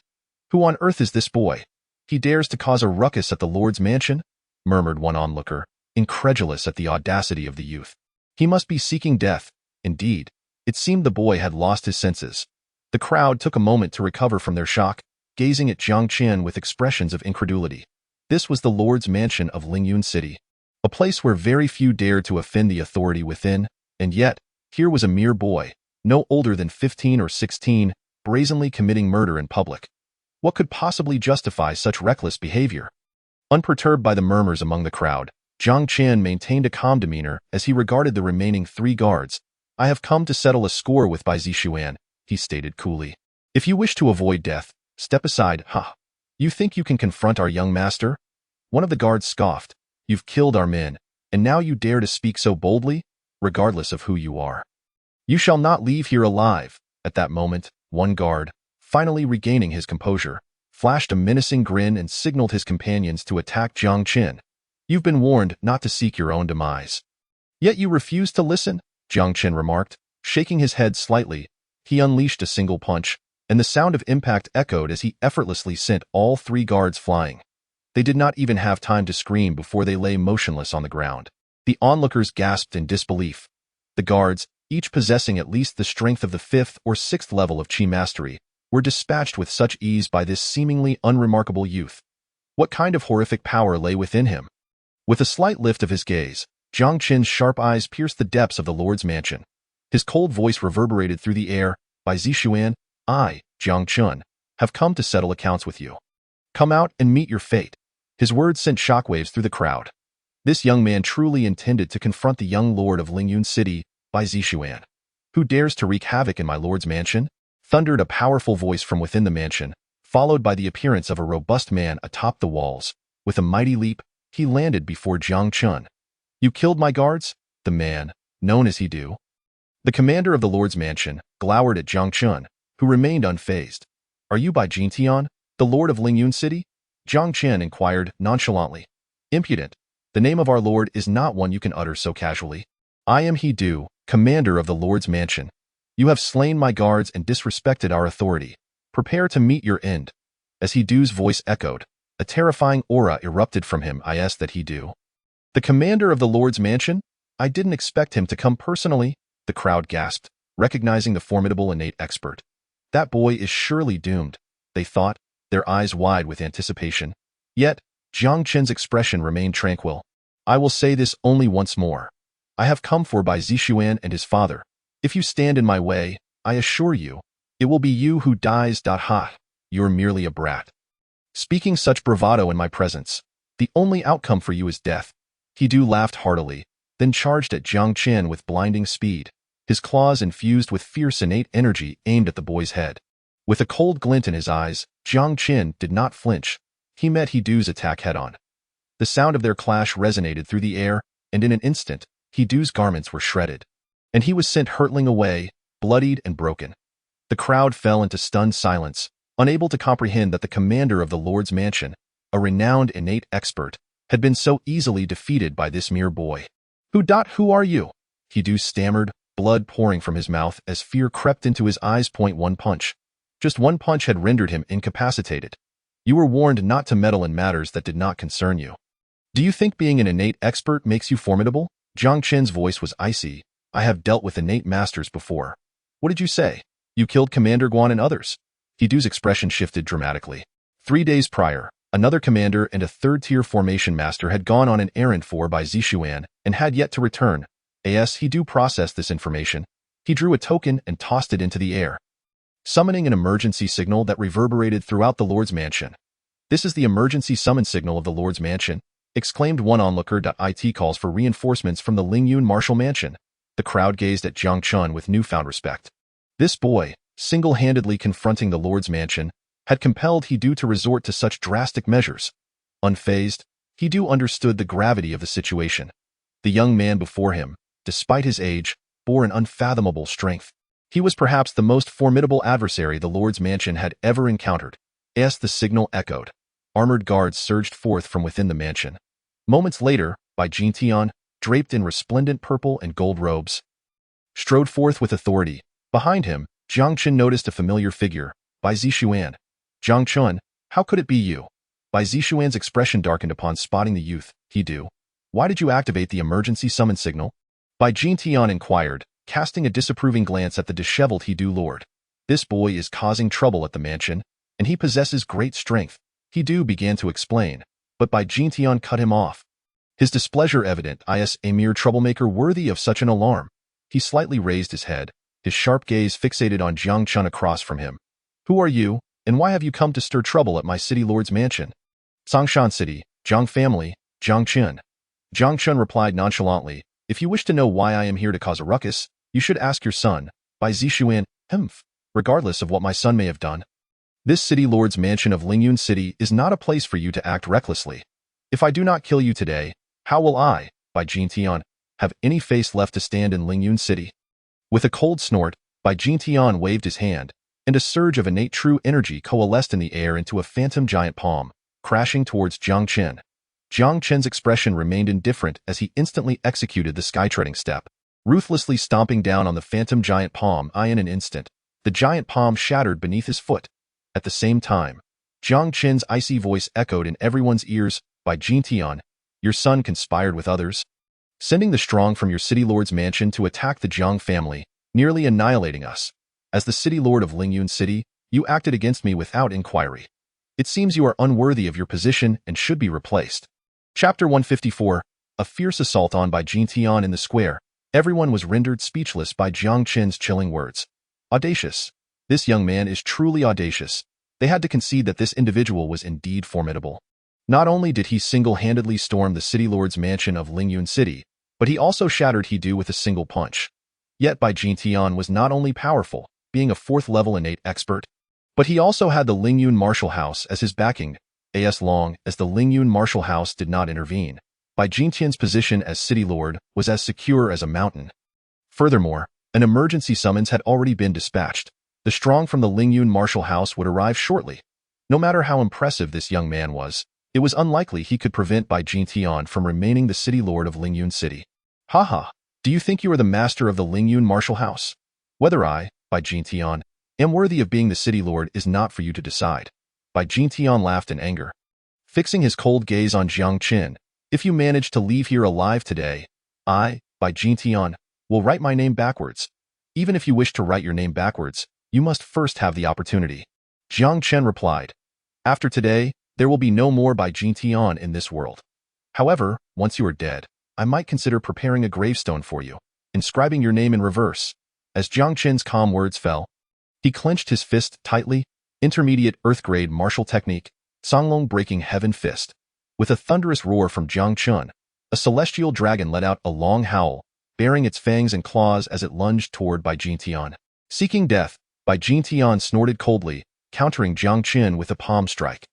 Who on earth is this boy? He dares to cause a ruckus at the Lord's Mansion? Murmured one onlooker, incredulous at the audacity of the youth. He must be seeking death. Indeed, it seemed the boy had lost his senses. The crowd took a moment to recover from their shock, gazing at Jiang Chen with expressions of incredulity. This was the Lord's Mansion of Lingyun City, a place where very few dared to offend the authority within, and yet, here was a mere boy, no older than 15 or 16, brazenly committing murder in public. What could possibly justify such reckless behavior? Unperturbed by the murmurs among the crowd, Jiang Chen maintained a calm demeanor as he regarded the remaining 3 guards. I have come to settle a score with Bai Zixuan, he stated coolly. If you wish to avoid death, step aside. You think you can confront our young master? One of the guards scoffed. You've killed our men, and now you dare to speak so boldly, regardless of who you are. You shall not leave here alive. At that moment, one guard, finally regaining his composure, flashed a menacing grin and signaled his companions to attack Jiang Chen. You've been warned not to seek your own demise. Yet you refuse to listen, Jiang Chen remarked, shaking his head slightly. He unleashed a single punch, and the sound of impact echoed as he effortlessly sent all 3 guards flying. They did not even have time to scream before they lay motionless on the ground. The onlookers gasped in disbelief. The guards, each possessing at least the strength of the 5th or 6th level of Qi mastery, were dispatched with such ease by this seemingly unremarkable youth. What kind of horrific power lay within him? With a slight lift of his gaze, Jiang Chen's sharp eyes pierced the depths of the Lord's mansion. His cold voice reverberated through the air. By Zixuan, I, Jiang Chen, have come to settle accounts with you. Come out and meet your fate. His words sent shockwaves through the crowd. This young man truly intended to confront the young lord of Lingyun City, Bai Zixuan. Who dares to wreak havoc in my lord's mansion? Thundered a powerful voice from within the mansion, followed by the appearance of a robust man atop the walls. With a mighty leap, he landed before Jiang Chen. You killed my guards? The man, known as He-Do, the commander of the lord's mansion, glowered at Jiang Chen, who remained unfazed. Are you Bai Jintian, the lord of Lingyun City? Jiang Chen inquired nonchalantly. Impudent. The name of our lord is not one you can utter so casually. I am He-Do, commander of the lord's mansion. You have slain my guards and disrespected our authority. Prepare to meet your end. As He-Do's voice echoed, a terrifying aura erupted from him. Is that He-Do? The commander of the lord's mansion? I didn't expect him to come personally, the crowd gasped, recognizing the formidable innate expert. That boy is surely doomed, they thought, their eyes wide with anticipation. Yet, Jiang Chen's expression remained tranquil. I will say this only once more. I have come for Bai Zixuan and his father. If you stand in my way, I assure you, it will be you who dies. Ha! You're merely a brat. Speaking such bravado in my presence, the only outcome for you is death. He-Do laughed heartily, then charged at Jiang Chen with blinding speed, his claws infused with fierce innate energy aimed at the boy's head. With a cold glint in his eyes, Jiang Chen did not flinch. He met He-Do's attack head-on. The sound of their clash resonated through the air, and in an instant, He-Do's garments were shredded, and he was sent hurtling away, bloodied and broken. The crowd fell into stunned silence, unable to comprehend that the commander of the Lord's mansion, a renowned innate expert, had been so easily defeated by this mere boy. Who are you? He-Do stammered, blood pouring from his mouth as fear crept into his eyes. One punch. Just one punch had rendered him incapacitated. You were warned not to meddle in matters that did not concern you. Do you think being an innate expert makes you formidable? Jiang Chen's voice was icy. I have dealt with innate masters before. What did you say? You killed Commander Guan and others? He-Do's expression shifted dramatically. 3 days prior, another commander and a third-tier formation master had gone on an errand for Bai Zixuan and had yet to return. As He-Do processed this information, he drew a token and tossed it into the air, summoning an emergency signal that reverberated throughout the Lord's mansion. This is the emergency summon signal of the Lord's mansion, exclaimed one onlooker. It calls for reinforcements from the Lingyun martial mansion. The crowd gazed at Jiang Chen with newfound respect. This boy, single-handedly confronting the Lord's mansion, had compelled He-Do to resort to such drastic measures. Unfazed, He-Do understood the gravity of the situation. The young man before him, despite his age, bore an unfathomable strength. He was perhaps the most formidable adversary the Lord's mansion had ever encountered. As the signal echoed, armored guards surged forth from within the mansion. Moments later, Bai Jintian, draped in resplendent purple and gold robes, strode forth with authority. Behind him, Jiang Chen noticed a familiar figure, Bai Zixuan. Jiang Chen, how could it be you? Bai Zixuan's expression darkened upon spotting the youth. He-Do, why did you activate the emergency summon signal? Bai Jintian inquired, casting a disapproving glance at the disheveled He-Do lord. This boy is causing trouble at the mansion, and he possesses great strength. He-Do began to explain, but Bai Jintian cut him off. His displeasure evident. Is a mere troublemaker worthy of such an alarm? He slightly raised his head, his sharp gaze fixated on Jiang Chen across from him. Who are you, and why have you come to stir trouble at my city lord's mansion? Songshan City, Jiang family, Jiang Chen. Jiang Chen replied nonchalantly, if you wish to know why I am here to cause a ruckus, you should ask your son, Bai Zixuan, regardless of what my son may have done. This city lord's mansion of Lingyun City is not a place for you to act recklessly. If I do not kill you today, how will I, Bai Jintian, have any face left to stand in Lingyun City? With a cold snort, Bai Jintian waved his hand, and a surge of innate true energy coalesced in the air into a phantom giant palm, crashing towards Jiang Chen. Jiang Chen's expression remained indifferent as he instantly executed the sky-treading step, ruthlessly stomping down on the phantom giant palm. In an instant, the giant palm shattered beneath his foot. At the same time, Jiang Chen's icy voice echoed in everyone's ears. By Jiang, your son conspired with others, sending the strong from your city lord's mansion to attack the Jiang family, nearly annihilating us. As the city lord of Lingyun City, you acted against me without inquiry. It seems you are unworthy of your position and should be replaced. Chapter 154. A fierce assault on by Jiang in the square. Everyone was rendered speechless by Jiang Chen's chilling words. Audacious. This young man is truly audacious. They had to concede that this individual was indeed formidable. Not only did he single-handedly storm the city lord's mansion of Lingyun City, but he also shattered He-Du with a single punch. Yet Bai Jiang was not only powerful, being a 4th-level innate expert, but he also had the Lingyun Martial House as his backing. As long as the Lingyun Martial House did not intervene, Bai Jiang's position as city lord was as secure as a mountain. Furthermore, an emergency summons had already been dispatched. The strong from the Lingyun Martial House would arrive shortly. No matter how impressive this young man was, it was unlikely he could prevent Bai Jiang from remaining the city lord of Lingyun City. Haha, do you think you are the master of the Lingyun Martial House? Whether I, Bai Jiang, am worthy of being the city lord is not for you to decide. Bai Jiang laughed in anger, fixing his cold gaze on Jiang Chen. If you manage to leave here alive today, I, Bai Jiang, will write my name backwards. Even if you wish to write your name backwards, you must first have the opportunity. Jiang Chen replied, after today, there will be no more Bai Jiang in this world. However, once you are dead, I might consider preparing a gravestone for you, inscribing your name in reverse. As Jiang Chen's calm words fell, he clenched his fist tightly. Intermediate Earth-grade martial technique, Songlong breaking heaven fist. With a thunderous roar from Jiang Chen, a celestial dragon let out a long howl, baring its fangs and claws as it lunged toward Bai Jiang. Seeking death, Bai Jiang snorted coldly, countering Jiang Chen with a palm strike.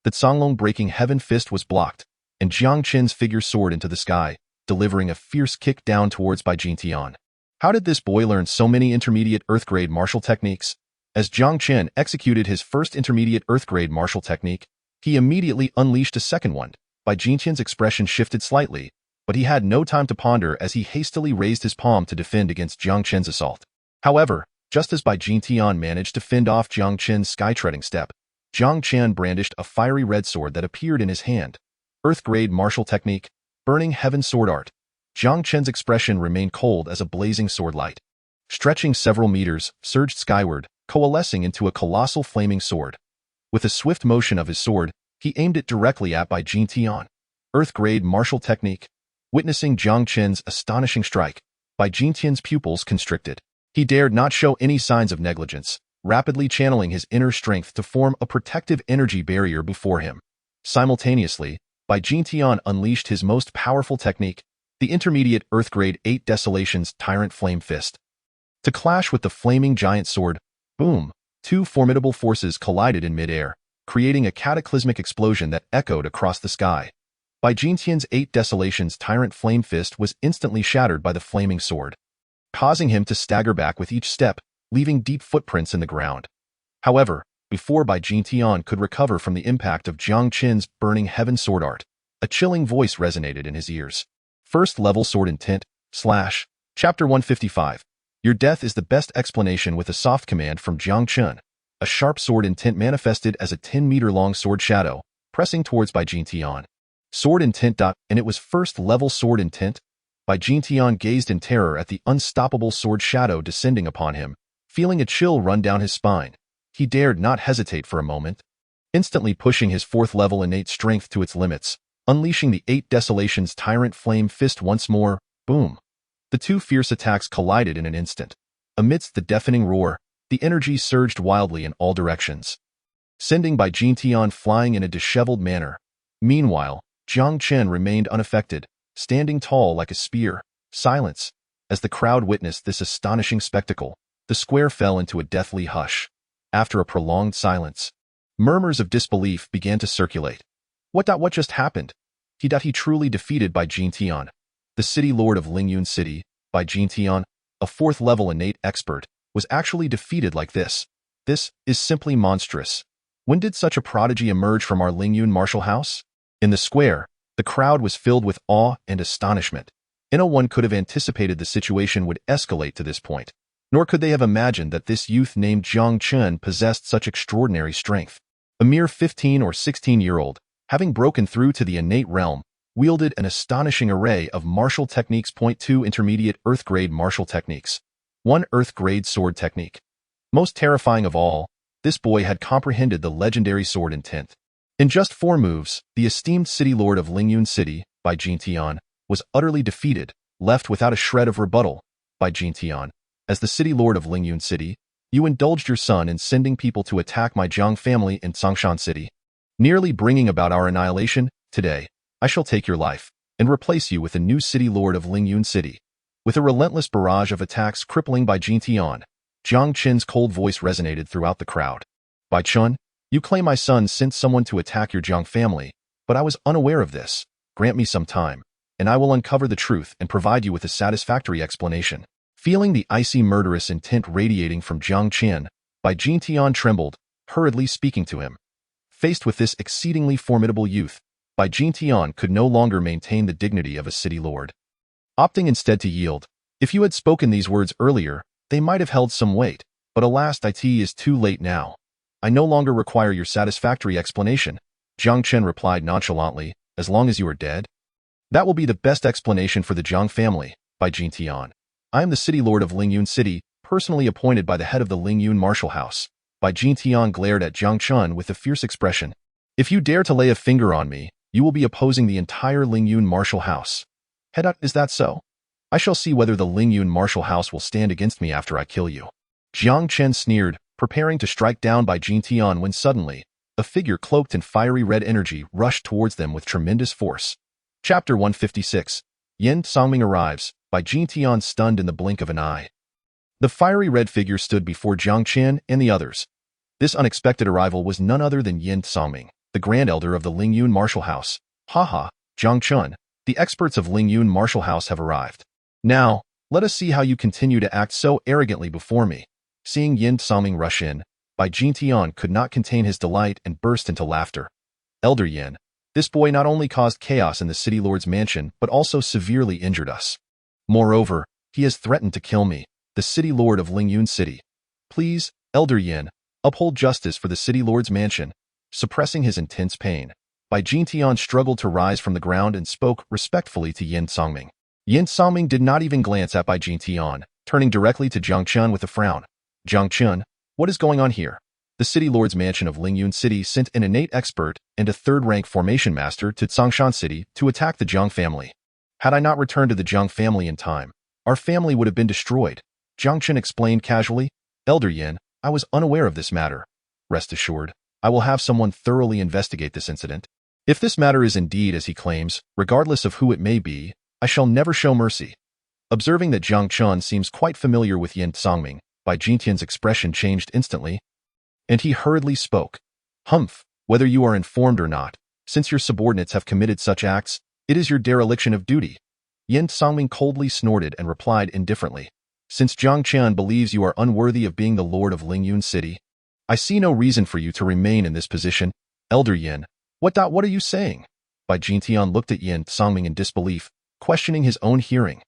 The Songlong breaking heaven fist was blocked, and Jiang Chen's figure soared into the sky, delivering a fierce kick down towards Bai Jiang. How did this boy learn so many intermediate Earth-grade martial techniques? As Jiang Chen executed his first intermediate Earth-grade martial technique, he immediately unleashed a second one. Bai Jiang's expression shifted slightly, but he had no time to ponder as he hastily raised his palm to defend against Jiang Chen's assault. However, just as Bai Jiang managed to fend off Jiang Chen's sky-treading step, Jiang Chen brandished a fiery red sword that appeared in his hand. Earth-grade martial technique, burning heaven sword art. Jiang Chen's expression remained cold as a blazing sword light, stretching several meters, surged skyward, coalescing into a colossal flaming sword. With a swift motion of his sword, he aimed it directly at Bai Jiang. Earth-grade martial technique. Witnessing Jiang Chen's astonishing strike, Bai Jiang's pupils constricted. He dared not show any signs of negligence, rapidly channeling his inner strength to form a protective energy barrier before him. Simultaneously, Bai Jiang unleashed his most powerful technique, the intermediate Earth-grade 8 Desolations Tyrant Flame Fist. To clash with the flaming giant sword, boom, two formidable forces collided in midair, creating a cataclysmic explosion that echoed across the sky. Bai Jiang's 8 Desolations Tyrant Flame Fist was instantly shattered by the flaming sword, causing him to stagger back with each step, leaving deep footprints in the ground. However, before Bai Jiang could recover from the impact of Jiang Chen's burning heaven sword art, a chilling voice resonated in his ears. First level sword intent, / Chapter 155. Your death is the best explanation with a soft command from Jiang Chen. A sharp sword intent manifested as a 10-meter-long sword shadow, pressing towards Bai Jiang. Sword intent. And it was first level sword intent. Bai Jiang gazed in terror at the unstoppable sword shadow descending upon him, feeling a chill run down his spine. He dared not hesitate for a moment, instantly pushing his 4th level innate strength to its limits, unleashing the 8 Desolations Tyrant Flame Fist once more. Boom! The two fierce attacks collided in an instant. Amidst the deafening roar, the energy surged wildly in all directions, sending Bai Jiang flying in a disheveled manner. Meanwhile, Jiang Chen remained unaffected, standing tall like a spear. Silence. As the crowd witnessed this astonishing spectacle, the square fell into a deathly hush. After a prolonged silence, murmurs of disbelief began to circulate. What just happened? He truly defeated Bai Jiang, the city lord of Lingyun City. Bai Jiang, a 4th level innate expert, was actually defeated like this. This is simply monstrous. When did such a prodigy emerge from our Lingyun martial house? In the square, the crowd was filled with awe and astonishment. No one could have anticipated the situation would escalate to this point, nor could they have imagined that this youth named Jiang Chen possessed such extraordinary strength. A mere 15 or 16-year-old, having broken through to the innate realm, wielded an astonishing array of martial techniques. 2 Intermediate Earth-grade martial techniques. 1 Earth-grade sword technique. Most terrifying of all, this boy had comprehended the legendary sword intent. In just 4 moves, the esteemed city lord of Lingyun City, by Jiang Tian, was utterly defeated, left without a shred of rebuttal, by Jiang Tian. As the city lord of Lingyun City, you indulged your son in sending people to attack my Jiang family in Dongxing City, nearly bringing about our annihilation. Today, I shall take your life and replace you with a new city lord of Lingyun City. With a relentless barrage of attacks crippling by Jiang Tian, Jiang Chen's cold voice resonated throughout the crowd. Bai Chun, you claim my son sent someone to attack your Jiang family, but I was unaware of this. Grant me some time, and I will uncover the truth and provide you with a satisfactory explanation. Feeling the icy murderous intent radiating from Jiang Chen, Bai Jiang Tian trembled, hurriedly speaking to him. Faced with this exceedingly formidable youth, Bai Jiang Tian could no longer maintain the dignity of a city lord. Opting instead to yield, if you had spoken these words earlier, they might have held some weight, but alas, it is too late now. I no longer require your satisfactory explanation, Jiang Chen replied nonchalantly, as long as you are dead. That will be the best explanation for the Jiang family, Bai Jiang Tian. I am the city lord of Lingyun City, personally appointed by the head of the Lingyun martial house. Bai Jiang Tian glared at Jiang Chen with a fierce expression. If you dare to lay a finger on me, you will be opposing the entire Lingyun martial house. Head up, is that so? I shall see whether the Lingyun martial house will stand against me after I kill you. Jiang Chen sneered, preparing to strike down Bai Jiang Tian when suddenly, a figure cloaked in fiery red energy rushed towards them with tremendous force. Chapter 156. Yin Songming arrives, Bai Jiang Tian stunned in the blink of an eye. The fiery red figure stood before Jiang Chen and the others. This unexpected arrival was none other than Yin Songming, the Grand Elder of the Lingyun martial house. Haha, Jiang Chen, the experts of Lingyun martial house have arrived. Now, let us see how you continue to act so arrogantly before me. Seeing Yin Songming rush in, Bai Jiang Tian could not contain his delight and burst into laughter. Elder Yin, this boy not only caused chaos in the city lord's mansion, but also severely injured us. Moreover, he has threatened to kill me, the city lord of Lingyun City. Please, Elder Yin, uphold justice for the city lord's mansion. Suppressing his intense pain, Bai Jiang Tian struggled to rise from the ground and spoke respectfully to Yin Songming. Yin Songming did not even glance at Bai Jiang Tian, turning directly to Jiang Chen with a frown. Jiang Chen, what is going on here? The city lord's mansion of Lingyun City sent an innate expert and a third-rank formation master to Dongxing City to attack the Jiang family. Had I not returned to the Jiang family in time, our family would have been destroyed. Jiang Chen explained casually. Elder Yin, I was unaware of this matter. Rest assured, I will have someone thoroughly investigate this incident. If this matter is indeed as he claims, regardless of who it may be, I shall never show mercy. Observing that Jiang Chen seems quite familiar with Yin Songming, Bai Jiang Tian's expression changed instantly, and he hurriedly spoke. Humph, whether you are informed or not, since your subordinates have committed such acts, it is your dereliction of duty. Yin Songming coldly snorted and replied indifferently. Since Jiang Chen believes you are unworthy of being the lord of Lingyun City, I see no reason for you to remain in this position. Elder Yin, what are you saying? Bai Jiang Tian looked at Yin Songming in disbelief, questioning his own hearing.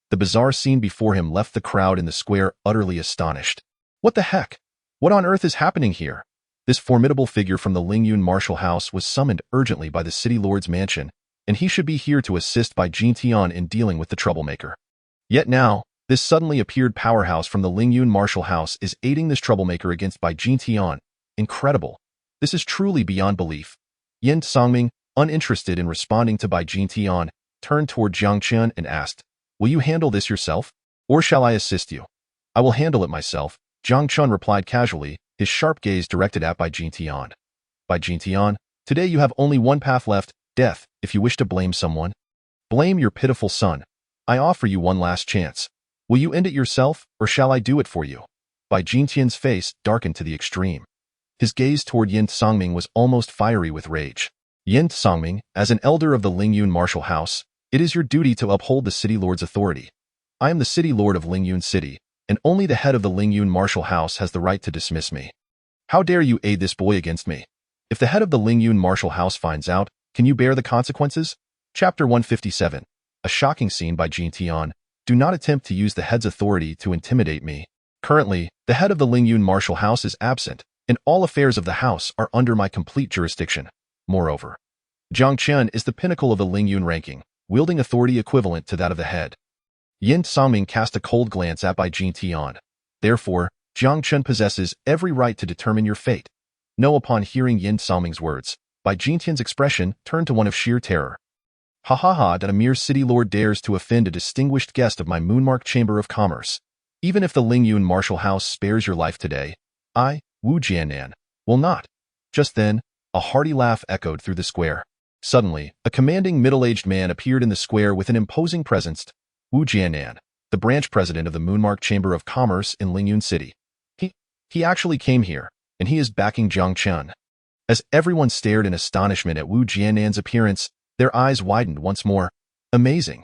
The bizarre scene before him left the crowd in the square utterly astonished. What the heck? What on earth is happening here? This formidable figure from the Lingyun martial house was summoned urgently by the city lord's mansion, and he should be here to assist Bai Jiang Tian in dealing with the troublemaker. Yet now, this suddenly appeared powerhouse from the Lingyun martial house is aiding this troublemaker against Bai Jiang Tian. Incredible. This is truly beyond belief. Yin Songming, uninterested in responding to Bai Jiang Tian, turned toward Jiang Chen and asked, will you handle this yourself? Or shall I assist you? I will handle it myself, Jiang Chen replied casually, his sharp gaze directed at Bai Jiang Tian. Bai Jiang Tian, today you have only one path left, death. If you wish to blame someone, blame your pitiful son. I offer you one last chance. Will you end it yourself, or shall I do it for you? Bai Jiang Tian's face darkened to the extreme. His gaze toward Yin Songming was almost fiery with rage. Yin Songming, as an elder of the Lingyun martial house, it is your duty to uphold the city lord's authority. I am the city lord of Lingyun City, and only the head of the Lingyun martial house has the right to dismiss me. How dare you aid this boy against me? If the head of the Lingyun martial house finds out, can you bear the consequences? Chapter 157. A shocking scene by Jiang Tian. Do not attempt to use the head's authority to intimidate me. Currently, the head of the Lingyun martial house is absent, and all affairs of the house are under my complete jurisdiction. Moreover, Jiang Chen is the pinnacle of the Lingyun ranking, wielding authority equivalent to that of the head. Yin Songming cast a cold glance at Bai Jintian. Therefore, Jiang Chen possesses every right to determine your fate. No, upon hearing Yin Songming's words, Bai Jintian's expression turned to one of sheer terror. Ha ha ha, that a mere city lord dares to offend a distinguished guest of my moonmarked chamber of commerce. Even if the Lingyun martial house spares your life today, I, Wu Jianan, will not. Just then, a hearty laugh echoed through the square. Suddenly, a commanding middle-aged man appeared in the square with an imposing presence. Wu Jianan, the branch president of the moonmarked chamber of commerce in Lingyun City. He actually came here, and he is backing Jiang Chen. As everyone stared in astonishment at Wu Jianan's appearance, their eyes widened once more. Amazing.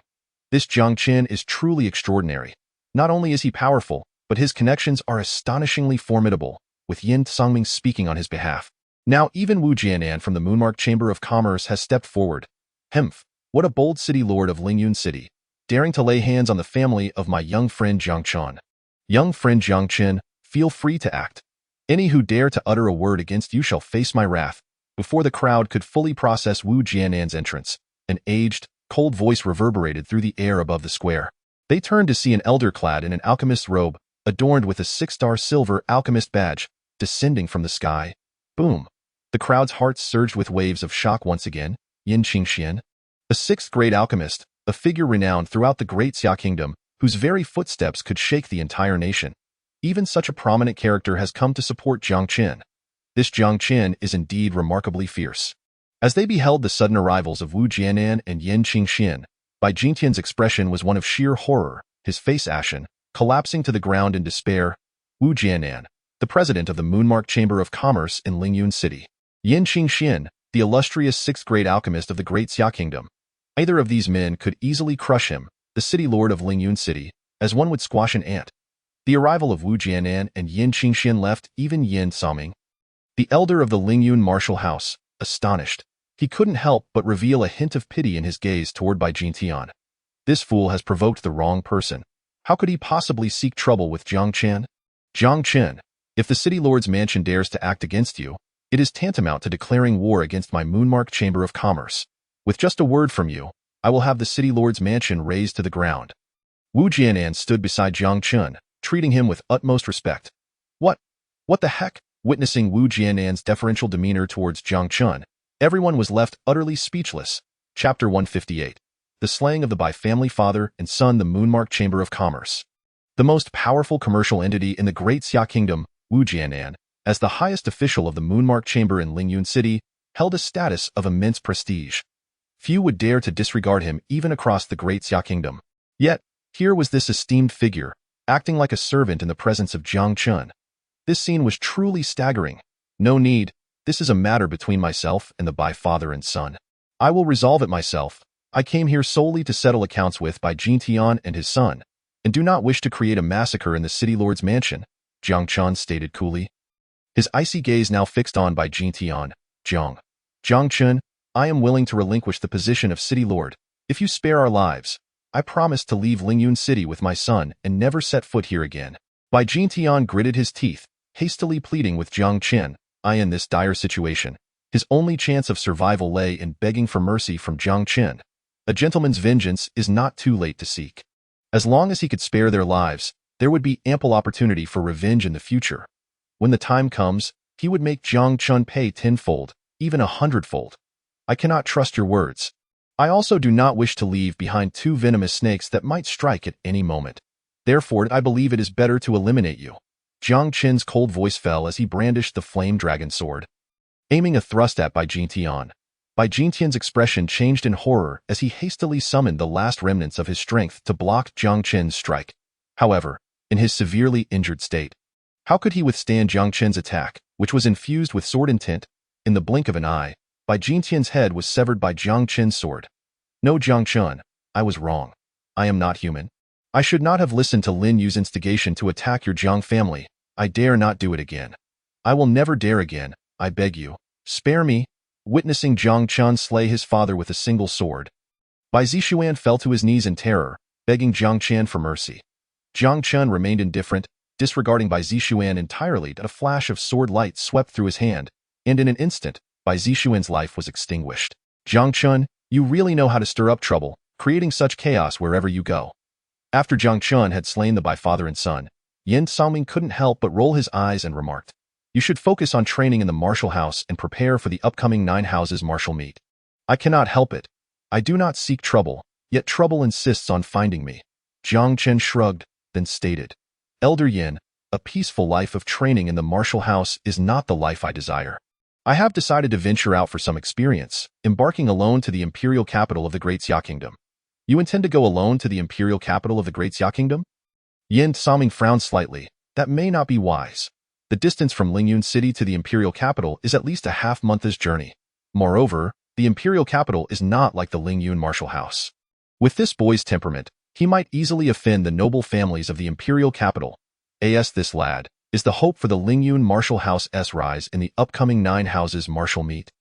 This Jiang Chen is truly extraordinary. Not only is he powerful, but his connections are astonishingly formidable, with Yin Songming speaking on his behalf. Now even Wu Jianan from the moonmarked chamber of commerce has stepped forward. Hemph, what a bold city lord of Lingyun City, daring to lay hands on the family of my young friend Jiang Chen. Young friend Jiang Chen, feel free to act. Any who dare to utter a word against you shall face my wrath. Before the crowd could fully process Wu Jianan's entrance, an aged, cold voice reverberated through the air above the square. They turned to see an elder clad in an alchemist's robe, adorned with a 6-star silver alchemist badge, descending from the sky. Boom! The crowd's hearts surged with waves of shock once again. Yin Qingxian, a 6th-grade alchemist, a figure renowned throughout the Great Xia Kingdom, whose very footsteps could shake the entire nation. Even such a prominent character has come to support Jiang Chen. This Jiang Chen is indeed remarkably fierce. As they beheld the sudden arrivals of Wu Jianan and Yin Qingxian, Bai Jintian's expression was one of sheer horror, his face ashen, collapsing to the ground in despair. Wu Jianan, the president of the moonmarked chamber of commerce in Lingyun City. Yin Qingxian, the illustrious 6th-grade alchemist of the Great Xia Kingdom. Either of these men could easily crush him, the city lord of Lingyun City, as one would squash an ant. The arrival of Wu Jianan and Yin Qingxian left even Yin Songming, the elder of the Lingyun martial house, astonished. He couldn't help but reveal a hint of pity in his gaze toward Bai Jintian. This fool has provoked the wrong person. How could he possibly seek trouble with Jiang Chen? Jiang Chen, if the city lord's mansion dares to act against you, it is tantamount to declaring war against my moonmarked chamber of commerce. With just a word from you, I will have the city lord's mansion razed to the ground. Wu Jianan stood beside Jiang Chen, treating him with utmost respect. What the heck? Witnessing Wu Jianan's deferential demeanor towards Jiang Chen, everyone was left utterly speechless. Chapter 158. The slaying of the Bai family father and son, the moonmarked chamber of commerce. The most powerful commercial entity in the Great Xia Kingdom, Wu Jianan, as the highest official of the moonmarked chamber in Lingyun City, held a status of immense prestige. Few would dare to disregard him even across the Great Xia Kingdom. Yet, here was this esteemed figure, acting like a servant in the presence of Jiang Chen. This scene was truly staggering. No need, this is a matter between myself and the Bai father and son. I will resolve it myself. I came here solely to settle accounts with Bai Jintian and his son, and do not wish to create a massacre in the city lord's mansion, Jiang Chen stated coolly. His icy gaze now fixed on Bai Jintian. Jiang Chen, I am willing to relinquish the position of city lord. If you spare our lives, I promise to leave Lingyun City with my son and never set foot here again. Bai Jintian gritted his teeth, hastily pleading with Jiang Chen. In this dire situation, his only chance of survival lay in begging for mercy from Jiang Chen. A gentleman's vengeance is not too late to seek. As long as he could spare their lives, there would be ample opportunity for revenge in the future. When the time comes, he would make Jiang Chen pay 10-fold, even 100-fold. I cannot trust your words. I also do not wish to leave behind 2 venomous snakes that might strike at any moment. Therefore, I believe it is better to eliminate you. Jiang Chen's cold voice fell as he brandished the flame dragon sword, aiming a thrust at Bai Jintian. Bai Jintian's expression changed in horror as he hastily summoned the last remnants of his strength to block Jiang Chen's strike. However, in his severely injured state, how could he withstand Jiang Chen's attack, which was infused with sword intent? In the blink of an eye, Bai Jintian's head was severed by Jiang Chen's sword. No, Jiang Chen, I was wrong. I am not human. I should not have listened to Lin Yu's instigation to attack your Jiang family. I dare not do it again. I will never dare again, I beg you. Spare me. Witnessing Jiang Chen slay his father with a single sword, Bai Zishuan fell to his knees in terror, begging Jiang Chen for mercy. Jiang Chen remained indifferent, disregarding Bai Zixuan entirely that a flash of sword light swept through his hand, and in an instant, Bai Zixuan's life was extinguished. Jiang Chen, you really know how to stir up trouble, creating such chaos wherever you go. After Jiang Chen had slain the Bai father and son, Yin Xiaoming couldn't help but roll his eyes and remarked, "You should focus on training in the martial house and prepare for the upcoming 9 houses martial meet." "I cannot help it. I do not seek trouble, yet trouble insists on finding me." Jiang Chen shrugged, then stated, "Elder Yin, a peaceful life of training in the martial house is not the life I desire. I have decided to venture out for some experience, embarking alone to the imperial capital of the Great Xia Kingdom." "You intend to go alone to the imperial capital of the Great Xia Kingdom?" Yin Xiaoming frowned slightly. "That may not be wise. The distance from Lingyun City to the imperial capital is at least a half-month's journey. Moreover, the imperial capital is not like the Lingyun martial house. With this boy's temperament, he might easily offend the noble families of the imperial capital. As this lad is the hope for the Lingyun martial house's rise in the upcoming 9 houses martial meet."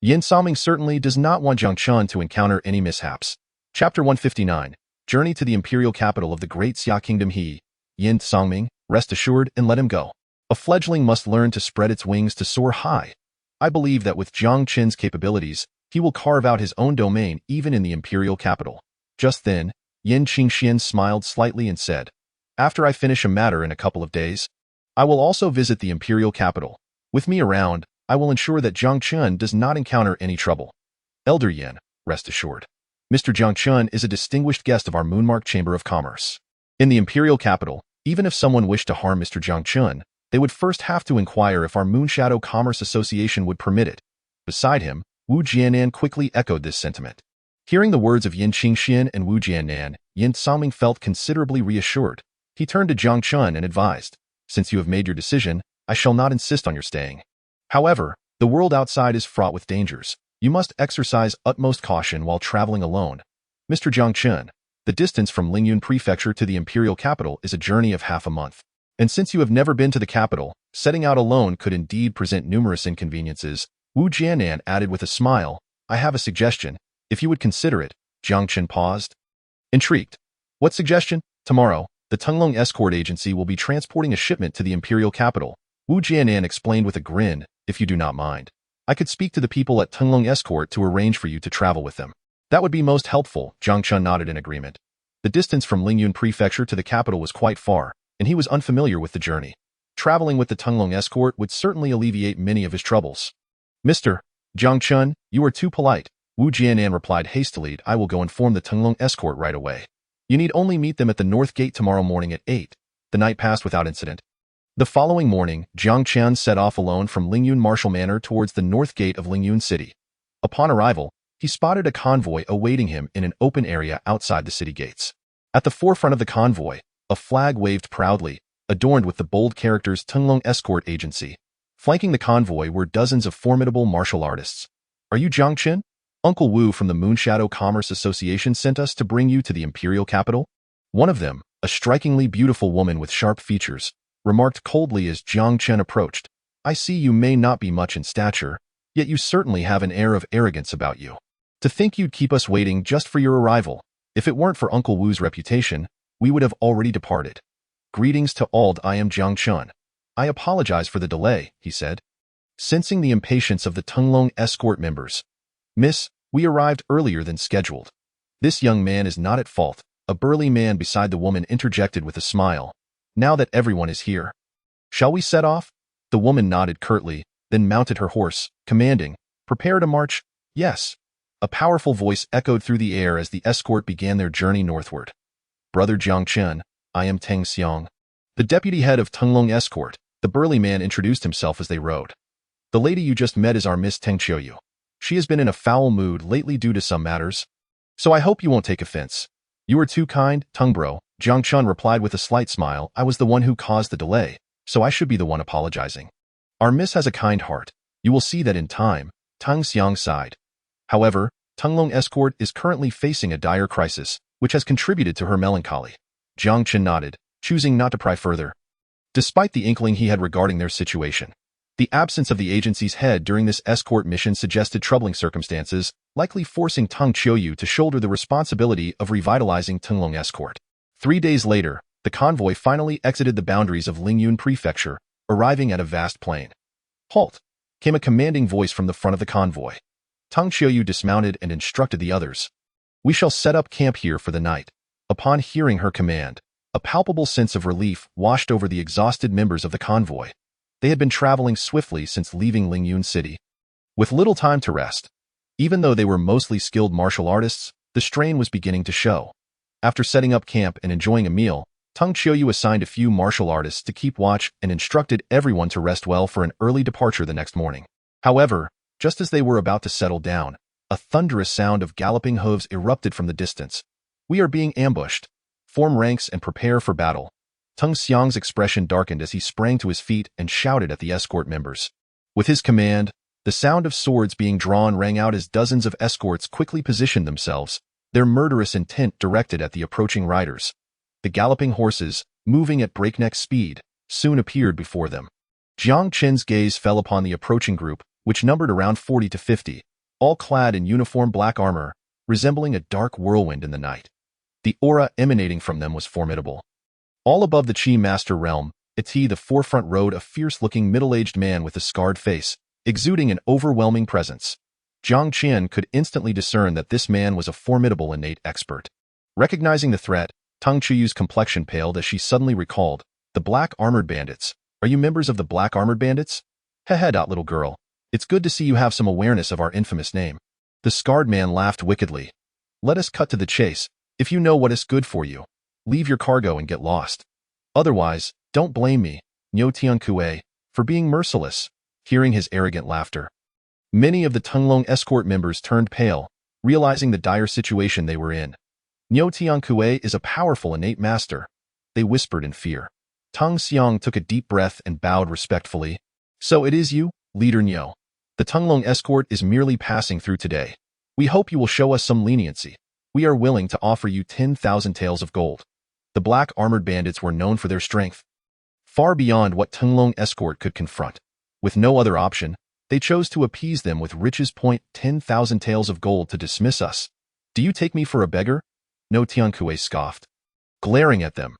Yin Xiaoming certainly does not want Jiang Chen to encounter any mishaps. Chapter 159, Journey to the imperial capital of the Great Xia Kingdom. Yin Xiaoming, rest assured and let him go. A fledgling must learn to spread its wings to soar high. I believe that with Jiang Chen's capabilities, he will carve out his own domain even in the imperial capital. Just then, Yin Qingxian smiled slightly and said, "After I finish a matter in a couple of days, I will also visit the imperial capital. With me around, I will ensure that Jiang Chen does not encounter any trouble. Elder Yin, rest assured. Mr. Jiang Chen is a distinguished guest of our Moonmark Chamber of Commerce. In the imperial capital, even if someone wished to harm Mr. Jiang Chen, they would first have to inquire if our Moonshadow Commerce Association would permit it." Beside him, Wu Jianan quickly echoed this sentiment. Hearing the words of Yin Qingxian and Wu Jianan, Yin Xiaoming felt considerably reassured. He turned to Jiang Chen and advised, "Since you have made your decision, I shall not insist on your staying. However, the world outside is fraught with dangers. You must exercise utmost caution while traveling alone. Mr. Jiang Chen, the distance from Lingyun Prefecture to the imperial capital is a journey of half a month. And since you have never been to the capital, setting out alone could indeed present numerous inconveniences." Wu Jianan added with a smile, "I have a suggestion, if you would consider it." Jiang Chen paused, intrigued. "What suggestion?" "Tomorrow, the Tunglong Escort Agency will be transporting a shipment to the imperial capital." Wu Jianan explained with a grin, "If you do not mind, I could speak to the people at Tunglong Escort to arrange for you to travel with them." "That would be most helpful." Jiang Chen nodded in agreement. The distance from Lingyun Prefecture to the capital was quite far, and he was unfamiliar with the journey. Traveling with the Tunglong Escort would certainly alleviate many of his troubles. "Mr. Jiang Chen, you are too polite." Wu Jianan replied hastily, "I will go inform the Tunglong Escort right away. You need only meet them at the North Gate tomorrow morning at 8. The night passed without incident. The following morning, Jiang Chen set off alone from Lingyun Martial Manor towards the North Gate of Lingyun City. Upon arrival, he spotted a convoy awaiting him in an open area outside the city gates. At the forefront of the convoy, a flag waved proudly, adorned with the bold characters Tunglong Escort Agency. Flanking the convoy were dozens of formidable martial artists. "Are you Jiang Chen? Uncle Wu from the Moonshadow Commerce Association sent us to bring you to the imperial capital." One of them, a strikingly beautiful woman with sharp features, remarked coldly as Jiang Chen approached, "I see you may not be much in stature, yet you certainly have an air of arrogance about you. To think you'd keep us waiting just for your arrival. If it weren't for Uncle Wu's reputation, we would have already departed." "Greetings to all, I am Jiang Chen. I apologize for the delay," he said. Sensing the impatience of the Tunglong Escort members, "Miss, we arrived earlier than scheduled." "This young man is not at fault," a burly man beside the woman interjected with a smile. "Now that everyone is here, shall we set off?" The woman nodded curtly, then mounted her horse, commanding, "Prepare to march." "Yes." A powerful voice echoed through the air as the escort began their journey northward. "Brother Jiang Chen, I am Teng Xiang, the deputy head of Tunglong Escort." The burly man introduced himself as they rode. "The lady you just met is our Miss Teng Qiuyu. She has been in a foul mood lately due to some matters, so I hope you won't take offense." "You are too kind, Tung Bro," Jiang Chen replied with a slight smile. "I was the one who caused the delay, so I should be the one apologizing." "Our miss has a kind heart. You will see that in time," Teng Xiang sighed. However, Tunglong Escort is currently facing a dire crisis, which has contributed to her melancholy. Jiang Chen nodded, choosing not to pry further. Despite the inkling he had regarding their situation, the absence of the agency's head during this escort mission suggested troubling circumstances, likely forcing Teng Qiuyu to shoulder the responsibility of revitalizing Tunglong Escort. 3 days later, The convoy finally exited the boundaries of Lingyun Prefecture, arriving at a vast plain. "Halt!" came a commanding voice from the front of the convoy. Tang Qiuyu dismounted and instructed the others. "We shall set up camp here for the night." Upon hearing her command, a palpable sense of relief washed over the exhausted members of the convoy. They had been traveling swiftly since leaving Lingyun City, with little time to rest. Even though they were mostly skilled martial artists, the strain was beginning to show. After setting up camp and enjoying a meal, Tang Qiuyu assigned a few martial artists to keep watch and instructed everyone to rest well for an early departure the next morning. However, just as they were about to settle down, a thunderous sound of galloping hooves erupted from the distance. "We are being ambushed. Form ranks and prepare for battle." Tang Xiang's expression darkened as he sprang to his feet and shouted at the escort members. With his command, the sound of swords being drawn rang out as dozens of escorts quickly positioned themselves, their murderous intent directed at the approaching riders. The galloping horses, moving at breakneck speed, soon appeared before them. Jiang Chen's gaze fell upon the approaching group, which numbered around 40 to 50, all clad in uniform black armor, resembling a dark whirlwind in the night. The aura emanating from them was formidable. All above the Qi Master realm, the forefront rode a fierce-looking middle-aged man with a scarred face, exuding an overwhelming presence. Jiang Chen could instantly discern that this man was a formidable innate expert. Recognizing the threat, Tang Qiuyu's complexion paled as she suddenly recalled, "The Black Armored Bandits. Are you members of the Black Armored Bandits?" "Heh, little girl. It's good to see you have some awareness of our infamous name." The scarred man laughed wickedly. "Let us cut to the chase. If you know what is good for you, leave your cargo and get lost. Otherwise, don't blame me, Niu Tiankue, for being merciless." Hearing his arrogant laughter, many of the Tunglong escort members turned pale, realizing the dire situation they were in. "Niu Tiankue is a powerful innate master," they whispered in fear. Tang Xiang took a deep breath and bowed respectfully. "So it is you, Leader Niu. The Tunglong escort is merely passing through today. We hope you will show us some leniency. We are willing to offer you 10,000 taels of gold." The Black Armored Bandits were known for their strength, far beyond what Tunglong escort could confront. With no other option, they chose to appease them with riches. 10,000 taels of gold to dismiss us. "Do you take me for a beggar?" No Tiankue scoffed, glaring at them.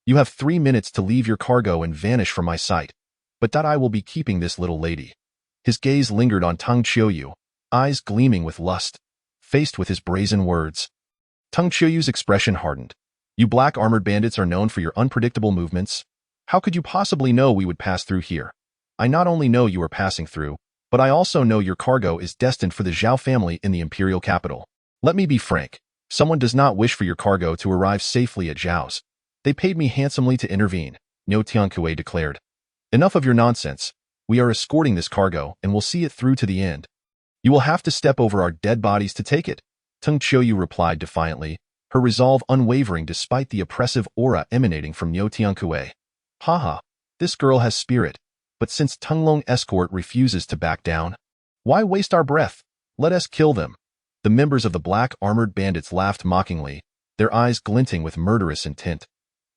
"You have 3 minutes to leave your cargo and vanish from my sight, but that I will be keeping this little lady." His gaze lingered on Tang Qiuyu, eyes gleaming with lust. Faced with his brazen words, Tang Qiuyu's expression hardened. "You Black Armored Bandits are known for your unpredictable movements. How could you possibly know we would pass through here? I not only know you are passing through, but I also know your cargo is destined for the Zhao family in the imperial capital. Let me be frank. Someone does not wish for your cargo to arrive safely at Zhao's. They paid me handsomely to intervene," Niu Tiankue declared. "Enough of your nonsense. We are escorting this cargo and will see it through to the end. You will have to step over our dead bodies to take it," Tang Qiuyu replied defiantly, her resolve unwavering despite the oppressive aura emanating from Niu Tiankue. "Haha, this girl has spirit. But since Tunglong escort refuses to back down, why waste our breath? Let us kill them." The members of the Black Armored Bandits laughed mockingly, their eyes glinting with murderous intent.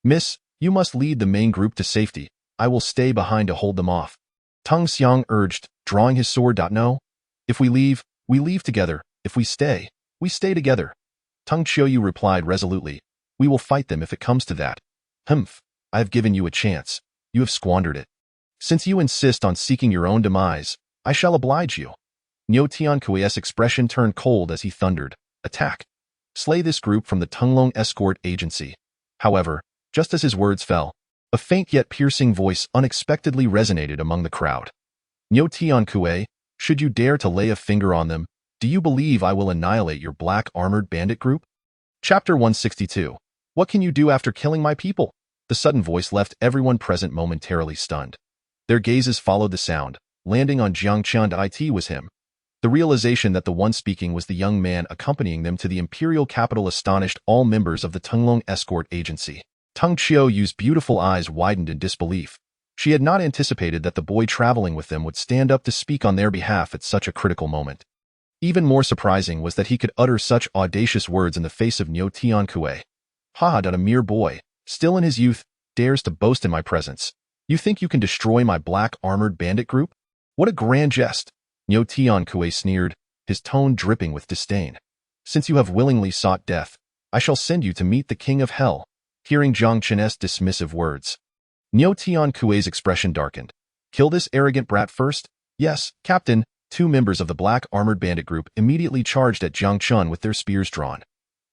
"Miss, you must lead the main group to safety. I will stay behind to hold them off," Tang Xiang urged, drawing his sword. "No. If we leave together. If we stay stay together." Tang Qiuyu replied resolutely. "We will fight them if it comes to that." "Humph, I have given you a chance. You have squandered it. Since you insist on seeking your own demise, I shall oblige you." Niu Tiankue's expression turned cold as he thundered, "Attack! Slay this group from the Tunglong escort agency." However, just as his words fell, a faint yet piercing voice unexpectedly resonated among the crowd. "Niu Tiankue, should you dare to lay a finger on them, do you believe I will annihilate your Black Armored Bandit group?" Chapter 162. What can you do after killing my people? The sudden voice left everyone present momentarily stunned. Their gazes followed the sound, landing on Jiang Chen. It was him. The realization that the one speaking was the young man accompanying them to the imperial capital astonished all members of the Tunglong escort agency. Tang Qiuyu's beautiful eyes widened in disbelief. She had not anticipated that the boy traveling with them would stand up to speak on their behalf at such a critical moment. Even more surprising was that he could utter such audacious words in the face of Niu Tiankue. "Ha, that a mere boy, still in his youth, dares to boast in my presence. You think you can destroy my Black Armored Bandit group? What a grand jest!" Niu Tiankue sneered, his tone dripping with disdain. "Since you have willingly sought death, I shall send you to meet the King of Hell." hearing Jiang Chen's dismissive words. Niu Tian Kuei's expression darkened. Kill this arrogant brat first? Yes, Captain. Two members of the black armored bandit group immediately charged at Jiang Chen with their spears drawn.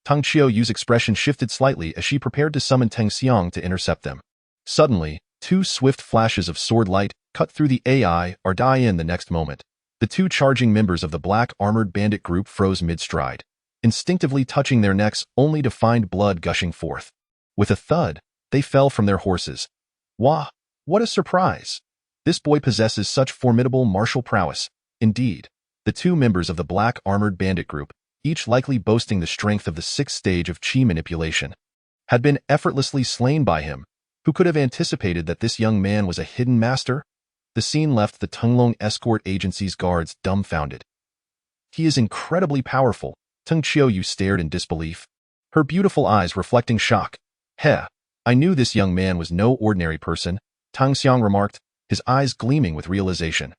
Tang Qiuyu's expression shifted slightly as she prepared to summon Teng Xiang to intercept them. Suddenly, two swift flashes of sword light cut through the AI or die in the next moment. The two charging members of the black armored bandit group froze mid-stride, instinctively touching their necks only to find blood gushing forth. With a thud, they fell from their horses. Wah! What a surprise! This boy possesses such formidable martial prowess. Indeed, the two members of the black armored bandit group, each likely boasting the strength of the sixth stage of qi manipulation, had been effortlessly slain by him. Who could have anticipated that this young man was a hidden master? The scene left the Tunglong escort agency's guards dumbfounded. He is incredibly powerful. Teng Qiuyu stared in disbelief, her beautiful eyes reflecting shock. Heh, I knew this young man was no ordinary person, Tang Xiang remarked, his eyes gleaming with realization.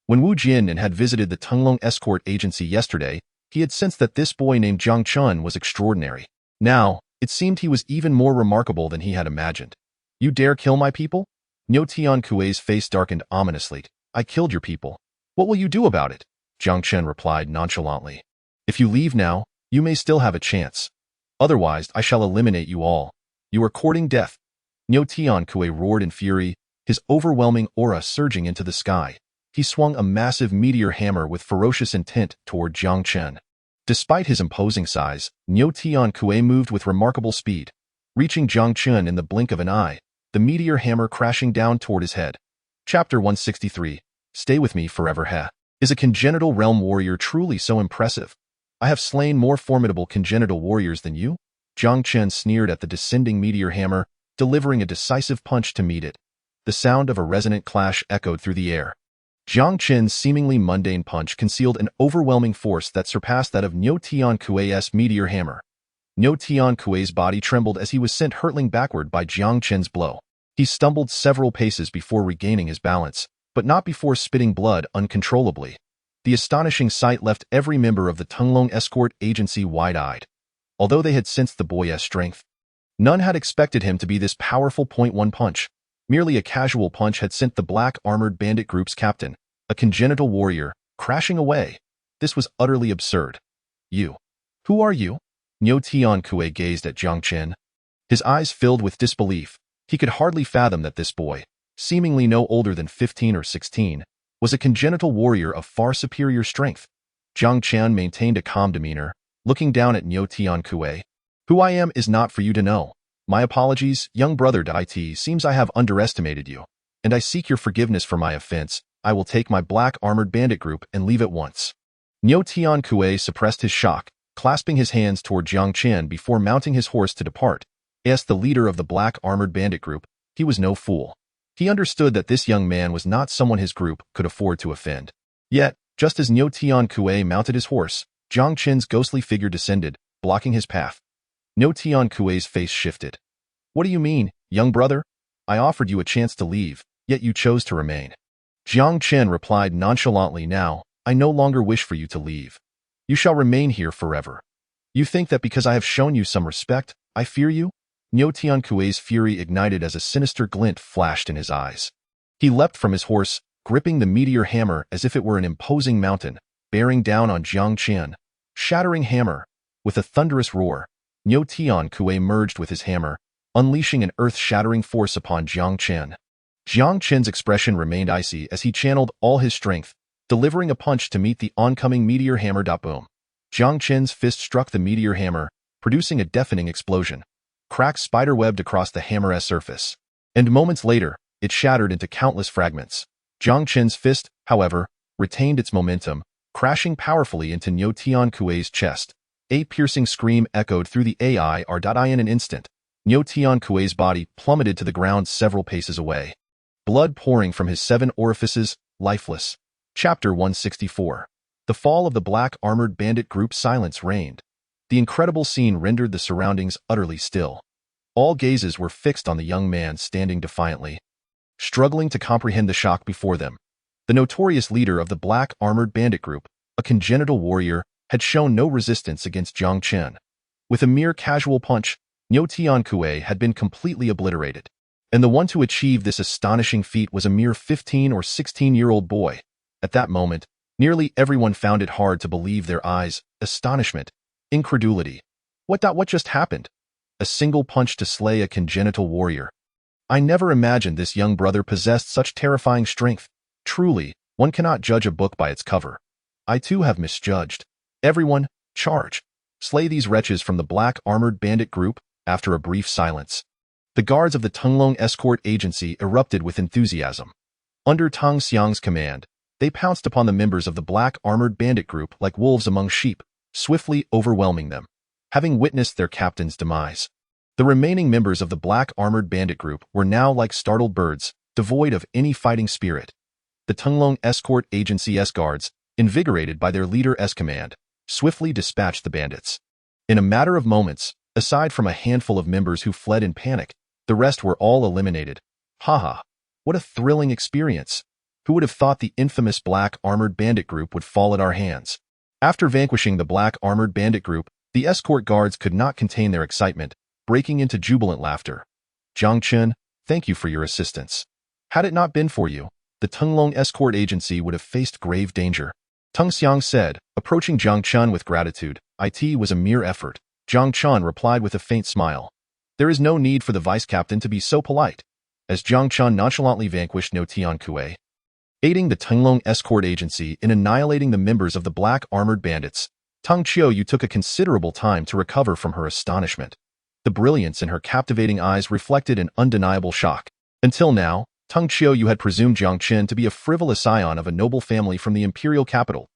When Wu Jian had visited the Tunglong escort agency yesterday, he had sensed that this boy named Jiang Chen was extraordinary. Now, it seemed he was even more remarkable than he had imagined. You dare kill my people? Niu Tian Kuei's face darkened ominously. I killed your people. What will you do about it? Jiang Chen replied nonchalantly. If you leave now, you may still have a chance. Otherwise, I shall eliminate you all. You are courting death. Niu Tian Kuei roared in fury, his overwhelming aura surging into the sky. He swung a massive meteor hammer with ferocious intent toward Jiang Chen. Despite his imposing size, Niu Tian Kuei moved with remarkable speed, reaching Jiang Chen in the blink of an eye, the meteor hammer crashing down toward his head. Chapter 163. Stay with me forever, heh. Is a congenital realm warrior truly so impressive? I have slain more formidable congenital warriors than you? Jiang Chen sneered at the descending meteor hammer, delivering a decisive punch to meet it. The sound of a resonant clash echoed through the air. Jiang Chen's seemingly mundane punch concealed an overwhelming force that surpassed that of Niu Tian Kuei's meteor hammer. Niu Tian Kuei's body trembled as he was sent hurtling backward by Jiang Chen's blow. He stumbled several paces before regaining his balance, but not before spitting blood uncontrollably. The astonishing sight left every member of the Tunglong escort agency wide-eyed. Although they had sensed the boy's strength, none had expected him to be this powerful .1 punch. Merely a casual punch had sent the black armored bandit group's captain, a congenital warrior, crashing away. This was utterly absurd. You. Who are you? Niu Tian Kuei gazed at Jiang Chen. His eyes filled with disbelief. He could hardly fathom that this boy, seemingly no older than 15 or 16, was a congenital warrior of far superior strength. Jiang Chen maintained a calm demeanor, looking down at Niu Tian Kuei. Who I am is not for you to know. My apologies, young brother. It seems I have underestimated you, and I seek your forgiveness for my offense. I will take my black armored bandit group and leave at once. Niu Tian Kuei suppressed his shock, clasping his hands toward Jiang Chen before mounting his horse to depart. As the leader of the black armored bandit group, he was no fool. He understood that this young man was not someone his group could afford to offend. Yet, just as Niu Tian Kuei mounted his horse, Jiang Chen's ghostly figure descended, blocking his path. Niu Tian Kuei's face shifted. What do you mean, young brother? I offered you a chance to leave, yet you chose to remain. Jiang Chen replied nonchalantly. Now, I no longer wish for you to leave. You shall remain here forever. You think that because I have shown you some respect, I fear you? Niu Tian Kuei's fury ignited as a sinister glint flashed in his eyes. He leapt from his horse, gripping the meteor hammer as if it were an imposing mountain, bearing down on Jiang Chen. Shattering hammer. With a thunderous roar, Niu Tian Kuei merged with his hammer, unleashing an earth-shattering force upon Jiang Chen. Jiang Chen's expression remained icy as he channeled all his strength, delivering a punch to meet the oncoming meteor hammer. Boom. Jiang Chen's fist struck the meteor hammer, producing a deafening explosion. Cracks spiderwebbed across the hammer's surface, and moments later, it shattered into countless fragments. Jiang Chen's fist, however, retained its momentum, crashing powerfully into Niu Tian Kuei's chest. A piercing scream echoed through the AI in an instant. Niu Tian Kuei's body plummeted to the ground several paces away. Blood pouring from his 7 orifices, lifeless. Chapter 164. The fall of the black armored bandit group. Silence reigned. The incredible scene rendered the surroundings utterly still. All gazes were fixed on the young man standing defiantly, struggling to comprehend the shock before them. The notorious leader of the black armored bandit group, a congenital warrior, had shown no resistance against Jiang Chen. With a mere casual punch, Niu Tiankue had been completely obliterated. And the one to achieve this astonishing feat was a mere 15 or 16-year-old boy. At that moment, nearly everyone found it hard to believe their eyes. Astonishment. Incredulity. What just happened? A single punch to slay a congenital warrior. I never imagined this young brother possessed such terrifying strength. Truly, one cannot judge a book by its cover. I too have misjudged. Everyone, charge. Slay these wretches from the black armored bandit group. After a brief silence, the guards of the Tunglong escort agency erupted with enthusiasm. Under Tang Xiang's command, they pounced upon the members of the black armored bandit group like wolves among sheep, swiftly overwhelming them. Having witnessed their captain's demise, the remaining members of the black armored bandit group were now like startled birds, devoid of any fighting spirit. The Tunglong escort agency's guards, invigorated by their leader's command, swiftly dispatched the bandits. In a matter of moments, aside from a handful of members who fled in panic, the rest were all eliminated. Haha, what a thrilling experience. Who would have thought the infamous black armored bandit group would fall at our hands? After vanquishing the black armored bandit group, the escort guards could not contain their excitement, breaking into jubilant laughter. Jiang Chen, thank you for your assistance. Had it not been for you, the Tunglong escort agency would have faced grave danger. Tang Xiang said, approaching Jiang Chen with gratitude. It was a mere effort. Jiang Chen replied with a faint smile. There is no need for the vice-captain to be so polite. As Jiang Chen nonchalantly vanquished Niu Tiankue, aiding the Tunglong escort agency in annihilating the members of the black armored bandits, Tang Qiuyu took a considerable time to recover from her astonishment. The brilliance in her captivating eyes reflected an undeniable shock. Until now, Tang Qiuyu had presumed Jiang Chen to be a frivolous scion of a noble family from the imperial capital.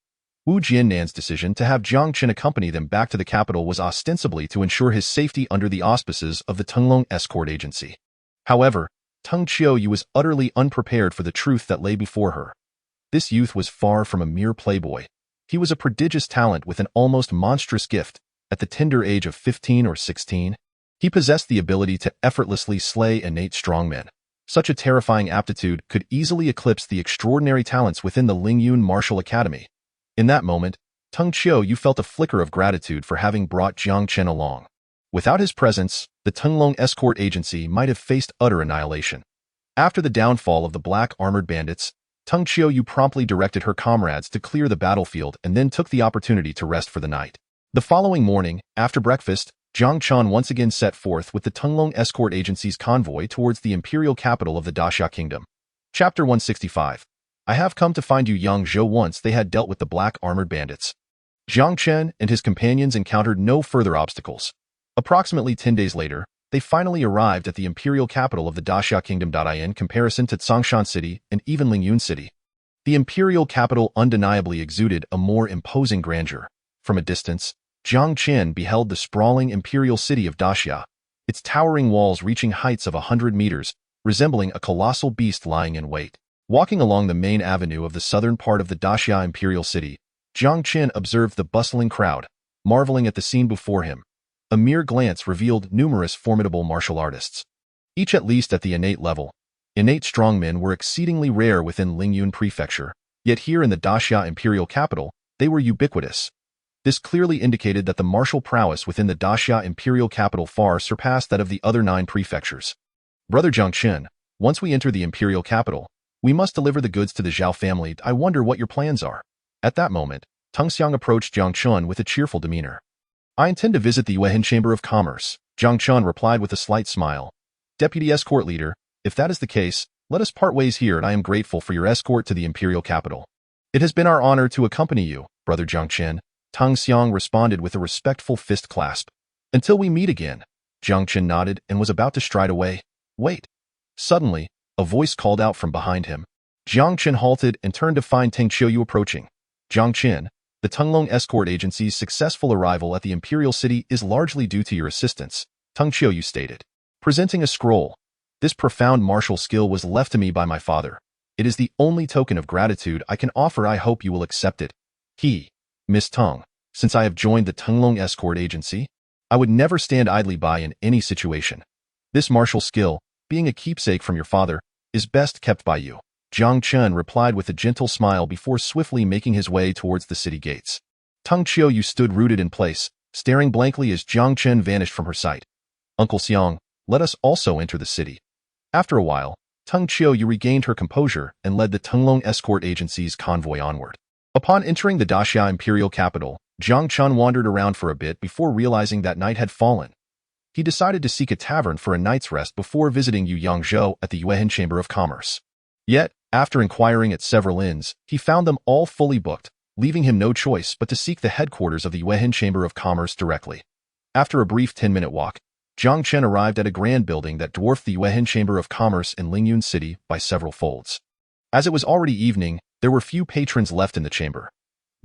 Wu Jiannan's decision to have Jiang Chen accompany them back to the capital was ostensibly to ensure his safety under the auspices of the Tunglong escort agency. However, Tang Qiuyu was utterly unprepared for the truth that lay before her. This youth was far from a mere playboy. He was a prodigious talent with an almost monstrous gift. At the tender age of 15 or 16, he possessed the ability to effortlessly slay innate strongmen. Such a terrifying aptitude could easily eclipse the extraordinary talents within the Lingyun Martial Academy. In that moment, Tang Qiuyu felt a flicker of gratitude for having brought Jiang Chen along. Without his presence, the Tunglong escort agency might have faced utter annihilation. After the downfall of the black armored bandits, Tang Qiuyu promptly directed her comrades to clear the battlefield and then took the opportunity to rest for the night. The following morning, after breakfast, Jiang Chen once again set forth with the Tunglong escort agency's convoy towards the imperial capital of the Daxia Kingdom. Chapter 165. I have come to find you Yang Zhou. Once they had dealt with the black armored bandits, Jiang Chen and his companions encountered no further obstacles. Approximately 10 days later, they finally arrived at the imperial capital of the Daxia Kingdom. In comparison to Tsongshan City and even Lingyun City, the imperial capital undeniably exuded a more imposing grandeur. From a distance, Jiang Chen beheld the sprawling imperial city of Daxia, its towering walls reaching heights of 100 meters, resembling a colossal beast lying in wait. Walking along the main avenue of the southern part of the Daxia imperial city, Jiang Chen observed the bustling crowd, marveling at the scene before him. A mere glance revealed numerous formidable martial artists, each at least at the innate level. Innate strongmen were exceedingly rare within Lingyun Prefecture, yet here in the Daxia imperial capital, they were ubiquitous. This clearly indicated that the martial prowess within the Daxia imperial capital far surpassed that of the other 9 prefectures. Brother Jiang Chen, once we enter the imperial capital, we must deliver the goods to the Zhao family. I wonder what your plans are. At that moment, Tang Xiang approached Jiang Chen with a cheerful demeanor. I intend to visit the Yuehan Chamber of Commerce, Jiang Chen replied with a slight smile. Deputy Escort Leader, if that is the case, let us part ways here, and I am grateful for your escort to the imperial capital. It has been our honor to accompany you, Brother Jiang Chen, Tang Xiang responded with a respectful fist clasp. Until we meet again. Jiang Chen nodded and was about to stride away. Wait. Suddenly, a voice called out from behind him. Jiang Chen halted and turned to find Tang Qiuyu approaching. Jiang Chen, the Tunglong escort agency's successful arrival at the imperial city is largely due to your assistance, Tang Qiuyu stated. Presenting a scroll. This profound martial skill was left to me by my father. It is the only token of gratitude I can offer. I hope you will accept it. Miss Tang, since I have joined the Tunglong escort agency, I would never stand idly by in any situation. This martial skill, being a keepsake from your father, is best kept by you. Jiang Chen replied with a gentle smile before swiftly making his way towards the city gates. Tang Qiuyu stood rooted in place, staring blankly as Jiang Chen vanished from her sight. Uncle Xiang, let us also enter the city. After a while, Tung Qiu regained her composure and led the Tunglong escort agency's convoy onward. Upon entering the Daxia imperial capital, Jiang Chen wandered around for a bit before realizing that night had fallen. He decided to seek a tavern for a night's rest before visiting Yu Yangzhou at the Yuehan Chamber of Commerce. Yet, after inquiring at several inns, he found them all fully booked, leaving him no choice but to seek the headquarters of the Yuehan Chamber of Commerce directly. After a brief 10-minute walk, Jiang Chen arrived at a grand building that dwarfed the Yuehan Chamber of Commerce in Lingyun City by several folds. As it was already evening, there were few patrons left in the chamber.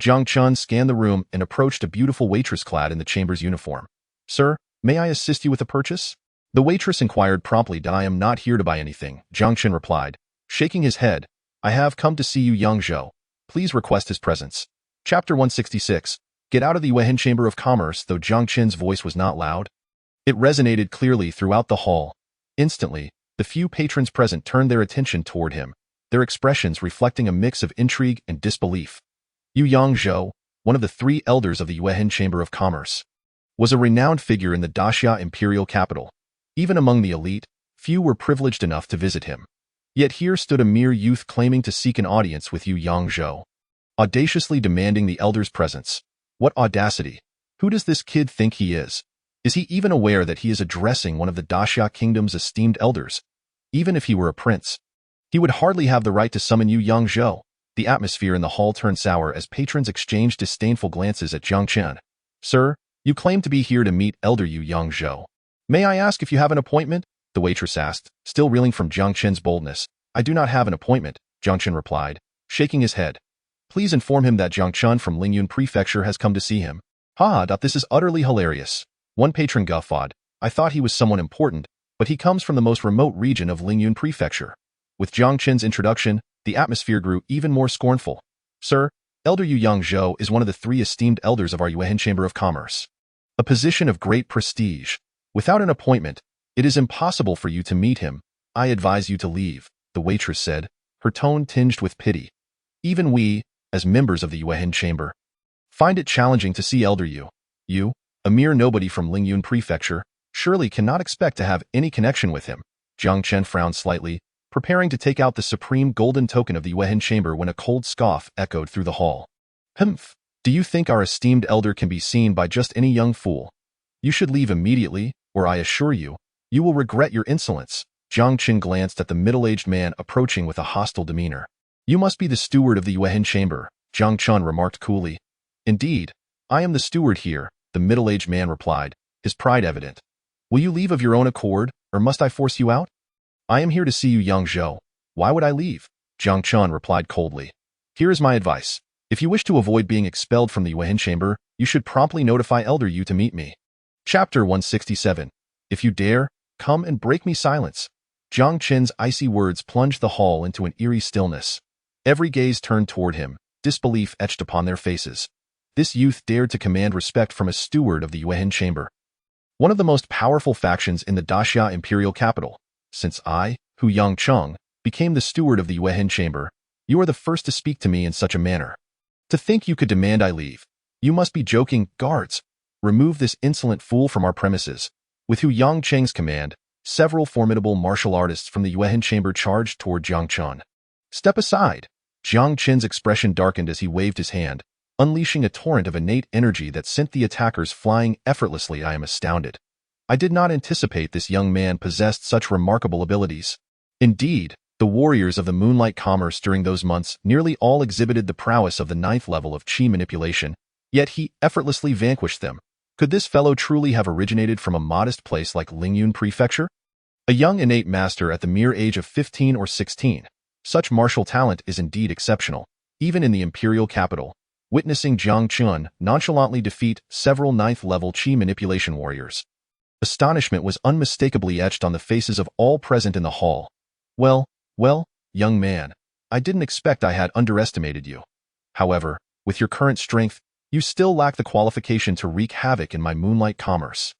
Jiang Chen scanned the room and approached a beautiful waitress clad in the chamber's uniform. "Sir, may I assist you with a purchase?" The waitress inquired promptly. "I am not here to buy anything," Jiang Chen replied, shaking his head. "I have come to see Yu Yangzhou. Please request his presence." Chapter 166. Get out of the Yuehan Chamber of Commerce. Though Jiang Chen's voice was not loud, it resonated clearly throughout the hall. Instantly, the few patrons present turned their attention toward him, their expressions reflecting a mix of intrigue and disbelief. Yu Yangzhou, one of the 3 elders of the Yuehan Chamber of Commerce, was a renowned figure in the Daxia imperial capital. Even among the elite, few were privileged enough to visit him. Yet here stood a mere youth claiming to seek an audience with Yu Yangzhou, audaciously demanding the elder's presence. What audacity! Who does this kid think he is? Is he even aware that he is addressing one of the Daxia kingdom's esteemed elders? Even if he were a prince, he would hardly have the right to summon Yu Yangzhou. The atmosphere in the hall turned sour as patrons exchanged disdainful glances at Jiang Chen. "Sir, you claim to be here to meet Elder Yu Yangzhou. May I ask if you have an appointment?" the waitress asked, still reeling from Jiang Chen's boldness. "I do not have an appointment," Jiang Chen replied, shaking his head. "Please inform him that Jiang Chen from Lingyun Prefecture has come to see him." "Ha, this is utterly hilarious." One patron guffawed. "I thought he was someone important, but he comes from the most remote region of Lingyun Prefecture." With Jiang Chen's introduction, the atmosphere grew even more scornful. "Sir, Elder Yu Yangzhou is one of the 3 esteemed elders of our Yuehan Chamber of Commerce, a position of great prestige. Without an appointment, it is impossible for you to meet him. I advise you to leave," the waitress said, her tone tinged with pity. "Even we, as members of the Yuehan Chamber, find it challenging to see Elder Yu. You, a mere nobody from Lingyun Prefecture, surely cannot expect to have any connection with him." Jiang Chen frowned slightly, preparing to take out the supreme golden token of the Yuehan Chamber when a cold scoff echoed through the hall. "Humph! Do you think our esteemed elder can be seen by just any young fool? You should leave immediately, or I assure you, you will regret your insolence." Jiang Chen glanced at the middle-aged man approaching with a hostile demeanor. "You must be the steward of the Yuehan Chamber," Jiang Chen remarked coolly. "Indeed, I am the steward here," the middle-aged man replied, his pride evident. "Will you leave of your own accord, or must I force you out?" "I am here to see Yu Yangzhou. Why would I leave?" Jiang Chen replied coldly. "Here is my advice. If you wish to avoid being expelled from the Yuehan Chamber, you should promptly notify Elder Yu to meet me." Chapter 167. If you dare, come and break me silence. Jiang Chen's icy words plunged the hall into an eerie stillness. Every gaze turned toward him, disbelief etched upon their faces. This youth dared to command respect from a steward of the Yuehan Chamber, one of the most powerful factions in the Daxia imperial capital. "Since I, Hu Yangcheng, became the steward of the Yuehan Chamber, you are the first to speak to me in such a manner. To think you could demand I leave. You must be joking. Guards, remove this insolent fool from our premises." With Hu Yangcheng's command, several formidable martial artists from the Yuehan Chamber charged toward Jiang Chen. "Step aside." Jiang Chen's expression darkened as he waved his hand, unleashing a torrent of innate energy that sent the attackers flying effortlessly. "I am astounded. I did not anticipate this young man possessed such remarkable abilities." Indeed, the warriors of the Moonlight Commerce during those months nearly all exhibited the prowess of the 9th level of chi manipulation, yet he effortlessly vanquished them. Could this fellow truly have originated from a modest place like Lingyun Prefecture? A young innate master at the mere age of 15 or 16. Such martial talent is indeed exceptional, even in the imperial capital. Witnessing Jiang Chen nonchalantly defeat several 9th level chi manipulation warriors, astonishment was unmistakably etched on the faces of all present in the hall. Well, young man, I didn't expect I had underestimated you. However, with your current strength, you still lack the qualification to wreak havoc in my Moonlight Commerce."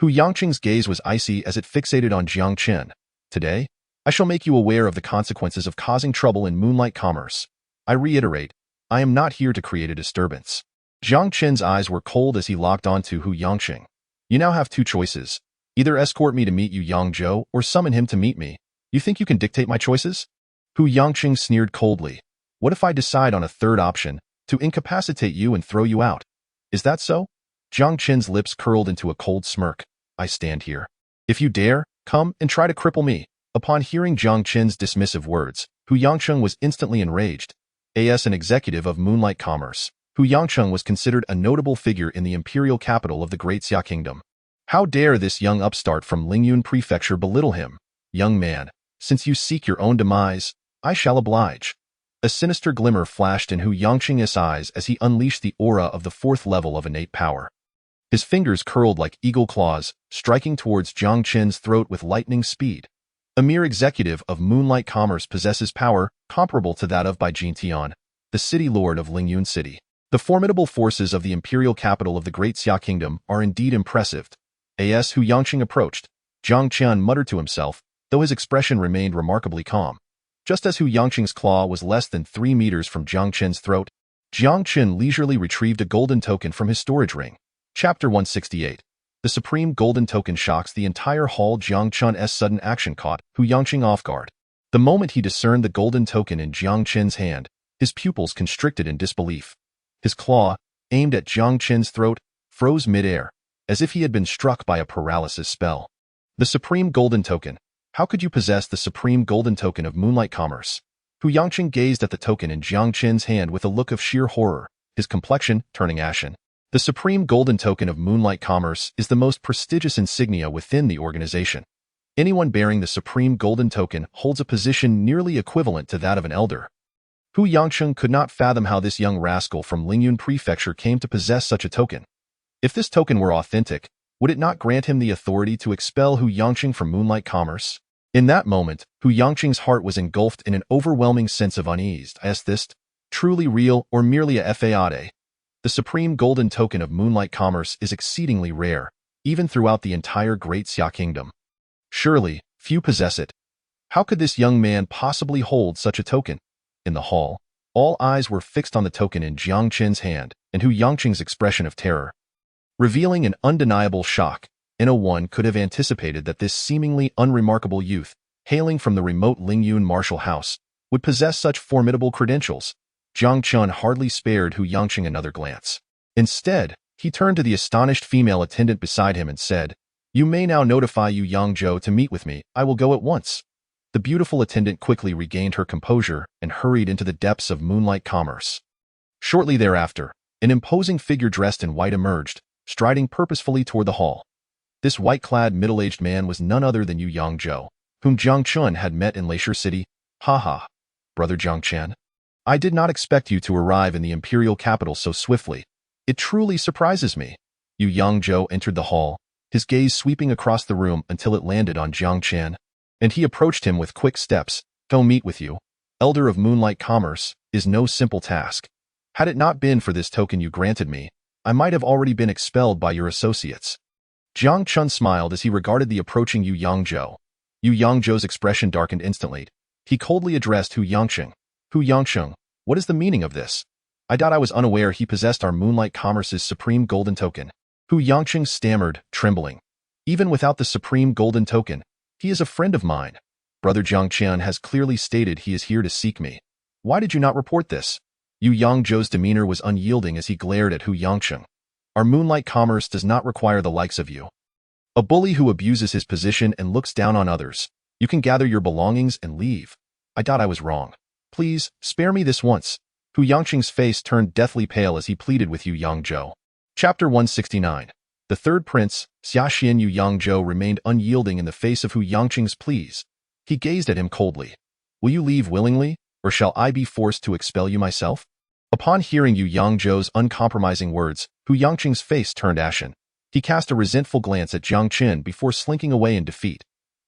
Hu Yangqing's gaze was icy as it fixated on Jiang Chen. "Today, I shall make you aware of the consequences of causing trouble in Moonlight Commerce. I reiterate, I am not here to create a disturbance." Jiang Chen's eyes were cold as he locked onto Hu Yangqing. "You now have 2 choices. Either escort me to meet Yu Yangzhou or summon him to meet me. You think you can dictate my choices? Hu Yangqing sneered coldly. What if I decide on a third option, to incapacitate you and throw you out? Is that so? Jiang Chen's lips curled into a cold smirk. I stand here. If you dare, come and try to cripple me. Upon hearing Jiang Chen's dismissive words, Hu Yangqing was instantly enraged. As an executive of Moonlight Commerce, Hu Yangqing was considered a notable figure in the imperial capital of the Great Xia Kingdom. How dare this young upstart from Lingyun Prefecture belittle him? Young man, since you seek your own demise, I shall oblige. A sinister glimmer flashed in Hu Yangqing's eyes as he unleashed the aura of the fourth level of innate power. His fingers curled like eagle claws, striking towards Jiang Chen's throat with lightning speed. A mere executive of Moonlight Commerce possesses power comparable to that of Bai Jintian, the city lord of Lingyun City. The formidable forces of the imperial capital of the Great Xia Kingdom are indeed impressive. As Hu Yangqing approached, Jiang Chen muttered to himself, though his expression remained remarkably calm. Just as Hu Yangqing's claw was less than 3 meters from Jiang Chen's throat, Jiang Chen leisurely retrieved a golden token from his storage ring. Chapter 168. The supreme golden token shocks the entire hall. Jiang Chen's sudden action caught Hu Yangqing off guard. The moment he discerned the golden token in Jiang Chen's hand, his pupils constricted in disbelief. His claw, aimed at Jiang Chen's throat, froze mid-air, as if he had been struck by a paralysis spell. The supreme golden token. How could you possess the supreme golden token of Moonlight Commerce? Hu Yangqing gazed at the token in Jiang Chen's hand with a look of sheer horror, his complexion turning ashen. The supreme golden token of Moonlight Commerce is the most prestigious insignia within the organization. Anyone bearing the supreme golden token holds a position nearly equivalent to that of an elder. Hu Yangqing could not fathom how this young rascal from Lingyun Prefecture came to possess such a token. If this token were authentic, would it not grant him the authority to expel Hu Yangqing from Moonlight Commerce? In that moment, Hu Yangqing's heart was engulfed in an overwhelming sense of unease. Is this truly real or merely a fade? The supreme golden token of Moonlight Commerce is exceedingly rare, even throughout the entire Great Xia Kingdom. Surely, few possess it. How could this young man possibly hold such a token? In the hall, all eyes were fixed on the token in Jiang Chen's hand and Hu Yangqing's expression of terror. Revealing an undeniable shock, no-one could have anticipated that this seemingly unremarkable youth, hailing from the remote Lingyun martial house, would possess such formidable credentials. Jiang Chen hardly spared Hu Yangqing another glance. Instead, he turned to the astonished female attendant beside him and said, "You may now notify Yu Yangzhou to meet with me. I will go at once." The beautiful attendant quickly regained her composure and hurried into the depths of Moonlight Commerce. Shortly thereafter, an imposing figure dressed in white emerged, striding purposefully toward the hall. This white-clad middle-aged man was none other than Yu Yangzhou, whom Jiang Chen had met in Leisure City. "Ha ha, brother Jiang Chen. I did not expect you to arrive in the imperial capital so swiftly. It truly surprises me." Yu Yangzhou entered the hall, his gaze sweeping across the room until it landed on Jiang Chen, and he approached him with quick steps. "To meet with you, Elder of Moonlight Commerce, is no simple task. Had it not been for this token you granted me, I might have already been expelled by your associates." Jiang Chen smiled as he regarded the approaching Yu Yangzhou. Yu Yangzhou's expression darkened instantly. He coldly addressed Hu Yangqing. "Hu Yangqing, what is the meaning of this? I was unaware he possessed our Moonlight Commerce's supreme golden token." Hu Yangqing stammered, trembling. "Even without the supreme golden token, he is a friend of mine. Brother Jiang Chen has clearly stated he is here to seek me. Why did you not report this?" Yu Yangzhou's demeanor was unyielding as he glared at Hu Yangqing. "Our Moonlight Commerce does not require the likes of you. A bully who abuses his position and looks down on others. You can gather your belongings and leave. I was wrong. Please, spare me this once." Hu Yangqing's face turned deathly pale as he pleaded with Yu Yangzhou. Chapter 169. The third prince, Xiaxian Yu Yangzhou, remained unyielding in the face of Hu Yangqing's pleas. He gazed at him coldly. "Will you leave willingly, or shall I be forced to expel you myself?" Upon hearing Yu Yangzhou's uncompromising words, Hu Yangqing's face turned ashen. He cast a resentful glance at Jiang Chen before slinking away in defeat.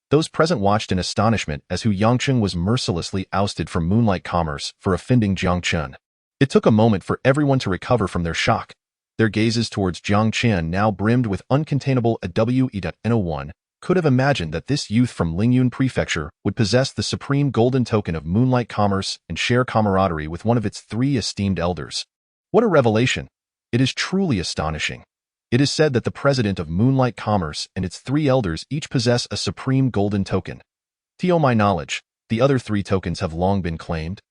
Those present watched in astonishment as Hu Yangqing was mercilessly ousted from Moonlight Commerce for offending Jiang Chen. It took a moment for everyone to recover from their shock. Their gazes towards Jiang Chen now brimmed with uncontainable awe. Could have imagined that this youth from Lingyun Prefecture would possess the supreme golden token of Moonlight Commerce and share camaraderie with one of its 3 esteemed elders. What a revelation! It is truly astonishing. It is said that the president of Moonlight Commerce and its 3 elders each possess a supreme golden token. To my knowledge, the other 3 tokens have long been claimed,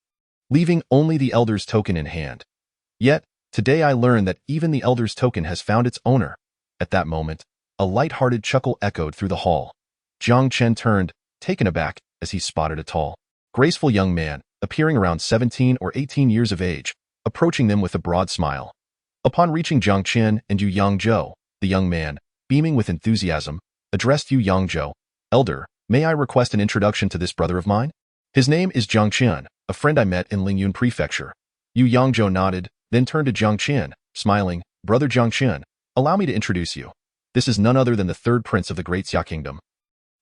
leaving only the elder's token in hand. Yet, today I learned that even the elder's token has found its owner. At that moment, a light-hearted chuckle echoed through the hall. Jiang Chen turned, taken aback, as he spotted a tall, graceful young man, appearing around 17 or 18 years of age, approaching them with a broad smile. Upon reaching Jiang Chen and Yu Yangzhou, the young man, beaming with enthusiasm, addressed Yu Yangzhou, "Elder, may I request an introduction to this brother of mine? His name is Jiang Chen, a friend I met in Lingyun Prefecture." Yu Yangzhou nodded, then turned to Jiang Chen, smiling, "Brother Jiang Chen, allow me to introduce you. This is none other than the 3rd prince of the Great Xia Kingdom."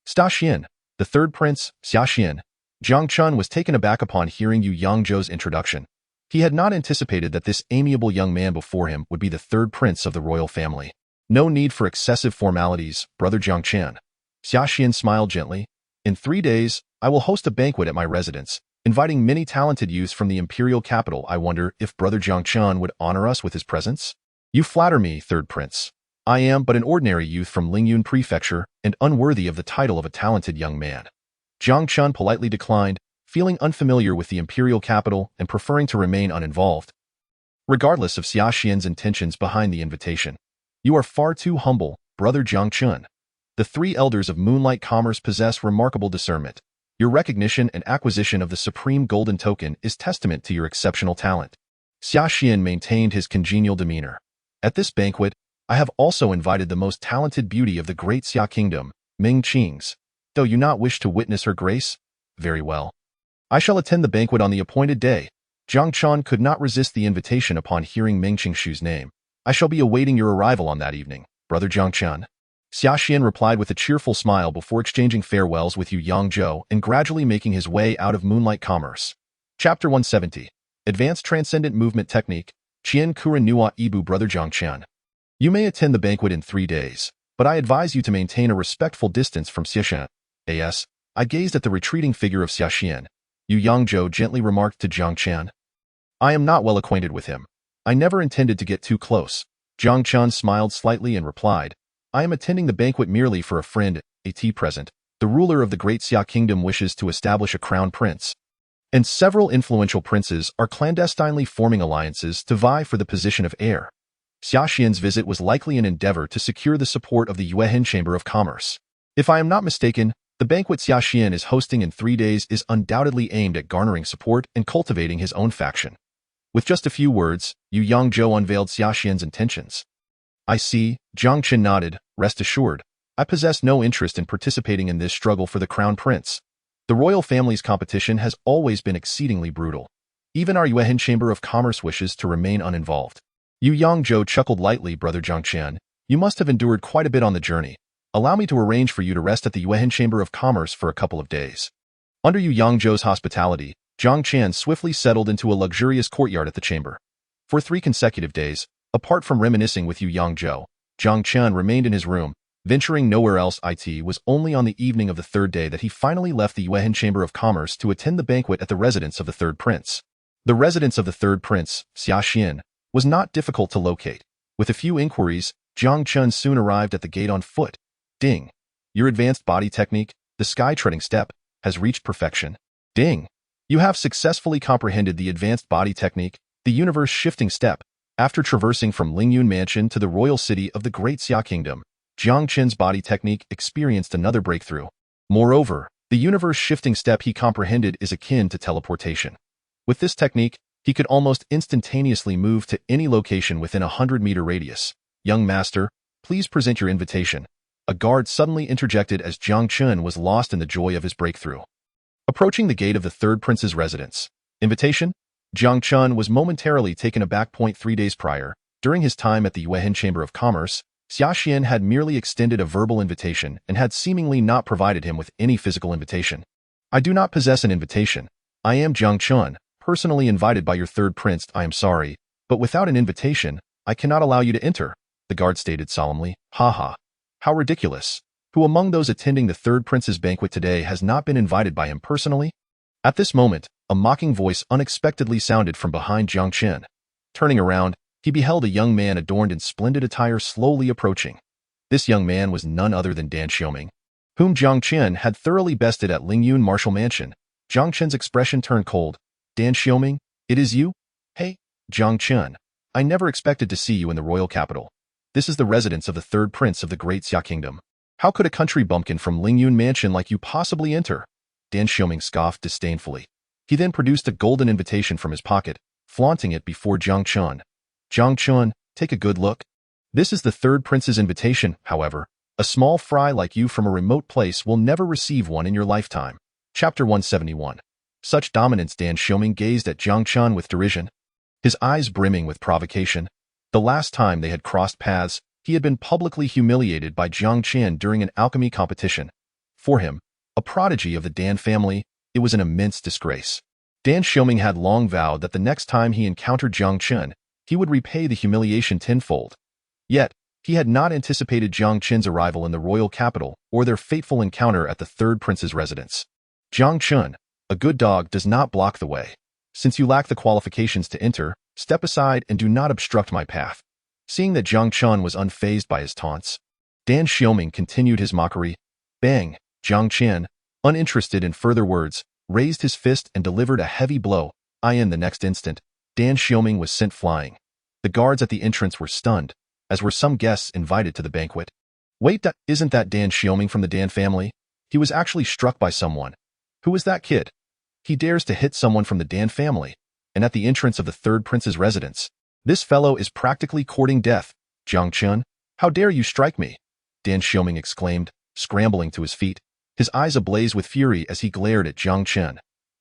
Xia Xian, the 3rd prince, Xia Xian. Jiang Chen was taken aback upon hearing Yu Yangzhou's introduction. He had not anticipated that this amiable young man before him would be the 3rd prince of the royal family. "No need for excessive formalities, Brother Jiang Chen." Xia Xian smiled gently. "In 3 days, I will host a banquet at my residence, inviting many talented youths from the imperial capital. I wonder if Brother Jiang Chen would honor us with his presence?" "You flatter me, 3rd prince. I am but an ordinary youth from Lingyun Prefecture and unworthy of the title of a talented young man." Jiang Chen politely declined, feeling unfamiliar with the imperial capital and preferring to remain uninvolved. Regardless of Xia Xian's intentions behind the invitation, "You are far too humble, Brother Jiang Chen. The 3 elders of Moonlight Commerce possess remarkable discernment. Your recognition and acquisition of the supreme golden token is testament to your exceptional talent." Xia Xian maintained his congenial demeanor. "At this banquet, I have also invited the most talented beauty of the Great Xia Kingdom, Meng Qing's. Though you not wish to witness her grace? Very well. I shall attend the banquet on the appointed day." Jiang Chen could not resist the invitation upon hearing Meng Qingshu's name. "I shall be awaiting your arrival on that evening, Brother Jiang Chen." Xia Xian replied with a cheerful smile before exchanging farewells with Yu Yangzhou and gradually making his way out of Moonlight Commerce. Chapter 170. Advanced Transcendent Movement Technique, Qian Kuren Nua Ibu. Brother Jiang Chen. You may attend the banquet in 3 days, but I advise you to maintain a respectful distance from Xia Xian. As I gazed at the retreating figure of Xia Xian, Yu Yangzhou gently remarked to Jiang Chen, "I am not well acquainted with him. I never intended to get too close." Jiang Chen smiled slightly and replied, "I am attending the banquet merely for a friend, at present. The ruler of the Great Xia Kingdom wishes to establish a crown prince, and several influential princes are clandestinely forming alliances to vie for the position of heir." Xia Xian's visit was likely an endeavor to secure the support of the Yuehan Chamber of Commerce. If I am not mistaken, the banquet Xia Xian is hosting in 3 days is undoubtedly aimed at garnering support and cultivating his own faction. With just a few words, Yu Yangzhou unveiled Xia Xian's intentions. "I see," Jiang Chen nodded. "Rest assured, I possess no interest in participating in this struggle for the crown prince. The royal family's competition has always been exceedingly brutal. Even our Yuehan Chamber of Commerce wishes to remain uninvolved." Yu Yangzhou chuckled lightly. "Brother Jiang Chen, you must have endured quite a bit on the journey. Allow me to arrange for you to rest at the Yuehan Chamber of Commerce for a couple of days." Under Yu Yangzhou's hospitality, Jiang Chen swiftly settled into a luxurious courtyard at the chamber. For 3 consecutive days, apart from reminiscing with Yu Yangzhou, Jiang Chen remained in his room, venturing nowhere else. It was only on the evening of the 3rd day that he finally left the Yuehan Chamber of Commerce to attend the banquet at the residence of the 3rd prince. The residence of the 3rd prince, Xia Xian, was not difficult to locate. With a few inquiries, Jiang Chen soon arrived at the gate on foot. "Ding. Your advanced body technique, the sky-treading step, has reached perfection. Ding. You have successfully comprehended the advanced body technique, the universe-shifting step." After traversing from Lingyun Mansion to the royal city of the Great Xia Kingdom, Jiang Chen's body technique experienced another breakthrough. Moreover, the universe-shifting step he comprehended is akin to teleportation. With this technique, he could almost instantaneously move to any location within a 100-meter radius. "Young master, please present your invitation." A guard suddenly interjected as Jiang Chen was lost in the joy of his breakthrough. Approaching the gate of the 3rd prince's residence. "Invitation?" Jiang Chen was momentarily taken aback. 3 days prior, during his time at the Yuehan Chamber of Commerce, Xia Xian had merely extended a verbal invitation and had seemingly not provided him with any physical invitation. "I do not possess an invitation. I am Jiang Chen, personally invited by your 3rd prince. I am sorry, but without an invitation, I cannot allow you to enter," the guard stated solemnly. "Ha. How ridiculous. Who among those attending the 3rd prince's banquet today has not been invited by him personally?" At this moment, a mocking voice unexpectedly sounded from behind Jiang Chen. Turning around, he beheld a young man adorned in splendid attire slowly approaching. This young man was none other than Dan Xiaoming, whom Jiang Chen had thoroughly bested at Lingyun Martial Mansion. Jiang Chen's expression turned cold. Dan Xiaoming, it is you? Hey, Jiang Chen. I never expected to see you in the royal capital. This is the residence of the third prince of the great Xia kingdom. How could a country bumpkin from Lingyun Mansion like you possibly enter? Dan Xiaoming scoffed disdainfully. He then produced a golden invitation from his pocket, flaunting it before Jiang Chen. Jiang Chen, take a good look. This is the third prince's invitation, however. A small fry like you from a remote place will never receive one in your lifetime. Chapter 171. Such dominance. Dan Xiaoming gazed at Jiang Chen with derision, his eyes brimming with provocation. The last time they had crossed paths, he had been publicly humiliated by Jiang Chen during an alchemy competition. For him, a prodigy of the Dan family, it was an immense disgrace. Dan Xiaoming had long vowed that the next time he encountered Jiang Chen, he would repay the humiliation tenfold. Yet, he had not anticipated Jiang Chen's arrival in the royal capital or their fateful encounter at the third prince's residence. Jiang Chen, a good dog does not block the way. Since you lack the qualifications to enter, step aside and do not obstruct my path. Seeing that Jiang Chen was unfazed by his taunts, Dan Xiaoming continued his mockery. Bang! Jiang Chen, uninterested in further words, raised his fist and delivered a heavy blow. In the next instant, Dan Xiaoming was sent flying. The guards at the entrance were stunned, as were some guests invited to the banquet. Wait, isn't that Dan Xiaoming from the Dan family? He was actually struck by someone. Who is that kid? He dares to hit someone from the Dan family, and at the entrance of the third prince's residence. This fellow is practically courting death. Jiang Chen, how dare you strike me? Dan Xiaoming exclaimed, scrambling to his feet, his eyes ablaze with fury as he glared at Jiang Chen.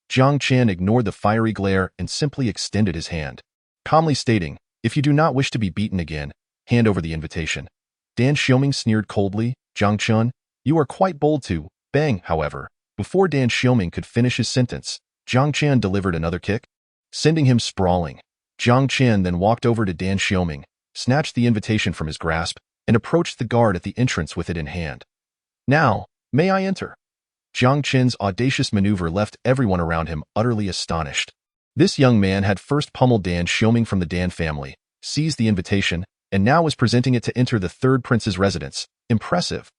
Jiang Chen ignored the fiery glare and simply extended his hand, calmly stating, if you do not wish to be beaten again, hand over the invitation. Dan Xiaoming sneered coldly. Jiang Chen, you are quite bold to. Bang, however. Before Dan Xiaoming could finish his sentence, Jiang Chen delivered another kick, sending him sprawling. Jiang Chen then walked over to Dan Xiaoming, snatched the invitation from his grasp, and approached the guard at the entrance with it in hand. Now, may I enter? Jiang Chen's audacious maneuver left everyone around him utterly astonished. This young man had first pummeled Dan Xiaoming from the Dan family, seized the invitation, and now was presenting it to enter the third prince's residence. Impressive.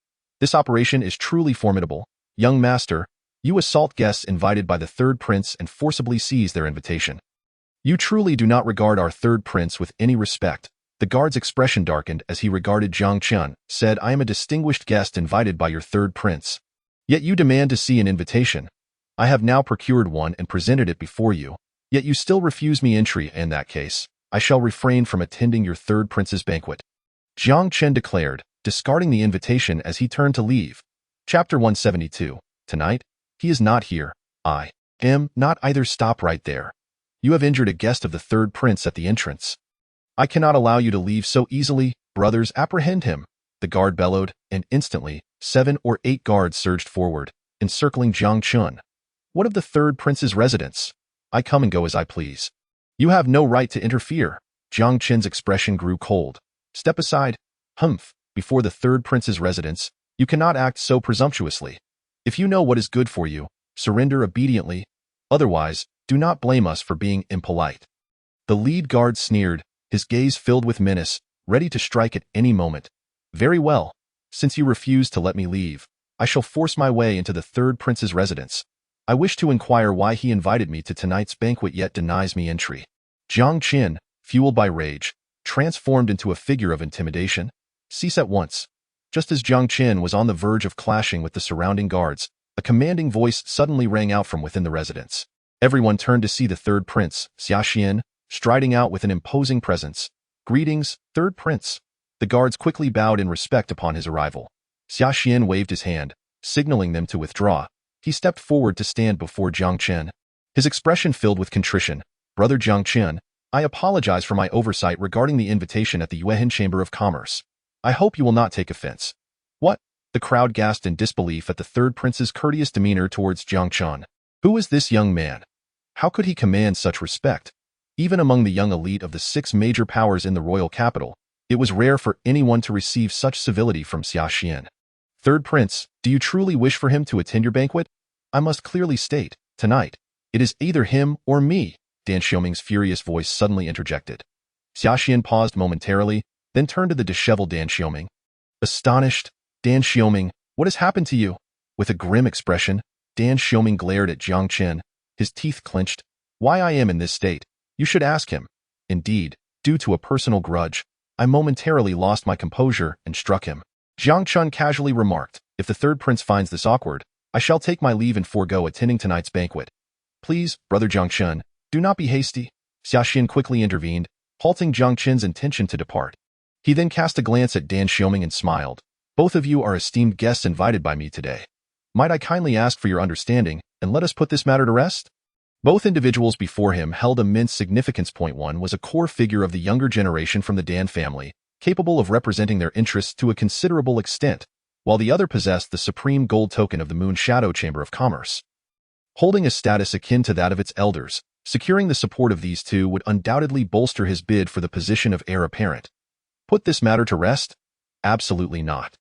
This operation is truly formidable. Young master, you assault guests invited by the third prince and forcibly seize their invitation. You truly do not regard our third prince with any respect. The guard's expression darkened as he regarded Jiang Chen, said, I am a distinguished guest invited by your third prince. Yet you demand to see an invitation. I have now procured one and presented it before you. Yet you still refuse me entry. In that case, I shall refrain from attending your third prince's banquet. Jiang Chen declared, discarding the invitation as he turned to leave. Chapter 172. Tonight, he is not here. I am not either. Stop right there. You have injured a guest of the third prince at the entrance. I cannot allow you to leave so easily. Brothers, apprehend him. The guard bellowed, and instantly, 7 or 8 guards surged forward, encircling Jiang Chen. What of the third prince's residence? I come and go as I please. You have no right to interfere. Jiang Chen's expression grew cold. Step aside. Humph. Before the third prince's residence, you cannot act so presumptuously. If you know what is good for you, surrender obediently. Otherwise, do not blame us for being impolite. The lead guard sneered, his gaze filled with menace, ready to strike at any moment. Very well. Since you refuse to let me leave, I shall force my way into the third prince's residence. I wish to inquire why he invited me to tonight's banquet yet denies me entry. Jiang Chen, fueled by rage, transformed into a figure of intimidation. Cease at once. Just as Jiang Chen was on the verge of clashing with the surrounding guards, a commanding voice suddenly rang out from within the residence. Everyone turned to see the third prince, Xia Xian, striding out with an imposing presence. Greetings, third prince. The guards quickly bowed in respect upon his arrival. Xia Xian waved his hand, signaling them to withdraw. He stepped forward to stand before Jiang Chen, his expression filled with contrition. Brother Jiang Chen, I apologize for my oversight regarding the invitation at the Yuehan Chamber of Commerce. I hope you will not take offense. What? The crowd gasped in disbelief at the third prince's courteous demeanor towards Jiang Chen. Who is this young man? How could he command such respect? Even among the young elite of the 6 major powers in the royal capital, it was rare for anyone to receive such civility from Xia Xian. Third prince, do you truly wish for him to attend your banquet? I must clearly state, tonight, it is either him or me. Dan Xiaoming's furious voice suddenly interjected. Xia Xian paused momentarily, then turned to the disheveled Dan Xiaoming. Astonished, Dan Xiaoming, what has happened to you? With a grim expression, Dan Xiaoming glared at Jiang Chen, his teeth clenched. Why I am in this state? You should ask him. Indeed, due to a personal grudge, I momentarily lost my composure and struck him. Jiang Chen casually remarked, if the third prince finds this awkward, I shall take my leave and forego attending tonight's banquet. Please, Brother Jiang Chen, do not be hasty. Xia Xian quickly intervened, halting Jiang Chen's intention to depart. He then cast a glance at Dan Xiaoming and smiled. Both of you are esteemed guests invited by me today. Might I kindly ask for your understanding, and let us put this matter to rest? Both individuals before him held immense significance. One was a core figure of the younger generation from the Dan family, capable of representing their interests to a considerable extent, while the other possessed the supreme gold token of the Moon Shadow Chamber of Commerce. Holding a status akin to that of its elders, securing the support of these two would undoubtedly bolster his bid for the position of heir apparent. Put this matter to rest? Absolutely not.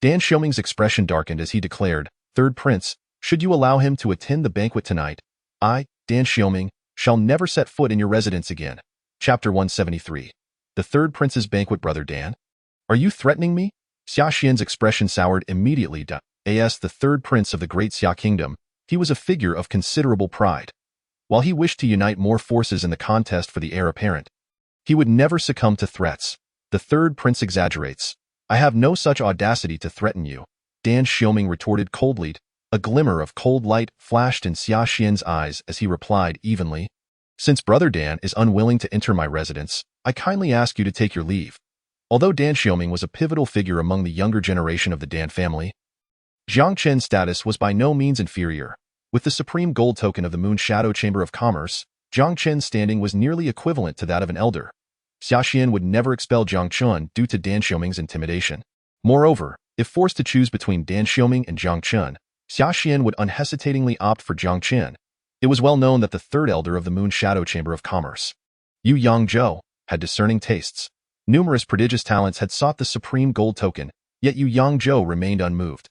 Dan Xiaoming's expression darkened as he declared, Third Prince, should you allow him to attend the banquet tonight, I, Dan Xiaoming, shall never set foot in your residence again. Chapter 173. The Third Prince's Banquet. Brother Dan? Are you threatening me? Xia Xian's expression soured immediately. As the third prince of the great Xia kingdom, he was a figure of considerable pride. While he wished to unite more forces in the contest for the heir apparent, he would never succumb to threats. The third prince exaggerates. I have no such audacity to threaten you, Dan Xiaoming retorted coldly. A glimmer of cold light flashed in Xia Xian's eyes as he replied evenly, Since Brother Dan is unwilling to enter my residence, I kindly ask you to take your leave. Although Dan Xiaoming was a pivotal figure among the younger generation of the Dan family, Jiang Chen's status was by no means inferior. With the supreme gold token of the Moon Shadow Chamber of Commerce, Jiang Chen's standing was nearly equivalent to that of an elder. Xia Xian would never expel Jiang Chen due to Dan Xiaoming's intimidation. Moreover, if forced to choose between Dan Xiaoming and Jiang Chen, Xia Xian would unhesitatingly opt for Jiang Chen. It was well known that the third elder of the Moon Shadow Chamber of Commerce, Yu Yangzhou, had discerning tastes. Numerous prodigious talents had sought the supreme gold token, yet Yu Yangzhou remained unmoved.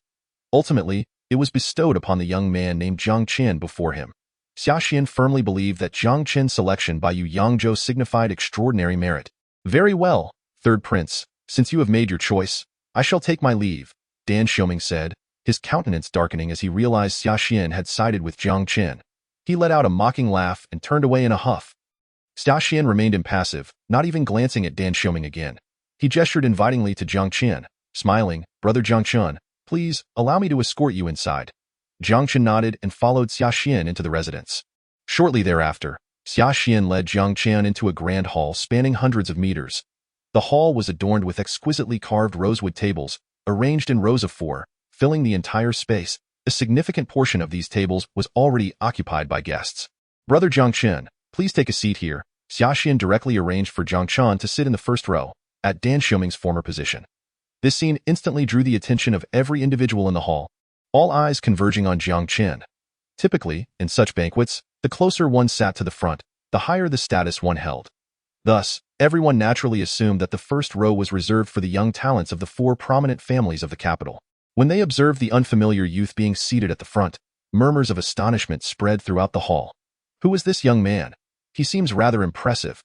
Ultimately, it was bestowed upon the young man named Jiang Chen before him. Xia Xian firmly believed that Jiang Chen's selection by Yu Yangzhou signified extraordinary merit. Very well, Third Prince, since you have made your choice, I shall take my leave, Dan Xiaoming said, his countenance darkening as he realized Xia Xian had sided with Jiang Chen. He let out a mocking laugh and turned away in a huff. Xia Xian remained impassive, not even glancing at Dan Xiaoming again. He gestured invitingly to Jiang Chen, smiling, Brother Jiang Chen, please, allow me to escort you inside. Jiang Chen nodded and followed Xia Xian into the residence. Shortly thereafter, Xia Xian led Jiang Chen into a grand hall spanning hundreds of meters. The hall was adorned with exquisitely carved rosewood tables, arranged in rows of 4, filling the entire space. A significant portion of these tables was already occupied by guests. Brother Jiang Chen, please take a seat here. Xia Xian directly arranged for Jiang Chen to sit in the first row, at Dan Xiaoming's former position. This scene instantly drew the attention of every individual in the hall, all eyes converging on Jiang Chen. Typically, in such banquets, the closer one sat to the front, the higher the status one held. Thus, everyone naturally assumed that the first row was reserved for the young talents of the 4 prominent families of the capital. When they observed the unfamiliar youth being seated at the front, murmurs of astonishment spread throughout the hall. Who is this young man? He seems rather impressive.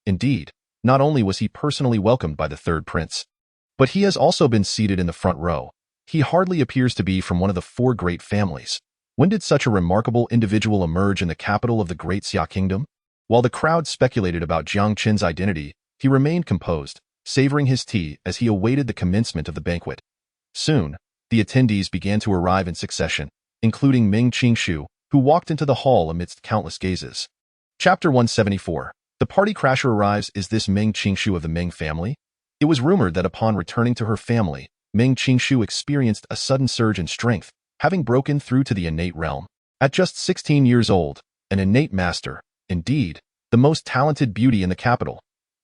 Indeed, not only was he personally welcomed by the third prince, but he has also been seated in the front row. He hardly appears to be from one of the 4 great families. When did such a remarkable individual emerge in the capital of the great Xia kingdom? While the crowd speculated about Jiang Chen's identity, he remained composed, savoring his tea as he awaited the commencement of the banquet. Soon, the attendees began to arrive in succession, including Meng Qingshu, who walked into the hall amidst countless gazes. Chapter 174. The party crasher arrives. Is this Meng Qingshu of the Meng family? It was rumored that upon returning to her family, Meng Qingshu experienced a sudden surge in strength, having broken through to the innate realm. At just 16 years old, an innate master, indeed, the most talented beauty in the capital.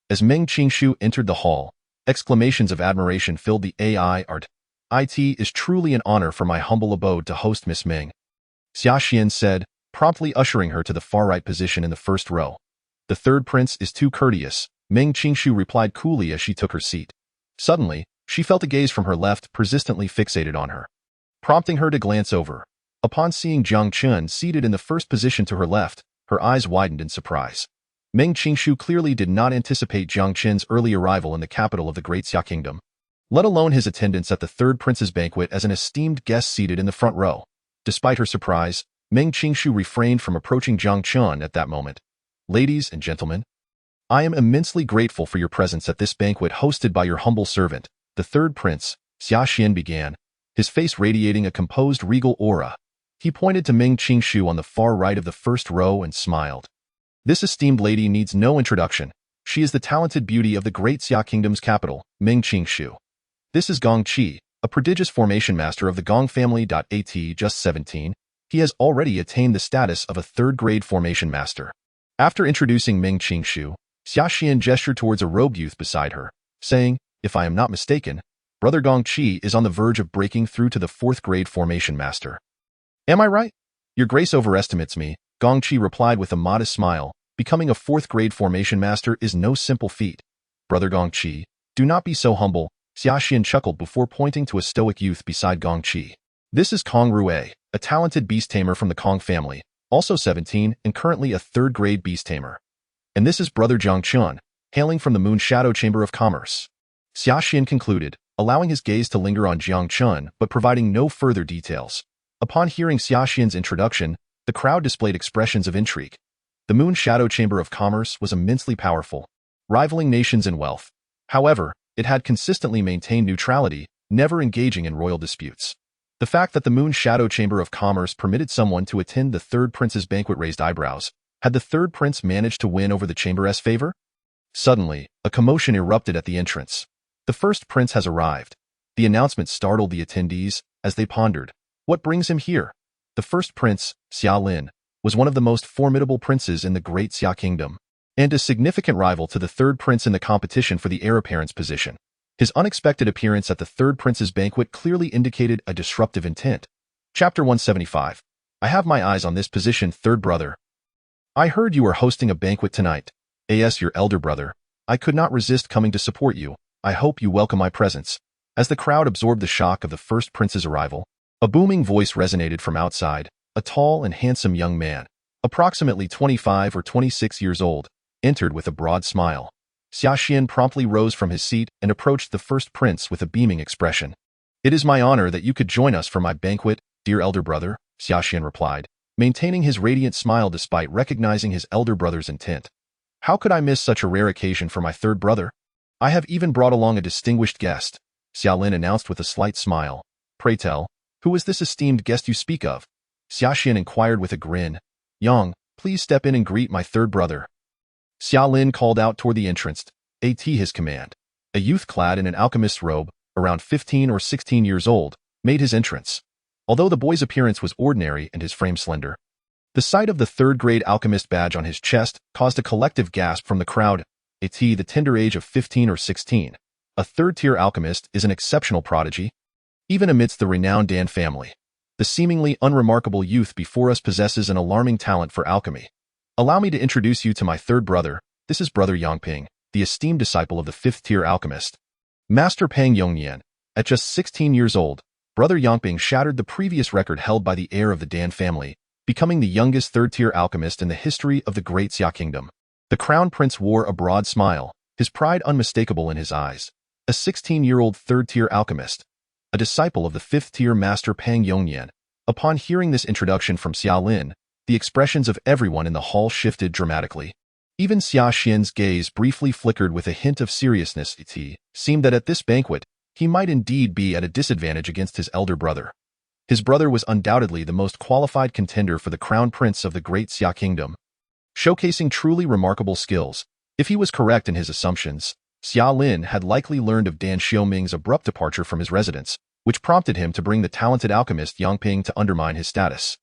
As Meng Qingshu entered the hall, exclamations of admiration filled the AI art. It is truly an honor for my humble abode to host Miss Meng, Xia Xian said, promptly ushering her to the far-right position in the first row. The third prince is too courteous, Meng Qingshu replied coolly as she took her seat. Suddenly, she felt a gaze from her left persistently fixated on her, prompting her to glance over. Upon seeing Jiang Chen seated in the first position to her left, her eyes widened in surprise. Meng Qingshu clearly did not anticipate Jiang Chen's early arrival in the capital of the Great Xia Kingdom, let alone his attendance at the third prince's banquet as an esteemed guest seated in the front row. Despite her surprise, Meng Qingshu refrained from approaching Jiang Chen at that moment. Ladies and gentlemen, I am immensely grateful for your presence at this banquet hosted by your humble servant, the third prince, Xia Xian began, his face radiating a composed regal aura. He pointed to Meng Qingshu on the far right of the first row and smiled. This esteemed lady needs no introduction. She is the talented beauty of the Great Xia Kingdom's capital, Meng Qingshu. This is Gong Qi, a prodigious formation master of the Gong family. At just 17, he has already attained the status of a third-grade formation master. After introducing Meng Qingshu, Xia Xian gestured towards a robed youth beside her, saying, "If I am not mistaken, Brother Gong Qi is on the verge of breaking through to the fourth-grade formation master." "Am I right?" "Your grace overestimates me," Gong Qi replied with a modest smile. "Becoming a fourth-grade formation master is no simple feat." "Brother Gong Qi, do not be so humble," Xia Xian chuckled before pointing to a stoic youth beside Gong Qi. "This is Kong Rue, a talented beast tamer from the Kong family, also 17 and currently a third-grade beast tamer. And this is Brother Jiang Chen, hailing from the Moon Shadow Chamber of Commerce." Xia Xian concluded, allowing his gaze to linger on Jiang Chen but providing no further details. Upon hearing Xia Xian's introduction, the crowd displayed expressions of intrigue. The Moon Shadow Chamber of Commerce was immensely powerful, rivaling nations in wealth. However, it had consistently maintained neutrality, never engaging in royal disputes. The fact that the Moon Shadow Chamber of Commerce permitted someone to attend the third prince's banquet raised eyebrows. Had the third prince managed to win over the chamber's favor? Suddenly, a commotion erupted at the entrance. "The first prince has arrived." The announcement startled the attendees as they pondered. What brings him here? The first prince, Xia Lin, was one of the most formidable princes in the Great Xia Kingdom, and a significant rival to the third prince in the competition for the heir apparent's position. His unexpected appearance at the third prince's banquet clearly indicated a disruptive intent. Chapter 175. I have my eyes on this position, third brother. I heard you are hosting a banquet tonight. As your elder brother, I could not resist coming to support you. I hope you welcome my presence. As the crowd absorbed the shock of the first prince's arrival, a booming voice resonated from outside. A tall and handsome young man, approximately 25 or 26 years old, entered with a broad smile. Xia Xian promptly rose from his seat and approached the first prince with a beaming expression. "It is my honor that you could join us for my banquet, dear elder brother," Xia Xian replied, maintaining his radiant smile despite recognizing his elder brother's intent. "How could I miss such a rare occasion for my third brother? I have even brought along a distinguished guest," Xia Lin announced with a slight smile. "Pray tell, who is this esteemed guest you speak of?" Xia Xian inquired with a grin. "Yang, please step in and greet my third brother." Xia Lin called out toward the entrance, at his command. A youth clad in an alchemist's robe, around 15 or 16 years old, made his entrance. Although the boy's appearance was ordinary and his frame slender, the sight of the third-grade alchemist badge on his chest caused a collective gasp from the crowd. At the tender age of 15 or 16, a third-tier alchemist is an exceptional prodigy, even amidst the renowned Dan family. The seemingly unremarkable youth before us possesses an alarming talent for alchemy. Allow me to introduce you to my third brother. This is Brother Yangping, the esteemed disciple of the fifth-tier alchemist, Master Pang Yongnian. At just 16 years old, Brother Yangping shattered the previous record held by the heir of the Dan family, becoming the youngest third-tier alchemist in the history of the Great Xia Kingdom. The crown prince wore a broad smile, his pride unmistakable in his eyes. A 16-year-old third-tier alchemist, a disciple of the fifth-tier master Pang Yongnian. Upon hearing this introduction from Xia Lin, the expressions of everyone in the hall shifted dramatically. Even Xia Xian's gaze briefly flickered with a hint of seriousness. It seemed that at this banquet, he might indeed be at a disadvantage against his elder brother. His brother was undoubtedly the most qualified contender for the crown prince of the Great Xia Kingdom, showcasing truly remarkable skills. If he was correct in his assumptions, Xia Lin had likely learned of Dan Xiaoming's abrupt departure from his residence, which prompted him to bring the talented alchemist Yangping to undermine his status.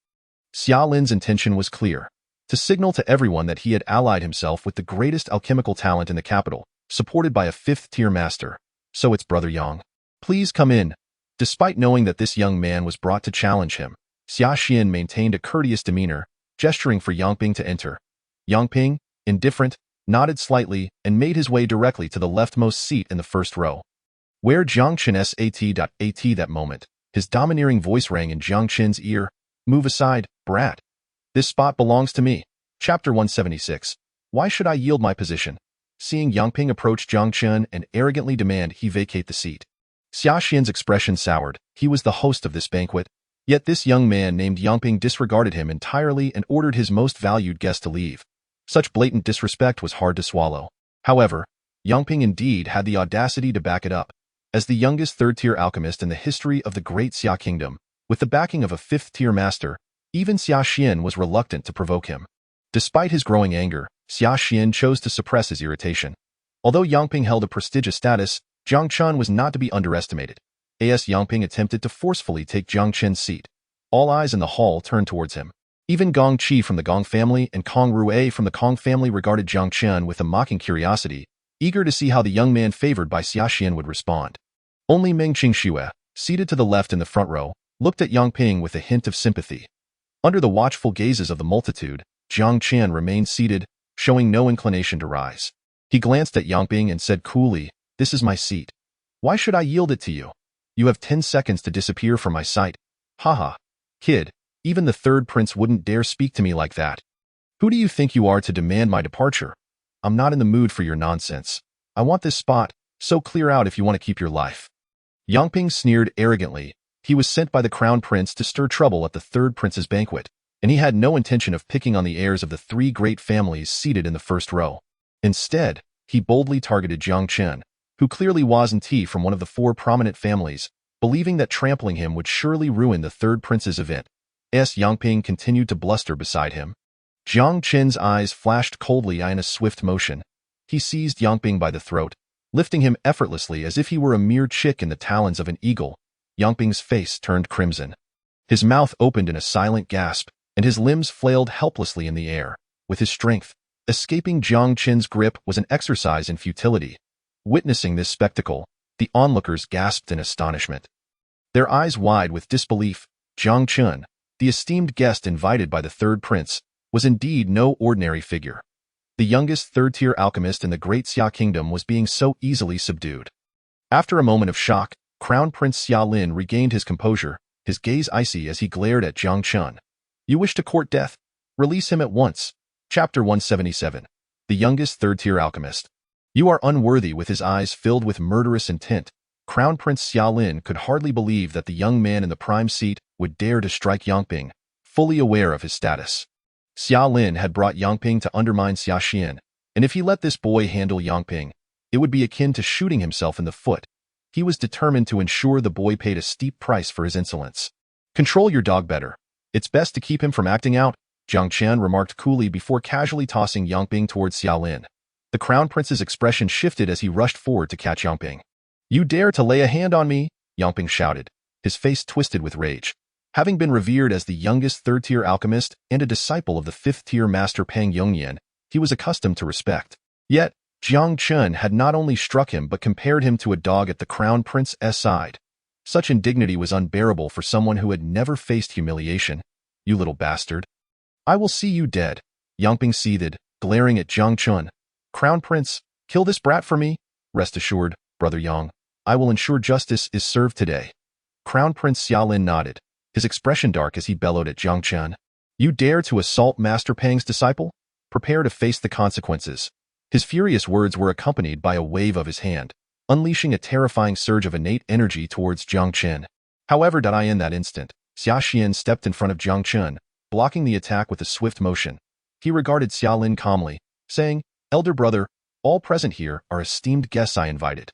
Xia Lin's intention was clear: to signal to everyone that he had allied himself with the greatest alchemical talent in the capital, supported by a fifth-tier master. "So it's Brother Yang. Please come in." Despite knowing that this young man was brought to challenge him, Xia Xian maintained a courteous demeanor, gesturing for Yangping to enter. Yangping, indifferent, nodded slightly and made his way directly to the leftmost seat in the first row. Where Jiang Chen sat that moment, his domineering voice rang in Jiang Chen's ear. "Move aside, brat. This spot belongs to me." Chapter 176. Why should I yield my position? Seeing Yang Ping approach Jiang Chen and arrogantly demand he vacate the seat. Xia Xian's expression soured. He was the host of this banquet. Yet this young man named Yang Ping disregarded him entirely and ordered his most valued guest to leave. Such blatant disrespect was hard to swallow. However, Yang Ping indeed had the audacity to back it up. As the youngest third-tier alchemist in the history of the Great Xia Kingdom, with the backing of a fifth-tier master, even Xia Xian was reluctant to provoke him. Despite his growing anger, Xia Xian chose to suppress his irritation. Although Yang Ping held a prestigious status, Jiang Chen was not to be underestimated. As Yang Ping attempted to forcefully take Jiang Chen's seat, all eyes in the hall turned towards him. Even Gong Qi from the Gong family and Kong Rue from the Kong family regarded Jiang Chen with a mocking curiosity, eager to see how the young man favored by Xia Xian would respond. Only Meng Qingxue, seated to the left in the front row, looked at Yang Ping with a hint of sympathy. Under the watchful gazes of the multitude, Jiang Chen remained seated, showing no inclination to rise. He glanced at Yang Ping and said coolly, "This is my seat. Why should I yield it to you? You have 10 seconds to disappear from my sight. Haha. Kid, even the third prince wouldn't dare speak to me like that. Who do you think you are to demand my departure? I'm not in the mood for your nonsense. I want this spot, so clear out if you want to keep your life." Yang Ping sneered arrogantly. He was sent by the crown prince to stir trouble at the third prince's banquet, and he had no intention of picking on the heirs of the three great families seated in the first row. Instead, he boldly targeted Jiang Chen, who clearly wasn't from one of the four prominent families, believing that trampling him would surely ruin the third prince's event. Yang Ping continued to bluster beside him. Jiang Chen's eyes flashed coldly in a swift motion. He seized Yang Ping by the throat, lifting him effortlessly as if he were a mere chick in the talons of an eagle. Yang Ping's face turned crimson. His mouth opened in a silent gasp, and his limbs flailed helplessly in the air. With his strength, escaping Jiang Chen's grip was an exercise in futility. Witnessing this spectacle, the onlookers gasped in astonishment. Their eyes wide with disbelief, Jiang Chen, the esteemed guest invited by the third prince, was indeed no ordinary figure. The youngest third-tier alchemist in the Great Xia Kingdom was being so easily subdued. After a moment of shock, Crown Prince Xia Lin regained his composure, his gaze icy as he glared at Jiang Chen. "You wish to court death? Release him at once." Chapter 177. The youngest third-tier alchemist. "You are unworthy." With his eyes filled with murderous intent, Crown Prince Xia Lin could hardly believe that the young man in the prime seat would dare to strike Yang Ping, fully aware of his status. Xia Lin had brought Yang Ping to undermine Xia Xian, and if he let this boy handle Yang Ping, it would be akin to shooting himself in the foot. He was determined to ensure the boy paid a steep price for his insolence. "Control your dog better. It's best to keep him from acting out," Jiang Chen remarked coolly before casually tossing Yang Ping towards Xia Lin. The Crown Prince's expression shifted as he rushed forward to catch Yang Ping. "You dare to lay a hand on me?" Yang Ping shouted, his face twisted with rage. Having been revered as the youngest third-tier alchemist and a disciple of the fifth-tier master Pang Yongyan, he was accustomed to respect. Yet, Jiang Chen had not only struck him but compared him to a dog at the Crown Prince's side. Such indignity was unbearable for someone who had never faced humiliation. "You little bastard. I will see you dead," Yang Ping seethed, glaring at Jiang Chen. "Crown Prince, kill this brat for me? Rest assured, Brother Yang, I will ensure justice is served today." Crown Prince Xia Lin nodded, his expression dark as he bellowed at Jiang Chen. "You dare to assault Master Pang's disciple? Prepare to face the consequences." His furious words were accompanied by a wave of his hand, unleashing a terrifying surge of innate energy towards Jiang Chen. However, in that instant, Xia Xian stepped in front of Jiang Chen, blocking the attack with a swift motion. He regarded Xia Lin calmly, saying, "Elder brother, all present here are esteemed guests I invited.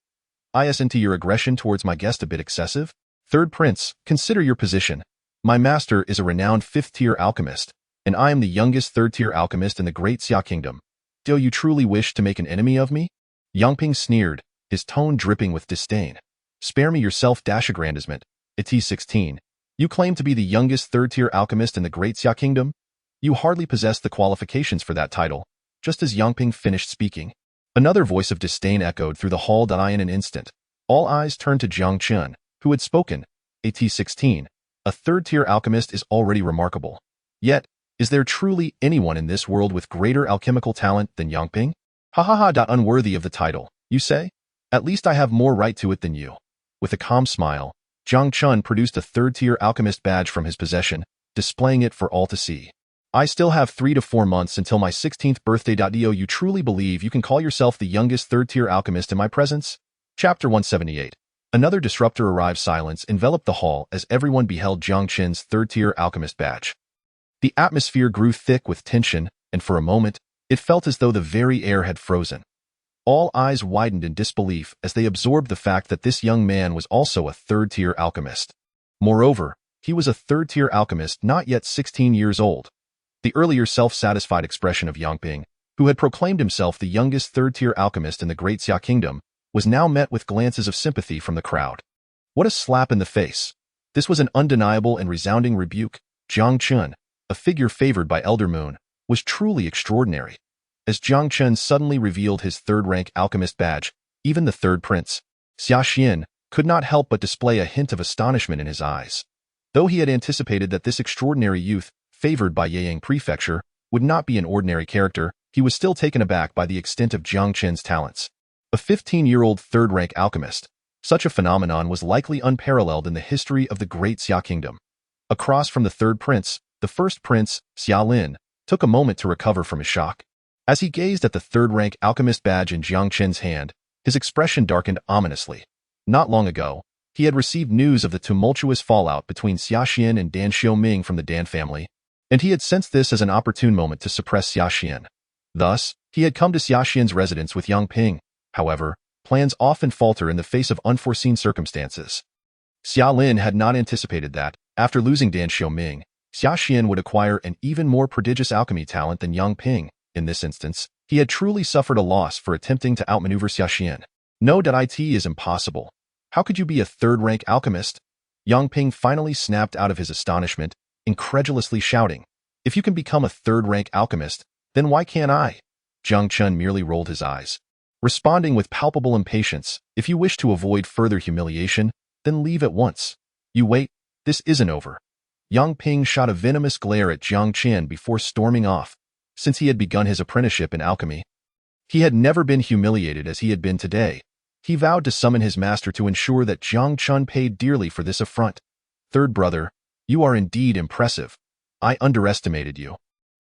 Isn't your aggression towards my guest a bit excessive? Third Prince, consider your position. My master is a renowned fifth-tier alchemist, and I am the youngest third-tier alchemist in the Great Xia Kingdom. Do you truly wish to make an enemy of me?" Yang Ping sneered, his tone dripping with disdain. "Spare me your self-aggrandizement, etched 16. You claim to be the youngest third-tier alchemist in the Great Xia Kingdom? You hardly possess the qualifications for that title." Just as Yang Ping finished speaking, another voice of disdain echoed through the hall. In an instant, all eyes turned to Jiang Chen, who had spoken. "etched 16. A third-tier alchemist is already remarkable. Yet, is there truly anyone in this world with greater alchemical talent than Yang Ping? Ha ha ha. Unworthy of the title, you say? At least I have more right to it than you." With a calm smile, Jiang Chen produced a third-tier alchemist badge from his possession, displaying it for all to see. I still have 3 to 4 months until my 16th birthday. Do you truly believe you can call yourself the youngest third-tier alchemist in my presence? Chapter 178. Another disruptor arrived. Silence enveloped the hall as everyone beheld Jiang Chen's third-tier alchemist badge. The atmosphere grew thick with tension, and for a moment, it felt as though the very air had frozen. All eyes widened in disbelief as they absorbed the fact that this young man was also a third-tier alchemist. Moreover, he was a third-tier alchemist not yet 16 years old. The earlier self-satisfied expression of Yang Ping, who had proclaimed himself the youngest third-tier alchemist in the Great Xia Kingdom, was now met with glances of sympathy from the crowd. What a slap in the face! This was an undeniable and resounding rebuke. Jiang Chen, a figure favored by Elder Moon, was truly extraordinary. As Jiang Chen suddenly revealed his third-rank alchemist badge, even the third prince, Xia Xian, could not help but display a hint of astonishment in his eyes. Though he had anticipated that this extraordinary youth, favored by Yeyang Prefecture, would not be an ordinary character, he was still taken aback by the extent of Jiang Chen's talents. A 15-year-old third-rank alchemist, such a phenomenon was likely unparalleled in the history of the Great Xia Kingdom. Across from the third prince, the first prince, Xia Lin, took a moment to recover from his shock. As he gazed at the third-rank alchemist badge in Jiang Chen's hand, his expression darkened ominously. Not long ago, he had received news of the tumultuous fallout between Xia Xian and Dan Xiaoming from the Dan family, and he had sensed this as an opportune moment to suppress Xia Xian. Thus, he had come to Xia Xian's residence with Yang Ping. However, plans often falter in the face of unforeseen circumstances. Xia Lin had not anticipated that, after losing Dan Xiaoming, Xia Xian would acquire an even more prodigious alchemy talent than Yang Ping. In this instance, he had truly suffered a loss for attempting to outmaneuver Xia Xian. No, it is impossible. How could you be a third-rank alchemist? Yang Ping finally snapped out of his astonishment, incredulously shouting, "If you can become a third-rank alchemist, then why can't I?" Jiang Chen merely rolled his eyes, responding with palpable impatience, "If you wish to avoid further humiliation, then leave at once. You wait, this isn't over." Yang Ping shot a venomous glare at Jiang Chen before storming off. Since he had begun his apprenticeship in alchemy, he had never been humiliated as he had been today. He vowed to summon his master to ensure that Jiang Chen paid dearly for this affront. "Third brother, you are indeed impressive. I underestimated you."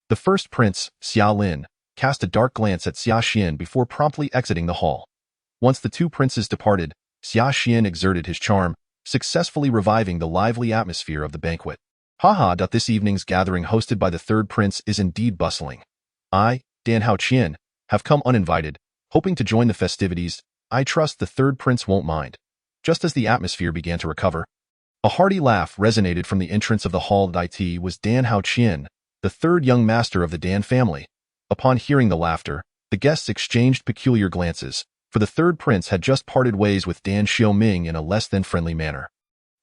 The first prince, Xia Lin, cast a dark glance at Xia Xian before promptly exiting the hall. Once the two princes departed, Xia Xian exerted his charm, successfully reviving the lively atmosphere of the banquet. This evening's gathering hosted by the third prince is indeed bustling. I, Dan Hao Qian, have come uninvited, hoping to join the festivities. I trust the third prince won't mind. Just as the atmosphere began to recover, a hearty laugh resonated from the entrance of the hall. It was Dan Hao Qian, the third young master of the Dan family. Upon hearing the laughter, the guests exchanged peculiar glances, for the third prince had just parted ways with Dan Xiaoming in a less than friendly manner.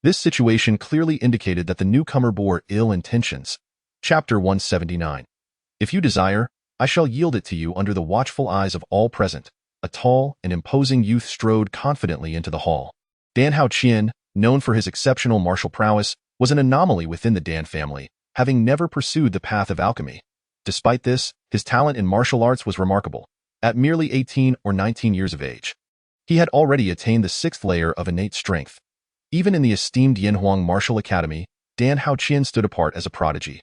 This situation clearly indicated that the newcomer bore ill intentions. Chapter 179. If you desire, I shall yield it to you under the watchful eyes of all present. A tall and imposing youth strode confidently into the hall. Dan Hao Qian, known for his exceptional martial prowess, was an anomaly within the Dan family, having never pursued the path of alchemy. Despite this, his talent in martial arts was remarkable. At merely 18 or 19 years of age, he had already attained the 6th layer of innate strength. Even in the esteemed Yanhuang Martial Academy, Dan Hao Qian stood apart as a prodigy.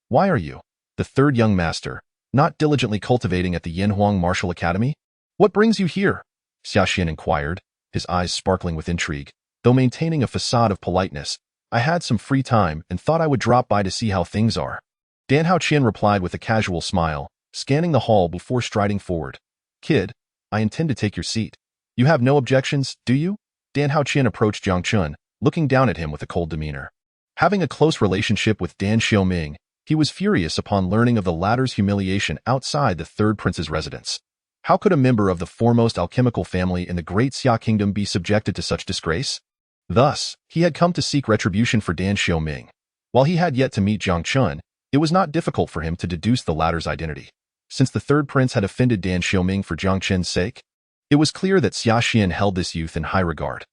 "Why are you, the third young master, not diligently cultivating at the Yanhuang Martial Academy? What brings you here?" Xia Xian inquired, his eyes sparkling with intrigue. Though maintaining a facade of politeness, "I had some free time and thought I would drop by to see how things are." Dan Hao Qian replied with a casual smile, scanning the hall before striding forward. "Kid, I intend to take your seat. You have no objections, do you?" Dan Hao Qian approached Jiang Chen, looking down at him with a cold demeanor. Having a close relationship with Dan Xiaoming, he was furious upon learning of the latter's humiliation outside the third prince's residence. How could a member of the foremost alchemical family in the Great Xia Kingdom be subjected to such disgrace? Thus, he had come to seek retribution for Dan Xiaoming. While he had yet to meet Jiang Chen, it was not difficult for him to deduce the latter's identity. Since the third prince had offended Dan Xiaoming for Jiang Chen's sake, it was clear that Xia Xian held this youth in high regard.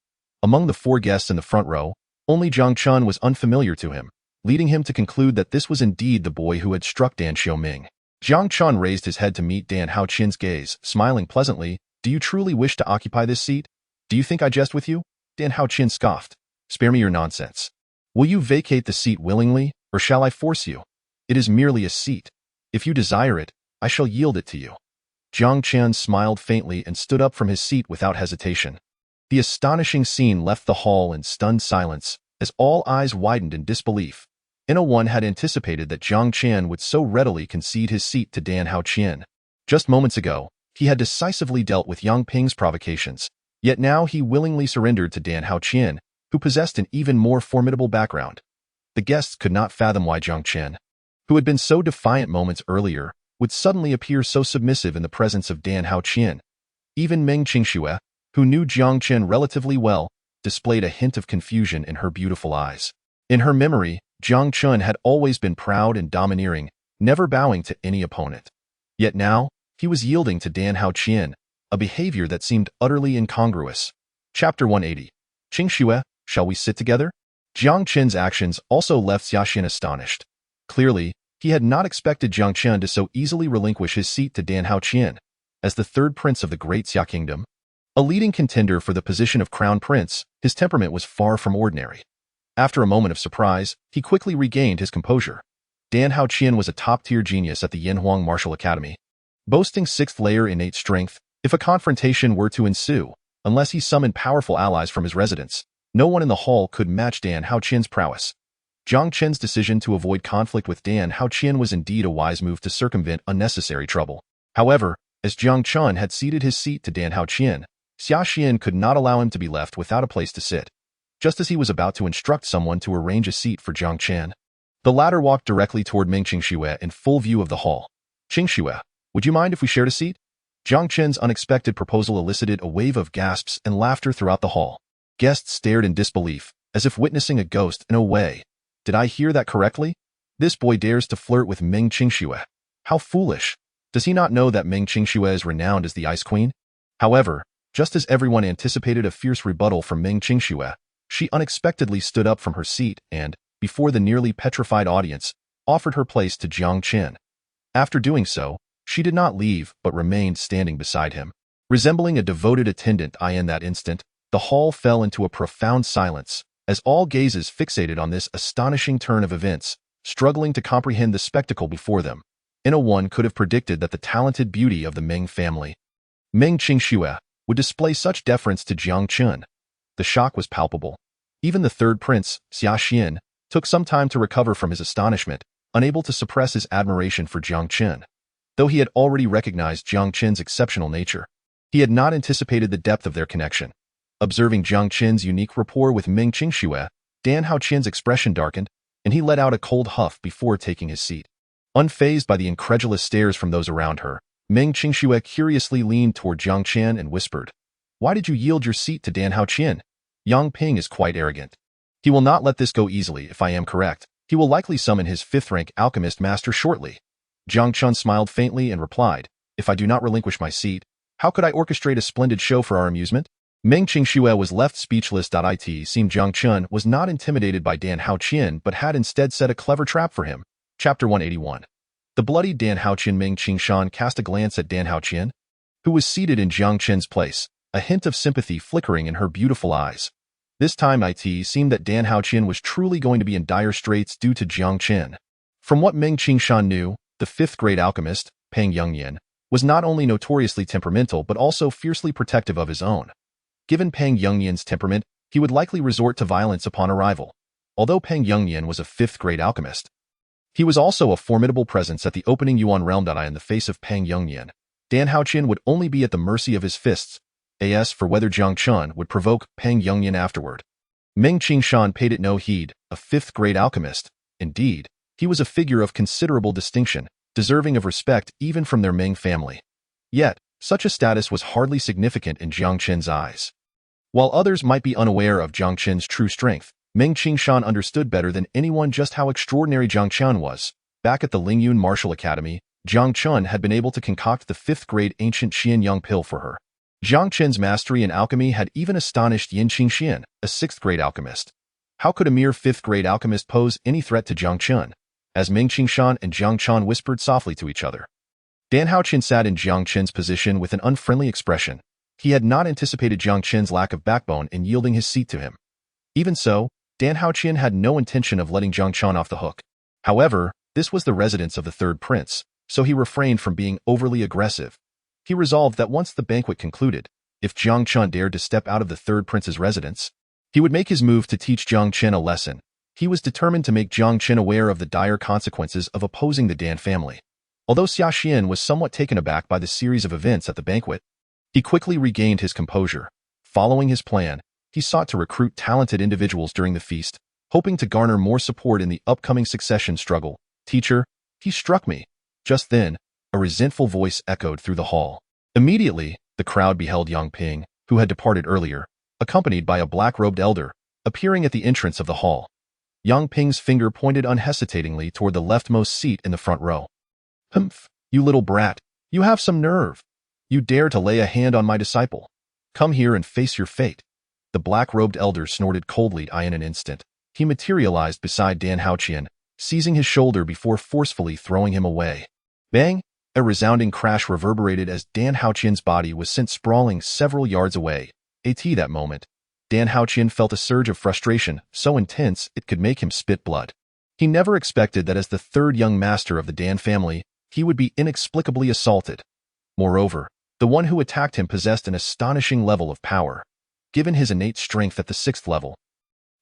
Among the 4 guests in the front row, only Jiang Chen was unfamiliar to him, leading him to conclude that this was indeed the boy who had struck Dan Xiaoming. Jiang Chen raised his head to meet Dan Hao Qian's gaze, smiling pleasantly. "Do you truly wish to occupy this seat? Do you think I jest with you?" Dan Hao Qian scoffed. "Spare me your nonsense. Will you vacate the seat willingly, or shall I force you?" It is merely a seat. If you desire it, I shall yield it to you." Jiang Chen smiled faintly and stood up from his seat without hesitation. The astonishing scene left the hall in stunned silence, as all eyes widened in disbelief. No one had anticipated that Jiang Chen would so readily concede his seat to Dan Haoqian. Just moments ago, he had decisively dealt with Yang Ping's provocations, yet now he willingly surrendered to Dan Haoqian, who possessed an even more formidable background. The guests could not fathom why Jiang Chen, who had been so defiant moments earlier, would suddenly appear so submissive in the presence of Dan Haoqian. Even Meng Qingxue, who knew Jiang Chen relatively well, displayed a hint of confusion in her beautiful eyes. In her memory, Jiang Chen had always been proud and domineering, never bowing to any opponent. Yet now, he was yielding to Dan Haoqian, a behavior that seemed utterly incongruous. Chapter 180. Qingxue, shall we sit together? Jiang Chen's actions also left Xiaoxian astonished. Clearly, he had not expected Jiang Chen to so easily relinquish his seat to Dan Haoqian. As the third prince of the Great Xia Kingdom, a leading contender for the position of crown prince, his temperament was far from ordinary. After a moment of surprise, he quickly regained his composure. Dan Haoqian was a top-tier genius at the Yanhuang Martial Academy, boasting 6th layer innate strength. If a confrontation were to ensue, unless he summoned powerful allies from his residence, no one in the hall could match Dan Haoqian's prowess. Jiang Chen's decision to avoid conflict with Dan Haoqian was indeed a wise move to circumvent unnecessary trouble. However, as Jiang Chen had ceded his seat to Dan Haoqian, Xiaoxian could not allow him to be left without a place to sit. Just as he was about to instruct someone to arrange a seat for Jiang Chen, the latter walked directly toward Meng Qingxue in full view of the hall. "Qingxue, would you mind if we shared a seat?" Jiang Chen's unexpected proposal elicited a wave of gasps and laughter throughout the hall. Guests stared in disbelief, as if witnessing a ghost. In a way, did I hear that correctly? This boy dares to flirt with Meng Qingxue. How foolish! Does he not know that Meng Qingxue is renowned as the Ice Queen? However, just as everyone anticipated a fierce rebuttal from Meng Qingxue, she unexpectedly stood up from her seat and, before the nearly petrified audience, offered her place to Jiang Chen. After doing so, she did not leave but remained standing beside him. Resembling a devoted attendant in that instant, the hall fell into a profound silence, as all gazes fixated on this astonishing turn of events, struggling to comprehend the spectacle before them. No one could have predicted that the talented beauty of the Meng family, Meng Qingxue, would display such deference to Jiang Chen. The shock was palpable. Even the third prince, Xiaoxian, took some time to recover from his astonishment, unable to suppress his admiration for Jiang Chen. Though he had already recognized Jiang Chen's exceptional nature, he had not anticipated the depth of their connection. Observing Jiang Chen's unique rapport with Meng Qingxue, Dan Haoqian's expression darkened, and he let out a cold huff before taking his seat. Unfazed by the incredulous stares from those around her, Meng Qingxue curiously leaned toward Jiang Chen and whispered, "Why did you yield your seat to Dan Haoqian? Yang Ping is quite arrogant. He will not let this go easily if I am correct. He will likely summon his 5th-rank Alchemist master shortly." Jiang Chen smiled faintly and replied, "If I do not relinquish my seat, how could I orchestrate a splendid show for our amusement?" Meng Qingxue was left speechless. It seemed Jiang Chen was not intimidated by Dan Haoqian but had instead set a clever trap for him. Chapter 181. The bloodied Dan Haoqian. Meng Qingshan cast a glance at Dan Haoqian, who was seated in Jiang Chen's place, a hint of sympathy flickering in her beautiful eyes. This time it seemed that Dan Haoqian was truly going to be in dire straits due to Jiang Chen. From what Meng Qingshan knew, the 5th-grade alchemist, Peng Yongyan, was not only notoriously temperamental but also fiercely protective of his own. Given Peng Yongyan's temperament, he would likely resort to violence upon arrival. Although Peng Yongyan was a 5th-grade alchemist, he was also a formidable presence at the opening Yuan realm. In the face of Peng Yongyan, Dan Haoqian would only be at the mercy of his fists, as for whether Jiang Chen would provoke Peng Yongyan afterward. Meng Qingshan paid it no heed, a 5th-grade alchemist. Indeed, he was a figure of considerable distinction, deserving of respect even from their Meng family. Yet, such a status was hardly significant in Jiang Chen's eyes. While others might be unaware of Jiang Chen's true strength, Meng Qingshan understood better than anyone just how extraordinary Jiang Chen was. Back at the Lingyun Martial Academy, Jiang Chen had been able to concoct the 5th-grade ancient Xianyang pill for her. Jiang Chen's mastery in alchemy had even astonished Yin Qingxian, a 6th-grade alchemist. How could a mere 5th-grade alchemist pose any threat to Jiang Chen? As Meng Qingshan and Jiang Chen whispered softly to each other, Dan Haoqian sat in Jiang Chen's position with an unfriendly expression. He had not anticipated Jiang Chen's lack of backbone in yielding his seat to him. Even so, Dan Haoqian had no intention of letting Jiang Chen off the hook. However, This was the residence of the third prince, so he refrained from being overly aggressive. He resolved that once the banquet concluded, if Jiang Chen dared to step out of the third prince's residence, he would make his move to teach Jiang Chen a lesson. He was determined to make Jiang Chen aware of the dire consequences of opposing the Dan family. Although Xia Xian was somewhat taken aback by the series of events at the banquet, he quickly regained his composure. Following his plan, he sought to recruit talented individuals during the feast, hoping to garner more support in the upcoming succession struggle. Teacher, he struck me. Just then, a resentful voice echoed through the hall. Immediately, the crowd beheld Yang Ping, who had departed earlier, accompanied by a black-robed elder, appearing at the entrance of the hall. Yang Ping's finger pointed unhesitatingly toward the leftmost seat in the front row. Humph, you little brat, you have some nerve. You dare to lay a hand on my disciple. Come here and face your fate. The black-robed elder snorted coldly. In an instant, he materialized beside Dan Haoqian, seizing his shoulder before forcefully throwing him away. Bang! A resounding crash reverberated as Dan Haoqian's body was sent sprawling several yards away. At that moment, Dan Haoqian felt a surge of frustration so intense it could make him spit blood. He never expected that as the third young master of the Dan family, he would be inexplicably assaulted. Moreover, the one who attacked him possessed an astonishing level of power. Given his innate strength at the 6th level,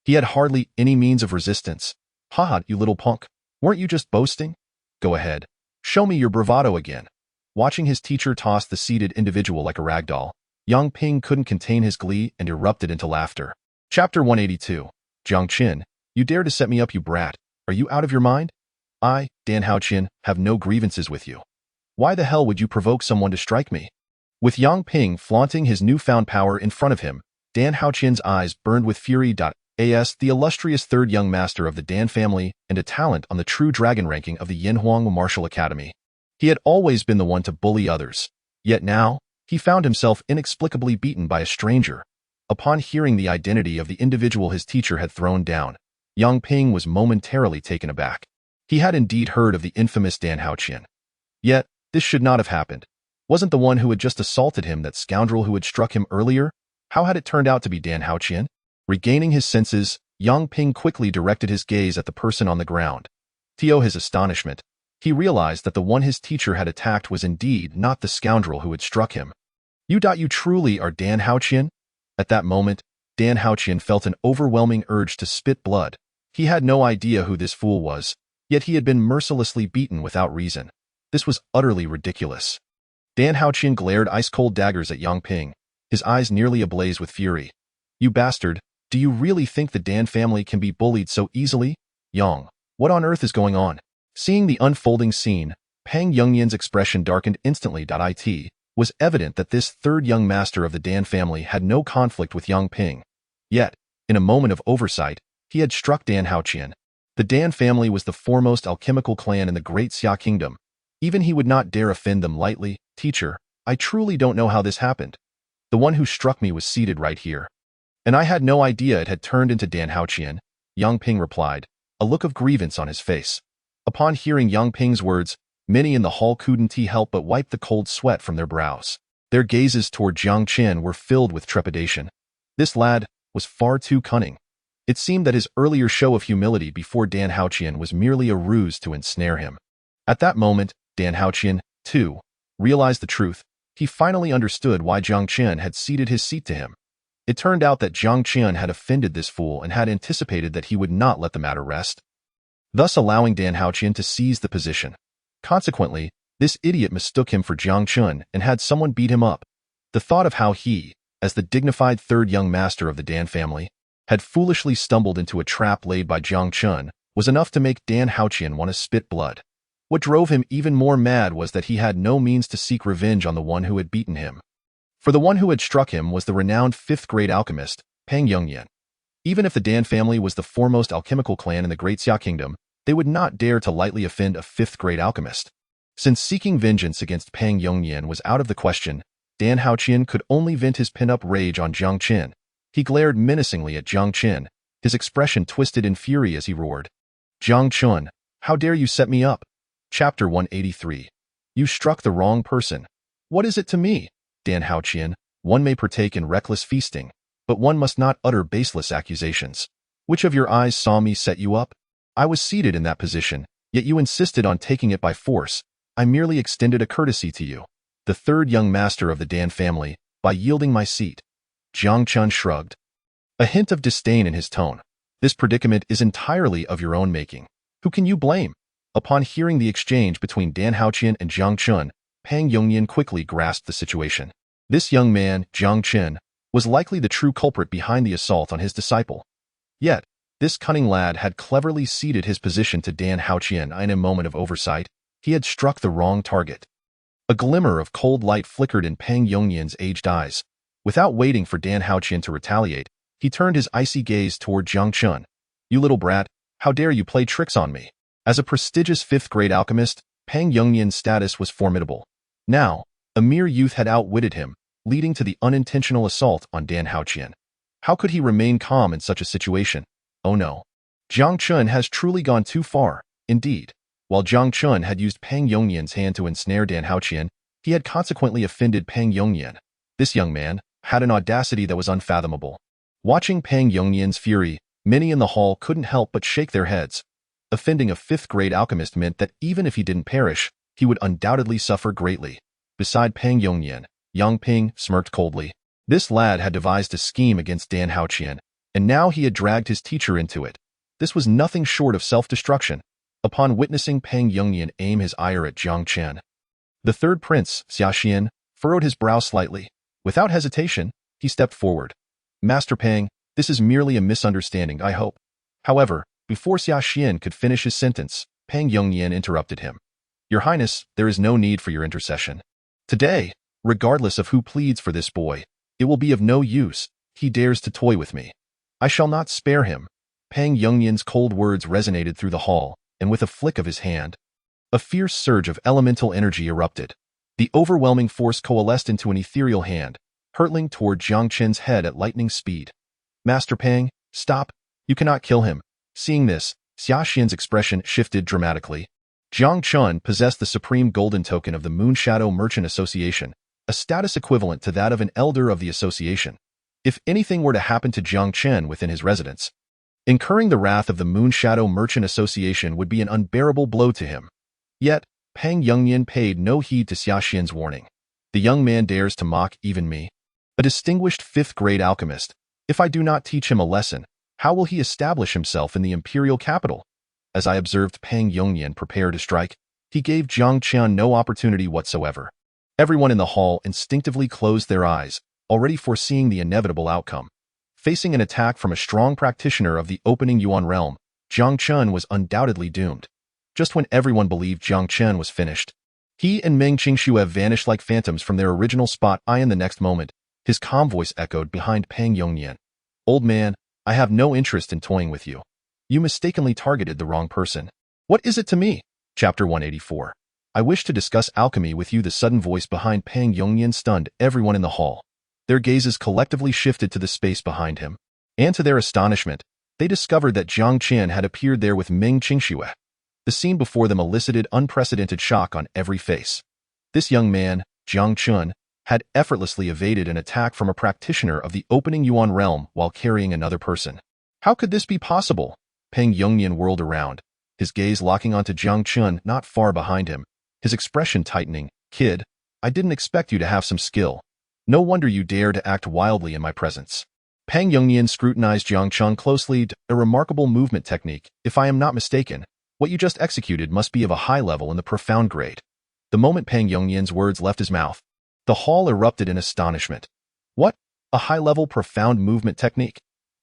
he had hardly any means of resistance. Haha, you little punk. Weren't you just boasting? Go ahead. Show me your bravado again. Watching his teacher toss the seated individual like a ragdoll, Yang Ping couldn't contain his glee and erupted into laughter. Chapter 182. Jiang Chen, you dare to set me up, you brat. Are you out of your mind? I, Dan Haoqian, have no grievances with you. Why the hell would you provoke someone to strike me? With Yang Ping flaunting his newfound power in front of him, Dan Haoqian's eyes burned with fury. As the illustrious third young master of the Dan family and a talent on the true dragon ranking of the Yanhuang Martial Academy, he had always been the one to bully others. Yet now, he found himself inexplicably beaten by a stranger. Upon hearing the identity of the individual his teacher had thrown down, Yang Ping was momentarily taken aback. He had indeed heard of the infamous Dan Haoqian. Yet, this should not have happened. Wasn't the one who had just assaulted him that scoundrel who had struck him earlier? How had it turned out to be Dan Haoqian? Regaining his senses, Yang Ping quickly directed his gaze at the person on the ground. To his astonishment, he realized that the one his teacher had attacked was indeed not the scoundrel who had struck him. You truly are Dan Haoqian? At that moment, Dan Haoqian felt an overwhelming urge to spit blood. He had no idea who this fool was, yet he had been mercilessly beaten without reason. This was utterly ridiculous. Dan Haoqian glared ice-cold daggers at Yang Ping, his eyes nearly ablaze with fury. You bastard, do you really think the Dan family can be bullied so easily? Yang, what on earth is going on? Seeing the unfolding scene, Pang Yongyan's expression darkened instantly. It was evident that this third young master of the Dan family had no conflict with Yang Ping. Yet, in a moment of oversight, he had struck Dan Haoqian. The Dan family was the foremost alchemical clan in the Great Xia Kingdom. Even he would not dare offend them lightly. Teacher, I truly don't know how this happened. The one who struck me was seated right here. And I had no idea it had turned into Dan Haoqian, Yang Ping replied, a look of grievance on his face. Upon hearing Yang Ping's words, many in the hall couldn't help but wipe the cold sweat from their brows. Their gazes toward Jiang Chen were filled with trepidation. This lad was far too cunning. It seemed that his earlier show of humility before Dan Haoqian was merely a ruse to ensnare him. At that moment, Dan Haoqian, too, realized the truth. He finally understood why Jiang Chen had ceded his seat to him. It turned out that Jiang Chen had offended this fool and had anticipated that he would not let the matter rest, thus allowing Dan Haoqian to seize the position. Consequently, this idiot mistook him for Jiang Chen and had someone beat him up. The thought of how he, as the dignified third young master of the Dan family, had foolishly stumbled into a trap laid by Jiang Chen was enough to make Dan Haoqian want to spit blood. What drove him even more mad was that he had no means to seek revenge on the one who had beaten him. For the one who had struck him was the renowned 5th-grade alchemist, Pang Yongyan. Even if the Dan family was the foremost alchemical clan in the Great Xia Kingdom, they would not dare to lightly offend a 5th-grade alchemist. Since seeking vengeance against Pang Yongyan was out of the question, Dan Haoqian could only vent his pin-up rage on Jiang Chen. He glared menacingly at Jiang Chen, his expression twisted in fury as he roared. Jiang Chen, how dare you set me up? Chapter 183. You struck the wrong person. What is it to me? Dan Haoqian, one may partake in reckless feasting, but one must not utter baseless accusations. Which of your eyes saw me set you up? I was seated in that position, Yet you insisted on taking it by force. I merely extended a courtesy to you, the third young master of the Dan family, by yielding my seat. Jiang Chen shrugged, a hint of disdain in his tone. This predicament is entirely of your own making. Who can you blame? Upon hearing the exchange between Dan Haoqian and Jiang Chen, Pang Yongnian quickly grasped the situation. This young man, Jiang Chen, was likely the true culprit behind the assault on his disciple. Yet, this cunning lad had cleverly ceded his position to Dan Haoqian. In a moment of oversight, he had struck the wrong target. A glimmer of cold light flickered in Pang Yongnian's aged eyes. Without waiting for Dan Haoqian to retaliate, he turned his icy gaze toward Jiang Chen. You little brat, how dare you play tricks on me? As a prestigious fifth-grade alchemist, Pang Yongnian's status was formidable. Now, a mere youth had outwitted him, leading to the unintentional assault on Dan Haoqian. How could he remain calm in such a situation? Oh no. Jiang Chen has truly gone too far, indeed. While Jiang Chen had used Pang Yongnian's hand to ensnare Dan Haoqian, he had consequently offended Pang Yongnian. This young man had an audacity that was unfathomable. Watching Pang Yongnian's fury, many in the hall couldn't help but shake their heads. Offending a fifth-grade alchemist meant that even if he didn't perish, he would undoubtedly suffer greatly. Beside Pang Yongnian, Yang Ping smirked coldly. This lad had devised a scheme against Dan Haoqian, and now he had dragged his teacher into it. This was nothing short of self-destruction. Upon witnessing Pang Yongnian aim his ire at Jiang Chen, the third prince, Xiaxian, furrowed his brow slightly. Without hesitation, he stepped forward. Master Pang, this is merely a misunderstanding, I hope. However, before Xiaxian could finish his sentence, Pang Yongnian interrupted him. Your Highness, there is no need for your intercession. Today, regardless of who pleads for this boy, it will be of no use. He dares to toy with me. I shall not spare him. Pang Yongnian's cold words resonated through the hall, and with a flick of his hand, a fierce surge of elemental energy erupted. The overwhelming force coalesced into an ethereal hand, hurtling toward Jiang Chen's head at lightning speed. Master Pang, stop. You cannot kill him. Seeing this, Xiaxian's expression shifted dramatically. Jiang Chen possessed the supreme golden token of the Moonshadow Merchant Association, a status equivalent to that of an elder of the association. If anything were to happen to Jiang Chen within his residence, incurring the wrath of the Moonshadow Merchant Association would be an unbearable blow to him. Yet, Pang Yongnian paid no heed to Xiaxian's warning. The young man dares to mock even me, a distinguished fifth-grade alchemist. If I do not teach him a lesson, how will he establish himself in the imperial capital? As I observed Pang Yongnian prepare to strike, he gave Jiang Chen no opportunity whatsoever. Everyone in the hall instinctively closed their eyes, already foreseeing the inevitable outcome. Facing an attack from a strong practitioner of the opening Yuan realm, Jiang Chen was undoubtedly doomed. Just when everyone believed Jiang Chen was finished, he and Meng Qingxue vanished like phantoms from their original spot. In the next moment, his calm voice echoed behind Pang Yongnian. Old man, I have no interest in toying with you. You mistakenly targeted the wrong person. What is it to me? Chapter 184. I wish to discuss alchemy with you. The sudden voice behind Pang Yongnian stunned everyone in the hall. Their gazes collectively shifted to the space behind him. And to their astonishment, they discovered that Jiang Chen had appeared there with Meng Qingxue. The scene before them elicited unprecedented shock on every face. This young man, Jiang Chen, had effortlessly evaded an attack from a practitioner of the opening Yuan realm while carrying another person. How could this be possible? Pang Yongnian whirled around, his gaze locking onto Jiang Chen not far behind him, his expression tightening. Kid, I didn't expect you to have some skill. No wonder you dare to act wildly in my presence. Pang Yongnian scrutinized Jiang Chen closely. A remarkable movement technique. If I am not mistaken, what you just executed must be of a high level in the profound grade. The moment Pang Yongnian's words left his mouth, the hall erupted in astonishment. What? A high-level profound movement technique?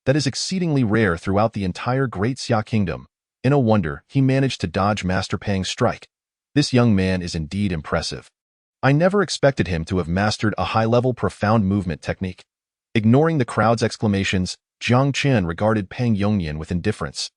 That is exceedingly rare throughout the entire Great Xia Kingdom. No wonder he managed to dodge Master Pang's strike. This young man is indeed impressive. I never expected him to have mastered a high-level profound movement technique. Ignoring the crowd's exclamations, Jiang Chen regarded Pang Yongnian with indifference.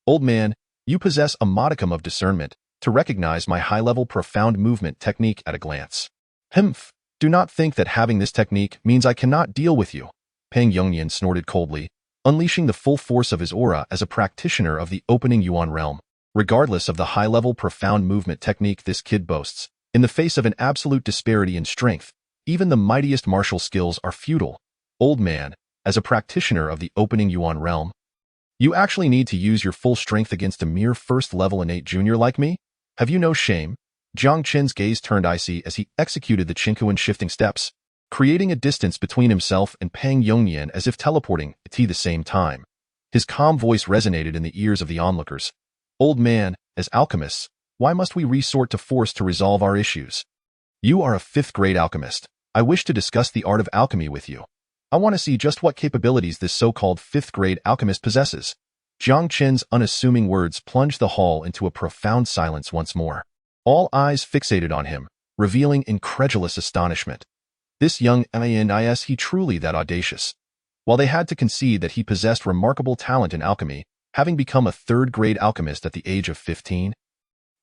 Old man, you possess a modicum of discernment to recognize my high-level profound movement technique at a glance. Humph. Do not think that having this technique means I cannot deal with you. Pang Yongnian snorted coldly, unleashing the full force of his aura as a practitioner of the opening Yuan realm. Regardless of the high-level profound movement technique this kid boasts, in the face of an absolute disparity in strength, even the mightiest martial skills are futile. Old man, as a practitioner of the opening Yuan realm, You actually need to use your full strength against a mere first-level innate junior like me? Have you no shame? Jiang Chen's gaze turned icy as he executed the Qingquan shifting steps, creating a distance between himself and Peng Yongnian as if teleporting at the same time. His calm voice resonated in the ears of the onlookers. Old man, as alchemists, why must we resort to force to resolve our issues? You are a fifth-grade alchemist. I wish to discuss the art of alchemy with you. I want to see just what capabilities this so-called fifth-grade alchemist possesses. Jiang Chen's unassuming words plunged the hall into a profound silence once more. All eyes fixated on him, revealing incredulous astonishment. This young is he truly that audacious? While they had to concede that he possessed remarkable talent in alchemy, having become a third-grade alchemist at the age of 15,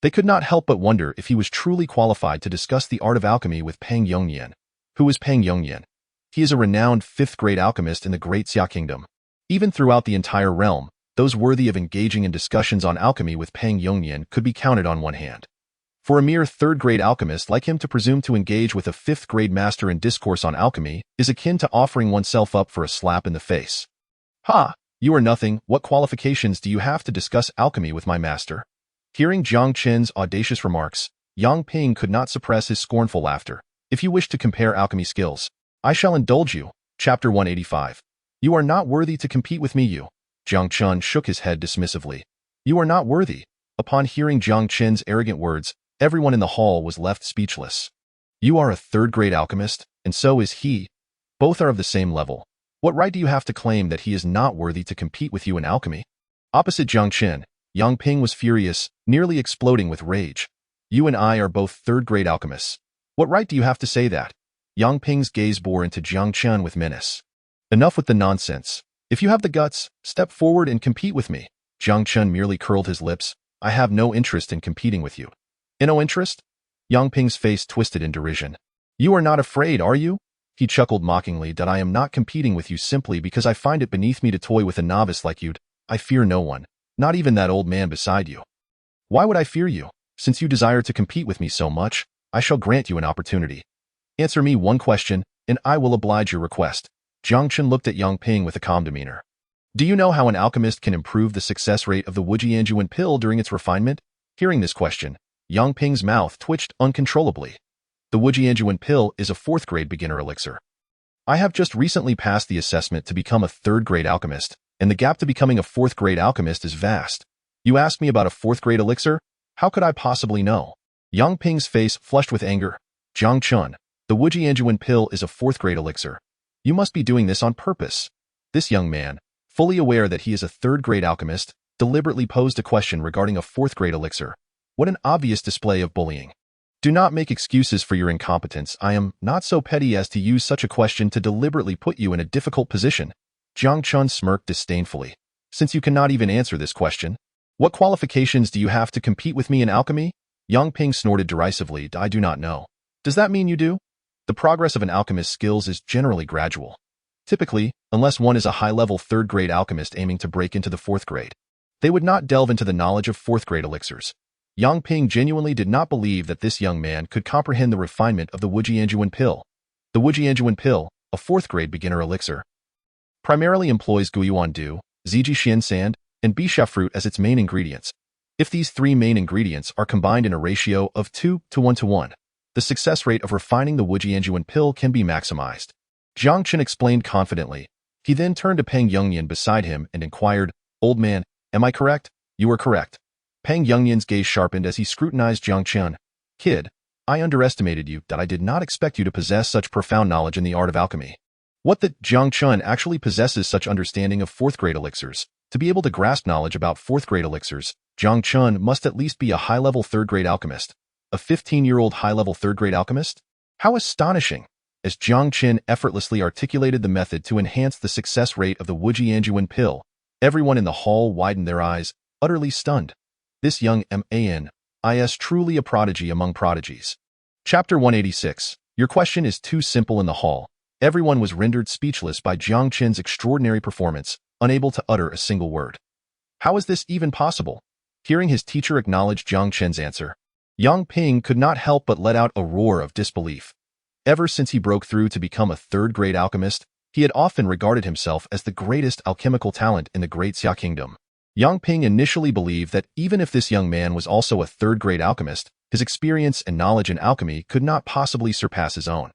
they could not help but wonder if he was truly qualified to discuss the art of alchemy with Peng Yongnian. Who is Peng Yongnian? He is a renowned fifth-grade alchemist in the Great Xia Kingdom. Even throughout the entire realm, those worthy of engaging in discussions on alchemy with Peng Yongnian could be counted on one hand. For a mere third-grade alchemist like him to presume to engage with a fifth-grade master in discourse on alchemy is akin to offering oneself up for a slap in the face. Ha! You are nothing. What qualifications do you have to discuss alchemy with my master? Hearing Jiang Chen's audacious remarks, Yang Ping could not suppress his scornful laughter. If you wish to compare alchemy skills, I shall indulge you. Chapter 185. You are not worthy to compete with me, you. Jiang Chen shook his head dismissively. You are not worthy. Upon hearing Jiang Chen's arrogant words, everyone in the hall was left speechless. You are a third-grade alchemist, and so is he. Both are of the same level. What right do you have to claim that he is not worthy to compete with you in alchemy? Opposite Jiang Chen, Yang Ping was furious, nearly exploding with rage. You and I are both third-grade alchemists. What right do you have to say that? Yang Ping's gaze bore into Jiang Chen with menace. Enough with the nonsense. If you have the guts, step forward and compete with me. Jiang Chen merely curled his lips. I have no interest in competing with you. No interest? Yang Ping's face twisted in derision. You are not afraid, are you? He chuckled mockingly that I am not competing with you simply because I find it beneath me to toy with a novice like you. I fear no one, not even that old man beside you. Why would I fear you? Since you desire to compete with me so much, I shall grant you an opportunity. Answer me one question, and I will oblige your request. Jiang Chen looked at Yang Ping with a calm demeanor. Do you know how an alchemist can improve the success rate of the Wujianjuan pill during its refinement? Hearing this question, Yang Ping's mouth twitched uncontrollably. The Wujianjuan pill is a fourth-grade beginner elixir. I have just recently passed the assessment to become a third-grade alchemist, and the gap to becoming a fourth-grade alchemist is vast. You ask me about a fourth-grade elixir? How could I possibly know? Yang Ping's face flushed with anger. Jiang Chen, the Wujianjuan pill is a fourth-grade elixir. You must be doing this on purpose. This young man, fully aware that he is a third-grade alchemist, deliberately posed a question regarding a fourth-grade elixir. What an obvious display of bullying. Do not make excuses for your incompetence. I am not so petty as to use such a question to deliberately put you in a difficult position. Jiang Chen smirked disdainfully. Since you cannot even answer this question, what qualifications do you have to compete with me in alchemy? Yang Ping snorted derisively. I do not know. Does that mean you do? The progress of an alchemist's skills is generally gradual. Typically, unless one is a high-level third-grade alchemist aiming to break into the fourth grade, they would not delve into the knowledge of fourth-grade elixirs. Yang Ping genuinely did not believe that this young man could comprehend the refinement of the Wujianjuan pill. The Wujianjuan pill, a fourth-grade beginner elixir, primarily employs Guiyuan dew, Zijixian sand, and Bisha fruit as its main ingredients. If these three main ingredients are combined in a ratio of 2 to 1 to 1, the success rate of refining the Wujianjuan pill can be maximized. Jiang Chen explained confidently. He then turned to Peng Yongnian beside him and inquired, Old man, am I correct? You are correct. Peng Yongnian's gaze sharpened as he scrutinized Jiang Chen. Kid, I underestimated you, that I did not expect you to possess such profound knowledge in the art of alchemy. What that Jiang Chen actually possesses such understanding of fourth-grade elixirs. To be able to grasp knowledge about fourth-grade elixirs, Jiang Chen must at least be a high-level third-grade alchemist. A 15-year-old high-level third-grade alchemist? How astonishing! As Jiang Chen effortlessly articulated the method to enhance the success rate of the Wujianjuan pill, everyone in the hall widened their eyes, utterly stunned. This young man is truly a prodigy among prodigies. Chapter 186. Your question is too simple. In the hall, everyone was rendered speechless by Jiang Chen's extraordinary performance, unable to utter a single word. How is this even possible? Hearing his teacher acknowledge Jiang Chen's answer, Yang Ping could not help but let out a roar of disbelief. Ever since he broke through to become a third-grade alchemist, He had often regarded himself as the greatest alchemical talent in the Great Xia Kingdom. Yang Ping initially believed that even if this young man was also a third-grade alchemist, his experience and knowledge in alchemy could not possibly surpass his own.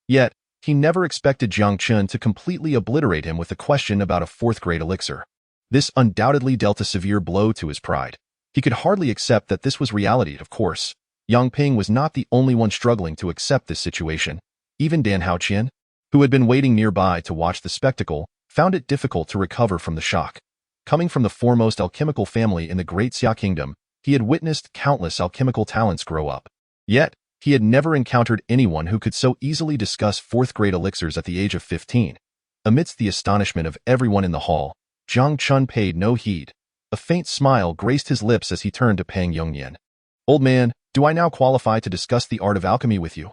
Yet, he never expected Jiang Chen to completely obliterate him with a question about a fourth-grade elixir. This undoubtedly dealt a severe blow to his pride. He could hardly accept that this was reality, of course. Yang Ping was not the only one struggling to accept this situation. Even Dan Haoqian, who had been waiting nearby to watch the spectacle, found it difficult to recover from the shock. Coming from the foremost alchemical family in the Great Xia Kingdom, he had witnessed countless alchemical talents grow up. Yet, he had never encountered anyone who could so easily discuss fourth-grade elixirs at the age of 15. Amidst the astonishment of everyone in the hall, Jiang Chen paid no heed. A faint smile graced his lips as he turned to Peng Yongnian. "Old man, do I now qualify to discuss the art of alchemy with you?"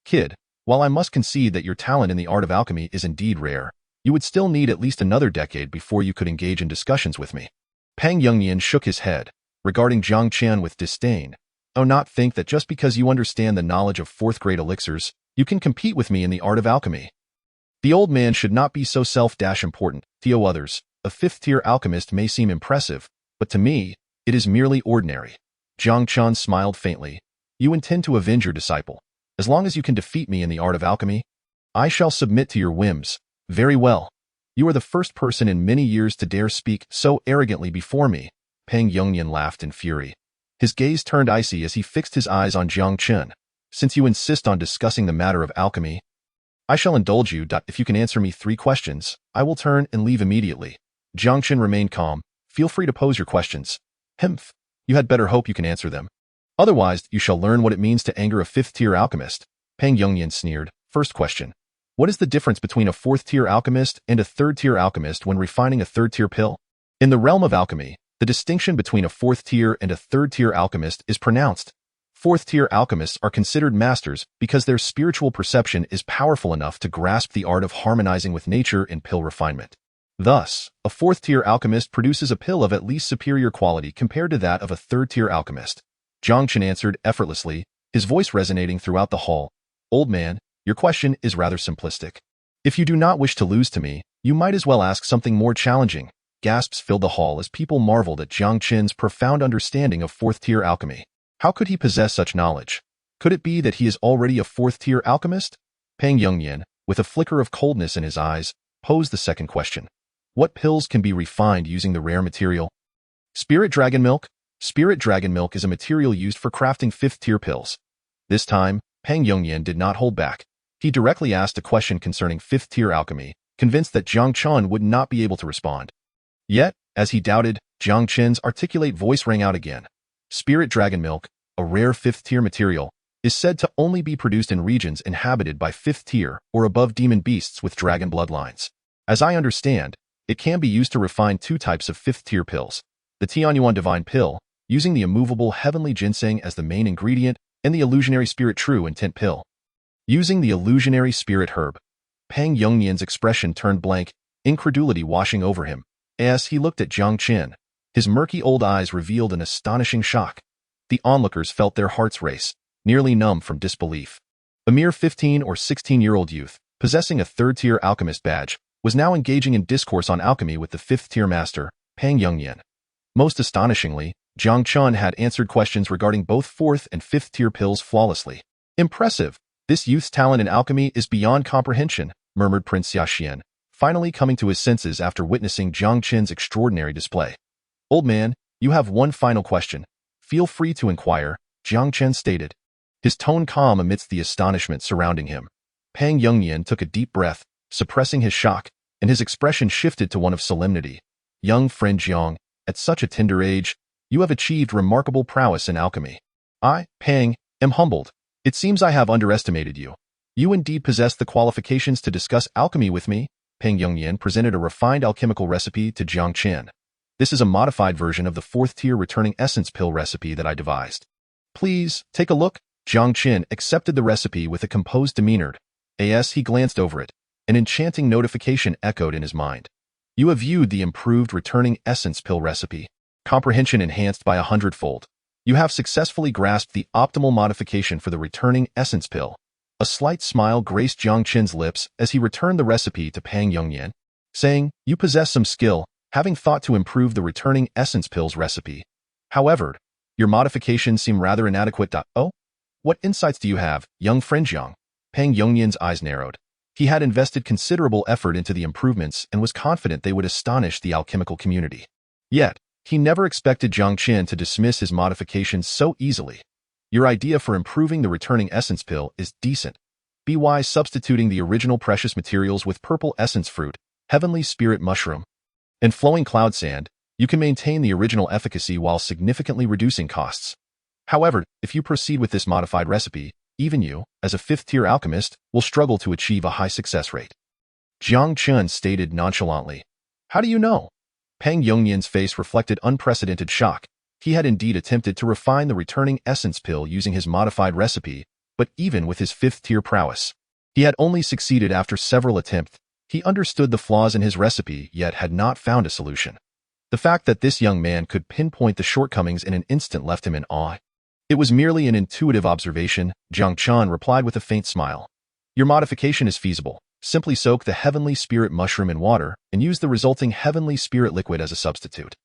"Kid, while I must concede that your talent in the art of alchemy is indeed rare, you would still need at least another decade before you could engage in discussions with me." Peng Yongnian shook his head, regarding Jiang Chen with disdain. "Oh, not think that just because you understand the knowledge of fourth-grade elixirs, you can compete with me in the art of alchemy." The old man should not be so self-important. To others, a fifth-tier alchemist may seem impressive, but to me, it is merely ordinary. Jiang Chen smiled faintly. "You intend to avenge your disciple. As long as you can defeat me in the art of alchemy, I shall submit to your whims. Very well. You are the first person in many years to dare speak so arrogantly before me." Peng Yongnian laughed in fury. His gaze turned icy as he fixed his eyes on Jiang Chen. "Since you insist on discussing the matter of alchemy, I shall indulge you. If you can answer me 3 questions, I will turn and leave immediately." Jiang Chen remained calm. "Feel free to pose your questions." "Humph. You had better hope you can answer them. Otherwise, you shall learn what it means to anger a fifth-tier alchemist." Peng Yongnian sneered. "First question. What is the difference between a fourth-tier alchemist and a third-tier alchemist when refining a third-tier pill?" In the realm of alchemy, the distinction between a fourth-tier and a third-tier alchemist is pronounced. Fourth-tier alchemists are considered masters because their spiritual perception is powerful enough to grasp the art of harmonizing with nature in pill refinement. Thus, a fourth-tier alchemist produces a pill of at least superior quality compared to that of a third-tier alchemist. Jiang Chen answered effortlessly, his voice resonating throughout the hall. "Old man, your question is rather simplistic. If you do not wish to lose to me, you might as well ask something more challenging." Gasps filled the hall as people marveled at Jiang Chen's profound understanding of fourth-tier alchemy. How could he possess such knowledge? Could it be that he is already a fourth-tier alchemist? Peng Yongnian, with a flicker of coldness in his eyes, posed the second question. "What pills can be refined using the rare material?" "Spirit dragon milk." Spirit dragon milk is a material used for crafting fifth-tier pills. This time, Peng Yongnian did not hold back. He directly asked a question concerning fifth-tier alchemy, convinced that Jiang Chen would not be able to respond. Yet, as he doubted, Jiang Chen's articulate voice rang out again. "Spirit dragon milk, a rare fifth-tier material, is said to only be produced in regions inhabited by fifth-tier or above demon beasts with dragon bloodlines. As I understand, it can be used to refine 2 types of fifth-tier pills. The Tianyuan Divine Pill, using the immovable heavenly ginseng as the main ingredient, and the illusionary spirit true intent pill, using the illusionary spirit herb." Peng Yongnian's expression turned blank, incredulity washing over him. As he looked at Jiang Chen, his murky old eyes revealed an astonishing shock. The onlookers felt their hearts race, nearly numb from disbelief. A mere 15 or 16-year-old youth, possessing a third-tier alchemist badge, was now engaging in discourse on alchemy with the fifth-tier master, Peng Yongnian. Most astonishingly, Jiang Chen had answered questions regarding both fourth and fifth-tier pills flawlessly. "Impressive! This youth's talent in alchemy is beyond comprehension," murmured Prince Xiaxian, finally coming to his senses after witnessing Jiang Chen's extraordinary display. "Old man, you have one final question. Feel free to inquire," Jiang Chen stated, his tone calm amidst the astonishment surrounding him. Peng Yongnian took a deep breath, suppressing his shock, and his expression shifted to one of solemnity. "Young friend Jiang, at such a tender age, you have achieved remarkable prowess in alchemy. I, Peng, am humbled. It seems I have underestimated you. You indeed possess the qualifications to discuss alchemy with me." Peng Yongnian presented a refined alchemical recipe to Jiang Chen. "This is a modified version of the fourth-tier returning essence pill recipe that I devised. Please, take a look." Jiang Chen accepted the recipe with a composed demeanor. As he glanced over it, an enchanting notification echoed in his mind. "You have viewed the improved returning essence pill recipe. Comprehension enhanced by 100-fold. You have successfully grasped the optimal modification for the returning essence pill. A slight smile graced Jiang Chen's lips as he returned the recipe to Pang Yongyan, saying, "You possess some skill, having thought to improve the returning essence pills recipe. However, your modifications seem rather inadequate. Oh? What insights do you have, young friend Jiang?" Pang Yongyan's eyes narrowed. He had invested considerable effort into the improvements and was confident they would astonish the alchemical community. Yet, he never expected Jiang Chen to dismiss his modifications so easily. "Your idea for improving the returning essence pill is decent. Be wise substituting the original precious materials with purple essence fruit, heavenly spirit mushroom, and flowing cloud sand. You can maintain the original efficacy while significantly reducing costs. However, if you proceed with this modified recipe, even you, as a fifth-tier alchemist, will struggle to achieve a high success rate." Jiang Chen stated nonchalantly. "How do you know?" Pang Yongyan's face reflected unprecedented shock. He had indeed attempted to refine the returning essence pill using his modified recipe, but even with his fifth-tier prowess, he had only succeeded after several attempts. He understood the flaws in his recipe, yet had not found a solution. The fact that this young man could pinpoint the shortcomings in an instant left him in awe. "It was merely an intuitive observation," Jiang Chen replied with a faint smile. "Your modification is feasible. Simply soak the heavenly spirit mushroom in water and use the resulting heavenly spirit liquid as a substitute."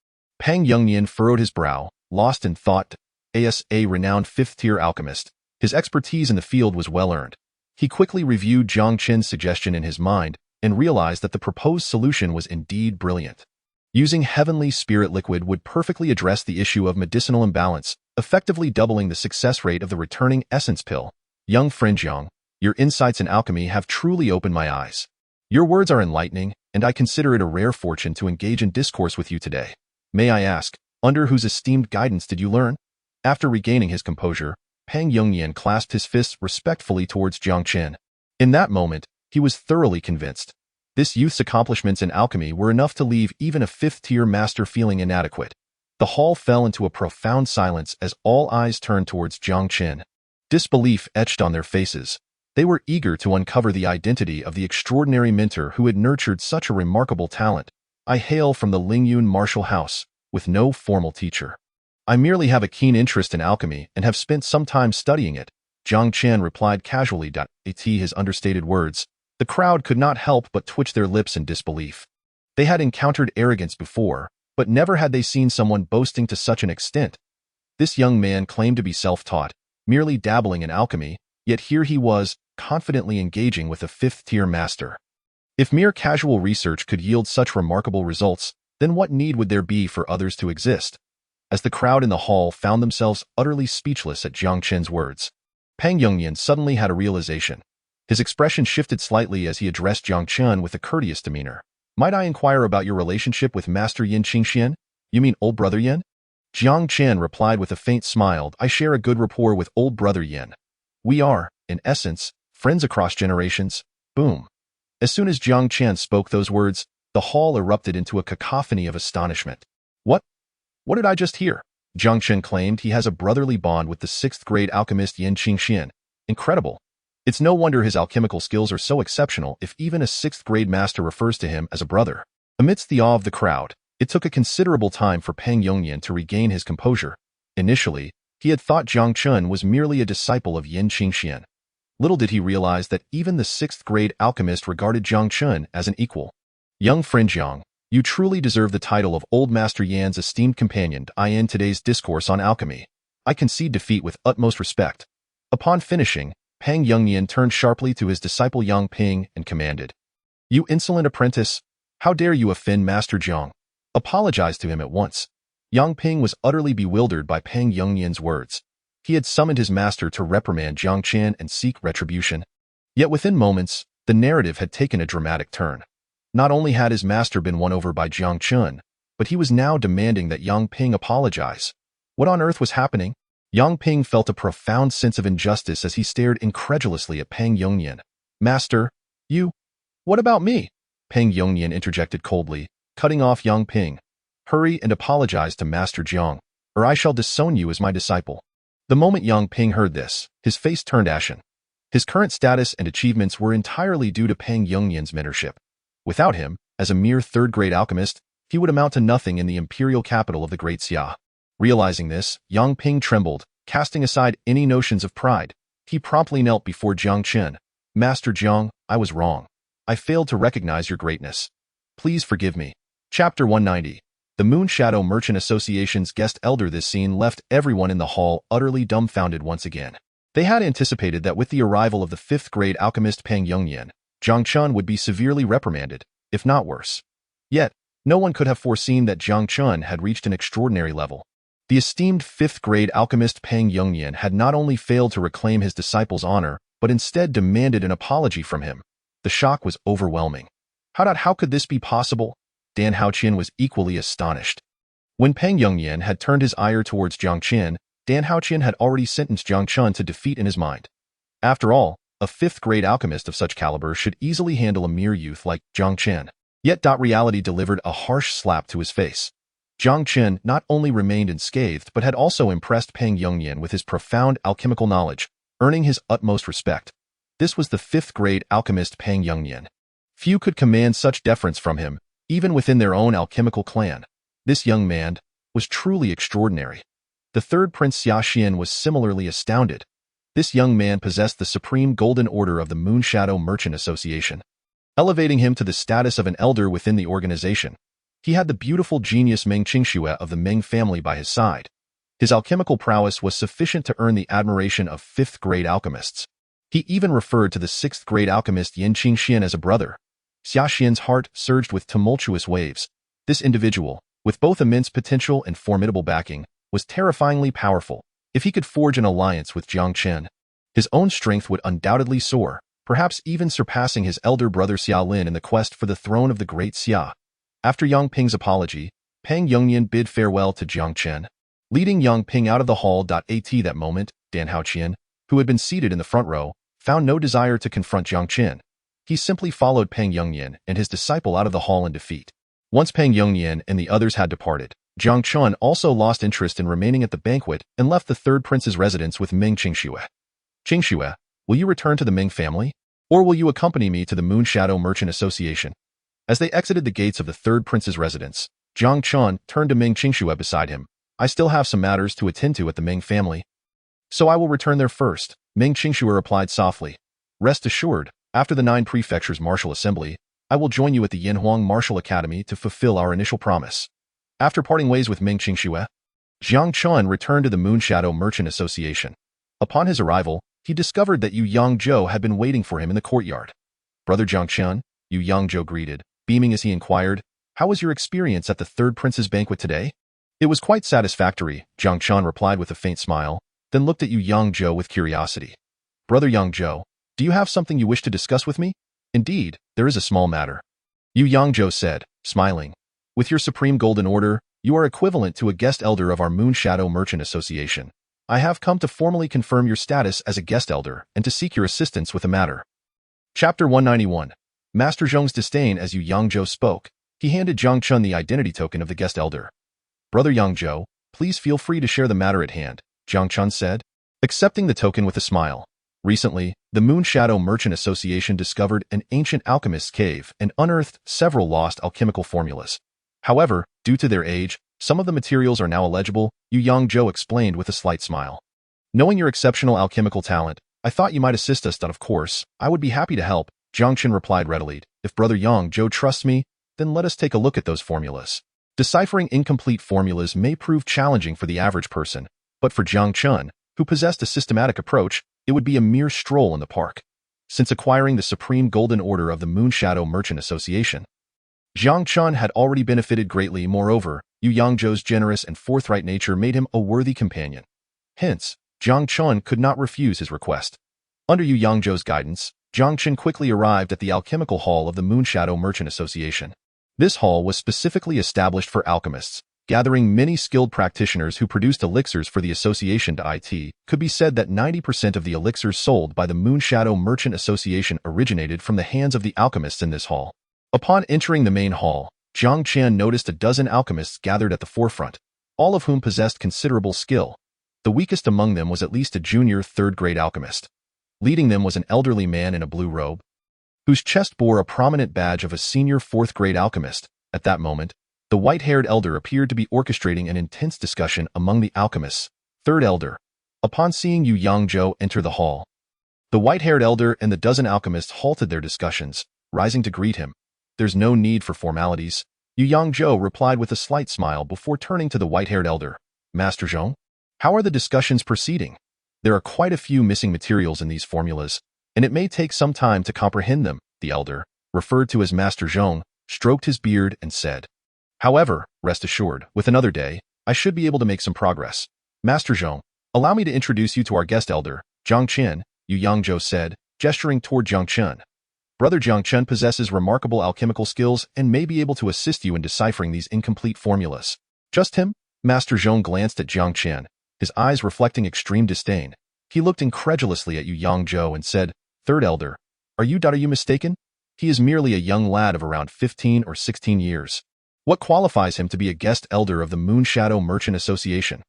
Pang Yongyan furrowed his brow, lost in thought. As a renowned fifth-tier alchemist, his expertise in the field was well-earned. He quickly reviewed Jiang Chen's suggestion in his mind and realized that the proposed solution was indeed brilliant. Using heavenly spirit liquid would perfectly address the issue of medicinal imbalance, effectively doubling the success rate of the returning essence pill. "Young friend Jiang, your insights in alchemy have truly opened my eyes. Your words are enlightening, and I consider it a rare fortune to engage in discourse with you today. May I ask, under whose esteemed guidance did you learn?" After regaining his composure, Pang Yongyan clasped his fists respectfully towards Jiang Chen. In that moment, he was thoroughly convinced. This youth's accomplishments in alchemy were enough to leave even a fifth-tier master feeling inadequate. The hall fell into a profound silence as all eyes turned towards Jiang Chen. Disbelief etched on their faces. They were eager to uncover the identity of the extraordinary mentor who had nurtured such a remarkable talent. "I hail from the Lingyun martial house, with no formal teacher. I merely have a keen interest in alchemy and have spent some time studying it," Jiang Chen replied casually. At his understated words, the crowd could not help but twitch their lips in disbelief. They had encountered arrogance before, but never had they seen someone boasting to such an extent. This young man claimed to be self-taught, merely dabbling in alchemy, yet here he was, confidently engaging with a fifth-tier master. If mere casual research could yield such remarkable results, then what need would there be for others to exist? As the crowd in the hall found themselves utterly speechless at Jiang Chen's words, Pang Yongyan suddenly had a realization. His expression shifted slightly as he addressed Jiang Chen with a courteous demeanor. "Might I inquire about your relationship with Master Yin Qingxian? You mean old brother Yin?" Jiang Chen replied with a faint smile. "I share a good rapport with old brother Yin. We are, in essence, friends across generations." Boom. As soon as Jiang Chen spoke those words, the hall erupted into a cacophony of astonishment. What did I just hear?" Jiang Chen claimed he has a brotherly bond with the sixth-grade alchemist Yin Qingxian. Incredible. It's no wonder his alchemical skills are so exceptional if even a sixth-grade master refers to him as a brother. Amidst the awe of the crowd, it took a considerable time for Pang Yongyan to regain his composure. Initially, he had thought Jiang Chen was merely a disciple of Yin Qingxian. Little did he realize that even the sixth-grade alchemist regarded Jiang Chen as an equal. "Young friend Jiang, you truly deserve the title of Old Master Yan's esteemed companion. I end today's discourse on alchemy. I concede defeat with utmost respect." Upon finishing, Pang Yongyan turned sharply to his disciple Yang Ping and commanded, "You insolent apprentice! How dare you offend Master Jiang? Apologize to him at once." Yang Ping was utterly bewildered by Pang Yongyan's words. He had summoned his master to reprimand Jiang Chen and seek retribution. Yet within moments, the narrative had taken a dramatic turn. Not only had his master been won over by Jiang Chen, but he was now demanding that Yang Ping apologize. What on earth was happening? Yang Ping felt a profound sense of injustice as he stared incredulously at Pang Yongyan. "Master, you? What about me?" Pang Yongyan interjected coldly, cutting off Yang Ping. "Hurry and apologize to Master Jiang, or I shall disown you as my disciple." The moment Yang Ping heard this, his face turned ashen. His current status and achievements were entirely due to Pang Yongyan's mentorship. Without him, as a mere third-grade alchemist, he would amount to nothing in the imperial capital of the Great Xia. Realizing this, Yang Ping trembled, casting aside any notions of pride. He promptly knelt before Jiang Chen. Master Jiang, I was wrong. I failed to recognize your greatness. Please forgive me. Chapter 190. The Moon Shadow Merchant Association's guest elder. This scene left everyone in the hall utterly dumbfounded once again. They had anticipated that with the arrival of the 5th grade alchemist Peng Yongyan, Jiang Chen would be severely reprimanded, if not worse. Yet, no one could have foreseen that Jiang Chen had reached an extraordinary level. The esteemed 5th grade alchemist Peng Yongyan had not only failed to reclaim his disciple's honor, but instead demanded an apology from him. The shock was overwhelming. How could this be possible? Dan Haoqian was equally astonished. When Peng Yongyan had turned his ire towards Jiang Chen, Dan Haoqian had already sentenced Jiang Chen to defeat in his mind. After all, a 5th grade alchemist of such caliber should easily handle a mere youth like Jiang Chen. Yet reality delivered a harsh slap to his face. Jiang Chen not only remained unscathed but had also impressed Peng Yongyan with his profound alchemical knowledge, earning his utmost respect. This was the 5th grade alchemist Peng Yongyan. Few could command such deference from him, even within their own alchemical clan. This young man was truly extraordinary. The third Prince Xia Xian was similarly astounded. This young man possessed the supreme golden order of the Moon Shadow Merchant Association, elevating him to the status of an elder within the organization. He had the beautiful genius Meng Qingxue of the Meng family by his side. His alchemical prowess was sufficient to earn the admiration of 5th grade alchemists. He even referred to the 6th grade alchemist Yin Qingxian as a brother. Xia Xian's heart surged with tumultuous waves. This individual, with both immense potential and formidable backing, was terrifyingly powerful. If he could forge an alliance with Jiang Chen, his own strength would undoubtedly soar, perhaps even surpassing his elder brother Xia Lin in the quest for the throne of the great Xia. After Yang Ping's apology, Peng Yongyan bid farewell to Jiang Chen, leading Yang Ping out of the hall. At that moment, Dan Haoqian, who had been seated in the front row, found no desire to confront Jiang Chen. He simply followed Peng Yongyan and his disciple out of the hall in defeat. Once Peng Yongyan and the others had departed, Jiang Chen also lost interest in remaining at the banquet and left the third prince's residence with Meng Qingxue. Qingxue, will you return to the Meng family? Or will you accompany me to the Moon Shadow Merchant Association? As they exited the gates of the third prince's residence, Jiang Chen turned to Meng Qingxue beside him. I still have some matters to attend to at the Meng family, so I will return there first, Meng Qingxue replied softly. Rest assured, after the 9 prefectures martial assembly, I will join you at the Yanhuang Martial Academy to fulfill our initial promise. After parting ways with Meng Qingxue, Jiang Chen returned to the Moon Shadow Merchant Association. Upon his arrival, he discovered that Yu Yangzhou had been waiting for him in the courtyard. Brother Jiang Chen, Yu Yangzhou greeted, beaming as he inquired, how was your experience at the third prince's banquet today? It was quite satisfactory, Jiang Chen replied with a faint smile, then looked at Yu Yangzhou with curiosity. Brother Yangzhou, do you have something you wish to discuss with me? Indeed, there is a small matter. Yu Yangzhou said, smiling. With your supreme golden order, you are equivalent to a guest elder of our Moon Shadow Merchant Association. I have come to formally confirm your status as a guest elder and to seek your assistance with a matter. Chapter 191. Master Zhong's disdain. As Yu Yangzhou spoke, he handed Jiang Chen the identity token of the guest elder. Brother Yangzhou, please feel free to share the matter at hand, Jiang Chen said, accepting the token with a smile. Recently, the Moon Shadow Merchant Association discovered an ancient alchemist's cave and unearthed several lost alchemical formulas. However, due to their age, some of the materials are now illegible, Yu Yangzhou explained with a slight smile. Knowing your exceptional alchemical talent, I thought you might assist us. Of course, I would be happy to help, Jiang Chen replied readily. If Brother Yangzhou trusts me, then let us take a look at those formulas. Deciphering incomplete formulas may prove challenging for the average person, but for Jiang Chen, who possessed a systematic approach, it would be a mere stroll in the park. Since acquiring the supreme golden order of the Moon Shadow Merchant Association, Jiang Chen had already benefited greatly. Moreover, Yu Yangzhou's generous and forthright nature made him a worthy companion. Hence, Jiang Chen could not refuse his request. Under Yu Yangzhou's guidance, Jiang Chen quickly arrived at the Alchemical Hall of the Moon Shadow Merchant Association. This hall was specifically established for alchemists, gathering many skilled practitioners who produced elixirs for the association. It could be said that 90% of the elixirs sold by the Moon Shadow Merchant Association originated from the hands of the alchemists in this hall. Upon entering the main hall, Jiang Chen noticed a dozen alchemists gathered at the forefront, all of whom possessed considerable skill. The weakest among them was at least a junior third-grade alchemist. Leading them was an elderly man in a blue robe, whose chest bore a prominent badge of a senior fourth-grade alchemist. At that moment, the white-haired elder appeared to be orchestrating an intense discussion among the alchemists. Third elder. Upon seeing Yu Yangzhou enter the hall, The white-haired elder and the dozen alchemists halted their discussions, rising to greet him. There's no need for formalities. Jiang Zhou replied with a slight smile before turning to the white-haired elder. Master Zhong, how are the discussions proceeding? There are quite a few missing materials in these formulas, and it may take some time to comprehend them, the elder, referred to as Master Zhong, stroked his beard and said. However, rest assured, with another day, I should be able to make some progress. Master Zhong, allow me to introduce you to our guest elder, Jiang Chen, Jiang Zhou said, gesturing toward Jiang Chen. Brother Jiang Chen possesses remarkable alchemical skills and may be able to assist you in deciphering these incomplete formulas. Just him? Master Zhong glanced at Jiang Chen, his eyes reflecting extreme disdain. He looked incredulously at Jiang Zhou and said, Third Elder, are you mistaken? He is merely a young lad of around 15 or 16 years. What qualifies him to be a guest elder of the Moonshadow Merchant Association?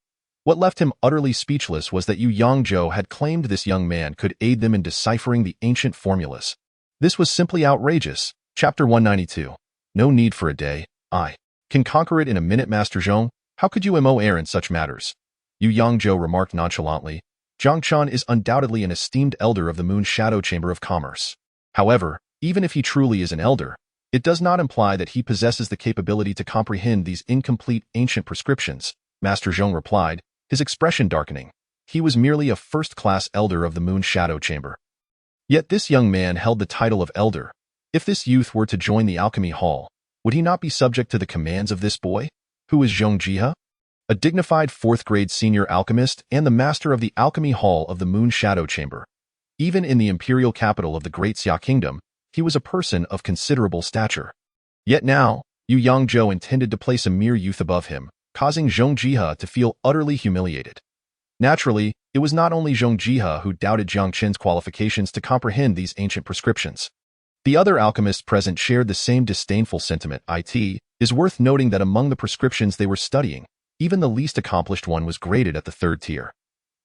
What left him utterly speechless was that Jiang Zhou had claimed this young man could aid them in deciphering the ancient formulas. This was simply outrageous. Chapter 192. No need for a day. I can conquer it in a minute, Master Zhong. How could you err in such matters? Jiang Zhou remarked nonchalantly. Jiang Chen is undoubtedly an esteemed elder of the Moon Shadow Chamber of Commerce. However, even if he truly is an elder, it does not imply that he possesses the capability to comprehend these incomplete ancient prescriptions, Master Zhong replied, his expression darkening. He was merely a first-class elder of the Moon Shadow Chamber. Yet this young man held the title of elder. If this youth were to join the Alchemy Hall, would he not be subject to the commands of this boy? Who is Zhong Jiha? A dignified fourth-grade senior alchemist and the master of the Alchemy Hall of the Moon Shadow Chamber. Even in the imperial capital of the Great Xia Kingdom, he was a person of considerable stature. Yet now, Jiang Zhou intended to place a mere youth above him, causing Zhong Jiha to feel utterly humiliated. Naturally, it was not only Zhong Jiha who doubted Jiang Chen's qualifications to comprehend these ancient prescriptions. The other alchemists present shared the same disdainful sentiment. It is worth noting that among the prescriptions they were studying, even the least accomplished one was graded at the third tier.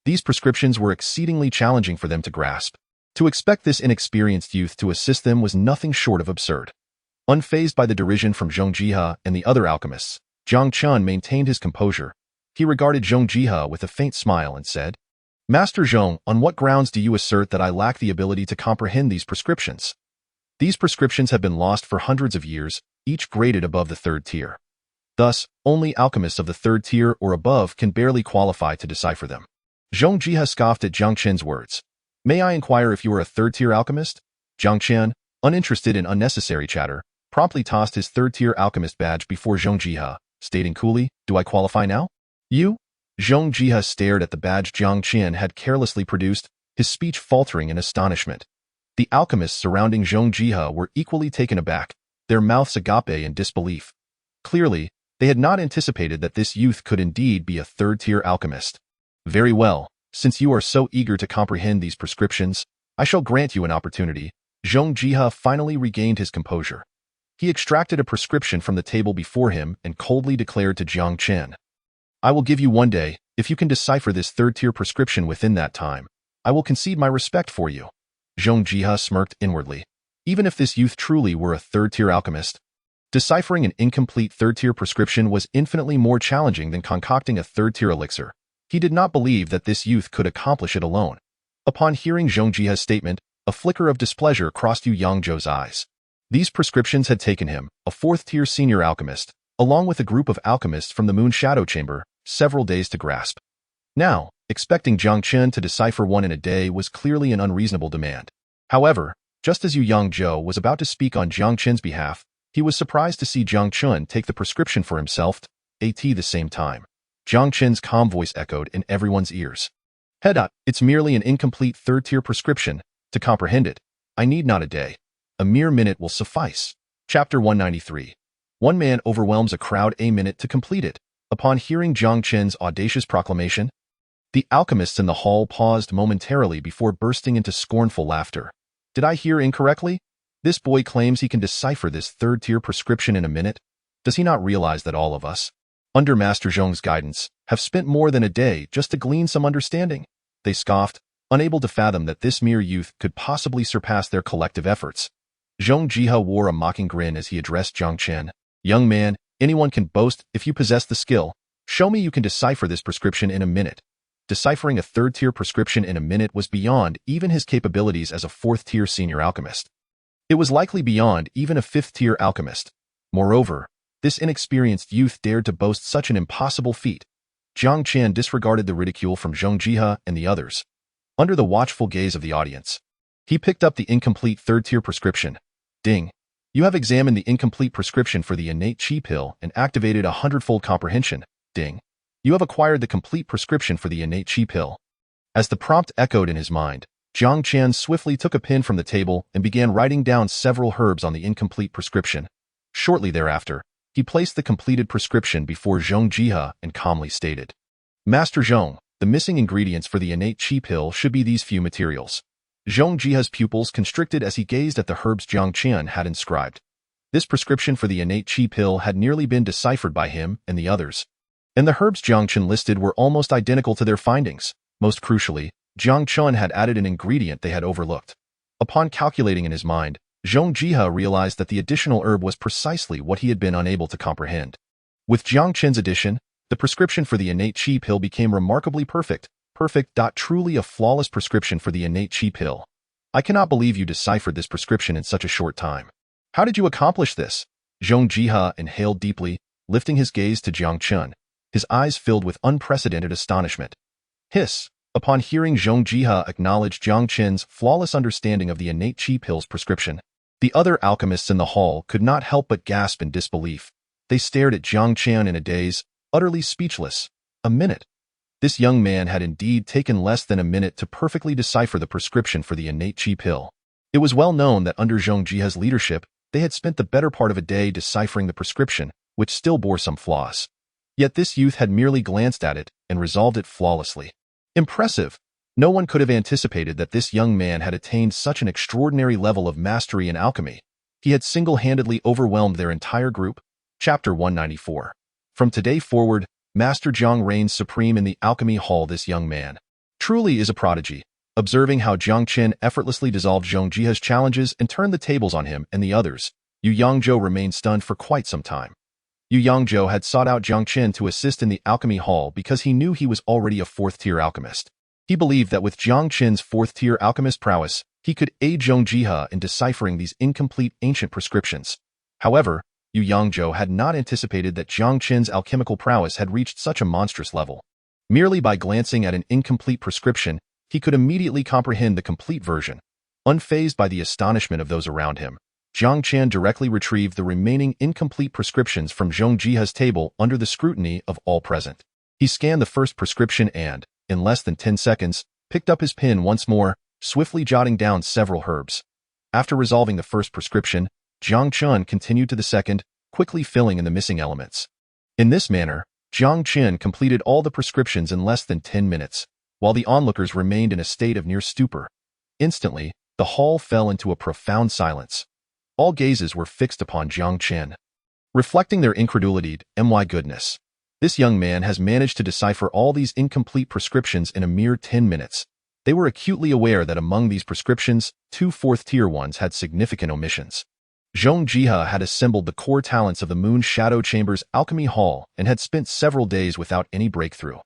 These prescriptions were exceedingly challenging for them to grasp. To expect this inexperienced youth to assist them was nothing short of absurd. Unfazed by the derision from Zhong Jiha and the other alchemists, Jiang Chen maintained his composure. He regarded Zhong Jiha with a faint smile and said, Master Zhong, on what grounds do you assert that I lack the ability to comprehend these prescriptions? These prescriptions have been lost for hundreds of years, each graded above the third tier. Thus, only alchemists of the third tier or above can barely qualify to decipher them. Zhong Jiha scoffed at Jiang Chen's words. May I inquire if you are a third-tier alchemist? Jiang Chen, uninterested in unnecessary chatter, promptly tossed his third-tier alchemist badge before Zhong Jiha, stating coolly, Do I qualify now? You? Zhong Jiha stared at the badge Jiang Chen had carelessly produced, his speech faltering in astonishment. The alchemists surrounding Zhong Jiha were equally taken aback, their mouths agape in disbelief. Clearly, they had not anticipated that this youth could indeed be a third-tier alchemist. Very well, since you are so eager to comprehend these prescriptions, I shall grant you an opportunity. Zhong Jiha finally regained his composure. He extracted a prescription from the table before him and coldly declared to Jiang Chen, I will give you 1 day. If you can decipher this third-tier prescription within that time, I will concede my respect for you. Zhong Jiha smirked inwardly. Even if this youth truly were a third-tier alchemist, deciphering an incomplete third-tier prescription was infinitely more challenging than concocting a third-tier elixir. He did not believe that this youth could accomplish it alone. Upon hearing Zhong Jiha's statement, a flicker of displeasure crossed Jiang Zhou's eyes. These prescriptions had taken him, a fourth-tier senior alchemist, along with a group of alchemists from the Moon Shadow Chamber, several days to grasp. Now, expecting Jiang Chen to decipher one in a day was clearly an unreasonable demand. However, just as Jiang Zhou was about to speak on Jiang Chen's behalf, he was surprised to see Jiang Chen take the prescription for himself at the same time. Jiang Chen's calm voice echoed in everyone's ears. Head up, it's merely an incomplete third-tier prescription. To comprehend it, I need not a day. A mere minute will suffice. Chapter 193. One man overwhelms a crowd a minute to complete it. Upon hearing Jiang Chen's audacious proclamation, the alchemists in the hall paused momentarily before bursting into scornful laughter. Did I hear incorrectly? This boy claims he can decipher this third-tier prescription in a minute. Does he not realize that all of us, under Master Zhong's guidance, have spent more than a day just to glean some understanding? They scoffed, unable to fathom that this mere youth could possibly surpass their collective efforts. Zhong Jiha wore a mocking grin as he addressed Jiang Chen. Young man, anyone can boast if you possess the skill. Show me you can decipher this prescription in a minute. Deciphering a third-tier prescription in a minute was beyond even his capabilities as a fourth-tier senior alchemist. It was likely beyond even a fifth-tier alchemist. Moreover, this inexperienced youth dared to boast such an impossible feat. Jiang Chen disregarded the ridicule from Zhong Jihe and the others. Under the watchful gaze of the audience, he picked up the incomplete third-tier prescription. Ding. You have examined the incomplete prescription for the innate chi pill and activated a hundredfold comprehension. Ding. You have acquired the complete prescription for the innate chi pill. As the prompt echoed in his mind, Jiang Chen swiftly took a pen from the table and began writing down several herbs on the incomplete prescription. Shortly thereafter, he placed the completed prescription before Zhong Jihe and calmly stated, Master Zhong, the missing ingredients for the innate chi pill should be these few materials. Zhong Jihe's pupils constricted as he gazed at the herbs Jiang Chen had inscribed. This prescription for the innate chi pill had nearly been deciphered by him and the others. And the herbs Jiang Chen listed were almost identical to their findings. Most crucially, Jiang Chen had added an ingredient they had overlooked. Upon calculating in his mind, Zhong Jihe realized that the additional herb was precisely what he had been unable to comprehend. With Jiang Chen's addition, the prescription for the innate chi pill became remarkably perfect. Truly a flawless prescription for the innate chi pill. I cannot believe you deciphered this prescription in such a short time. How did you accomplish this? Zhong Jihe inhaled deeply, lifting his gaze to Jiang Chen, his eyes filled with unprecedented astonishment. Hiss. Upon hearing Zhong Jihe acknowledge Jiang Chen's flawless understanding of the innate chi pill's prescription, the other alchemists in the hall could not help but gasp in disbelief. They stared at Jiang Chen in a daze, utterly speechless. A minute. This young man had indeed taken less than a minute to perfectly decipher the prescription for the innate chi pill. It was well known that under Zhong Jihe's leadership, they had spent the better part of a day deciphering the prescription, which still bore some flaws. Yet this youth had merely glanced at it and resolved it flawlessly. Impressive! No one could have anticipated that this young man had attained such an extraordinary level of mastery in alchemy. He had single-handedly overwhelmed their entire group. Chapter 194. From today forward, Master Jiang reigns supreme in the alchemy hall. This young man truly is a prodigy. Observing how Jiang Chen effortlessly dissolved Zhong Jihe's challenges and turned the tables on him and the others, Yu Yangzhou remained stunned for quite some time. Yu Yangzhou had sought out Jiang Chen to assist in the alchemy hall because he knew he was already a fourth-tier alchemist. He believed that with Jiang Chen's fourth-tier alchemist prowess, he could aid Zhong Jihe in deciphering these incomplete ancient prescriptions. However, Yu Yangzhou had not anticipated that Jiang Chen's alchemical prowess had reached such a monstrous level. Merely by glancing at an incomplete prescription, he could immediately comprehend the complete version. Unfazed by the astonishment of those around him, Jiang Chen directly retrieved the remaining incomplete prescriptions from Zhong Jihe's table under the scrutiny of all present. He scanned the first prescription and, in less than 10 seconds, picked up his pen once more, swiftly jotting down several herbs. After resolving the first prescription, Jiang Chen continued to the second, quickly filling in the missing elements. In this manner, Jiang Chen completed all the prescriptions in less than 10 minutes, while the onlookers remained in a state of near stupor. Instantly, the hall fell into a profound silence. All gazes were fixed upon Jiang Chen, reflecting their incredulity. My goodness. This young man has managed to decipher all these incomplete prescriptions in a mere 10 minutes. They were acutely aware that among these prescriptions, 2 fourth-tier ones had significant omissions. Zhong Jihe had assembled the core talents of the Moon Shadow Chamber's alchemy hall and had spent several days without any breakthrough.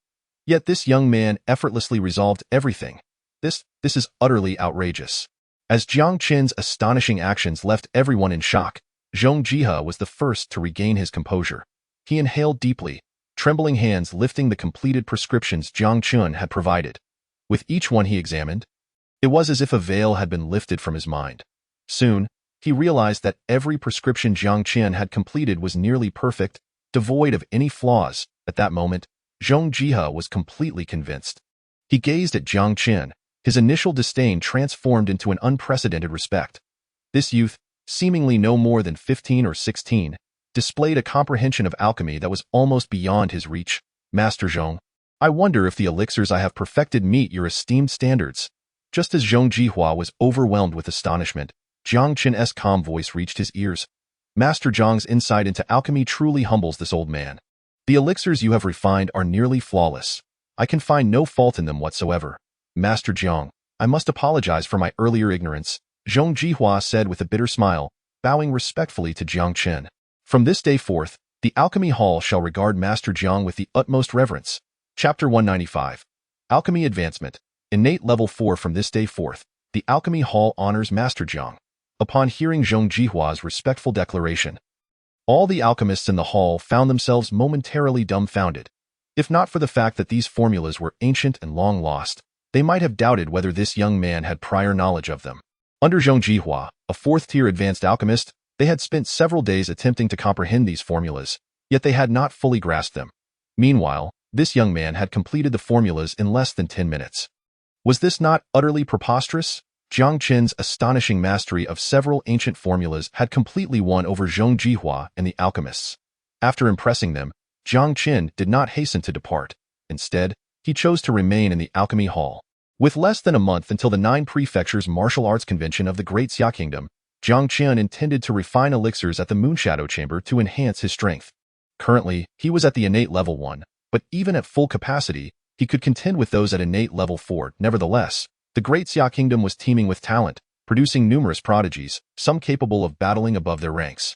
Yet this young man effortlessly resolved everything. This is utterly outrageous. As Jiang Chen's astonishing actions left everyone in shock, Zhong Jihe was the first to regain his composure. He inhaled deeply, trembling hands lifting the completed prescriptions Jiang Chen had provided. With each one he examined, it was as if a veil had been lifted from his mind. Soon, he realized that every prescription Jiang Chen had completed was nearly perfect, devoid of any flaws. At that moment, Zhong Jihe was completely convinced. He gazed at Jiang Chen, his initial disdain transformed into an unprecedented respect. This youth, seemingly no more than 15 or 16, displayed a comprehension of alchemy that was almost beyond his reach. Master Zhong, I wonder if the elixirs I have perfected meet your esteemed standards. Just as Zhong Jihua was overwhelmed with astonishment, Jiang Chen's calm voice reached his ears. Master Zhang's insight into alchemy truly humbles this old man. The elixirs you have refined are nearly flawless. I can find no fault in them whatsoever. Master Jiang, I must apologize for my earlier ignorance, Zhong Jihua said with a bitter smile, bowing respectfully to Jiang Chen. From this day forth, the Alchemy Hall shall regard Master Jiang with the utmost reverence. Chapter 195. Alchemy Advancement. Innate Level 4. From this day forth, the Alchemy Hall honors Master Jiang. Upon hearing Zhong Jihua's respectful declaration, all the alchemists in the hall found themselves momentarily dumbfounded. If not for the fact that these formulas were ancient and long lost, they might have doubted whether this young man had prior knowledge of them. Under Zhong Jihua, a fourth-tier advanced alchemist, they had spent several days attempting to comprehend these formulas, yet they had not fully grasped them. Meanwhile, this young man had completed the formulas in less than 10 minutes. Was this not utterly preposterous? Jiang Chen's astonishing mastery of several ancient formulas had completely won over Zhong Jihua and the alchemists. After impressing them, Jiang Chen did not hasten to depart. Instead, he chose to remain in the Alchemy Hall. With less than a month until the 9 Prefectures Martial Arts Convention of the Great Xia Kingdom, Jiang Chen intended to refine elixirs at the Moonshadow Chamber to enhance his strength. Currently, he was at the innate level 1, but even at full capacity, he could contend with those at innate level 4. Nevertheless, the Great Xia Kingdom was teeming with talent, producing numerous prodigies, some capable of battling above their ranks.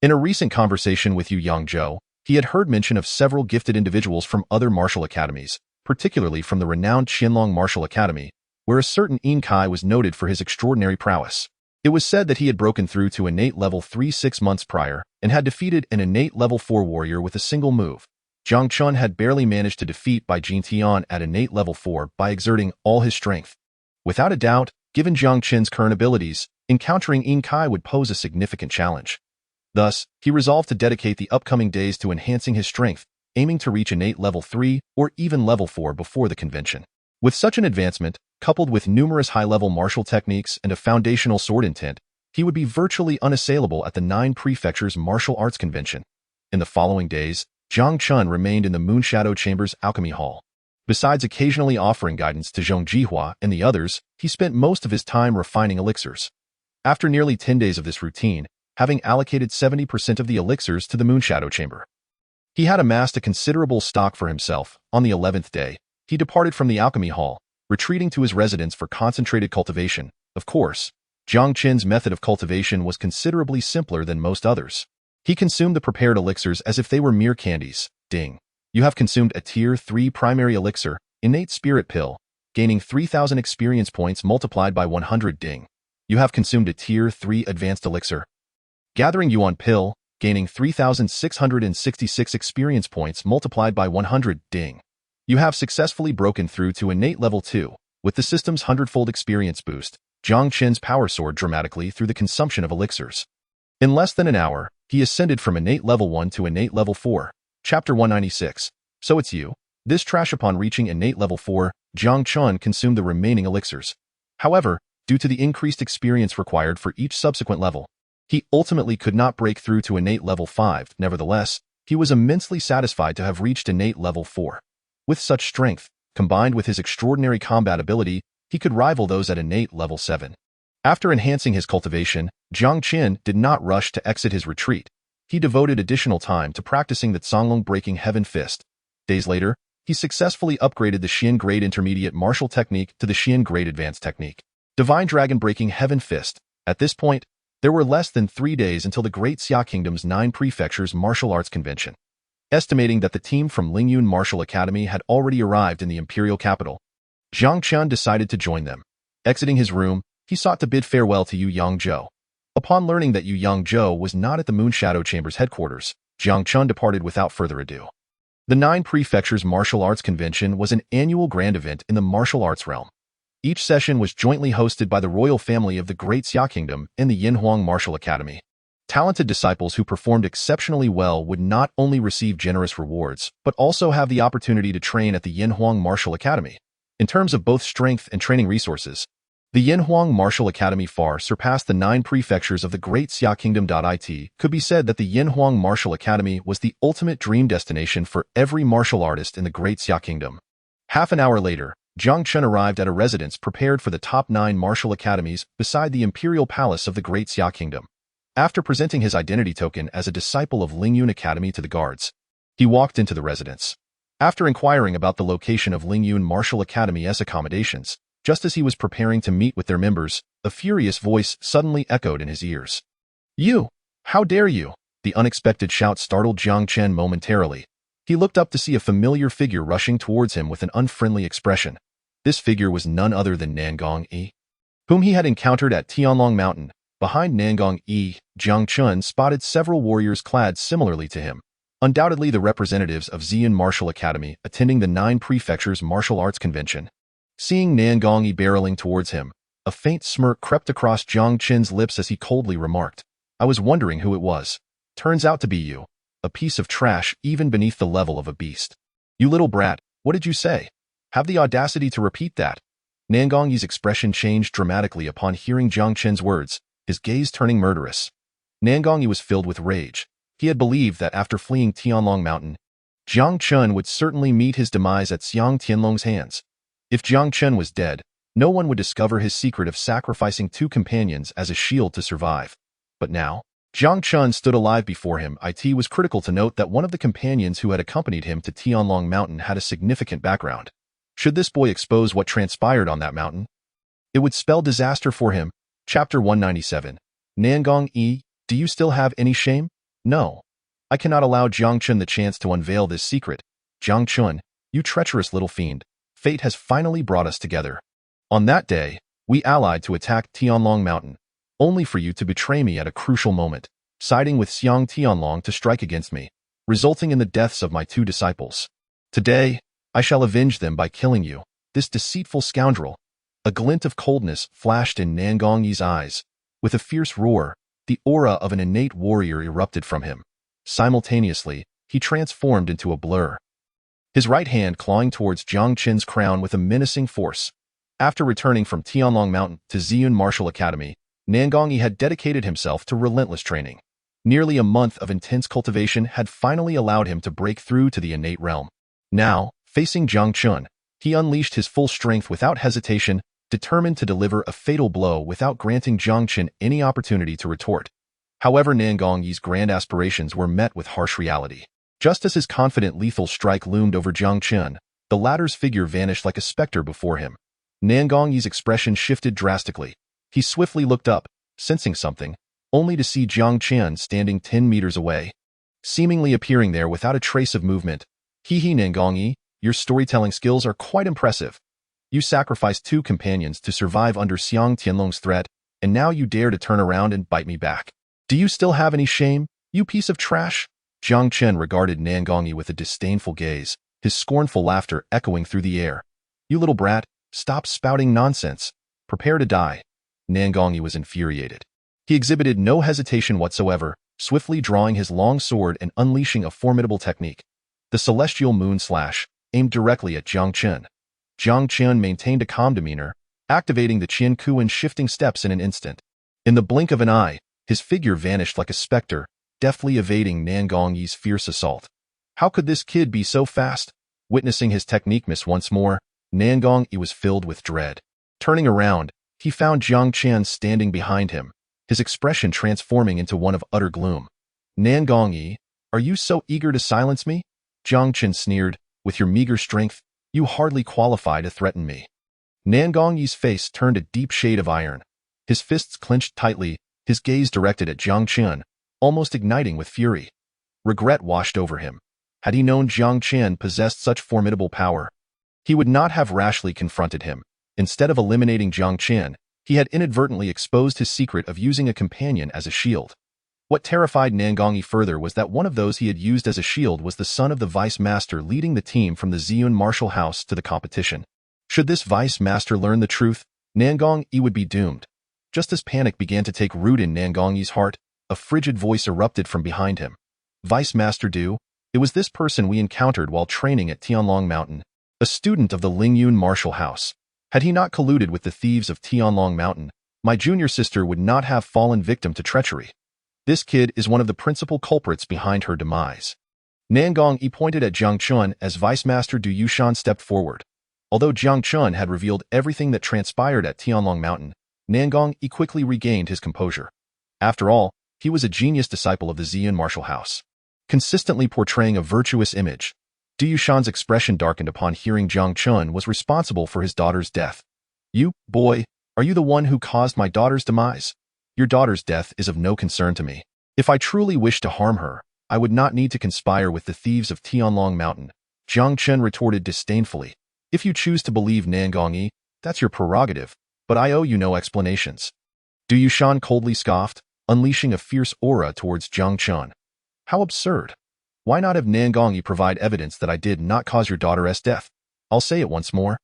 In a recent conversation with Yu Yangzhou, he had heard mention of several gifted individuals from other martial academies, particularly from the renowned Qianlong Martial Academy, where a certain Yin Kai was noted for his extraordinary prowess. It was said that he had broken through to innate level 3 6 months prior and had defeated an innate level 4 warrior with a single move. Jiang Chen had barely managed to defeat Bai Jin Tian at innate level 4 by exerting all his strength. Without a doubt, given Jiang Chen's current abilities, encountering Yin Kai would pose a significant challenge. Thus, he resolved to dedicate the upcoming days to enhancing his strength, aiming to reach innate level 3 or even level 4 before the convention. With such an advancement, coupled with numerous high-level martial techniques and a foundational sword intent, he would be virtually unassailable at the 9 Prefectures Martial Arts Convention. In the following days, Jiang Chen remained in the Moonshadow Chamber's Alchemy Hall. Besides occasionally offering guidance to Zhong Jihua and the others, he spent most of his time refining elixirs. After nearly 10 days of this routine, having allocated 70% of the elixirs to the Moonshadow Chamber, he had amassed a considerable stock for himself. On the 11th day, he departed from the Alchemy Hall, retreating to his residence for concentrated cultivation. Of course, Jiang Chen's method of cultivation was considerably simpler than most others. He consumed the prepared elixirs as if they were mere candies. Ding. You have consumed a Tier 3 primary elixir, Innate Spirit Pill, gaining 3,000 experience points multiplied by 100. Ding. You have consumed a Tier 3 advanced elixir, Gathering Yuan Pill, gaining 3,666 experience points multiplied by 100. Ding. You have successfully broken through to innate level 2. With the system's hundredfold experience boost, Jiang Chen's power soared dramatically through the consumption of elixirs. In less than an hour, he ascended from innate level 1 to innate level 4. Chapter 196. So it's you. This trash. Upon reaching innate level 4, Jiang Chen consumed the remaining elixirs. However, due to the increased experience required for each subsequent level, he ultimately could not break through to innate level 5. Nevertheless, he was immensely satisfied to have reached innate level 4. With such strength, combined with his extraordinary combat ability, he could rival those at innate level 7. After enhancing his cultivation, Jiang Chen did not rush to exit his retreat. He devoted additional time to practicing the Songlong Breaking Heaven Fist. Days later, he successfully upgraded the Xian Grade Intermediate Martial Technique to the Xian Grade Advanced Technique, Divine Dragon Breaking Heaven Fist. At this point, there were less than 3 days until the Great Xia Kingdom's 9 Prefectures Martial Arts Convention. Estimating that the team from Lingyun Martial Academy had already arrived in the imperial capital, Jiang Chen decided to join them. Exiting his room, he sought to bid farewell to Yu Yangzhou. Upon learning that Yu Yangzhou was not at the Moonshadow Chamber's headquarters, Jiang Chen departed without further ado. The 9 Prefectures Martial Arts Convention was an annual grand event in the martial arts realm. Each session was jointly hosted by the royal family of the Great Xia Kingdom and the Yinhuang Martial Academy. Talented disciples who performed exceptionally well would not only receive generous rewards, but also have the opportunity to train at the Yinhuang Martial Academy. In terms of both strength and training resources, the Yinhuang Martial Academy far surpassed the 9 prefectures of the Great Xia Kingdom. It could be said that the Yinhuang Martial Academy was the ultimate dream destination for every martial artist in the Great Xia Kingdom. Half an hour later, Jiang Chen arrived at a residence prepared for the top 9 martial academies beside the imperial palace of the Great Xia Kingdom. After presenting his identity token as a disciple of Lingyun Academy to the guards, he walked into the residence. After inquiring about the location of Lingyun Martial Academy's accommodations, just as he was preparing to meet with their members, a furious voice suddenly echoed in his ears. "You! How dare you!" The unexpected shout startled Jiang Chen momentarily. He looked up to see a familiar figure rushing towards him with an unfriendly expression. This figure was none other than Jiang, whom he had encountered at Tianlong Mountain. Behind Jiang, Jiang Chen spotted several warriors clad similarly to him, undoubtedly the representatives of Xian Martial Academy attending the 9 Prefectures Martial Arts Convention. Seeing Jiang barreling towards him, a faint smirk crept across Jiang Chen's lips as he coldly remarked, "I was wondering who it was. Turns out to be you. A piece of trash even beneath the level of a beast. You little brat, what did you say? Have the audacity to repeat that." Jiang's expression changed dramatically upon hearing Jiang Chen's words, his gaze turning murderous. Jiang was filled with rage. He had believed that after fleeing Tianlong Mountain, Jiang Chen would certainly meet his demise at Xiang Tianlong's hands. If Jiang Chen was dead, no one would discover his secret of sacrificing 2 companions as a shield to survive. But now, Jiang Chen stood alive before him. It was critical to note that one of the companions who had accompanied him to Tianlong Mountain had a significant background. Should this boy expose what transpired on that mountain, it would spell disaster for him. Chapter 197. Jiang, do you still have any shame? No. I cannot allow Jiang Chen the chance to unveil this secret. Jiang Chen, you treacherous little fiend. Fate has finally brought us together. On that day, we allied to attack Tianlong Mountain, only for you to betray me at a crucial moment, siding with Xiang Tianlong to strike against me, resulting in the deaths of my 2 disciples. Today, I shall avenge them by killing you, this deceitful scoundrel. A glint of coldness flashed in Jiang's eyes. With a fierce roar, the aura of an innate warrior erupted from him. Simultaneously, he transformed into a blur, his right hand clawing towards Jiang Chen's crown with a menacing force. After returning from Tianlong Mountain to Xian Martial Academy, Jiang had dedicated himself to relentless training. Nearly a month of intense cultivation had finally allowed him to break through to the innate realm. Now, facing Jiang Chen, he unleashed his full strength without hesitation, determined to deliver a fatal blow without granting Jiang Chen any opportunity to retort. However, Jiang's grand aspirations were met with harsh reality. Just as his confident lethal strike loomed over Jiang Chen, the latter's figure vanished like a specter before him. Jiang's expression shifted drastically. He swiftly looked up, sensing something, only to see Jiang Chen standing 10 meters away, seemingly appearing there without a trace of movement. Jiang, your storytelling skills are quite impressive. You sacrificed 2 companions to survive under Xiang Tianlong's threat, and now you dare to turn around and bite me back. Do you still have any shame, you piece of trash? Jiang Chen regarded Jiang with a disdainful gaze, his scornful laughter echoing through the air. You little brat, stop spouting nonsense. Prepare to die. Jiang was infuriated. He exhibited no hesitation whatsoever, swiftly drawing his long sword and unleashing a formidable technique. The Celestial Moon Slash, aimed directly at Jiang Chen. Jiang Chen maintained a calm demeanor, activating the Qian Kuan shifting steps in an instant. In the blink of an eye, his figure vanished like a specter, deftly evading Jiang's fierce assault. How could this kid be so fast? Witnessing his technique miss once more, Jiang was filled with dread. Turning around, he found Jiang Chen standing behind him, his expression transforming into one of utter gloom. Jiang, are you so eager to silence me? Jiang Chen sneered, with your meager strength, you hardly qualify to threaten me. Jiang's face turned a deep shade of iron. His fists clenched tightly, his gaze directed at Jiang Chen, almost igniting with fury. Regret washed over him. Had he known Jiang Chen possessed such formidable power, he would not have rashly confronted him. Instead of eliminating Jiang Chen, he had inadvertently exposed his secret of using a companion as a shield. What terrified Jiang further was that one of those he had used as a shield was the son of the vice master leading the team from the Xian martial house to the competition. Should this vice master learn the truth, Jiang would be doomed. Just as panic began to take root in Jiang's heart, a frigid voice erupted from behind him. Vice Master Du, it was this person we encountered while training at Tianlong Mountain, a student of the Lingyun martial house. Had he not colluded with the thieves of Tianlong Mountain, my junior sister would not have fallen victim to treachery. This kid is one of the principal culprits behind her demise. Jiang pointed at Jiang Chen as Vice Master Du Yushan stepped forward. Although Jiang Chen had revealed everything that transpired at Tianlong Mountain, Jiang quickly regained his composure. After all, he was a genius disciple of the Xian martial house, consistently portraying a virtuous image. Du Yushan's expression darkened upon hearing Jiang Chen was responsible for his daughter's death. You, boy, are you the one who caused my daughter's demise? Your daughter's death is of no concern to me. If I truly wished to harm her, I would not need to conspire with the thieves of Tianlong Mountain, Jiang Chen retorted disdainfully. If you choose to believe Nangongyi, that's your prerogative, but I owe you no explanations. Du Yushan coldly scoffed, unleashing a fierce aura towards Jiang Chen. How absurd. Why not have Nangongyi provide evidence that I did not cause your daughter's death? I'll say it once more.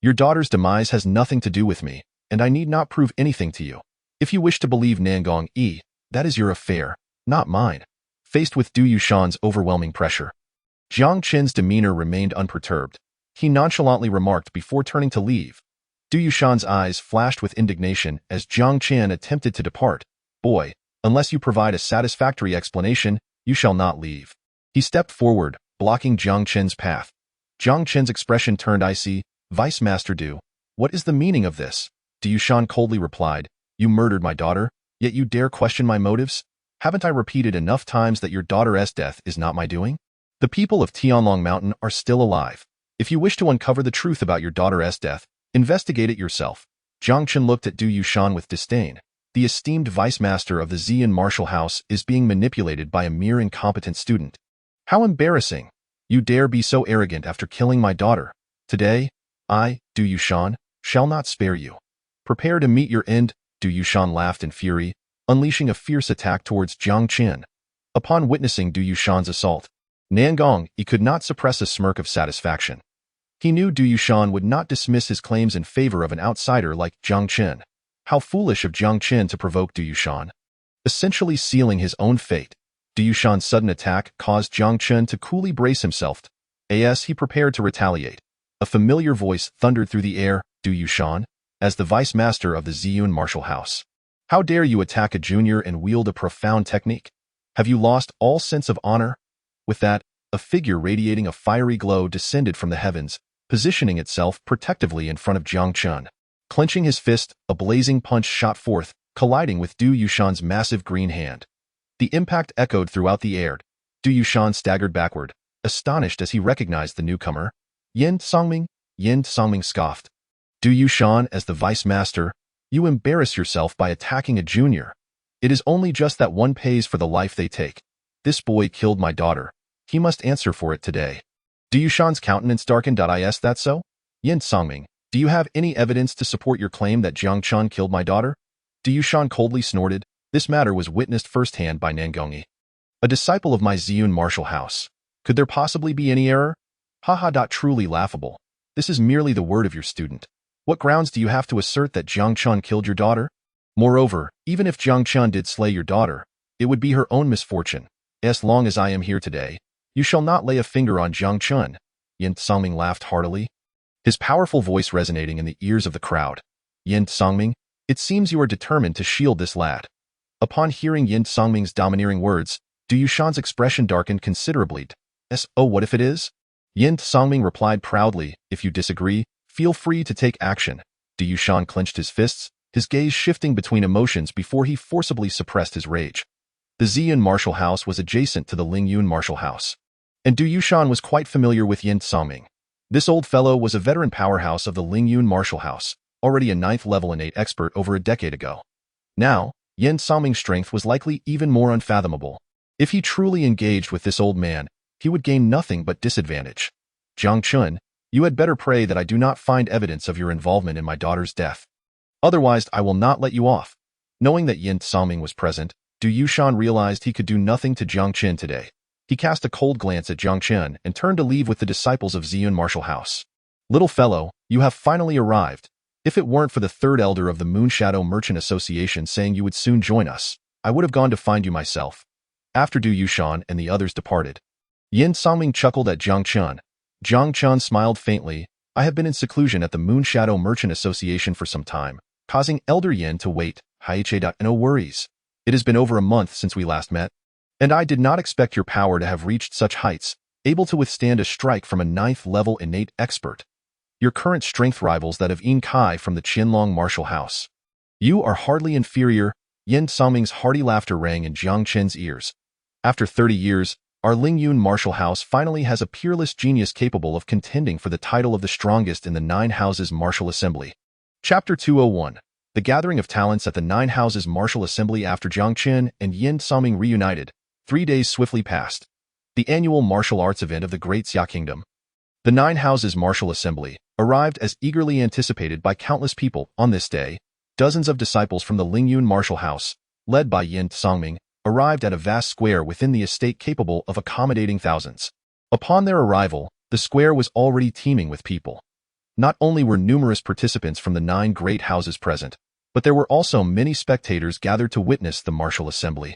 Your daughter's demise has nothing to do with me, and I need not prove anything to you. If you wish to believe Nangongyi, that is your affair, not mine. Faced with Du Yushan's overwhelming pressure, Jiang Chen's demeanor remained unperturbed. He nonchalantly remarked before turning to leave. Du Yushan's eyes flashed with indignation as Jiang Chen attempted to depart. Boy, unless you provide a satisfactory explanation, you shall not leave. He stepped forward, blocking Jiang Chen's path. Jiang Chen's expression turned icy. Vice Master Du, what is the meaning of this? Du Yushan coldly replied, you murdered my daughter, yet you dare question my motives? Haven't I repeated enough times that your daughter's death is not my doing? The people of Tianlong Mountain are still alive. If you wish to uncover the truth about your daughter's death, investigate it yourself. Jiang Chen looked at Du Yushan with disdain. The esteemed vice master of the Xian martial house is being manipulated by a mere incompetent student. How embarrassing! You dare be so arrogant after killing my daughter. Today, I, Du Yushan, shall not spare you. Prepare to meet your end. Du Yushan laughed in fury, unleashing a fierce attack towards Jiang Chen. Upon witnessing Du Yushan's assault, Nangongyi could not suppress a smirk of satisfaction. He knew Du Yushan would not dismiss his claims in favor of an outsider like Jiang Chen. How foolish of Jiang Chen to provoke Du Yushan. Essentially sealing his own fate, Du Yushan's sudden attack caused Jiang Chen to coolly brace himself. As he prepared to retaliate, a familiar voice thundered through the air, Du Yushan, as the vice master of the Xian martial house. How dare you attack a junior and wield a profound technique? Have you lost all sense of honor? With that, a figure radiating a fiery glow descended from the heavens, positioning itself protectively in front of Jiang Chen. Clenching his fist, a blazing punch shot forth, colliding with Du Yushan's massive green hand. The impact echoed throughout the air. Du Yushan staggered backward, astonished as he recognized the newcomer. Yin Songming scoffed. Du Yushan, as the vice master, you embarrass yourself by attacking a junior. It is only just that one pays for the life they take. This boy killed my daughter. He must answer for it today. Du Yushan's countenance darkened. Is that so? Yin Songming, do you have any evidence to support your claim that Jiang Chen killed my daughter? Du Yushan coldly snorted. This matter was witnessed firsthand by Nangongyi, a disciple of my Xian martial house. Could there possibly be any error? Haha. Truly laughable. This is merely the word of your student. What grounds do you have to assert that Jiang Chen killed your daughter? Moreover, even if Jiang Chen did slay your daughter, it would be her own misfortune. As long as I am here today, you shall not lay a finger on Jiang Chen. Yin Songming laughed heartily, his powerful voice resonating in the ears of the crowd. Yin Songming, it seems you are determined to shield this lad. Upon hearing Yin Songming's domineering words, Du Yushan's expression darkened considerably. Oh, what if it is? Yin Songming replied proudly, if you disagree, feel free to take action. Du Yushan clenched his fists, his gaze shifting between emotions before he forcibly suppressed his rage. The Xian martial house was adjacent to the Lingyun martial house, and Du Yushan was quite familiar with Yin Songming. This old fellow was a veteran powerhouse of the Lingyun martial house, already a 9th level innate expert over a decade ago. Now, Yin Songming's strength was likely even more unfathomable. If he truly engaged with this old man, he would gain nothing but disadvantage. Jiang Chen, you had better pray that I do not find evidence of your involvement in my daughter's death. Otherwise, I will not let you off. Knowing that Yin Songming was present, Du Yushan realized he could do nothing to Jiang Chen today. He cast a cold glance at Jiang Chen and turned to leave with the disciples of Xian martial house. Little fellow, you have finally arrived. If it weren't for the third elder of the Moonshadow Merchant Association saying you would soon join us, I would have gone to find you myself. After Du Yushan and the others departed, Yin Songming chuckled at Jiang Chen. Jiang Chen smiled faintly. I have been in seclusion at the Moonshadow Merchant Association for some time, causing Elder Yin to wait. No worries. It has been over a month since we last met, and I did not expect your power to have reached such heights, able to withstand a strike from a 9th level innate expert. Your current strength rivals that of Yin Kai from the Qianlong martial house. You are hardly inferior. Yin Songming's hearty laughter rang in Jiang Chen's ears. After 30 years, our Lingyun martial house finally has a peerless genius capable of contending for the title of the strongest in the 9 Houses Martial Assembly. Chapter 201. The Gathering of Talents at the 9 Houses Martial Assembly. After Jiang Chen and Yin Songming reunited, 3 days swiftly passed. The annual martial arts event of the Great Xia Kingdom. The Nine Houses Martial Assembly arrived as eagerly anticipated by countless people. On this day, dozens of disciples from the Lingyun martial house, led by Yin Songming, arrived at a vast square within the estate capable of accommodating thousands. Upon their arrival, the square was already teeming with people. Not only were numerous participants from the 9 great houses present, but there were also many spectators gathered to witness the martial assembly.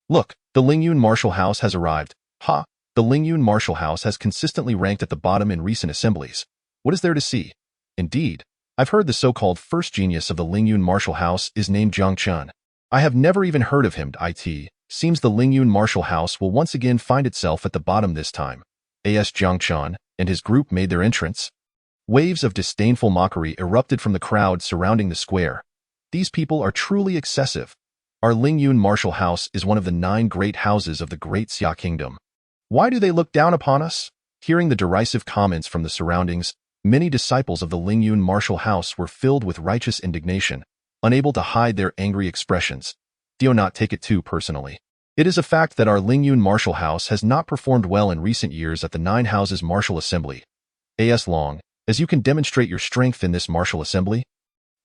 Look, the Lingyun martial house has arrived. Ha! The Lingyun martial house has consistently ranked at the bottom in recent assemblies. What is there to see? Indeed, I've heard the so-called first genius of the Lingyun martial house is named Jiang Chen. I have never even heard of him. It seems the Lingyun martial house will once again find itself at the bottom this time. As Jiang Chen and his group made their entrance, waves of disdainful mockery erupted from the crowd surrounding the square. These people are truly excessive. Our Lingyun martial house is one of the 9 great houses of the Great Xia Kingdom. Why do they look down upon us? Hearing the derisive comments from the surroundings, many disciples of the Lingyun martial house were filled with righteous indignation, unable to hide their angry expressions. Do not take it too personally. It is a fact that our Lingyun martial house has not performed well in recent years at the 9 houses martial assembly. As long as you can demonstrate your strength in this martial assembly,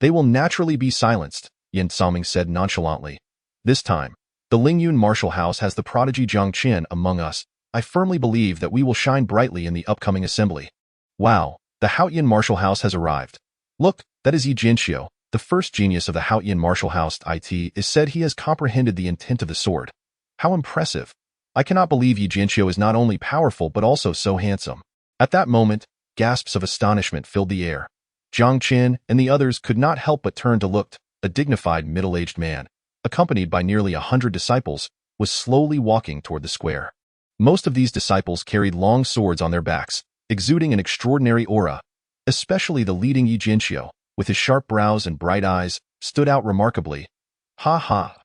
they will naturally be silenced, Yin Songming said nonchalantly. This time, the Lingyun martial house has the prodigy Jiang Chen among us. I firmly believe that we will shine brightly in the upcoming assembly. Wow, the Haotian martial house has arrived. Look, that is Yi Jinxiu, the first genius of the Haotian martial house. It is said he has comprehended the intent of the sword. How impressive. I cannot believe Yi Jinxiu is not only powerful but also so handsome. At that moment, gasps of astonishment filled the air. Jiang Chen and the others could not help but turn to look. A dignified middle-aged man, accompanied by nearly 100 disciples, was slowly walking toward the square. Most of these disciples carried long swords on their backs, exuding an extraordinary aura. Especially the leading Yi Jinxiu, with his sharp brows and bright eyes, stood out remarkably. Ha ha!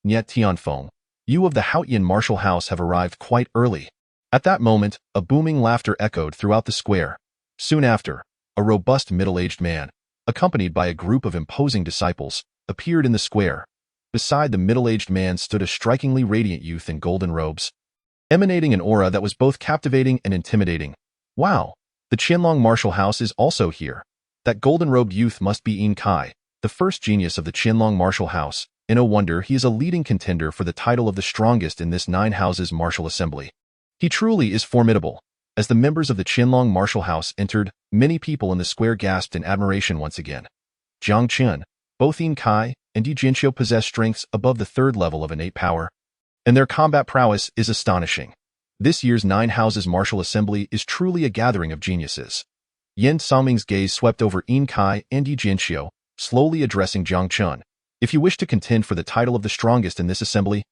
Niet Tianfeng, you of the Haotian martial house have arrived quite early. At that moment, a booming laughter echoed throughout the square. Soon after, a robust middle-aged man, accompanied by a group of imposing disciples, appeared in the square. Beside the middle-aged man stood a strikingly radiant youth in golden robes, emanating an aura that was both captivating and intimidating. Wow, the Qianlong martial house is also here. That golden-robed youth must be Yin Kai, the first genius of the Qianlong martial house, and no wonder he is a leading contender for the title of the strongest in this 9 houses martial assembly. He truly is formidable. As the members of the Qianlong martial house entered, many people in the square gasped in admiration once again. Jiang Chen, both Yin Kai and Yi Jinxiu possess strengths above the 3rd level of innate power, and their combat prowess is astonishing. This year's 9 houses martial assembly is truly a gathering of geniuses. Yin Songming's gaze swept over Yin Kai and Yi Jinxiu, slowly addressing Jiang Chen. If you wish to contend for the title of the strongest in this assembly,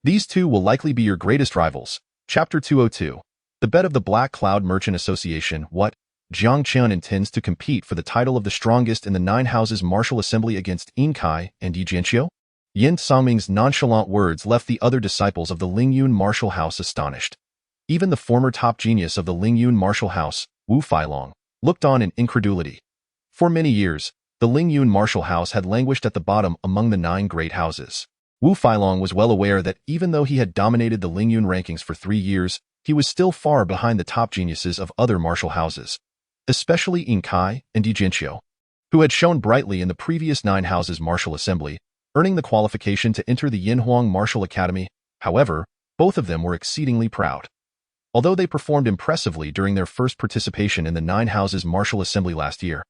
these two will likely be your greatest rivals. Chapter 202. The Bet of the Black Cloud Merchant Association. What? Jiang Chen intends to compete for the title of the strongest in the 9 houses martial assembly against Yin Kai and Yi Jinxiu? Yin Songming's nonchalant words left the other disciples of the Lingyun martial house astonished. Even the former top genius of the Lingyun martial house, Wu Failong, looked on in incredulity. For many years, the Lingyun martial house had languished at the bottom among the 9 great houses. Wu Failong was well aware that even though he had dominated the Lingyun rankings for 3 years, he was still far behind the top geniuses of other martial houses, especially Yin Kai and Yi Jinxiu, who had shone brightly in the previous 9 houses martial assembly, earning the qualification to enter the Yinhuang Martial Academy. However, both of them were exceedingly proud. Although they performed impressively during their first participation in the 9 houses martial assembly last year,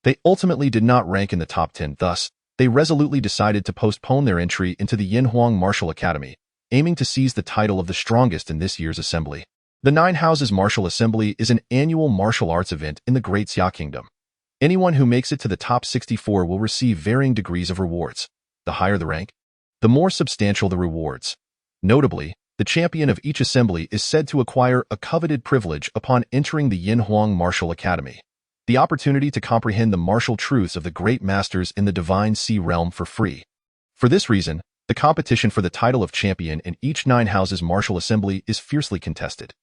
they ultimately did not rank in the top 10. Thus, they resolutely decided to postpone their entry into the Yinhuang Martial Academy, aiming to seize the title of the strongest in this year's assembly. The 9 houses martial assembly is an annual martial arts event in the Great Xia Kingdom. Anyone who makes it to the top 64 will receive varying degrees of rewards. The higher the rank, the more substantial the rewards. Notably, the champion of each assembly is said to acquire a coveted privilege upon entering the Yinhuang Martial Academy: the opportunity to comprehend the martial truths of the great masters in the Divine Sea realm for free. For this reason, the competition for the title of champion in each 9 houses martial assembly is fiercely contested.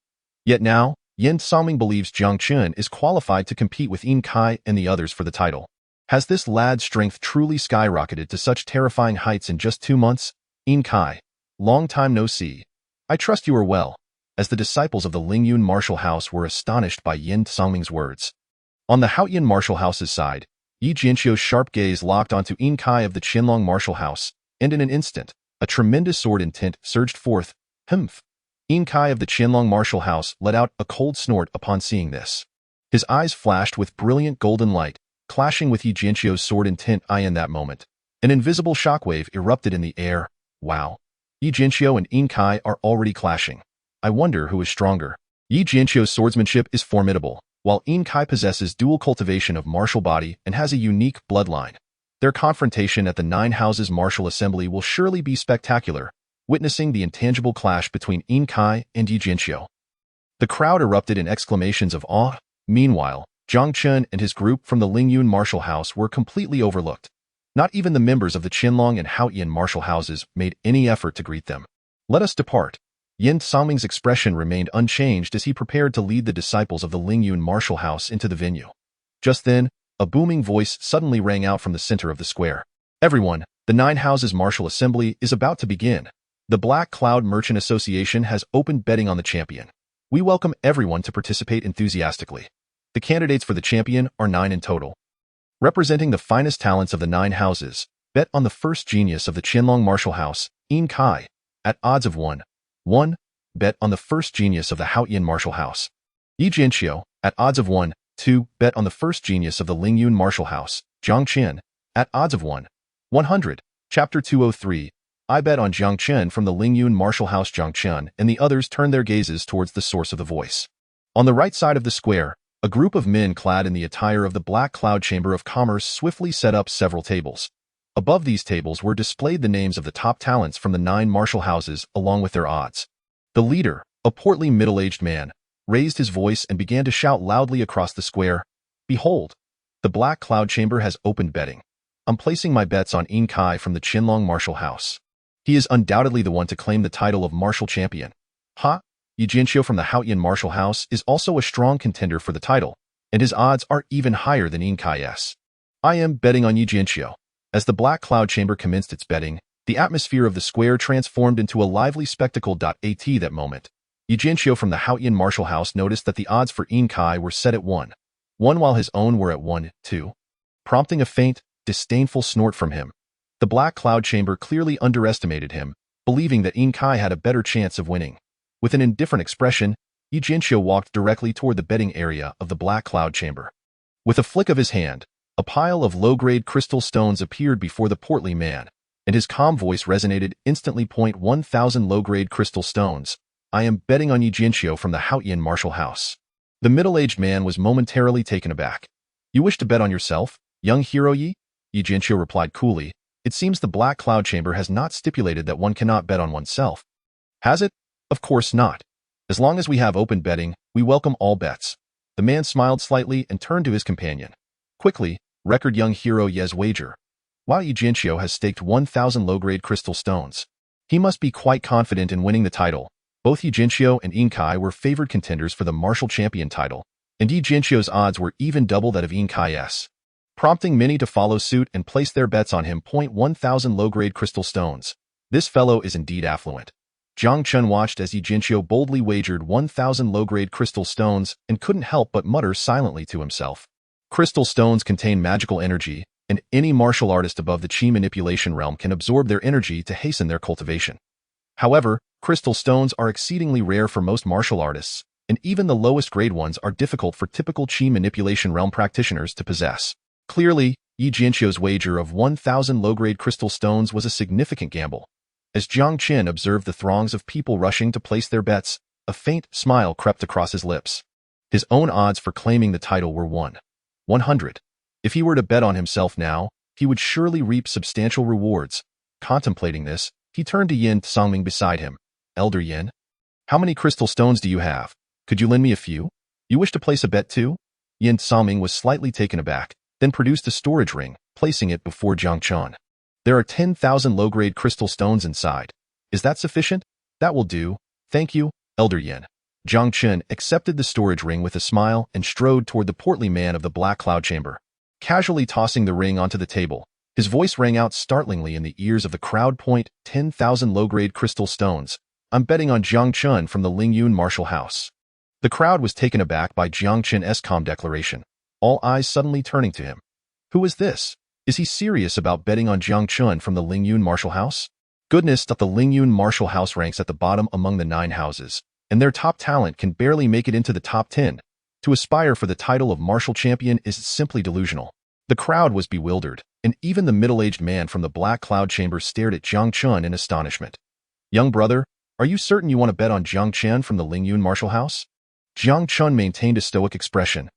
Yet now, Yin Songming believes Jiang Chen is qualified to compete with Yin Kai and the others for the title. Has this lad's strength truly skyrocketed to such terrifying heights in just 2 months? Yin Kai, long time no see. I trust you are well, as the disciples of the Lingyun martial house were astonished by Yin Songming's words. On the Haoyan martial house's side, Yi Jianqiu's sharp gaze locked onto Yin Kai of the Qianlong martial house, and in an instant, a tremendous sword intent surged forth. Humph! Yin Kai of the Qianlong martial house let out a cold snort upon seeing this. His eyes flashed with brilliant golden light, clashing with Yi Jianqiu's sword intent eye in that moment. An invisible shockwave erupted in the air. Wow! Yi Jianqiu and Yin Kai are already clashing. I wonder who is stronger. Yi Jianqiu's swordsmanship is formidable, while Yin Kai possesses dual cultivation of martial body and has a unique bloodline. Their confrontation at the Nine Houses Martial Assembly will surely be spectacular, witnessing the intangible clash between Yin Kai and Yi Jianqiu. The crowd erupted in exclamations of awe. Meanwhile, Jiang Chen and his group from the Lingyun martial house were completely overlooked. Not even the members of the Qianlong and Haoyan martial houses made any effort to greet them. Let us depart. Yin Songming's expression remained unchanged as he prepared to lead the disciples of the Lingyun martial house into the venue. Just then, a booming voice suddenly rang out from the center of the square. Everyone, the Nine Houses Martial Assembly is about to begin. The Black Cloud Merchant Association has opened betting on the champion. We welcome everyone to participate enthusiastically. The candidates for the champion are 9 in total. Representing the finest talents of the 9 houses, bet on the first genius of the Qianlong martial house, Yin Kai, at odds of 1. 1. Bet on the first genius of the Haoyan martial house, Yi Jianqiu, at odds of 1. 2. Bet on the first genius of the Lingyun martial house, Jiang Chen, at odds of 1. 100. Chapter 203. I bet on Jiang Chen from the Lingyun martial house. Jiang Chen and the others turned their gazes towards the source of the voice. On the right side of the square, a group of men clad in the attire of the Black Cloud Chamber of Commerce swiftly set up several tables. Above these tables were displayed the names of the top talents from the 9 martial houses along with their odds. The leader, a portly middle-aged man, raised his voice and began to shout loudly across the square. Behold! The Black Cloud Chamber has opened betting. I'm placing my bets on Yin Kai from the Qianlong martial house. He is undoubtedly the one to claim the title of martial champion. Ha! Yi Jianqiu from the Haoyan martial house is also a strong contender for the title, and his odds are even higher than Yin Kai's. I am betting on Yi Jianqiu. As the Black Cloud Chamber commenced its betting, the atmosphere of the square transformed into a lively spectacle. At that moment, Yi Jianqiu from the Haoyan martial house noticed that the odds for Yin Kai were set at 1. 1 while his own were at 1, 2. Prompting a faint, disdainful snort from him. The Black Cloud Chamber clearly underestimated him, believing that Yin Kai had a better chance of winning. With an indifferent expression, Yi Jianqiu walked directly toward the betting area of the Black Cloud Chamber. With a flick of his hand, a pile of low-grade crystal stones appeared before the portly man, and his calm voice resonated instantly. 1,000 low-grade crystal stones. I am betting on Yi Jianqiu from the Haoyan martial house. The middle-aged man was momentarily taken aback. You wish to bet on yourself, young hero Yi? Yi Jianqiu replied coolly. It seems the Black Cloud Chamber has not stipulated that one cannot bet on oneself. Has it? Of course not. As long as we have open betting, we welcome all bets. The man smiled slightly and turned to his companion. Quickly, record young hero Ye's wager. While Yi Jianqiu has staked 1,000 low-grade crystal stones, he must be quite confident in winning the title. Both Yi Jianqiu and Yin Kai were favored contenders for the martial champion title, and Yi Jianqiu's odds were even double that of Yin Kai's, prompting many to follow suit and place their bets on him. 1,000 low-grade crystal stones. This fellow is indeed affluent. Jiang Chen watched as Yi Jianqiu boldly wagered 1,000 low-grade crystal stones and couldn't help but mutter silently to himself. Crystal stones contain magical energy, and any martial artist above the Qi manipulation realm can absorb their energy to hasten their cultivation. However, crystal stones are exceedingly rare for most martial artists, and even the lowest grade ones are difficult for typical Qi manipulation realm practitioners to possess. Clearly, Yi Jianqiu's wager of 1,000 low-grade crystal stones was a significant gamble. As Jiang Chen observed the throngs of people rushing to place their bets, a faint smile crept across his lips. His own odds for claiming the title were 100. If he were to bet on himself now, he would surely reap substantial rewards. Contemplating this, he turned to Yin Songming beside him. Elder Yin, how many crystal stones do you have? Could you lend me a few? You wish to place a bet too? Yin Songming was slightly taken aback, then produced a storage ring, placing it before Jiang Chen. There are 10,000 low-grade crystal stones inside. Is that sufficient? That will do. Thank you, Elder Yin. Jiang Chen accepted the storage ring with a smile and strode toward the portly man of the Black Cloud Chamber. Casually tossing the ring onto the table, his voice rang out startlingly in the ears of the crowd. 10,000 low-grade crystal stones. I'm betting on Jiang Chen from the Lingyun martial house. The crowd was taken aback by Jiang Chen's calm declaration, all eyes suddenly turning to him. Who is this? Is he serious about betting on Jiang Chen from the Lingyun martial house? Goodness, that the Lingyun martial house ranks at the bottom among the 9 houses, and their top talent can barely make it into the top 10. To aspire for the title of martial champion is simply delusional. The crowd was bewildered, and even the middle-aged man from the Black Cloud Chamber stared at Jiang Chen in astonishment. Young brother, are you certain you want to bet on Jiang Chen from the Lingyun martial house? Jiang Chen maintained a stoic expression.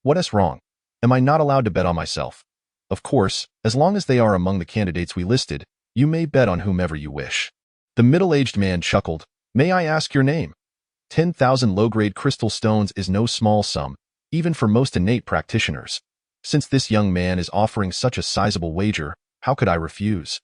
What's wrong? Am I not allowed to bet on myself? Of course, as long as they are among the candidates we listed, you may bet on whomever you wish. The middle-aged man chuckled. May I ask your name? 10,000 low-grade crystal stones is no small sum, even for most innate practitioners. Since this young man is offering such a sizable wager, how could I refuse?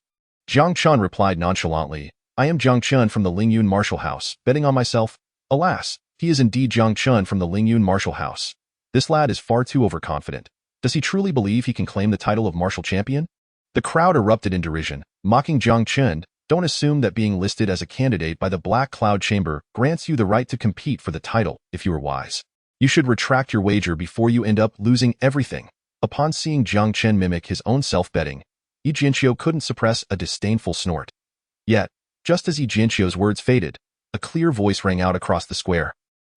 Jiang Chen replied nonchalantly, I am Jiang Chen from the Lingyun martial house, betting on myself. Alas, he is indeed Jiang Chen from the Lingyun martial house. This lad is far too overconfident. Does he truly believe he can claim the title of martial champion? The crowd erupted in derision, mocking Jiang Chen. Don't assume that being listed as a candidate by the Black Cloud Chamber grants you the right to compete for the title, if you are wise. You should retract your wager before you end up losing everything. Upon seeing Jiang Chen mimic his own self-betting, Yi Jianqiu couldn't suppress a disdainful snort. Yet, just as Yi Jianqiu's words faded, a clear voice rang out across the square.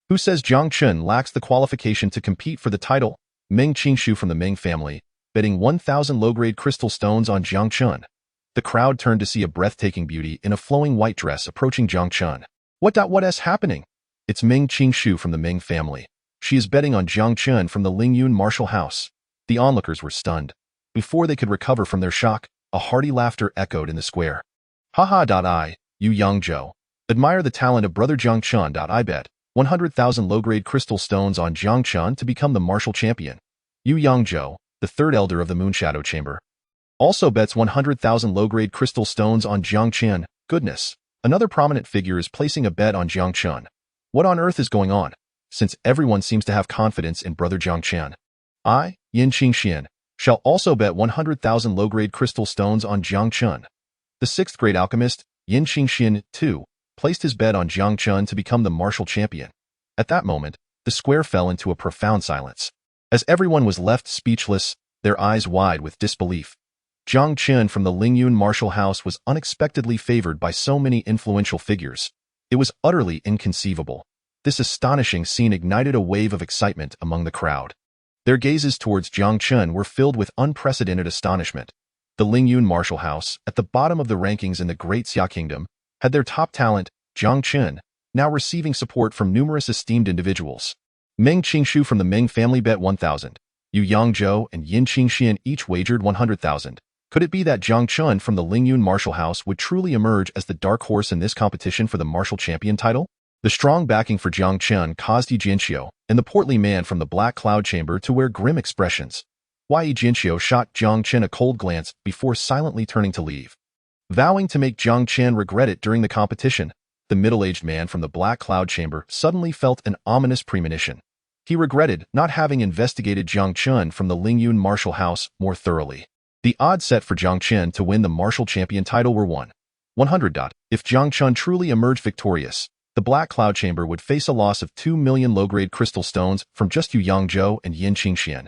Who says Jiang Chen lacks the qualification to compete for the title? Meng Qingshu from the Meng family, betting 1,000 low-grade crystal stones on Jiang Chen. The crowd turned to see a breathtaking beauty in a flowing white dress approaching Jiang Chen. What's happening? It's Meng Qingshu from the Meng family. She is betting on Jiang Chen from the Lingyun martial house. The onlookers were stunned. Before they could recover from their shock, a hearty laughter echoed in the square. I, you young Zhou, admire the talent of brother Jiang Chen. I bet 100,000 low-grade crystal stones on Jiang Chen to become the martial champion. Yu Yangzhou, the third elder of the Moonshadow Chamber, also bets 100,000 low-grade crystal stones on Jiang Chen. Goodness, another prominent figure is placing a bet on Jiang Chen. What on earth is going on? Since everyone seems to have confidence in brother Jiang Chen, I, Yin Qingxian, shall also bet 100,000 low-grade crystal stones on Jiang Chen. The 6th grade alchemist, Yin Qingxian, too, placed his bet on Jiang Chen to become the martial champion. At that moment, the square fell into a profound silence. As everyone was left speechless, their eyes wide with disbelief, Jiang Chen from the Lingyun martial house was unexpectedly favored by so many influential figures. It was utterly inconceivable. This astonishing scene ignited a wave of excitement among the crowd. Their gazes towards Jiang Chen were filled with unprecedented astonishment. The Lingyun martial house, at the bottom of the rankings in the Great Xia Kingdom, had their top talent, Jiang Chen, now receiving support from numerous esteemed individuals. Meng Qingshu from the Meng family bet 1,000. Yu Yangzhou and Yin Qingxian each wagered 100,000. Could it be that Jiang Chen from the Lingyun martial house would truly emerge as the dark horse in this competition for the martial champion title? The strong backing for Jiang Chen caused Yi Jianqiu and the portly man from the Black Cloud Chamber to wear grim expressions. Yi Jianqiu shot Jiang Chen a cold glance before silently turning to leave. Vowing to make Jiang Chen regret it during the competition, the middle-aged man from the Black Cloud Chamber suddenly felt an ominous premonition. He regretted not having investigated Jiang Chen from the Lingyun martial house more thoroughly. The odds set for Jiang Chen to win the martial champion title were 100. If Jiang Chen truly emerged victorious, the Black Cloud Chamber would face a loss of 2 million low-grade crystal stones from just Yu Yangzhou and Yin Qingxian.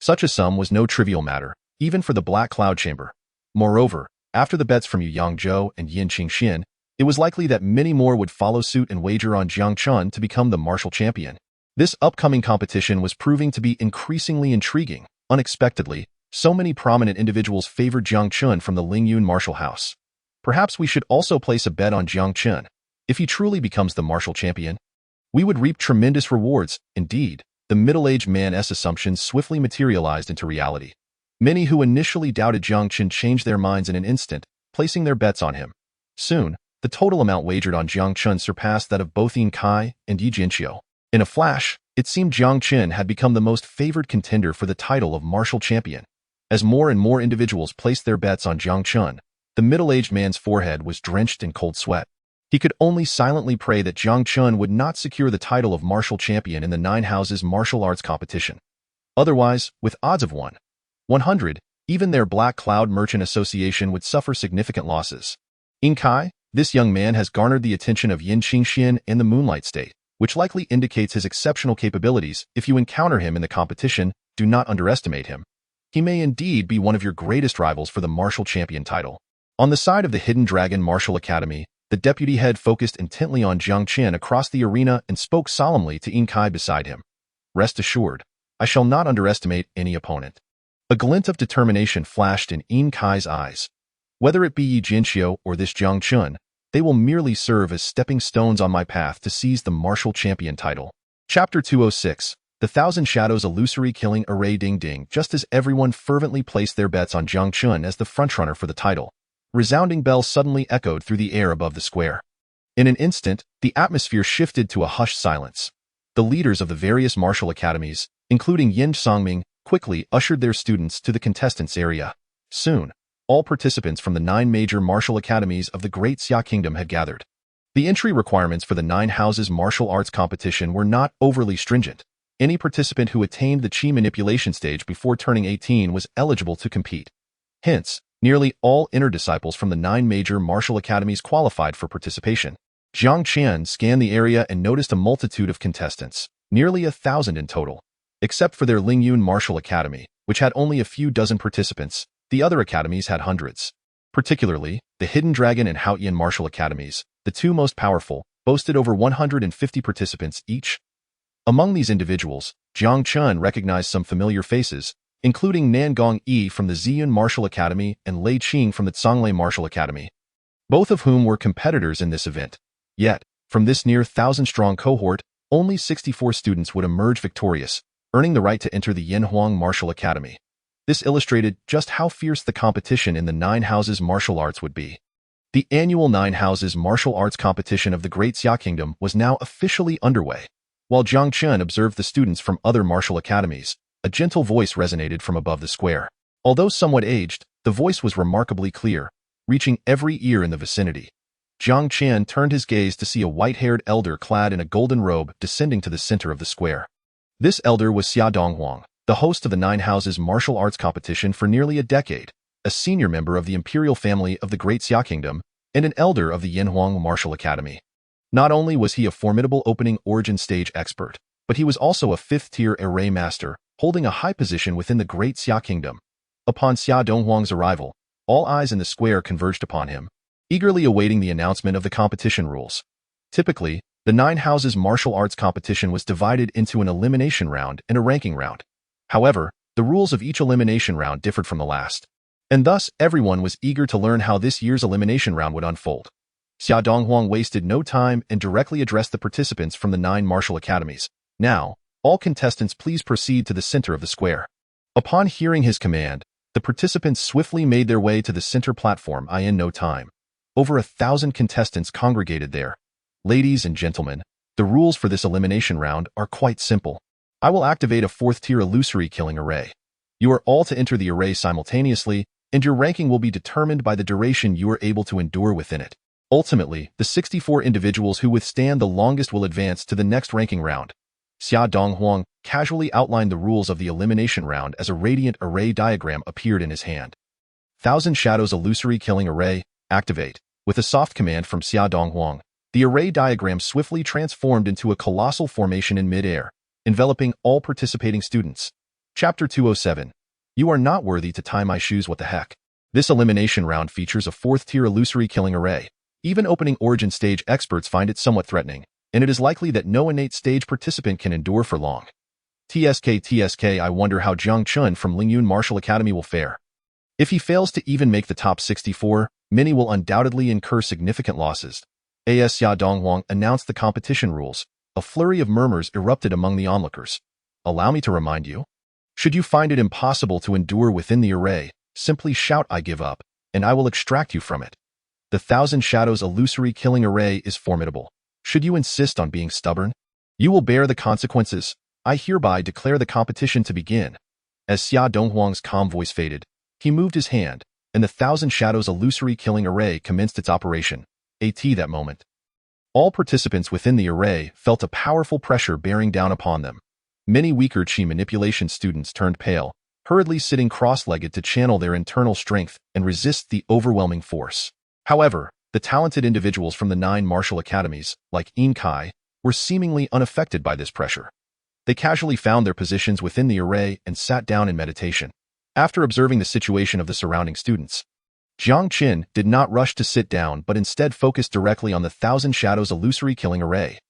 Such a sum was no trivial matter, even for the Black Cloud Chamber. Moreover, after the bets from Yu Yangzhou and Yin Qingxian, it was likely that many more would follow suit and wager on Jiang Chen to become the martial champion. This upcoming competition was proving to be increasingly intriguing. Unexpectedly, so many prominent individuals favored Jiang Chen from the Lingyun martial house. Perhaps we should also place a bet on Jiang Chen. If he truly becomes the martial champion, we would reap tremendous rewards. Indeed, the middle-aged man's assumptions swiftly materialized into reality. Many who initially doubted Jiang Chen changed their minds in an instant, placing their bets on him. Soon, the total amount wagered on Jiang Chen surpassed that of both Yin Kai and Yi Jianqiu. In a flash, it seemed Jiang Chen had become the most favored contender for the title of martial champion. As more and more individuals placed their bets on Jiang Chen, the middle-aged man's forehead was drenched in cold sweat. He could only silently pray that Jiang Chen would not secure the title of martial champion in the 9 houses martial arts competition. Otherwise, with odds of 100, even their Black Cloud Merchant Association would suffer significant losses. Yin Kai, This young man has garnered the attention of Yin Qingxian and the Moonlight State, which likely indicates his exceptional capabilities. If you encounter him in the competition, do not underestimate him. He may indeed be one of your greatest rivals for the martial champion title. On the side of the Hidden Dragon Martial Academy, the deputy head focused intently on Jiang Chen across the arena and spoke solemnly to Yin Kai beside him. Rest assured, I shall not underestimate any opponent. A glint of determination flashed in Yin Kai's eyes. Whether it be Yi Jinxiu or this Jiang Chen, they will merely serve as stepping stones on my path to seize the martial champion title. Chapter 206, The Thousand Shadows Illusory Killing Array. Ding ding. Just as everyone fervently placed their bets on Jiang Chen as the frontrunner for the title, resounding bells suddenly echoed through the air above the square. In an instant, the atmosphere shifted to a hushed silence. The leaders of the various martial academies, including Yin Songming, quickly ushered their students to the contestants' area. Soon, all participants from the 9 major martial academies of the Great Xia Kingdom had gathered. The entry requirements for the 9 houses martial arts competition were not overly stringent. Any participant who attained the Qi manipulation stage before turning 18 was eligible to compete. Hence, nearly all inner disciples from the 9 major martial academies qualified for participation. Jiang Chen scanned the area and noticed a multitude of contestants, nearly 1,000 in total. Except for their Lingyun Martial Academy, which had only a few dozen participants, the other academies had hundreds. Particularly, the Hidden Dragon and Haotian Martial Academies, the 2 most powerful, boasted over 150 participants each. Among these individuals, Jiang Chen recognized some familiar faces, including Nan Gong-yi from the Ziyun Martial Academy and Lei Qing from the Zhonglei Martial Academy, both of whom were competitors in this event. Yet, from this near 1,000-strong cohort, only 64 students would emerge victorious, earning the right to enter the Yanhuang Martial Academy. This illustrated just how fierce the competition in the 9 houses martial arts would be. The annual 9 houses martial arts competition of the Great Xia Kingdom was now officially underway. While Jiang Chen observed the students from other martial academies, a gentle voice resonated from above the square. Although somewhat aged, the voice was remarkably clear, reaching every ear in the vicinity. Jiang Chen turned his gaze to see a white-haired elder clad in a golden robe descending to the center of the square. This elder was Xia Donghuang, the host of the 9 houses martial arts competition for nearly a decade, a senior member of the imperial family of the Great Xia Kingdom, and an elder of the Yanhuang Martial Academy. Not only was he a formidable opening origin stage expert, but he was also a 5th-tier array master, holding a high position within the Great Xia Kingdom. Upon Xia Donghuang's arrival, all eyes in the square converged upon him, eagerly awaiting the announcement of the competition rules. Typically, the 9 houses martial arts competition was divided into an elimination round and a ranking round. However, the rules of each elimination round differed from the last, and thus everyone was eager to learn how this year's elimination round would unfold. Xia Donghuang wasted no time and directly addressed the participants from the 9 martial academies. Now, all contestants please proceed to the center of the square. Upon hearing his command, the participants swiftly made their way to the center platform in no time. Over 1,000 contestants congregated there. Ladies and gentlemen, the rules for this elimination round are quite simple. I will activate a 4th-tier illusory killing array. You are all to enter the array simultaneously, and your ranking will be determined by the duration you are able to endure within it. Ultimately, the 64 individuals who withstand the longest will advance to the next ranking round. Xia Donghuang casually outlined the rules of the elimination round as a radiant array diagram appeared in his hand. 1,000 Shadows Illusory Killing Array, activate. With a soft command from Xia Donghuang, the array diagram swiftly transformed into a colossal formation in mid-air, enveloping all participating students. Chapter 207. You are not worthy to tie my shoes. What the heck? This elimination round features a 4th-tier illusory killing array. Even opening origin stage experts find it somewhat threatening, and it is likely that no innate stage participant can endure for long. TSK, I wonder how Jiang Chen from Lingyun Martial Academy will fare. If he fails to even make the top 64, many will undoubtedly incur significant losses. As Xia Donghuang announced the competition rules, a flurry of murmurs erupted among the onlookers. Allow me to remind you. Should you find it impossible to endure within the array, simply shout I give up, and I will extract you from it. The 1,000 Shadows Illusory Killing Array is formidable. Should you insist on being stubborn, you will bear the consequences. I hereby declare the competition to begin. As Xia Donghuang's calm voice faded, he moved his hand, and the 1,000 Shadows Illusory Killing Array commenced its operation. That moment, all participants within the array felt a powerful pressure bearing down upon them. Many weaker Qi manipulation students turned pale, hurriedly sitting cross-legged to channel their internal strength and resist the overwhelming force. However, the The talented individuals from the 9 martial academies, like Yin Kai, were seemingly unaffected by this pressure. They casually found their positions within the array and sat down in meditation. After observing the situation of the surrounding students, Jiang Chen did not rush to sit down but instead focused directly on the Thousand Shadows illusory killing array.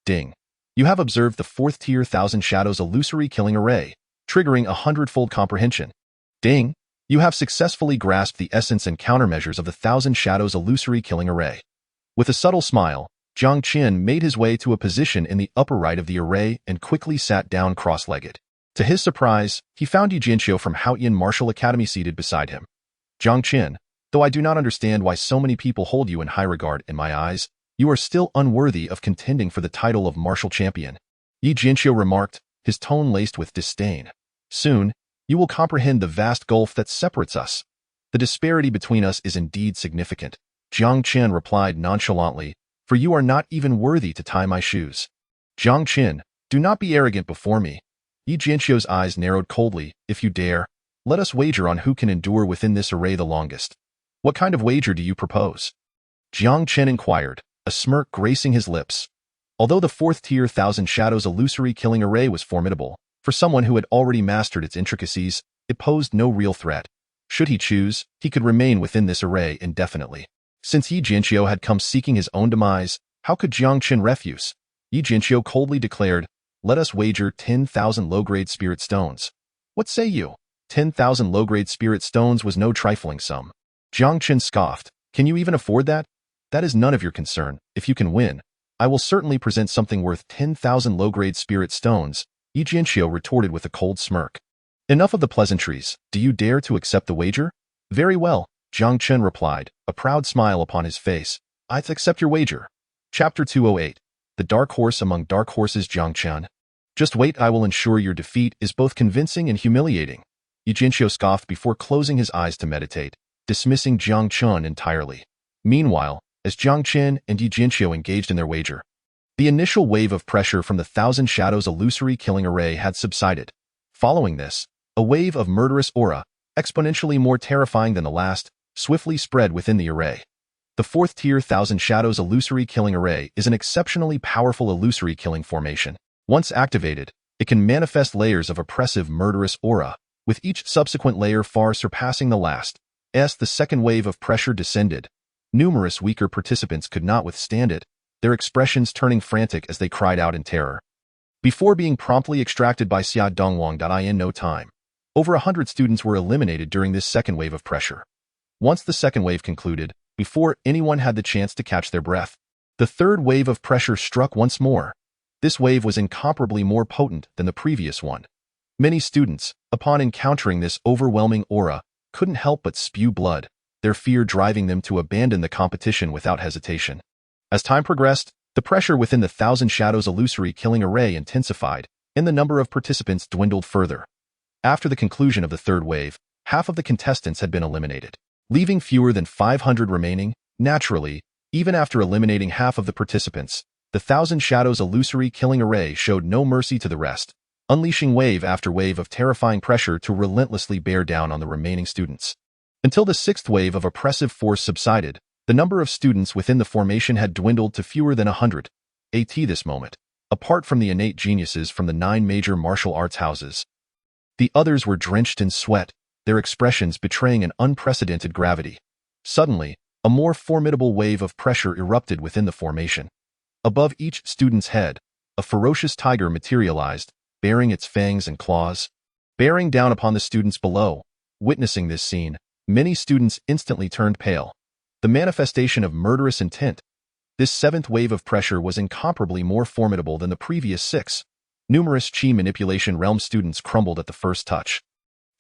Ding. You have observed the 4th tier Thousand Shadows illusory killing array, triggering a hundredfold comprehension. Ding. You have successfully grasped the essence and countermeasures of the Thousand Shadows illusory killing array. With a subtle smile, Jiang Chen made his way to a position in the upper right of the array and quickly sat down cross-legged. To his surprise, he found Yi Jianxiu from Haoyan Martial Academy seated beside him. Jiang Chen, though I do not understand why so many people hold you in high regard in my eyes, you are still unworthy of contending for the title of martial champion. Yi Jianxiu remarked, his tone laced with disdain. Soon, you will comprehend the vast gulf that separates us. The disparity between us is indeed significant. Jiang Chen replied nonchalantly, for you are not even worthy to tie my shoes. Jiang Chen, do not be arrogant before me. Yi Jianxiu's eyes narrowed coldly. If you dare, let us wager on who can endure within this array the longest. What kind of wager do you propose? Jiang Chen inquired, a smirk gracing his lips. Although the 4th tier Thousand Shadows illusory killing array was formidable, for someone who had already mastered its intricacies, it posed no real threat. Should he choose, he could remain within this array indefinitely. Since Yi Jianxiu had come seeking his own demise, how could Jiang Chen refuse? Yi Jianxiu coldly declared, let us wager 10,000 low-grade spirit stones. What say you? 10,000 low-grade spirit stones was no trifling sum. Jiang Chen scoffed, can you even afford that? That is none of your concern. If you can win, I will certainly present something worth 10,000 low-grade spirit stones, Yi Jianxiu retorted with a cold smirk. Enough of the pleasantries. Do you dare to accept the wager? Very well, Jiang Chen replied, a proud smile upon his face. I accept your wager. Chapter 208. The Dark Horse Among Dark Horses. Jiang Chen. Just wait, I will ensure your defeat is both convincing and humiliating. Yi Jianxiu scoffed before closing his eyes to meditate, dismissing Jiang Chen entirely. Meanwhile, as Jiang Chen and Yi Jianxiu engaged in their wager, the initial wave of pressure from the Thousand Shadows illusory killing array had subsided. Following this, a wave of murderous aura, exponentially more terrifying than the last, swiftly spread within the array. The 4th tier Thousand Shadows illusory killing array is an exceptionally powerful illusory killing formation. Once activated, it can manifest layers of oppressive murderous aura, with each subsequent layer far surpassing the last. As the second wave of pressure descended, numerous weaker participants could not withstand it, their expressions turning frantic as they cried out in terror. Before being promptly extracted by Xia Dongwang in no time, over 100 students were eliminated during this second wave of pressure. Once the second wave concluded, before anyone had the chance to catch their breath, the third wave of pressure struck once more. This wave was incomparably more potent than the previous one. Many students, upon encountering this overwhelming aura, couldn't help but spew blood, their fear driving them to abandon the competition without hesitation. As time progressed, the pressure within the Thousand Shadows illusory killing array intensified, and the number of participants dwindled further. After the conclusion of the third wave, half of the contestants had been eliminated, leaving fewer than 500 remaining. Naturally, even after eliminating half of the participants, the Thousand Shadows illusory killing array showed no mercy to the rest, unleashing wave after wave of terrifying pressure to relentlessly bear down on the remaining students. Until the sixth wave of oppressive force subsided, the number of students within the formation had dwindled to fewer than 100. At this moment, apart from the innate geniuses from the 9 major martial arts houses, the others were drenched in sweat, their expressions betraying an unprecedented gravity. Suddenly, a more formidable wave of pressure erupted within the formation. Above each student's head, a ferocious tiger materialized, baring its fangs and claws, bearing down upon the students below. Witnessing this scene, many students instantly turned pale. The manifestation of murderous intent. This 7th wave of pressure was incomparably more formidable than the previous 6. Numerous chi manipulation realm students crumbled at the first touch,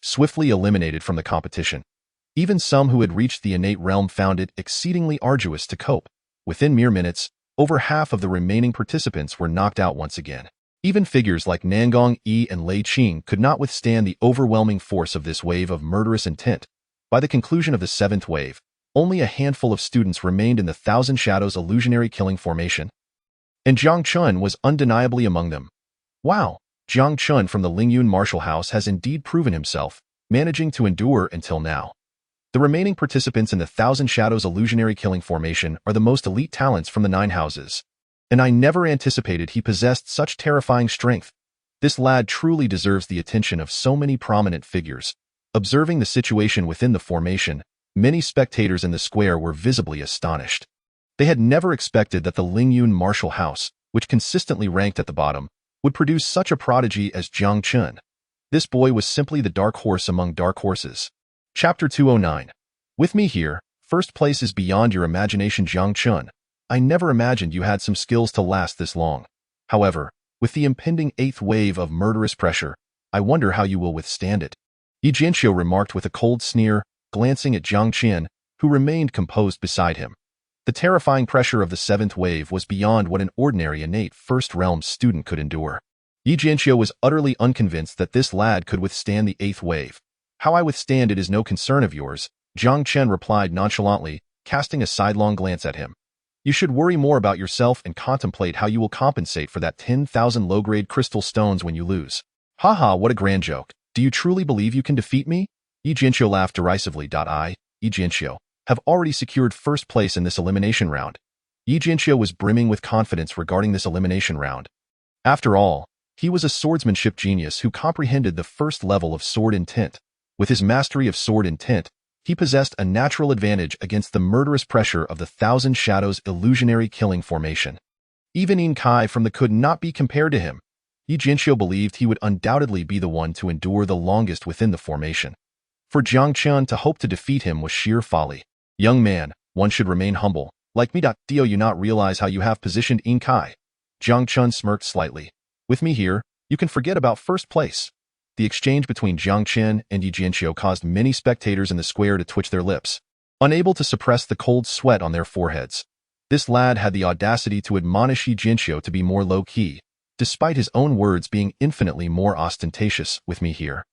swiftly eliminated from the competition. Even some who had reached the innate realm found it exceedingly arduous to cope. Within mere minutes, over half of the remaining participants were knocked out once again. Even figures like Nangong Yi and Lei Qing could not withstand the overwhelming force of this wave of murderous intent. By the conclusion of the 7th wave, only a handful of students remained in the Thousand Shadows illusionary killing formation, and Jiang Chen was undeniably among them. Wow, Jiang Chen from the Lingyun martial house has indeed proven himself, managing to endure until now. The remaining participants in the Thousand Shadows illusionary killing formation are the most elite talents from the 9 houses. And I never anticipated he possessed such terrifying strength. This lad truly deserves the attention of so many prominent figures. Observing the situation within the formation, many spectators in the square were visibly astonished. They had never expected that the Lingyun martial house, which consistently ranked at the bottom, would produce such a prodigy as Jiang Chen. This boy was simply the dark horse among dark horses. Chapter 209. With me here, first place is beyond your imagination. Jiang Chen. I never imagined you had some skills to last this long. However, with the impending 8th wave of murderous pressure, I wonder how you will withstand it. Yi Jianxiu remarked with a cold sneer, glancing at Jiang Chen, who remained composed beside him. The terrifying pressure of the 7th wave was beyond what an ordinary innate First Realm student could endure. Yi Jianxiu was utterly unconvinced that this lad could withstand the 8th wave. How I withstand it is no concern of yours, Jiang Chen replied nonchalantly, casting a sidelong glance at him. You should worry more about yourself and contemplate how you will compensate for that 10,000 low-grade crystal stones when you lose. Haha, what a grand joke. Do you truly believe you can defeat me? Yi Jianxiu laughed derisively. Yi Jianxiu, have already secured first place in this elimination round. Yi Jianxiu was brimming with confidence regarding this elimination round. After all, he was a swordsmanship genius who comprehended the first level of sword intent. With his mastery of sword intent, he possessed a natural advantage against the murderous pressure of the Thousand Shadows illusionary killing formation. Even Yin Kai from the could not be compared to him. Yi Jianxiu believed he would undoubtedly be the one to endure the longest within the formation. For Jiang Chen to hope to defeat him was sheer folly. Young man, one should remain humble. Like me. Do you not realize how you have positioned Yin Kai? Jiang Chen smirked slightly. With me here, you can forget about first place. The exchange between Jiang Chen and Yi Jianxiu caused many spectators in the square to twitch their lips, unable to suppress the cold sweat on their foreheads. This lad had the audacity to admonish Yi Jianxiu to be more low-key, despite his own words being infinitely more ostentatious. With me here,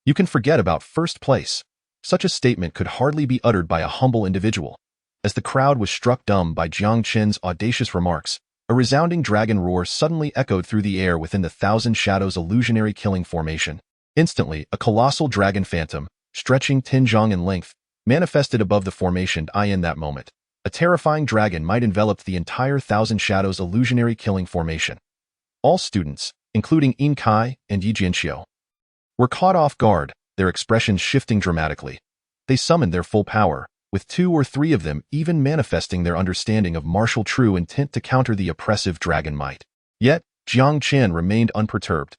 you can forget about first place. Such a statement could hardly be uttered by a humble individual. As the crowd was struck dumb by Jiang Chen's audacious remarks, a resounding dragon roar suddenly echoed through the air within the Thousand Shadows illusionary killing formation. Instantly, a colossal dragon phantom, stretching 10 zhang in length, manifested above the formation. In that moment, a terrifying dragon might envelop the entire Thousand Shadows illusionary killing formation. All students, including Yin Kai and Yi Jianxiu, were caught off guard, their expressions shifting dramatically. They summoned their full power, with 2 or 3 of them even manifesting their understanding of martial true intent to counter the oppressive dragon might. Yet, Jiang Chen remained unperturbed.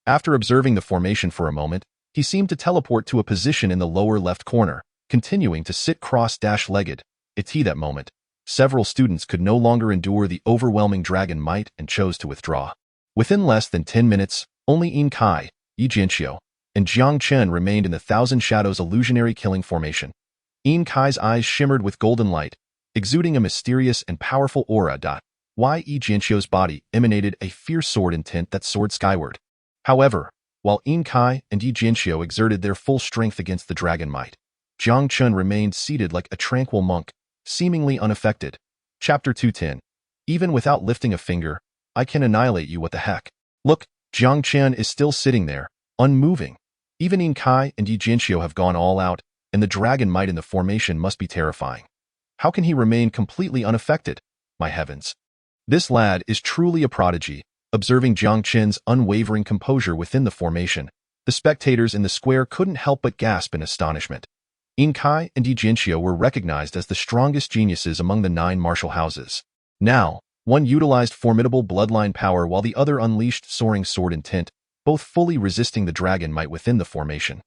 After observing the formation for a moment, he seemed to teleport to a position in the lower left corner, continuing to sit cross-legged. That moment, several students could no longer endure the overwhelming dragon might and chose to withdraw. Within less than 10 minutes, only Yin Kai, Yi Jianxiu, and Jiang Chen remained in the Thousand Shadows illusionary killing formation. Yin Kai's eyes shimmered with golden light, exuding a mysterious and powerful aura. Yi Jianxiu's body emanated a fierce sword intent that soared skyward. However, while Yin Kai and Yi Jianxiu exerted their full strength against the dragon might, Jiang Chen remained seated like a tranquil monk, seemingly unaffected. Chapter 210. Even without lifting a finger, I can annihilate you. What the heck? Look, Jiang Chen is still sitting there, unmoving. Even Yin Kai and Yi Jianxiu have gone all out, and the dragon might in the formation must be terrifying. How can he remain completely unaffected? My heavens. This lad is truly a prodigy. Observing Jiang Chen's unwavering composure within the formation, the spectators in the square couldn't help but gasp in astonishment. Yin Kai and Yi Jianxiu were recognized as the strongest geniuses among the 9 martial houses. Now, one utilized formidable bloodline power while the other unleashed soaring sword intent, both fully resisting the dragon might within the formation.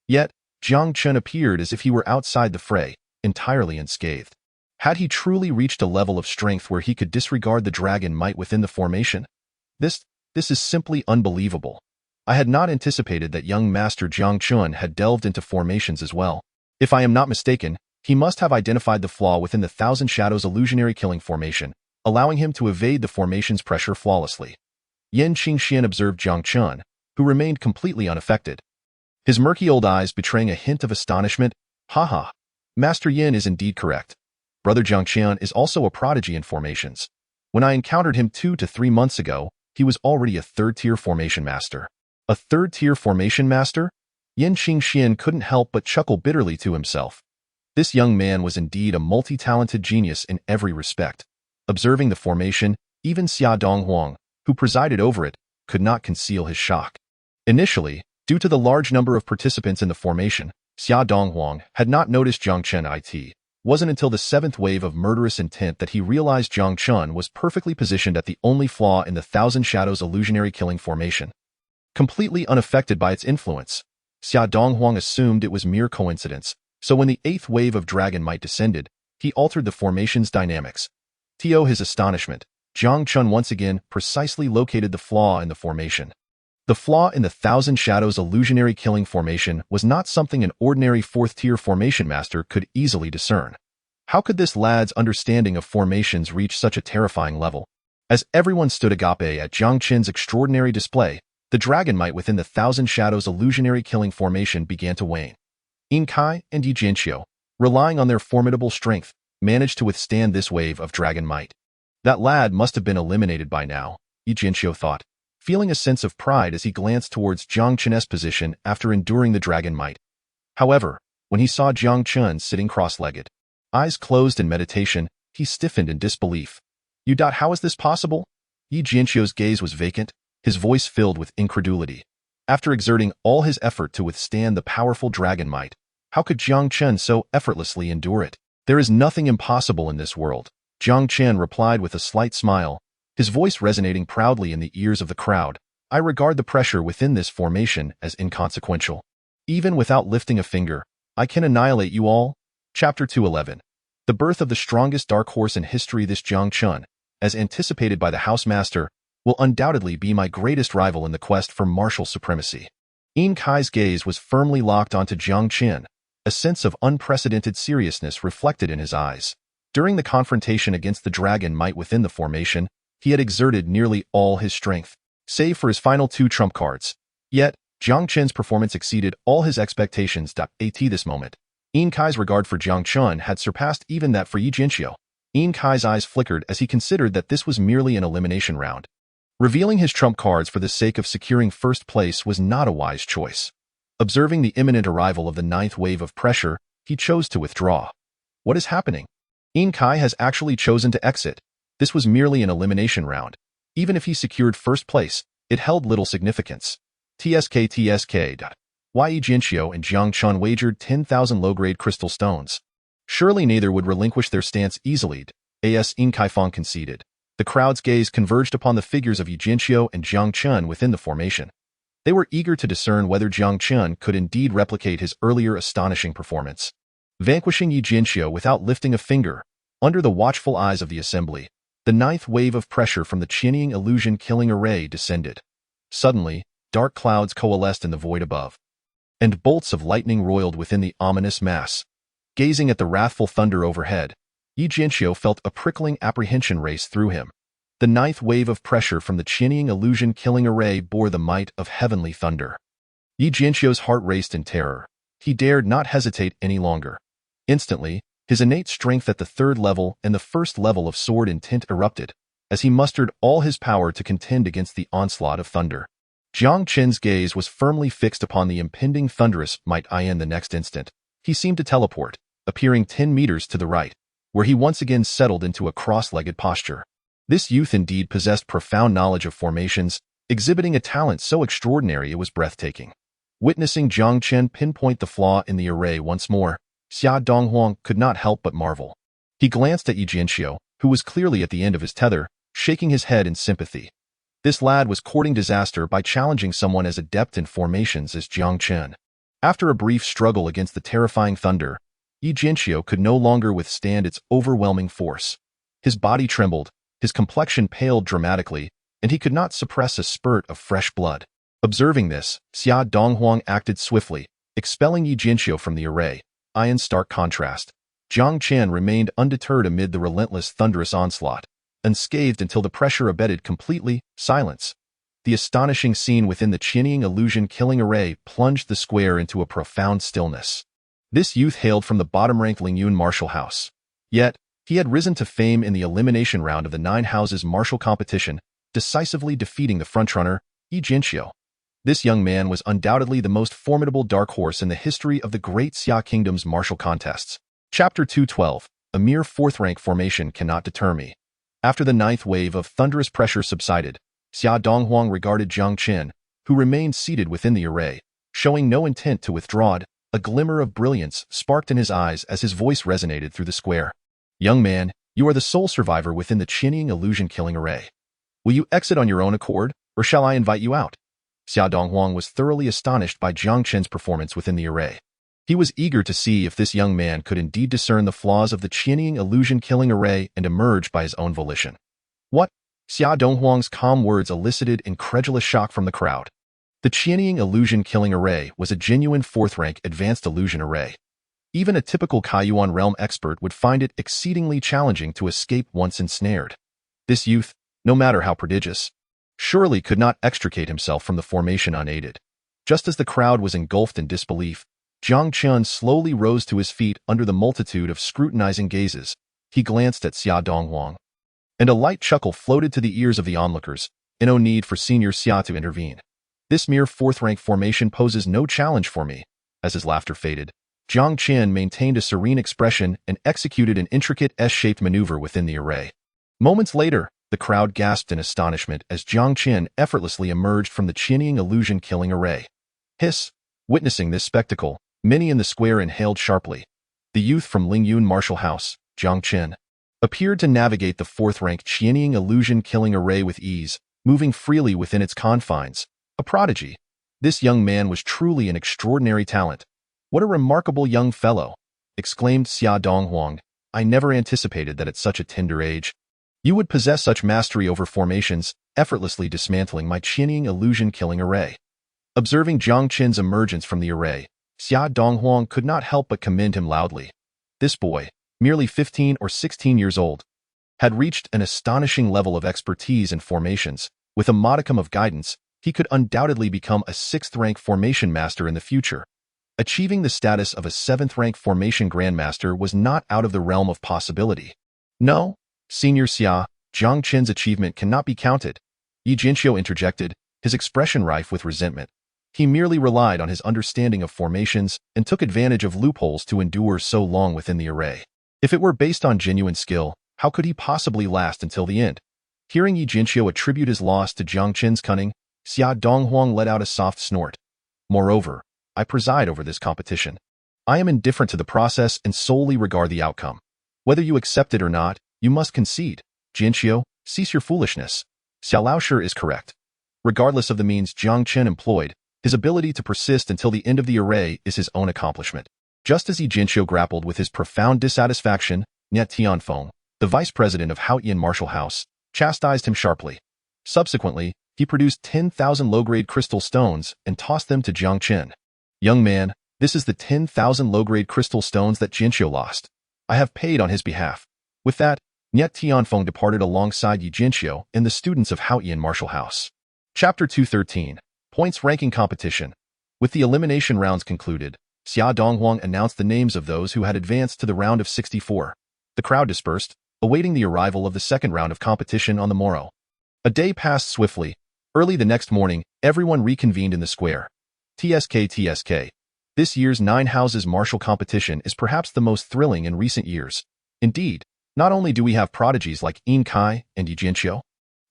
Yet, Jiang Chen appeared as if he were outside the fray, entirely unscathed. Had he truly reached a level of strength where he could disregard the dragon might within the formation? This is simply unbelievable. I had not anticipated that young master Jiang Chen had delved into formations as well. If I am not mistaken, he must have identified the flaw within the Thousand Shadows illusionary killing formation, allowing him to evade the formation's pressure flawlessly. Yan Qingxian observed Jiang Chen, who remained completely unaffected. His murky old eyes betraying a hint of astonishment. Haha, Master Yin is indeed correct. Brother Jiang Chen is also a prodigy in formations. When I encountered him 2 to 3 months ago, he was already a 3rd-tier formation master. A 3rd-tier formation master? Yan Qingxian couldn't help but chuckle bitterly to himself. This young man was indeed a multi-talented genius in every respect. Observing the formation, even Xia Donghuang, who presided over it, could not conceal his shock. Initially, due to the large number of participants in the formation, Xia Donghuang had not noticed Jiang Chen. It wasn't until the seventh wave of murderous intent that he realized Jiang Chen was perfectly positioned at the only flaw in the Thousand Shadows illusionary killing formation. Completely unaffected by its influence, Xia Donghuang assumed it was mere coincidence, so when the eighth wave of dragon might descended, he altered the formation's dynamics. To his astonishment, Jiang Chen once again precisely located the flaw in the formation. The flaw in the Thousand Shadows illusionary killing formation was not something an ordinary fourth-tier formation master could easily discern. How could this lad's understanding of formations reach such a terrifying level? As everyone stood agape at Jiang Chen's extraordinary display, the dragon might within the Thousand Shadows illusionary killing formation began to wane. Yin Kai and Yi Jianqiu, relying on their formidable strength, managed to withstand this wave of dragon might. That lad must have been eliminated by now, Yi Jianqiu thought, feeling a sense of pride as he glanced towards Jiang Chen's position after enduring the dragon might. However, when he saw Jiang Chen sitting cross-legged, eyes closed in meditation, he stiffened in disbelief. How is this possible? Yi Jianqiu's gaze was vacant, his voice filled with incredulity. After exerting all his effort to withstand the powerful dragon might, how could Jiang Chen so effortlessly endure it? There is nothing impossible in this world, Jiang Chen replied with a slight smile, his voice resonating proudly in the ears of the crowd. I regard the pressure within this formation as inconsequential. Even without lifting a finger, I can annihilate you all. Chapter 211. The birth of the strongest dark horse in history. This Jiang Chen, as anticipated by the housemaster, will undoubtedly be my greatest rival in the quest for martial supremacy. Yin Kai's gaze was firmly locked onto Jiang Chen, a sense of unprecedented seriousness reflected in his eyes. During the confrontation against the dragon might within the formation, he had exerted nearly all his strength, save for his final two trump cards. Yet, Jiang Chen's performance exceeded all his expectations. At this moment, Yin Kai's regard for Jiang Chen had surpassed even that for Yi Jianqiu. Yin Kai's eyes flickered as he considered that this was merely an elimination round. Revealing his trump cards for the sake of securing first place was not a wise choice. Observing the imminent arrival of the ninth wave of pressure, he chose to withdraw. What is happening? Yin Kai has actually chosen to exit. This was merely an elimination round. Even if he secured first place, it held little significance. Yi Jianqiu and Jiang Chen wagered 10,000 low-grade crystal stones. Surely neither would relinquish their stance easily, as Yin Kai Fong conceded. The crowd's gaze converged upon the figures of Yi Jianqiu and Jiang Chen within the formation. They were eager to discern whether Jiang Chen could indeed replicate his earlier astonishing performance. Vanquishing Yi Jianqiu without lifting a finger, under the watchful eyes of the assembly, the ninth wave of pressure from the Qianying illusion killing array descended. Suddenly, dark clouds coalesced in the void above, and bolts of lightning roiled within the ominous mass. Gazing at the wrathful thunder overhead, Yi Jianqiu felt a prickling apprehension race through him. The ninth wave of pressure from the Qianying illusion killing array bore the might of heavenly thunder. Yi Jianqiu's heart raced in terror. He dared not hesitate any longer. Instantly, his innate strength at the third level and the first level of sword intent erupted, as he mustered all his power to contend against the onslaught of thunder. Jiang Chen's gaze was firmly fixed upon the impending thunderous might. In the next instant, he seemed to teleport, appearing 10 meters to the right, where he once again settled into a cross-legged posture. This youth indeed possessed profound knowledge of formations, exhibiting a talent so extraordinary it was breathtaking. Witnessing Jiang Chen pinpoint the flaw in the array once more, Xia Donghuang could not help but marvel. He glanced at Yi Jianqiu, who was clearly at the end of his tether, shaking his head in sympathy. This lad was courting disaster by challenging someone as adept in formations as Jiang Chen. After a brief struggle against the terrifying thunder, Yi Jianqiu could no longer withstand its overwhelming force. His body trembled, his complexion paled dramatically, and he could not suppress a spurt of fresh blood. Observing this, Xia Donghuang acted swiftly, expelling Yi Jianqiu from the array. In stark contrast, Jiang Chen remained undeterred amid the relentless thunderous onslaught, unscathed until the pressure abated completely. Silence. The astonishing scene within the Qianying illusion killing array plunged the square into a profound stillness. This youth hailed from the bottom-ranked Lingyun martial house. Yet, he had risen to fame in the elimination round of the 9 houses martial competition, decisively defeating the frontrunner, Yi Jianqiu. This young man was undoubtedly the most formidable dark horse in the history of the great Xia Kingdom's martial contests. Chapter 212. A mere fourth-rank formation cannot deter me. After the ninth wave of thunderous pressure subsided, Xia Donghuang regarded Jiang Chen, who remained seated within the array, showing no intent to withdraw. A glimmer of brilliance sparked in his eyes as his voice resonated through the square. Young man, you are the sole survivor within the Qianying illusion-killing array. Will you exit on your own accord, or shall I invite you out? Xia Donghuang was thoroughly astonished by Jiang Chen's performance within the array. He was eager to see if this young man could indeed discern the flaws of the Qianying illusion-killing array and emerge by his own volition. What? Xia Donghuang's calm words elicited incredulous shock from the crowd. The Qianying illusion-killing array was a genuine fourth-rank advanced illusion array. Even a typical Kaiyuan realm expert would find it exceedingly challenging to escape once ensnared. This youth, no matter how prodigious, surely could not extricate himself from the formation unaided. Just as the crowd was engulfed in disbelief, Jiang Chen slowly rose to his feet under the multitude of scrutinizing gazes. He glanced at Xia Donghuang, and a light chuckle floated to the ears of the onlookers. No need for Senior Xia to intervene. This mere fourth-rank formation poses no challenge for me. As his laughter faded, Jiang Chen maintained a serene expression and executed an intricate S-shaped maneuver within the array. Moments later, the crowd gasped in astonishment as Jiang Chen effortlessly emerged from the Qianying illusion-killing array. Hiss! Witnessing this spectacle, many in the square inhaled sharply. The youth from Lingyun martial house, Jiang Chen, appeared to navigate the fourth-rank Qianying illusion-killing array with ease, moving freely within its confines. A prodigy. This young man was truly an extraordinary talent. What a remarkable young fellow, exclaimed Xia Donghuang. I never anticipated that at such a tender age, you would possess such mastery over formations, effortlessly dismantling my Qianying illusion-killing array. Observing Jiang Chen's emergence from the array, Xia Donghuang could not help but commend him loudly. This boy, merely 15 or 16 years old, had reached an astonishing level of expertise in formations. With a modicum of guidance, he could undoubtedly become a sixth-rank formation master in the future. Achieving the status of a seventh-rank formation grandmaster was not out of the realm of possibility. No, Senior Xia, Jiang Chen's achievement cannot be counted, Yi Jinqiu interjected, his expression rife with resentment. He merely relied on his understanding of formations and took advantage of loopholes to endure so long within the array. If it were based on genuine skill, how could he possibly last until the end? Hearing Yi Jinqiu attribute his loss to Jiang Chen's cunning, Xia Donghuang let out a soft snort. Moreover, I preside over this competition. I am indifferent to the process and solely regard the outcome. Whether you accept it or not, you must concede. Jinqiu, cease your foolishness. Xiao Laoshi is correct. Regardless of the means Jiang Chen employed, his ability to persist until the end of the array is his own accomplishment. Just as Yi Jinqiu grappled with his profound dissatisfaction, Niet Tianfeng, the vice president of Haoyan martial house, chastised him sharply. Subsequently, he produced 10,000 low-grade crystal stones and tossed them to Jiang Chen. Young man, this is the 10,000 low-grade crystal stones that Jinqiu lost. I have paid on his behalf. With that, Niet Tianfeng departed alongside Yi Jinqiu and the students of Haoyan martial house. Chapter 213. Points Ranking Competition. With the elimination rounds concluded, Xia Donghuang announced the names of those who had advanced to the round of 64. The crowd dispersed, awaiting the arrival of the second round of competition on the morrow. A day passed swiftly. Early the next morning, everyone reconvened in the square. TSK. This year's Nine Houses martial competition is perhaps the most thrilling in recent years. Indeed, not only do we have prodigies like Yin Kai and Yi Jinqiu,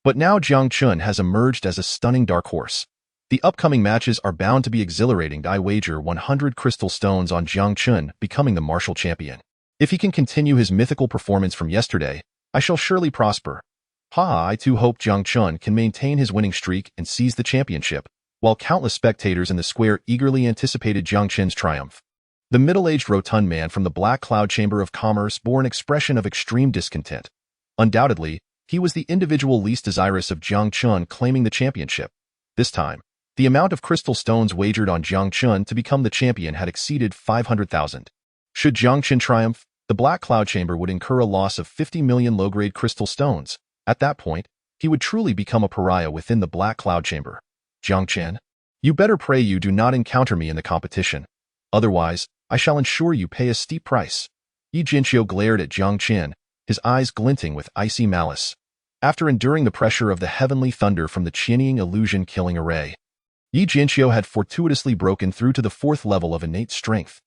but now Jiang Chen has emerged as a stunning dark horse. The upcoming matches are bound to be exhilarating. I wager 100 crystal stones on Jiang Chen becoming the martial champion. If he can continue his mythical performance from yesterday, I shall surely prosper. I too hope Jiang Chen can maintain his winning streak and seize the championship, while countless spectators in the square eagerly anticipated Jiang Chen's triumph. The middle-aged rotund man from the Black Cloud Chamber of Commerce bore an expression of extreme discontent. Undoubtedly, he was the individual least desirous of Jiang Chen claiming the championship. This time, the amount of crystal stones wagered on Jiang Chen to become the champion had exceeded 500,000. Should Jiang Chen triumph, the Black Cloud Chamber would incur a loss of 50 million low-grade crystal stones. At that point, he would truly become a pariah within the Black Cloud Chamber. Jiang Chen, you better pray you do not encounter me in the competition. Otherwise, I shall ensure you pay a steep price. Yi Jinqiu glared at Jiang Chen, his eyes glinting with icy malice. After enduring the pressure of the heavenly thunder from the Qianying illusion-killing array, Yi Jinqiu had fortuitously broken through to the fourth level of innate strength.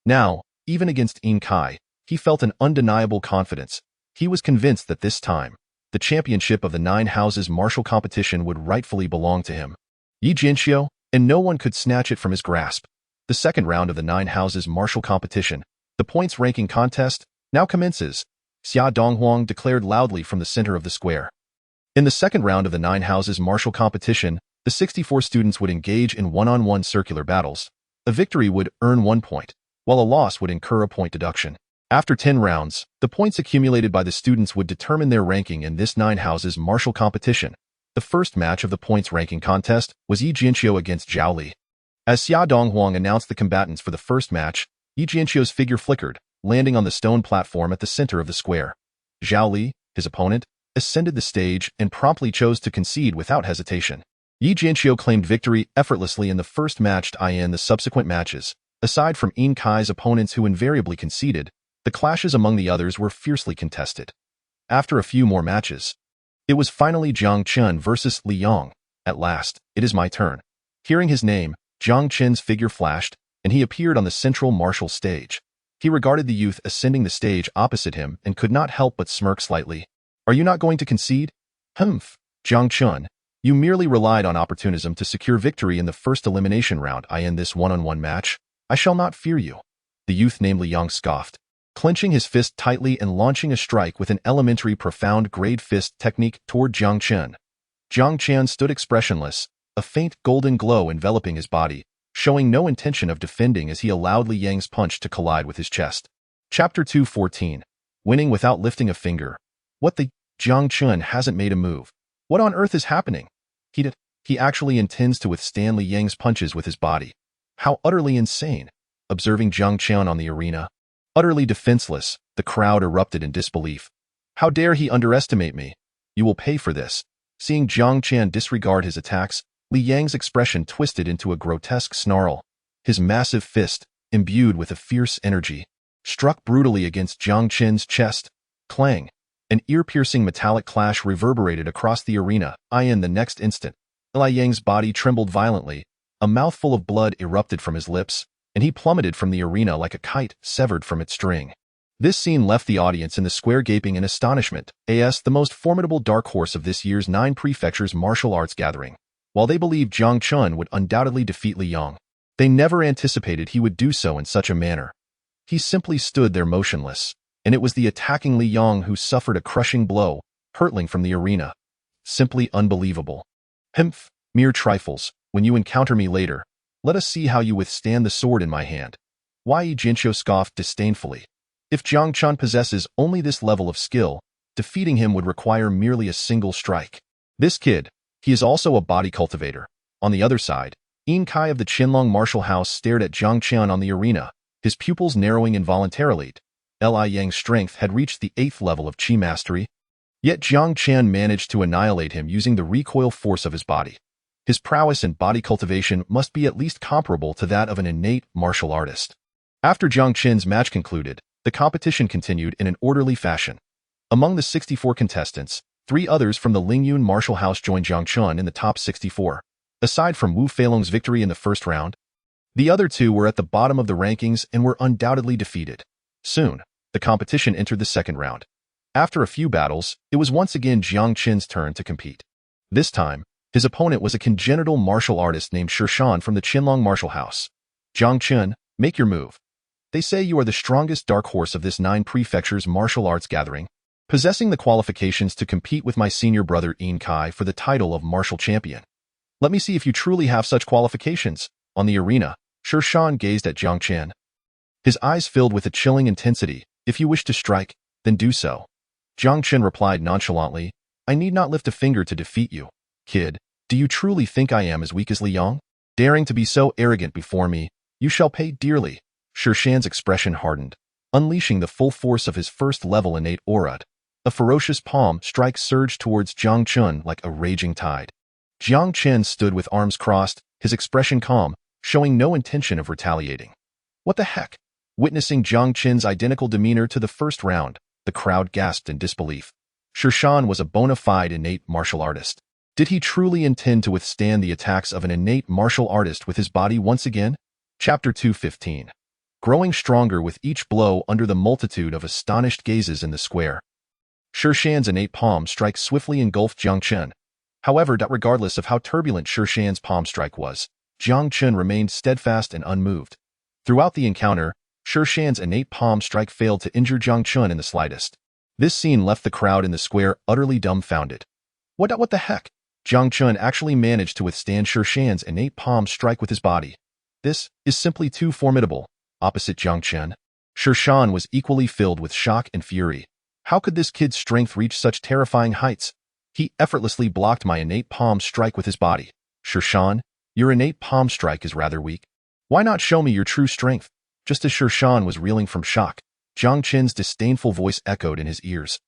Now, even against Yin Kai, he felt an undeniable confidence. He was convinced that this time, the championship of the 9 houses martial competition would rightfully belong to him. Yi Jinxiu, and no one could snatch it from his grasp. The second round of the 9 houses martial competition, the points ranking contest, now commences, Xia Donghuang declared loudly from the center of the square. In the second round of the 9 houses martial competition, the 64 students would engage in one-on-one circular battles. A victory would earn 1 point, while a loss would incur a point deduction. After 10 rounds, the points accumulated by the students would determine their ranking in this 9 houses martial competition. The first match of the points ranking contest was Yi Jinxiu against Zhao Li. As Xia Donghuang announced the combatants for the first match, Yi Jinxiu's figure flickered, landing on the stone platform at the center of the square. Zhao Li, his opponent, ascended the stage and promptly chose to concede without hesitation. Yi Jinxiu claimed victory effortlessly in the first match. In the subsequent matches, aside from Yin Kai's opponents who invariably conceded, the clashes among the others were fiercely contested. After a few more matches, it was finally Jiang Chen versus Li Yang. At last, it is my turn. Hearing his name, Jiang Chen's figure flashed, and he appeared on the central martial stage. He regarded the youth ascending the stage opposite him and could not help but smirk slightly. Are you not going to concede? Humph, Jiang Chen, you merely relied on opportunism to secure victory in the first elimination round. In this one-on-one match, I shall not fear you. The youth named Li Yang scoffed, clenching his fist tightly and launching a strike with an elementary profound grade fist technique toward Jiang Chen. Jiang Chen stood expressionless, a faint golden glow enveloping his body, showing no intention of defending as he allowed Li Yang's punch to collide with his chest. Chapter 214. Winning without lifting a finger. What the? Jiang Chen hasn't made a move. What on earth is happening? He actually intends to withstand Li Yang's punches with his body. How utterly insane. Observing Jiang Chen on the arena, utterly defenseless, the crowd erupted in disbelief. How dare he underestimate me? You will pay for this. Seeing Jiang Chen disregard his attacks, Li Yang's expression twisted into a grotesque snarl. His massive fist, imbued with a fierce energy, struck brutally against Jiang Chen's chest. Clang! An ear-piercing metallic clash reverberated across the arena. In the next instant, Li Yang's body trembled violently, a mouthful of blood erupted from his lips, and he plummeted from the arena like a kite severed from its string. This scene left the audience in the square gaping in astonishment. The most formidable dark horse of this year's 9 prefectures martial arts gathering. While they believed Jiang Chen would undoubtedly defeat Li Yang, they never anticipated he would do so in such a manner. He simply stood there motionless, and it was the attacking Li Yang who suffered a crushing blow, hurtling from the arena. Simply unbelievable. Humph, mere trifles. When you encounter me later, let us see how you withstand the sword in my hand. Yi Jinxiu scoffed disdainfully. If Jiang Chen possesses only this level of skill, defeating him would require merely a single strike. This kid, he is also a body cultivator. On the other side, Yin Kai of the Qinlong martial house stared at Jiang Chen on the arena, his pupils narrowing involuntarily. Li Yang's strength had reached the 8th level of Qi mastery, yet Jiang Chen managed to annihilate him using the recoil force of his body. His prowess in body cultivation must be at least comparable to that of an innate martial artist. After Jiang Chen's match concluded, the competition continued in an orderly fashion. Among the 64 contestants, 3 others from the Lingyun martial house joined Jiang Chen in the top 64. Aside from Wu Feilong's victory in the first round, the other 2 were at the bottom of the rankings and were undoubtedly defeated. Soon, the competition entered the second round. After a few battles, it was once again Jiang Chen's turn to compete. This time, his opponent was a congenital martial artist named Shan from the Qinlong martial house. Jiang Chen, make your move. They say you are the strongest dark horse of this 9 prefectures martial arts gathering, possessing the qualifications to compete with my senior brother Yin Kai for the title of martial champion. Let me see if you truly have such qualifications. On the arena, Shan gazed at Jiang Chen. His eyes filled with a chilling intensity. If you wish to strike, then do so. Jiang Chen replied nonchalantly, I need not lift a finger to defeat you. Kid, do you truly think I am as weak as Li Yang? Daring to be so arrogant before me, you shall pay dearly. Shan's expression hardened, unleashing the full force of his first-level innate aura. A ferocious palm strike surged towards Jiang Chen like a raging tide. Jiang Chen stood with arms crossed, his expression calm, showing no intention of retaliating. What the heck? Witnessing Jiang Chen's identical demeanor to the first round, the crowd gasped in disbelief. Shan was a bona fide innate martial artist. Did he truly intend to withstand the attacks of an innate martial artist with his body once again? Chapter 215. growing stronger with each blow under the multitude of astonished gazes in the square. Shi Shan's innate palm strike swiftly engulfed Jiang Chen. However, regardless of how turbulent Shi Shan's palm strike was, Jiang Chen remained steadfast and unmoved. Throughout the encounter, Shi Shan's innate palm strike failed to injure Jiang Chen in the slightest. This scene left the crowd in the square utterly dumbfounded. What the heck? Jiang Chen actually managed to withstand Shi Shan's innate palm strike with his body. This is simply too formidable. Opposite Jiang Chen, Shi Shan was equally filled with shock and fury. How could this kid's strength reach such terrifying heights? He effortlessly blocked my innate palm strike with his body. Shi Shan, your innate palm strike is rather weak. Why not show me your true strength? Just as Shi Shan was reeling from shock, Jiang Chen's disdainful voice echoed in his ears.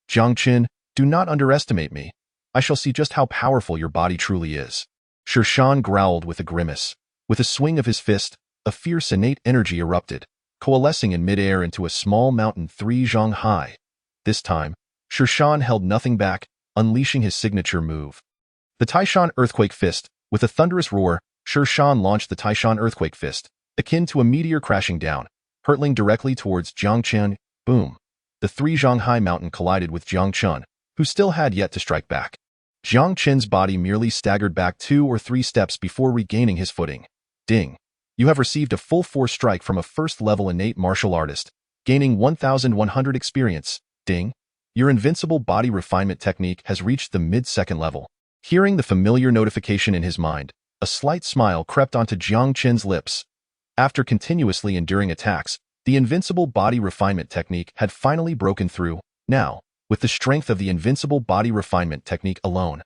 Jiang Chen, do not underestimate me. I shall see just how powerful your body truly is. Shi Shan growled with a grimace. With a swing of his fist, a fierce innate energy erupted, coalescing in midair into a small mountain 3 zhang high. This time, Shi Shan held nothing back, unleashing his signature move. The Taishan Earthquake Fist. With a thunderous roar, Shi Shan launched the Taishan Earthquake Fist, akin to a meteor crashing down, hurtling directly towards Jiang Chen. Boom! The 3 zhang high mountain collided with Jiang Chen, who still had yet to strike back. Jiang Chen's body merely staggered back 2 or 3 steps before regaining his footing. Ding! You have received a full force strike from a first-level innate martial artist, gaining 1,100 experience. Ding! Your invincible body refinement technique has reached the mid-second level. Hearing the familiar notification in his mind, a slight smile crept onto Jiang Chen's lips. After continuously enduring attacks, the invincible body refinement technique had finally broken through. Now, with the strength of the invincible body refinement technique alone,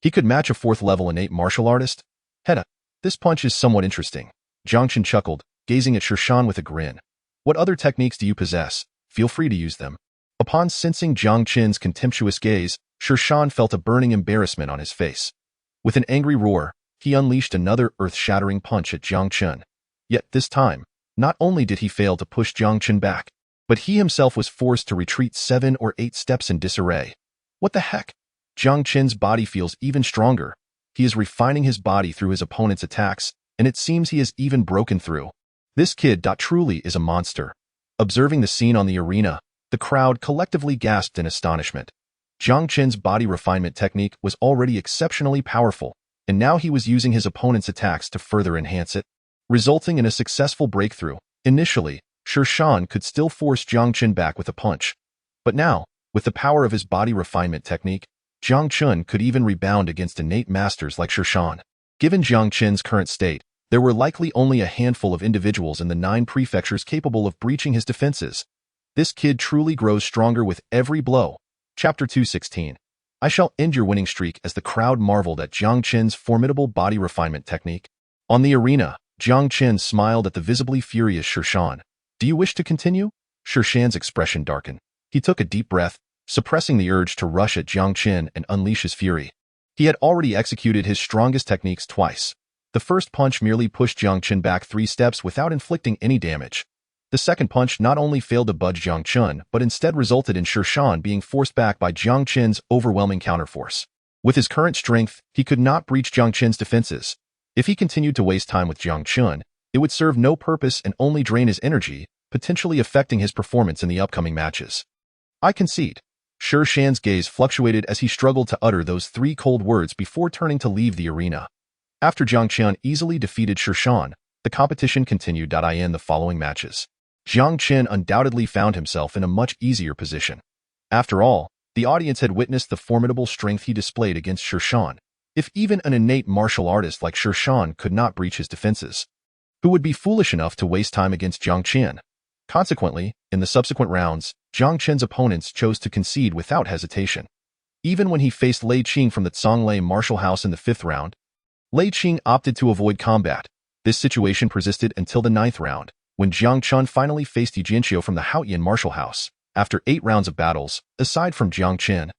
he could match a 4th-level innate martial artist? Heta, this punch is somewhat interesting. Jiang Chen chuckled, gazing at Shi Shan with a grin. What other techniques do you possess? Feel free to use them. Upon sensing Jiang Chen's contemptuous gaze, Shi Shan felt a burning embarrassment on his face. With an angry roar, he unleashed another earth-shattering punch at Jiang Chen. Yet this time, not only did he fail to push Jiang Chen back, but he himself was forced to retreat 7 or 8 steps in disarray. What the heck? Jiang Chen's body feels even stronger. He is refining his body through his opponent's attacks, and it seems he has even broken through. This kid truly is a monster. Observing the scene on the arena, the crowd collectively gasped in astonishment. Jiang Chen's body refinement technique was already exceptionally powerful, and now he was using his opponent's attacks to further enhance it, resulting in a successful breakthrough. Initially, Shi Shan could still force Jiang Chen back with a punch. But now, with the power of his body refinement technique, Jiang Chen could even rebound against innate masters like Shi Shan. Given Jiang Chen's current state, there were likely only a handful of individuals in the 9 prefectures capable of breaching his defenses. This kid truly grows stronger with every blow. Chapter 216. I shall end your winning streak. As the crowd marveled at Jiang Chen's formidable body refinement technique. On the arena, Jiang Chen smiled at the visibly furious Shi Shan. Do you wish to continue? Shi Shan's expression darkened. He took a deep breath, suppressing the urge to rush at Jiang Chen and unleash his fury. He had already executed his strongest techniques twice. The first punch merely pushed Jiang Chen back 3 steps without inflicting any damage. The second punch not only failed to budge Jiang Chen, but instead resulted in Shi Shan being forced back by Jiang Chen's overwhelming counterforce. With his current strength, he could not breach Jiang Chen's defenses. If he continued to waste time with Jiang Chen, it would serve no purpose and only drain his energy, potentially affecting his performance in the upcoming matches. I concede. Shi Shan's gaze fluctuated as he struggled to utter those 3 cold words before turning to leave the arena. After Jiang Chen easily defeated Shi Shan, the competition continued. In the following matches, Jiang Chen undoubtedly found himself in a much easier position. After all, the audience had witnessed the formidable strength he displayed against Shi Shan. If even an innate martial artist like Shi Shan could not breach his defenses, who would be foolish enough to waste time against Jiang Chen? Consequently, in the subsequent rounds, Jiang Chen's opponents chose to concede without hesitation. Even when he faced Lei Qing from the Zonglei martial house in the 5th round, Lei Qing opted to avoid combat. This situation persisted until the 9th round, when Jiang Chen finally faced Yi Jianqiu from the Haotian martial house. After 8 rounds of battles, aside from Jiang Chen,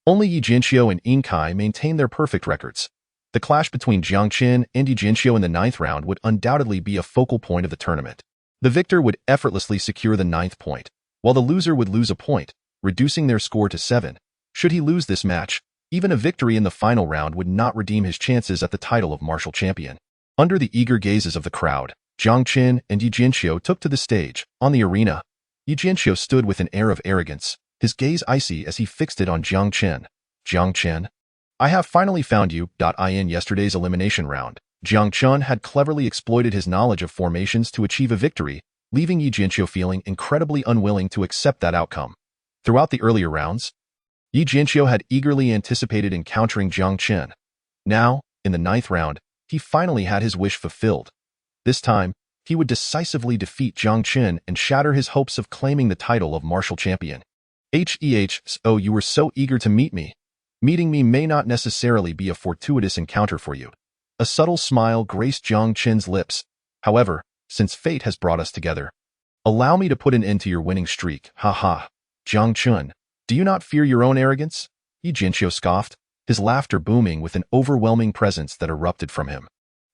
only Yi Jianqiu and Yin Kai maintained their perfect records. The clash between Jiang Chen and Yi Jianqiu in the 9th round would undoubtedly be a focal point of the tournament. The victor would effortlessly secure the 9th point, while the loser would lose a point, reducing their score to 7. Should he lose this match, even a victory in the final round would not redeem his chances at the title of martial champion. Under the eager gazes of the crowd, Jiang Chen and Yi Jianxiu took to the stage. On the arena, Yi Jianxiu stood with an air of arrogance, his gaze icy as he fixed it on Jiang Chen. Jiang Chen, I have finally found you. In yesterday's elimination round, Jiang Chen had cleverly exploited his knowledge of formations to achieve a victory, leaving Yi Jianxiu feeling incredibly unwilling to accept that outcome. Throughout the earlier rounds, Yi Jianxiu had eagerly anticipated encountering Jiang Chen. Now, in the 9th round, he finally had his wish fulfilled. This time, he would decisively defeat Jiang Chen and shatter his hopes of claiming the title of martial champion. So you were so eager to meet me. Meeting me may not necessarily be a fortuitous encounter for you. A subtle smile graced Jiang Chen's lips. However, since fate has brought us together, allow me to put an end to your winning streak. Ha ha. Jiang Chen, do you not fear your own arrogance? Yi Jianxiu scoffed, his laughter booming with an overwhelming presence that erupted from him.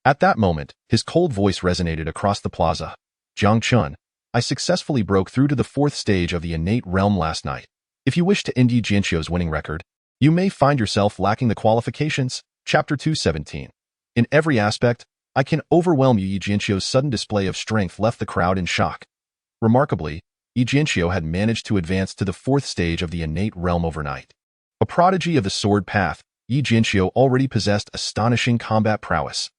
At that moment, his cold voice resonated across the plaza. Jiang Chen, I successfully broke through to the 4th stage of the innate realm last night. If you wish to end Yi Jianxiu's winning record, you may find yourself lacking the qualifications. Chapter 217. In every aspect, I can overwhelm you. Yi Jianxiu's sudden display of strength left the crowd in shock. Remarkably, Yi Jianxiu had managed to advance to the 4th stage of the innate realm overnight. A prodigy of the sword path, Yi Jianxiu already possessed astonishing combat prowess.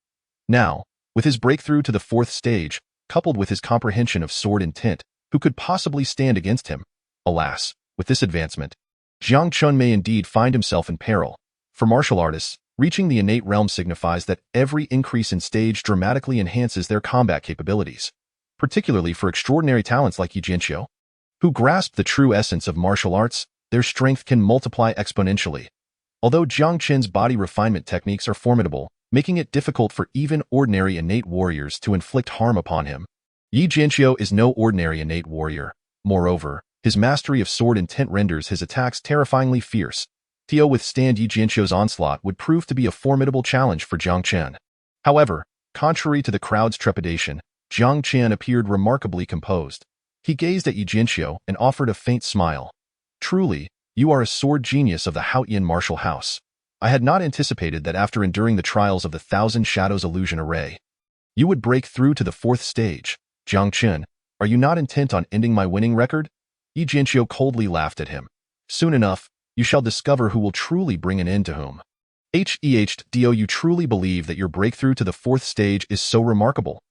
Now, with his breakthrough to the 4th stage, coupled with his comprehension of sword intent, who could possibly stand against him? Alas, with this advancement, Jiang Chen may indeed find himself in peril. For martial artists, reaching the innate realm signifies that every increase in stage dramatically enhances their combat capabilities, particularly for extraordinary talents like Yi Jianxiu, who grasp the true essence of martial arts. Their strength can multiply exponentially. Although Jiang Chen's body refinement techniques are formidable, making it difficult for even ordinary innate warriors to inflict harm upon him, Yi Jianxiu is no ordinary innate warrior. Moreover, his mastery of sword intent renders his attacks terrifyingly fierce. To withstand Yi Jianxiu's onslaught would prove to be a formidable challenge for Jiang Chen. However, contrary to the crowd's trepidation, Jiang Chen appeared remarkably composed. He gazed at Yi Jianxiu and offered a faint smile. Truly, you are a sword genius of the Haotian martial house. I had not anticipated that after enduring the trials of the Thousand Shadows illusion array, you would break through to the 4th stage. Jiang Chen, are you not intent on ending my winning record? Yi Jianxiu coldly laughed at him. Soon enough, you shall discover who will truly bring an end to whom. You truly believe that your breakthrough to the 4th stage is so remarkable?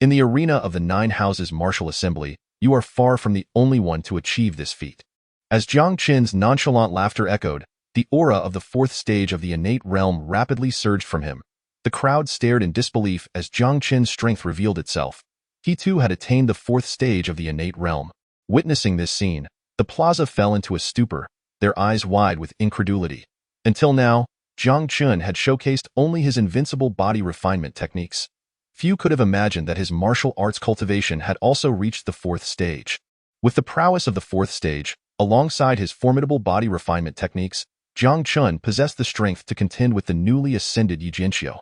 In the arena of the 9 Houses Martial Assembly, you are far from the only one to achieve this feat. As Jiang Chen's nonchalant laughter echoed, the aura of the 4th stage of the innate realm rapidly surged from him. The crowd stared in disbelief as Jiang Chen's strength revealed itself. He too had attained the 4th stage of the innate realm. Witnessing this scene, the plaza fell into a stupor, their eyes wide with incredulity. Until now, Jiang Chen had showcased only his invincible body refinement techniques. Few could have imagined that his martial arts cultivation had also reached the 4th stage. With the prowess of the 4th stage, alongside his formidable body refinement techniques, Jiang Chen possessed the strength to contend with the newly ascended Yi Jianxiu.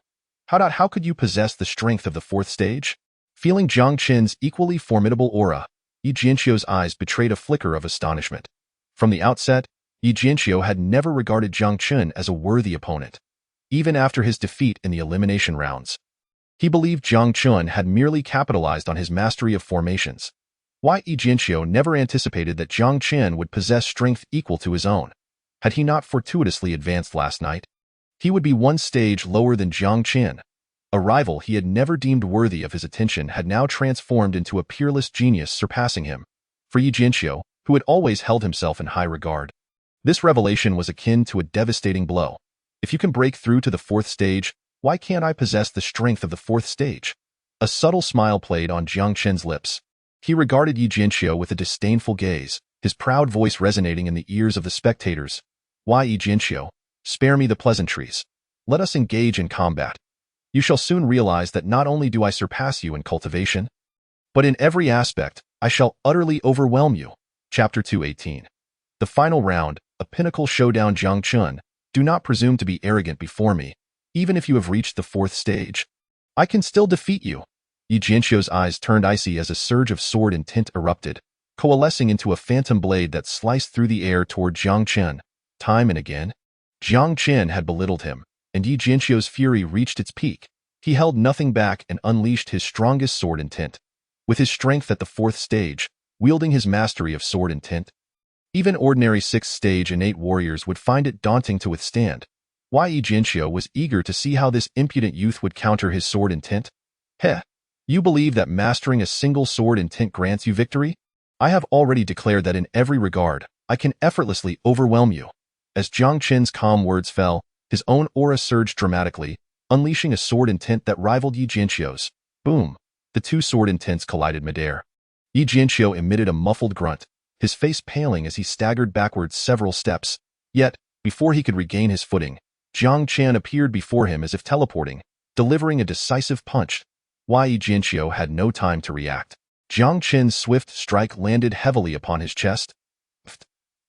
How could you possess the strength of the 4th stage? Feeling Jiang Chen's equally formidable aura, Yi Jianxiu's eyes betrayed a flicker of astonishment. From the outset, Yi Jianxiu had never regarded Jiang Chen as a worthy opponent. Even after his defeat in the elimination rounds, he believed Jiang Chen had merely capitalized on his mastery of formations. Why Yi Jianxiu never anticipated that Jiang Chen would possess strength equal to his own? Had he not fortuitously advanced last night, he would be one stage lower than Jiang Chen. A rival he had never deemed worthy of his attention had now transformed into a peerless genius surpassing him. For Yi Jianxiu, who had always held himself in high regard, this revelation was akin to a devastating blow. If you can break through to the 4th stage, why can't I possess the strength of the 4th stage? A subtle smile played on Jiang Chen's lips. He regarded Yi Jianxiu with a disdainful gaze, his proud voice resonating in the ears of the spectators. Why, Yi Jianxiu, spare me the pleasantries. Let us engage in combat. You shall soon realize that not only do I surpass you in cultivation, but in every aspect, I shall utterly overwhelm you. Chapter 218. The final round, a pinnacle showdown. Jiang Chen, do not presume to be arrogant before me. Even if you have reached the 4th stage, I can still defeat you. Yi Jianxiu's eyes turned icy as a surge of sword intent erupted, coalescing into a phantom blade that sliced through the air toward Jiang Chen. Time and again, Jiang Chen had belittled him, and Yi Jianxiu's fury reached its peak. He held nothing back and unleashed his strongest sword intent. With his strength at the 4th stage, wielding his mastery of sword intent, even ordinary 6th stage innate warriors would find it daunting to withstand. Yi Jinqiu was eager to see how this impudent youth would counter his sword intent. Heh, you believe that mastering a single sword intent grants you victory? I have already declared that in every regard, I can effortlessly overwhelm you. As Jiang Chen's calm words fell, his own aura surged dramatically, unleashing a sword intent that rivaled Yi Jinqiu's. Boom! The two sword intents collided midair. Yi Jinqiu emitted a muffled grunt, his face paling as he staggered backwards several steps. Yet, before he could regain his footing, Jiang Chen appeared before him as if teleporting, delivering a decisive punch. Yi Jinqiu had no time to react. Jiang Chen's swift strike landed heavily upon his chest.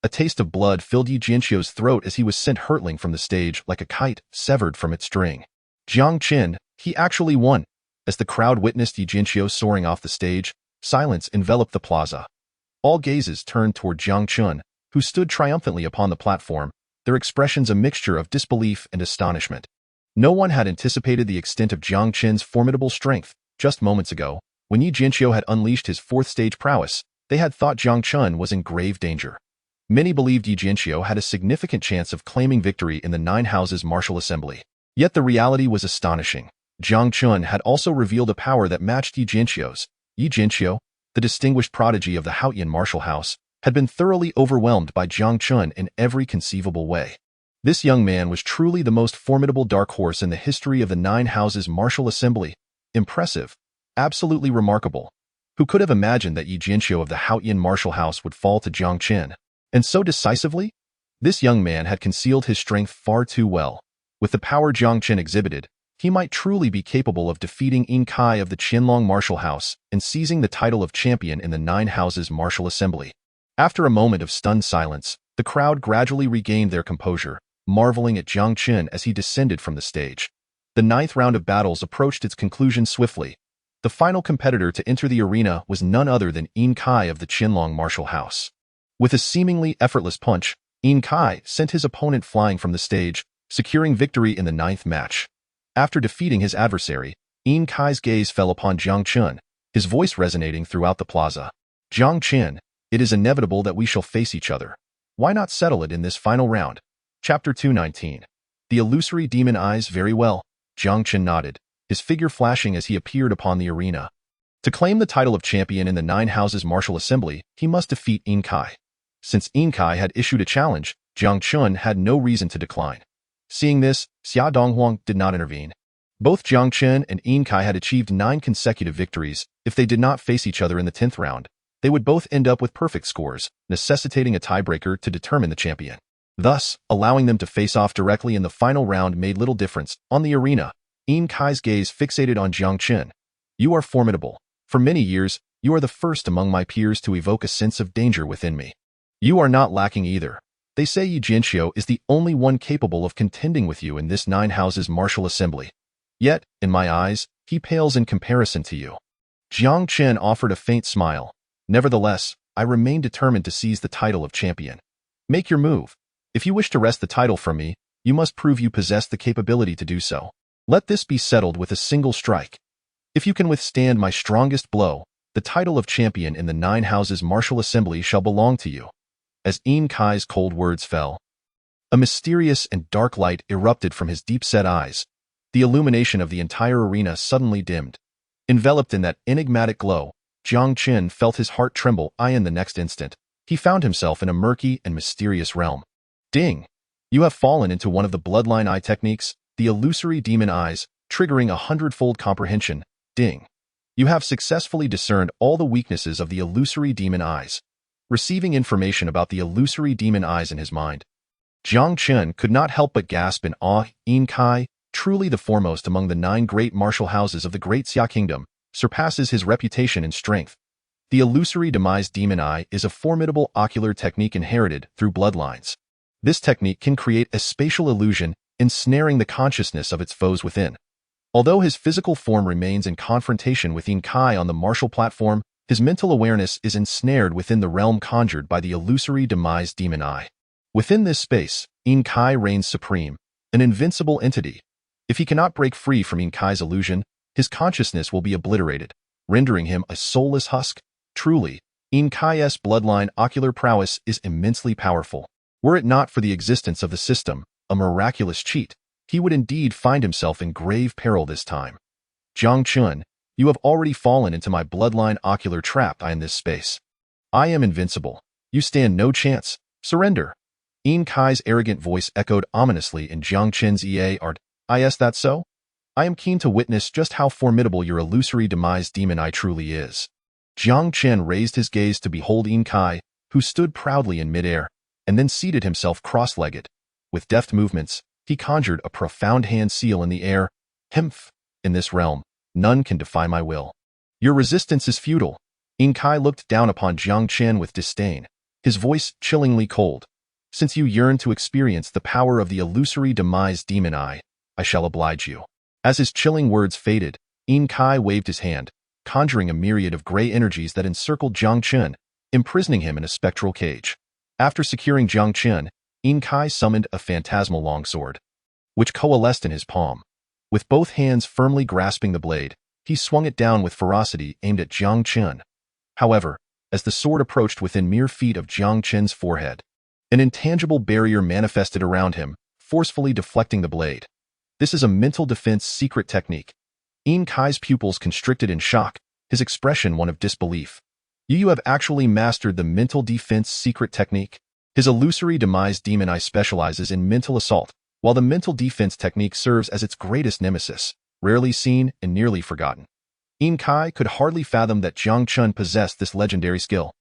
A taste of blood filled Yi Jinqiu's throat as he was sent hurtling from the stage like a kite severed from its string. Jiang Chen, he actually won. As the crowd witnessed Yi Jinqiu soaring off the stage, silence enveloped the plaza. All gazes turned toward Jiang Chen, who stood triumphantly upon the platform, their expressions a mixture of disbelief and astonishment. No one had anticipated the extent of Jiang Chen's formidable strength. Just moments ago, when Yi Jinqiu had unleashed his 4th stage prowess, they had thought Jiang Chen was in grave danger. Many believed Yi Jinqiu had a significant chance of claiming victory in the 9 Houses Martial Assembly. Yet the reality was astonishing. Jiang Chen had also revealed a power that matched Yi Jinqiu's. Yi Jinqiu, the distinguished prodigy of the Haotian martial house, had been thoroughly overwhelmed by Jiang Chen in every conceivable way. This young man was truly the most formidable dark horse in the history of the 9 Houses Martial Assembly. Impressive. Absolutely remarkable. Who could have imagined that Yi Jinqiu of the Haotian martial house would fall to Jiang Chen? And so decisively? This young man had concealed his strength far too well. With the power Jiang Chen exhibited, he might truly be capable of defeating Yin Kai of the Qianlong martial house and seizing the title of champion in the 9 Houses Martial Assembly. After a moment of stunned silence, the crowd gradually regained their composure, marveling at Jiang Chen as he descended from the stage. The 9th round of battles approached its conclusion swiftly. The final competitor to enter the arena was none other than Yin Kai of the Qianlong martial house. With a seemingly effortless punch, Yin Kai sent his opponent flying from the stage, securing victory in the 9th match. After defeating his adversary, Yin Kai's gaze fell upon Jiang Chen, his voice resonating throughout the plaza. Jiang Chen, it is inevitable that we shall face each other. Why not settle it in this final round? Chapter 219. The illusory demon eyes. Very well. Jiang Chen nodded, his figure flashing as he appeared upon the arena. To claim the title of champion in the 9 Houses Martial Assembly, he must defeat Yin Kai. Since Yin Kai had issued a challenge, Jiang Chen had no reason to decline. Seeing this, Xia Donghuang did not intervene. Both Jiang Chen and Yin Kai had achieved 9 consecutive victories. If they did not face each other in the 10th round, they would both end up with perfect scores, necessitating a tiebreaker to determine the champion. Thus, allowing them to face off directly in the final round made little difference. On the arena, Yin Kai's gaze fixated on Jiang Chen. You are formidable. For many years, you are the first among my peers to evoke a sense of danger within me. You are not lacking either. They say Yi Jinqiu is the only one capable of contending with you in this 9 Houses Martial Assembly. Yet, in my eyes, he pales in comparison to you. Jiang Chen offered a faint smile. Nevertheless, I remain determined to seize the title of champion. Make your move. If you wish to wrest the title from me, you must prove you possess the capability to do so. Let this be settled with a single strike. If you can withstand my strongest blow, the title of champion in the 9 Houses Martial Assembly shall belong to you. As Yin Kai's cold words fell, a mysterious and dark light erupted from his deep-set eyes. The illumination of the entire arena suddenly dimmed. Enveloped in that enigmatic glow, Jiang Chen felt his heart tremble. In the next instant, he found himself in a murky and mysterious realm. Ding! You have fallen into one of the bloodline eye techniques, the illusory demon eyes, triggering a hundredfold comprehension. Ding! You have successfully discerned all the weaknesses of the illusory demon eyes. Receiving information about the illusory demon eyes in his mind, Jiang Chen could not help but gasp in awe. Yin Kai, truly the foremost among the 9 great martial houses of the Great Xia Kingdom, surpasses his reputation in strength. The illusory demise demon eye is a formidable ocular technique inherited through bloodlines. This technique can create a spatial illusion, ensnaring the consciousness of its foes within. Although his physical form remains in confrontation with Yin Kai on the martial platform, his mental awareness is ensnared within the realm conjured by the illusory demise demon eye. Within this space, Yin Kai reigns supreme, an invincible entity. If he cannot break free from Yin Kai's illusion, his consciousness will be obliterated, rendering him a soulless husk. Truly, Yin Kai's bloodline ocular prowess is immensely powerful. Were it not for the existence of the system, a miraculous cheat, he would indeed find himself in grave peril this time. Jiang Chen, you have already fallen into my bloodline ocular trap in this space. I am invincible. You stand no chance. Surrender. Yin Kai's arrogant voice echoed ominously in Jiang Chen's ear. Is that so? I am keen to witness just how formidable your illusory demise demon eye truly is. Jiang Chen raised his gaze to behold Yin Kai, who stood proudly in midair, and then seated himself cross-legged. With deft movements, he conjured a profound hand seal in the air. Hmph! In this realm, none can defy my will. Your resistance is futile. Yin Kai looked down upon Jiang Chen with disdain, his voice chillingly cold. Since you yearn to experience the power of the illusory demise demon eye, I shall oblige you. As his chilling words faded, Yin Kai waved his hand, conjuring a myriad of gray energies that encircled Jiang Chen, imprisoning him in a spectral cage. After securing Jiang Chen, Yin Kai summoned a phantasmal longsword, which coalesced in his palm. With both hands firmly grasping the blade, he swung it down with ferocity aimed at Jiang Chen. However, as the sword approached within mere feet of Jiang Chen's forehead, an intangible barrier manifested around him, forcefully deflecting the blade. This is a mental defense secret technique. Yin Kai's pupils constricted in shock, his expression one of disbelief. You have actually mastered the mental defense secret technique? His illusory demise demon eye specializes in mental assault, while the mental defense technique serves as its greatest nemesis, rarely seen and nearly forgotten. Yin Kai could hardly fathom that Jiang Chen possessed this legendary skill.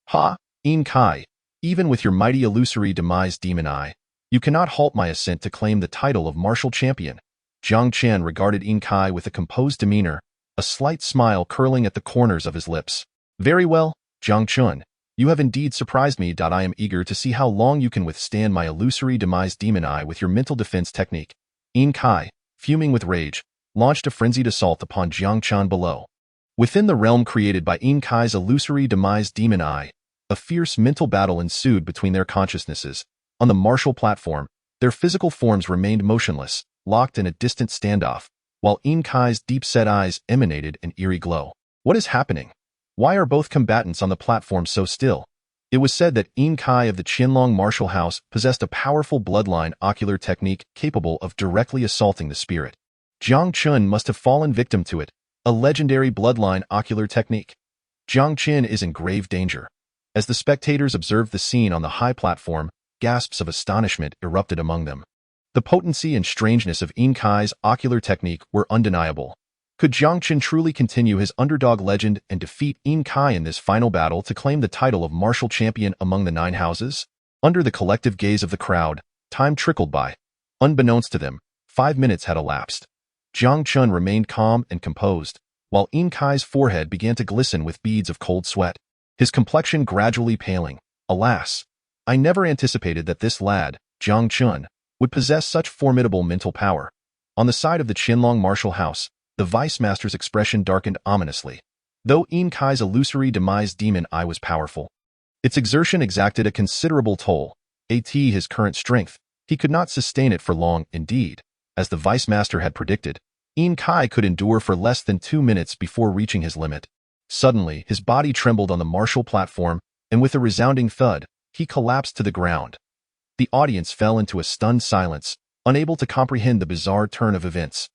Ha! Yin Kai, even with your mighty illusory demise demon eye, you cannot halt my ascent to claim the title of martial champion. Jiang Chen regarded Yin Kai with a composed demeanor, a slight smile curling at the corners of his lips. Very well, Jiang Chen, you have indeed surprised me. I am eager to see how long you can withstand my illusory demise demon eye with your mental defense technique. Yin Kai, fuming with rage, launched a frenzied assault upon Jiang Chen below. Within the realm created by Yin Kai's illusory demise demon eye, a fierce mental battle ensued between their consciousnesses. On the martial platform, their physical forms remained motionless, locked in a distant standoff, while Yin Kai's deep-set eyes emanated an eerie glow. What is happening? Why are both combatants on the platform so still? It was said that Yin Kai of the Qianlong martial house possessed a powerful bloodline ocular technique capable of directly assaulting the spirit. Jiang Chen must have fallen victim to it, a legendary bloodline ocular technique. Jiang Chen is in grave danger. As the spectators observed the scene on the high platform, gasps of astonishment erupted among them. The potency and strangeness of Yin Kai's ocular technique were undeniable. Could Jiang Chen truly continue his underdog legend and defeat Yin Kai in this final battle to claim the title of martial champion among the 9 houses? Under the collective gaze of the crowd, time trickled by. Unbeknownst to them, 5 minutes had elapsed. Jiang Chen remained calm and composed, while Yin Kai's forehead began to glisten with beads of cold sweat, his complexion gradually paling. Alas! I never anticipated that this lad, Jiang Chen, would possess such formidable mental power. On the side of the Qianlong martial house, the vice master's expression darkened ominously. Though Yin Kai's illusory demise demon eye was powerful, its exertion exacted a considerable toll. His current strength, he could not sustain it for long. Indeed, as the vice master had predicted, Yin Kai could endure for less than 2 minutes before reaching his limit. Suddenly, his body trembled on the martial platform, and with a resounding thud, he collapsed to the ground. The audience fell into a stunned silence, unable to comprehend the bizarre turn of events.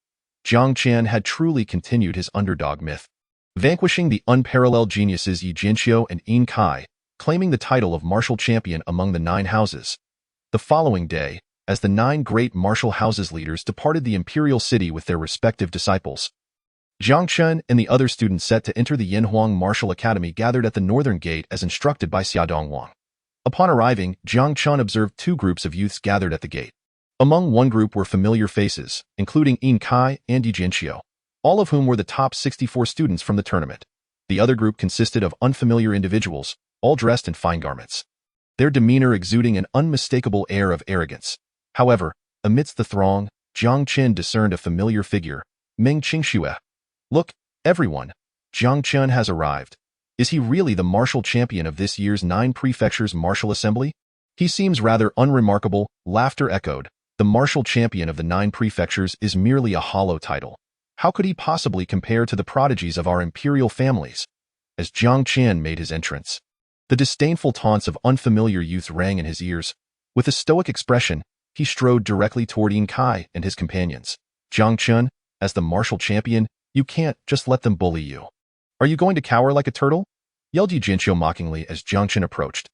Jiang Chen had truly continued his underdog myth, vanquishing the unparalleled geniuses Yi Jinqiu and Yin Kai, claiming the title of martial champion among the 9 houses. The following day, as the 9 great martial houses leaders departed the imperial city with their respective disciples, Jiang Chen and the other students set to enter the Yanhuang Martial Academy gathered at the northern gate as instructed by Xiaodong Wang. Upon arriving, Jiang Chen observed 2 groups of youths gathered at the gate. Among one group were familiar faces, including Yin Kai and Yi Jinqiu, all of whom were the top 64 students from the tournament. The other group consisted of unfamiliar individuals, all dressed in fine garments, their demeanor exuding an unmistakable air of arrogance. However, amidst the throng, Jiang Chen discerned a familiar figure, Meng Qingxue. Look, everyone, Jiang Chen has arrived. Is he really the martial champion of this year's 9 prefectures martial assembly? He seems rather unremarkable, laughter echoed. The martial champion of the 9 prefectures is merely a hollow title. How could he possibly compare to the prodigies of our imperial families? As Jiang Chen made his entrance, the disdainful taunts of unfamiliar youth rang in his ears. With a stoic expression, he strode directly toward Yin Kai and his companions. Jiang Chen, as the martial champion, you can't just let them bully you. Are you going to cower like a turtle? Yelled Yi Jinqiu mockingly as Jiang Chen approached.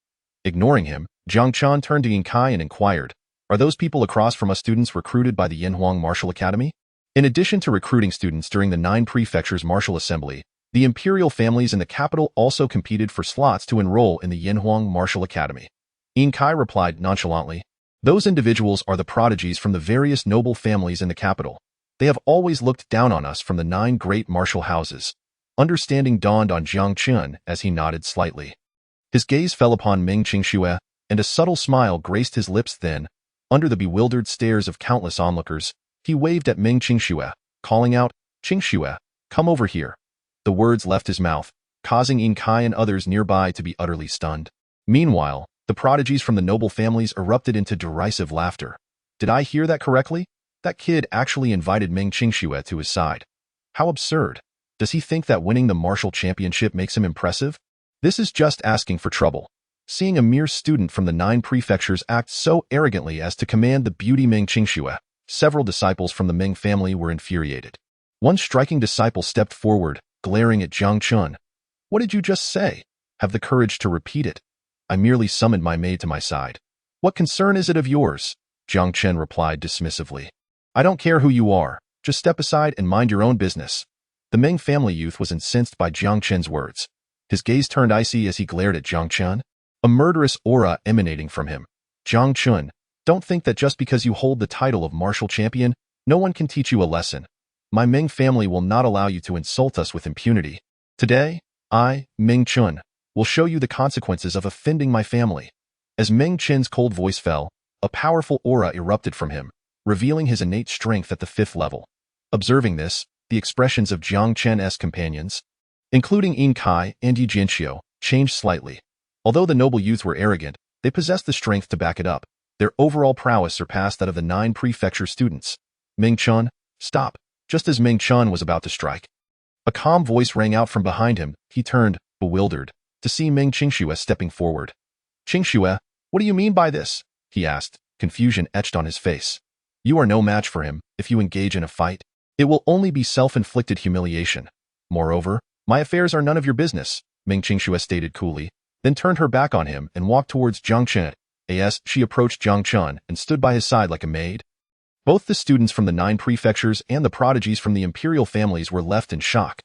Ignoring him, Jiang Chen turned to Yin Kai and inquired, are those people across from us students recruited by the Yinhuang Martial Academy? In addition to recruiting students during the 9 prefectures martial assembly, the imperial families in the capital also competed for slots to enroll in the Yinhuang Martial Academy. Yin Kai replied nonchalantly, those individuals are the prodigies from the various noble families in the capital. They have always looked down on us from the 9 great martial houses. Understanding dawned on Jiang Chen as he nodded slightly. His gaze fell upon Meng Qingxue, and a subtle smile graced his lips. Then, under the bewildered stares of countless onlookers, he waved at Meng Qingxue, calling out, Qingxue, come over here. The words left his mouth, causing Yin Kai and others nearby to be utterly stunned. Meanwhile, the prodigies from the noble families erupted into derisive laughter. Did I hear that correctly? That kid actually invited Meng Qingxue to his side. How absurd. Does he think that winning the martial championship makes him impressive? This is just asking for trouble. Seeing a mere student from the 9 prefectures act so arrogantly as to command the beauty Meng Qingxue, several disciples from the Meng family were infuriated. One striking disciple stepped forward, glaring at Jiang Chen. What did you just say? Have the courage to repeat it. I merely summoned my maid to my side. What concern is it of yours? Jiang Chen replied dismissively. I don't care who you are. Just step aside and mind your own business. The Meng family youth was incensed by Jiang Chen's words. His gaze turned icy as he glared at Jiang Chen, a murderous aura emanating from him. Jiang Chen, don't think that just because you hold the title of martial champion, no one can teach you a lesson. My Meng family will not allow you to insult us with impunity. Today, I, Meng Chen, will show you the consequences of offending my family. As Meng Chen's cold voice fell, a powerful aura erupted from him, revealing his innate strength at the 5th level. Observing this, the expressions of Jiang Chen's companions, including Yin Kai and Yi Jinqiu, changed slightly. Although the noble youth were arrogant, they possessed the strength to back it up. Their overall prowess surpassed that of the 9 prefecture students. Meng Chen, stop. Just as Meng Chen was about to strike, a calm voice rang out from behind him. He turned, bewildered, to see Meng Qingxue stepping forward. Qingxue, what do you mean by this? He asked, confusion etched on his face. You are no match for him. If you engage in a fight, it will only be self-inflicted humiliation. Moreover, my affairs are none of your business, Meng Qingxue stated coolly, then turned her back on him and walked towards Jiang Chen. As she approached Jiang Chen and stood by his side like a maid. Both the students from the 9 prefectures and the prodigies from the imperial families were left in shock.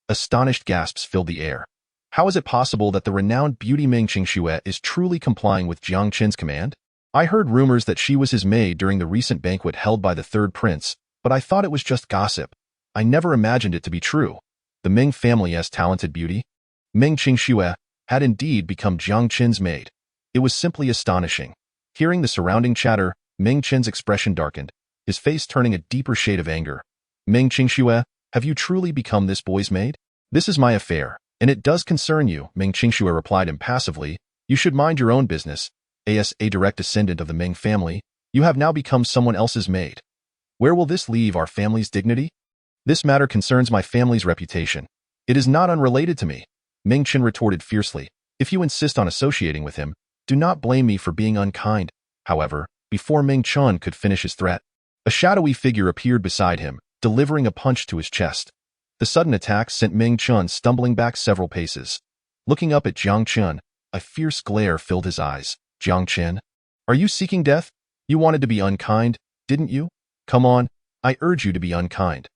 Astonished gasps filled the air. How is it possible that the renowned beauty Meng Qingxue is truly complying with Jiang Chen's command? I heard rumors that she was his maid during the recent banquet held by the 3rd prince, but I thought it was just gossip. I never imagined it to be true. The Meng family's talented beauty, Meng Qingxue, had indeed become Jiang Chen's maid. It was simply astonishing. Hearing the surrounding chatter, Meng Chen's expression darkened, his face turning a deeper shade of anger. Meng Qingxue, have you truly become this boy's maid? This is my affair, and it does concern you, Meng Qingxue replied impassively. You should mind your own business. As a direct descendant of the Meng family, you have now become someone else's maid. Where will this leave our family's dignity? This matter concerns my family's reputation. It is not unrelated to me, Meng Chen retorted fiercely. If you insist on associating with him, do not blame me for being unkind. However, before Meng Chen could finish his threat, a shadowy figure appeared beside him, delivering a punch to his chest. The sudden attack sent Meng Chen stumbling back several paces. Looking up at Jiang Chen, a fierce glare filled his eyes. Jiang Chen, are you seeking death? You wanted to be unkind, didn't you? Come on, I urge you to be unkind.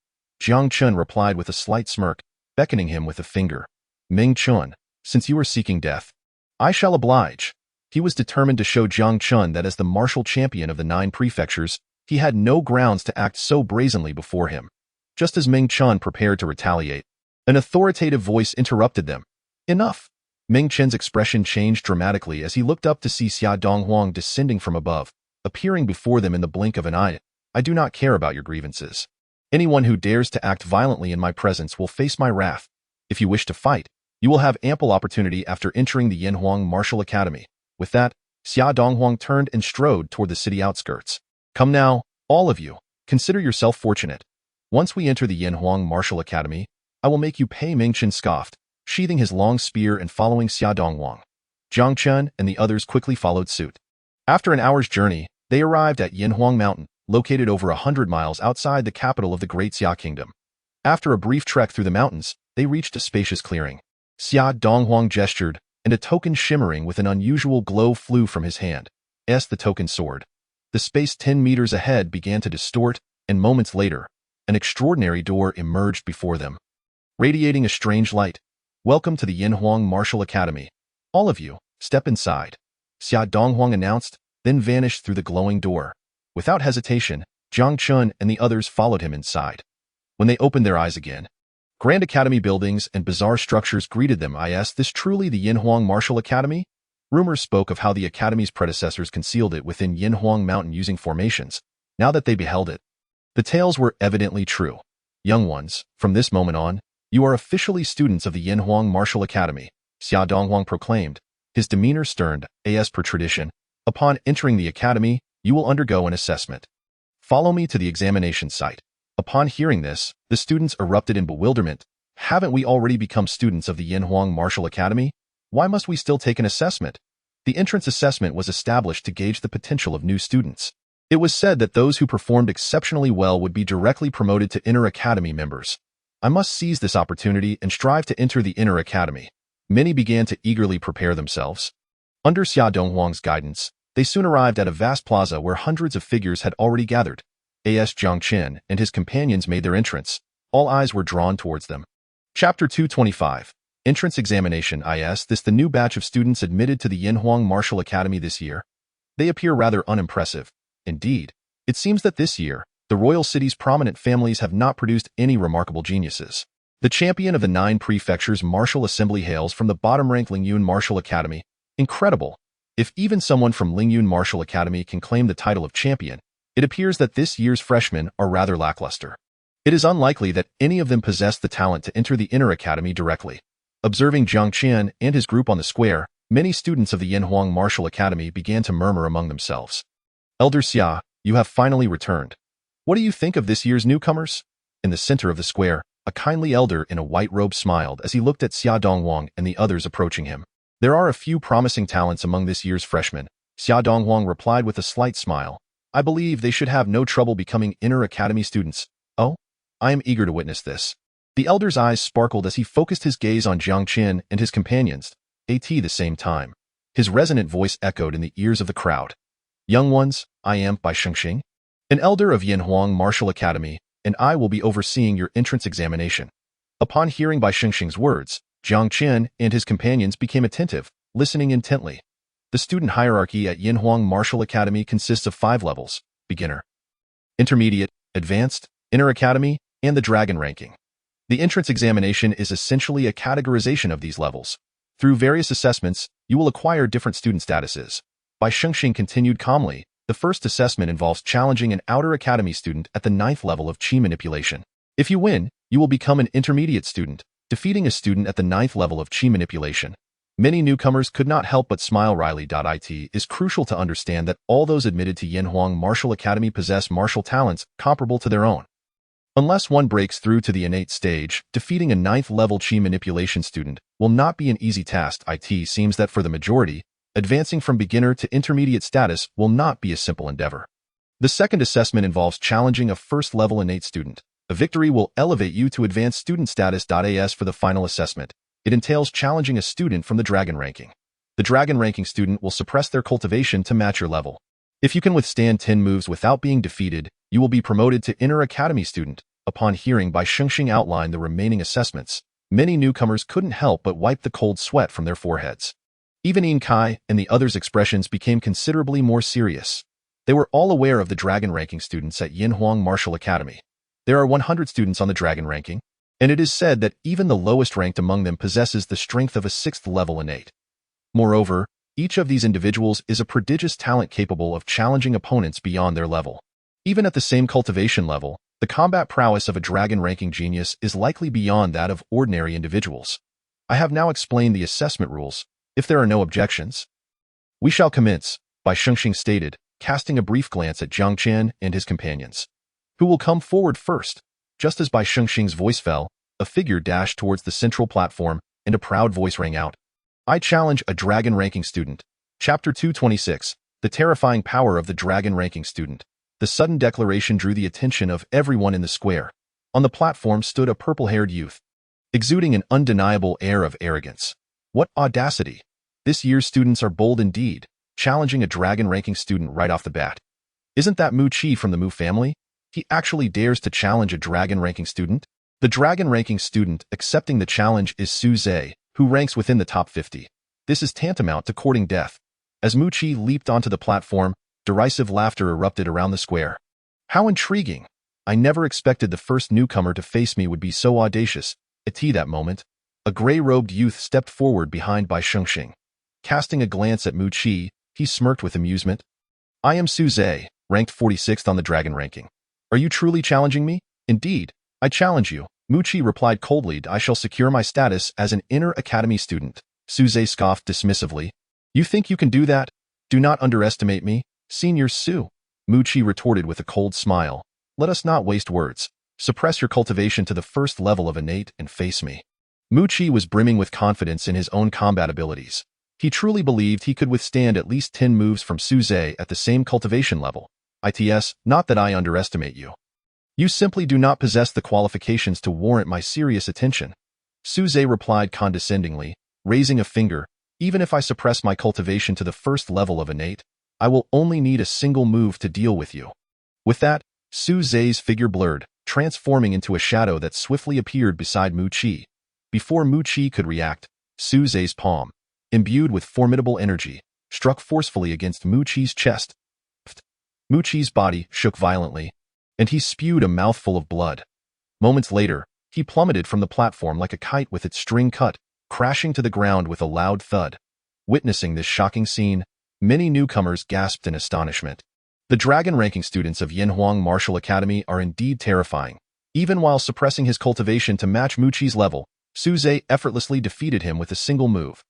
Jiang Chen replied with a slight smirk, beckoning him with a finger. Meng Chen, since you are seeking death, I shall oblige. He was determined to show Jiang Chen that as the martial champion of the 9 prefectures, he had no grounds to act so brazenly before him. Just as Meng Chen prepared to retaliate, an authoritative voice interrupted them. Enough! Meng Chen's expression changed dramatically as he looked up to see Xia Donghuang descending from above, appearing before them in the blink of an eye. I do not care about your grievances. Anyone who dares to act violently in my presence will face my wrath. If you wish to fight, you will have ample opportunity after entering the Yinhuang Martial Academy. With that, Xia Donghuang turned and strode toward the city outskirts. Come now, all of you, consider yourself fortunate. Once we enter the Yanhuang Martial Academy, I will make you pay. Meng Chen scoffed, sheathing his long spear and following Xia Dongwang. Jiang Chen and the others quickly followed suit. After an hour's journey, they arrived at Yanhuang Mountain, located over 100 miles outside the capital of the Great Xia Kingdom. After a brief trek through the mountains, they reached a spacious clearing. Xia Donghuang gestured, and a token shimmering with an unusual glow flew from his hand. The token soared. The space 10 meters ahead began to distort, and moments later, an extraordinary door emerged before them, radiating a strange light. Welcome to the Yanhuang Martial Academy. All of you, step inside, Xia Donghuang announced, then vanished through the glowing door. Without hesitation, Jiang Chen and the others followed him inside. When they opened their eyes again, grand academy buildings and bizarre structures greeted them. Is this truly the Yanhuang Martial Academy? Rumors spoke of how the academy's predecessors concealed it within Yanhuang Mountain using formations. Now that they beheld it, the tales were evidently true. Young ones, from this moment on, you are officially students of the Yanhuang Martial Academy, Xia Donghuang proclaimed, his demeanor stern. As per tradition, upon entering the academy, you will undergo an assessment. Follow me to the examination site. Upon hearing this, the students erupted in bewilderment. Haven't we already become students of the Yanhuang Martial Academy? Why must we still take an assessment? The entrance assessment was established to gauge the potential of new students. It was said that those who performed exceptionally well would be directly promoted to inner academy members. I must seize this opportunity and strive to enter the inner academy. Many began to eagerly prepare themselves. Under Xia Donghuang's guidance, they soon arrived at a vast plaza where hundreds of figures had already gathered. Jiang Chen and his companions made their entrance. All eyes were drawn towards them. Chapter 225. Entrance Examination. Is this the new batch of students admitted to the Yanhuang Martial Academy this year? They appear rather unimpressive. Indeed, it seems that this year, the royal city's prominent families have not produced any remarkable geniuses. The champion of the 9 prefectures' martial assembly hails from the bottom-ranked Lingyun Martial Academy. Incredible! If even someone from Lingyun Martial Academy can claim the title of champion, it appears that this year's freshmen are rather lackluster. It is unlikely that any of them possess the talent to enter the inner academy directly. Observing Jiang Chen and his group on the square, many students of the Yanhuang Martial Academy began to murmur among themselves. Elder Xia, you have finally returned. What do you think of this year's newcomers? In the center of the square, a kindly elder in a white robe smiled as he looked at Xia Donghuang and the others approaching him. There are a few promising talents among this year's freshmen, Xia Donghuang replied with a slight smile. I believe they should have no trouble becoming inner academy students. Oh, I am eager to witness this. The elder's eyes sparkled as he focused his gaze on Jiang Chen and his companions, at the same time. His resonant voice echoed in the ears of the crowd. Young ones, I am Xing, an elder of Yanhuang Martial Academy, and I will be overseeing your entrance examination. Upon hearing Xing's words, Jiang Chen and his companions became attentive, listening intently. The student hierarchy at Yanhuang Martial Academy consists of 5 levels: beginner, intermediate, advanced, inner academy, and the dragon ranking. The entrance examination is essentially a categorization of these levels. Through various assessments, you will acquire different student statuses. Xing continued calmly, the first assessment involves challenging an outer academy student at the 9th level of qi manipulation. If you win, you will become an intermediate student, defeating a student at the 9th level of qi manipulation. Many newcomers could not help but smile wryly. It is crucial to understand that all those admitted to Yanhuang Martial Academy possess martial talents comparable to their own. Unless one breaks through to the innate stage, defeating a 9th level qi manipulation student will not be an easy task. It seems that for the majority, advancing from beginner to intermediate status will not be a simple endeavor. The second assessment involves challenging a 1st level innate student. A victory will elevate you to advanced student status. As for the final assessment, it entails challenging a student from the dragon ranking. The dragon ranking student will suppress their cultivation to match your level. If you can withstand 10 moves without being defeated, you will be promoted to inner academy student. Upon hearing Xing outline the remaining assessments, many newcomers couldn't help but wipe the cold sweat from their foreheads. Even Yin Kai and the others' expressions became considerably more serious. They were all aware of the dragon ranking students at Yanhuang Martial Academy. There are 100 students on the dragon ranking, and it is said that even the lowest ranked among them possesses the strength of a 6th level innate. Moreover, each of these individuals is a prodigious talent capable of challenging opponents beyond their level. Even at the same cultivation level, the combat prowess of a dragon ranking genius is likely beyond that of ordinary individuals. I have now explained the assessment rules. If there are no objections, we shall commence, Xing stated, casting a brief glance at Jiang Chen and his companions. Who will come forward first? Just as Bai Shengxing's voice fell, a figure dashed towards the central platform, and a proud voice rang out. I challenge a dragon ranking student. Chapter 226. The terrifying power of the dragon ranking student. The sudden declaration drew the attention of everyone in the square. On the platform stood a purple-haired youth, exuding an undeniable air of arrogance. What audacity! This year's students are bold indeed, challenging a dragon-ranking student right off the bat. Isn't that Mu Qi from the Mu family? He actually dares to challenge a dragon-ranking student? The dragon-ranking student accepting the challenge is Su Zhe, who ranks within the top 50. This is tantamount to courting death. As Mu Qi leaped onto the platform, derisive laughter erupted around the square. How intriguing! I never expected the first newcomer to face me would be so audacious. At that moment, a gray-robed youth stepped forward behind Bai Shengxing. Casting a glance at Mu Qi, he smirked with amusement. I am Su Zhe, ranked 46th on the dragon ranking. Are you truly challenging me? Indeed, I challenge you. Mu Qi replied coldly. I shall secure my status as an inner academy student. Su Zhe scoffed dismissively. You think you can do that? Do not underestimate me, Senior Su. Mu Qi retorted with a cold smile. Let us not waste words. Suppress your cultivation to the first level of innate and face me. Mu Qi was brimming with confidence in his own combat abilities. He truly believed he could withstand at least 10 moves from Su Zhe at the same cultivation level. Not that I underestimate you. You simply do not possess the qualifications to warrant my serious attention. Su Zhe replied condescendingly, raising a finger. Even if I suppress my cultivation to the first level of innate, I will only need a single move to deal with you. With that, Su Zhe's figure blurred, transforming into a shadow that swiftly appeared beside Mu Qi. Before Mu Qi could react, Su Zhe's palm, imbued with formidable energy, struck forcefully against Mu Qi's chest. Mu Qi's body shook violently, and he spewed a mouthful of blood. Moments later, he plummeted from the platform like a kite with its string cut, crashing to the ground with a loud thud. Witnessing this shocking scene, many newcomers gasped in astonishment. The dragon-ranking students of Yanhuang Martial Academy are indeed terrifying. Even while suppressing his cultivation to match Mu Qi's level, Su Zhe effortlessly defeated him with a single move.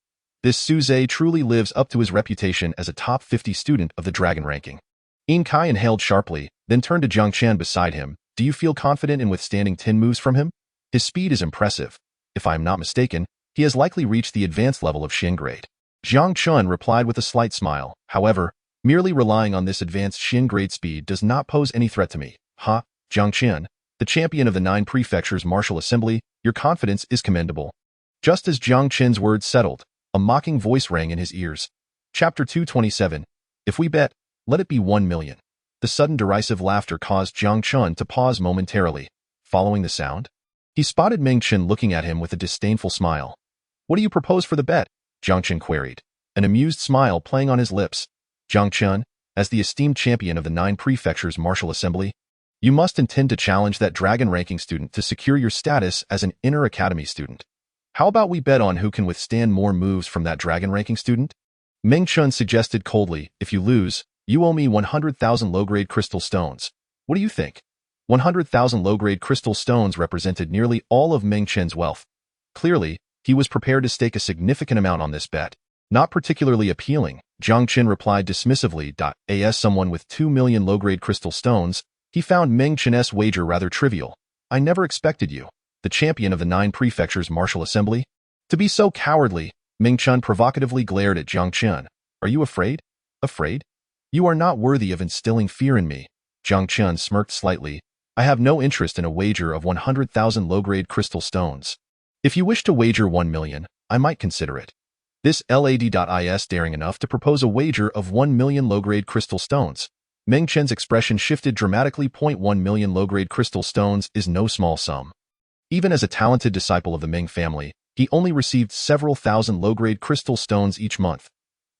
This Su Zhe truly lives up to his reputation as a top 50 student of the dragon ranking. Yin Kai inhaled sharply, then turned to Jiang Chen beside him. Do you feel confident in withstanding 10 moves from him? His speed is impressive. If I am not mistaken, he has likely reached the advanced level of Xin grade. Jiang Chen replied with a slight smile. However, merely relying on this advanced Xin grade speed does not pose any threat to me. Jiang Chen, the champion of the 9 prefectures martial assembly, your confidence is commendable. Just as Jiang Chen's words settled, a mocking voice rang in his ears. Chapter 227. If we bet, let it be 1 million. The sudden derisive laughter caused Jiang Chen to pause momentarily. Following the sound, he spotted Meng Chen looking at him with a disdainful smile. What do you propose for the bet? Jiang Chen queried, an amused smile playing on his lips. Jiang Chen, as the esteemed champion of the 9 prefectures martial assembly, you must intend to challenge that dragon-ranking student to secure your status as an inner academy student. How about we bet on who can withstand more moves from that dragon-ranking student? Meng Chen suggested coldly, if you lose, you owe me 100,000 low-grade crystal stones. What do you think? 100,000 low-grade crystal stones represented nearly all of Meng Chen's wealth. Clearly, he was prepared to stake a significant amount on this bet. Not particularly appealing, Jiang Chen replied dismissively. As someone with 2 million low-grade crystal stones, he found Meng Chen's wager rather trivial. I never expected you, the champion of the 9 prefectures martial assembly, to be so cowardly. Meng Chen provocatively glared at Jiang Chen. Are you afraid? Afraid? You are not worthy of instilling fear in me. Jiang Chen smirked slightly. I have no interest in a wager of 100,000 low-grade crystal stones. If you wish to wager 1 million, I might consider it. This lad.is daring enough to propose a wager of 1 million low-grade crystal stones. Meng Chen's expression shifted dramatically. 1 million low-grade crystal stones is no small sum. Even as a talented disciple of the Meng family, he only received several thousand low-grade crystal stones each month.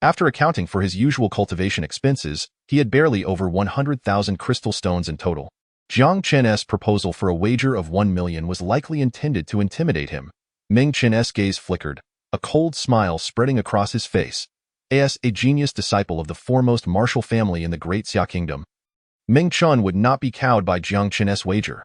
After accounting for his usual cultivation expenses, he had barely over 100,000 crystal stones in total. Jiang Chen's proposal for a wager of 1 million was likely intended to intimidate him. Meng Chen's gaze flickered, a cold smile spreading across his face. As a genius disciple of the foremost martial family in the Great Xia Kingdom, Meng Chen would not be cowed by Jiang Chen's wager.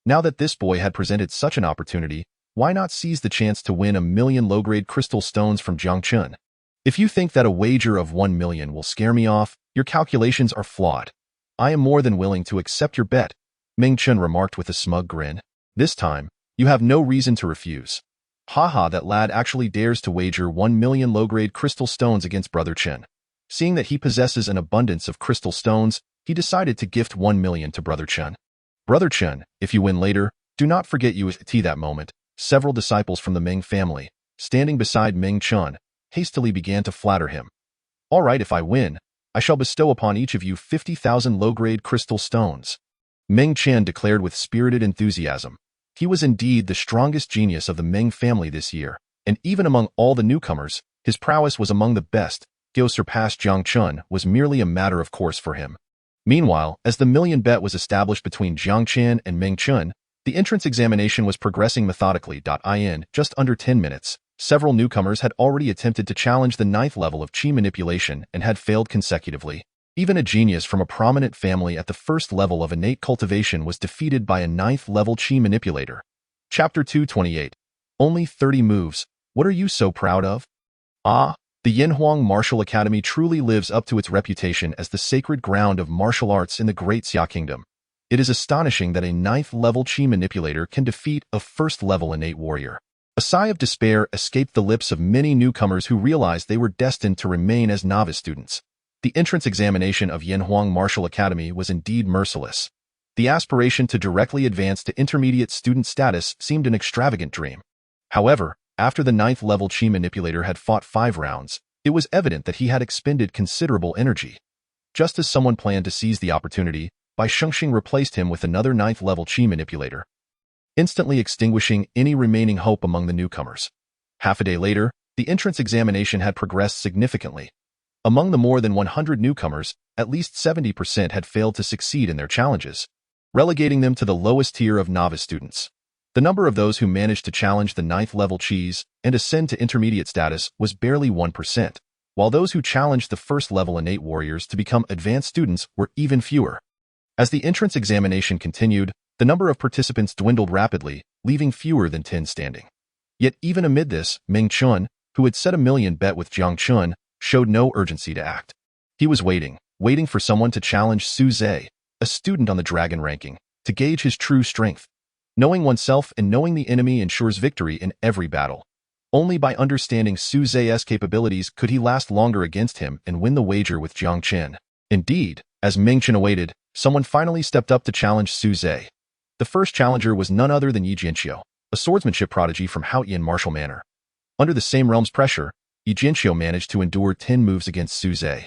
Now that this boy had presented such an opportunity, why not seize the chance to win 1 million low-grade crystal stones from Jiang Chen? If you think that a wager of 1 million will scare me off, Your calculations are flawed. I am more than willing to accept your bet, Meng Chen remarked with a smug grin. This time, you have no reason to refuse. Haha, that lad actually dares to wager 1 million low-grade crystal stones against Brother Chen. Seeing that he possesses an abundance of crystal stones, he decided to gift 1 million to Brother Chen. Brother Chen, if you win later, do not forget you at that moment. Several disciples from the Meng family, standing beside Meng Chen, hastily began to flatter him. All right, if I win, I shall bestow upon each of you 50,000 low-grade crystal stones. Meng Chen declared with spirited enthusiasm. He was indeed the strongest genius of the Meng family this year, and even among all the newcomers, his prowess was among the best. Go surpass Jiang Chen was merely a matter of course for him. Meanwhile, as the million bet was established between Jiang Chen and Meng Chen, the entrance examination was progressing methodically. In just under 10 minutes, several newcomers had already attempted to challenge the 9th level of qi manipulation and had failed consecutively. Even a genius from a prominent family at the first level of innate cultivation was defeated by a 9th level qi manipulator. Chapter 228. Only 30 moves. What are you so proud of? Ah, the Yanhuang Martial Academy truly lives up to its reputation as the sacred ground of martial arts in the Great Xia Kingdom. It is astonishing that a 9th level qi manipulator can defeat a 1st level innate warrior. A sigh of despair escaped the lips of many newcomers who realized they were destined to remain as novice students. The entrance examination of Yanhuang Martial Academy was indeed merciless. The aspiration to directly advance to intermediate student status seemed an extravagant dream. However, after the 9th level qi manipulator had fought 5 rounds, it was evident that he had expended considerable energy. Just as someone planned to seize the opportunity, Bai Shengxing replaced him with another 9th level qi manipulator, instantly extinguishing any remaining hope among the newcomers. Half a day later, the entrance examination had progressed significantly. Among the more than 100 newcomers, at least 70% had failed to succeed in their challenges, relegating them to the lowest tier of novice students. The number of those who managed to challenge the 9th level qis and ascend to intermediate status was barely 1%, while those who challenged the 1st level innate warriors to become advanced students were even fewer. As the entrance examination continued, the number of participants dwindled rapidly, leaving fewer than 10 standing. Yet even amid this, Meng Chen, who had set a million bet with Jiang Chen, showed no urgency to act. He was waiting for someone to challenge Su Zhe, a student on the dragon ranking, to gauge his true strength. Knowing oneself and knowing the enemy ensures victory in every battle. Only by understanding Su Zhe's capabilities could he last longer against him and win the wager with Jiang Chen. Indeed, as Meng Chen awaited, someone finally stepped up to challenge Su Zhe. The first challenger was none other than Yi Jianqiu, a swordsmanship prodigy from Haotian martial manor. Under the same realm's pressure, Yi Jianqiu managed to endure 10 moves against Su Zhe,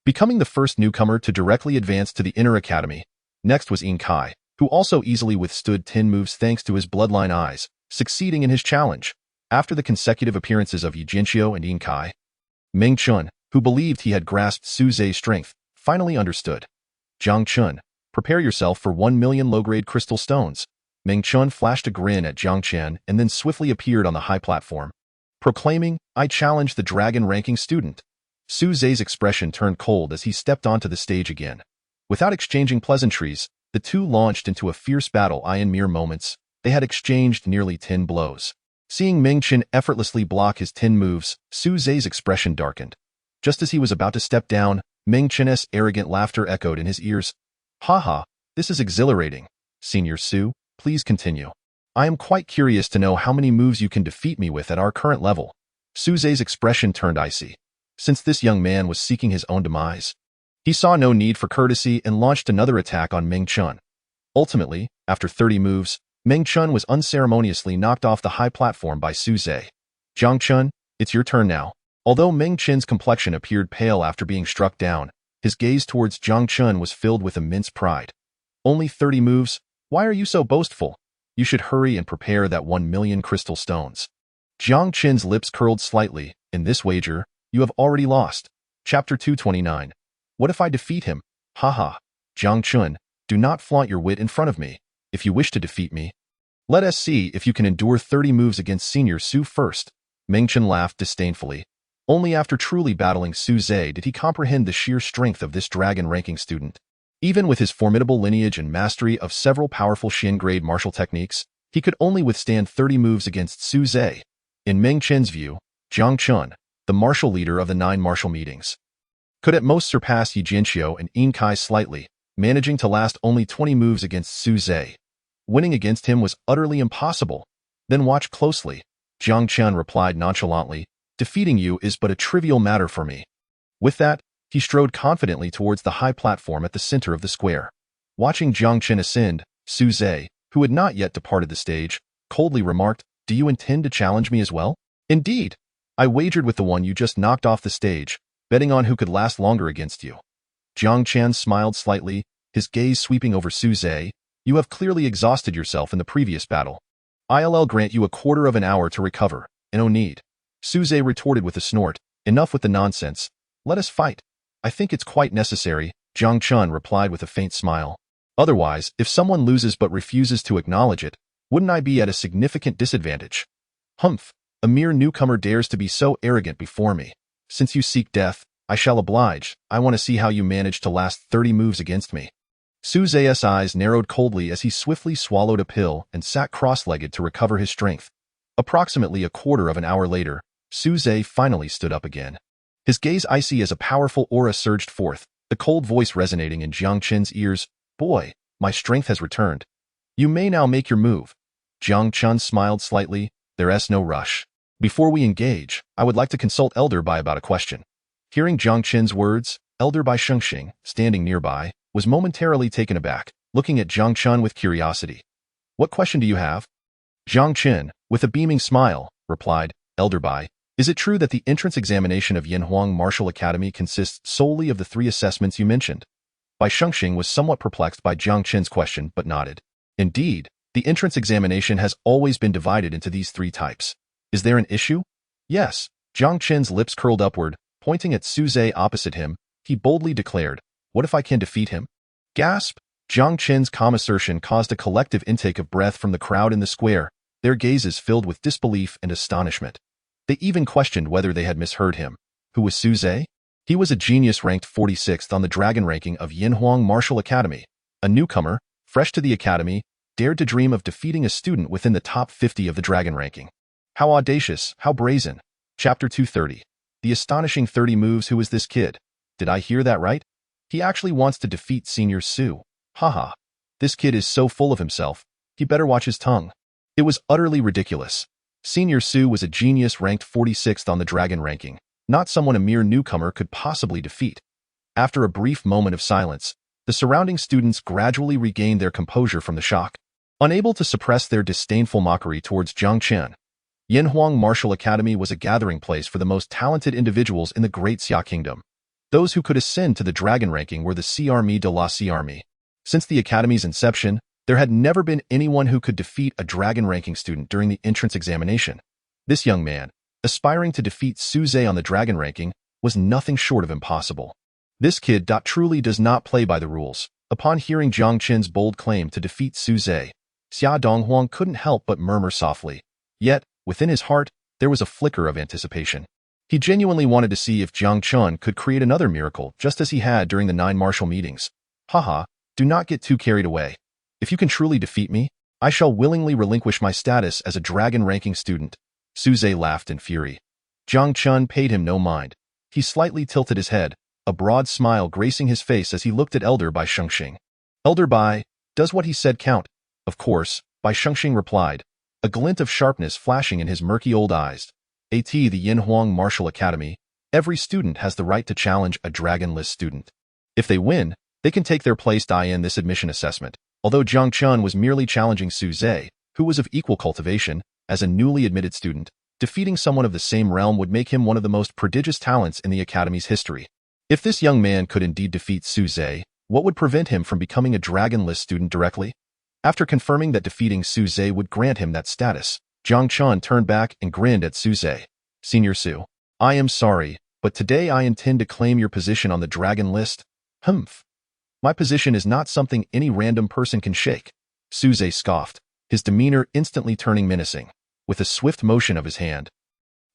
becoming the first newcomer to directly advance to the inner academy. Next was Yin Kai, who also easily withstood 10 moves thanks to his bloodline eyes, succeeding in his challenge. After the consecutive appearances of Yi Jianqiu and Yin Kai, Meng Chen, who believed he had grasped Su Zhe's strength, finally understood. Jiang Chen, prepare yourself for 1 million low-grade crystal stones. Meng Chen flashed a grin at Jiang Chen and then swiftly appeared on the high platform, proclaiming, I challenge the dragon-ranking student. Su Zhe's expression turned cold as he stepped onto the stage again. Without exchanging pleasantries, the two launched into a fierce battle. In mere moments, they had exchanged nearly 10 blows. Seeing Meng Chen effortlessly block his 10 moves, Su Zhe's expression darkened. Just as he was about to step down, Meng Chen's arrogant laughter echoed in his ears. Haha, this is exhilarating. Senior Su, please continue. I am quite curious to know how many moves you can defeat me with at our current level. Su Zhe's expression turned icy. Since this young man was seeking his own demise, he saw no need for courtesy and launched another attack on Meng Chen. Ultimately, after 30 moves, Meng Chen was unceremoniously knocked off the high platform by Su Zhe. Jiang Chen, it's your turn now. Although Meng Chen's complexion appeared pale after being struck down, his gaze towards Jiang Chen was filled with immense pride. Only 30 moves? Why are you so boastful? You should hurry and prepare that 1 million crystal stones. Jiang Chen's lips curled slightly. In this wager, you have already lost. Chapter 229. What if I defeat him? Haha. Jiang Chen, do not flaunt your wit in front of me. If you wish to defeat me, let us see if you can endure 30 moves against Senior Su first. Meng Chen laughed disdainfully. Only after truly battling Su Zhe did he comprehend the sheer strength of this dragon-ranking student. Even with his formidable lineage and mastery of several powerful Xin-grade martial techniques, he could only withstand 30 moves against Su Zhe. In Meng Chen's view, Jiang Chen, the martial leader of the 9 martial meetings, could at most surpass Yi Jianxiu and Yin Kai slightly, managing to last only 20 moves against Su Zhe. Winning against him was utterly impossible. Then watch closely, Jiang Chen replied nonchalantly. Defeating you is but a trivial matter for me. With that, he strode confidently towards the high platform at the center of the square. Watching Jiang Chen ascend, Su Zhe, who had not yet departed the stage, coldly remarked, "Do you intend to challenge me as well?" "Indeed. I wagered with the one you just knocked off the stage, betting on who could last longer against you." Jiang Chen smiled slightly, his gaze sweeping over Su Zhe. "You have clearly exhausted yourself in the previous battle. I'll grant you a quarter of an hour to recover, and no need." Su Zhe retorted with a snort, "Enough with the nonsense. Let us fight." "I think it's quite necessary," Jiang Chen replied with a faint smile. "Otherwise, if someone loses but refuses to acknowledge it, wouldn't I be at a significant disadvantage?" "Humph, a mere newcomer dares to be so arrogant before me. Since you seek death, I shall oblige. I want to see how you manage to last 30 moves against me." Su Zhe's eyes narrowed coldly as he swiftly swallowed a pill and sat cross-legged to recover his strength. Approximately a quarter of an hour later, Su Zhe finally stood up again. His gaze icy as a powerful aura surged forth, the cold voice resonating in Jiang Chen's ears. "Boy, my strength has returned. You may now make your move." Jiang Chen smiled slightly. "There's no rush. Before we engage, I would like to consult Elder Bai about a question." Hearing Jiang Chen's words, Elder Bai Shengxing, standing nearby, was momentarily taken aback, looking at Jiang Chen with curiosity. "What question do you have?" Jiang Chen, with a beaming smile, replied, "Elder Bai, is it true that the entrance examination of Yanhuang Martial Academy consists solely of the 3 assessments you mentioned?" Bai Shengxing was somewhat perplexed by Jiang Chen's question but nodded. "Indeed, the entrance examination has always been divided into these 3 types. Is there an issue?" "Yes." Jiang Chen's lips curled upward, pointing at Su Zhe opposite him, he boldly declared, "What if I can defeat him?" Gasp! Jiang Chen's calm assertion caused a collective intake of breath from the crowd in the square, their gazes filled with disbelief and astonishment. They even questioned whether they had misheard him. Who was Su Zhe? He was a genius ranked 46th on the dragon ranking of Yanhuang Martial Academy. A newcomer, fresh to the academy, dared to dream of defeating a student within the top 50 of the dragon ranking. How audacious, how brazen. Chapter 230. The astonishing 30 moves. Who is this kid? Did I hear that right? He actually wants to defeat Senior Su. Haha. This kid is so full of himself, he better watch his tongue. It was utterly ridiculous. Senior Su was a genius ranked 46th on the dragon ranking, not someone a mere newcomer could possibly defeat. After a brief moment of silence, the surrounding students gradually regained their composure from the shock. Unable to suppress their disdainful mockery towards Jiang Chen, Yanhuang Martial Academy was a gathering place for the most talented individuals in the Great Xia Kingdom. Those who could ascend to the dragon ranking were the C-Army de la C-Army. Since the Academy's inception, there had never been anyone who could defeat a dragon ranking student during the entrance examination. This young man, aspiring to defeat Su Zhe on the dragon ranking, was nothing short of impossible. This kid truly does not play by the rules. Upon hearing Jiang Chen's bold claim to defeat Su Zhe, Xia Donghuang couldn't help but murmur softly. Yet, within his heart, there was a flicker of anticipation. He genuinely wanted to see if Jiang Chen could create another miracle just as he had during the 9 martial meetings. Haha, do not get too carried away. If you can truly defeat me, I shall willingly relinquish my status as a dragon-ranking student. Su Zhe laughed in fury. Jiang Chen paid him no mind. He slightly tilted his head, a broad smile gracing his face as he looked at Elder Bai Shengxing. "Elder Bai, does what he said count?" "Of course," Bai Shengxing replied, a glint of sharpness flashing in his murky old eyes. "At the Yanhuang Martial Academy, every student has the right to challenge a dragon-list student. If they win, they can take their place in this admission assessment." Although Jiang Chen was merely challenging Su Zhe, who was of equal cultivation, as a newly admitted student, defeating someone of the same realm would make him one of the most prodigious talents in the Academy's history. If this young man could indeed defeat Su Zhe, what would prevent him from becoming a dragon-list student directly? After confirming that defeating Su Zhe would grant him that status, Jiang Chen turned back and grinned at Su Zhe. "Senior Su, I am sorry, but today I intend to claim your position on the dragon list." "Humph. My position is not something any random person can shake." Su Zhe scoffed, his demeanor instantly turning menacing. With a swift motion of his hand,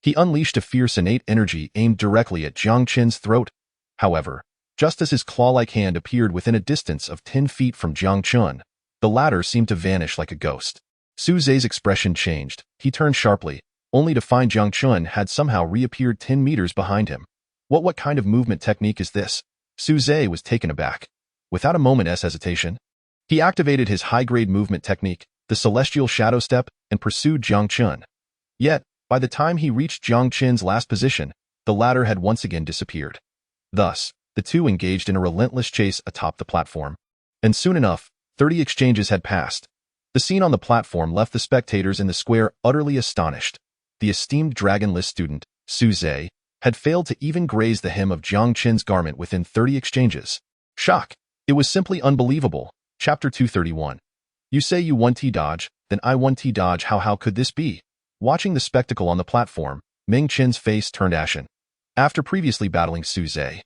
he unleashed a fierce innate energy aimed directly at Jiang Chen's throat. However, just as his claw-like hand appeared within a distance of 10 feet from Jiang Chen, the latter seemed to vanish like a ghost. Su Zhe's expression changed. He turned sharply, only to find Jiang Chen had somehow reappeared 10 meters behind him. What kind of movement technique is this? Su Zhe was taken aback. Without a moment's hesitation, he activated his high-grade movement technique, the Celestial Shadow Step, and pursued Jiang Chen. Yet, by the time he reached Jiang Chen's last position, the latter had once again disappeared. Thus, the two engaged in a relentless chase atop the platform. And soon enough, 30 exchanges had passed. The scene on the platform left the spectators in the square utterly astonished. The esteemed dragonless student, Su Zhe, had failed to even graze the hem of Jiang Chen's garment within 30 exchanges. Shock! It was simply unbelievable. Chapter 231. You say you 1T dodge, then I 1T dodge. How could this be? Watching the spectacle on the platform, Meng Chen's face turned ashen. After previously battling Su Zhe,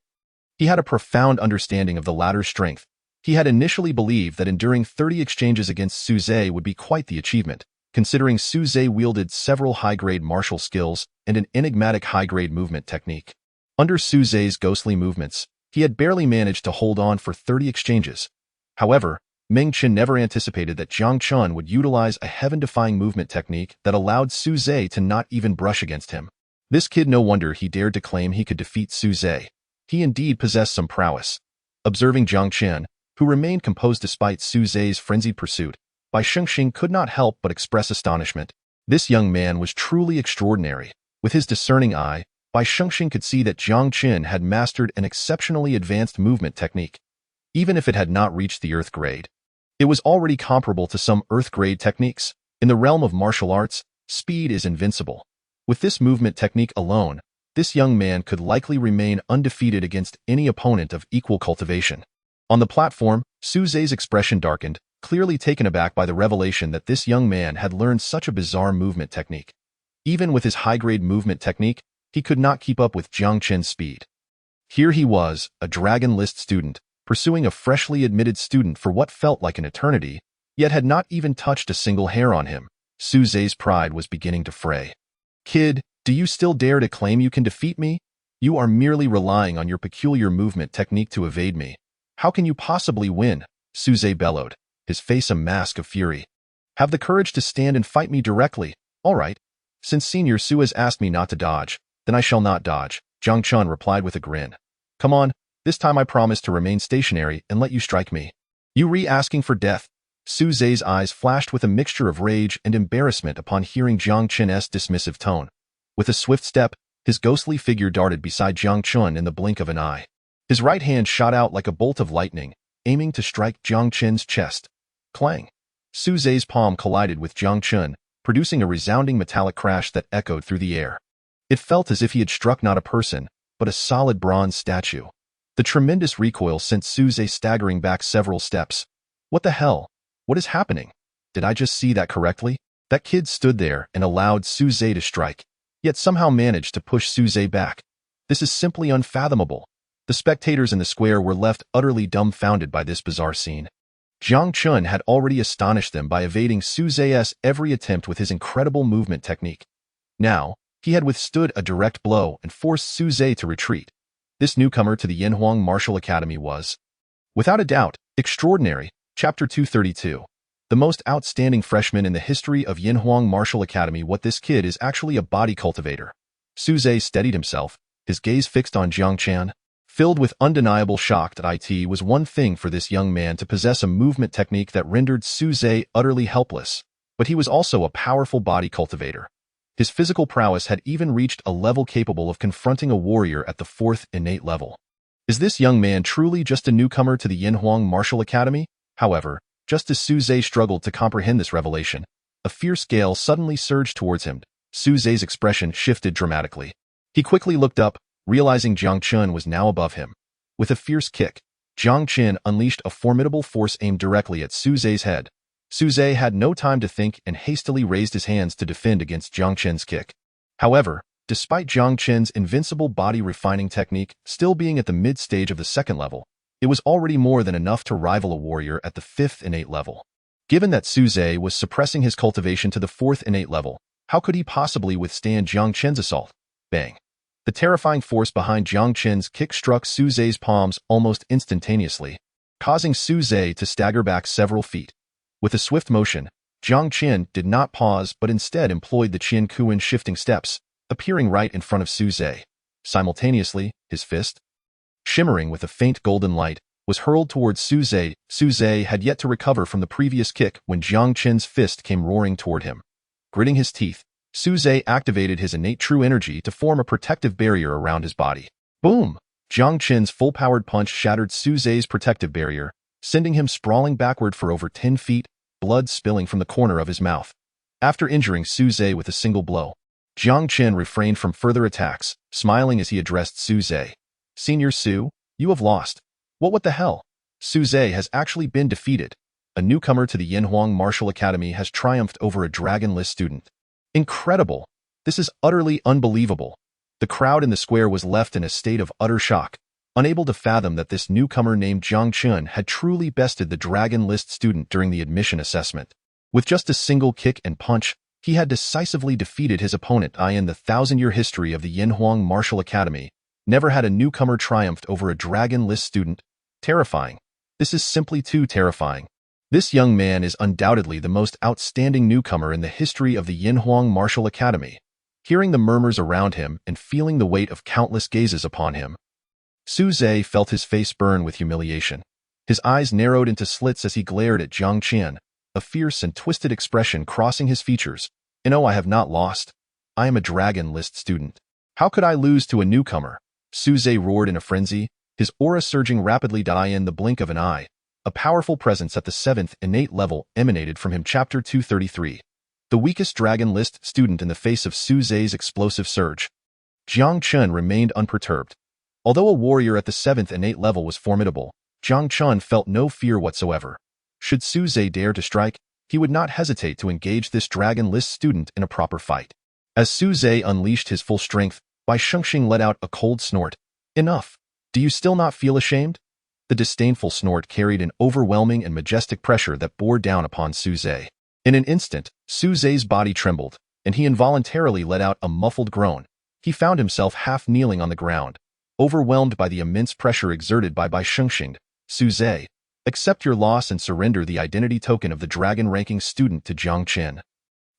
he had a profound understanding of the latter's strength. He had initially believed that enduring 30 exchanges against Su Zhe would be quite the achievement, considering Su Zhe wielded several high-grade martial skills and an enigmatic high-grade movement technique. Under Su Zhe's ghostly movements, he had barely managed to hold on for 30 exchanges. However, Meng Chen never anticipated that Jiang Chen would utilize a heaven-defying movement technique that allowed Su Zhe to not even brush against him. This kid, no wonder he dared to claim he could defeat Su Zhe. He indeed possessed some prowess. Observing Jiang Chen, who remained composed despite Su Zhe's frenzied pursuit, Xing could not help but express astonishment. This young man was truly extraordinary. With his discerning eye, Xing could see that Jiang Chen had mastered an exceptionally advanced movement technique. Even if it had not reached the Earth grade, it was already comparable to some Earth grade techniques. In the realm of martial arts, speed is invincible. With this movement technique alone, this young man could likely remain undefeated against any opponent of equal cultivation. On the platform, Su Zhe's expression darkened, clearly taken aback by the revelation that this young man had learned such a bizarre movement technique. Even with his high-grade movement technique, he could not keep up with Jiang Chen's speed. Here he was, a dragon list student, pursuing a freshly admitted student for what felt like an eternity, yet had not even touched a single hair on him. Su Zhe's pride was beginning to fray. Kid, do you still dare to claim you can defeat me? You are merely relying on your peculiar movement technique to evade me. How can you possibly win? Su Zhe bellowed, his face a mask of fury. Have the courage to stand and fight me directly. All right. Since Senior Su has asked me not to dodge, then I shall not dodge, Jiang Chen replied with a grin. Come on, this time I promise to remain stationary and let you strike me. You re-asking for death? Su Zhe's eyes flashed with a mixture of rage and embarrassment upon hearing Jiang Chen's dismissive tone. With a swift step, his ghostly figure darted beside Jiang Chen in the blink of an eye. His right hand shot out like a bolt of lightning, aiming to strike Jiang Chen's chest. Clang! Su Zhe's palm collided with Jiang Chen, producing a resounding metallic crash that echoed through the air. It felt as if he had struck not a person, but a solid bronze statue. The tremendous recoil sent Su Zhe staggering back several steps. What the hell? What is happening? Did I just see that correctly? That kid stood there and allowed Su Zhe to strike, yet somehow managed to push Su Zhe back. This is simply unfathomable. The spectators in the square were left utterly dumbfounded by this bizarre scene. Jiang Chen had already astonished them by evading Su Zhe's every attempt with his incredible movement technique. Now, he had withstood a direct blow and forced Su Zhe to retreat. This newcomer to the Yanhuang Martial Academy was, without a doubt, extraordinary. Chapter 232. The most outstanding freshman in the history of Yanhuang Martial Academy. What this kid is actually a body cultivator. Su Zhe steadied himself, his gaze fixed on Jiang Chen. Filled with undeniable shock that it was one thing for this young man to possess a movement technique that rendered Su Zhe utterly helpless, but he was also a powerful body cultivator. His physical prowess had even reached a level capable of confronting a warrior at the 4th innate level. Is this young man truly just a newcomer to the Yanhuang Martial Academy? However, just as Su Zhe struggled to comprehend this revelation, a fierce gale suddenly surged towards him. Su Zhe's expression shifted dramatically. He quickly looked up, realizing Jiang Chen was now above him. With a fierce kick, Jiang Chen unleashed a formidable force aimed directly at Su Zhe's head. Su Zhe had no time to think and hastily raised his hands to defend against Jiang Chen's kick. However, despite Jiang Chen's invincible body refining technique still being at the mid-stage of the 2nd level, it was already more than enough to rival a warrior at the 5th innate level. Given that Su Zhe was suppressing his cultivation to the 4th innate level, how could he possibly withstand Jiang Chen's assault? Bang! The terrifying force behind Jiang Chen's kick struck Su Zhe's palms almost instantaneously, causing Su Zhe to stagger back several feet. With a swift motion, Jiang Chen did not pause but instead employed the Qian Kuan shifting steps, appearing right in front of Su Zhe. Simultaneously, his fist, shimmering with a faint golden light, was hurled towards Su Zhe. Su Zhe had yet to recover from the previous kick when Jiang Chen's fist came roaring toward him. Gritting his teeth, Su Zhe activated his innate true energy to form a protective barrier around his body. Boom! Jiang Chen's full-powered punch shattered Su Zhe's protective barrier, sending him sprawling backward for over 10 feet, blood spilling from the corner of his mouth. After injuring Su Zhe with a single blow, Jiang Chen refrained from further attacks, smiling as he addressed Su Zhe. Senior Su, you have lost. What the hell? Su Zhe has actually been defeated. A newcomer to the Yanhuang Martial Academy has triumphed over a Dragon List student. Incredible! This is utterly unbelievable. The crowd in the square was left in a state of utter shock, unable to fathom that this newcomer named Jiang Chen had truly bested the Dragon List student during the admission assessment. With just a single kick and punch, he had decisively defeated his opponent. In the 1,000-year history of the Yanhuang Martial Academy, never had a newcomer triumphed over a Dragon List student. Terrifying. This is simply too terrifying. This young man is undoubtedly the most outstanding newcomer in the history of the Yanhuang Martial Academy. Hearing the murmurs around him and feeling the weight of countless gazes upon him, Su Zhe felt his face burn with humiliation. His eyes narrowed into slits as he glared at Jiang Chen, a fierce and twisted expression crossing his features. No, I have not lost. I am a Dragon List student. How could I lose to a newcomer? Su Zhe roared in a frenzy, his aura surging rapidly. In the blink of an eye, a powerful presence at the 7th innate level emanated from him. Chapter 233. The weakest Dragon List student in the face of Su Zhe's explosive surge. Jiang Chen remained unperturbed. Although a warrior at the 7th innate level was formidable, Jiang Chen felt no fear whatsoever. Should Su Zhe dare to strike, he would not hesitate to engage this Dragon List student in a proper fight. As Su Zhe unleashed his full strength, Bai Shengxing let out a cold snort. Enough. Do you still not feel ashamed? The disdainful snort carried an overwhelming and majestic pressure that bore down upon Su Zhe. In an instant, Su Zhe's body trembled, and he involuntarily let out a muffled groan. He found himself half kneeling on the ground, overwhelmed by the immense pressure exerted by Bai Shengxing. Su Zhe, accept your loss and surrender the identity token of the dragon-ranking student to Jiang Chen.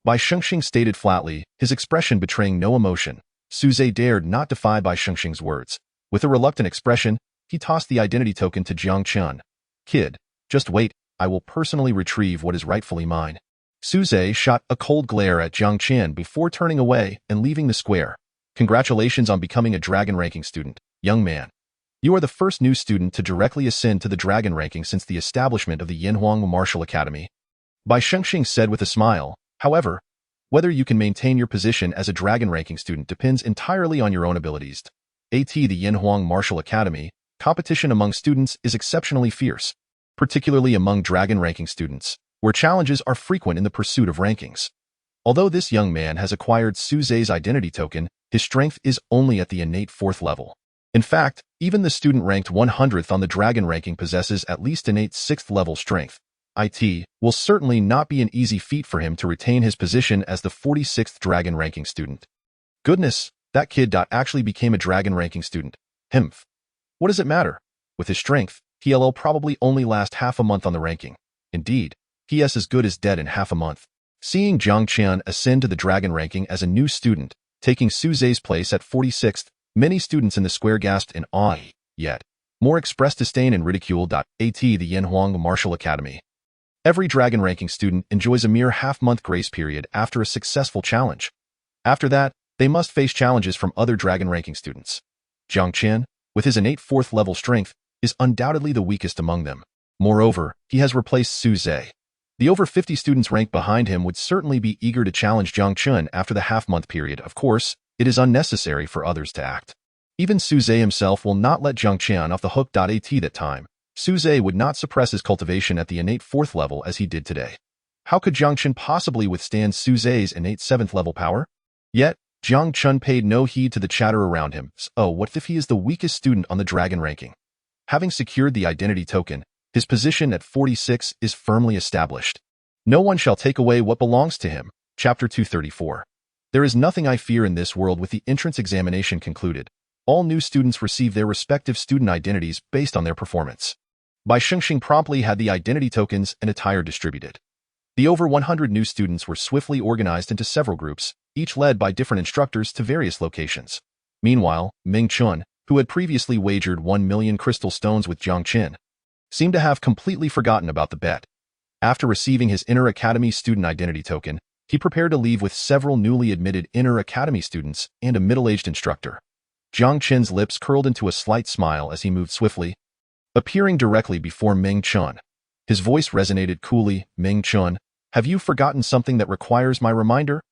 Bai Shengxing stated flatly, his expression betraying no emotion. Su Zhe dared not defy Bai Shengxing's words. With a reluctant expression, he tossed the identity token to Jiang Chen. Kid, just wait, I will personally retrieve what is rightfully mine. Su Zhe shot a cold glare at Jiang Chen before turning away and leaving the square. Congratulations on becoming a dragon ranking student, young man. You are the first new student to directly ascend to the dragon ranking since the establishment of the Yanhuang Martial Academy. Bai Shengxing said with a smile. However, whether you can maintain your position as a dragon ranking student depends entirely on your own abilities. At the Yanhuang Martial Academy, competition among students is exceptionally fierce, particularly among dragon ranking students, where challenges are frequent in the pursuit of rankings. Although this young man has acquired Su Zhe's identity token, his strength is only at the innate 4th level. In fact, even the student ranked 100th on the dragon ranking possesses at least innate 6th level strength. It will certainly not be an easy feat for him to retain his position as the 46th dragon ranking student. Goodness, that kid actually became a dragon ranking student. Himph. What does it matter? With his strength, he'll probably only last half a month on the ranking. Indeed, he is as good as dead in half a month. Seeing Jiang Chen ascend to the dragon ranking as a new student, taking Su Zhe's place at 46th, many students in the square gasped in awe, yet more expressed disdain and ridicule. At the Yanhuang Martial Academy, every dragon ranking student enjoys a mere half-month grace period after a successful challenge. After that, they must face challenges from other dragon ranking students. Jiang Chen, with his innate 4th level strength, is undoubtedly the weakest among them. Moreover, he has replaced Su Zhe. The over 50 students ranked behind him would certainly be eager to challenge Jiang Chen after the half-month period. Of course, it is unnecessary for others to act. Even Su Zhe himself will not let Jiang Chen off the hook. At that time, Su Zhe would not suppress his cultivation at the innate 4th level as he did today. How could Jiang Chen possibly withstand Su Zhe's innate 7th level power? Yet, Jiang Chen paid no heed to the chatter around him. Oh, what if he is the weakest student on the dragon ranking? Having secured the identity token, his position at 46 is firmly established. No one shall take away what belongs to him. Chapter 234. There is nothing I fear in this world. With the entrance examination concluded, all new students receive their respective student identities based on their performance. Bai Shengxing promptly had the identity tokens and attire distributed. The over 100 new students were swiftly organized into several groups, each led by different instructors to various locations. Meanwhile, Meng Chen, who had previously wagered 1,000,000 crystal stones with Jiang Chen, seemed to have completely forgotten about the bet. After receiving his Inner Academy student identity token, he prepared to leave with several newly admitted Inner Academy students and a middle-aged instructor. Jiang Chen's lips curled into a slight smile as he moved swiftly, appearing directly before Meng Chen. His voice resonated coolly. "Meng Chen, have you forgotten something that requires my reminder?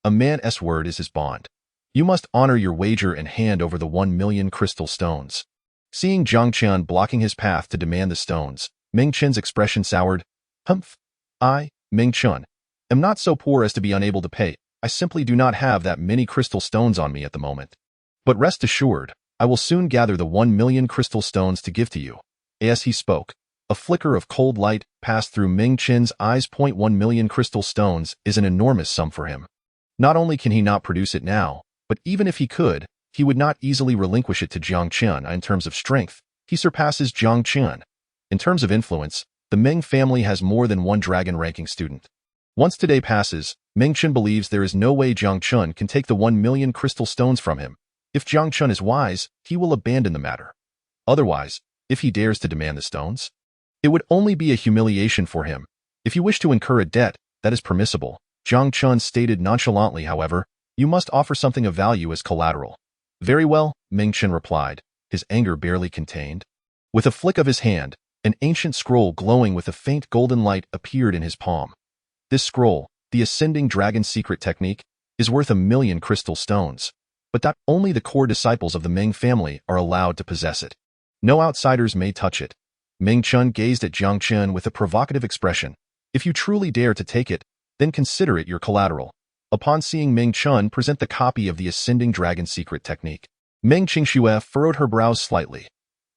A man's word is his bond. You must honor your wager and hand over the 1,000,000 crystal stones." Seeing Jiang Chen blocking his path to demand the stones, Meng Chen's expression soured. "Humph. I, Meng Chen, am not so poor as to be unable to pay. I simply do not have that many crystal stones on me at the moment. But rest assured, I will soon gather the 1,000,000 crystal stones to give to you." As he spoke, a flicker of cold light passed through Meng Chen's eyes. 1,000,000 crystal stones is an enormous sum for him. Not only can he not produce it now, but even if he could, he would not easily relinquish it to Jiang Chen. In terms of strength, he surpasses Jiang Chen. In terms of influence, the Meng family has more than one dragon ranking student. Once today passes, Meng Chen believes there is no way Jiang Chen can take the 1,000,000 crystal stones from him. If Jiang Chen is wise, he will abandon the matter. Otherwise, if he dares to demand the stones, it would only be a humiliation for him. If you wish to incur a debt, that is permissible, Jiang Chen stated nonchalantly. However, you must offer something of value as collateral. "Very well," Meng Chen replied, his anger barely contained. With a flick of his hand, an ancient scroll glowing with a faint golden light appeared in his palm. This scroll, the Ascending Dragon Secret Technique, is worth 1,000,000 crystal stones, but that only the core disciples of the Meng family are allowed to possess it. No outsiders may touch it. Meng Chen gazed at Jiang Chen with a provocative expression. "If you truly dare to take it, then consider it your collateral." Upon seeing Meng Chen present the copy of the Ascending Dragon Secret Technique, Meng Qingxue furrowed her brows slightly.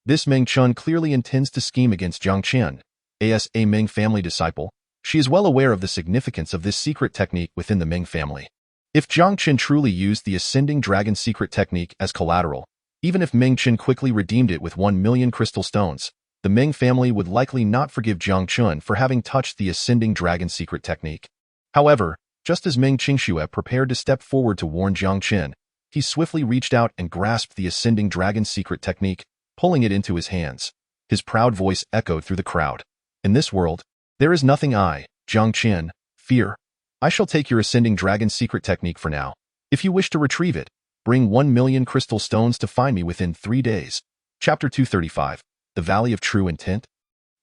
This Meng Chen clearly intends to scheme against Jiang Chen. As a Meng family disciple, she is well aware of the significance of this secret technique within the Meng family. If Jiang Chen truly used the Ascending Dragon Secret Technique as collateral, even if Meng Chen quickly redeemed it with 1,000,000 crystal stones, the Meng family would likely not forgive Jiang Chen for having touched the Ascending Dragon Secret Technique. However, just as Meng Qingxue prepared to step forward to warn Jiang Chen, he swiftly reached out and grasped the Ascending Dragon Secret Technique, pulling it into his hands. His proud voice echoed through the crowd. "In this world, there is nothing I, Jiang Chen, fear. I shall take your Ascending Dragon Secret Technique for now. If you wish to retrieve it, bring 1,000,000 crystal stones to find me within 3 days." Chapter 235. The Valley of True Intent.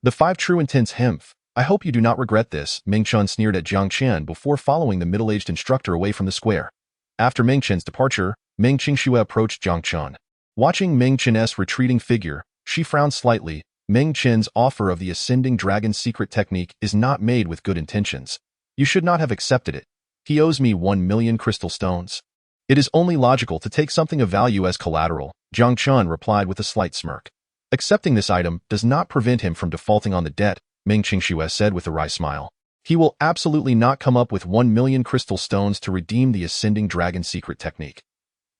The 5 True Intents. "Hemph. I hope you do not regret this," Meng Chen sneered at Jiang Chen before following the middle-aged instructor away from the square. After Meng Chen's departure, Meng Qingxue approached Jiang Chen. Watching Meng Chen's retreating figure, she frowned slightly. Meng Chen's offer of the Ascending Dragon Secret Technique is not made with good intentions. You should not have accepted it. He owes me 1,000,000 crystal stones. It is only logical to take something of value as collateral, Jiang Chen replied with a slight smirk. Accepting this item does not prevent him from defaulting on the debt, Meng Qingxue said with a wry smile. He will absolutely not come up with 1,000,000 crystal stones to redeem the Ascending Dragon Secret Technique.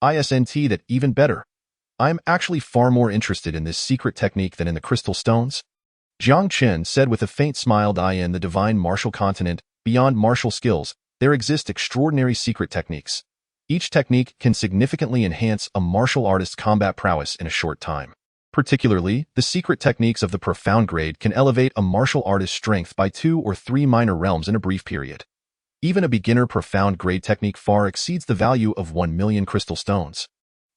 Isn't that even better? I am actually far more interested in this secret technique than in the crystal stones. Jiang Chen said with a faint smile. In the divine martial continent, beyond martial skills, there exist extraordinary secret techniques. Each technique can significantly enhance a martial artist's combat prowess in a short time. Particularly, the secret techniques of the profound grade can elevate a martial artist's strength by 2 or 3 minor realms in a brief period. Even a beginner profound grade technique far exceeds the value of 1,000,000 crystal stones.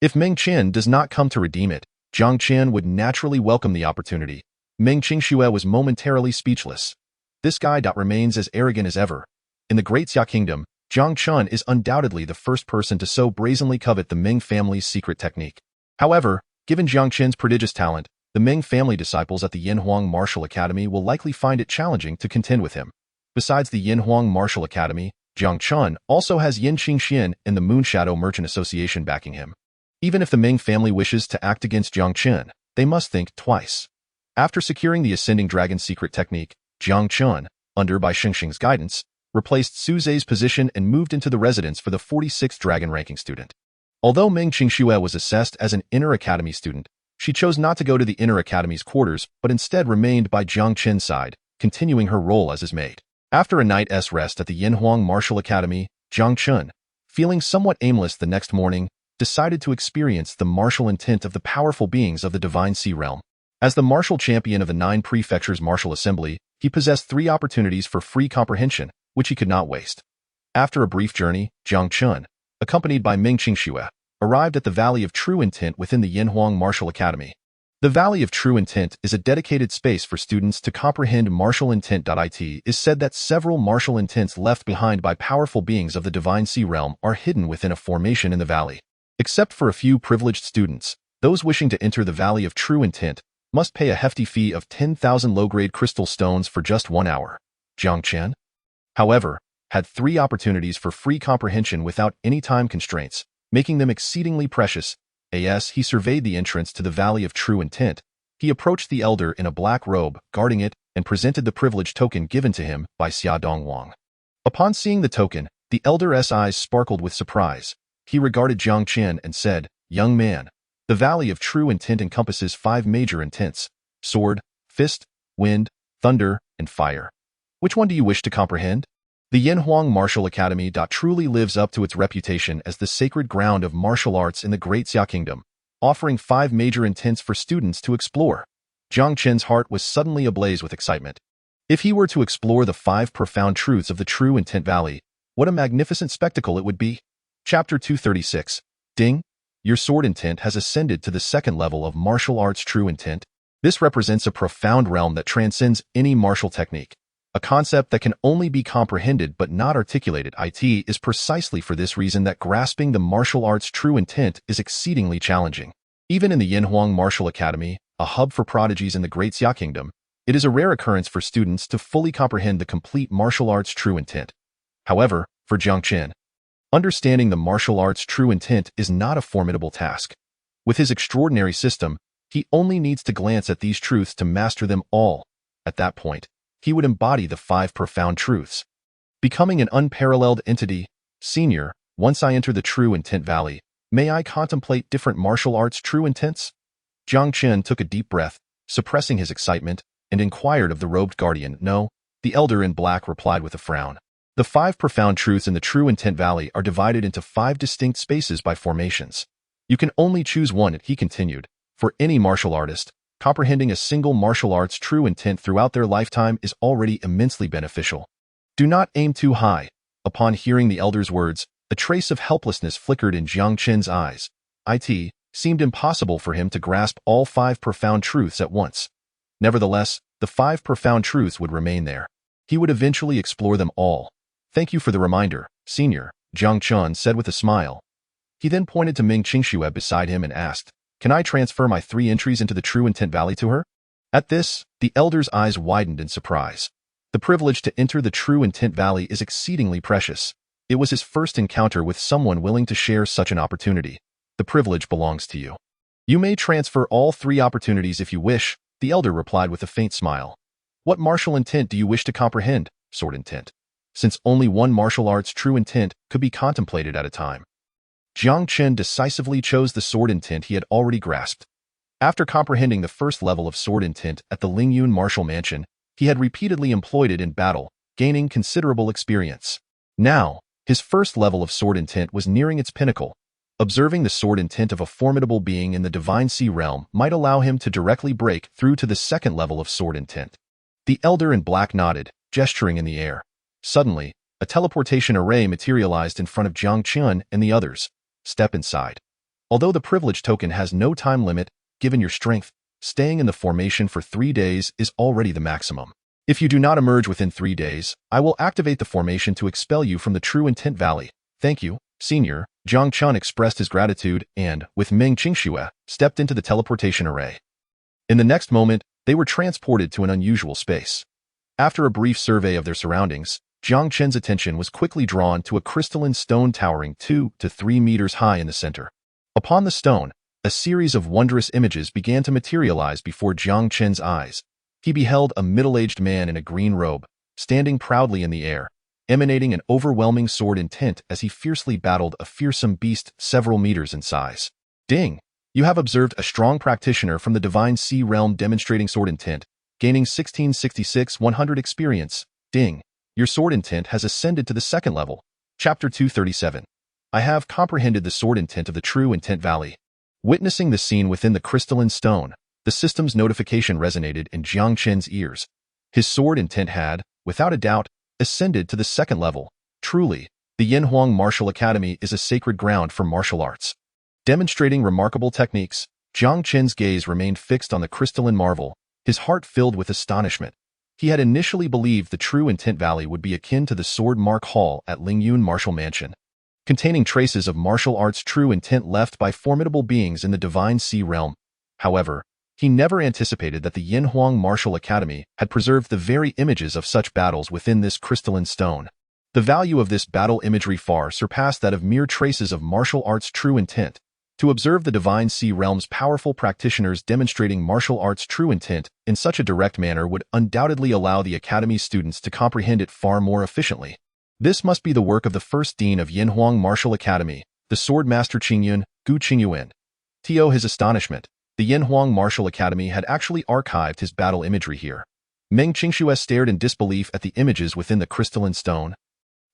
If Meng Chen does not come to redeem it, Jiang Chen would naturally welcome the opportunity. Meng Qingxue was momentarily speechless. This guy remains as arrogant as ever. In the Great Xia Kingdom, Jiang Chen is undoubtedly the first person to so brazenly covet the Meng family's secret technique. However, given Jiang Chen's prodigious talent, the Meng family disciples at the Yinhuang Martial Academy will likely find it challenging to contend with him. Besides the Yinhuang Martial Academy, Jiang Chen also has Yin Qingxian and the Moonshadow Merchant Association backing him. Even if the Meng family wishes to act against Jiang Chen, they must think twice. After securing the Ascending Dragon Secret Technique, Jiang Chen, under by Xingxing's guidance, replaced Su Zhe's position and moved into the residence for the 46th Dragon ranking student. Although Meng Qingxue was assessed as an Inner Academy student, she chose not to go to the Inner Academy's quarters but instead remained by Jiang Chen's side, continuing her role as his maid. After a night's rest at the Yinhuang Martial Academy, Jiang Chen, feeling somewhat aimless the next morning, decided to experience the martial intent of the powerful beings of the Divine Sea Realm. As the martial champion of the 9 prefectures' martial assembly, he possessed 3 opportunities for free comprehension, which he could not waste. After a brief journey, Jiang Chen, accompanied by Meng arrived at the Valley of True Intent within the Yanhuang Martial Academy. The Valley of True Intent is a dedicated space for students to comprehend martial intent. It is said that several martial intents left behind by powerful beings of the Divine Sea Realm are hidden within a formation in the valley. Except for a few privileged students, those wishing to enter the Valley of True Intent must pay a hefty fee of 10,000 low-grade crystal stones for just 1 hour. Jiang Chen, however, had 3 opportunities for free comprehension without any time constraints, making them exceedingly precious. As he surveyed the entrance to the Valley of True Intent, he approached the elder in a black robe, guarding it, and presented the privilege token given to him by Xia Dongwang. Upon seeing the token, the elder's eyes sparkled with surprise. He regarded Jiang Chen and said, "Young man, the Valley of True Intent encompasses 5 major intents: sword, fist, wind, thunder, and fire. Which one do you wish to comprehend?" The Yanhuang Martial Academy truly lives up to its reputation as the sacred ground of martial arts in the Great Xia Kingdom, offering 5 major intents for students to explore. Jiang Chen's heart was suddenly ablaze with excitement. If he were to explore the 5 profound truths of the True Intent Valley, what a magnificent spectacle it would be. Chapter 236. Ding. Your sword intent has ascended to the 2nd level of martial arts true intent. This represents a profound realm that transcends any martial technique. A concept that can only be comprehended but not articulated. It is precisely for this reason that grasping the martial arts true intent is exceedingly challenging. Even in the Yanhuang Martial Academy, a hub for prodigies in the Great Xia Kingdom, it is a rare occurrence for students to fully comprehend the complete martial arts true intent. However, for Jiang Chen, understanding the martial arts true intent is not a formidable task. With his extraordinary system, he only needs to glance at these truths to master them all. At that point, he would embody the 5 profound truths. Becoming an unparalleled entity. Senior, once I enter the True Intent Valley, may I contemplate different martial arts true intents? Jiang Chen took a deep breath, suppressing his excitement, and inquired of the robed guardian. No, the elder in black replied with a frown. The 5 profound truths in the True Intent Valley are divided into 5 distinct spaces by formations. You can only choose one, he continued. For any martial artist, comprehending a single martial art's true intent throughout their lifetime is already immensely beneficial. Do not aim too high. Upon hearing the elder's words, a trace of helplessness flickered in Jiang Chen's eyes. It seemed impossible for him to grasp all 5 profound truths at once. Nevertheless, the 5 profound truths would remain there. He would eventually explore them all. Thank you for the reminder, Senior, Jiang Chen said with a smile. He then pointed to Meng beside him and asked, "Can I transfer my 3 entries into the True Intent Valley to her?" At this, the elder's eyes widened in surprise. The privilege to enter the True Intent Valley is exceedingly precious. It was his first encounter with someone willing to share such an opportunity. The privilege belongs to you. You may transfer all 3 opportunities if you wish, the elder replied with a faint smile. What martial intent do you wish to comprehend? Sword intent. Since only one martial art's true intent could be contemplated at a time. Jiang Chen decisively chose the sword intent he had already grasped. After comprehending the first level of sword intent at the Lingyun Martial Mansion, he had repeatedly employed it in battle, gaining considerable experience. Now, his first level of sword intent was nearing its pinnacle. Observing the sword intent of a formidable being in the Divine Sea Realm might allow him to directly break through to the second level of sword intent. The elder in black nodded, gesturing in the air. Suddenly, a teleportation array materialized in front of Jiang Chen and the others. Step inside. Although the privilege token has no time limit, given your strength, staying in the formation for 3 days is already the maximum. If you do not emerge within 3 days, I will activate the formation to expel you from the True Intent Valley. Thank you, Senior. Jiang Chen expressed his gratitude and, with Meng stepped into the teleportation array. In the next moment, they were transported to an unusual space. After a brief survey of their surroundings, Jiang Chen's attention was quickly drawn to a crystalline stone towering 2 to 3 meters high in the center. Upon the stone, a series of wondrous images began to materialize before Jiang Chen's eyes. He beheld a middle-aged man in a green robe, standing proudly in the air, emanating an overwhelming sword intent as he fiercely battled a fearsome beast several meters in size. Ding! You have observed a strong practitioner from the Divine Sea Realm demonstrating sword intent, gaining 1666 100 experience. Ding! Your sword intent has ascended to the second level. Chapter 237. I have comprehended the sword intent of the true intent valley. Witnessing the scene within the crystalline stone, the system's notification resonated in Jiang Chen's ears. His sword intent had, without a doubt, ascended to the second level. Truly, the Yinhuang Martial Academy is a sacred ground for martial arts. Demonstrating remarkable techniques, Jiang Chen's gaze remained fixed on the crystalline marvel, his heart filled with astonishment. He had initially believed the true intent valley would be akin to the Sword Mark Hall at Lingyun Martial Mansion, containing traces of martial arts true intent left by formidable beings in the Divine Sea realm. However, he never anticipated that the Yinhuang Martial Academy had preserved the very images of such battles within this crystalline stone. The value of this battle imagery far surpassed that of mere traces of martial arts true intent. To observe the Divine Sea realm's powerful practitioners demonstrating martial arts true intent in such a direct manner would undoubtedly allow the Academy's students to comprehend it far more efficiently. This must be the work of the first dean of Yinhuang Martial Academy, the Sword Master Qingyun, Gu Qingyuan. To his astonishment, the Yinhuang Martial Academy had actually archived his battle imagery here. Meng Qingxue stared in disbelief at the images within the crystalline stone,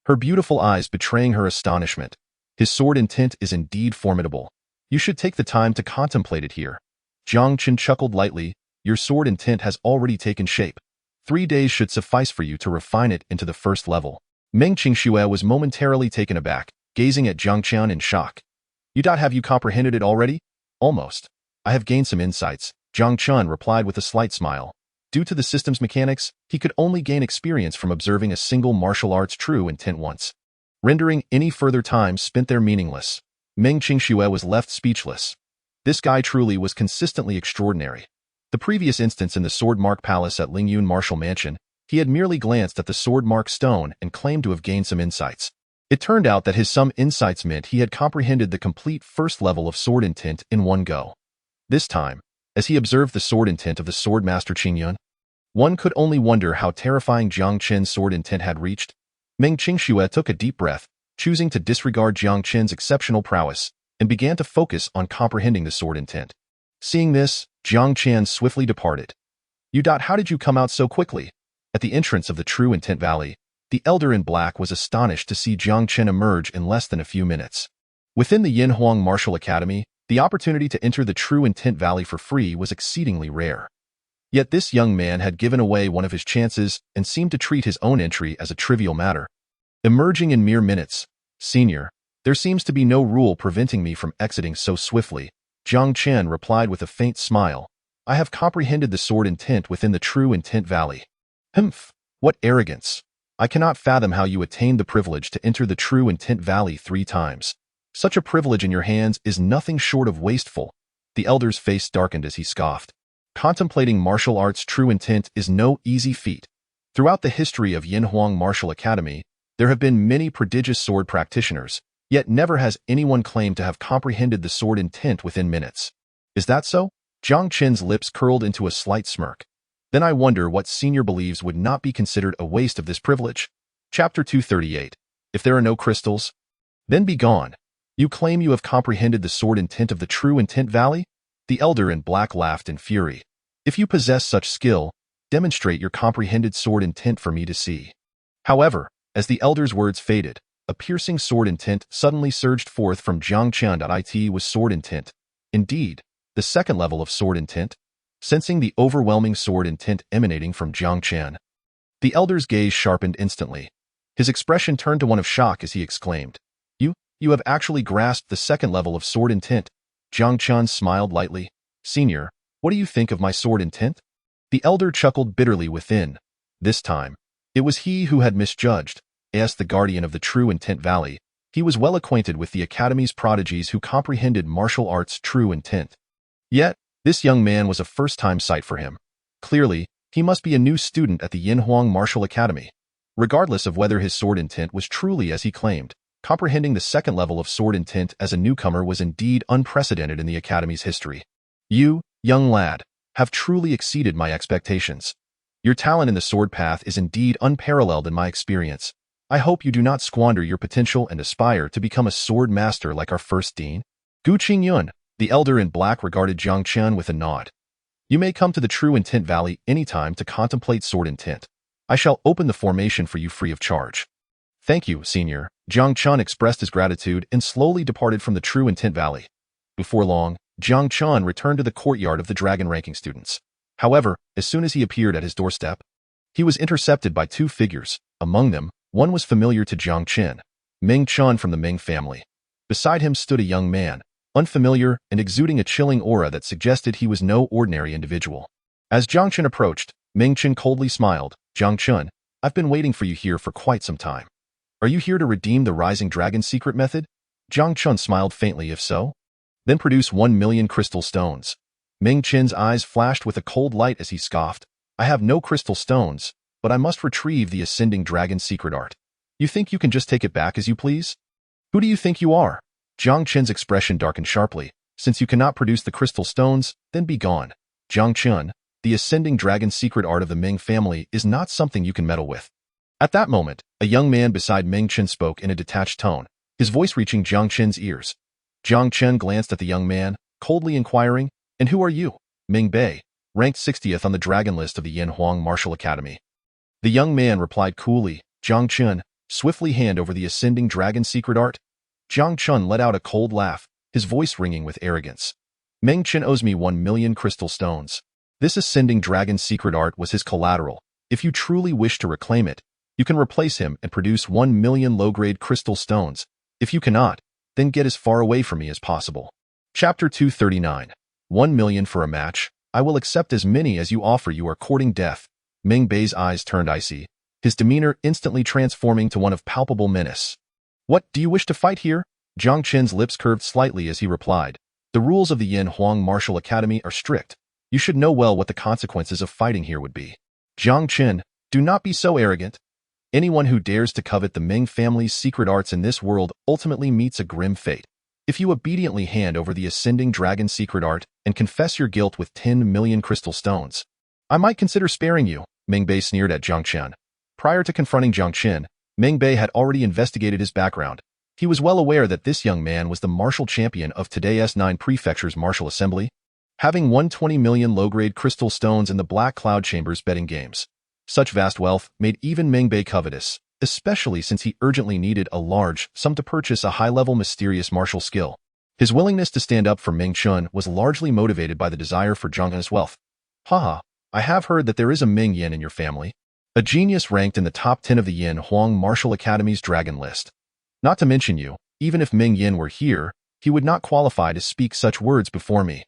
her beautiful eyes betraying her astonishment. His sword intent is indeed formidable. You should take the time to contemplate it here. Jiang Chen chuckled lightly. Your sword intent has already taken shape. 3 days should suffice for you to refine it into the first level. Meng Qingxue was momentarily taken aback, gazing at Jiang Chen in shock. Have you comprehended it already? Almost. I have gained some insights, Jiang Chen replied with a slight smile. Due to the system's mechanics, he could only gain experience from observing a single martial arts true intent once, rendering any further time spent there meaningless. Meng Qingxue was left speechless. This guy truly was consistently extraordinary. The previous instance in the Sword Mark Palace at Lingyun Martial Mansion, he had merely glanced at the Sword Mark stone and claimed to have gained some insights. It turned out that his some insights meant he had comprehended the complete first level of sword intent in one go. This time, as he observed the sword intent of the Sword Master Qingyun, one could only wonder how terrifying Jiang Chen's sword intent had reached. Meng Qingxue took a deep breath, choosing to disregard Jiang Chen's exceptional prowess, and began to focus on comprehending the sword intent. Seeing this, Jiang Chen swiftly departed. How did you come out so quickly? At the entrance of the True Intent Valley, the Elder in Black was astonished to see Jiang Chen emerge in less than a few minutes. Within the Yinhuang Martial Academy, the opportunity to enter the True Intent Valley for free was exceedingly rare. Yet this young man had given away one of his chances and seemed to treat his own entry as a trivial matter. Emerging in mere minutes, Senior, there seems to be no rule preventing me from exiting so swiftly, Jiang Chen replied with a faint smile. I have comprehended the sword intent within the True Intent Valley. Humph, what arrogance. I cannot fathom how you attained the privilege to enter the True Intent Valley 3 times. Such a privilege in your hands is nothing short of wasteful. The elder's face darkened as he scoffed. Contemplating martial arts true intent is no easy feat. Throughout the history of Yinhuang Martial Academy, there have been many prodigious sword practitioners, yet never has anyone claimed to have comprehended the sword intent within minutes. Is that so? Jiang Chen's lips curled into a slight smirk. Then I wonder what Senior believes would not be considered a waste of this privilege. Chapter 238. If there are no crystals, then be gone. You claim you have comprehended the sword intent of the True Intent Valley? The Elder in Black laughed in fury. If you possess such skill, demonstrate your comprehended sword intent for me to see. However, as the Elder's words faded, a piercing sword intent suddenly surged forth from Jiang Chen. It was sword intent. Indeed, the second level of sword intent. Sensing the overwhelming sword intent emanating from Jiang Chen, the Elder's gaze sharpened instantly. His expression turned to one of shock as he exclaimed, You have actually grasped the second level of sword intent. Jiang Chen smiled lightly. Senior, what do you think of my sword intent? The Elder chuckled bitterly within. This time, it was he who had misjudged. As the guardian of the True Intent Valley, he was well acquainted with the Academy's prodigies who comprehended martial arts true intent. Yet, this young man was a first-time sight for him. Clearly, he must be a new student at the Yinhuang Martial Academy. Regardless of whether his sword intent was truly as he claimed, comprehending the second level of sword intent as a newcomer was indeed unprecedented in the Academy's history. You, young lad, have truly exceeded my expectations. Your talent in the sword path is indeed unparalleled in my experience. I hope you do not squander your potential and aspire to become a sword master like our first dean. Gu Qingyun, the Elder in Black regarded Jiang Chen with a nod. You may come to the True Intent Valley anytime to contemplate sword intent. I shall open the formation for you free of charge. Thank you, Senior. Jiang Chen expressed his gratitude and slowly departed from the True Intent Valley. Before long, Jiang Chen returned to the courtyard of the dragon ranking students. However, as soon as he appeared at his doorstep, he was intercepted by two figures. Among them, one was familiar to Jiang Chen, Meng Chen from the Meng family. Beside him stood a young man, unfamiliar and exuding a chilling aura that suggested he was no ordinary individual. As Jiang Chen approached, Meng Chen coldly smiled. Jiang Chen, I've been waiting for you here for quite some time. Are you here to redeem the Rising Dragon secret method? Jiang Chen smiled faintly. If so, then produce 1,000,000 crystal stones. Meng Chen's eyes flashed with a cold light as he scoffed. I have no crystal stones, but I must retrieve the Ascending Dragon secret art. You think you can just take it back as you please? Who do you think you are? Jiang Chen's expression darkened sharply. Since you cannot produce the crystal stones, then be gone. Jiang Chen, the Ascending Dragon secret art of the Meng family is not something you can meddle with. At that moment, a young man beside Meng Chen spoke in a detached tone, his voice reaching Jiang Chen's ears. Jiang Chen glanced at the young man, coldly inquiring, And who are you? Meng Bei, ranked 60th on the dragon list of the Yanhuang Martial Academy. The young man replied coolly, Jiang Chen, swiftly hand over the Ascending Dragon secret art. Jiang Chen let out a cold laugh, his voice ringing with arrogance. Meng Chen owes me 1,000,000 crystal stones. This Ascending Dragon secret art was his collateral. If you truly wish to reclaim it, you can replace him and produce 1,000,000 low-grade crystal stones. If you cannot, then get as far away from me as possible. Chapter 239. 1,000,000 for a match. I will accept as many as you offer. You are courting death. Meng Bei's eyes turned icy, his demeanor instantly transforming to one of palpable menace. What, do you wish to fight here? Jiang Chen's lips curved slightly as he replied. The rules of the Yanhuang Martial Academy are strict. You should know well what the consequences of fighting here would be. Jiang Chen, do not be so arrogant. Anyone who dares to covet the Meng family's secret arts in this world ultimately meets a grim fate. If you obediently hand over the Ascending Dragon secret art and confess your guilt with 10,000,000 crystal stones, I might consider sparing you, Meng Bei sneered at Jiang Chen. Prior to confronting Jiang Chen, Meng Bei had already investigated his background. He was well aware that this young man was the martial champion of today's 9 prefecture's martial assembly, having won 20,000,000 low-grade crystal stones in the Black Cloud Chamber's betting games. Such vast wealth made even Meng Bei covetous, especially since he urgently needed a large sum to purchase a high-level mysterious martial skill. His willingness to stand up for Meng Chen was largely motivated by the desire for Jiang Xing's wealth. Haha, I have heard that there is a Meng Yan in your family, a genius ranked in the top 10 of the Yanhuang Martial Academy's dragon list. Not to mention you, even if Meng Yan were here, he would not qualify to speak such words before me.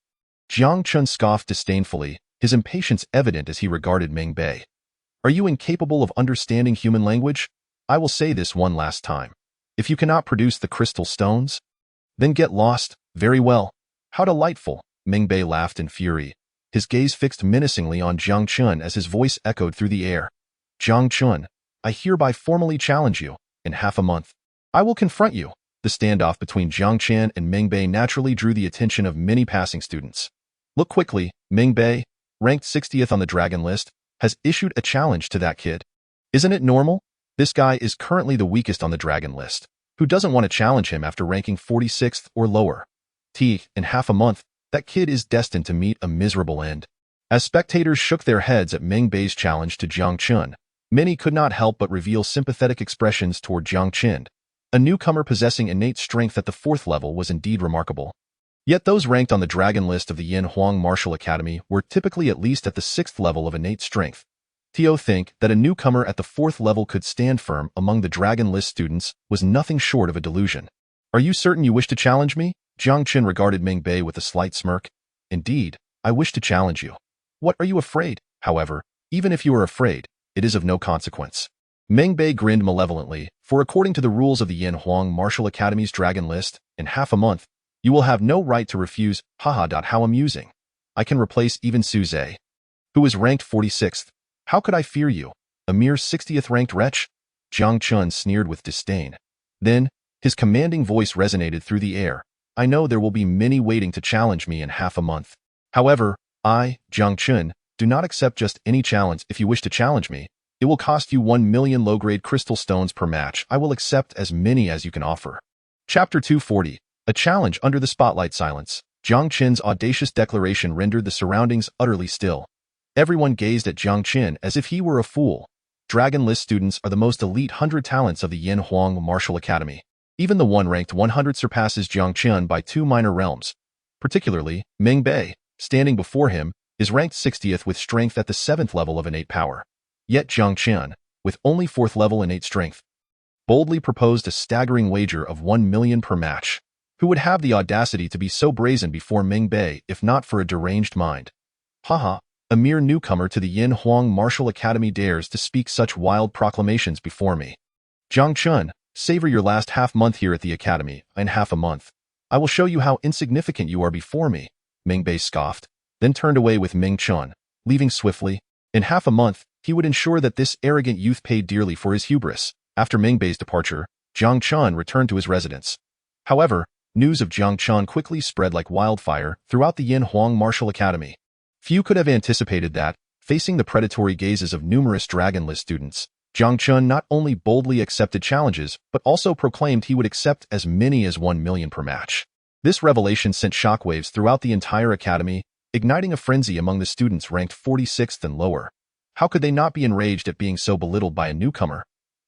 Jiang Chen scoffed disdainfully, his impatience evident as he regarded Meng Bei. Are you incapable of understanding human language? I will say this one last time. If you cannot produce the crystal stones, then get lost. Very well. How delightful, Meng Bei laughed in fury, his gaze fixed menacingly on Jiang Chen as his voice echoed through the air. Jiang Chen, I hereby formally challenge you. In half a month, I will confront you. The standoff between Jiang Chen and Meng Bei naturally drew the attention of many passing students. Look quickly, Meng Bei, ranked 60th on the dragon list, has issued a challenge to that kid. Isn't it normal? This guy is currently the weakest on the dragon list. Who doesn't want to challenge him after ranking 46th or lower? In half a month, that kid is destined to meet a miserable end. As spectators shook their heads at Meng Bei's challenge to Jiang Chen, many could not help but reveal sympathetic expressions toward Jiang Chen. A newcomer possessing innate strength at the 4th level was indeed remarkable. Yet those ranked on the dragon list of the Yanhuang Martial Academy were typically at least at the 6th level of innate strength. To think that a newcomer at the 4th level could stand firm among the dragon list students was nothing short of a delusion. Are you certain you wish to challenge me? Jiang Chen regarded Meng Bei with a slight smirk. Indeed, I wish to challenge you. What are you afraid? However, even if you are afraid, it is of no consequence. Meng Bei grinned malevolently, for according to the rules of the Yanhuang Martial Academy's dragon list, in half a month, you will have no right to refuse. Haha. How amusing. I can replace even Su Zhe, who is ranked 46th. How could I fear you, a mere 60th ranked wretch? Jiang Chen sneered with disdain. Then, his commanding voice resonated through the air. I know there will be many waiting to challenge me in half a month. However, I, Jiang Chen, do not accept just any challenge. If you wish to challenge me, it will cost you 1,000,000 low-grade crystal stones per match. I will accept as many as you can offer. Chapter 240. A challenge under the spotlight. Silence. Jiang Chen's audacious declaration rendered the surroundings utterly still. Everyone gazed at Jiang Chen as if he were a fool. Dragon List students are the most elite 100 talents of the Yin Huang Martial Academy. Even the one ranked 100 surpasses Jiang Chen by 2 minor realms. Particularly, Meng, standing before him, is ranked 60th with strength at the 7th level of innate power. Yet Jiang Chen, with only 4th level innate strength, boldly proposed a staggering wager of 1 million per match. Who would have the audacity to be so brazen before Meng if not for a deranged mind? Haha, a mere newcomer to the Yin Huang Martial Academy dares to speak such wild proclamations before me. Jiang Chen, savor your last half-month here at the academy. In half a month, I will show you how insignificant you are before me. Meng scoffed, then turned away with Meng Chen, leaving swiftly. In half a month, he would ensure that this arrogant youth paid dearly for his hubris. After Meng departure, Jiang Chen returned to his residence. However, news of Jiang Chen quickly spread like wildfire throughout the Yin Huang Martial Academy. Few could have anticipated that, facing the predatory gazes of numerous Dragon List students, Jiang Chen not only boldly accepted challenges, but also proclaimed he would accept as many as 1 million per match. This revelation sent shockwaves throughout the entire academy, igniting a frenzy among the students ranked 46th and lower. How could they not be enraged at being so belittled by a newcomer?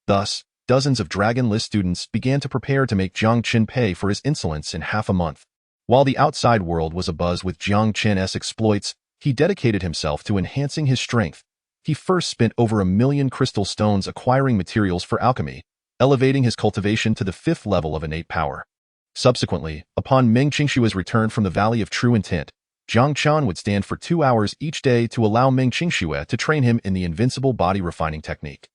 Thus, dozens of Dragon List students began to prepare to make Jiang Chen pay for his insolence in half a month. While the outside world was abuzz with Jiang Chen's exploits, he dedicated himself to enhancing his strength. He first spent over 1 million crystal stones acquiring materials for alchemy, elevating his cultivation to the 5th level of innate power. Subsequently, upon Meng Qingshua's return from the Valley of True Intent, Jiang Chen would stand for 2 hours each day to allow Meng Qingxue to train him in the invincible body refining technique.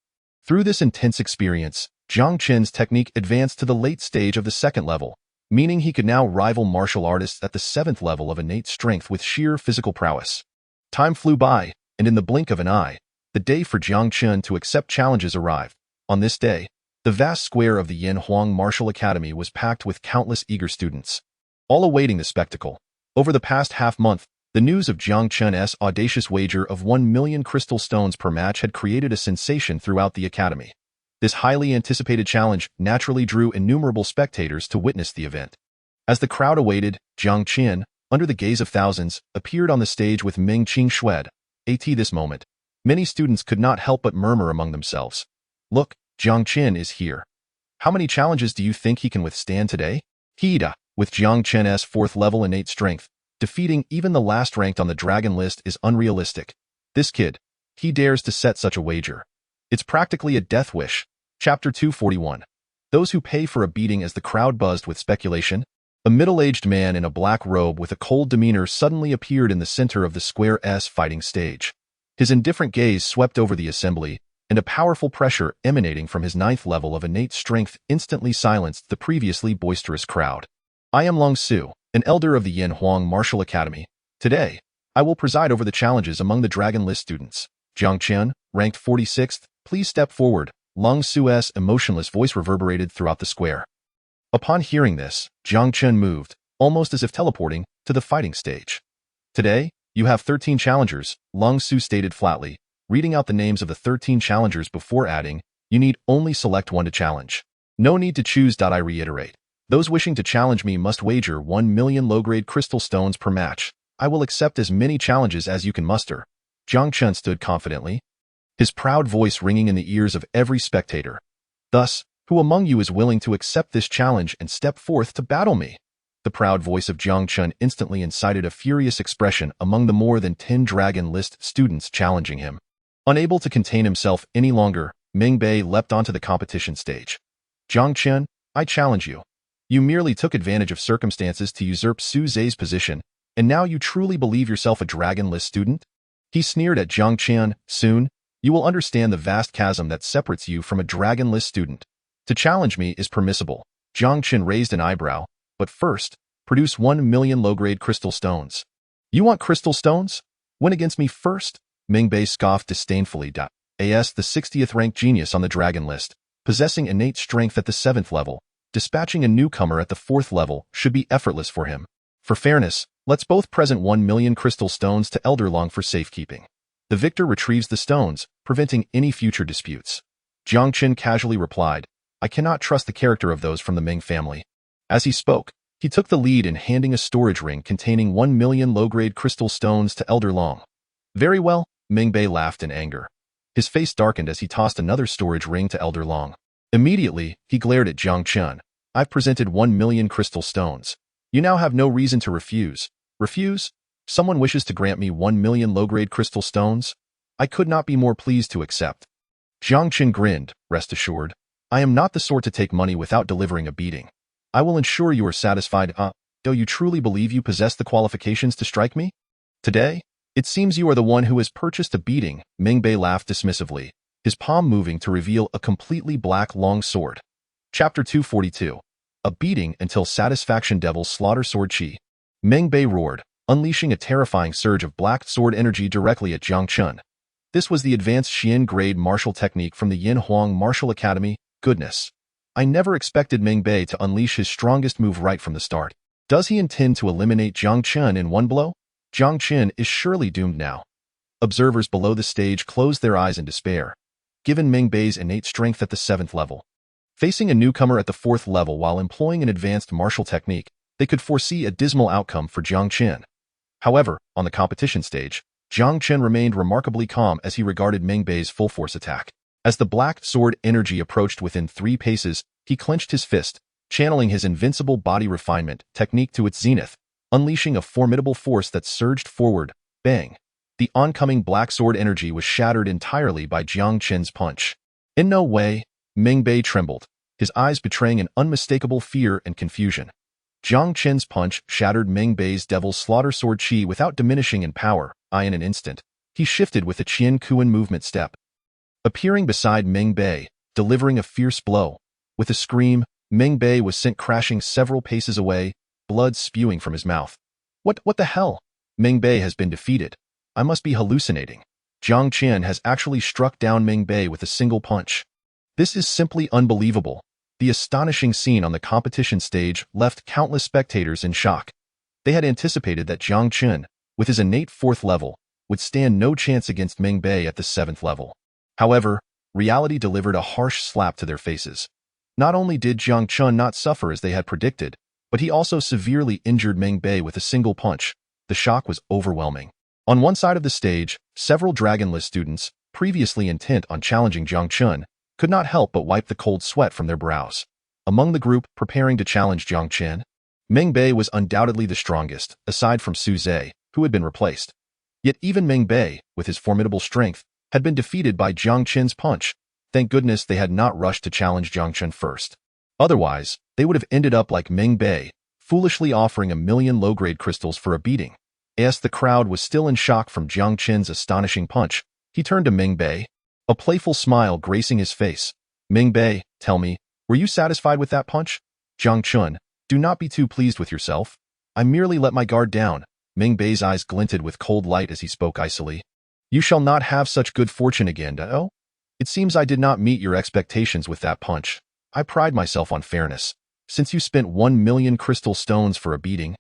Through this intense experience, Jiang Chen's technique advanced to the late stage of the 2nd level, meaning he could now rival martial artists at the 7th level of innate strength with sheer physical prowess. Time flew by, and in the blink of an eye, the day for Jiang Chen to accept challenges arrived. On this day, the vast square of the Yin Huang Martial Academy was packed with countless eager students, all awaiting the spectacle. Over the past half-month, the news of Jiang Chen's audacious wager of 1 million crystal stones per match had created a sensation throughout the academy. This highly anticipated challenge naturally drew innumerable spectators to witness the event. As the crowd awaited, Jiang Chen, under the gaze of thousands, appeared on the stage with Meng Qingxue. At this moment, many students could not help but murmur among themselves. Look, Jiang Chen is here. How many challenges do you think he can withstand today? With Jiang Chen's 4th level innate strength, defeating even the last ranked on the Dragon List is unrealistic. This kid, he dares to set such a wager. It's practically a death wish. Chapter 241. Those who pay for a beating. As the crowd buzzed with speculation, a middle-aged man in a black robe with a cold demeanor suddenly appeared in the center of the square's fighting stage. His indifferent gaze swept over the assembly, and a powerful pressure emanating from his 9th level of innate strength instantly silenced the previously boisterous crowd. I am Long Su, an elder of the Yin Huang Martial Academy. Today, I will preside over the challenges among the Dragon List students. Jiang Chen, ranked 46th, please step forward. Long Su's emotionless voice reverberated throughout the square. Upon hearing this, Jiang Chen moved, almost as if teleporting, to the fighting stage. Today, you have 13 challengers, Long Su stated flatly, reading out the names of the 13 challengers before adding, you need only select one to challenge. No need to choose. I reiterate. Those wishing to challenge me must wager 1 million low-grade crystal stones per match. I will accept as many challenges as you can muster. Jiang Chen stood confidently, his proud voice ringing in the ears of every spectator. Thus, who among you is willing to accept this challenge and step forth to battle me? The proud voice of Jiang Chen instantly incited a furious expression among the more than 10 Dragon List students challenging him. Unable to contain himself any longer, Meng leapt onto the competition stage. Jiang Chen, I challenge you. You merely took advantage of circumstances to usurp Su Zhe's position, and now you truly believe yourself a Dragon List student? He sneered at Jiang Chen. Soon, you will understand the vast chasm that separates you from a Dragon List student. To challenge me is permissible. Jiang Chen raised an eyebrow, but first, produce 1 million low-grade crystal stones. You want crystal stones? Win against me first? Meng scoffed disdainfully. As the 60th ranked genius on the Dragon List, possessing innate strength at the 7th level, dispatching a newcomer at the 4th level should be effortless for him. For fairness, let's both present 1 million crystal stones to Elder Long for safekeeping. The victor retrieves the stones, preventing any future disputes. Jiang Chen casually replied, I cannot trust the character of those from the Meng family. As he spoke, he took the lead in handing a storage ring containing 1 million low-grade crystal stones to Elder Long. Very well, Meng laughed in anger. His face darkened as he tossed another storage ring to Elder Long. Immediately, he glared at Jiang Chen. I've presented 1,000,000 crystal stones. You now have no reason to refuse. Refuse? Someone wishes to grant me 1,000,000 low-grade crystal stones? I could not be more pleased to accept. Jiang Chen grinned, rest assured. I am not the sort to take money without delivering a beating. I will ensure you are satisfied, though you truly believe you possess the qualifications to strike me? Today, it seems you are the one who has purchased a beating, Meng laughed dismissively, his palm moving to reveal a completely black long sword. Chapter 242. A beating until satisfaction devil slaughter sword chi. Meng roared, unleashing a terrifying surge of black sword energy directly at Jiang Chen. This was the advanced Xian grade martial technique from the Yin Huang Martial Academy. Goodness. I never expected Meng to unleash his strongest move right from the start. Does he intend to eliminate Jiang Chen in one blow? Jiang Chen is surely doomed now. Observers below the stage closed their eyes in despair, given Meng innate strength at the 7th level. Facing a newcomer at the 4th level while employing an advanced martial technique, they could foresee a dismal outcome for Jiang Chen. However, on the competition stage, Jiang Chen remained remarkably calm as he regarded Meng full-force attack. As the black sword energy approached within 3 paces, he clenched his fist, channeling his invincible body refinement technique to its zenith, unleashing a formidable force that surged forward. Bang! The oncoming black sword energy was shattered entirely by Jiang Chen's punch. In no way, Meng trembled, his eyes betraying an unmistakable fear and confusion. Jiang Chen's punch shattered Meng devil's slaughter sword chi without diminishing in power. In an instant, he shifted with a Qian Kuan movement step, appearing beside Meng delivering a fierce blow. With a scream, Meng was sent crashing several paces away, blood spewing from his mouth. What the hell? Meng has been defeated. I must be hallucinating. Jiang Chen has actually struck down Meng with a single punch. This is simply unbelievable. The astonishing scene on the competition stage left countless spectators in shock. They had anticipated that Jiang Chen, with his innate 4th level, would stand no chance against Meng at the 7th level. However, reality delivered a harsh slap to their faces. Not only did Jiang Chen not suffer as they had predicted, but he also severely injured Meng with a single punch. The shock was overwhelming. On one side of the stage, several Dragonless students, previously intent on challenging Jiang Chen, could not help but wipe the cold sweat from their brows. Among the group preparing to challenge Jiang Chen, Meng was undoubtedly the strongest, aside from Su Zhe, who had been replaced. Yet even Meng with his formidable strength, had been defeated by Jiang Chen's punch. Thank goodness they had not rushed to challenge Jiang Chen first. Otherwise, they would have ended up like Meng foolishly offering 1,000,000 low-grade crystals for a beating. As the crowd was still in shock from Jiang Chen's astonishing punch, he turned to Meng a playful smile gracing his face. Meng tell me, were you satisfied with that punch? Jiang Chen, do not be too pleased with yourself. I merely let my guard down. Meng eyes glinted with cold light as he spoke icily. You shall not have such good fortune again, oh? It seems I did not meet your expectations with that punch. I pride myself on fairness. Since you spent 1,000,000 crystal stones for a beating,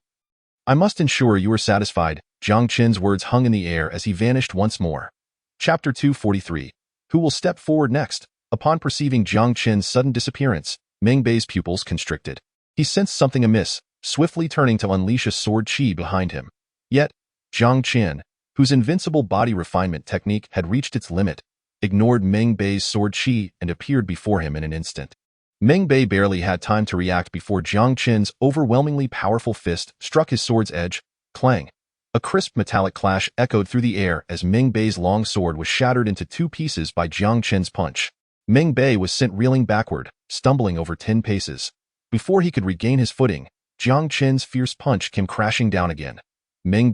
I must ensure you are satisfied. Jiang Chen's words hung in the air as he vanished once more. Chapter 243. Who will step forward next? Upon perceiving Jiang Chen's sudden disappearance, Meng pupils constricted. He sensed something amiss, swiftly turning to unleash a sword chi behind him. Yet, Jiang Chen, whose invincible body refinement technique had reached its limit, ignored Meng sword chi and appeared before him in an instant. Meng barely had time to react before Jiang Chen's overwhelmingly powerful fist struck his sword's edge. Clang! A crisp metallic clash echoed through the air as Meng long sword was shattered into 2 pieces by Jiang Chen's punch. Meng was sent reeling backward, stumbling over 10 paces. Before he could regain his footing, Jiang Chen's fierce punch came crashing down again. Meng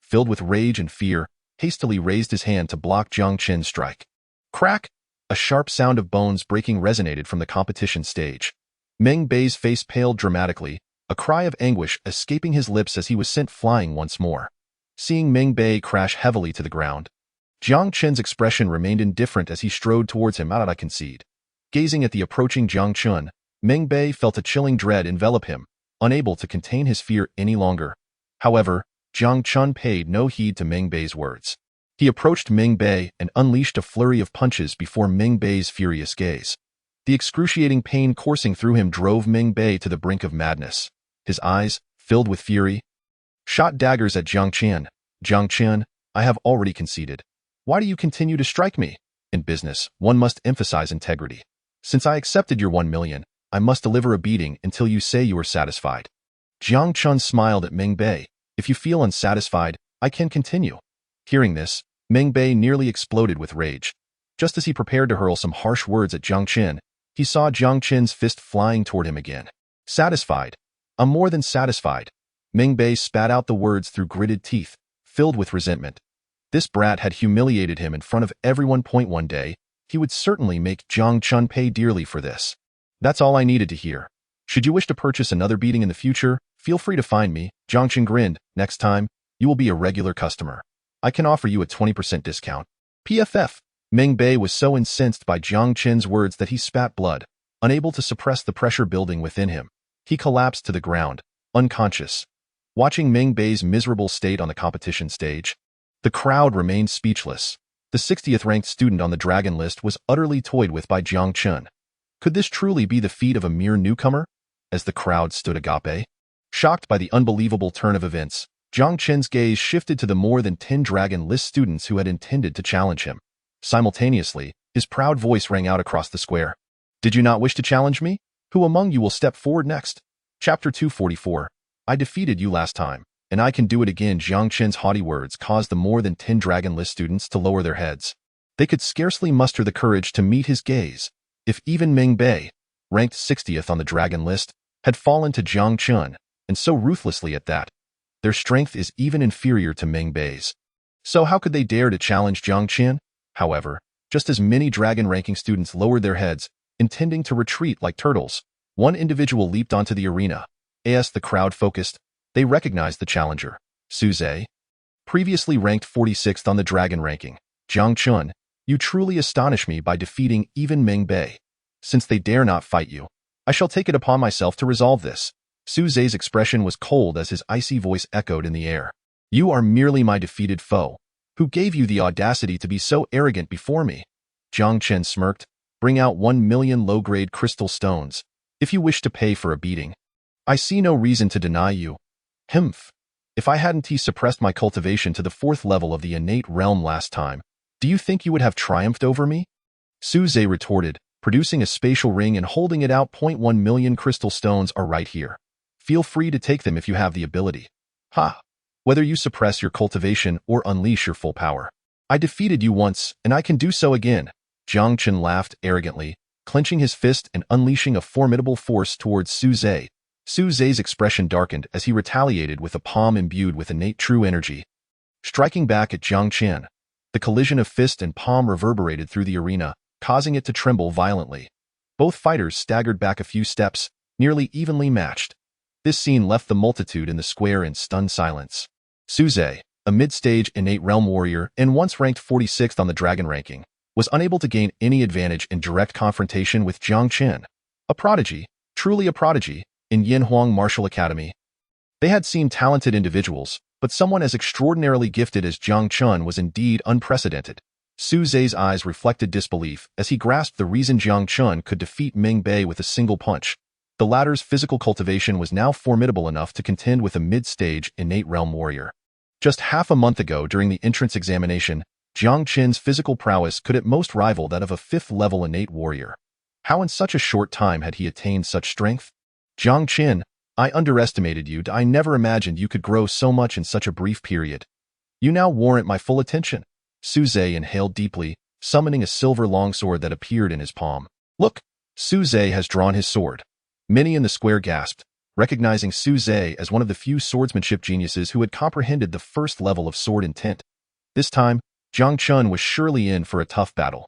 filled with rage and fear, hastily raised his hand to block Jiang Chen's strike. Crack! A sharp sound of bones breaking resonated from the competition stage. Meng face paled dramatically, a cry of anguish escaping his lips as he was sent flying once more. Seeing Meng crash heavily to the ground, Jiang Chen's expression remained indifferent as he strode towards him. I concede. Gazing at the approaching Jiang Chen, Meng felt a chilling dread envelop him, unable to contain his fear any longer. However, Jiang Chen paid no heed to Meng words. He approached Meng and unleashed a flurry of punches before Meng furious gaze. The excruciating pain coursing through him drove Meng to the brink of madness. His eyes, filled with fury, shot daggers at Jiang Chen. Jiang Chen, I have already conceded. Why do you continue to strike me? In business, one must emphasize integrity. Since I accepted your 1 million, I must deliver a beating until you say you are satisfied. Jiang Chen smiled at Meng Bei. If you feel unsatisfied, I can continue. Hearing this, Meng Bei nearly exploded with rage. Just as he prepared to hurl some harsh words at Jiang Chen, he saw Jiang Chen's fist flying toward him again. Satisfied. I'm more than satisfied. Meng Bei spat out the words through gritted teeth, filled with resentment. This brat had humiliated him in front of everyone. One day, he would certainly make Jiang Chen pay dearly for this. That's all I needed to hear. Should you wish to purchase another beating in the future, feel free to find me. Jiang Chen grinned. Next time, you will be a regular customer. I can offer you a 20% discount. PFF. Meng Bei was so incensed by Jiang Chen's words that he spat blood, unable to suppress the pressure building within him. He collapsed to the ground, unconscious. Watching Meng Bei's miserable state on the competition stage, the crowd remained speechless. The 60th ranked student on the dragon list was utterly toyed with by Jiang Chen. Could this truly be the feat of a mere newcomer? As the crowd stood agape, shocked by the unbelievable turn of events, Jiang Chen's gaze shifted to the more than 10 dragon list students who had intended to challenge him. Simultaneously, his proud voice rang out across the square. Did you not wish to challenge me? Who among you will step forward next? Chapter 244. I defeated you last time, and I can do it again. Jiang Chen's haughty words caused the more than 10 dragon list students to lower their heads. They could scarcely muster the courage to meet his gaze. If even Meng Bei, ranked 60th on the dragon list, had fallen to Jiang Chen, and so ruthlessly at that, their strength is even inferior to Meng Bei's. So how could they dare to challenge Jiang Chen? However, just as many dragon-ranking students lowered their heads, intending to retreat like turtles, one individual leaped onto the arena. As the crowd focused, they recognized the challenger, Su Zhe. Previously ranked 46th on the dragon ranking, Jiang Chen, you truly astonish me by defeating even Meng Bei. Since they dare not fight you, I shall take it upon myself to resolve this. Su Zhe's expression was cold as his icy voice echoed in the air. You are merely my defeated foe. Who gave you the audacity to be so arrogant before me? Jiang Chen smirked. Bring out 1 million low-grade crystal stones, if you wish to pay for a beating. I see no reason to deny you. Humph. If I hadn't suppressed my cultivation to the 4th level of the innate realm last time, do you think you would have triumphed over me? Su Zhe retorted, producing a spatial ring and holding it out. 1 million crystal stones are right here. Feel free to take them if you have the ability. Ha! Whether you suppress your cultivation or unleash your full power. I defeated you once, and I can do so again. Jiang Chen laughed arrogantly, clenching his fist and unleashing a formidable force towards Su Zhe. Su Zhe's expression darkened as he retaliated with a palm imbued with innate true energy. Striking back at Jiang Chen, the collision of fist and palm reverberated through the arena, causing it to tremble violently. Both fighters staggered back a few steps, nearly evenly matched. This scene left the multitude in the square in stunned silence. Su Zhe, a mid-stage innate realm warrior and once ranked 46th on the dragon ranking, was unable to gain any advantage in direct confrontation with Jiang Chen. A prodigy, truly a prodigy, in Yinhuang Martial Academy. They had seen talented individuals, but someone as extraordinarily gifted as Jiang Chen was indeed unprecedented. Su Zhe's eyes reflected disbelief as he grasped the reason Jiang Chen could defeat Meng Bei with a single punch. The latter's physical cultivation was now formidable enough to contend with a mid-stage innate realm warrior. Just half a month ago during the entrance examination, Jiang Chen's physical prowess could at most rival that of a 5th-level innate warrior. How in such a short time had he attained such strength? Jiang Chen, I underestimated you. I never imagined you could grow so much in such a brief period. You now warrant my full attention. Su Zhe inhaled deeply, summoning a silver longsword that appeared in his palm. Look, Su Zhe has drawn his sword. Many in the square gasped, recognizing Su Zhe as one of the few swordsmanship geniuses who had comprehended the 1st level of sword intent. This time, Jiang Chen was surely in for a tough battle.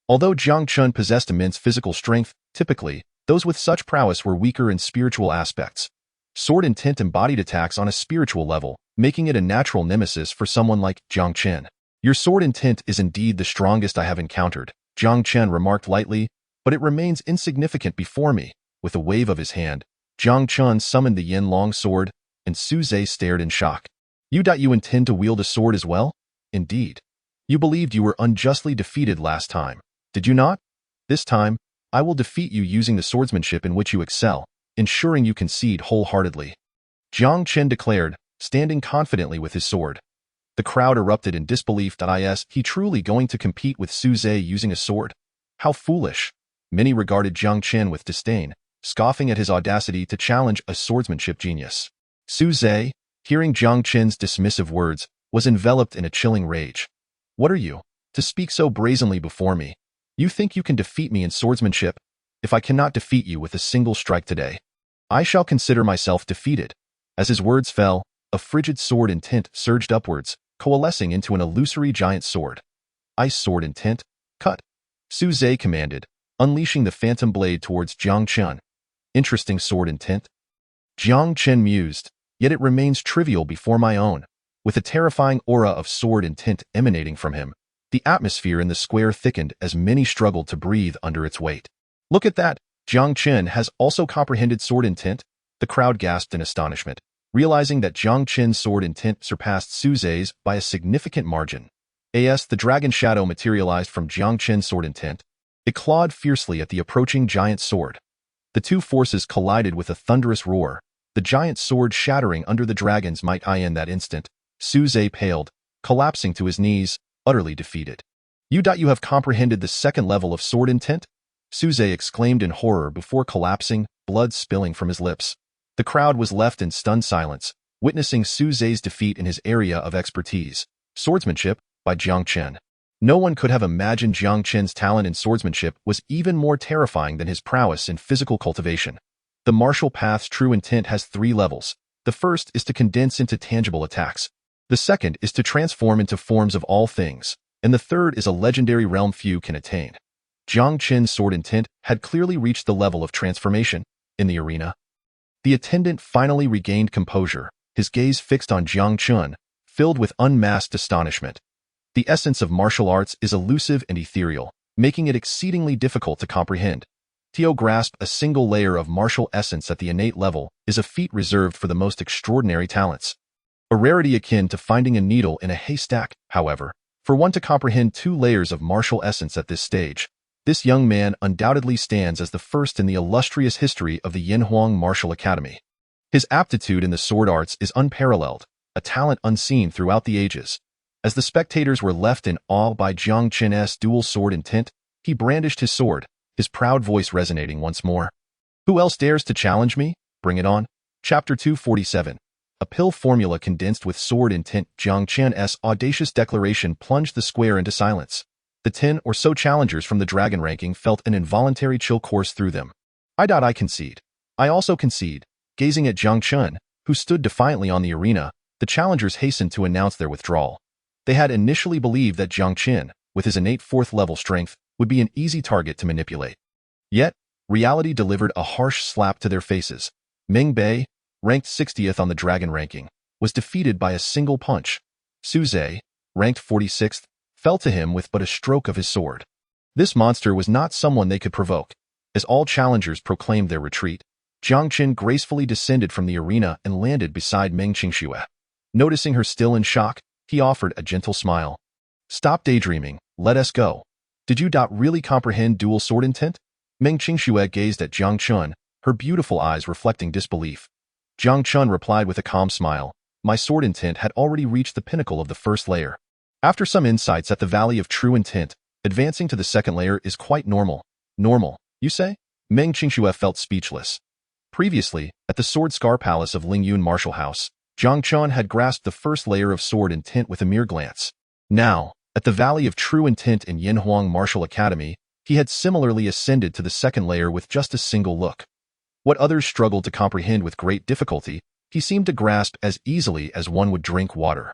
Although Jiang Chen possessed immense physical strength, typically, those with such prowess were weaker in spiritual aspects. Sword intent embodied attacks on a spiritual level, making it a natural nemesis for someone like Jiang Chen. Your sword intent is indeed the strongest I have encountered, Jiang Chen remarked lightly, but it remains insignificant before me. With a wave of his hand, Jiang Chen summoned the Yin Long sword, and Su Zhe stared in shock. You intend to wield a sword as well? Indeed. You believed you were unjustly defeated last time, did you not? This time, I will defeat you using the swordsmanship in which you excel, ensuring you concede wholeheartedly. Jiang Chen declared, standing confidently with his sword. The crowd erupted in disbelief. Is he truly going to compete with Su Zhe using a sword? How foolish! Many regarded Jiang Chen with disdain, scoffing at his audacity to challenge a swordsmanship genius. Su Zhe, hearing Jiang Chen's dismissive words, was enveloped in a chilling rage. What are you, to speak so brazenly before me? You think you can defeat me in swordsmanship? If I cannot defeat you with a single strike today, I shall consider myself defeated. As his words fell, a frigid sword in tint surged upwards, coalescing into an illusory giant sword. Ice sword in tint, cut! Su Zhe commanded, unleashing the phantom blade towards Jiang Chen. Interesting sword in tint. Jiang Chen mused, yet it remains trivial before my own. With a terrifying aura of sword in tint emanating from him, the atmosphere in the square thickened as many struggled to breathe under its weight. Look at that! Jiang Chen has also comprehended sword in tint? The crowd gasped in astonishment, realizing that Jiang Chen's sword in tint surpassed Su Zhe's by a significant margin. The dragon shadow materialized from Jiang Chen's sword in tint. It clawed fiercely at the approaching giant sword. The two forces collided with a thunderous roar, the giant sword shattering under the dragon's might. In that instant, Su Zhe paled, collapsing to his knees, utterly defeated. You have comprehended the second level of sword in tint? Su Zhe exclaimed in horror before collapsing, blood spilling from his lips. The crowd was left in stunned silence, witnessing Su Zhe's defeat in his area of expertise, swordsmanship, by Jiang Chen. No one could have imagined Jiang Chen's talent in swordsmanship was even more terrifying than his prowess in physical cultivation. The martial path's true intent has 3 levels. The first is to condense into tangible attacks. The second is to transform into forms of all things. And the third is a legendary realm few can attain. Jiang Chen's sword intent had clearly reached the level of transformation. In the arena, the attendant finally regained composure, his gaze fixed on Jiang Chen, filled with unmasked astonishment. The essence of martial arts is elusive and ethereal, making it exceedingly difficult to comprehend. To grasp a single layer of martial essence at the innate level is a feat reserved for the most extraordinary talents. A rarity akin to finding a needle in a haystack, however, for one to comprehend 2 layers of martial essence at this stage. This young man undoubtedly stands as the first in the illustrious history of the Yinhuang Martial Academy. His aptitude in the sword arts is unparalleled, a talent unseen throughout the ages. As the spectators were left in awe by Jiang Chen's dual sword intent, he brandished his sword, his proud voice resonating once more. Who else dares to challenge me? Bring it on. Chapter 247. A pill formula condensed with sword intent. Jiang Chen's audacious declaration plunged the square into silence. The 10 or so challengers from the dragon ranking felt an involuntary chill course through them. I concede. I also concede. Gazing at Jiang Chen, who stood defiantly on the arena, the challengers hastened to announce their withdrawal. They had initially believed that Jiang Chen, with his innate 4th level strength, would be an easy target to manipulate. Yet, reality delivered a harsh slap to their faces. Meng, ranked 60th on the dragon ranking, was defeated by a single punch. Su Zhe, ranked 46th, fell to him with but a stroke of his sword. This monster was not someone they could provoke. As all challengers proclaimed their retreat, Jiang Chen gracefully descended from the arena and landed beside Meng Qingxue. Noticing her still in shock, he offered a gentle smile. Stop daydreaming, let us go. Did you really comprehend dual sword intent? Meng Qingxue gazed at Jiang Chen, her beautiful eyes reflecting disbelief. Jiang Chen replied with a calm smile. My sword intent had already reached the pinnacle of the 1st layer. After some insights at the Valley of True Intent, advancing to the 2nd layer is quite normal. Normal, you say? Meng Qingxue felt speechless. Previously, at the Sword Scar Palace of Lingyun Martial House, Jiang Chen had grasped the 1st layer of sword intent with a mere glance. Now, at the Valley of True Intent in Yinhuang Martial Academy, he had similarly ascended to the 2nd layer with just a single look. What others struggled to comprehend with great difficulty, he seemed to grasp as easily as one would drink water.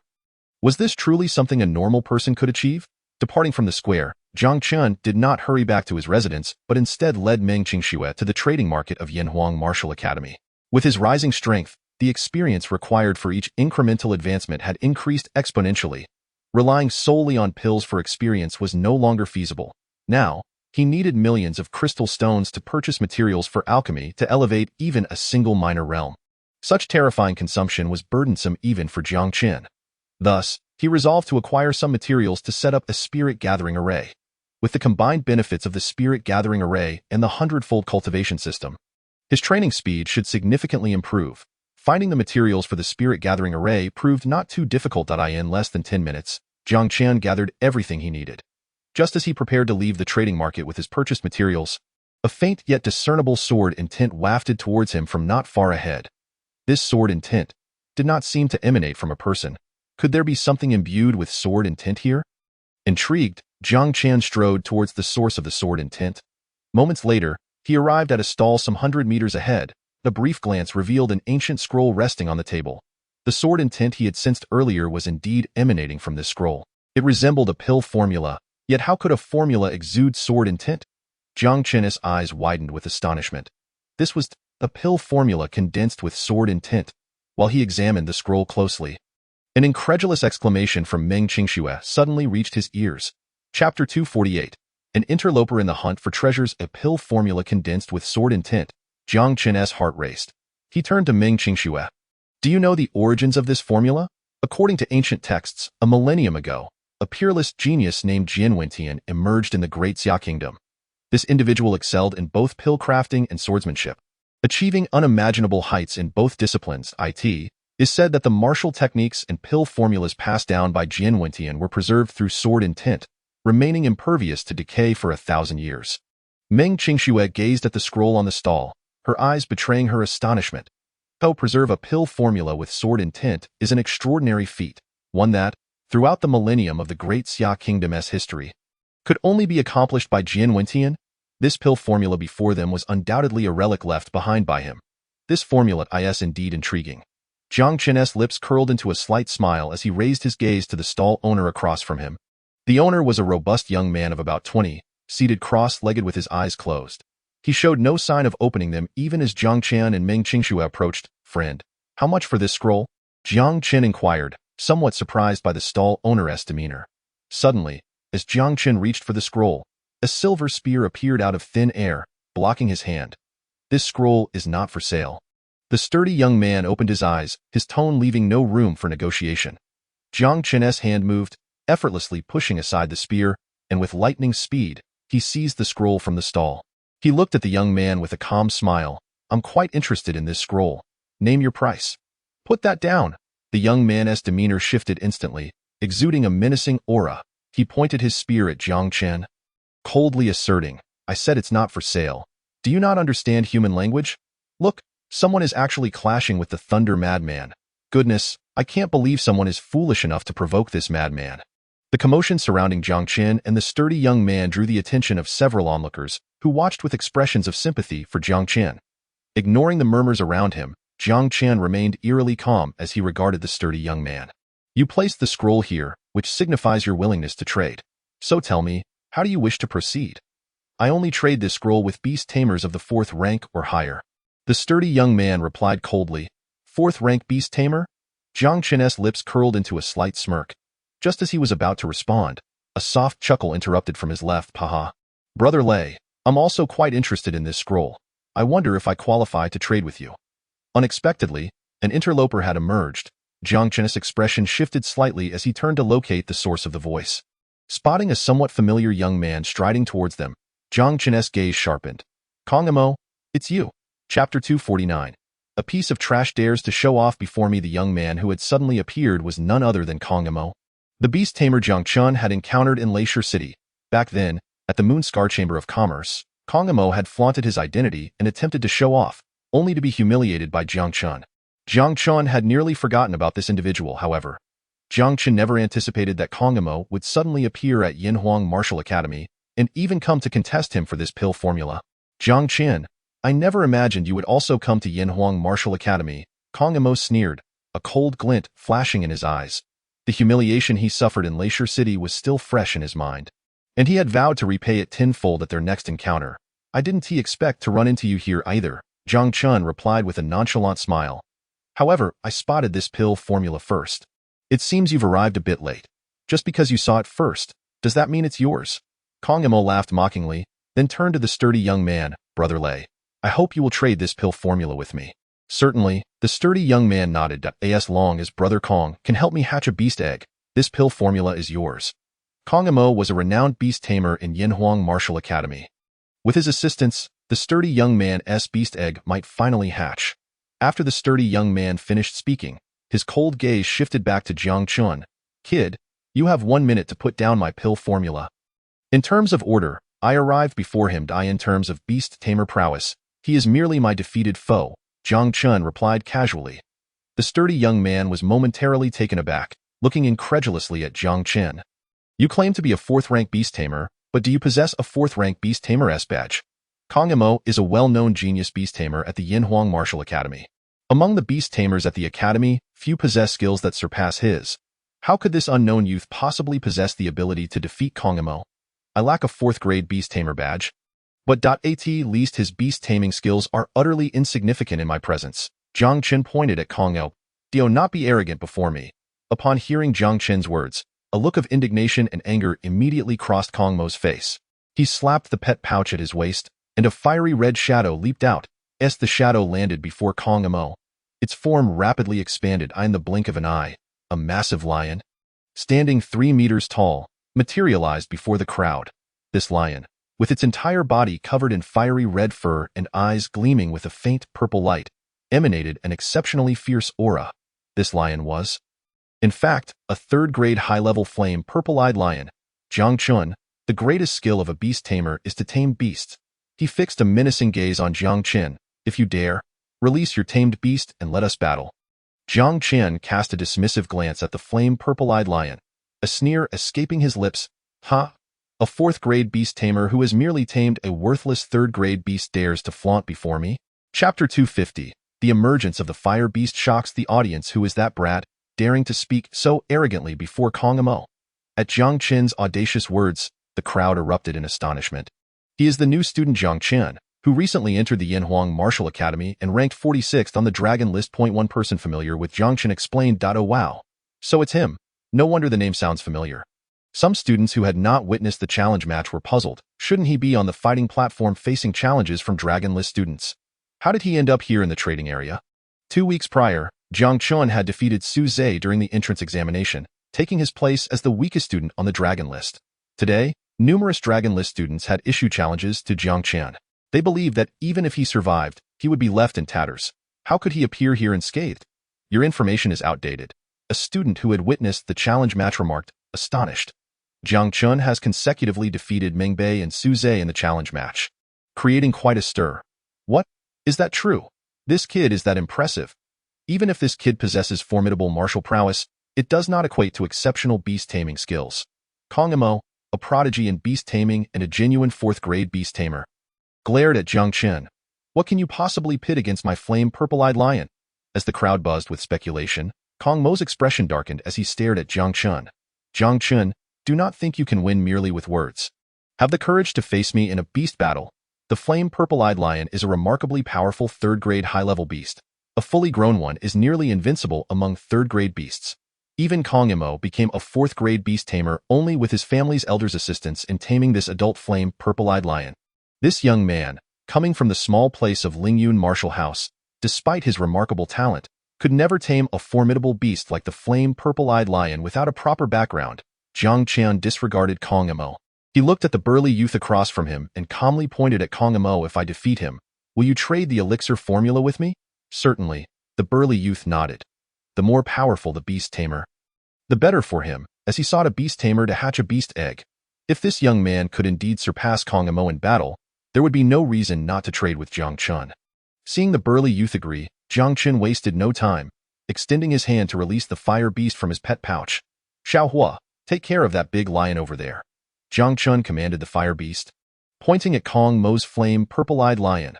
Was this truly something a normal person could achieve? Departing from the square, Jiang Chen did not hurry back to his residence, but instead led Meng Qingxue to the trading market of Yinhuang Martial Academy. With his rising strength, the experience required for each incremental advancement had increased exponentially. Relying solely on pills for experience was no longer feasible. Now, he needed millions of crystal stones to purchase materials for alchemy to elevate even a single minor realm. Such terrifying consumption was burdensome even for Jiang Chen. Thus, he resolved to acquire some materials to set up a spirit gathering array. With the combined benefits of the spirit gathering array and the Hundredfold Cultivation System, his training speed should significantly improve. Finding the materials for the spirit gathering array proved not too difficult. In less than 10 minutes, Jiang Chen gathered everything he needed. Just as he prepared to leave the trading market with his purchased materials, a faint yet discernible sword in tint wafted towards him from not far ahead. This sword in tint did not seem to emanate from a person. Could there be something imbued with sword in tint here? Intrigued, Jiang Chen strode towards the source of the sword in tint. Moments later, he arrived at a stall some 100 meters ahead. A brief glance revealed an ancient scroll resting on the table. The sword in tint he had sensed earlier was indeed emanating from this scroll. It resembled a pill formula, yet how could a formula exude sword in tint? Jiang Chen's eyes widened with astonishment. This was a pill formula condensed with sword in tint. While he examined the scroll closely, an incredulous exclamation from Meng suddenly reached his ears. Chapter 248. An interloper in the hunt for treasures. A pill formula condensed with sword in tint. Jiang Chen's heart raced. He turned to Meng Qingxue. Do you know the origins of this formula? According to ancient texts, a millennium ago, a peerless genius named Jian Wentian emerged in the Great Xia Kingdom. This individual excelled in both pill crafting and swordsmanship. Achieving unimaginable heights in both disciplines, it is said that the martial techniques and pill formulas passed down by Jian Wentian were preserved through sword in tint, remaining impervious to decay for 1,000 years. Meng Qingxue gazed at the scroll on the stall, her eyes betraying her astonishment. To preserve a pill formula with sword in tint is an extraordinary feat, one that, throughout the millennium of the Great Xia Kingdom's history, could only be accomplished by Jian Wentian. This pill formula before them was undoubtedly a relic left behind by him. This formula is indeed intriguing. Jiang Chen's lips curled into a slight smile as he raised his gaze to the stall owner across from him. The owner was a robust young man of about 20, seated cross-legged with his eyes closed. He showed no sign of opening them even as Jiang Chen and Meng Qingxue approached. Friend, how much for this scroll? Jiang Chen inquired, somewhat surprised by the stall owner's demeanor. Suddenly, as Jiang Chen reached for the scroll, a silver spear appeared out of thin air, blocking his hand. This scroll is not for sale. The sturdy young man opened his eyes, his tone leaving no room for negotiation. Jiang Chen's hand moved, effortlessly pushing aside the spear, and with lightning speed, he seized the scroll from the stall. He looked at the young man with a calm smile. I'm quite interested in this scroll. Name your price. Put that down. The young man's demeanor shifted instantly, exuding a menacing aura. He pointed his spear at Jiang Chen, coldly asserting, I said it's not for sale. Do you not understand human language? Look, someone is actually clashing with the Thunder Madman. Goodness, I can't believe someone is foolish enough to provoke this madman. The commotion surrounding Jiang Chen and the sturdy young man drew the attention of several onlookers, who watched with expressions of sympathy for Jiang Chen. Ignoring the murmurs around him, Jiang Chen remained eerily calm as he regarded the sturdy young man. You placed the scroll here, which signifies your willingness to trade. So tell me, how do you wish to proceed? I only trade this scroll with beast tamers of the 4th rank or higher. The sturdy young man replied coldly. 4th rank beast tamer? Jiang Chen's lips curled into a slight smirk. Just as he was about to respond, a soft chuckle interrupted from his left. Haha. Brother Lei, I'm also quite interested in this scroll. I wonder if I qualify to trade with you. Unexpectedly, an interloper had emerged. Jiang Chen's expression shifted slightly as he turned to locate the source of the voice. Spotting a somewhat familiar young man striding towards them, Jiang Chen's gaze sharpened. Kongamo, it's you. Chapter 249. A piece of trash dares to show off before me. The young man who had suddenly appeared was none other than Kongamo, the beast tamer Jiang Chen had encountered in Elixir City. Back then, at the Moonscar Chamber of Commerce, Kongamo had flaunted his identity and attempted to show off, only to be humiliated by Jiang Chen. Jiang Chen had nearly forgotten about this individual, however. Jiang Chen never anticipated that Kongamo would suddenly appear at Yinhuang Martial Academy and even come to contest him for this pill formula. Jiang Chen, I never imagined you would also come to Yinhuang Martial Academy, Kongamo sneered, a cold glint flashing in his eyes. The humiliation he suffered in Elixir City was still fresh in his mind, and he had vowed to repay it tenfold at their next encounter. I didn't expect to run into you here either, Jiang Chen replied with a nonchalant smile. However, I spotted this pill formula first. It seems you've arrived a bit late. Just because you saw it first, does that mean it's yours? Kongamo laughed mockingly, then turned to the sturdy young man. Brother Lei, I hope you will trade this pill formula with me. Certainly, the sturdy young man nodded. As long as Brother Kong can help me hatch a beast egg, this pill formula is yours. Kongamo was a renowned beast tamer in Yinhuang Martial Academy. With his assistance, the sturdy young man's beast egg might finally hatch. After the sturdy young man finished speaking, his cold gaze shifted back to Jiang Chen. Kid, you have 1 minute to put down my pill formula. In terms of order, I arrived before him. In terms of beast tamer prowess, he is merely my defeated foe, Jiang Chen replied casually. The sturdy young man was momentarily taken aback, looking incredulously at Jiang Chen. You claim to be a 4th-rank beast tamer, but do you possess a 4th-rank beast tamer S badge? Kong Emo is a well-known genius beast tamer at the Yinhuang Martial Academy. Among the beast tamers at the academy, few possess skills that surpass his. How could this unknown youth possibly possess the ability to defeat Kong Emo? I lack a 4th-grade beast tamer badge. But at least his beast taming skills are utterly insignificant in my presence. Jiang Chen pointed at Kong Emo. Do not be arrogant before me. Upon hearing Jiang Chen's words, a look of indignation and anger immediately crossed Kong Mo's face. He slapped the pet pouch at his waist, and a fiery red shadow leaped out. As the shadow landed before Kong Emo, its form rapidly expanded in the blink of an eye. A massive lion, standing 3 meters tall, materialized before the crowd. This lion, with its entire body covered in fiery red fur and eyes gleaming with a faint purple light, emanated an exceptionally fierce aura. This lion was, in fact, a 3rd-grade high-level flame purple-eyed lion. Jiang Chen, the greatest skill of a beast tamer is to tame beasts. He fixed a menacing gaze on Jiang Chen. If you dare, release your tamed beast and let us battle. Jiang Chen cast a dismissive glance at the flame purple-eyed lion, a sneer escaping his lips. Ha! A 4th-grade beast tamer who has merely tamed a worthless 3rd-grade beast dares to flaunt before me? Chapter 250. The emergence of the fire beast shocks the audience. Who is that brat, daring to speak so arrogantly before Kong Emo? At Jiang Chen's audacious words, the crowd erupted in astonishment. He is the new student Jiang Chen, who recently entered the Yinhuang Martial Academy and ranked 46th on the Dragon List. One person familiar with Jiang Chen explained. Oh wow. So it's him. No wonder the name sounds familiar. Some students who had not witnessed the challenge match were puzzled. Shouldn't he be on the fighting platform facing challenges from Dragon List students? How did he end up here in the trading area? 2 weeks prior, Jiang Chen had defeated Su Zhe during the entrance examination, taking his place as the weakest student on the Dragon List. Today, numerous Dragon List students had issued challenges to Jiang Chen. They believed that even if he survived, he would be left in tatters. How could he appear here unscathed? Your information is outdated. A student who had witnessed the challenge match remarked, astonished. Jiang Chen has consecutively defeated Meng and Su Zhe in the challenge match, creating quite a stir. What? Is that true? This kid is that impressive. Even if this kid possesses formidable martial prowess, it does not equate to exceptional beast taming skills. Kong Emo, a prodigy in beast taming and a genuine 4th-grade beast tamer, glared at Jiang Chen. What can you possibly pit against my flame purple-eyed lion? As the crowd buzzed with speculation, Kong Mo's expression darkened as he stared at Jiang Chen. Jiang Chen, do not think you can win merely with words. Have the courage to face me in a beast battle. The flame purple-eyed lion is a remarkably powerful 3rd-grade high-level beast. A fully grown one is nearly invincible among 3rd-grade beasts. Even Kong Emo became a 4th-grade beast tamer only with his family's elders' assistance in taming this adult flame purple-eyed lion. This young man, coming from the small place of Lingyun Martial House, despite his remarkable talent, could never tame a formidable beast like the flame purple-eyed lion without a proper background. Jiang Chen disregarded Kong Emo. He looked at the burly youth across from him and calmly pointed at Kong Emo. If I defeat him, will you trade the elixir formula with me? Certainly, the burly youth nodded. The more powerful the beast tamer, the better for him, as he sought a beast tamer to hatch a beast egg. If this young man could indeed surpass Kong Emo in battle, there would be no reason not to trade with Jiang Chen. Seeing the burly youth agree, Jiang Chen wasted no time, extending his hand to release the fire beast from his pet pouch. Xiaohua, take care of that big lion over there. Jiang Chen commanded the fire beast, pointing at Kong Mo's flame purple-eyed lion.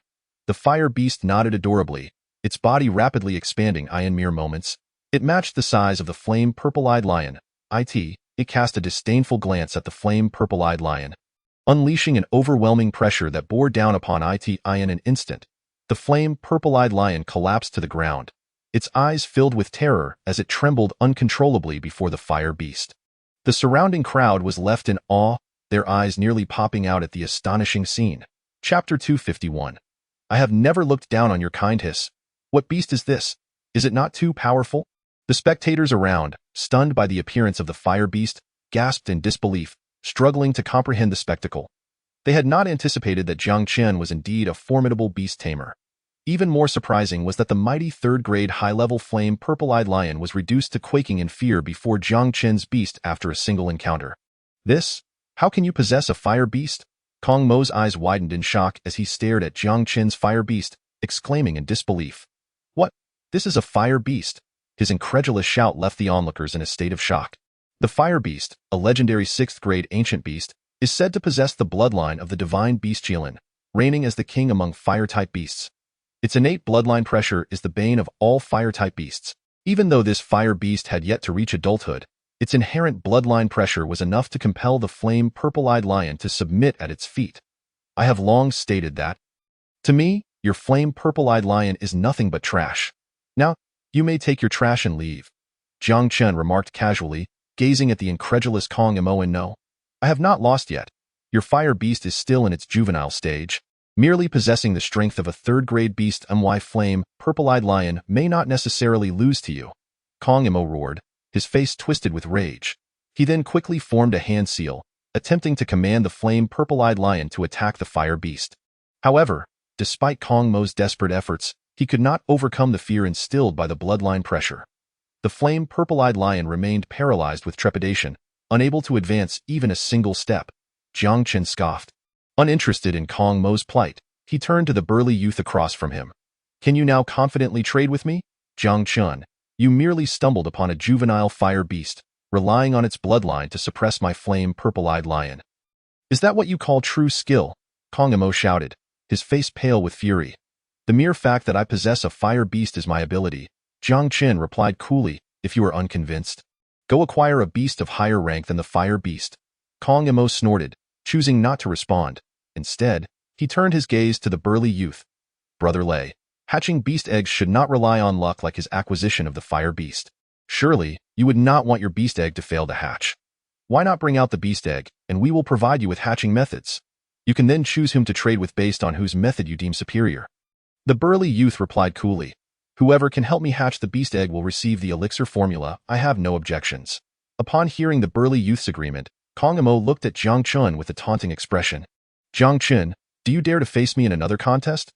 The fire beast nodded adorably, its body rapidly expanding in mere moments. It matched the size of the flame purple-eyed lion. It cast a disdainful glance at the flame purple-eyed lion, unleashing an overwhelming pressure that bore down upon it in an instant. The flame purple-eyed lion collapsed to the ground, its eyes filled with terror as it trembled uncontrollably before the fire beast. The surrounding crowd was left in awe, their eyes nearly popping out at the astonishing scene. Chapter 251. I have never looked down on your kind hiss. What beast is this? Is it not too powerful? The spectators around, stunned by the appearance of the fire beast, gasped in disbelief, struggling to comprehend the spectacle. They had not anticipated that Jiang Chen was indeed a formidable beast tamer. Even more surprising was that the mighty third-grade high-level flame purple-eyed lion was reduced to quaking in fear before Jiang Chen's beast after a single encounter. This? How can you possess a fire beast? Kong Mo's eyes widened in shock as he stared at Jiang Chen's fire beast, exclaiming in disbelief. What? This is a fire beast? His incredulous shout left the onlookers in a state of shock. The fire beast, a legendary 6th-grade ancient beast, is said to possess the bloodline of the divine beast Jiang, reigning as the king among fire-type beasts. Its innate bloodline pressure is the bane of all fire-type beasts. Even though this fire beast had yet to reach adulthood, its inherent bloodline pressure was enough to compel the flame purple-eyed lion to submit at its feet. I have long stated that. To me, your flame purple-eyed lion is nothing but trash. Now, you may take your trash and leave. Jiang Chen remarked casually, gazing at the incredulous Kong Mo. And no, I have not lost yet. Your fire beast is still in its juvenile stage. Merely possessing the strength of a third-grade beast my flame purple-eyed lion may not necessarily lose to you. Kong Mo roared, his face twisted with rage. He then quickly formed a hand seal, attempting to command the flame purple-eyed lion to attack the fire beast. However, despite Kong Mo's desperate efforts, he could not overcome the fear instilled by the bloodline pressure. The flame purple-eyed lion remained paralyzed with trepidation, unable to advance even a single step. Jiang Chen scoffed. Uninterested in Kong Mo's plight, he turned to the burly youth across from him. Can you now confidently trade with me? Jiang Chen, you merely stumbled upon a juvenile fire beast, relying on its bloodline to suppress my flame purple-eyed lion. Is that what you call true skill? Kong Mo shouted, his face pale with fury. The mere fact that I possess a fire beast is my ability, Jiang Chen replied coolly. If you are unconvinced, go acquire a beast of higher rank than the fire beast. Kong Mo snorted, choosing not to respond. Instead, he turned his gaze to the burly youth. Brother Lei, hatching beast eggs should not rely on luck like his acquisition of the fire beast. Surely, you would not want your beast egg to fail to hatch. Why not bring out the beast egg, and we will provide you with hatching methods. You can then choose whom to trade with based on whose method you deem superior. The burly youth replied coolly. Whoever can help me hatch the beast egg will receive the elixir formula. I have no objections. Upon hearing the burly youth's agreement, Kong Mo looked at Jiang Chen with a taunting expression. Jiang Chen, do you dare to face me in another contest?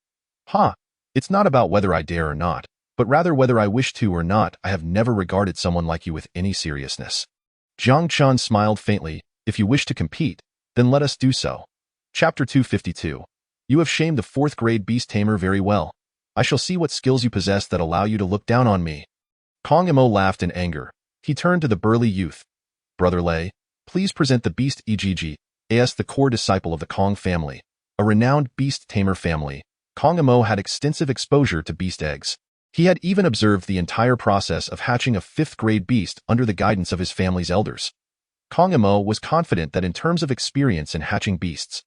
Ha! It's not about whether I dare or not, but rather whether I wish to or not. I have never regarded someone like you with any seriousness. Jiang Chen smiled faintly. If you wish to compete, then let us do so. Chapter 252. You have shamed the 4th-grade beast tamer very well. I shall see what skills you possess that allow you to look down on me. Kong Mo laughed in anger. He turned to the burly youth. Brother Lei, please present the beast EGG, as the core disciple of the Kong family, a renowned beast tamer family. Kong Mo had extensive exposure to beast eggs. He had even observed the entire process of hatching a 5th-grade beast under the guidance of his family's elders. Kong Mo was confident that in terms of experience in hatching beasts,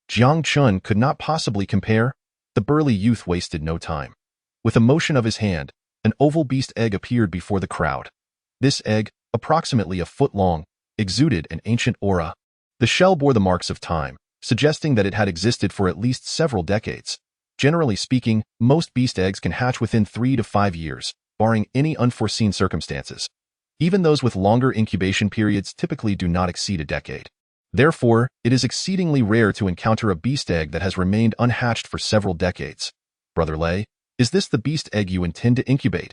Jiang Chen could not possibly compare. The burly youth wasted no time. With a motion of his hand, an oval beast egg appeared before the crowd. This egg, approximately a foot long, exuded an ancient aura. The shell bore the marks of time, suggesting that it had existed for at least several decades. Generally speaking, most beast eggs can hatch within 3 to 5 years, barring any unforeseen circumstances. Even those with longer incubation periods typically do not exceed a decade. Therefore, it is exceedingly rare to encounter a beast egg that has remained unhatched for several decades. Brother Lei, is this the beast egg you intend to incubate?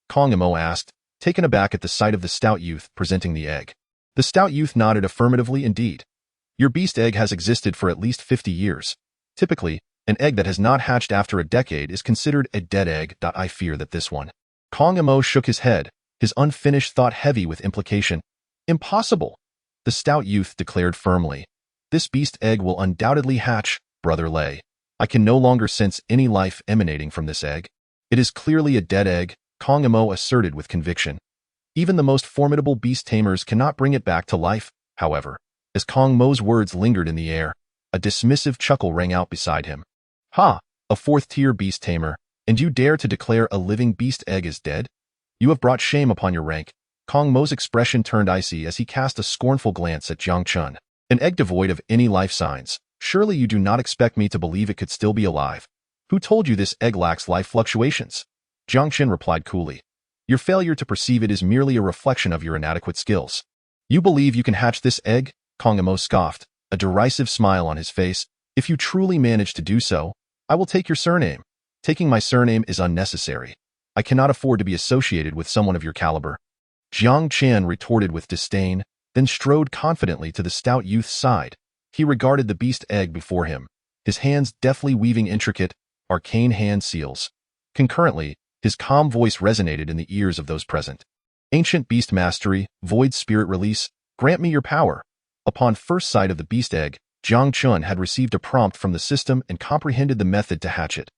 Kong Mo asked, taken aback at the sight of the stout youth presenting the egg. The stout youth nodded affirmatively. Indeed. Your beast egg has existed for at least 50 years. Typically, an egg that has not hatched after a decade is considered a dead egg. I fear that this one. Kong Mo shook his head, his unfinished thought heavy with implication. Impossible. The stout youth declared firmly. This beast egg will undoubtedly hatch, Brother Lei. I can no longer sense any life emanating from this egg. It is clearly a dead egg, Kong Mo asserted with conviction. Even the most formidable beast tamers cannot bring it back to life, however. As Kong Mo's words lingered in the air, a dismissive chuckle rang out beside him. Ha! A 4th-tier beast tamer, and you dare to declare a living beast egg is dead? You have brought shame upon your rank. Kong Mo's expression turned icy as he cast a scornful glance at Jiang Chen. An egg devoid of any life signs. Surely you do not expect me to believe it could still be alive. Who told you this egg lacks life fluctuations? Jiang Chen replied coolly. Your failure to perceive it is merely a reflection of your inadequate skills. You believe you can hatch this egg? Kong Mo scoffed, a derisive smile on his face. If you truly manage to do so, I will take your surname. Taking my surname is unnecessary. I cannot afford to be associated with someone of your caliber." Jiang Chen retorted with disdain, then strode confidently to the stout youth's side. He regarded the beast egg before him, his hands deftly weaving intricate, arcane hand seals. Concurrently, his calm voice resonated in the ears of those present. "Ancient beast mastery, void spirit release, grant me your power." Upon first sight of the beast egg, Jiang Chen had received a prompt from the system and comprehended the method to hatch it.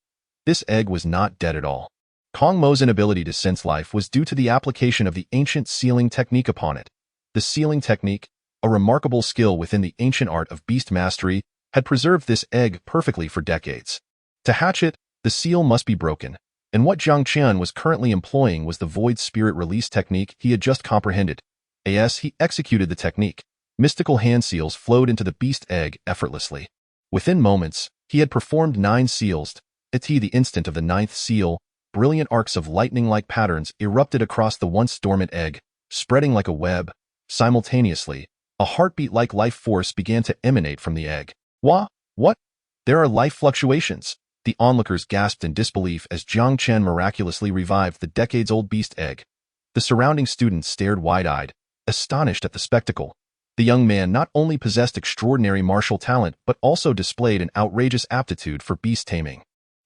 This egg was not dead at all. Kong Mo's inability to sense life was due to the application of the ancient sealing technique upon it. The sealing technique, a remarkable skill within the ancient art of beast mastery, had preserved this egg perfectly for decades. To hatch it, the seal must be broken, and what Jiang Chen was currently employing was the void spirit release technique he had just comprehended. As he executed the technique, mystical hand seals flowed into the beast egg effortlessly. Within moments, he had performed 9 seals. At the instant of the 9th seal, brilliant arcs of lightning-like patterns erupted across the once dormant egg, spreading like a web. Simultaneously, a heartbeat-like life force began to emanate from the egg. What? There are life fluctuations. The onlookers gasped in disbelief as Jiang Chen miraculously revived the decades-old beast egg. The surrounding students stared wide-eyed, astonished at the spectacle. The young man not only possessed extraordinary martial talent but also displayed an outrageous aptitude for beast taming.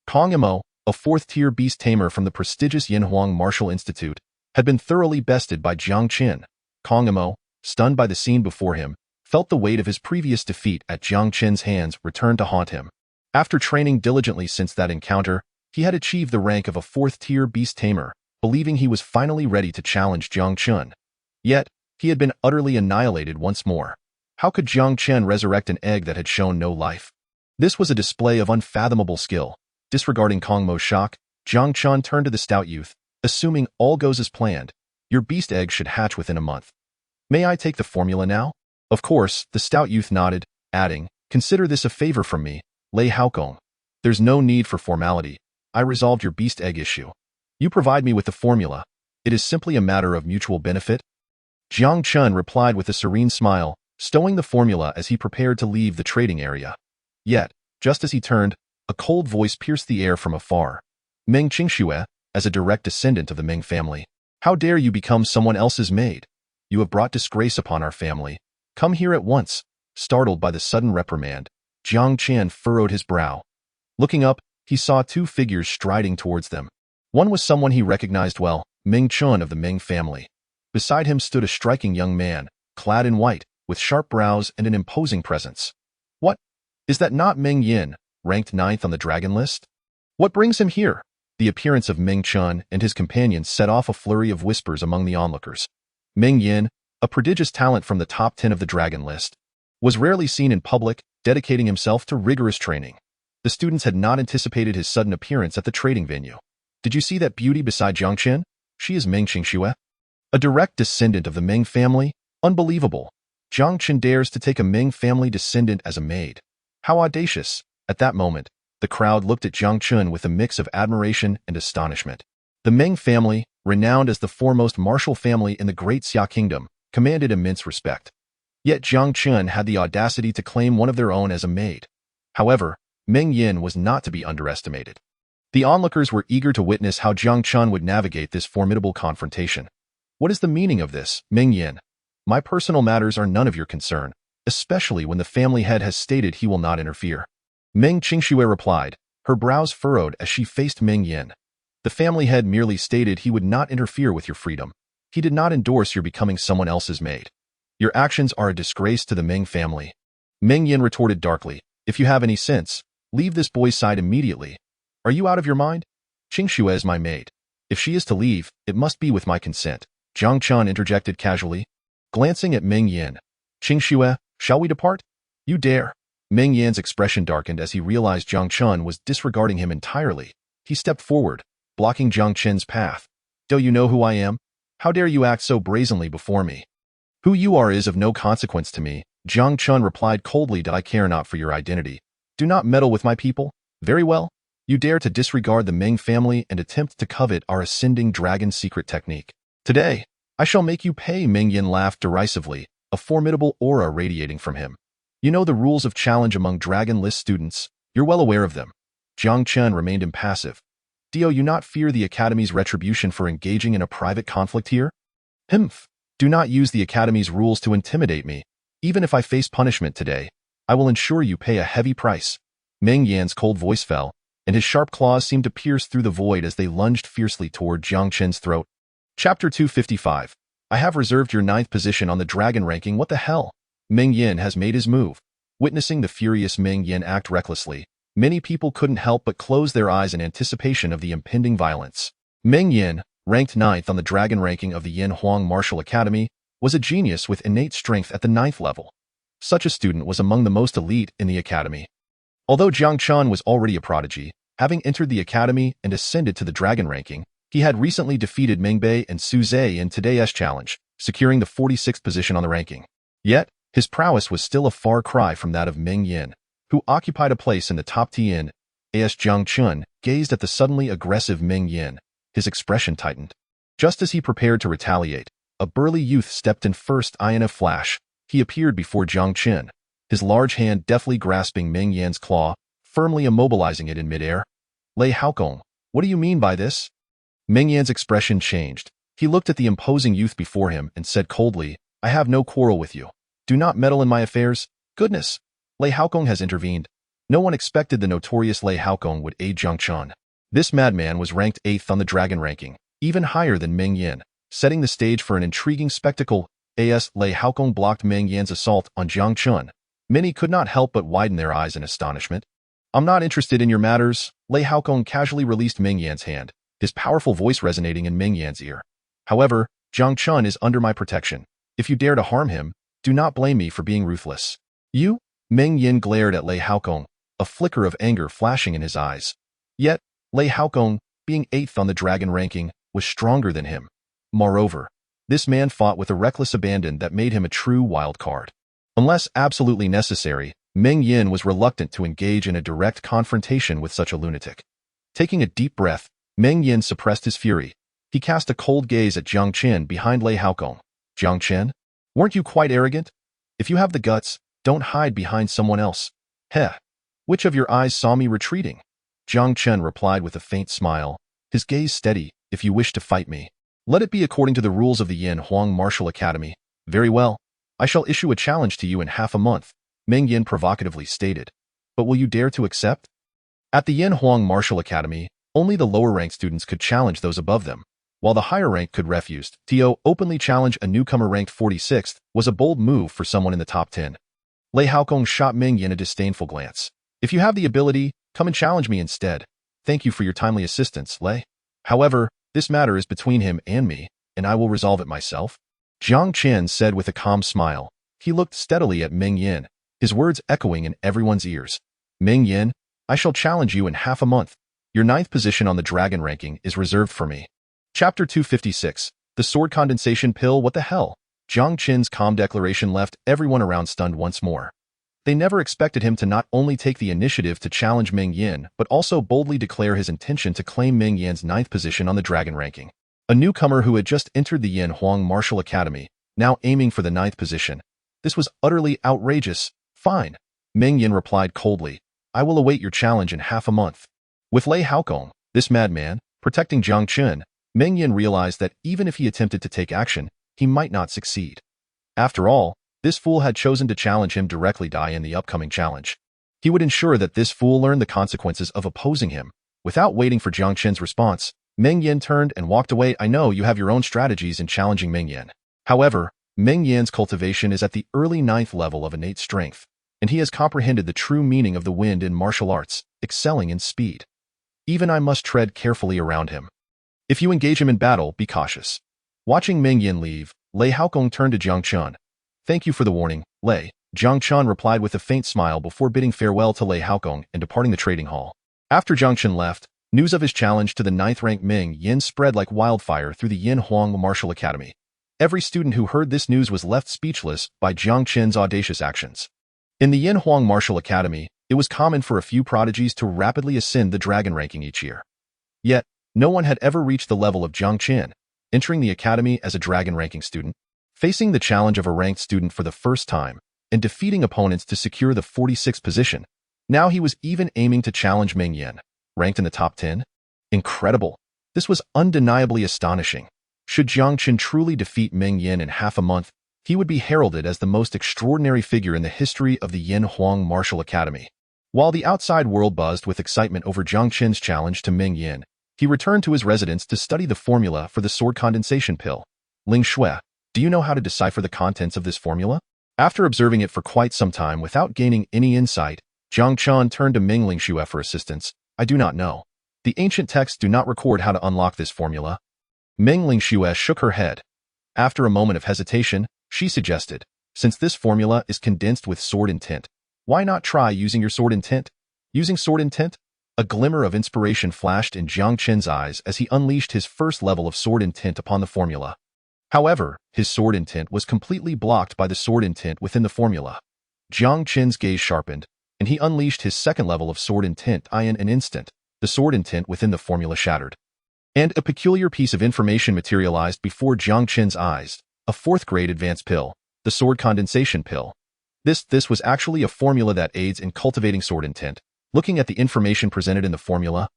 Kong Mo, a 4th-tier beast tamer from the prestigious Yinhuang Martial Institute, had been thoroughly bested by Jiang Chen. Kong Mo, stunned by the scene before him, felt the weight of his previous defeat at Jiang Chen's hands return to haunt him. After training diligently since that encounter, he had achieved the rank of a 4th-tier beast tamer, believing he was finally ready to challenge Jiang Chen. Yet, he had been utterly annihilated once more. How could Jiang Chen resurrect an egg that had shown no life? This was a display of unfathomable skill. Disregarding Kong Mo's shock, Jiang Chen turned to the stout youth. "Assuming all goes as planned, your beast egg should hatch within a month. May I take the formula now?" Of course, the stout youth nodded, adding, "Consider this a favor from me, Lei Haokong. There's no need for formality. I resolved your beast egg issue. You provide me with the formula. It is simply a matter of mutual benefit." Jiang Chen replied with a serene smile, stowing the formula as he prepared to leave the trading area. Yet, just as he turned, a cold voice pierced the air from afar. "Meng Qingxue, as a direct descendant of the Meng family, how dare you become someone else's maid? You have brought disgrace upon our family. Come here at once." Startled by the sudden reprimand, Jiang Chen furrowed his brow. Looking up, he saw 2 figures striding towards them. One was someone he recognized well, Meng Chun of the Meng family. Beside him stood a striking young man, clad in white, with sharp brows and an imposing presence. "What? Is that not Meng Yin, ranked 9th on the dragon list? What brings him here?" The appearance of Meng Chun and his companions set off a flurry of whispers among the onlookers. Meng Yin, a prodigious talent from the top 10 of the dragon list, was rarely seen in public, dedicating himself to rigorous training. The students had not anticipated his sudden appearance at the trading venue. "Did you see that beauty beside Jiang Chen? She is Meng Qingxue, a direct descendant of the Meng family. Unbelievable. Jiang Chen dares to take a Meng family descendant as a maid. How audacious." At that moment, the crowd looked at Jiang Chen with a mix of admiration and astonishment. The Meng family, renowned as the foremost martial family in the Great Xia Kingdom, commanded immense respect. Yet Jiang Chen had the audacity to claim one of their own as a maid. However, Meng Yin was not to be underestimated. The onlookers were eager to witness how Jiang Chen would navigate this formidable confrontation. "What is the meaning of this, Meng Yin? My personal matters are none of your concern, especially when the family head has stated he will not interfere." Meng Qingxue replied, her brows furrowed as she faced Meng Yin. "The family head merely stated he would not interfere with your freedom. He did not endorse your becoming someone else's maid. Your actions are a disgrace to the Meng family." Meng Yin retorted darkly, "If you have any sense, leave this boy's side immediately. Are you out of your mind? Qingxue is my maid. If she is to leave, it must be with my consent." Jiang Chen interjected casually, glancing at Meng Yin. "Qingxue, shall we depart? You dare." Meng Yin's expression darkened as he realized Jiang Chen was disregarding him entirely. He stepped forward, blocking Jiang Chen's path. "Do you know who I am? How dare you act so brazenly before me?" "Who you are is of no consequence to me," Jiang Chen replied coldly. "I care not for your identity. Do not meddle with my people. Very well. You dare to disregard the Meng family and attempt to covet our ascending dragon secret technique. Today, I shall make you pay." Meng Yin laughed derisively, a formidable aura radiating from him. "You know the rules of challenge among dragon list students. You're well aware of them." Jiang Chen remained impassive, Do you not fear the Academy's retribution for engaging in a private conflict here? Humph. Do not use the Academy's rules to intimidate me. Even if I face punishment today, I will ensure you pay a heavy price. Meng Yan's cold voice fell, and his sharp claws seemed to pierce through the void as they lunged fiercely toward Jiang Chen's throat. Chapter 255. I have reserved your 9th position on the dragon ranking. What the hell? Meng Yan has made his move. Witnessing the furious Meng Yan act recklessly, many people couldn't help but close their eyes in anticipation of the impending violence. Meng Yan, ranked 9th on the dragon ranking of the Yin Huang Martial Academy, was a genius with innate strength at the 9th level. Such a student was among the most elite in the academy. Although Jiang Chen was already a prodigy, having entered the academy and ascended to the dragon ranking, he had recently defeated Meng Bei and Su Zhe in today's challenge, securing the 46th position on the ranking. Yet, his prowess was still a far cry from that of Meng Yan, who occupied a place in the top 10. As Jiang Chen gazed at the suddenly aggressive Meng Yan, his expression tightened. Just as he prepared to retaliate, a burly youth stepped in first. In a flash, he appeared before Jiang Chen, his large hand deftly grasping Meng Yan's claw, firmly immobilizing it in midair. Lei Haokong, what do you mean by this? Meng Yan's expression changed. He looked at the imposing youth before him and said coldly, I have no quarrel with you. Do not meddle in my affairs. Goodness! Lei Haokong has intervened. No one expected the notorious Lei Haokong would aid Jiang Chen. This madman was ranked 8th on the dragon ranking, even higher than Meng Yan, setting the stage for an intriguing spectacle. As Lei Haokong blocked Meng Yan's assault on Jiang Chen, many could not help but widen their eyes in astonishment. I'm not interested in your matters. Lei Haokong casually released Meng Yan's hand, his powerful voice resonating in Meng Yan's ear. However, Jiang Chen is under my protection. If you dare to harm him, do not blame me for being ruthless. You? Meng Yan glared at Lei Haokong, a flicker of anger flashing in his eyes. Yet, Lei Haokong, being 8th on the dragon ranking, was stronger than him. Moreover, this man fought with a reckless abandon that made him a true wild card. Unless absolutely necessary, Meng Yan was reluctant to engage in a direct confrontation with such a lunatic. Taking a deep breath, Meng Yan suppressed his fury. He cast a cold gaze at Jiang Chen behind Lei Haokong. Jiang Chen? Weren't you quite arrogant? If you have the guts, don't hide behind someone else. Heh. Which of your eyes saw me retreating? Jiang Chen replied with a faint smile, his gaze steady. If you wish to fight me, let it be according to the rules of the Yin Huang Martial Academy. Very well. I shall issue a challenge to you in half a month, Meng Yan provocatively stated. But will you dare to accept? At the Yin Huang Martial Academy, only the lower-ranked students could challenge those above them, while the higher rank could refuse. To openly challenge a newcomer ranked 46th was a bold move for someone in the top 10. Lei Haokong shot Meng Yan a disdainful glance. If you have the ability, come and challenge me instead. Thank you for your timely assistance, Lei. However, this matter is between him and me, and I will resolve it myself. Jiang Chen said with a calm smile. He looked steadily at Meng Yan, his words echoing in everyone's ears. Meng Yan, I shall challenge you in half a month. Your 9th position on the dragon ranking is reserved for me. Chapter 256. The Sword Condensation Pill. What the hell? Jiang Chen's calm declaration left everyone around stunned once more. They never expected him to not only take the initiative to challenge Meng Yan, but also boldly declare his intention to claim Meng Yan's 9th position on the dragon ranking. A newcomer who had just entered the Yin Huang Martial Academy, now aiming for the 9th position. This was utterly outrageous. Fine. Meng Yan replied coldly. I will await your challenge in half a month. With Lei Haokong, this madman, protecting Jiang Chen, Meng Yan realized that even if he attempted to take action, he might not succeed. After all, this fool had chosen to challenge him directly in the upcoming challenge. He would ensure that this fool learned the consequences of opposing him. Without waiting for Jiang Chen's response, Meng Yan turned and walked away. I know you have your own strategies in challenging Meng Yan. However, Meng Yan's cultivation is at the early 9th level of innate strength, and he has comprehended the true meaning of the wind in martial arts, excelling in speed. Even I must tread carefully around him. If you engage him in battle, be cautious. Watching Meng Yan leave, Lei Haokong turned to Jiang Chen. Thank you for the warning, Lei. Jiang Chen replied with a faint smile before bidding farewell to Lei Haokong and departing the trading hall. After Jiang Chen left, news of his challenge to the 9th-ranked Meng Yan spread like wildfire through the Yin Huang Martial Academy. Every student who heard this news was left speechless by Jiang Chen's audacious actions. In the Yin Huang Martial Academy, it was common for a few prodigies to rapidly ascend the dragon ranking each year. Yet, no one had ever reached the level of Jiang Chen, entering the academy as a dragon ranking student, facing the challenge of a ranked student for the first time, and defeating opponents to secure the 46th position. Now he was even aiming to challenge Meng Yan, ranked in the top 10. Incredible. This was undeniably astonishing. Should Jiang Chen truly defeat Meng Yin in half a month, he would be heralded as the most extraordinary figure in the history of the Yin Huang Martial Academy. While the outside world buzzed with excitement over Jiang Chen's challenge to Meng Yin, he returned to his residence to study the formula for the sword condensation pill. Ling Shui, do you know how to decipher the contents of this formula? After observing it for quite some time without gaining any insight, Jiang Chen turned to Meng Ling Shui for assistance. I do not know. The ancient texts do not record how to unlock this formula. Meng Ling Shui shook her head. After a moment of hesitation, she suggested, since this formula is condensed with sword intent, why not try using your sword intent? Using sword intent? A glimmer of inspiration flashed in Jiang Chen's eyes as he unleashed his first level of sword intent upon the formula. However, his sword intent was completely blocked by the sword intent within the formula. Jiang Chen's gaze sharpened, and he unleashed his second level of sword intent in an instant. The sword intent within the formula shattered. And a peculiar piece of information materialized before Jiang Chen's eyes, a fourth-grade advanced pill, the sword condensation pill. This was actually a formula that aids in cultivating sword intent. Looking at the information presented in the formula,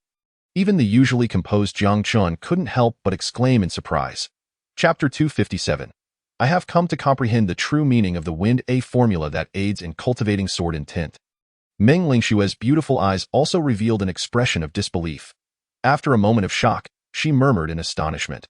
even the usually composed Jiang Chen couldn't help but exclaim in surprise. Chapter 257. I have come to comprehend the true meaning of the wind, a formula that aids in cultivating sword intent. Meng Ling Shui's beautiful eyes also revealed an expression of disbelief. After a moment of shock, she murmured in astonishment.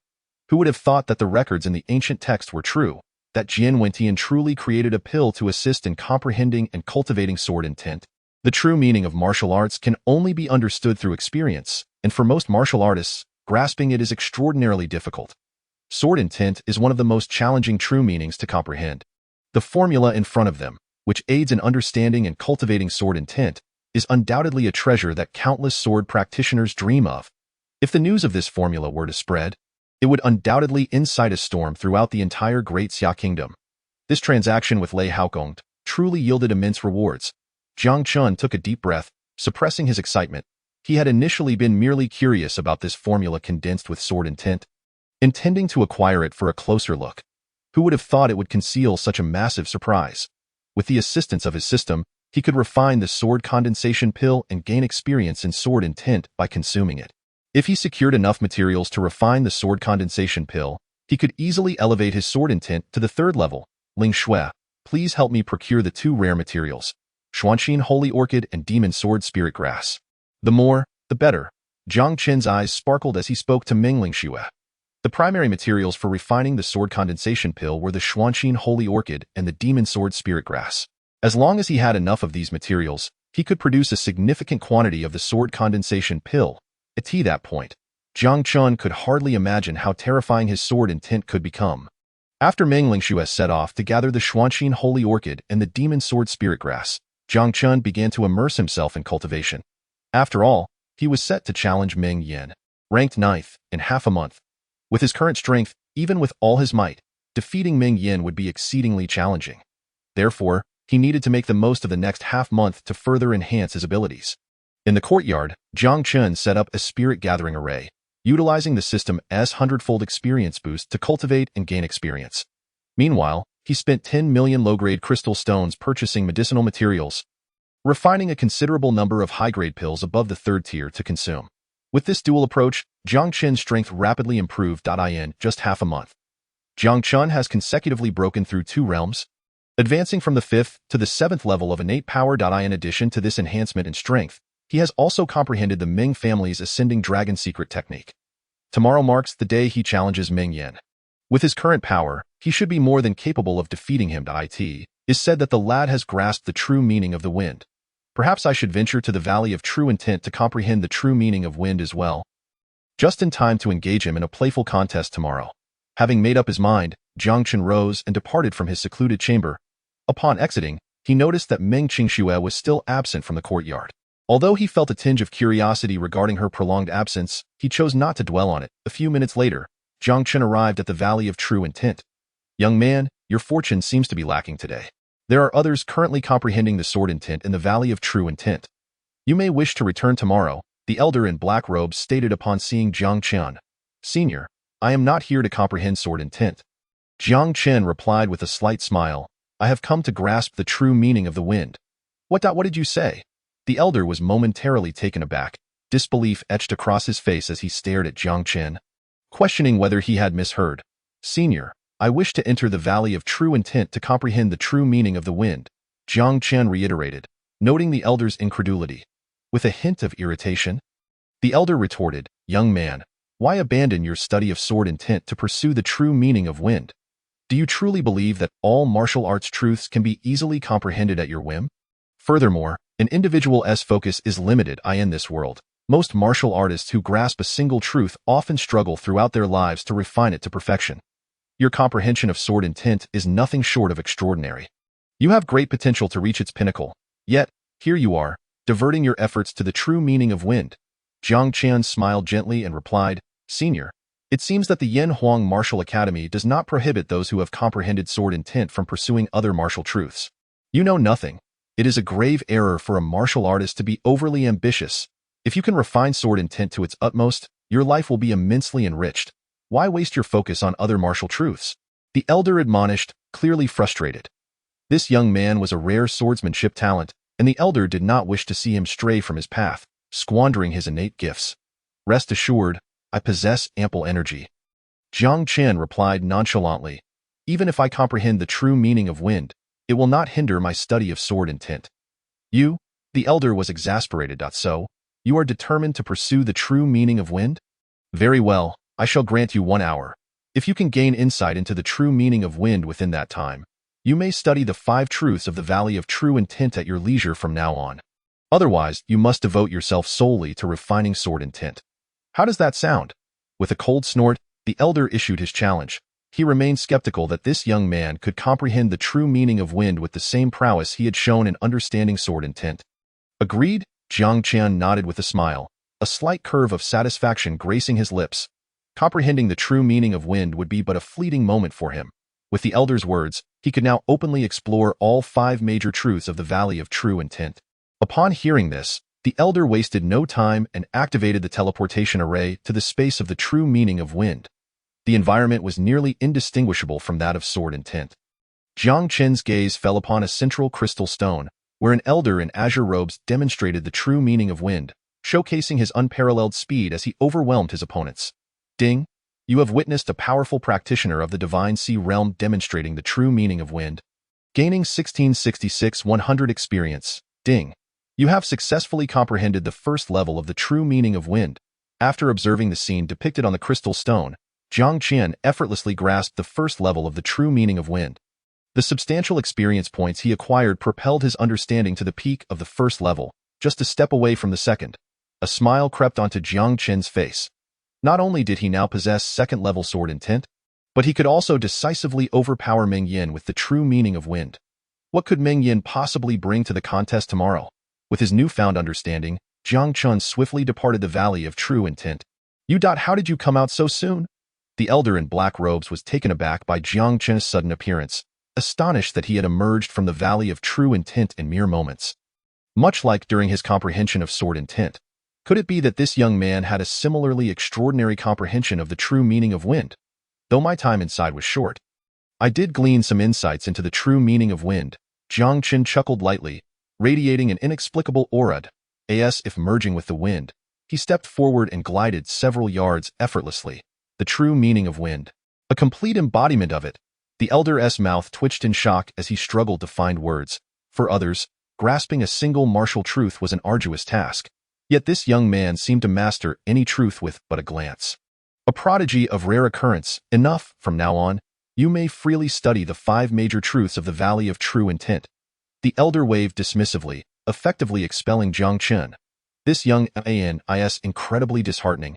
Who would have thought that the records in the ancient text were true, that Jian Wentian truly created a pill to assist in comprehending and cultivating sword intent? The true meaning of martial arts can only be understood through experience, and for most martial artists, grasping it is extraordinarily difficult. Sword intent is one of the most challenging true meanings to comprehend. The formula in front of them, which aids in understanding and cultivating sword intent, is undoubtedly a treasure that countless sword practitioners dream of. If the news of this formula were to spread, it would undoubtedly incite a storm throughout the entire Great Xia Kingdom. This transaction with Lei Haokong truly yielded immense rewards. Jiang Chen took a deep breath, suppressing his excitement. He had initially been merely curious about this formula condensed with sword intent, intending to acquire it for a closer look. Who would have thought it would conceal such a massive surprise? With the assistance of his system, he could refine the sword condensation pill and gain experience in sword intent by consuming it. If he secured enough materials to refine the sword condensation pill, he could easily elevate his sword intent to the third level. Ling Shui, please help me procure the two rare materials, Xuanxin Holy Orchid and Demon Sword Spirit Grass. The more, the better. Jiang Chen's eyes sparkled as he spoke to Meng Ling Shui. The primary materials for refining the sword condensation pill were the Xuanxin Holy Orchid and the Demon Sword Spirit Grass. As long as he had enough of these materials, he could produce a significant quantity of the sword condensation pill. At that point, Jiang Chen could hardly imagine how terrifying his sword intent could become. After Meng Ling Shui set off to gather the Xuanxin Holy Orchid and the Demon Sword Spirit Grass, Jiang Chen began to immerse himself in cultivation. After all, he was set to challenge Meng Yin, ranked 9th, in half a month. With his current strength, even with all his might, defeating Meng Yin would be exceedingly challenging. Therefore, he needed to make the most of the next half-month to further enhance his abilities. In the courtyard, Jiang Chen set up a spirit gathering array, utilizing the system's hundredfold experience boost to cultivate and gain experience. Meanwhile, he spent 10 million low-grade crystal stones purchasing medicinal materials, refining a considerable number of high-grade pills above the third tier to consume. With this dual approach, Jiang Chen's strength rapidly improved in just half a month. Jiang Chen has consecutively broken through 2 realms, advancing from the 5th to the 7th level of innate power. In addition to this enhancement in strength, he has also comprehended the Meng family's ascending dragon secret technique. Tomorrow marks the day he challenges Meng Yin. With his current power, he should be more than capable of defeating him. It is said that the lad has grasped the true meaning of the wind. Perhaps I should venture to the Valley of True Intent to comprehend the true meaning of wind as well. Just in time to engage him in a playful contest tomorrow. Having made up his mind, Jiang Chen rose and departed from his secluded chamber. Upon exiting, he noticed that Meng Qingshui was still absent from the courtyard. Although he felt a tinge of curiosity regarding her prolonged absence, he chose not to dwell on it. A few minutes later, Jiang Chen arrived at the Valley of True Intent. Young man, your fortune seems to be lacking today. There are others currently comprehending the sword intent in the Valley of True Intent. You may wish to return tomorrow, the elder in black robes stated upon seeing Jiang Chen. Senior, I am not here to comprehend sword intent. Jiang Chen replied with a slight smile. I have come to grasp the true meaning of the wind. What did you say? The elder was momentarily taken aback. disbelief etched across his face as he stared at Jiang Chen, questioning whether he had misheard. "Senior, I wish to enter the Valley of True Intent to comprehend the true meaning of the wind," Jiang Chen reiterated, noting the elder's incredulity. With a hint of irritation, the elder retorted, "Young man, why abandon your study of sword intent to pursue the true meaning of wind? Do you truly believe that all martial arts truths can be easily comprehended at your whim? Furthermore, an individual's focus is limited in this world. Most martial artists who grasp a single truth often struggle throughout their lives to refine it to perfection. Your comprehension of sword intent is nothing short of extraordinary. You have great potential to reach its pinnacle. Yet, here you are, diverting your efforts to the true meaning of wind." Jiang Chen smiled gently and replied, "Senior, it seems that the Yan Huang Martial Academy does not prohibit those who have comprehended sword intent from pursuing other martial truths. You know nothing. It is a grave error for a martial artist to be overly ambitious. If you can refine sword intent to its utmost, your life will be immensely enriched. Why waste your focus on other martial truths?" The elder admonished, clearly frustrated. This young man was a rare swordsmanship talent, and the elder did not wish to see him stray from his path, squandering his innate gifts. "Rest assured, I possess ample energy," Jiang Chen replied nonchalantly. "Even if I comprehend the true meaning of wind, it will not hinder my study of sword intent." "You?" The elder was exasperated. "So, you are determined to pursue the true meaning of wind? Very well, I shall grant you 1 hour. If you can gain insight into the true meaning of wind within that time, you may study the 5 truths of the Valley of True Intent at your leisure from now on. Otherwise, you must devote yourself solely to refining sword intent. How does that sound?" With a cold snort, the elder issued his challenge. He remained skeptical that this young man could comprehend the true meaning of wind with the same prowess he had shown in understanding sword intent. "Agreed," Jiang Chen nodded with a smile, a slight curve of satisfaction gracing his lips. Comprehending the true meaning of wind would be but a fleeting moment for him. With the elder's words, he could now openly explore all 5 major truths of the Valley of True Intent. Upon hearing this, the elder wasted no time and activated the teleportation array to the space of the true meaning of wind. The environment was nearly indistinguishable from that of sword intent. Jiang Chen's gaze fell upon a central crystal stone, where an elder in azure robes demonstrated the true meaning of wind, showcasing his unparalleled speed as he overwhelmed his opponents. "Ding! You have witnessed a powerful practitioner of the Divine Sea realm demonstrating the true meaning of wind. Gaining 1666 100 experience. Ding! You have successfully comprehended the first level of the true meaning of wind." After observing the scene depicted on the crystal stone, Jiang Chen effortlessly grasped the first level of the true meaning of wind. The substantial experience points he acquired propelled his understanding to the peak of the first level, just a step away from the second. A smile crept onto Jiang Chen's face. Not only did he now possess second-level sword intent, but he could also decisively overpower Meng with the true meaning of wind. What could Meng possibly bring to the contest tomorrow? With his newfound understanding, Jiang Chen swiftly departed the Valley of True Intent. How did you come out so soon?" The elder in black robes was taken aback by Jiang Chen's sudden appearance, astonished that he had emerged from the Valley of True Intent in mere moments. Much like during his comprehension of sword intent, could it be that this young man had a similarly extraordinary comprehension of the true meaning of wind? Though my time inside was short, I did glean some insights into the true meaning of wind. Jiang Chen chuckled lightly, radiating an inexplicable aura. As if merging with the wind, he stepped forward and glided several yards effortlessly. The true meaning of wind. A complete embodiment of it. The elder's mouth twitched in shock as he struggled to find words. For others, grasping a single martial truth was an arduous task. Yet this young man seemed to master any truth with but a glance. A prodigy of rare occurrence. Enough, from now on, you may freely study the 5 major truths of the Valley of True Intent. The elder waved dismissively, effectively expelling Jiang Chen. This young man is incredibly disheartening.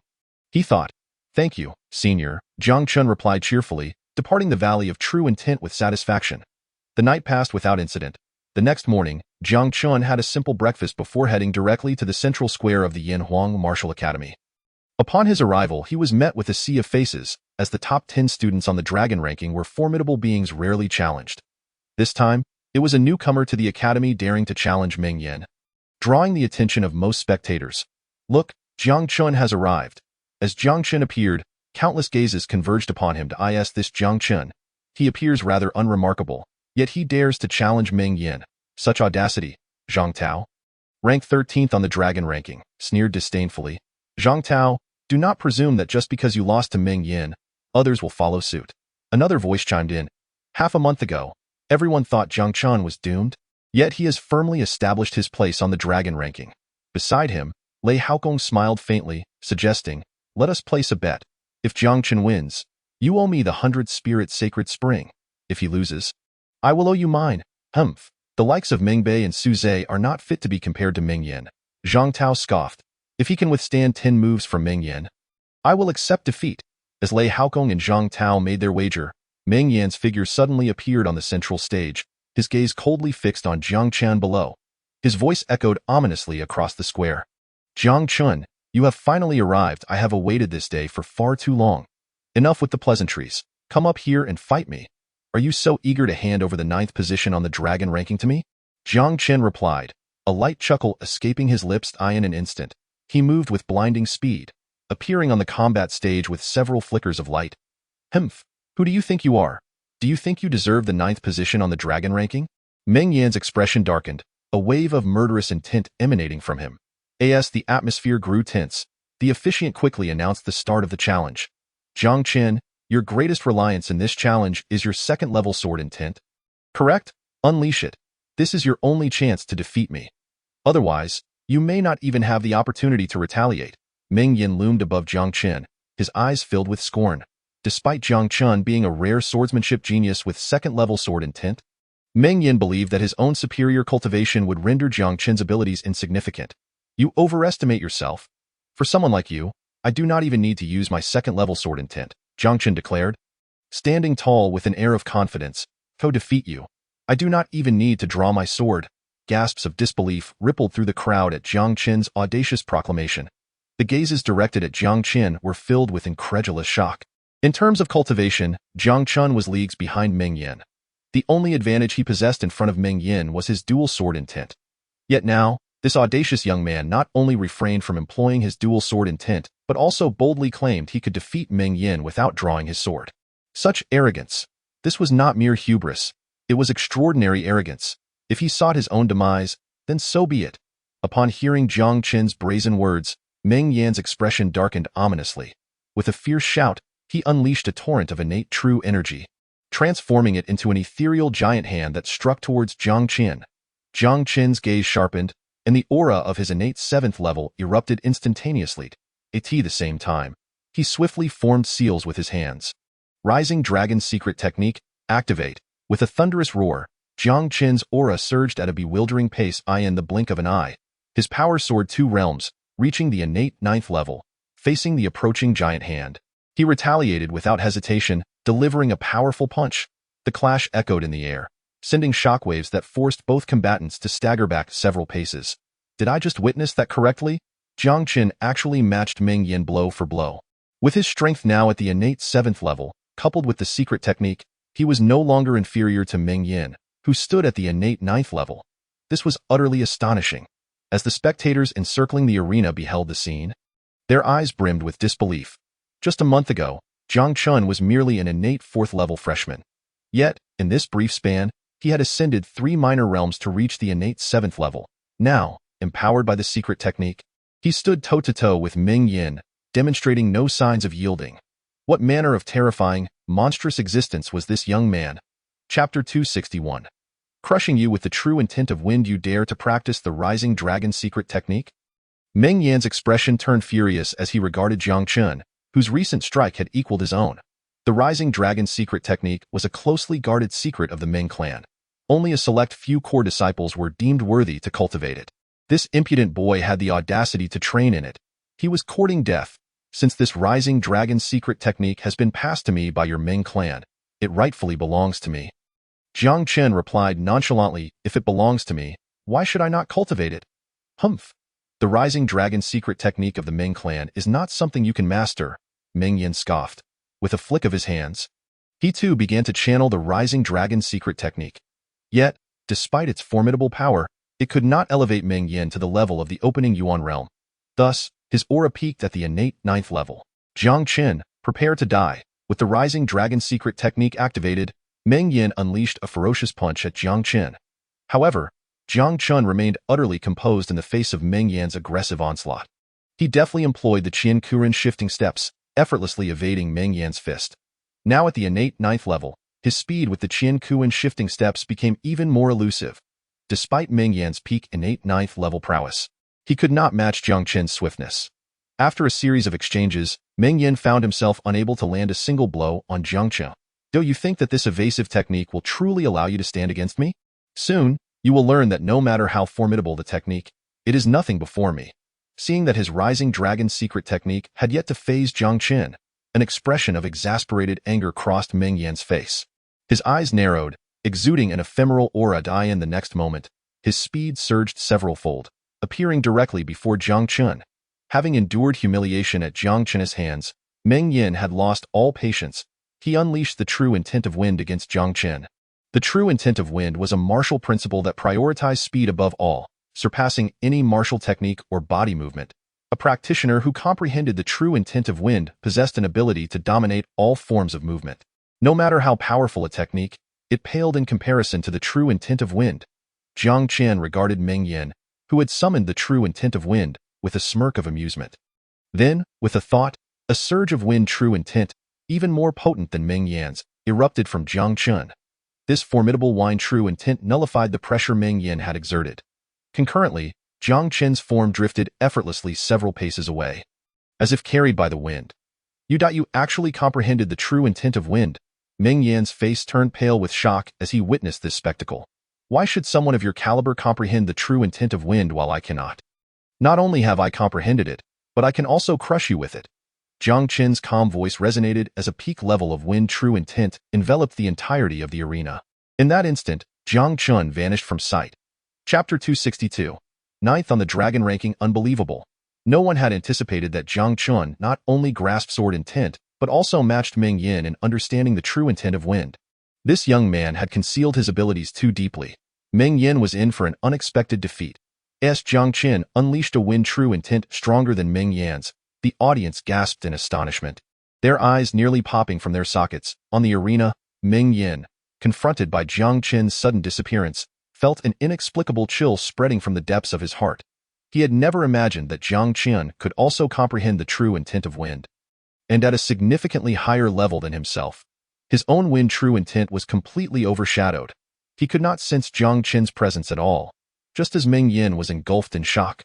He thought. "Thank you, senior," Jiang Chen replied cheerfully, departing the Valley of True Intent with satisfaction. The night passed without incident. The next morning, Jiang Chen had a simple breakfast before heading directly to the central square of the Yan Huang Martial Academy. Upon his arrival, he was met with a sea of faces, as the top 10 students on the dragon ranking were formidable beings rarely challenged. This time, it was a newcomer to the academy daring to challenge Meng, drawing the attention of most spectators. "Look, Jiang Chen has arrived." As Jiang Chen appeared, countless gazes converged upon him. This Jiang Chen. He appears rather unremarkable, yet he dares to challenge Meng. Such audacity. Zhang Tao. Rank 13th on the dragon ranking, sneered disdainfully. Zhang Tao, do not presume that just because you lost to Meng Yin, others will follow suit. Another voice chimed in. Half a month ago, everyone thought Jiang Chen was doomed, yet he has firmly established his place on the dragon ranking. Beside him, Lei Haokong smiled faintly, suggesting, let us place a bet. If Jiang Chen wins, you owe me the 100-spirit sacred spring. If he loses, I will owe you mine. Humph. The likes of Meng Bei and Su Zhe are not fit to be compared to Meng Yin. Zhang Tao scoffed. If he can withstand 10 moves from Meng Yin, I will accept defeat. As Lei Haokong and Zhang Tao made their wager, Meng Yan's figure suddenly appeared on the central stage, his gaze coldly fixed on Jiang Chen below. His voice echoed ominously across the square. Jiang Chen, you have finally arrived. I have awaited this day for far too long. Enough with the pleasantries. Come up here and fight me. Are you so eager to hand over the 9th position on the dragon ranking to me? Jiang Chen replied, a light chuckle escaping his lips. In an instant, he moved with blinding speed, appearing on the combat stage with several flickers of light. Humph, who do you think you are? Do you think you deserve the 9th position on the dragon ranking? Meng Yan's expression darkened, a wave of murderous intent emanating from him. As the atmosphere grew tense, the officiant quickly announced the start of the challenge. Jiang Chen, your greatest reliance in this challenge is your 2nd-level sword intent. Correct? Unleash it. This is your only chance to defeat me. Otherwise, you may not even have the opportunity to retaliate. Meng Yin loomed above Jiang Chen, his eyes filled with scorn. Despite Jiang Chen being a rare swordsmanship genius with 2nd-level sword intent, Meng Yin believed that his own superior cultivation would render Jiang Chen's abilities insignificant. You overestimate yourself. For someone like you, I do not even need to use my 2nd-level sword intent, Jiang Chen declared. Standing tall with an air of confidence, to defeat you. I do not even need to draw my sword. Gasps of disbelief rippled through the crowd at Jiang Chen's audacious proclamation. The gazes directed at Jiang Chen were filled with incredulous shock. In terms of cultivation, Jiang Chen was leagues behind Meng Yin. The only advantage he possessed in front of Meng Yin was his dual sword intent. Yet now, this audacious young man not only refrained from employing his dual sword intent, but also boldly claimed he could defeat Meng Yin without drawing his sword. Such arrogance. This was not mere hubris. It was extraordinary arrogance. If he sought his own demise, then so be it. Upon hearing Jiang Chen's brazen words, Meng Yan's expression darkened ominously. With a fierce shout, he unleashed a torrent of innate true energy, transforming it into an ethereal giant hand that struck towards Jiang Chen. Jiang Chen's gaze sharpened, and the aura of his innate 7th level erupted instantaneously. At the same time, he swiftly formed seals with his hands. Rising Dragon Secret Technique, activate. With a thunderous roar, Jiang Chen's aura surged at a bewildering pace in the blink of an eye. His power soared 2 realms, reaching the innate 9th level. Facing the approaching giant hand, he retaliated without hesitation, delivering a powerful punch. The clash echoed in the air, sending shockwaves that forced both combatants to stagger back several paces. Did I just witness that correctly? Jiang Chen actually matched Meng Yin blow for blow. With his strength now at the innate 7th level, coupled with the secret technique, he was no longer inferior to Meng Yin, who stood at the innate 9th level. This was utterly astonishing. As the spectators encircling the arena beheld the scene, their eyes brimmed with disbelief. Just a month ago, Jiang Chen was merely an innate 4th-level freshman. Yet, in this brief span, he had ascended 3 minor realms to reach the innate 7th level. Now, empowered by the secret technique, he stood toe-to-toe with Meng Yin, demonstrating no signs of yielding. What manner of terrifying, monstrous existence was this young man? Chapter 261. Crushing you with the true intent of wind, you dare to practice the Rising Dragon secret technique? Meng Yan's expression turned furious as he regarded Jiang Chen, whose recent strike had equaled his own. The Rising Dragon secret technique was a closely guarded secret of the Meng clan. Only a select few core disciples were deemed worthy to cultivate it. This impudent boy had the audacity to train in it. He was courting death. Since this Rising Dragon secret technique has been passed to me by your Meng clan, it rightfully belongs to me. Jiang Chen replied nonchalantly, if it belongs to me, why should I not cultivate it? Humph. The Rising Dragon secret technique of the Meng clan is not something you can master, Meng Yin scoffed. With a flick of his hands, he too began to channel the Rising Dragon secret technique. Yet, despite its formidable power, it could not elevate Meng Yin to the level of the opening Yuan realm. Thus, his aura peaked at the innate 9th level. Jiang Chen, prepare to die. With the Rising Dragon secret technique activated, Meng Yin unleashed a ferocious punch at Jiang Chen. However, Jiang Chen remained utterly composed in the face of Meng Yan's aggressive onslaught. He deftly employed the Qian Kuren shifting steps, effortlessly evading Meng Yan's fist. Now at the innate 9th level, his speed with the Qian Kuren shifting steps became even more elusive. Despite Meng Yan's peak innate 9th level prowess, he could not match Jiang Chen's swiftness. After a series of exchanges, Meng Yan found himself unable to land a single blow on Jiang Chen. Do you think that this evasive technique will truly allow you to stand against me? Soon, you will learn that no matter how formidable the technique, it is nothing before me. Seeing that his rising dragon secret technique had yet to phase Jiang Chen, an expression of exasperated anger crossed Meng Yan's face. His eyes narrowed, exuding an ephemeral aura. In the next moment, his speed surged several-fold, appearing directly before Jiang Chen. Having endured humiliation at Jiang Chen's hands, Meng Yan had lost all patience. He unleashed the true intent of wind against Jiang Chen. The true intent of wind was a martial principle that prioritized speed above all, surpassing any martial technique or body movement. A practitioner who comprehended the true intent of wind possessed an ability to dominate all forms of movement. No matter how powerful a technique, it paled in comparison to the true intent of wind. Jiang Chen regarded Meng Yan, who had summoned the true intent of wind, with a smirk of amusement. Then, with a thought, a surge of wind true intent, even more potent than Meng Yan's, erupted from Jiang Chen. This formidable wind true intent nullified the pressure Meng Yan had exerted. Concurrently, Jiang Chen's form drifted effortlessly several paces away, as if carried by the wind. You actually comprehended the true intent of wind. Meng Yan's face turned pale with shock as he witnessed this spectacle. Why should someone of your caliber comprehend the true intent of wind while I cannot? Not only have I comprehended it, but I can also crush you with it. Jiang Chen's calm voice resonated as a peak level of wind true intent enveloped the entirety of the arena. In that instant, Jiang Chen vanished from sight. Chapter 262. 9th on the dragon ranking. Unbelievable. No one had anticipated that Jiang Chen not only grasped sword intent, but also matched Meng Yan in understanding the true intent of wind. This young man had concealed his abilities too deeply. Meng Yan was in for an unexpected defeat. As Jiang Chen unleashed a wind true intent stronger than Meng Yan's, the audience gasped in astonishment, their eyes nearly popping from their sockets. On the arena, Meng Yan, confronted by Jiang Chen's sudden disappearance, felt an inexplicable chill spreading from the depths of his heart. He had never imagined that Jiang Chen could also comprehend the true intent of wind. And at a significantly higher level than himself. His own wind true intent was completely overshadowed. He could not sense Jiang Chen's presence at all, just as Meng Yan was engulfed in shock.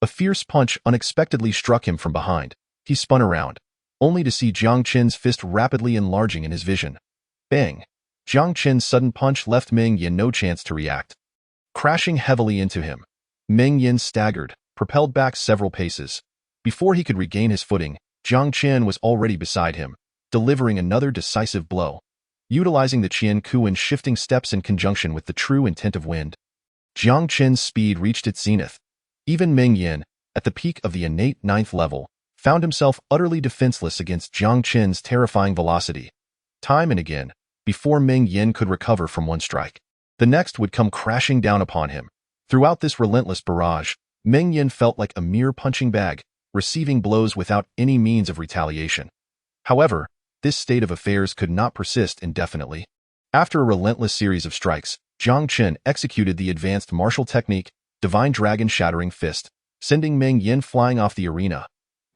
A fierce punch unexpectedly struck him from behind. He spun around, only to see Jiang Chen's fist rapidly enlarging in his vision. Bang! Jiang Chen's sudden punch left Meng Yan no chance to react. Crashing heavily into him, Meng Yan staggered, propelled back several paces. Before he could regain his footing, Jiang Chen was already beside him, delivering another decisive blow. Utilizing the Qian Kuan shifting steps in conjunction with the true intent of wind, Jiang Chen's speed reached its zenith. Even Meng Yan, at the peak of the innate 9th level, found himself utterly defenseless against Jiang Chen's terrifying velocity. Time and again, before Meng Yan could recover from one strike, the next would come crashing down upon him. Throughout this relentless barrage, Meng Yan felt like a mere punching bag, receiving blows without any means of retaliation. However, this state of affairs could not persist indefinitely. After a relentless series of strikes, Jiang Chen executed the advanced martial technique, Divine Dragon Shattering Fist, sending Meng Yan flying off the arena.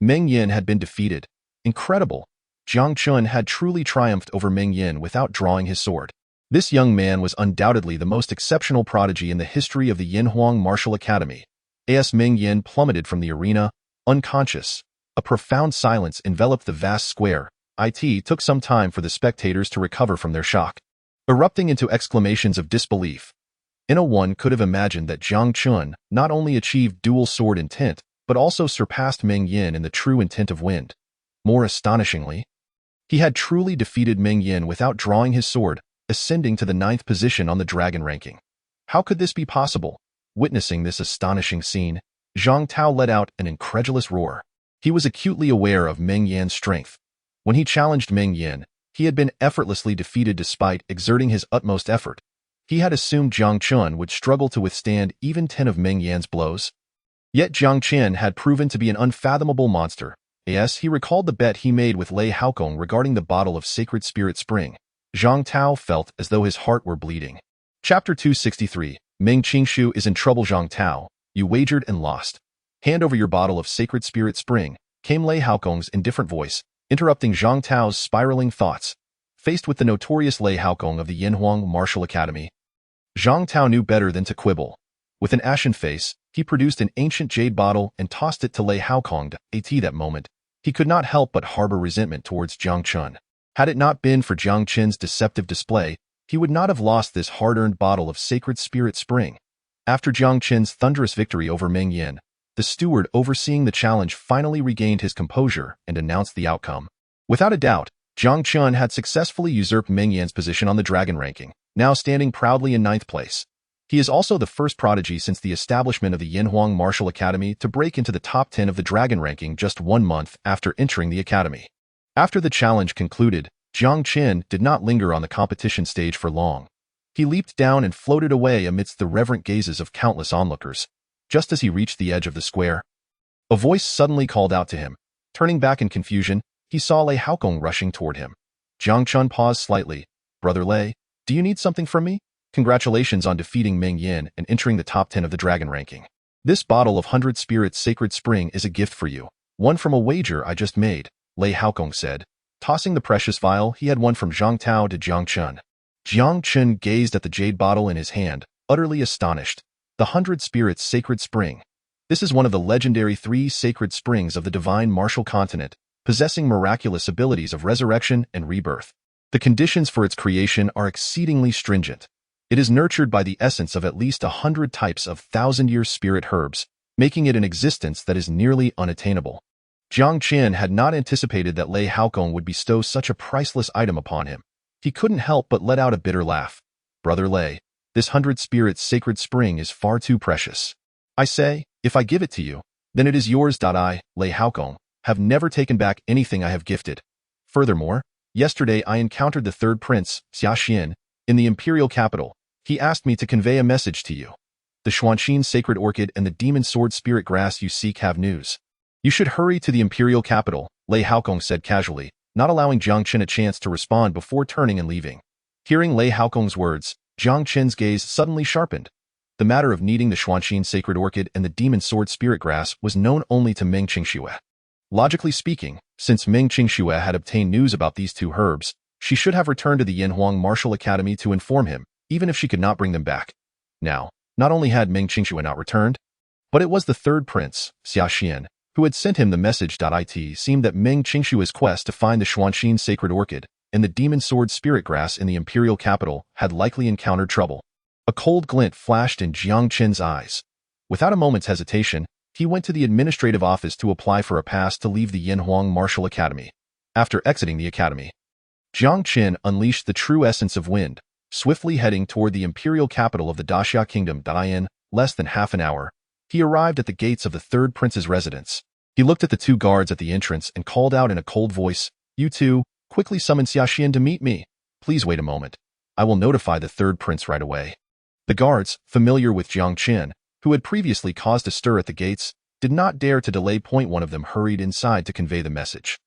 Meng Yan had been defeated. Incredible! Jiang Chen had truly triumphed over Meng Yan without drawing his sword. This young man was undoubtedly the most exceptional prodigy in the history of the Yinhuang Martial Academy. As Meng Yan plummeted from the arena, unconscious, a profound silence enveloped the vast square. It took some time for the spectators to recover from their shock, erupting into exclamations of disbelief. One could have imagined that Jiang Chen not only achieved dual sword intent, but also surpassed Meng Yan in the true intent of wind. More astonishingly, he had truly defeated Meng Yan without drawing his sword, ascending to the 9th position on the dragon ranking. How could this be possible? Witnessing this astonishing scene, Zhang Tao let out an incredulous roar. He was acutely aware of Meng Yan's strength. When he challenged Meng Yan, he had been effortlessly defeated despite exerting his utmost effort. He had assumed Jiang Chen would struggle to withstand even 10 of Meng Yan's blows. Yet Jiang Chen had proven to be an unfathomable monster. As he recalled the bet he made with Lei Haokong regarding the bottle of Sacred Spirit Spring, Zhang Tao felt as though his heart were bleeding. Chapter 263. Meng Qingshu is in trouble. Zhang Tao, you wagered and lost. Hand over your bottle of sacred spirit spring, came Lei Haokong's indifferent voice, interrupting Zhang Tao's spiraling thoughts. Faced with the notorious Lei Haokong of the Yinhuang Martial Academy, Zhang Tao knew better than to quibble. With an ashen face, he produced an ancient jade bottle and tossed it to Lei Haokong. That moment, he could not help but harbor resentment towards Jiang Chen. Had it not been for Jiang Chen's deceptive display, he would not have lost this hard-earned bottle of sacred spirit spring. After Jiang Chen's thunderous victory over Meng Yin, the steward overseeing the challenge finally regained his composure and announced the outcome. Without a doubt, Jiang Chen had successfully usurped Meng Yin's position on the dragon ranking, now standing proudly in 9th place. He is also the first prodigy since the establishment of the Yinhuang Martial Academy to break into the top 10 of the dragon ranking just 1 month after entering the academy. After the challenge concluded, Jiang Chen did not linger on the competition stage for long. He leaped down and floated away amidst the reverent gazes of countless onlookers. Just as he reached the edge of the square, a voice suddenly called out to him. Turning back in confusion, he saw Lei Haokong rushing toward him. Jiang Chen paused slightly. Brother Lei, do you need something from me? Congratulations on defeating Meng Yin and entering the top 10 of the dragon ranking. This bottle of 100 Spirits Sacred Spring is a gift for you. One from a wager I just made, Lei Haokong said, tossing the precious vial he had won from Zhang Tao to Jiang Chen. Jiang Chen gazed at the jade bottle in his hand, utterly astonished. The 100 Spirits Sacred Spring. This is one of the legendary 3 sacred springs of the divine martial continent, possessing miraculous abilities of resurrection and rebirth. The conditions for its creation are exceedingly stringent. It is nurtured by the essence of at least 100 types of 1,000-year spirit herbs, making it an existence that is nearly unattainable. Jiang Chen had not anticipated that Lei Haokong would bestow such a priceless item upon him. He couldn't help but let out a bitter laugh. Brother Lei, this 100 Spirits Sacred Spring is far too precious. I say, if I give it to you, then it is yours. I, Lei Haokong, have never taken back anything I have gifted. Furthermore, yesterday I encountered the third prince, Xia Xian, in the imperial capital. He asked me to convey a message to you. The Xuanxin Sacred Orchid and the Demon Sword Spirit Grass you seek have news. You should hurry to the imperial capital, Lei Haokong said casually, not allowing Jiang Chen a chance to respond before turning and leaving. Hearing Lei Haokong's words, Jiang Chen's gaze suddenly sharpened. The matter of needing the Xuanxin Sacred Orchid and the Demon Sword Spirit Grass was known only to Meng Qingshui. Logically speaking, since Meng Qingshui had obtained news about these 2 herbs, she should have returned to the Yinhuang Martial Academy to inform him, even if she could not bring them back. Now, not only had Meng Qingshui not returned, but it was the third prince, Xia Xian, who had sent him the message. It seemed that Meng Qingshui's quest to find the Xuanxin Sacred Orchid and the Demon Sword Spirit Grass in the imperial capital had likely encountered trouble. A cold glint flashed in Jiang Chen's eyes. Without a moment's hesitation, he went to the administrative office to apply for a pass to leave the Yinhuang Martial Academy. After exiting the academy, Jiang Chen unleashed the true essence of wind, swiftly heading toward the imperial capital of the Daxia Kingdom. In less than half an hour, he arrived at the gates of the third prince's residence. He looked at the 2 guards at the entrance and called out in a cold voice, "You 2, quickly summon Xia Xian to meet me. Please wait a moment. I will notify the third prince right away." The guards, familiar with Jiang Chen, who had previously caused a stir at the gates, did not dare to delay. One of them hurried inside to convey the message.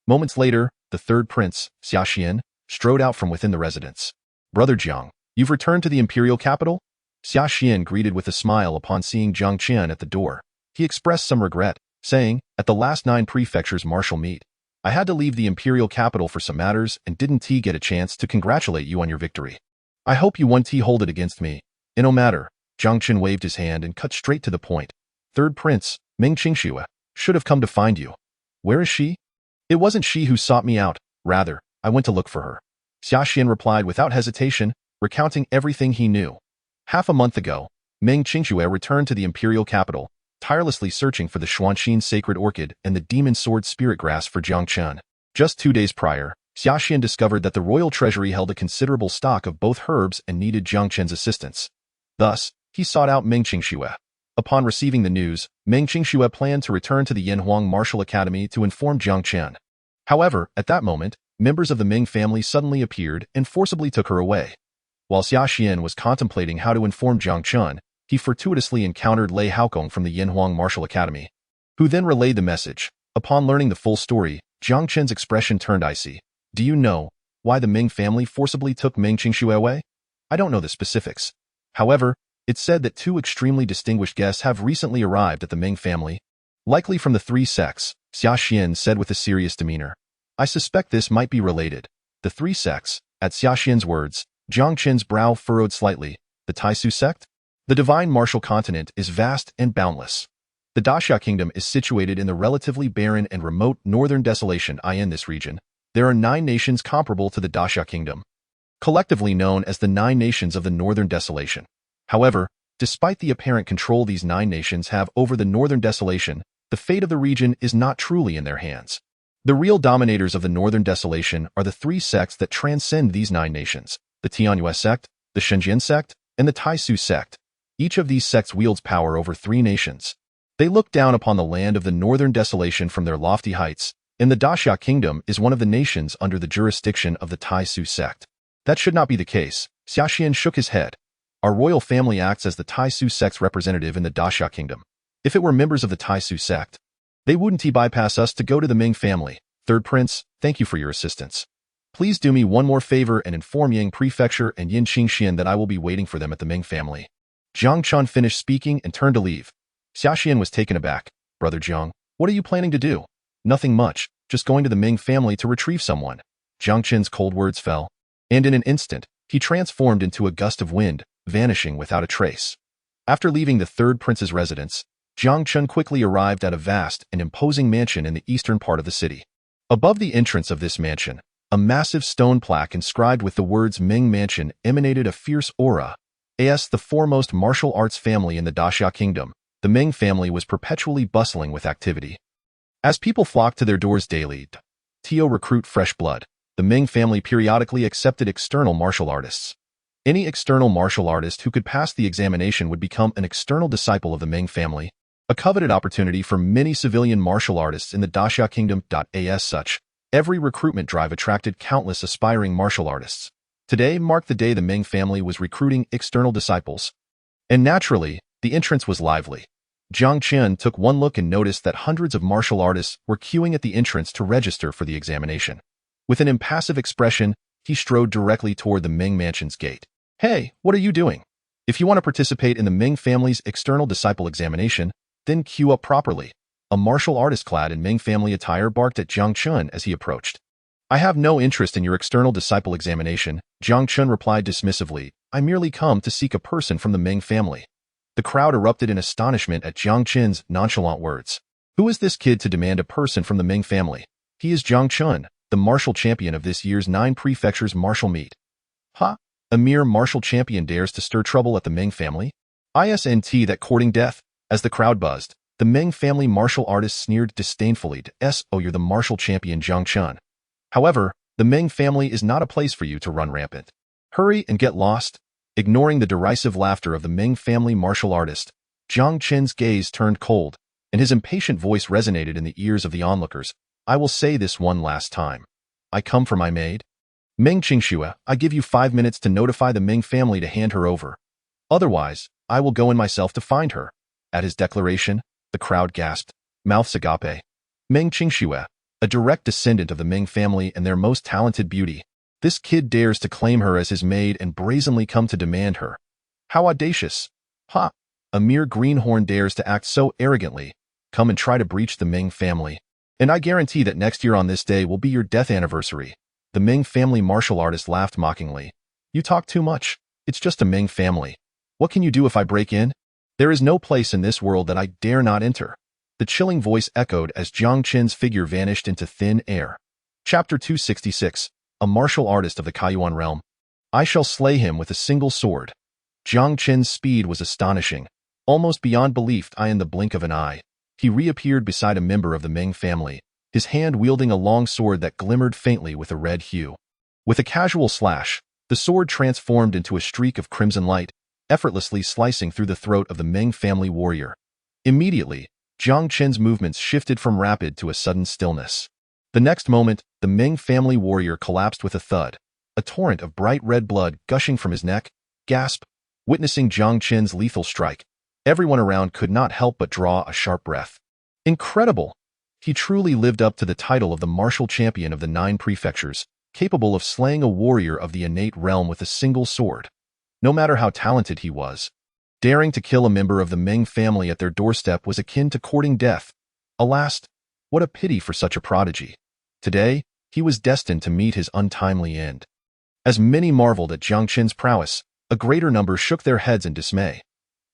Moments later, the third prince, Xia Xian, strode out from within the residence. "Brother Jiang, you've returned to the imperial capital?" Xia Xian greeted with a smile upon seeing Jiang Chen at the door. He expressed some regret, saying, "At the last 9 prefectures martial meet, I had to leave the imperial capital for some matters and didn't get a chance to congratulate you on your victory. I hope you won't hold it against me. In no matter." Jiang Chen waved his hand and cut straight to the point. "Third prince, Meng Qingshui, should have come to find you. Where is she?" "It wasn't she who sought me out. Rather, I went to look for her." Xia Xian replied without hesitation, recounting everything he knew. Half a month ago, Meng Qingshui returned to the imperial capital, tirelessly searching for the Xuanxin Sacred Orchid and the Demon Sword Spirit Grass for Jiang Chen. Just 2 days prior, Xia Xian discovered that the royal treasury held a considerable stock of both herbs and needed Jiang Chen's assistance. Thus, he sought out Meng Qingshui. Upon receiving the news, Meng Qingshui planned to return to the Yinhuang Martial Academy to inform Jiang Chen. However, at that moment, members of the Meng family suddenly appeared and forcibly took her away. While Xia Xian was contemplating how to inform Jiang Chen, he fortuitously encountered Lei Haokong from the Yinhuang Martial Academy, who then relayed the message. Upon learning the full story, Jiang Chen's expression turned icy. "Do you know why the Meng family forcibly took Meng Qingshui away?" "I don't know the specifics. However, It's said that two extremely distinguished guests have recently arrived at the Meng family, likely from the three sects, Xia Xian said with a serious demeanor. I suspect this might be related. The three sects, at Xia Xian's words, Jiang Chen's brow furrowed slightly. The Taisu sect? The divine martial continent is vast and boundless. The Daxia kingdom is situated in the relatively barren and remote northern desolation in this region. There are 9 nations comparable to the Daxia kingdom, collectively known as the 9 nations of the northern desolation. However, despite the apparent control these 9 nations have over the northern desolation, the fate of the region is not truly in their hands. The real dominators of the northern desolation are the 3 sects that transcend these 9 nations, the Tianyue sect, the Shenzhen sect, and the Taisu sect. Each of these sects wields power over 3 nations. They look down upon the land of the northern desolation from their lofty heights, and the Daxia kingdom is one of the nations under the jurisdiction of the Taisu sect. That should not be the case. Xia Xian shook his head. Our royal family acts as the Taisu sect's representative in the Daxia kingdom. If it were members of the Taisu sect, they wouldn't bypass us to go to the Meng family. Third Prince, thank you for your assistance. Please do me one more favor and inform Yang Prefecture and Yin Qingxian that I will be waiting for them at the Meng family. Jiang Chen finished speaking and turned to leave. Xia Xian was taken aback. Brother Jiang, what are you planning to do? Nothing much, just going to the Meng family to retrieve someone. Jiang Chen's cold words fell, and in an instant, he transformed into a gust of wind, vanishing without a trace. After leaving the Third Prince's residence, Jiang Chen quickly arrived at a vast and imposing mansion in the eastern part of the city. Above the entrance of this mansion, a massive stone plaque inscribed with the words Meng Mansion emanated a fierce aura. As the foremost martial arts family in the Daxia kingdom, the Meng family was perpetually bustling with activity. As people flocked to their doors daily to recruit fresh blood, the Meng family periodically accepted external martial artists. Any external martial artist who could pass the examination would become an external disciple of the Meng family, a coveted opportunity for many civilian martial artists in the Daxia kingdom. As such, every recruitment drive attracted countless aspiring martial artists. Today marked the day the Meng family was recruiting external disciples. And naturally, the entrance was lively. Jiang Chen took one look and noticed that hundreds of martial artists were queuing at the entrance to register for the examination. With an impassive expression, he strode directly toward the Meng mansion's gate. Hey, what are you doing? If you want to participate in the Meng family's external disciple examination, then queue up properly. A martial artist clad in Meng family attire barked at Jiang Chen as he approached. I have no interest in your external disciple examination, Jiang Chen replied dismissively. I merely come to seek a person from the Meng family. The crowd erupted in astonishment at Jiang Chen's nonchalant words. Who is this kid to demand a person from the Meng family? He is Jiang Chen, the martial champion of this year's 9 prefectures martial meet. Ha! A mere martial champion dares to stir trouble at the Meng family? Isn't that courting death? As the crowd buzzed, the Meng family martial artist sneered disdainfully to you're the martial champion Jiang Chen. However, the Meng family is not a place for you to run rampant. Hurry and get lost. Ignoring the derisive laughter of the Meng family martial artist, Jiang Chen's gaze turned cold, and his impatient voice resonated in the ears of the onlookers. I will say this one last time. I come for my maid. Meng Qingxue, I give you 5 minutes to notify the Meng family to hand her over. Otherwise, I will go in myself to find her. At his declaration, the crowd gasped, mouths agape. Meng Qingxue, a direct descendant of the Meng family and their most talented beauty. This kid dares to claim her as his maid and brazenly come to demand her. How audacious. Ha! A mere greenhorn dares to act so arrogantly. Come and try to breach the Meng family. And I guarantee that next year on this day will be your death anniversary. The Meng family martial artist laughed mockingly. You talk too much. It's just a Meng family. What can you do if I break in? There is no place in this world that I dare not enter. The chilling voice echoed as Jiang Chen's figure vanished into thin air. Chapter 266. A martial artist of the Kaiyuan realm. I shall slay him with a single sword. Jiang Chen's speed was astonishing, almost beyond belief. In the blink of an eye, he reappeared beside a member of the Meng family, his hand wielding a long sword that glimmered faintly with a red hue. With a casual slash, the sword transformed into a streak of crimson light, effortlessly slicing through the throat of the Meng family warrior. Immediately, Jiang Chen's movements shifted from rapid to a sudden stillness. The next moment, the Meng family warrior collapsed with a thud, a torrent of bright red blood gushing from his neck. Gasp! Witnessing Jiang Chen's lethal strike, everyone around could not help but draw a sharp breath. Incredible! He truly lived up to the title of the martial champion of the 9 prefectures, capable of slaying a warrior of the innate realm with a single sword. No matter how talented he was, Daring to kill a member of the Meng family at their doorstep was akin to courting death. Alas, what a pity for such a prodigy. Today, he was destined to meet his untimely end. As many marveled at Jiang Chen's prowess, a greater number shook their heads in dismay.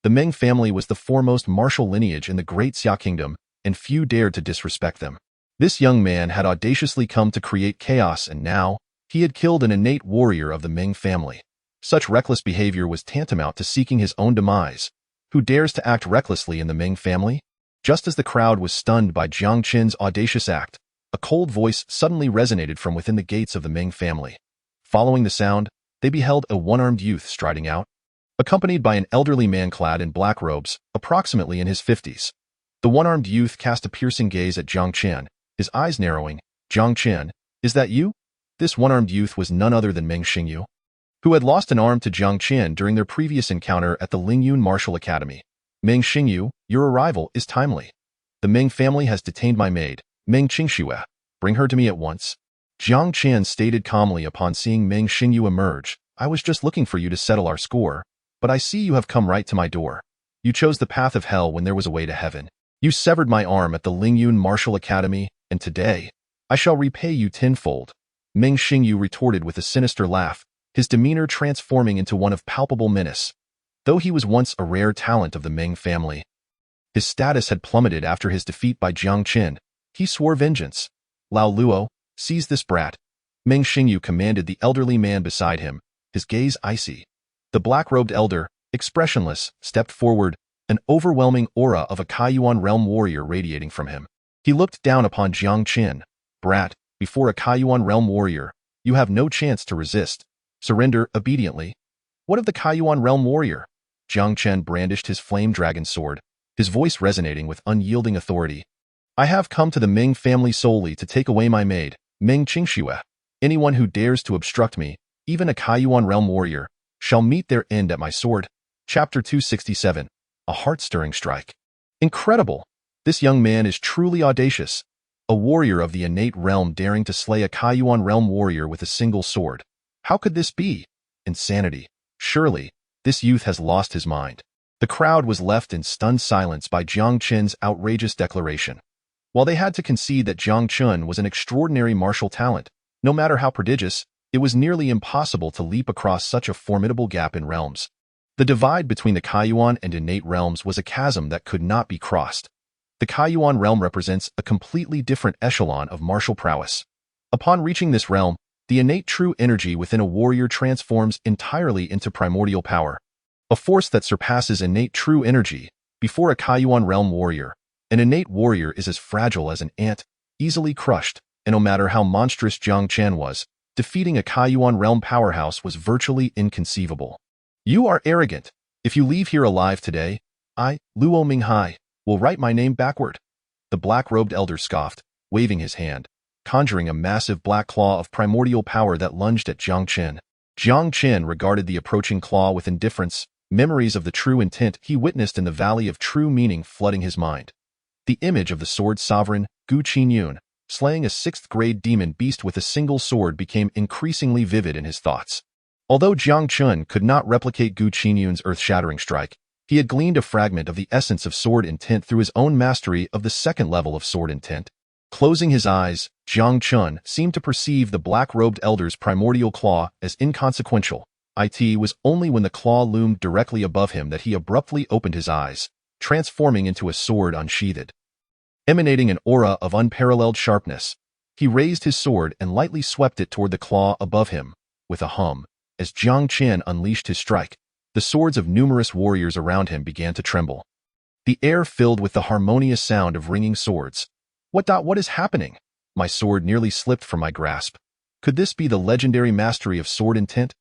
The Meng family was the foremost martial lineage in the great Xia kingdom, and few dared to disrespect them. This young man had audaciously come to create chaos, and now, he had killed an innate warrior of the Meng family. Such reckless behavior was tantamount to seeking his own demise. Who dares to act recklessly in the Meng family? Just as the crowd was stunned by Jiang Chen's audacious act, a cold voice suddenly resonated from within the gates of the Meng family. Following the sound, they beheld a one-armed youth striding out, accompanied by an elderly man clad in black robes, approximately in his 50s. The one-armed youth cast a piercing gaze at Jiang Chen, his eyes narrowing. Jiang Chen, is that you? This one-armed youth was none other than Meng Xingyu, who had lost an arm to Jiang Chen during their previous encounter at the Lingyun Martial Academy. Meng Xingyu, your arrival is timely. The Meng family has detained my maid, Meng Qingxue. Bring her to me at once. Jiang Chen stated calmly upon seeing Meng Xingyu emerge. I was just looking for you to settle our score, but I see you have come right to my door. You chose the path of hell when there was a way to heaven. You severed my arm at the Lingyun Martial Academy, and today, I shall repay you tenfold. Meng Xingyu retorted with a sinister laugh, his demeanor transforming into one of palpable menace. Though he was once a rare talent of the Meng family, his status had plummeted after his defeat by Jiang Chen. He swore vengeance. Lao Luo, seize this brat. Meng Xingyu commanded the elderly man beside him, his gaze icy. The black-robed elder, expressionless, stepped forward, an overwhelming aura of a Kaiyuan realm warrior radiating from him. He looked down upon Jiang Chen. Brat, before a Kaiyuan realm warrior, you have no chance to resist. Surrender obediently. What of the Kaiyuan realm warrior? Jiang Chen brandished his flame dragon sword, his voice resonating with unyielding authority. I have come to the Meng family solely to take away my maid, Meng Qingxue. Anyone who dares to obstruct me, even a Kaiyuan realm warrior, shall meet their end at my sword. Chapter 267. A heart-stirring strike. Incredible! This young man is truly audacious. A warrior of the innate realm daring to slay a Kaiyuan realm warrior with a single sword. How could this be? Insanity. Surely, this youth has lost his mind. The crowd was left in stunned silence by Jiang Chen's outrageous declaration. While they had to concede that Jiang Chen was an extraordinary martial talent, no matter how prodigious, it was nearly impossible to leap across such a formidable gap in realms. The divide between the Kaiyuan and innate realms was a chasm that could not be crossed. The Kaiyuan realm represents a completely different echelon of martial prowess. Upon reaching this realm, the innate true energy within a warrior transforms entirely into primordial power, a force that surpasses innate true energy. Before a Kaiyuan realm warrior, an innate warrior is as fragile as an ant, easily crushed, and no matter how monstrous Jiang Chen was, defeating a Kaiyuan realm powerhouse was virtually inconceivable. You are arrogant. If you leave here alive today, I, Luo Minghai, will write my name backward. The black-robed elder scoffed, waving his hand, conjuring a massive black claw of primordial power that lunged at Jiang Chen. Jiang Chen regarded the approaching claw with indifference, memories of the true intent he witnessed in the Valley of True Meaning flooding his mind. The image of the sword sovereign, Gu Qinyun, slaying a sixth-grade demon beast with a single sword became increasingly vivid in his thoughts. Although Jiang Chen could not replicate Gu Qinyun's earth-shattering strike, he had gleaned a fragment of the essence of sword intent through his own mastery of the second level of sword intent. Closing his eyes, Jiang Chen seemed to perceive the black-robed elder's primordial claw as inconsequential. It was only when the claw loomed directly above him that he abruptly opened his eyes, transforming into a sword unsheathed. Emanating an aura of unparalleled sharpness, he raised his sword and lightly swept it toward the claw above him. With a hum, as Jiang Chen unleashed his strike, the swords of numerous warriors around him began to tremble. The air filled with the harmonious sound of ringing swords. What is happening? My sword nearly slipped from my grasp. Could this be the legendary mastery of sword intent?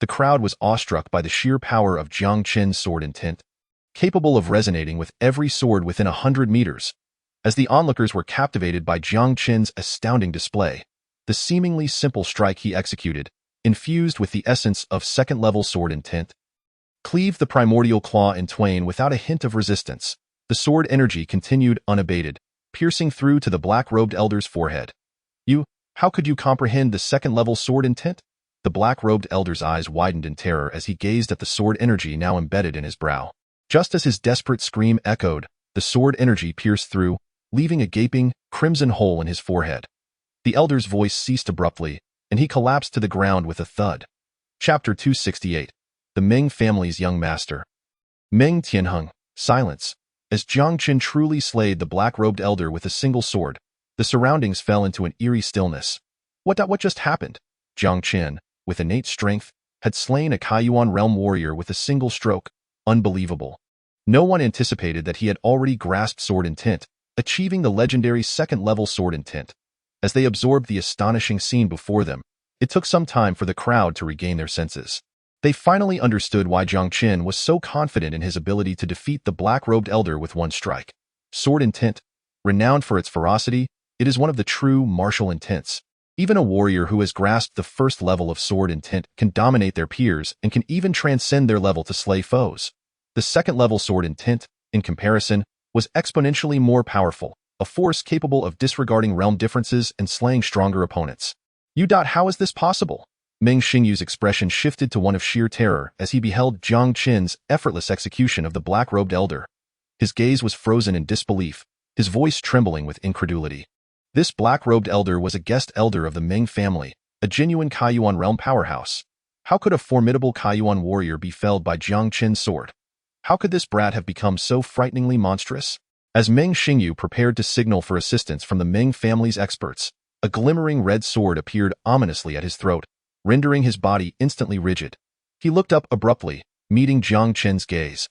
The crowd was awestruck by the sheer power of Jiang Chen's sword intent, capable of resonating with every sword within 100 meters. As the onlookers were captivated by Jiang Chen's astounding display, the seemingly simple strike he executed, infused with the essence of second-level sword intent, cleaved the primordial claw in twain without a hint of resistance. The sword energy continued unabated, piercing through to the black-robed elder's forehead. How could you comprehend the second-level sword intent? The black-robed elder's eyes widened in terror as he gazed at the sword energy now embedded in his brow. Just as his desperate scream echoed, the sword energy pierced through, leaving a gaping, crimson hole in his forehead. The elder's voice ceased abruptly, and he collapsed to the ground with a thud. Chapter 268. The Meng Family's Young Master. Meng Tianheng, silence. As Jiang Chen truly slayed the black-robed elder with a single sword, the surroundings fell into an eerie stillness. What just happened? Jiang Chen, with innate strength, had slain a Kaiyuan realm warrior with a single stroke. Unbelievable. No one anticipated that he had already grasped sword intent, achieving the legendary second-level sword intent. As they absorbed the astonishing scene before them, it took some time for the crowd to regain their senses. They finally understood why Jiang Chen was so confident in his ability to defeat the black-robed elder with one strike. Sword intent, renowned for its ferocity, it is one of the true martial intents. Even a warrior who has grasped the first level of sword intent can dominate their peers and can even transcend their level to slay foes. The second-level sword intent, in comparison, was exponentially more powerful, a force capable of disregarding realm differences and slaying stronger opponents. How is this possible? Meng Xingyu's expression shifted to one of sheer terror as he beheld Jiang Chen's effortless execution of the black-robed elder. His gaze was frozen in disbelief, his voice trembling with incredulity. This black-robed elder was a guest elder of the Meng family, a genuine Kaiyuan realm powerhouse. How could a formidable Kaiyuan warrior be felled by Jiang Chen's sword? How could this brat have become so frighteningly monstrous? As Meng Xingyu prepared to signal for assistance from the Meng family's experts, a glimmering red sword appeared ominously at his throat, rendering his body instantly rigid. He looked up abruptly, meeting Jiang Chen's gaze,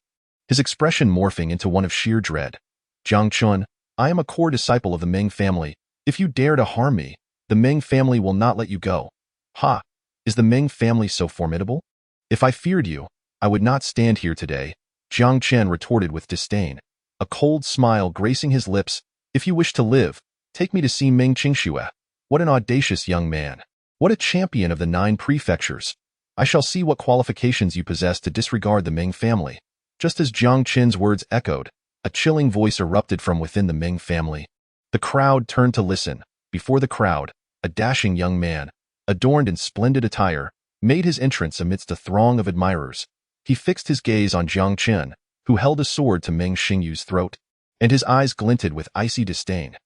his expression morphing into one of sheer dread. Jiang Chen, I am a core disciple of the Meng family. If you dare to harm me, the Meng family will not let you go. Ha! Is the Meng family so formidable? If I feared you, I would not stand here today, Jiang Chen retorted with disdain, a cold smile gracing his lips. If you wish to live, take me to see Meng Qingxue. What an audacious young man. What a champion of the 9 prefectures. I shall see what qualifications you possess to disregard the Meng family. Just as Jiang Chen's words echoed, a chilling voice erupted from within the Meng family. The crowd turned to listen. Before the crowd, a dashing young man, adorned in splendid attire, made his entrance amidst a throng of admirers. He fixed his gaze on Jiang Chen, who held a sword to Meng Xingyu's throat, and his eyes glinted with icy disdain.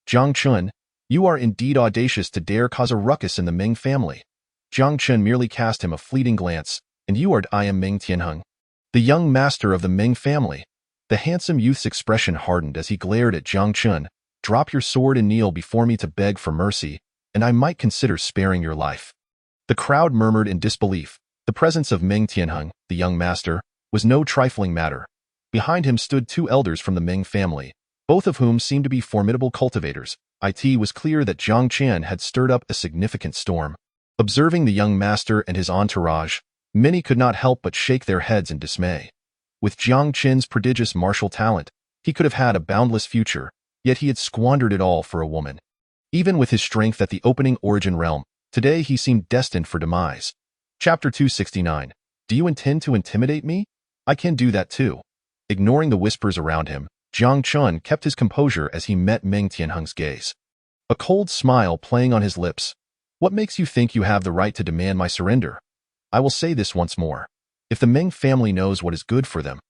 Jiang Chen, you are indeed audacious to dare cause a ruckus in the Meng family. Jiang Chen merely cast him a fleeting glance, and you are I am Meng Tianheng, the young master of the Meng family. The handsome youth's expression hardened as he glared at Jiang Chen. Drop your sword and kneel before me to beg for mercy, and I might consider sparing your life. The crowd murmured in disbelief. The presence of Meng Tianheng, the young master, was no trifling matter. Behind him stood 2 elders from the Meng family, both of whom seemed to be formidable cultivators. It was clear that Jiang Chen had stirred up a significant storm. Observing the young master and his entourage, many could not help but shake their heads in dismay. With Jiang Chen's prodigious martial talent, he could have had a boundless future, yet he had squandered it all for a woman. Even with his strength at the opening origin realm, today he seemed destined for demise. Chapter 269. Do you intend to intimidate me? I can do that too. Ignoring the whispers around him, Jiang Chen kept his composure as he met Meng Tianheng's gaze. A cold smile playing on his lips. What makes you think you have the right to demand my surrender? I will say this once more. If the Meng family knows what is good for them,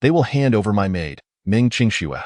they will hand over my maid, Meng Qingxue.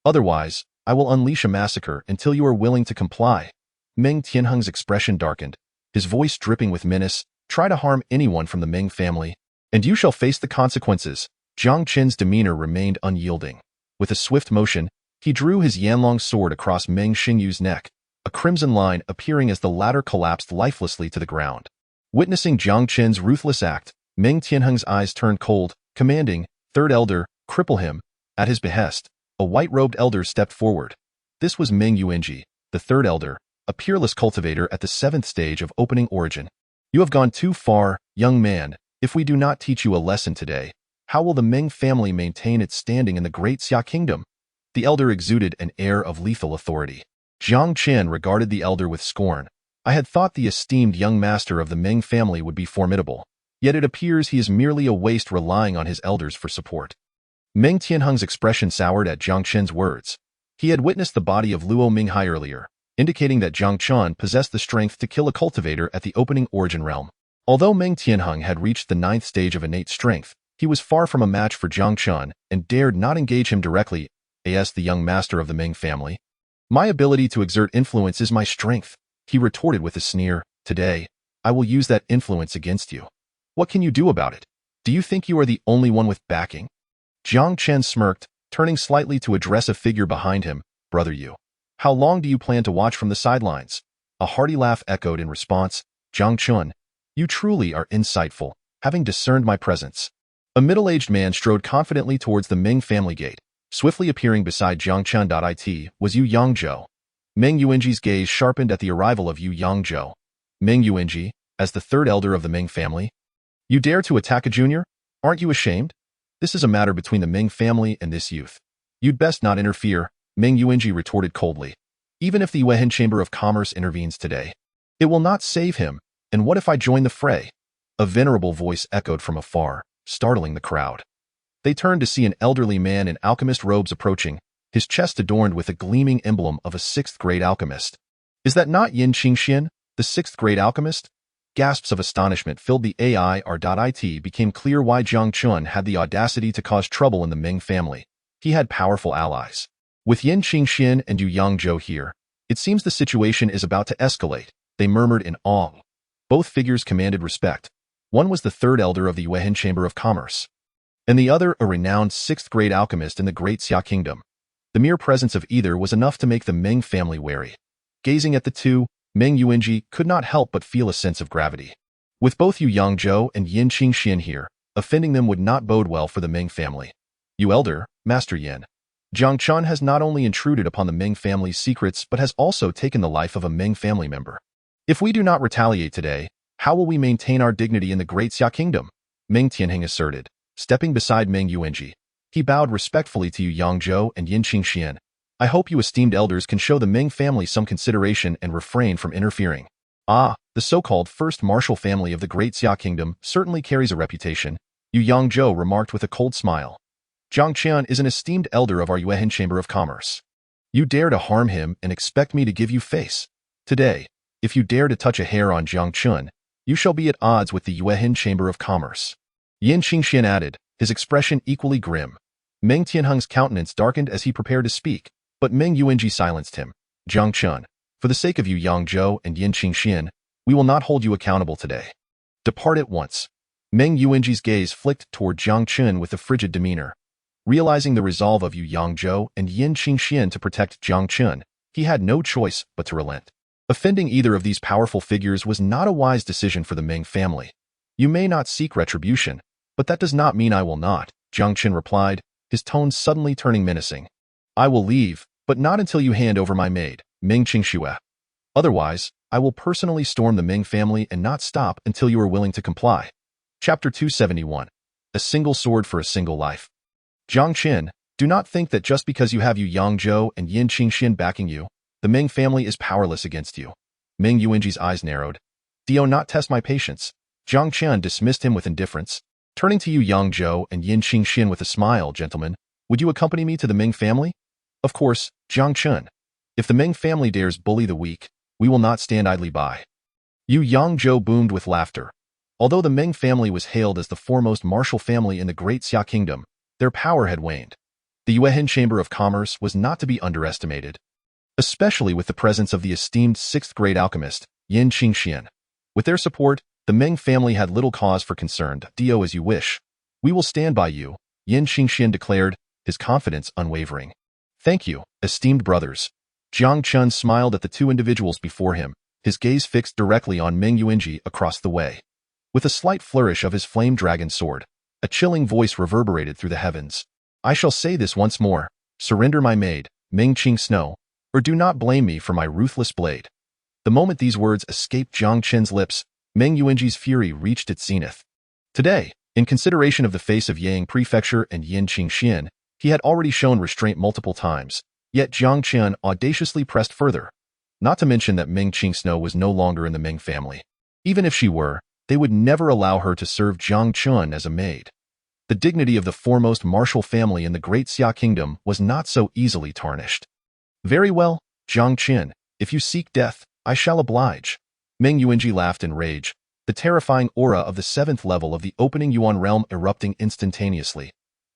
Otherwise, I will unleash a massacre until you are willing to comply. Meng Tianheng's expression darkened, his voice dripping with menace. Try to harm anyone from the Meng family, and you shall face the consequences. Jiang Chen's demeanor remained unyielding. With a swift motion, he drew his yanlong sword across Meng Xingyu's neck, a crimson line appearing as the latter collapsed lifelessly to the ground. Witnessing Jiang Chen's ruthless act, Meng Tianheng's eyes turned cold, commanding, Third Elder, cripple him. At his behest, a white-robed elder stepped forward. This was Meng Yuanji, the Third Elder, a peerless cultivator at the 7th stage of opening origin. You have gone too far, young man. If we do not teach you a lesson today, how will the Meng family maintain its standing in the Great Xia Kingdom? The elder exuded an air of lethal authority. Jiang Chen regarded the elder with scorn. I had thought the esteemed young master of the Meng family would be formidable, yet it appears he is merely a waste relying on his elders for support. Meng Tianheng's expression soured at Jiang Chen's words. He had witnessed the body of Luo Minghai earlier, indicating that Jiang Chen possessed the strength to kill a cultivator at the opening origin realm. Although Meng Tianheng had reached the 9th stage of innate strength, He was far from a match for Jiang Chen and dared not engage him directly, as the young master of the Meng family. My ability to exert influence is my strength, he retorted with a sneer. Today, I will use that influence against you. What can you do about it? Do you think you are the only one with backing? Jiang Chen smirked, turning slightly to address a figure behind him. Brother you. How long do you plan to watch from the sidelines? A hearty laugh echoed in response. Jiang Chen, you truly are insightful, having discerned my presence. A middle-aged man strode confidently towards the Meng family gate. Swiftly appearing beside Jiang Chen. It was Yu Yangzhou. Meng Yuanji's gaze sharpened at the arrival of Yu Yangzhou. Meng Yuanji, as the third elder of the Meng family. You dare to attack a junior? Aren't you ashamed? This is a matter between the Meng family and this youth. You'd best not interfere, Meng Yuanji retorted coldly. Even if the Yuehan Chamber of Commerce intervenes today, it will not save him. And what if I join the fray? A venerable voice echoed from afar, startling the crowd. They turned to see an elderly man in alchemist robes approaching, his chest adorned with a gleaming emblem of a sixth-grade alchemist. Is that not Yin Qingxian, the sixth-grade alchemist? Gasps of astonishment filled the AIR.IT. Became clear why Jiang Chen had the audacity to cause trouble in the Meng family. He had powerful allies. With Yin Qingxian and Yu Yangzhou here, it seems the situation is about to escalate, they murmured in awe. Both figures commanded respect. One was the third elder of the Yuehan Chamber of Commerce, and the other a renowned sixth-grade alchemist in the Great Xia Kingdom. The mere presence of either was enough to make the Meng family wary. Gazing at the two, Meng Yuanji could not help but feel a sense of gravity. With both Yu Yangzhou and Yin Qingxian here, offending them would not bode well for the Meng family. You elder, Master Yin. Jiang Chen has not only intruded upon the Meng family's secrets but has also taken the life of a Meng family member. If we do not retaliate today, how will we maintain our dignity in the Great Xia Kingdom? Meng Tianheng asserted, stepping beside Meng Yuanji. He bowed respectfully to Yu Yangzhou and Yin Qingxian. I hope you esteemed elders can show the Meng family some consideration and refrain from interfering. Ah, the so-called first martial family of the Great Xia Kingdom certainly carries a reputation, Yu Yangzhou remarked with a cold smile. Jiang Chen is an esteemed elder of our Yuehan Chamber of Commerce. You dare to harm him and expect me to give you face. Today, if you dare to touch a hair on Jiang Chen, you shall be at odds with the Yuehan Chamber of Commerce. Yin Qingxian added, his expression equally grim. Meng Tianheng's countenance darkened as he prepared to speak, but Meng Yuanji silenced him. Jiang Chen, for the sake of Yu Yangzhou and Yin Qingxian, we will not hold you accountable today. Depart at once. Meng Yuanji's gaze flicked toward Jiang Chen with a frigid demeanor. Realizing the resolve of Yu Yangzhou and Yin Qingxian to protect Jiang Chen, he had no choice but to relent. Offending either of these powerful figures was not a wise decision for the Meng family. You may not seek retribution, but that does not mean I will not, Jiang Chen replied, his tone suddenly turning menacing. I will leave, but not until you hand over my maid, Meng Qingxue. Otherwise, I will personally storm the Meng family and not stop until you are willing to comply. Chapter 271. A single sword for a single life. Jiang Chen, do not think that just because you have Yu Yangzhou and Yin Qingxian backing you, the Meng family is powerless against you. Meng Yuanji's eyes narrowed. Do not test my patience. Jiang Chen dismissed him with indifference. Turning to Yu Yangzhou and Yin Qingxian with a smile, gentlemen, would you accompany me to the Meng family? Of course, Jiang Chen. If the Meng family dares bully the weak, we will not stand idly by. Yu Yangzhou boomed with laughter. Although the Meng family was hailed as the foremost martial family in the Great Xia Kingdom, their power had waned. The Yuehan Chamber of Commerce was not to be underestimated, especially with the presence of the esteemed sixth-grade alchemist, Yin Qingxian. With their support, the Meng family had little cause for concern. Do as you wish. We will stand by you, Yin Qingxian declared, his confidence unwavering. Thank you, esteemed brothers. Jiang Chen smiled at the two individuals before him, his gaze fixed directly on Meng Yuanji across the way. With a slight flourish of his flame dragon sword, a chilling voice reverberated through the heavens. I shall say this once more. Surrender my maid, Meng Qingxue, or do not blame me for my ruthless blade. The moment these words escaped Jiang Chen's lips, Meng Yuanji's fury reached its zenith. Today, in consideration of the face of Yang Prefecture and Yin Qingxian, he had already shown restraint multiple times, yet Jiang Chen audaciously pressed further. Not to mention that Meng Qingxue was no longer in the Meng family. Even if she were, they would never allow her to serve Jiang Chen as a maid. The dignity of the foremost martial family in the Great Xia Kingdom was not so easily tarnished. Very well, Jiang Chen, if you seek death, I shall oblige. Meng Yuanji laughed in rage. the terrifying aura of the 7th level of the opening Yuan realm erupting instantaneously.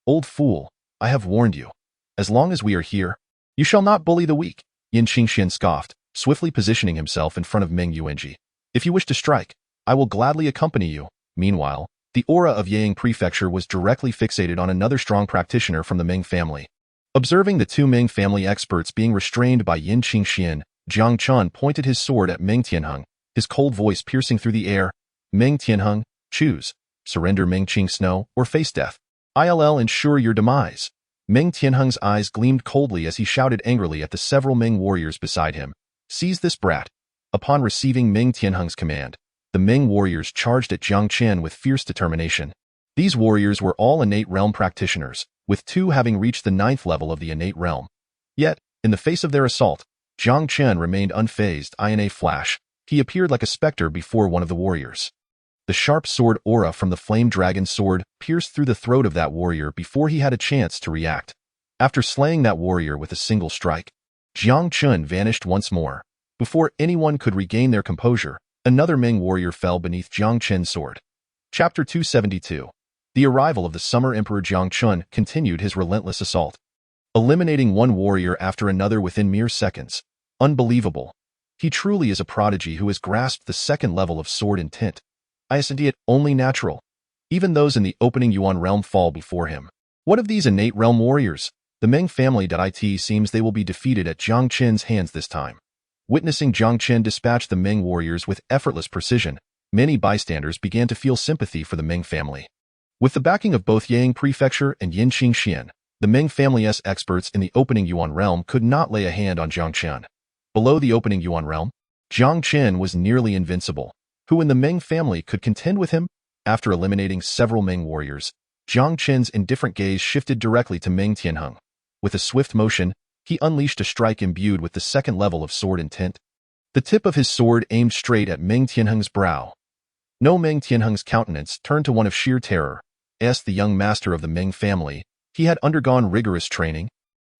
Old fool, I have warned you. As long as we are here, you shall not bully the weak, Yin Qingxian scoffed, swiftly positioning himself in front of Meng Yuanji. If you wish to strike, I will gladly accompany you. Meanwhile, the aura of Yang Prefecture was directly fixated on another strong practitioner from the Meng family. Observing the two Meng family experts being restrained by Yin Qingxian, Jiang Chen pointed his sword at Meng Tianheng, his cold voice piercing through the air. Meng Tianheng, choose. Surrender Meng Qing Snow or face death. I'll ensure your demise. Meng Tianheng's eyes gleamed coldly as he shouted angrily at the several Meng warriors beside him. Seize this brat. Upon receiving Meng Tianheng's command, the Meng warriors charged at Jiang Chen with fierce determination. These warriors were all innate realm practitioners, with 2 having reached the 9th level of the innate realm. Yet, in the face of their assault, Jiang Chen remained unfazed. In a flash, he appeared like a specter before one of the warriors. The sharp sword aura from the flame dragon sword pierced through the throat of that warrior before he had a chance to react. After slaying that warrior with a single strike, Jiang Chen vanished once more. Before anyone could regain their composure, another Meng warrior fell beneath Jiang Chen's sword. Chapter 272. The arrival of the Summer Emperor Jiang Chen continued his relentless assault, eliminating one warrior after another within mere seconds. Unbelievable. He truly is a prodigy who has grasped the 2nd level of sword and tint. I ascend it only natural. Even those in the opening Yuan realm fall before him. What of these innate realm warriors? The Meng family. It seems they will be defeated at Jiang Chen's hands this time. Witnessing Jiang Chen dispatch the Meng warriors with effortless precision, many bystanders began to feel sympathy for the Meng family. With the backing of both Yang Prefecture and Yin Qingxian, the Meng family's experts in the opening Yuan realm could not lay a hand on Jiang Chen. Below the opening Yuan realm, Jiang Chen was nearly invincible. Who in the Meng family could contend with him? After eliminating several Meng warriors, Jiang Chen's indifferent gaze shifted directly to Meng Tianheng. With a swift motion, he unleashed a strike imbued with the 2nd level of sword and tint. The tip of his sword aimed straight at Meng Tianheng's brow. No, Meng Tianheng's countenance turned to one of sheer terror. As the young master of the Meng family, he had undergone rigorous training,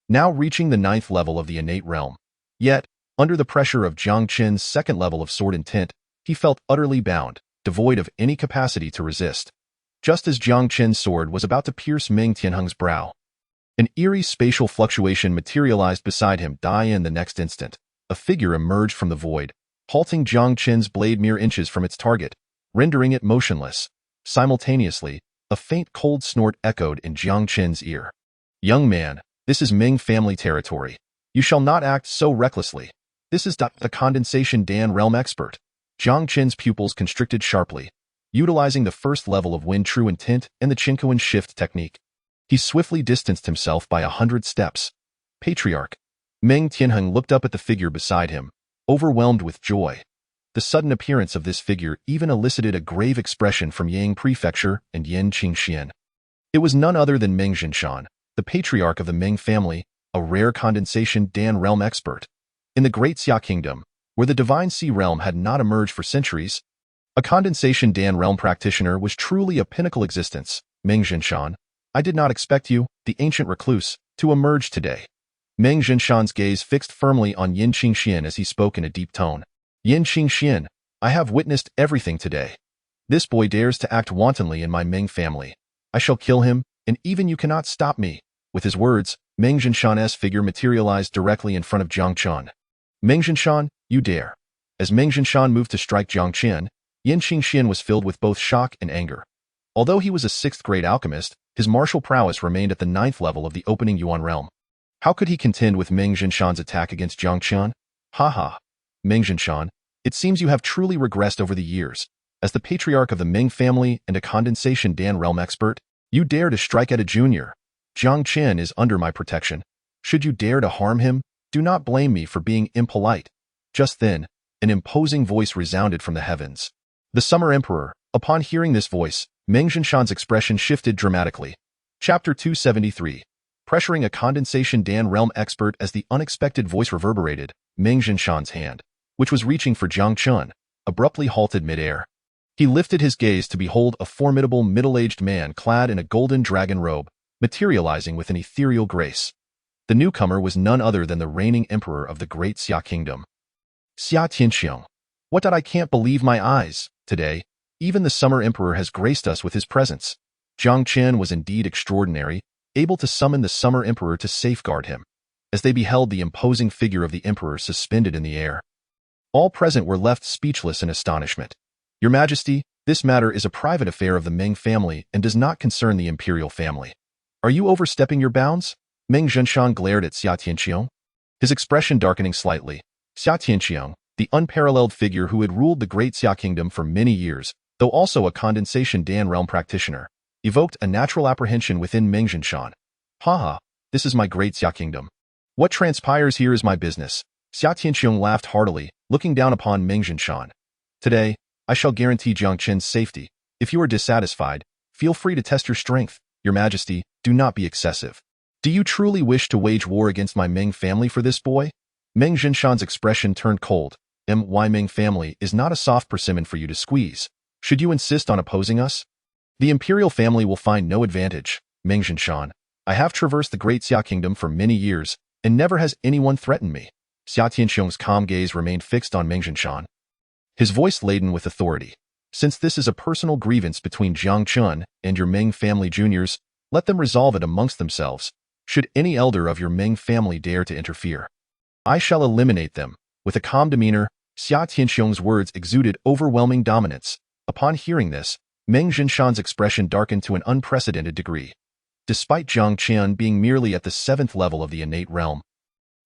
now reaching the 9th level of the innate realm. Yet, under the pressure of Jiang Chen's 2nd level of sword and tint, he felt utterly bound, devoid of any capacity to resist. Just as Jiang Chen's sword was about to pierce Meng Tianheng's brow, an eerie spatial fluctuation materialized beside him. In the next instant, a figure emerged from the void, halting Jiang Chen's blade mere inches from its target, rendering it motionless. Simultaneously, a faint cold snort echoed in Jiang Chen's ear. Young man, this is Meng family territory. You shall not act so recklessly. This is the Condensation Dan realm expert. Jiang Chen's pupils constricted sharply, utilizing the 1st level of Wind True Intent and the Qingkuan Shift technique. He swiftly distanced himself by 100 steps. Patriarch. Meng Tianheng looked up at the figure beside him, overwhelmed with joy. The sudden appearance of this figure even elicited a grave expression from Yang Prefecture and Yin Qingxian. It was none other than Meng Zhinshan, the patriarch of the Meng family, a rare Condensation Dan realm expert. In the Great Xia Kingdom, where the Divine Sea realm had not emerged for centuries, a Condensation Dan realm practitioner was truly a pinnacle existence. Meng Zhinshan, I did not expect you, the ancient recluse, to emerge today. Meng Zhinshan's gaze fixed firmly on Yin Qingxian as he spoke in a deep tone. Yin Qingxian, I have witnessed everything today. This boy dares to act wantonly in my Meng family. I shall kill him, and even you cannot stop me. With his words, Meng Zhinshan's figure materialized directly in front of Jiang Chen. Meng Zhinshan, you dare. As Meng Zhinshan moved to strike Jiang Chen, Yin Qingxian was filled with both shock and anger. Although he was a 6th-grade alchemist, his martial prowess remained at the 9th level of the opening Yuan realm. How could he contend with Meng Zhinshan's attack against Jiang Chen? Ha. Meng Zhinshan, it seems you have truly regressed over the years. As the patriarch of the Meng family and a Condensation Dan realm expert, you dare to strike at a junior. Jiang Chen is under my protection. Should you dare to harm him, do not blame me for being impolite. Just then, an imposing voice resounded from the heavens. The Summer Emperor. Upon hearing this voice, Meng Zhinshan's expression shifted dramatically. Chapter 273. Pressuring a Condensation Dan realm expert. As the unexpected voice reverberated, Meng Zhinshan's hand, which was reaching for Jiang Chen, abruptly halted midair. He lifted his gaze to behold a formidable middle-aged man clad in a golden dragon robe, materializing with an ethereal grace. The newcomer was none other than the reigning emperor of the Great Xia Kingdom. Xia Tianxiang. What did I can't believe my eyes. Today, Even the Summer Emperor has graced us with his presence. Jiang Chen was indeed extraordinary, able to summon the Summer Emperor to safeguard him. As they beheld the imposing figure of the Emperor suspended in the air, all present were left speechless in astonishment. Your Majesty, this matter is a private affair of the Meng family and does not concern the imperial family. Are you overstepping your bounds? Meng Zhenshan glared at Xia Tianqiang, his expression darkening slightly. Xia Tianqiang, the unparalleled figure who had ruled the Great Xia Kingdom for many years, though also a condensation Dan realm practitioner, evoked a natural apprehension within Meng Zhenshan. Haha, this is my Great Xia Kingdom. What transpires here is my business. Xia Tianqiang laughed heartily, looking down upon Meng Zhenshan. Today, I shall guarantee Jiang Chen's safety. If you are dissatisfied, feel free to test your strength. Your Majesty, do not be excessive. Do you truly wish to wage war against my Meng family for this boy? Meng Zhenshan's expression turned cold. My Meng family is not a soft persimmon for you to squeeze. Should you insist on opposing us? The imperial family will find no advantage. Meng Zhenshan, I have traversed the Great Xia Kingdom for many years, and never has anyone threatened me. Xia Tianqiang's calm gaze remained fixed on Meng Zhenshan, his voice laden with authority. Since this is a personal grievance between Jiang Chen and your Meng family juniors, let them resolve it amongst themselves. Should any elder of your Meng family dare to interfere, I shall eliminate them. With a calm demeanor, Xia Tianqiang's words exuded overwhelming dominance. Upon hearing this, Meng Zhenshan's expression darkened to an unprecedented degree. Despite Jiang Chen being merely at the 7th level of the innate realm,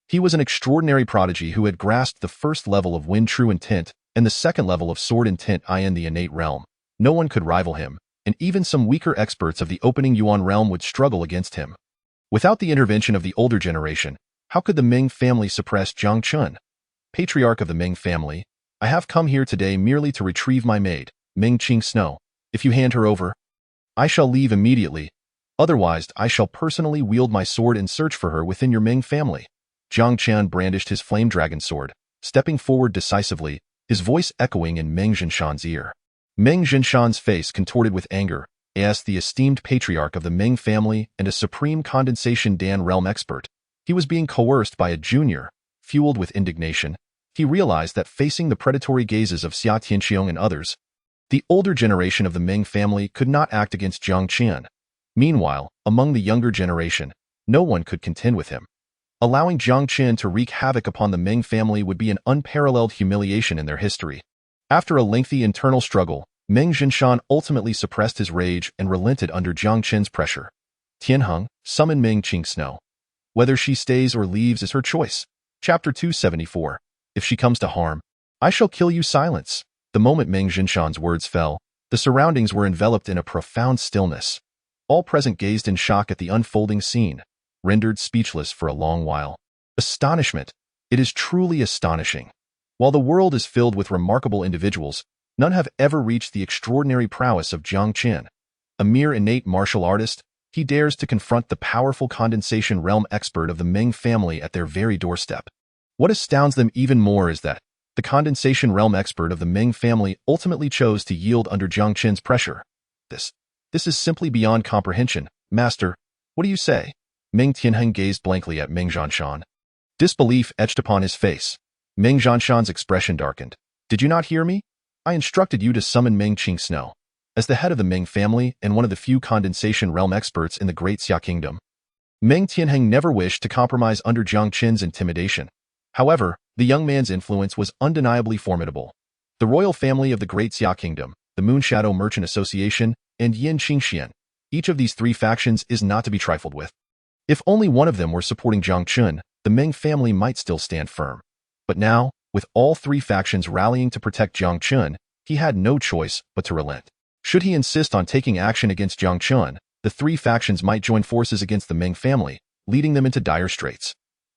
he was an extraordinary prodigy who had grasped the 1st level of Wind True Intent and the 2nd level of Sword Intent in the innate realm. No one could rival him, and even some weaker experts of the opening Yuan realm would struggle against him. Without the intervention of the older generation, how could the Meng family suppress Jiang Chen? Patriarch of the Meng family, I have come here today merely to retrieve my maid, Meng Qing Snow. If you hand her over, I shall leave immediately. Otherwise, I shall personally wield my sword and search for her within your Meng family. Jiang Chen brandished his flame dragon sword, stepping forward decisively, his voice echoing in Meng Zhenshan's ear. Meng Zhenshan's face contorted with anger, as the esteemed patriarch of the Meng family and a supreme condensation Dan realm expert, he was being coerced by a junior. Fueled with indignation, he realized that facing the predatory gazes of Xia Tianqiang and others, the older generation of the Meng family could not act against Jiang Chen. Meanwhile, among the younger generation, no one could contend with him. Allowing Jiang Chen to wreak havoc upon the Meng family would be an unparalleled humiliation in their history. After a lengthy internal struggle, Meng Zhenshan ultimately suppressed his rage and relented under Jiang Chen's pressure. Tianheng, summon Meng Qing Snow. Whether she stays or leaves is her choice. Chapter 274. If she comes to harm, I shall kill you. Silence. The moment Meng Zhenshan's words fell, the surroundings were enveloped in a profound stillness. All present gazed in shock at the unfolding scene, rendered speechless for a long while. Astonishment. It is truly astonishing. While the world is filled with remarkable individuals, none have ever reached the extraordinary prowess of Jiang Chen. A mere innate martial artist, he dares to confront the powerful condensation realm expert of the Meng family at their very doorstep. What astounds them even more is that the condensation realm expert of the Meng family ultimately chose to yield under Jiang Chen's pressure. This is simply beyond comprehension. Master, what do you say? Meng Tianheng gazed blankly at Meng Zhenshan. Disbelief etched upon his face. Meng Zhenshan's expression darkened. Did you not hear me? I instructed you to summon Meng Qing Snow. As the head of the Meng family and one of the few condensation realm experts in the Great Xia Kingdom, Meng Tianheng never wished to compromise under Jiang Chen's intimidation. However, the young man's influence was undeniably formidable. The royal family of the Great Xia Kingdom, the Moonshadow Merchant Association, and Yin Qingxian, each of these 3 factions is not to be trifled with. If only one of them were supporting Jiang Chen, the Meng family might still stand firm. But now, with all 3 factions rallying to protect Jiang Chen, he had no choice but to relent. Should he insist on taking action against Jiang Chen, the 3 factions might join forces against the Meng family, leading them into dire straits.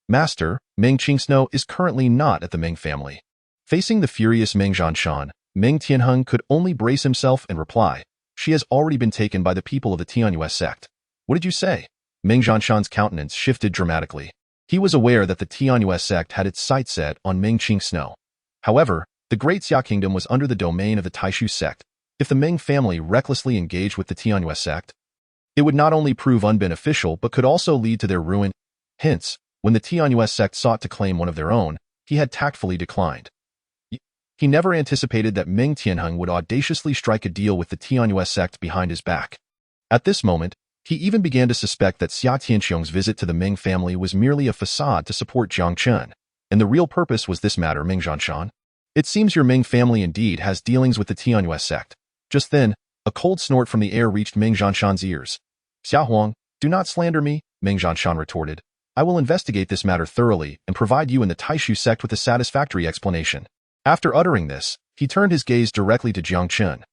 Master, Meng Qing Snow is currently not at the Meng family. Facing the furious Meng Zhenshan, Meng Tianheng could only brace himself and reply, she has already been taken by the people of the Tianyue sect. What did you say? Meng Zhenshan's countenance shifted dramatically. He was aware that the Tianyue sect had its sights set on Meng Qing Snow. However, the Great Xia Kingdom was under the domain of the Taishu sect. If the Meng family recklessly engaged with the Tianyue sect, it would not only prove unbeneficial but could also lead to their ruin. Hence, when the Tianyue sect sought to claim one of their own, he had tactfully declined. He never anticipated that Meng Tianheng would audaciously strike a deal with the Tianyue sect behind his back. At this moment, he even began to suspect that Xia Tianxiong's visit to the Meng family was merely a facade to support Jiang Chen, and the real purpose was this matter, Meng Zhanshan. It seems your Meng family indeed has dealings with the Tianyue sect. Just then, a cold snort from the air reached Meng Zhanshan's ears. Xia Huang, do not slander me, Meng Zhanshan retorted. I will investigate this matter thoroughly and provide you and the Taishu sect with a satisfactory explanation. After uttering this, he turned his gaze directly to Jiang Chen.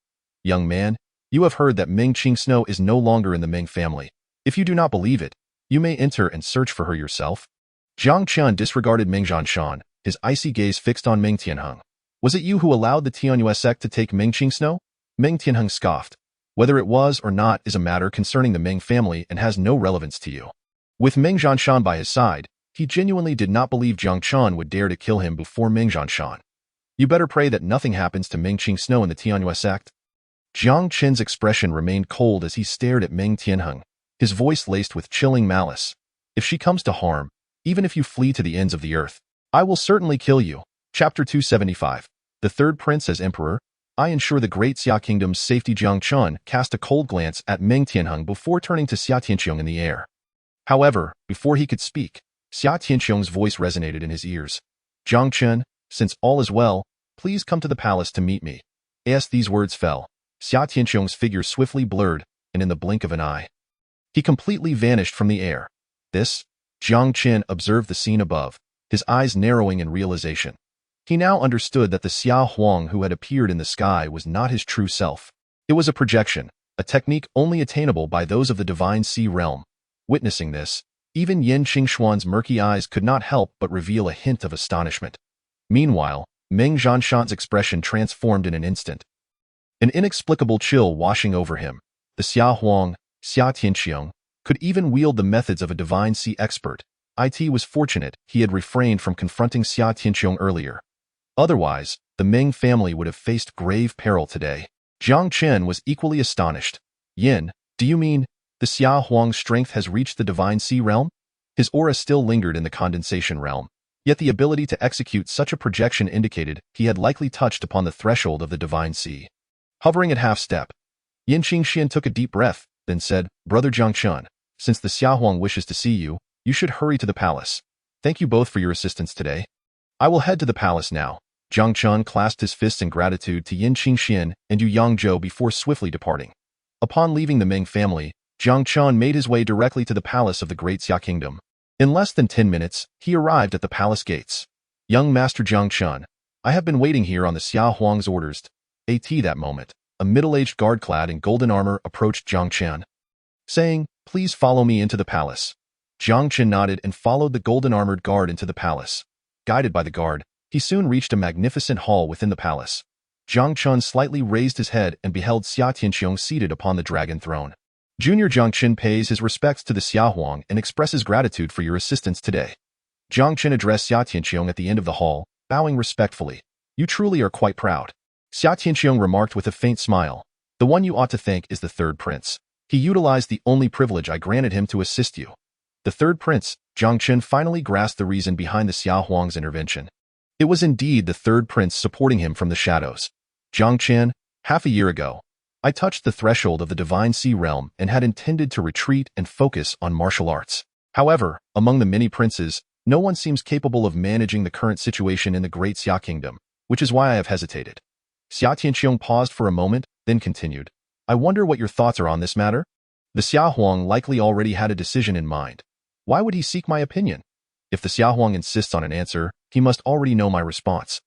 Young man, you have heard that Meng Qingsno is no longer in the Meng family. If you do not believe it, you may enter and search for her yourself. Jiang Chen disregarded Meng Zhanshan, his icy gaze fixed on Meng Tianheng. Was it you who allowed the Tianyue sect to take Meng Qingsno? Meng Tianheng scoffed. Whether it was or not is a matter concerning the Meng family and has no relevance to you. With Meng Zhanshan by his side, he genuinely did not believe Jiang Chen would dare to kill him before Meng Zhanshan. You better pray that nothing happens to Meng Qingsno in the Tianyue sect. Jiang Chen's expression remained cold as he stared at Meng Tianheng, his voice laced with chilling malice. If she comes to harm, even if you flee to the ends of the earth, I will certainly kill you. Chapter 275. The Third Prince as Emperor. I ensure the Great Xia Kingdom's safety. Jiang Chen cast a cold glance at Meng Tianheng before turning to Xia Tianxiong in the air. However, before he could speak, Xia Tianxiong's voice resonated in his ears. Jiang Chen, since all is well, please come to the palace to meet me. As these words fell, Xia Tianxiong's figure swiftly blurred, and in the blink of an eye, he completely vanished from the air. This, Jiang Chen observed the scene above, his eyes narrowing in realization. He now understood that the Xia Huang who had appeared in the sky was not his true self. It was a projection, a technique only attainable by those of the Divine Sea realm. Witnessing this, even Yin Qingshuan's murky eyes could not help but reveal a hint of astonishment. Meanwhile, Meng Zhanshan's expression transformed in an instant. An inexplicable chill washing over him. The Xia Huang, Xia Tianxiong, could even wield the methods of a Divine Sea expert. It was fortunate he had refrained from confronting Xia Tianxiong earlier. Otherwise, the Meng family would have faced grave peril today. Jiang Chen was equally astonished. Yin, do you mean the Xia Huang's strength has reached the Divine Sea realm? His aura still lingered in the condensation realm, yet the ability to execute such a projection indicated he had likely touched upon the threshold of the Divine Sea. Hovering at half-step, Yin Qingxian took a deep breath, then said, Brother Jiang Chen, since the Xia Huang wishes to see you, you should hurry to the palace. Thank you both for your assistance today. I will head to the palace now. Jiang Chen clasped his fists in gratitude to Yin Qingxian and Yu Yangzhou before swiftly departing. Upon leaving the Meng family, Jiang Chen made his way directly to the palace of the Great Xia Kingdom. In less than 10 minutes, he arrived at the palace gates. Young Master Jiang Chen, I have been waiting here on the Xia Huang's orders. At that moment, a middle-aged guard clad in golden armor approached Jiang Chen, saying, Please follow me into the palace. Jiang Chen nodded and followed the golden-armored guard into the palace. Guided by the guard, he soon reached a magnificent hall within the palace. Jiang Chen slightly raised his head and beheld Xia Tianxiong seated upon the dragon throne. Junior Jiang Chen pays his respects to the Xia Huang and expresses gratitude for your assistance today. Jiang Chen addressed Xia Tianxiong at the end of the hall, bowing respectfully. You truly are quite proud. Xia Tianxiong remarked with a faint smile. The one you ought to thank is the Third Prince. He utilized the only privilege I granted him to assist you. The Third Prince, Jiang Chen finally grasped the reason behind the Xia Huang's intervention. It was indeed the Third Prince supporting him from the shadows. Jiang Chen, half a year ago, I touched the threshold of the Divine Sea realm and had intended to retreat and focus on martial arts. However, among the many princes, no one seems capable of managing the current situation in the Great Xia Kingdom, which is why I have hesitated. Xia Tianxiong paused for a moment, then continued. I wonder what your thoughts are on this matter? The Xia Huang likely already had a decision in mind. Why would he seek my opinion? If the Xia Huang insists on an answer, he must already know my response.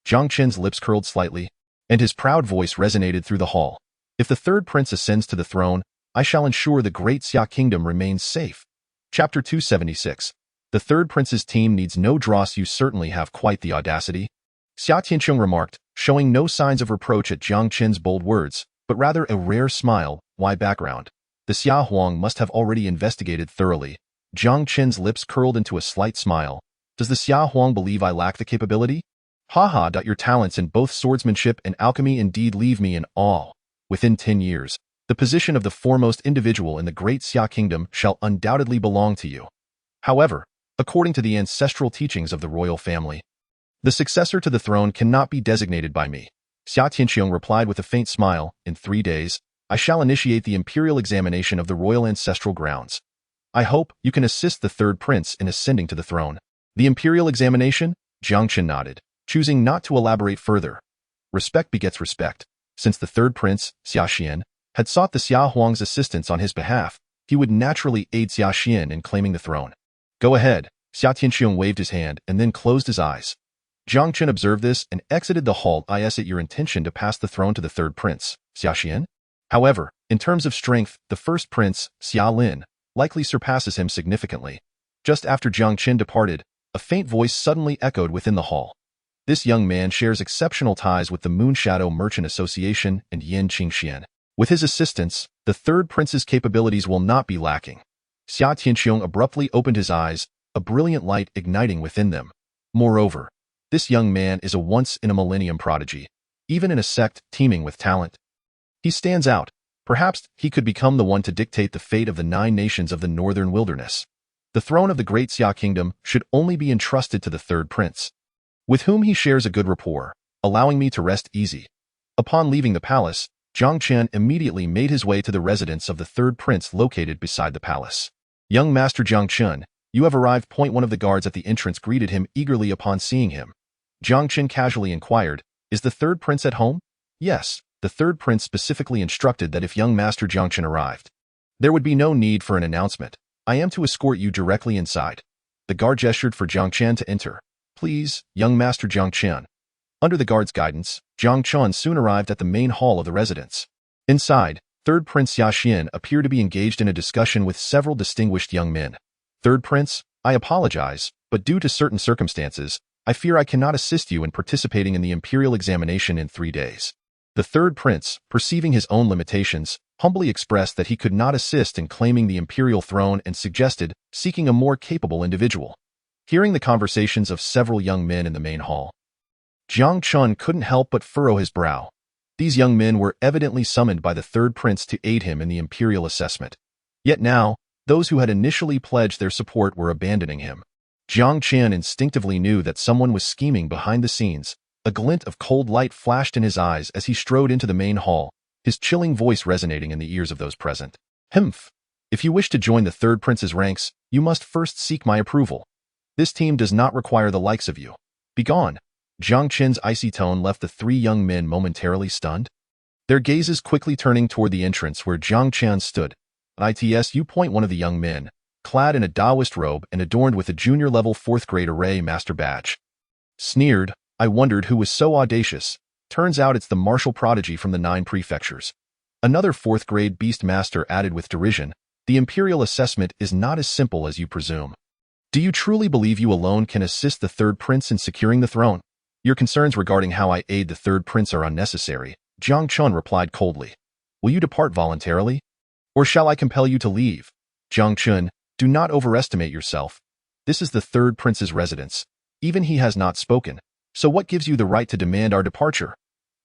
Jiang Chen's lips curled slightly, and his proud voice resonated through the hall. If the Third Prince ascends to the throne, I shall ensure the Great Xia Kingdom remains safe. Chapter 276. The Third Prince's team needs no dross. You certainly have quite the audacity. Xia Tianxiong remarked, showing no signs of reproach at Jiang Chen's bold words, but rather a rare smile. Why background? The Xia Huang must have already investigated thoroughly. Jiang Chen's lips curled into a slight smile. Does the Xia Huang believe I lack the capability? Haha. Your talents in both swordsmanship and alchemy indeed leave me in awe. Within 10 years, the position of the foremost individual in the Great Xia Kingdom shall undoubtedly belong to you. However, according to the ancestral teachings of the royal family, The successor to the throne cannot be designated by me. Xia Tianqiong replied with a faint smile. In 3 days, I shall initiate the imperial examination of the royal ancestral grounds. I hope you can assist the third prince in ascending to the throne. The imperial examination? Jiang Chen nodded, choosing not to elaborate further. Respect begets respect. Since the third prince, Xia Xian, had sought the Xia Huang's assistance on his behalf, he would naturally aid Xia Xian in claiming the throne. Go ahead. Xia Tianqiong waved his hand and then closed his eyes. Jiang Chen observed this and exited the hall. Is it your intention to pass the throne to the third prince, Xia Xian? However, in terms of strength, the first prince, Xia Lin, likely surpasses him significantly. Just after Jiang Chen departed, a faint voice suddenly echoed within the hall. This young man shares exceptional ties with the Moonshadow Merchant Association and Yin Qingxian. With his assistance, the third prince's capabilities will not be lacking. Xia Tianqiong abruptly opened his eyes, a brilliant light igniting within them. Moreover, this young man is a once-in-a-millennium prodigy, even in a sect teeming with talent. He stands out. Perhaps he could become the one to dictate the fate of the 9 nations of the northern wilderness. The throne of the great Xia kingdom should only be entrusted to the third prince, with whom he shares a good rapport, allowing me to rest easy. Upon leaving the palace, Jiang Chen immediately made his way to the residence of the third prince located beside the palace. Young Master Jiang Chen, you have arrived. One of the guards at the entrance greeted him eagerly upon seeing him. Jiang Chen casually inquired, is the third prince at home? Yes, the third prince specifically instructed that if young Master Jiang Chen arrived, there would be no need for an announcement. I am to escort you directly inside. The guard gestured for Jiang Chen to enter. Please, young Master Jiang Chen. Under the guard's guidance, Jiang Chen soon arrived at the main hall of the residence. Inside, third prince Xia Xian appeared to be engaged in a discussion with several distinguished young men. Third prince, I apologize, but due to certain circumstances, I fear I cannot assist you in participating in the imperial examination in 3 days. The third prince, perceiving his own limitations, humbly expressed that he could not assist in claiming the imperial throne and suggested seeking a more capable individual. Hearing the conversations of several young men in the main hall, Jiang Chen couldn't help but furrow his brow. These young men were evidently summoned by the third prince to aid him in the imperial assessment. Yet now, those who had initially pledged their support were abandoning him. Jiang Chen instinctively knew that someone was scheming behind the scenes. A glint of cold light flashed in his eyes as he strode into the main hall, his chilling voice resonating in the ears of those present. Humph! If you wish to join the third prince's ranks, you must first seek my approval. This team does not require the likes of you. Begone! Jiang Chen's icy tone left the 3 young men momentarily stunned, their gazes quickly turning toward the entrance where Jiang Chen stood. Itsu. One of the young men, clad in a Taoist robe and adorned with a junior-level 4th-grade array master badge, sneered. I wondered who was so audacious. Turns out it's the martial prodigy from the 9 prefectures. Another 4th-grade beast master added with derision. The imperial assessment is not as simple as you presume. Do you truly believe you alone can assist the third prince in securing the throne? Your concerns regarding how I aid the third prince are unnecessary, Jiang Chen replied coldly. Will you depart voluntarily? Or shall I compel you to leave? Jiang Chen, do not overestimate yourself. This is the third prince's residence. Even he has not spoken. So what gives you the right to demand our departure?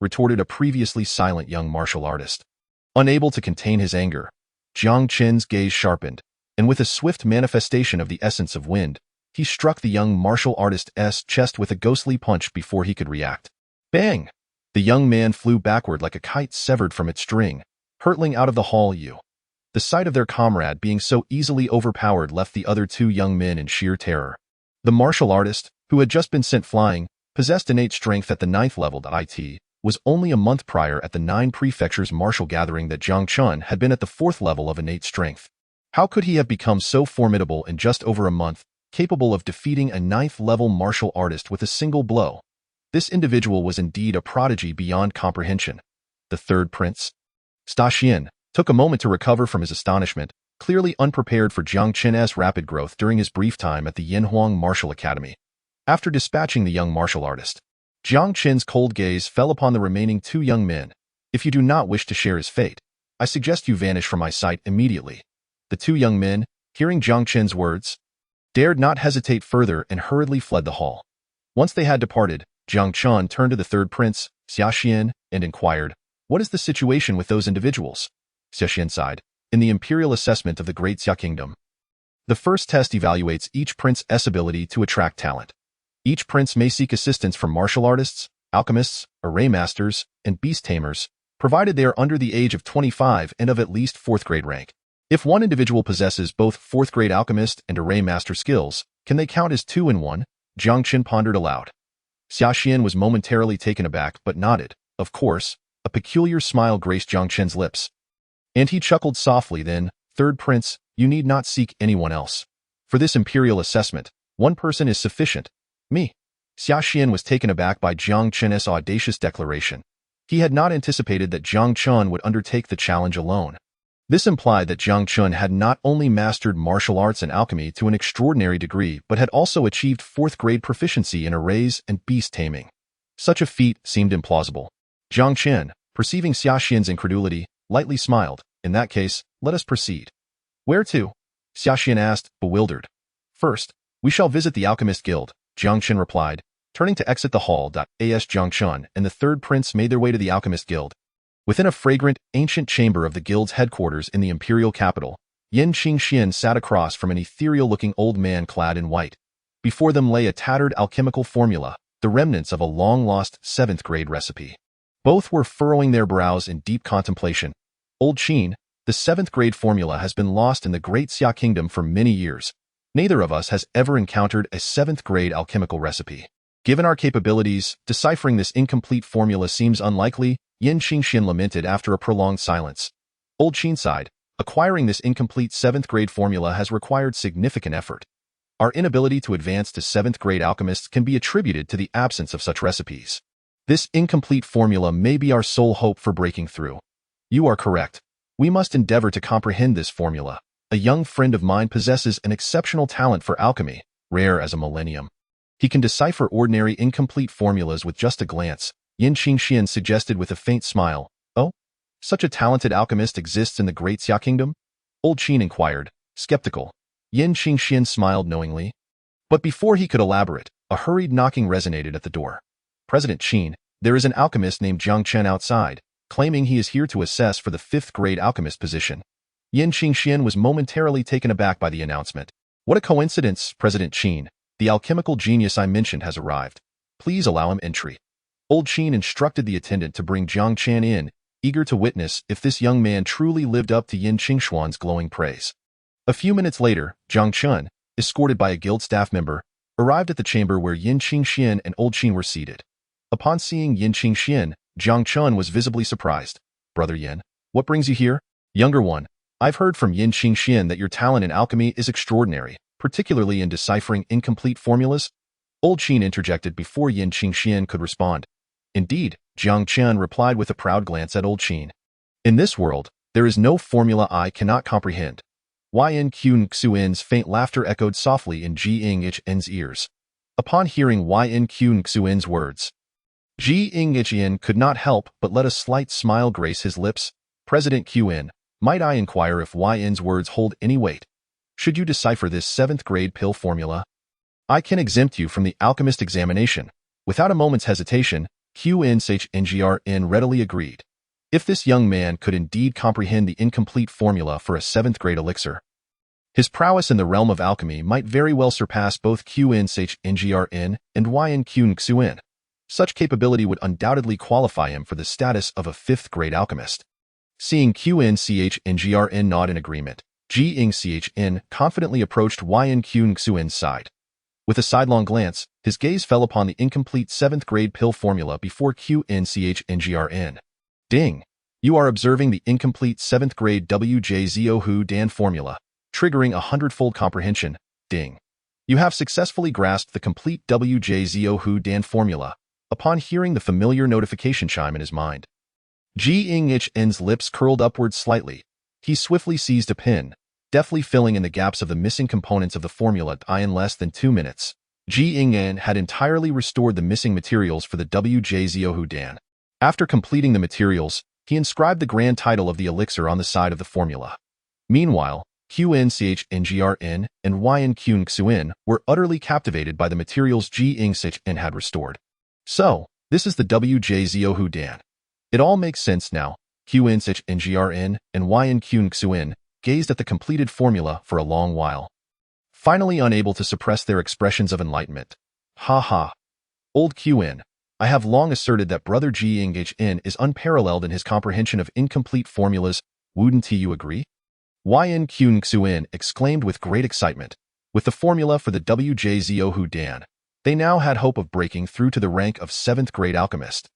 Retorted a previously silent young martial artist. Unable to contain his anger, Jiang Chen's gaze sharpened, and with a swift manifestation of the essence of wind, he struck the young martial artist's chest with a ghostly punch before he could react. Bang! The young man flew backward like a kite severed from its string, hurtling out of the hall. The sight of their comrade being so easily overpowered left the other 2 young men in sheer terror. The martial artist, who had just been sent flying, possessed innate strength at the 9th level. It was only a month prior at the 9 prefectures martial gathering that Jiang Chen had been at the 4th level of innate strength. How could he have become so formidable in just over a month, capable of defeating a 9th level martial artist with a single blow? This individual was indeed a prodigy beyond comprehension. The third prince, Xia Xian, took a moment to recover from his astonishment, clearly unprepared for Jiang Chen's rapid growth during his brief time at the Yanhuang Martial Academy. After dispatching the young martial artist, Jiang Chen's cold gaze fell upon the remaining 2 young men. If you do not wish to share his fate, I suggest you vanish from my sight immediately. The 2 young men, hearing Jiang Chen's words, dared not hesitate further and hurriedly fled the hall. Once they had departed, Jiang Chen turned to the third prince, Xia Xian, and inquired, what is the situation with those individuals? Xia Xian sighed. In the imperial assessment of the Great Xia Kingdom, the first test evaluates each prince's ability to attract talent. Each prince may seek assistance from martial artists, alchemists, array masters, and beast tamers, provided they are under the age of 25 and of at least 4th grade rank. If one individual possesses both 4th grade alchemist and array master skills, can they count as 2 in 1? Jiang Chen pondered aloud. Xiaxian was momentarily taken aback but nodded. Of course, a peculiar smile graced Jiang Chen's lips. And he chuckled softly then, "Third prince, you need not seek anyone else. For this imperial assessment, one person is sufficient. Me." Xiaxian was taken aback by Jiang Chen's audacious declaration. He had not anticipated that Jiang Chen would undertake the challenge alone. This implied that Jiang Chen had not only mastered martial arts and alchemy to an extraordinary degree but had also achieved 4th grade proficiency in arrays and beast taming. Such a feat seemed implausible. Jiang Chen, perceiving Xiaxian's incredulity, lightly smiled. "In that case, let us proceed." "Where to?" Xiaxian asked, bewildered. "First, we shall visit the Alchemist Guild," Jiang Chen replied, turning to exit the hall. As Jiang Chen and the third prince made their way to the Alchemist Guild. Within a fragrant, ancient chamber of the guild's headquarters in the imperial capital, Yin Qingxian sat across from an ethereal-looking old man clad in white. Before them lay a tattered alchemical formula, the remnants of a long-lost 7th grade recipe. Both were furrowing their brows in deep contemplation. "Old Qin, the 7th grade formula has been lost in the Great Xia Kingdom for many years. Neither of us has ever encountered a 7th grade alchemical recipe. Given our capabilities, deciphering this incomplete formula seems unlikely," Yin Qingxian lamented after a prolonged silence. Old Qin sighed. "Acquiring this incomplete 7th grade formula has required significant effort. Our inability to advance to 7th grade alchemists can be attributed to the absence of such recipes. This incomplete formula may be our sole hope for breaking through." "You are correct. We must endeavor to comprehend this formula. A young friend of mine possesses an exceptional talent for alchemy, rare as a millennium. He can decipher ordinary incomplete formulas with just a glance," Yin Qingxian suggested with a faint smile. "Oh? Such a talented alchemist exists in the Great Xia Kingdom?" Old Qin inquired, skeptical. Yin Qingxian smiled knowingly. But before he could elaborate, a hurried knocking resonated at the door. "President Qin, there is an alchemist named Jiang Chen outside, claiming he is here to assess for the 5th grade alchemist position." Yin Qingxian was momentarily taken aback by the announcement. "What a coincidence, President Qin. The alchemical genius I mentioned has arrived. Please allow him entry." Old Qin instructed the attendant to bring Jiang Chen in, eager to witness if this young man truly lived up to Yin Qingxuan's glowing praise. A few minutes later, Jiang Chen, escorted by a guild staff member, arrived at the chamber where Yin Qingxian and Old Qin were seated. Upon seeing Yin Qingxian, Jiang Chen was visibly surprised. "Brother Yin, what brings you here?" "Younger one, I've heard from Yin Qingxian that your talent in alchemy is extraordinary, particularly in deciphering incomplete formulas." Old Qin interjected before Yin Qingxian could respond. "Indeed," Jiang Chen replied with a proud glance at Old Qin. "In this world, there is no formula I cannot comprehend." Yin Qingxuan's faint laughter echoed softly in Jiang Xing's ears. Upon hearing Yin Qingxuan's words, Jiang Xing could not help but let a slight smile grace his lips. "President Qin, might I inquire if Yin's words hold any weight? Should you decipher this 7th grade pill formula, I can exempt you from the alchemist examination." Without a moment's hesitation, Qin readily agreed. If this young man could indeed comprehend the incomplete formula for a 7th grade elixir, his prowess in the realm of alchemy might very well surpass both Qin and Yin Qingxuan. Such capability would undoubtedly qualify him for the status of a 5th grade alchemist. Seeing Qin nod in agreement, Jiang confidently approached Yin Qingxuan's side. With a sidelong glance, his gaze fell upon the incomplete 7th grade pill formula before Qin. "Ding! You are observing the incomplete 7th grade WJZO Dan formula, triggering a hundredfold comprehension. Ding! You have successfully grasped the complete WJZO Dan formula." Upon hearing the familiar notification chime in his mind, Jiang's lips curled upward slightly. He swiftly seized a pen, deftly filling in the gaps of the missing components of the formula in less than 2 minutes. Jiang had entirely restored the missing materials for the WJZO Dan. After completing the materials, he inscribed the grand title of the elixir on the side of the formula. Meanwhile, Qin and Yin Qingxuan were utterly captivated by the materials Jiang had restored. "So, this is the WJZO Dan. It all makes sense now." Qin and Yin Qingxuan gazed at the completed formula for a long while. Finally unable to suppress their expressions of enlightenment, Ha ha. Old Qin. I have long asserted that Brother Jiang Xing is unparalleled in his comprehension of incomplete formulas. Wouldn't you agree? Yin Qun Xuin exclaimed with great excitement. With the formula for the WJZO Dan, they now had hope of breaking through to the rank of 7th grade alchemist.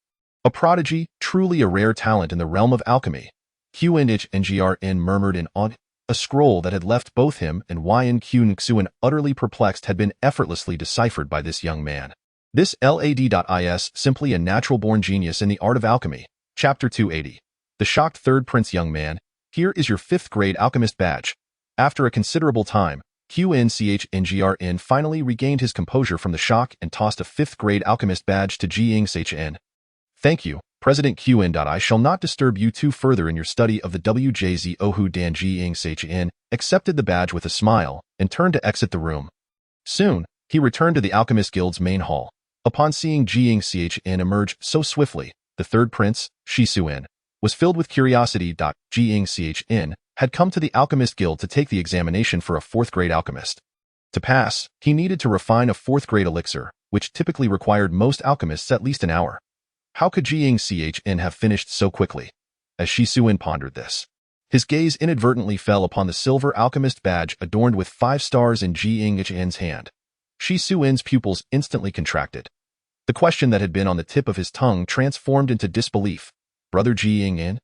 A prodigy, truly a rare talent in the realm of alchemy. Qin Ngrn murmured in awe. A scroll that had left both him and Yin Qun Xuin utterly perplexed had been effortlessly deciphered by this young man. This lad.is simply a natural-born genius in the art of alchemy. Chapter 280. The shocked third prince. Young man, here is your 5th grade alchemist badge. After a considerable time, Ngrn finally regained his composure from the shock and tossed a 5th grade alchemist badge to Jiang Xing. Thank you, President Qin. I shall not disturb you too further in your study of the WJZO Dan. Jiang Xing accepted the badge with a smile and turned to exit the room. Soon, he returned to the Alchemist Guild's main hall. Upon seeing Jiang Xing emerge so swiftly, the third prince, Shi Suin, was filled with curiosity. Jiang Xing had come to the Alchemist Guild to take the examination for a 4th grade alchemist. To pass, he needed to refine a 4th grade elixir, which typically required most alchemists at least an hour. How could Jiang Xing have finished so quickly? As Shi Suin pondered this, his gaze inadvertently fell upon the silver alchemist badge adorned with 5 stars in Jiang Xing's hand. Shi Suin's pupils instantly contracted. The question that had been on the tip of his tongue transformed into disbelief. Brother Jiang?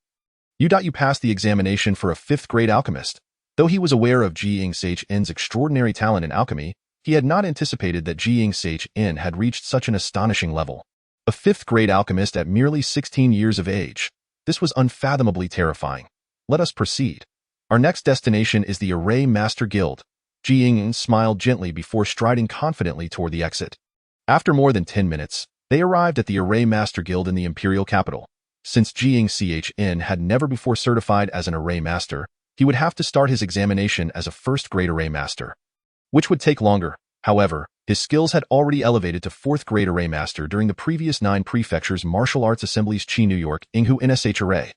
You passed the examination for a 5th grade alchemist. Though he was aware of Jiang Xing's extraordinary talent in alchemy, he had not anticipated that Jiang Xing had reached such an astonishing level. A 5th grade alchemist at merely 16 years of age. This was unfathomably terrifying. Let us proceed. Our next destination is the Array Master Guild. Jiang smiled gently before striding confidently toward the exit. After more than 10 minutes, they arrived at the Array Master Guild in the imperial capital. Since Jiang Xing had never before certified as an Array Master, he would have to start his examination as a 1st grade Array Master, which would take longer. However, his skills had already elevated to 4th grade Array Master during the previous 9 prefectures martial arts assemblies Chi New York Inghu NSH Array.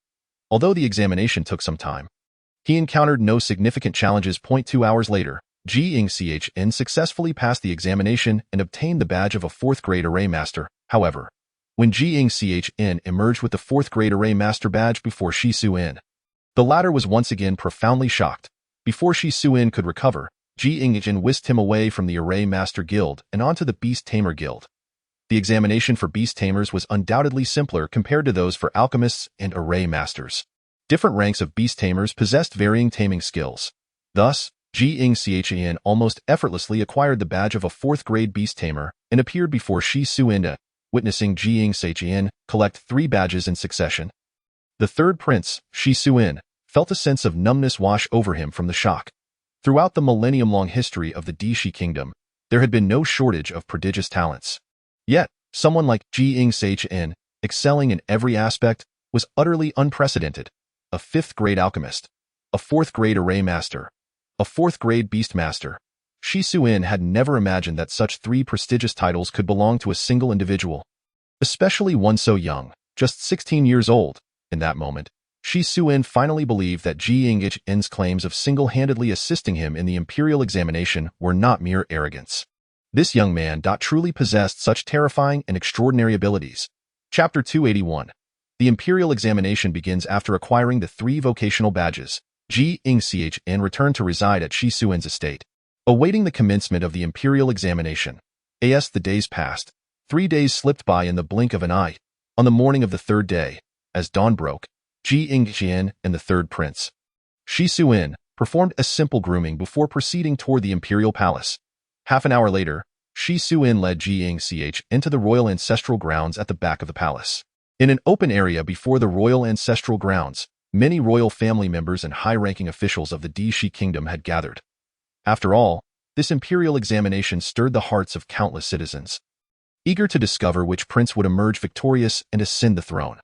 Although the examination took some time, he encountered no significant challenges. 2 hours later, Jiang Xing successfully passed the examination and obtained the badge of a 4th grade Array Master. However, when Jiang Xing emerged with the 4th grade Array Master badge before Shi Suin, the latter was once again profoundly shocked. Before Shi Suin could recover, Jiang Xing whisked him away from the Array Master Guild and onto the Beast Tamer Guild. The examination for Beast Tamers was undoubtedly simpler compared to those for Alchemists and Array Masters. Different ranks of Beast Tamers possessed varying taming skills. Thus, Jiang Xing almost effortlessly acquired the badge of a 4th grade Beast Tamer and appeared before Shi Suin, witnessing Jiang Xing collect 3 badges in succession. The third prince, Shi Suin, felt a sense of numbness wash over him from the shock. Throughout the millennium-long history of the Dishi Kingdom, there had been no shortage of prodigious talents. Yet, someone like Jiang Xing, excelling in every aspect, was utterly unprecedented. A 5th grade alchemist, a 4th grade Array Master, a 4th grade Beast Master. Shi Suin had never imagined that such 3 prestigious titles could belong to a single individual, especially one so young, just 16 years old. In that moment, Shi Suin finally believed that Jiang Xing's claims of single-handedly assisting him in the imperial examination were not mere arrogance. This young man truly possessed such terrifying and extraordinary abilities. Chapter 281. The imperial examination begins after acquiring the 3 vocational badges. Jiang Xing returned to reside at Shi Suin's estate, awaiting the commencement of the imperial examination. As the days passed, 3 days slipped by in the blink of an eye. On the morning of the 3rd day, as dawn broke, Jiang Xing and the third prince, Shi Suin, performed a simple grooming before proceeding toward the imperial palace. Half an hour later, Shi Suin led Jiang Xing into the royal ancestral grounds at the back of the palace. In an open area before the royal ancestral grounds, many royal family members and high-ranking officials of the Dishi Kingdom had gathered. After all, this imperial examination stirred the hearts of countless citizens, eager to discover which prince would emerge victorious and ascend the throne.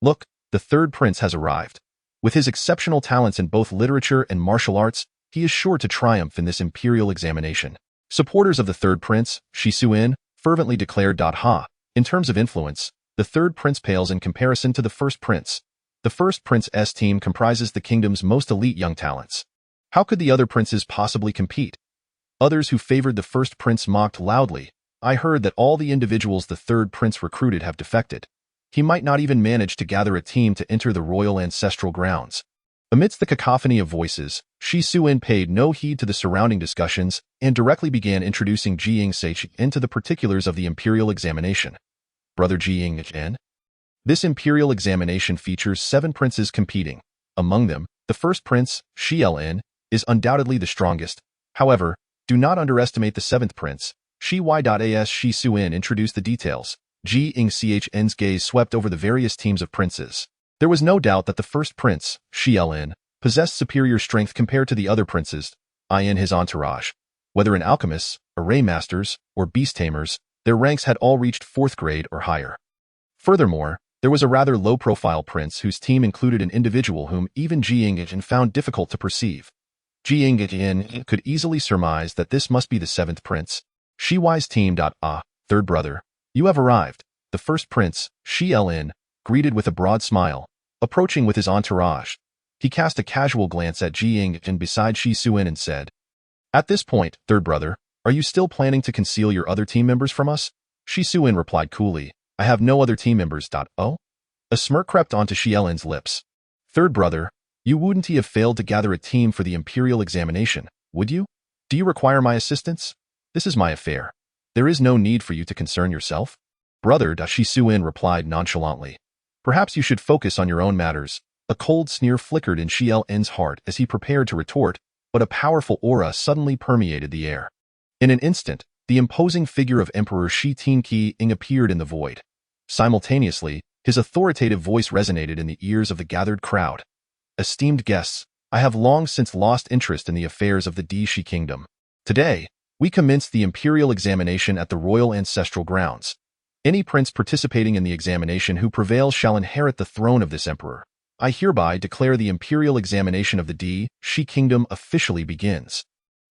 Look, the third prince has arrived. With his exceptional talents in both literature and martial arts, he is sure to triumph in this imperial examination. Supporters of the third prince, Shi Suin, fervently declared. In terms of influence, the third prince pales in comparison to the first prince. The first prince's team comprises the kingdom's most elite young talents. How could the other princes possibly compete? Others who favored the first prince mocked loudly, I heard that all the individuals the third prince recruited have defected. He might not even manage to gather a team to enter the royal ancestral grounds. Amidst the cacophony of voices, Shi Suin paid no heed to the surrounding discussions and directly began introducing Jiang Xing into the particulars of the imperial examination. Brother Jiang Chen? This imperial examination features 7 princes competing. Among them, the first prince, Shi Lin, is undoubtedly the strongest. However, do not underestimate the 7th prince. Shi Y.as Shi Suin introduced the details. Jiang Chn's gaze swept over the various teams of princes. There was no doubt that the first prince, Shi Lin, possessed superior strength compared to the other princes, in his entourage. Whether in alchemists, array masters, or beast tamers, their ranks had all reached 4th grade or higher. Furthermore, there was a rather low-profile prince whose team included an individual whom even Jiang Xing found difficult to perceive. Jiang Xing could easily surmise that this must be the 7th prince. Shi Y's team. Third brother, you have arrived. The first prince, Shi Lin, greeted with a broad smile, approaching with his entourage. He cast a casual glance at Jiang Xing beside Shi Suin and said, "At this point, third brother, are you still planning to conceal your other team members from us?" Shi Suin replied coolly, "I have no other team members. Oh?" A smirk crept onto Shi Lin's lips. "Third brother, you wouldn't have failed to gather a team for the imperial examination, would you? Do you require my assistance? This is my affair. There is no need for you to concern yourself." "Brother," Shi Suin replied nonchalantly, "perhaps you should focus on your own matters." A cold sneer flickered in Shi Lin's heart as he prepared to retort, but a powerful aura suddenly permeated the air. In an instant, the imposing figure of Emperor Shi Qing appeared in the void. Simultaneously, his authoritative voice resonated in the ears of the gathered crowd. "Esteemed guests, I have long since lost interest in the affairs of the Shi Kingdom. Today, we commence the imperial examination at the royal ancestral grounds. Any prince participating in the examination who prevails shall inherit the throne of this emperor. I hereby declare the imperial examination of the Shi Kingdom officially begins."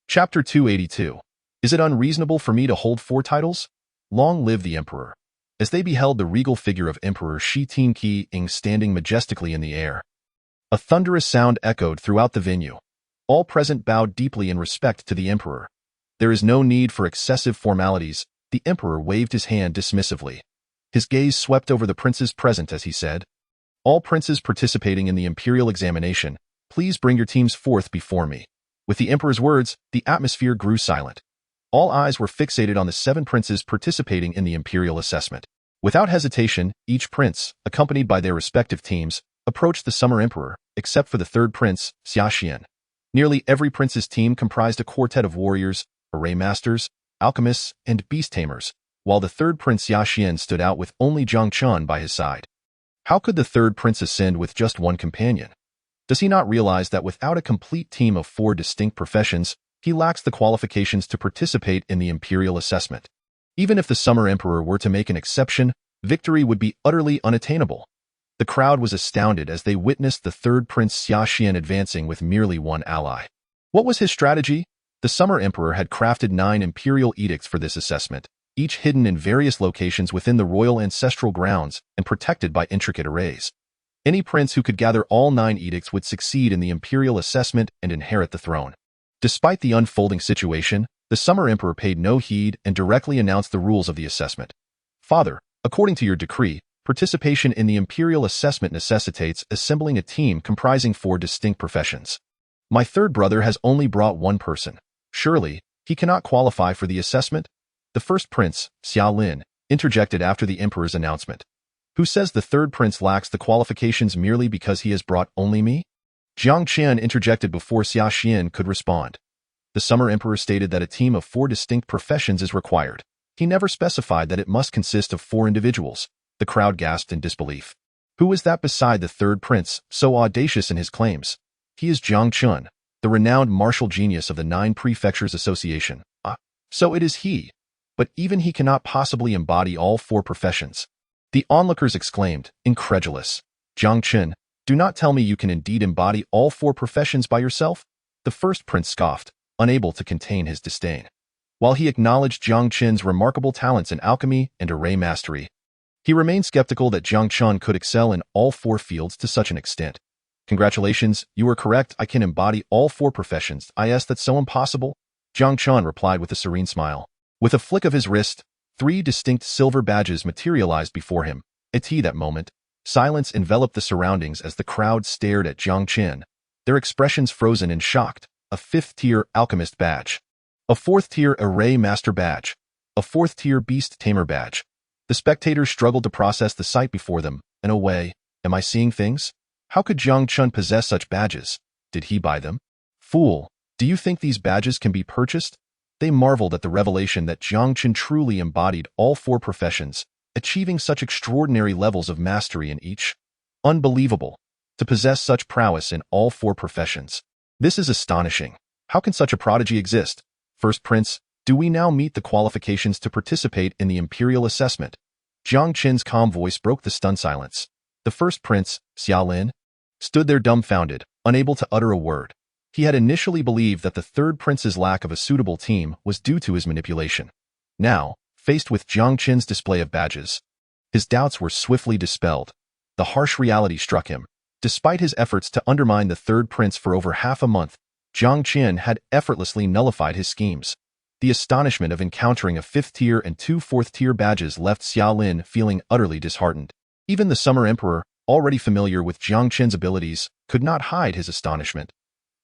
Chapter 282. Is it unreasonable for me to hold 4 titles? Long live the emperor. As they beheld the regal figure of Emperor Shi Qing standing majestically in the air, a thunderous sound echoed throughout the venue. All present bowed deeply in respect to the emperor. There is no need for excessive formalities. The emperor waved his hand dismissively. His gaze swept over the princes present as he said, "All princes participating in the imperial examination, please bring your teams forth before me." With the emperor's words, the atmosphere grew silent. All eyes were fixated on the 7 princes participating in the imperial assessment. Without hesitation, each prince, accompanied by their respective teams, approached the summer emperor, except for the third prince, Xiaxian. Nearly every prince's team comprised a quartet of warriors, array masters, alchemists, and beast tamers, while the third prince Xiaxian stood out with only Jiang Chen by his side. How could the third prince ascend with just one companion? Does he not realize that without a complete team of 4 distinct professions, he lacks the qualifications to participate in the imperial assessment? Even if the summer emperor were to make an exception, victory would be utterly unattainable. The crowd was astounded as they witnessed the third prince Xiaxian advancing with merely one ally. What was his strategy? The summer emperor had crafted 9 imperial edicts for this assessment, each hidden in various locations within the royal ancestral grounds and protected by intricate arrays. Any prince who could gather all 9 edicts would succeed in the imperial assessment and inherit the throne. Despite the unfolding situation, the summer emperor paid no heed and directly announced the rules of the assessment. "Father, according to your decree, participation in the imperial assessment necessitates assembling a team comprising 4 distinct professions. My third brother has only brought 1 person. Surely, he cannot qualify for the assessment?" The first prince, Xia Lin, interjected after the emperor's announcement. "Who says the third prince lacks the qualifications merely because he has brought only me?" Jiang Chen interjected before Xiaxian could respond. The summer emperor stated that a team of 4 distinct professions is required. He never specified that it must consist of 4 individuals. The crowd gasped in disbelief. Who was that beside the third prince, so audacious in his claims? He is Jiang Chen, the renowned martial genius of the 9 Prefectures Association. So it is he. But even he cannot possibly embody all 4 professions. The onlookers exclaimed, incredulous. "Jiang Chen, do not tell me you can indeed embody all 4 professions by yourself?" The first prince scoffed, unable to contain his disdain. While he acknowledged Jiang Chen's remarkable talents in alchemy and array mastery, he remained skeptical that Jiang Chen could excel in all 4 fields to such an extent. "Congratulations, you are correct. I can embody all 4 professions. That's so impossible?" Jiang Chen replied with a serene smile. With a flick of his wrist, 3 distinct silver badges materialized before him. At that moment, silence enveloped the surroundings as the crowd stared at Jiang Chen, their expressions frozen and shocked. A 5th-tier Alchemist badge. A 4th-tier Array Master badge. A 4th-tier Beast Tamer badge. The spectators struggled to process the sight before them. In a way, am I seeing things? How could Jiang Chen possess such badges? Did he buy them? Fool, do you think these badges can be purchased? They marveled at the revelation that Jiang Chen truly embodied all 4 professions, achieving such extraordinary levels of mastery in each. Unbelievable. To possess such prowess in all 4 professions. This is astonishing. How can such a prodigy exist? First Prince, do we now meet the qualifications to participate in the Imperial Assessment? Jiang Chen's calm voice broke the stunned silence. The First Prince, Xiaolin, stood there dumbfounded, unable to utter a word. He had initially believed that the Third Prince's lack of a suitable team was due to his manipulation. Now, faced with Jiang Chen's display of badges, his doubts were swiftly dispelled. The harsh reality struck him. Despite his efforts to undermine the Third Prince for over half a month, Jiang Chen had effortlessly nullified his schemes. The astonishment of encountering a 5th-tier and 2 4th-tier badges left Xiaolin feeling utterly disheartened. Even the Summer Emperor, already familiar with Jiang Chen's abilities, could not hide his astonishment.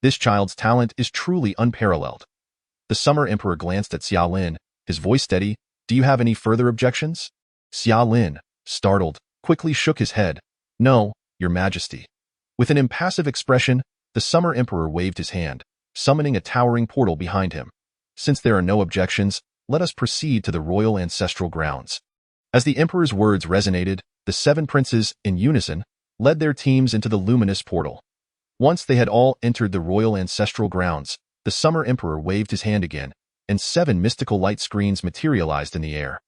This child's talent is truly unparalleled. The Summer Emperor glanced at Xiaolin, his voice steady. Do you have any further objections? Xiaolin, startled, quickly shook his head. No, Your Majesty. With an impassive expression, the Summer Emperor waved his hand, summoning a towering portal behind him. Since there are no objections, let us proceed to the royal ancestral grounds. As the Emperor's words resonated, the 7 princes, in unison, led their teams into the luminous portal. Once they had all entered the royal ancestral grounds, the Summer Emperor waved his hand again, and 7 mystical light screens materialized in the air,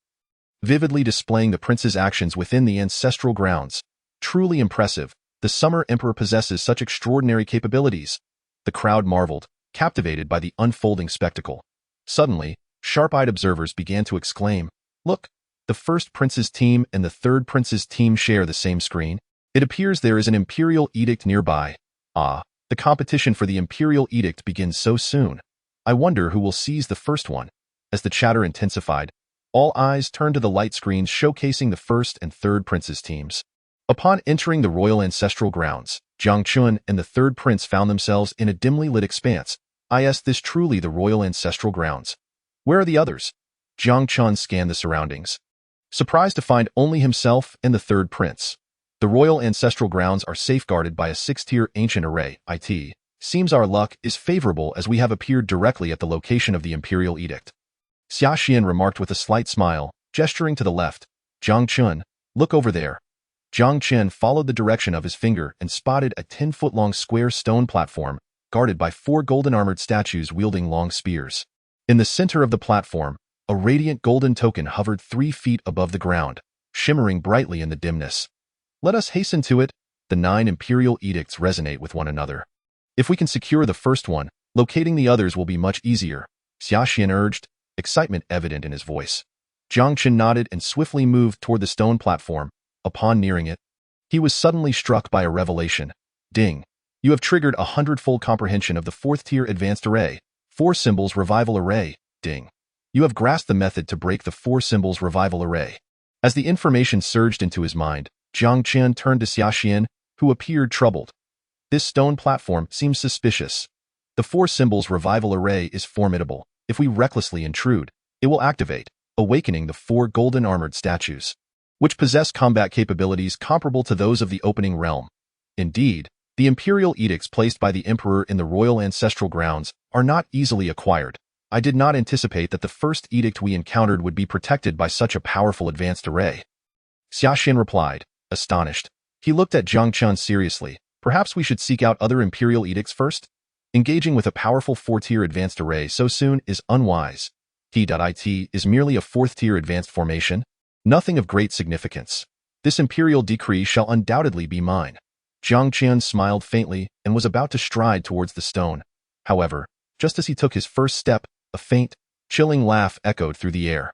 vividly displaying the prince's actions within the ancestral grounds. Truly impressive, the Summer Emperor possesses such extraordinary capabilities. The crowd marveled, captivated by the unfolding spectacle. Suddenly, sharp-eyed observers began to exclaim, "Look, the First Prince's team and the Third Prince's team share the same screen. It appears there is an Imperial Edict nearby. Ah, the competition for the Imperial Edict begins so soon. I wonder who will seize the first one." As the chatter intensified, all eyes turned to the light screens showcasing the First and Third Prince's teams. Upon entering the royal ancestral grounds, Jiang Chen and the Third Prince found themselves in a dimly lit expanse. Is this truly the royal ancestral grounds? Where are the others? Jiang Chen scanned the surroundings, surprised to find only himself and the Third Prince. The royal ancestral grounds are safeguarded by a 6th-tier ancient array. Seems our luck is favorable as we have appeared directly at the location of the Imperial Edict. Xia Xian remarked with a slight smile, gesturing to the left. Jiang Chen, look over there. Jiang Chen followed the direction of his finger and spotted a 10-foot-long square stone platform, guarded by 4 golden-armored statues wielding long spears. In the center of the platform, a radiant golden token hovered 3 feet above the ground, shimmering brightly in the dimness. Let us hasten to it. The 9 Imperial Edicts resonate with one another. If we can secure the first one, locating the others will be much easier, Xia Xian urged, excitement evident in his voice. Jiang Chen nodded and swiftly moved toward the stone platform. Upon nearing it, he was suddenly struck by a revelation. Ding. You have triggered a hundredfold comprehension of the 4th-tier advanced array. 4 symbols revival array. Ding. You have grasped the method to break the 4 symbols revival array. As the information surged into his mind, Jiang Chen turned to Xia Xian, who appeared troubled. This stone platform seems suspicious. The 4 symbols revival array is formidable. If we recklessly intrude, it will activate, awakening the 4 golden armored statues, which possess combat capabilities comparable to those of the opening realm. Indeed, the Imperial Edicts placed by the Emperor in the royal ancestral grounds are not easily acquired. I did not anticipate that the first edict we encountered would be protected by such a powerful advanced array. Xia Xian replied, astonished. He looked at Jiang Chen seriously. Perhaps we should seek out other Imperial Edicts first? Engaging with a powerful 4-tier advanced array so soon is unwise. It is merely a 4th-tier advanced formation. Nothing of great significance. This imperial decree shall undoubtedly be mine. Jiang Chen smiled faintly and was about to stride towards the stone. However, just as he took his first step, a faint, chilling laugh echoed through the air.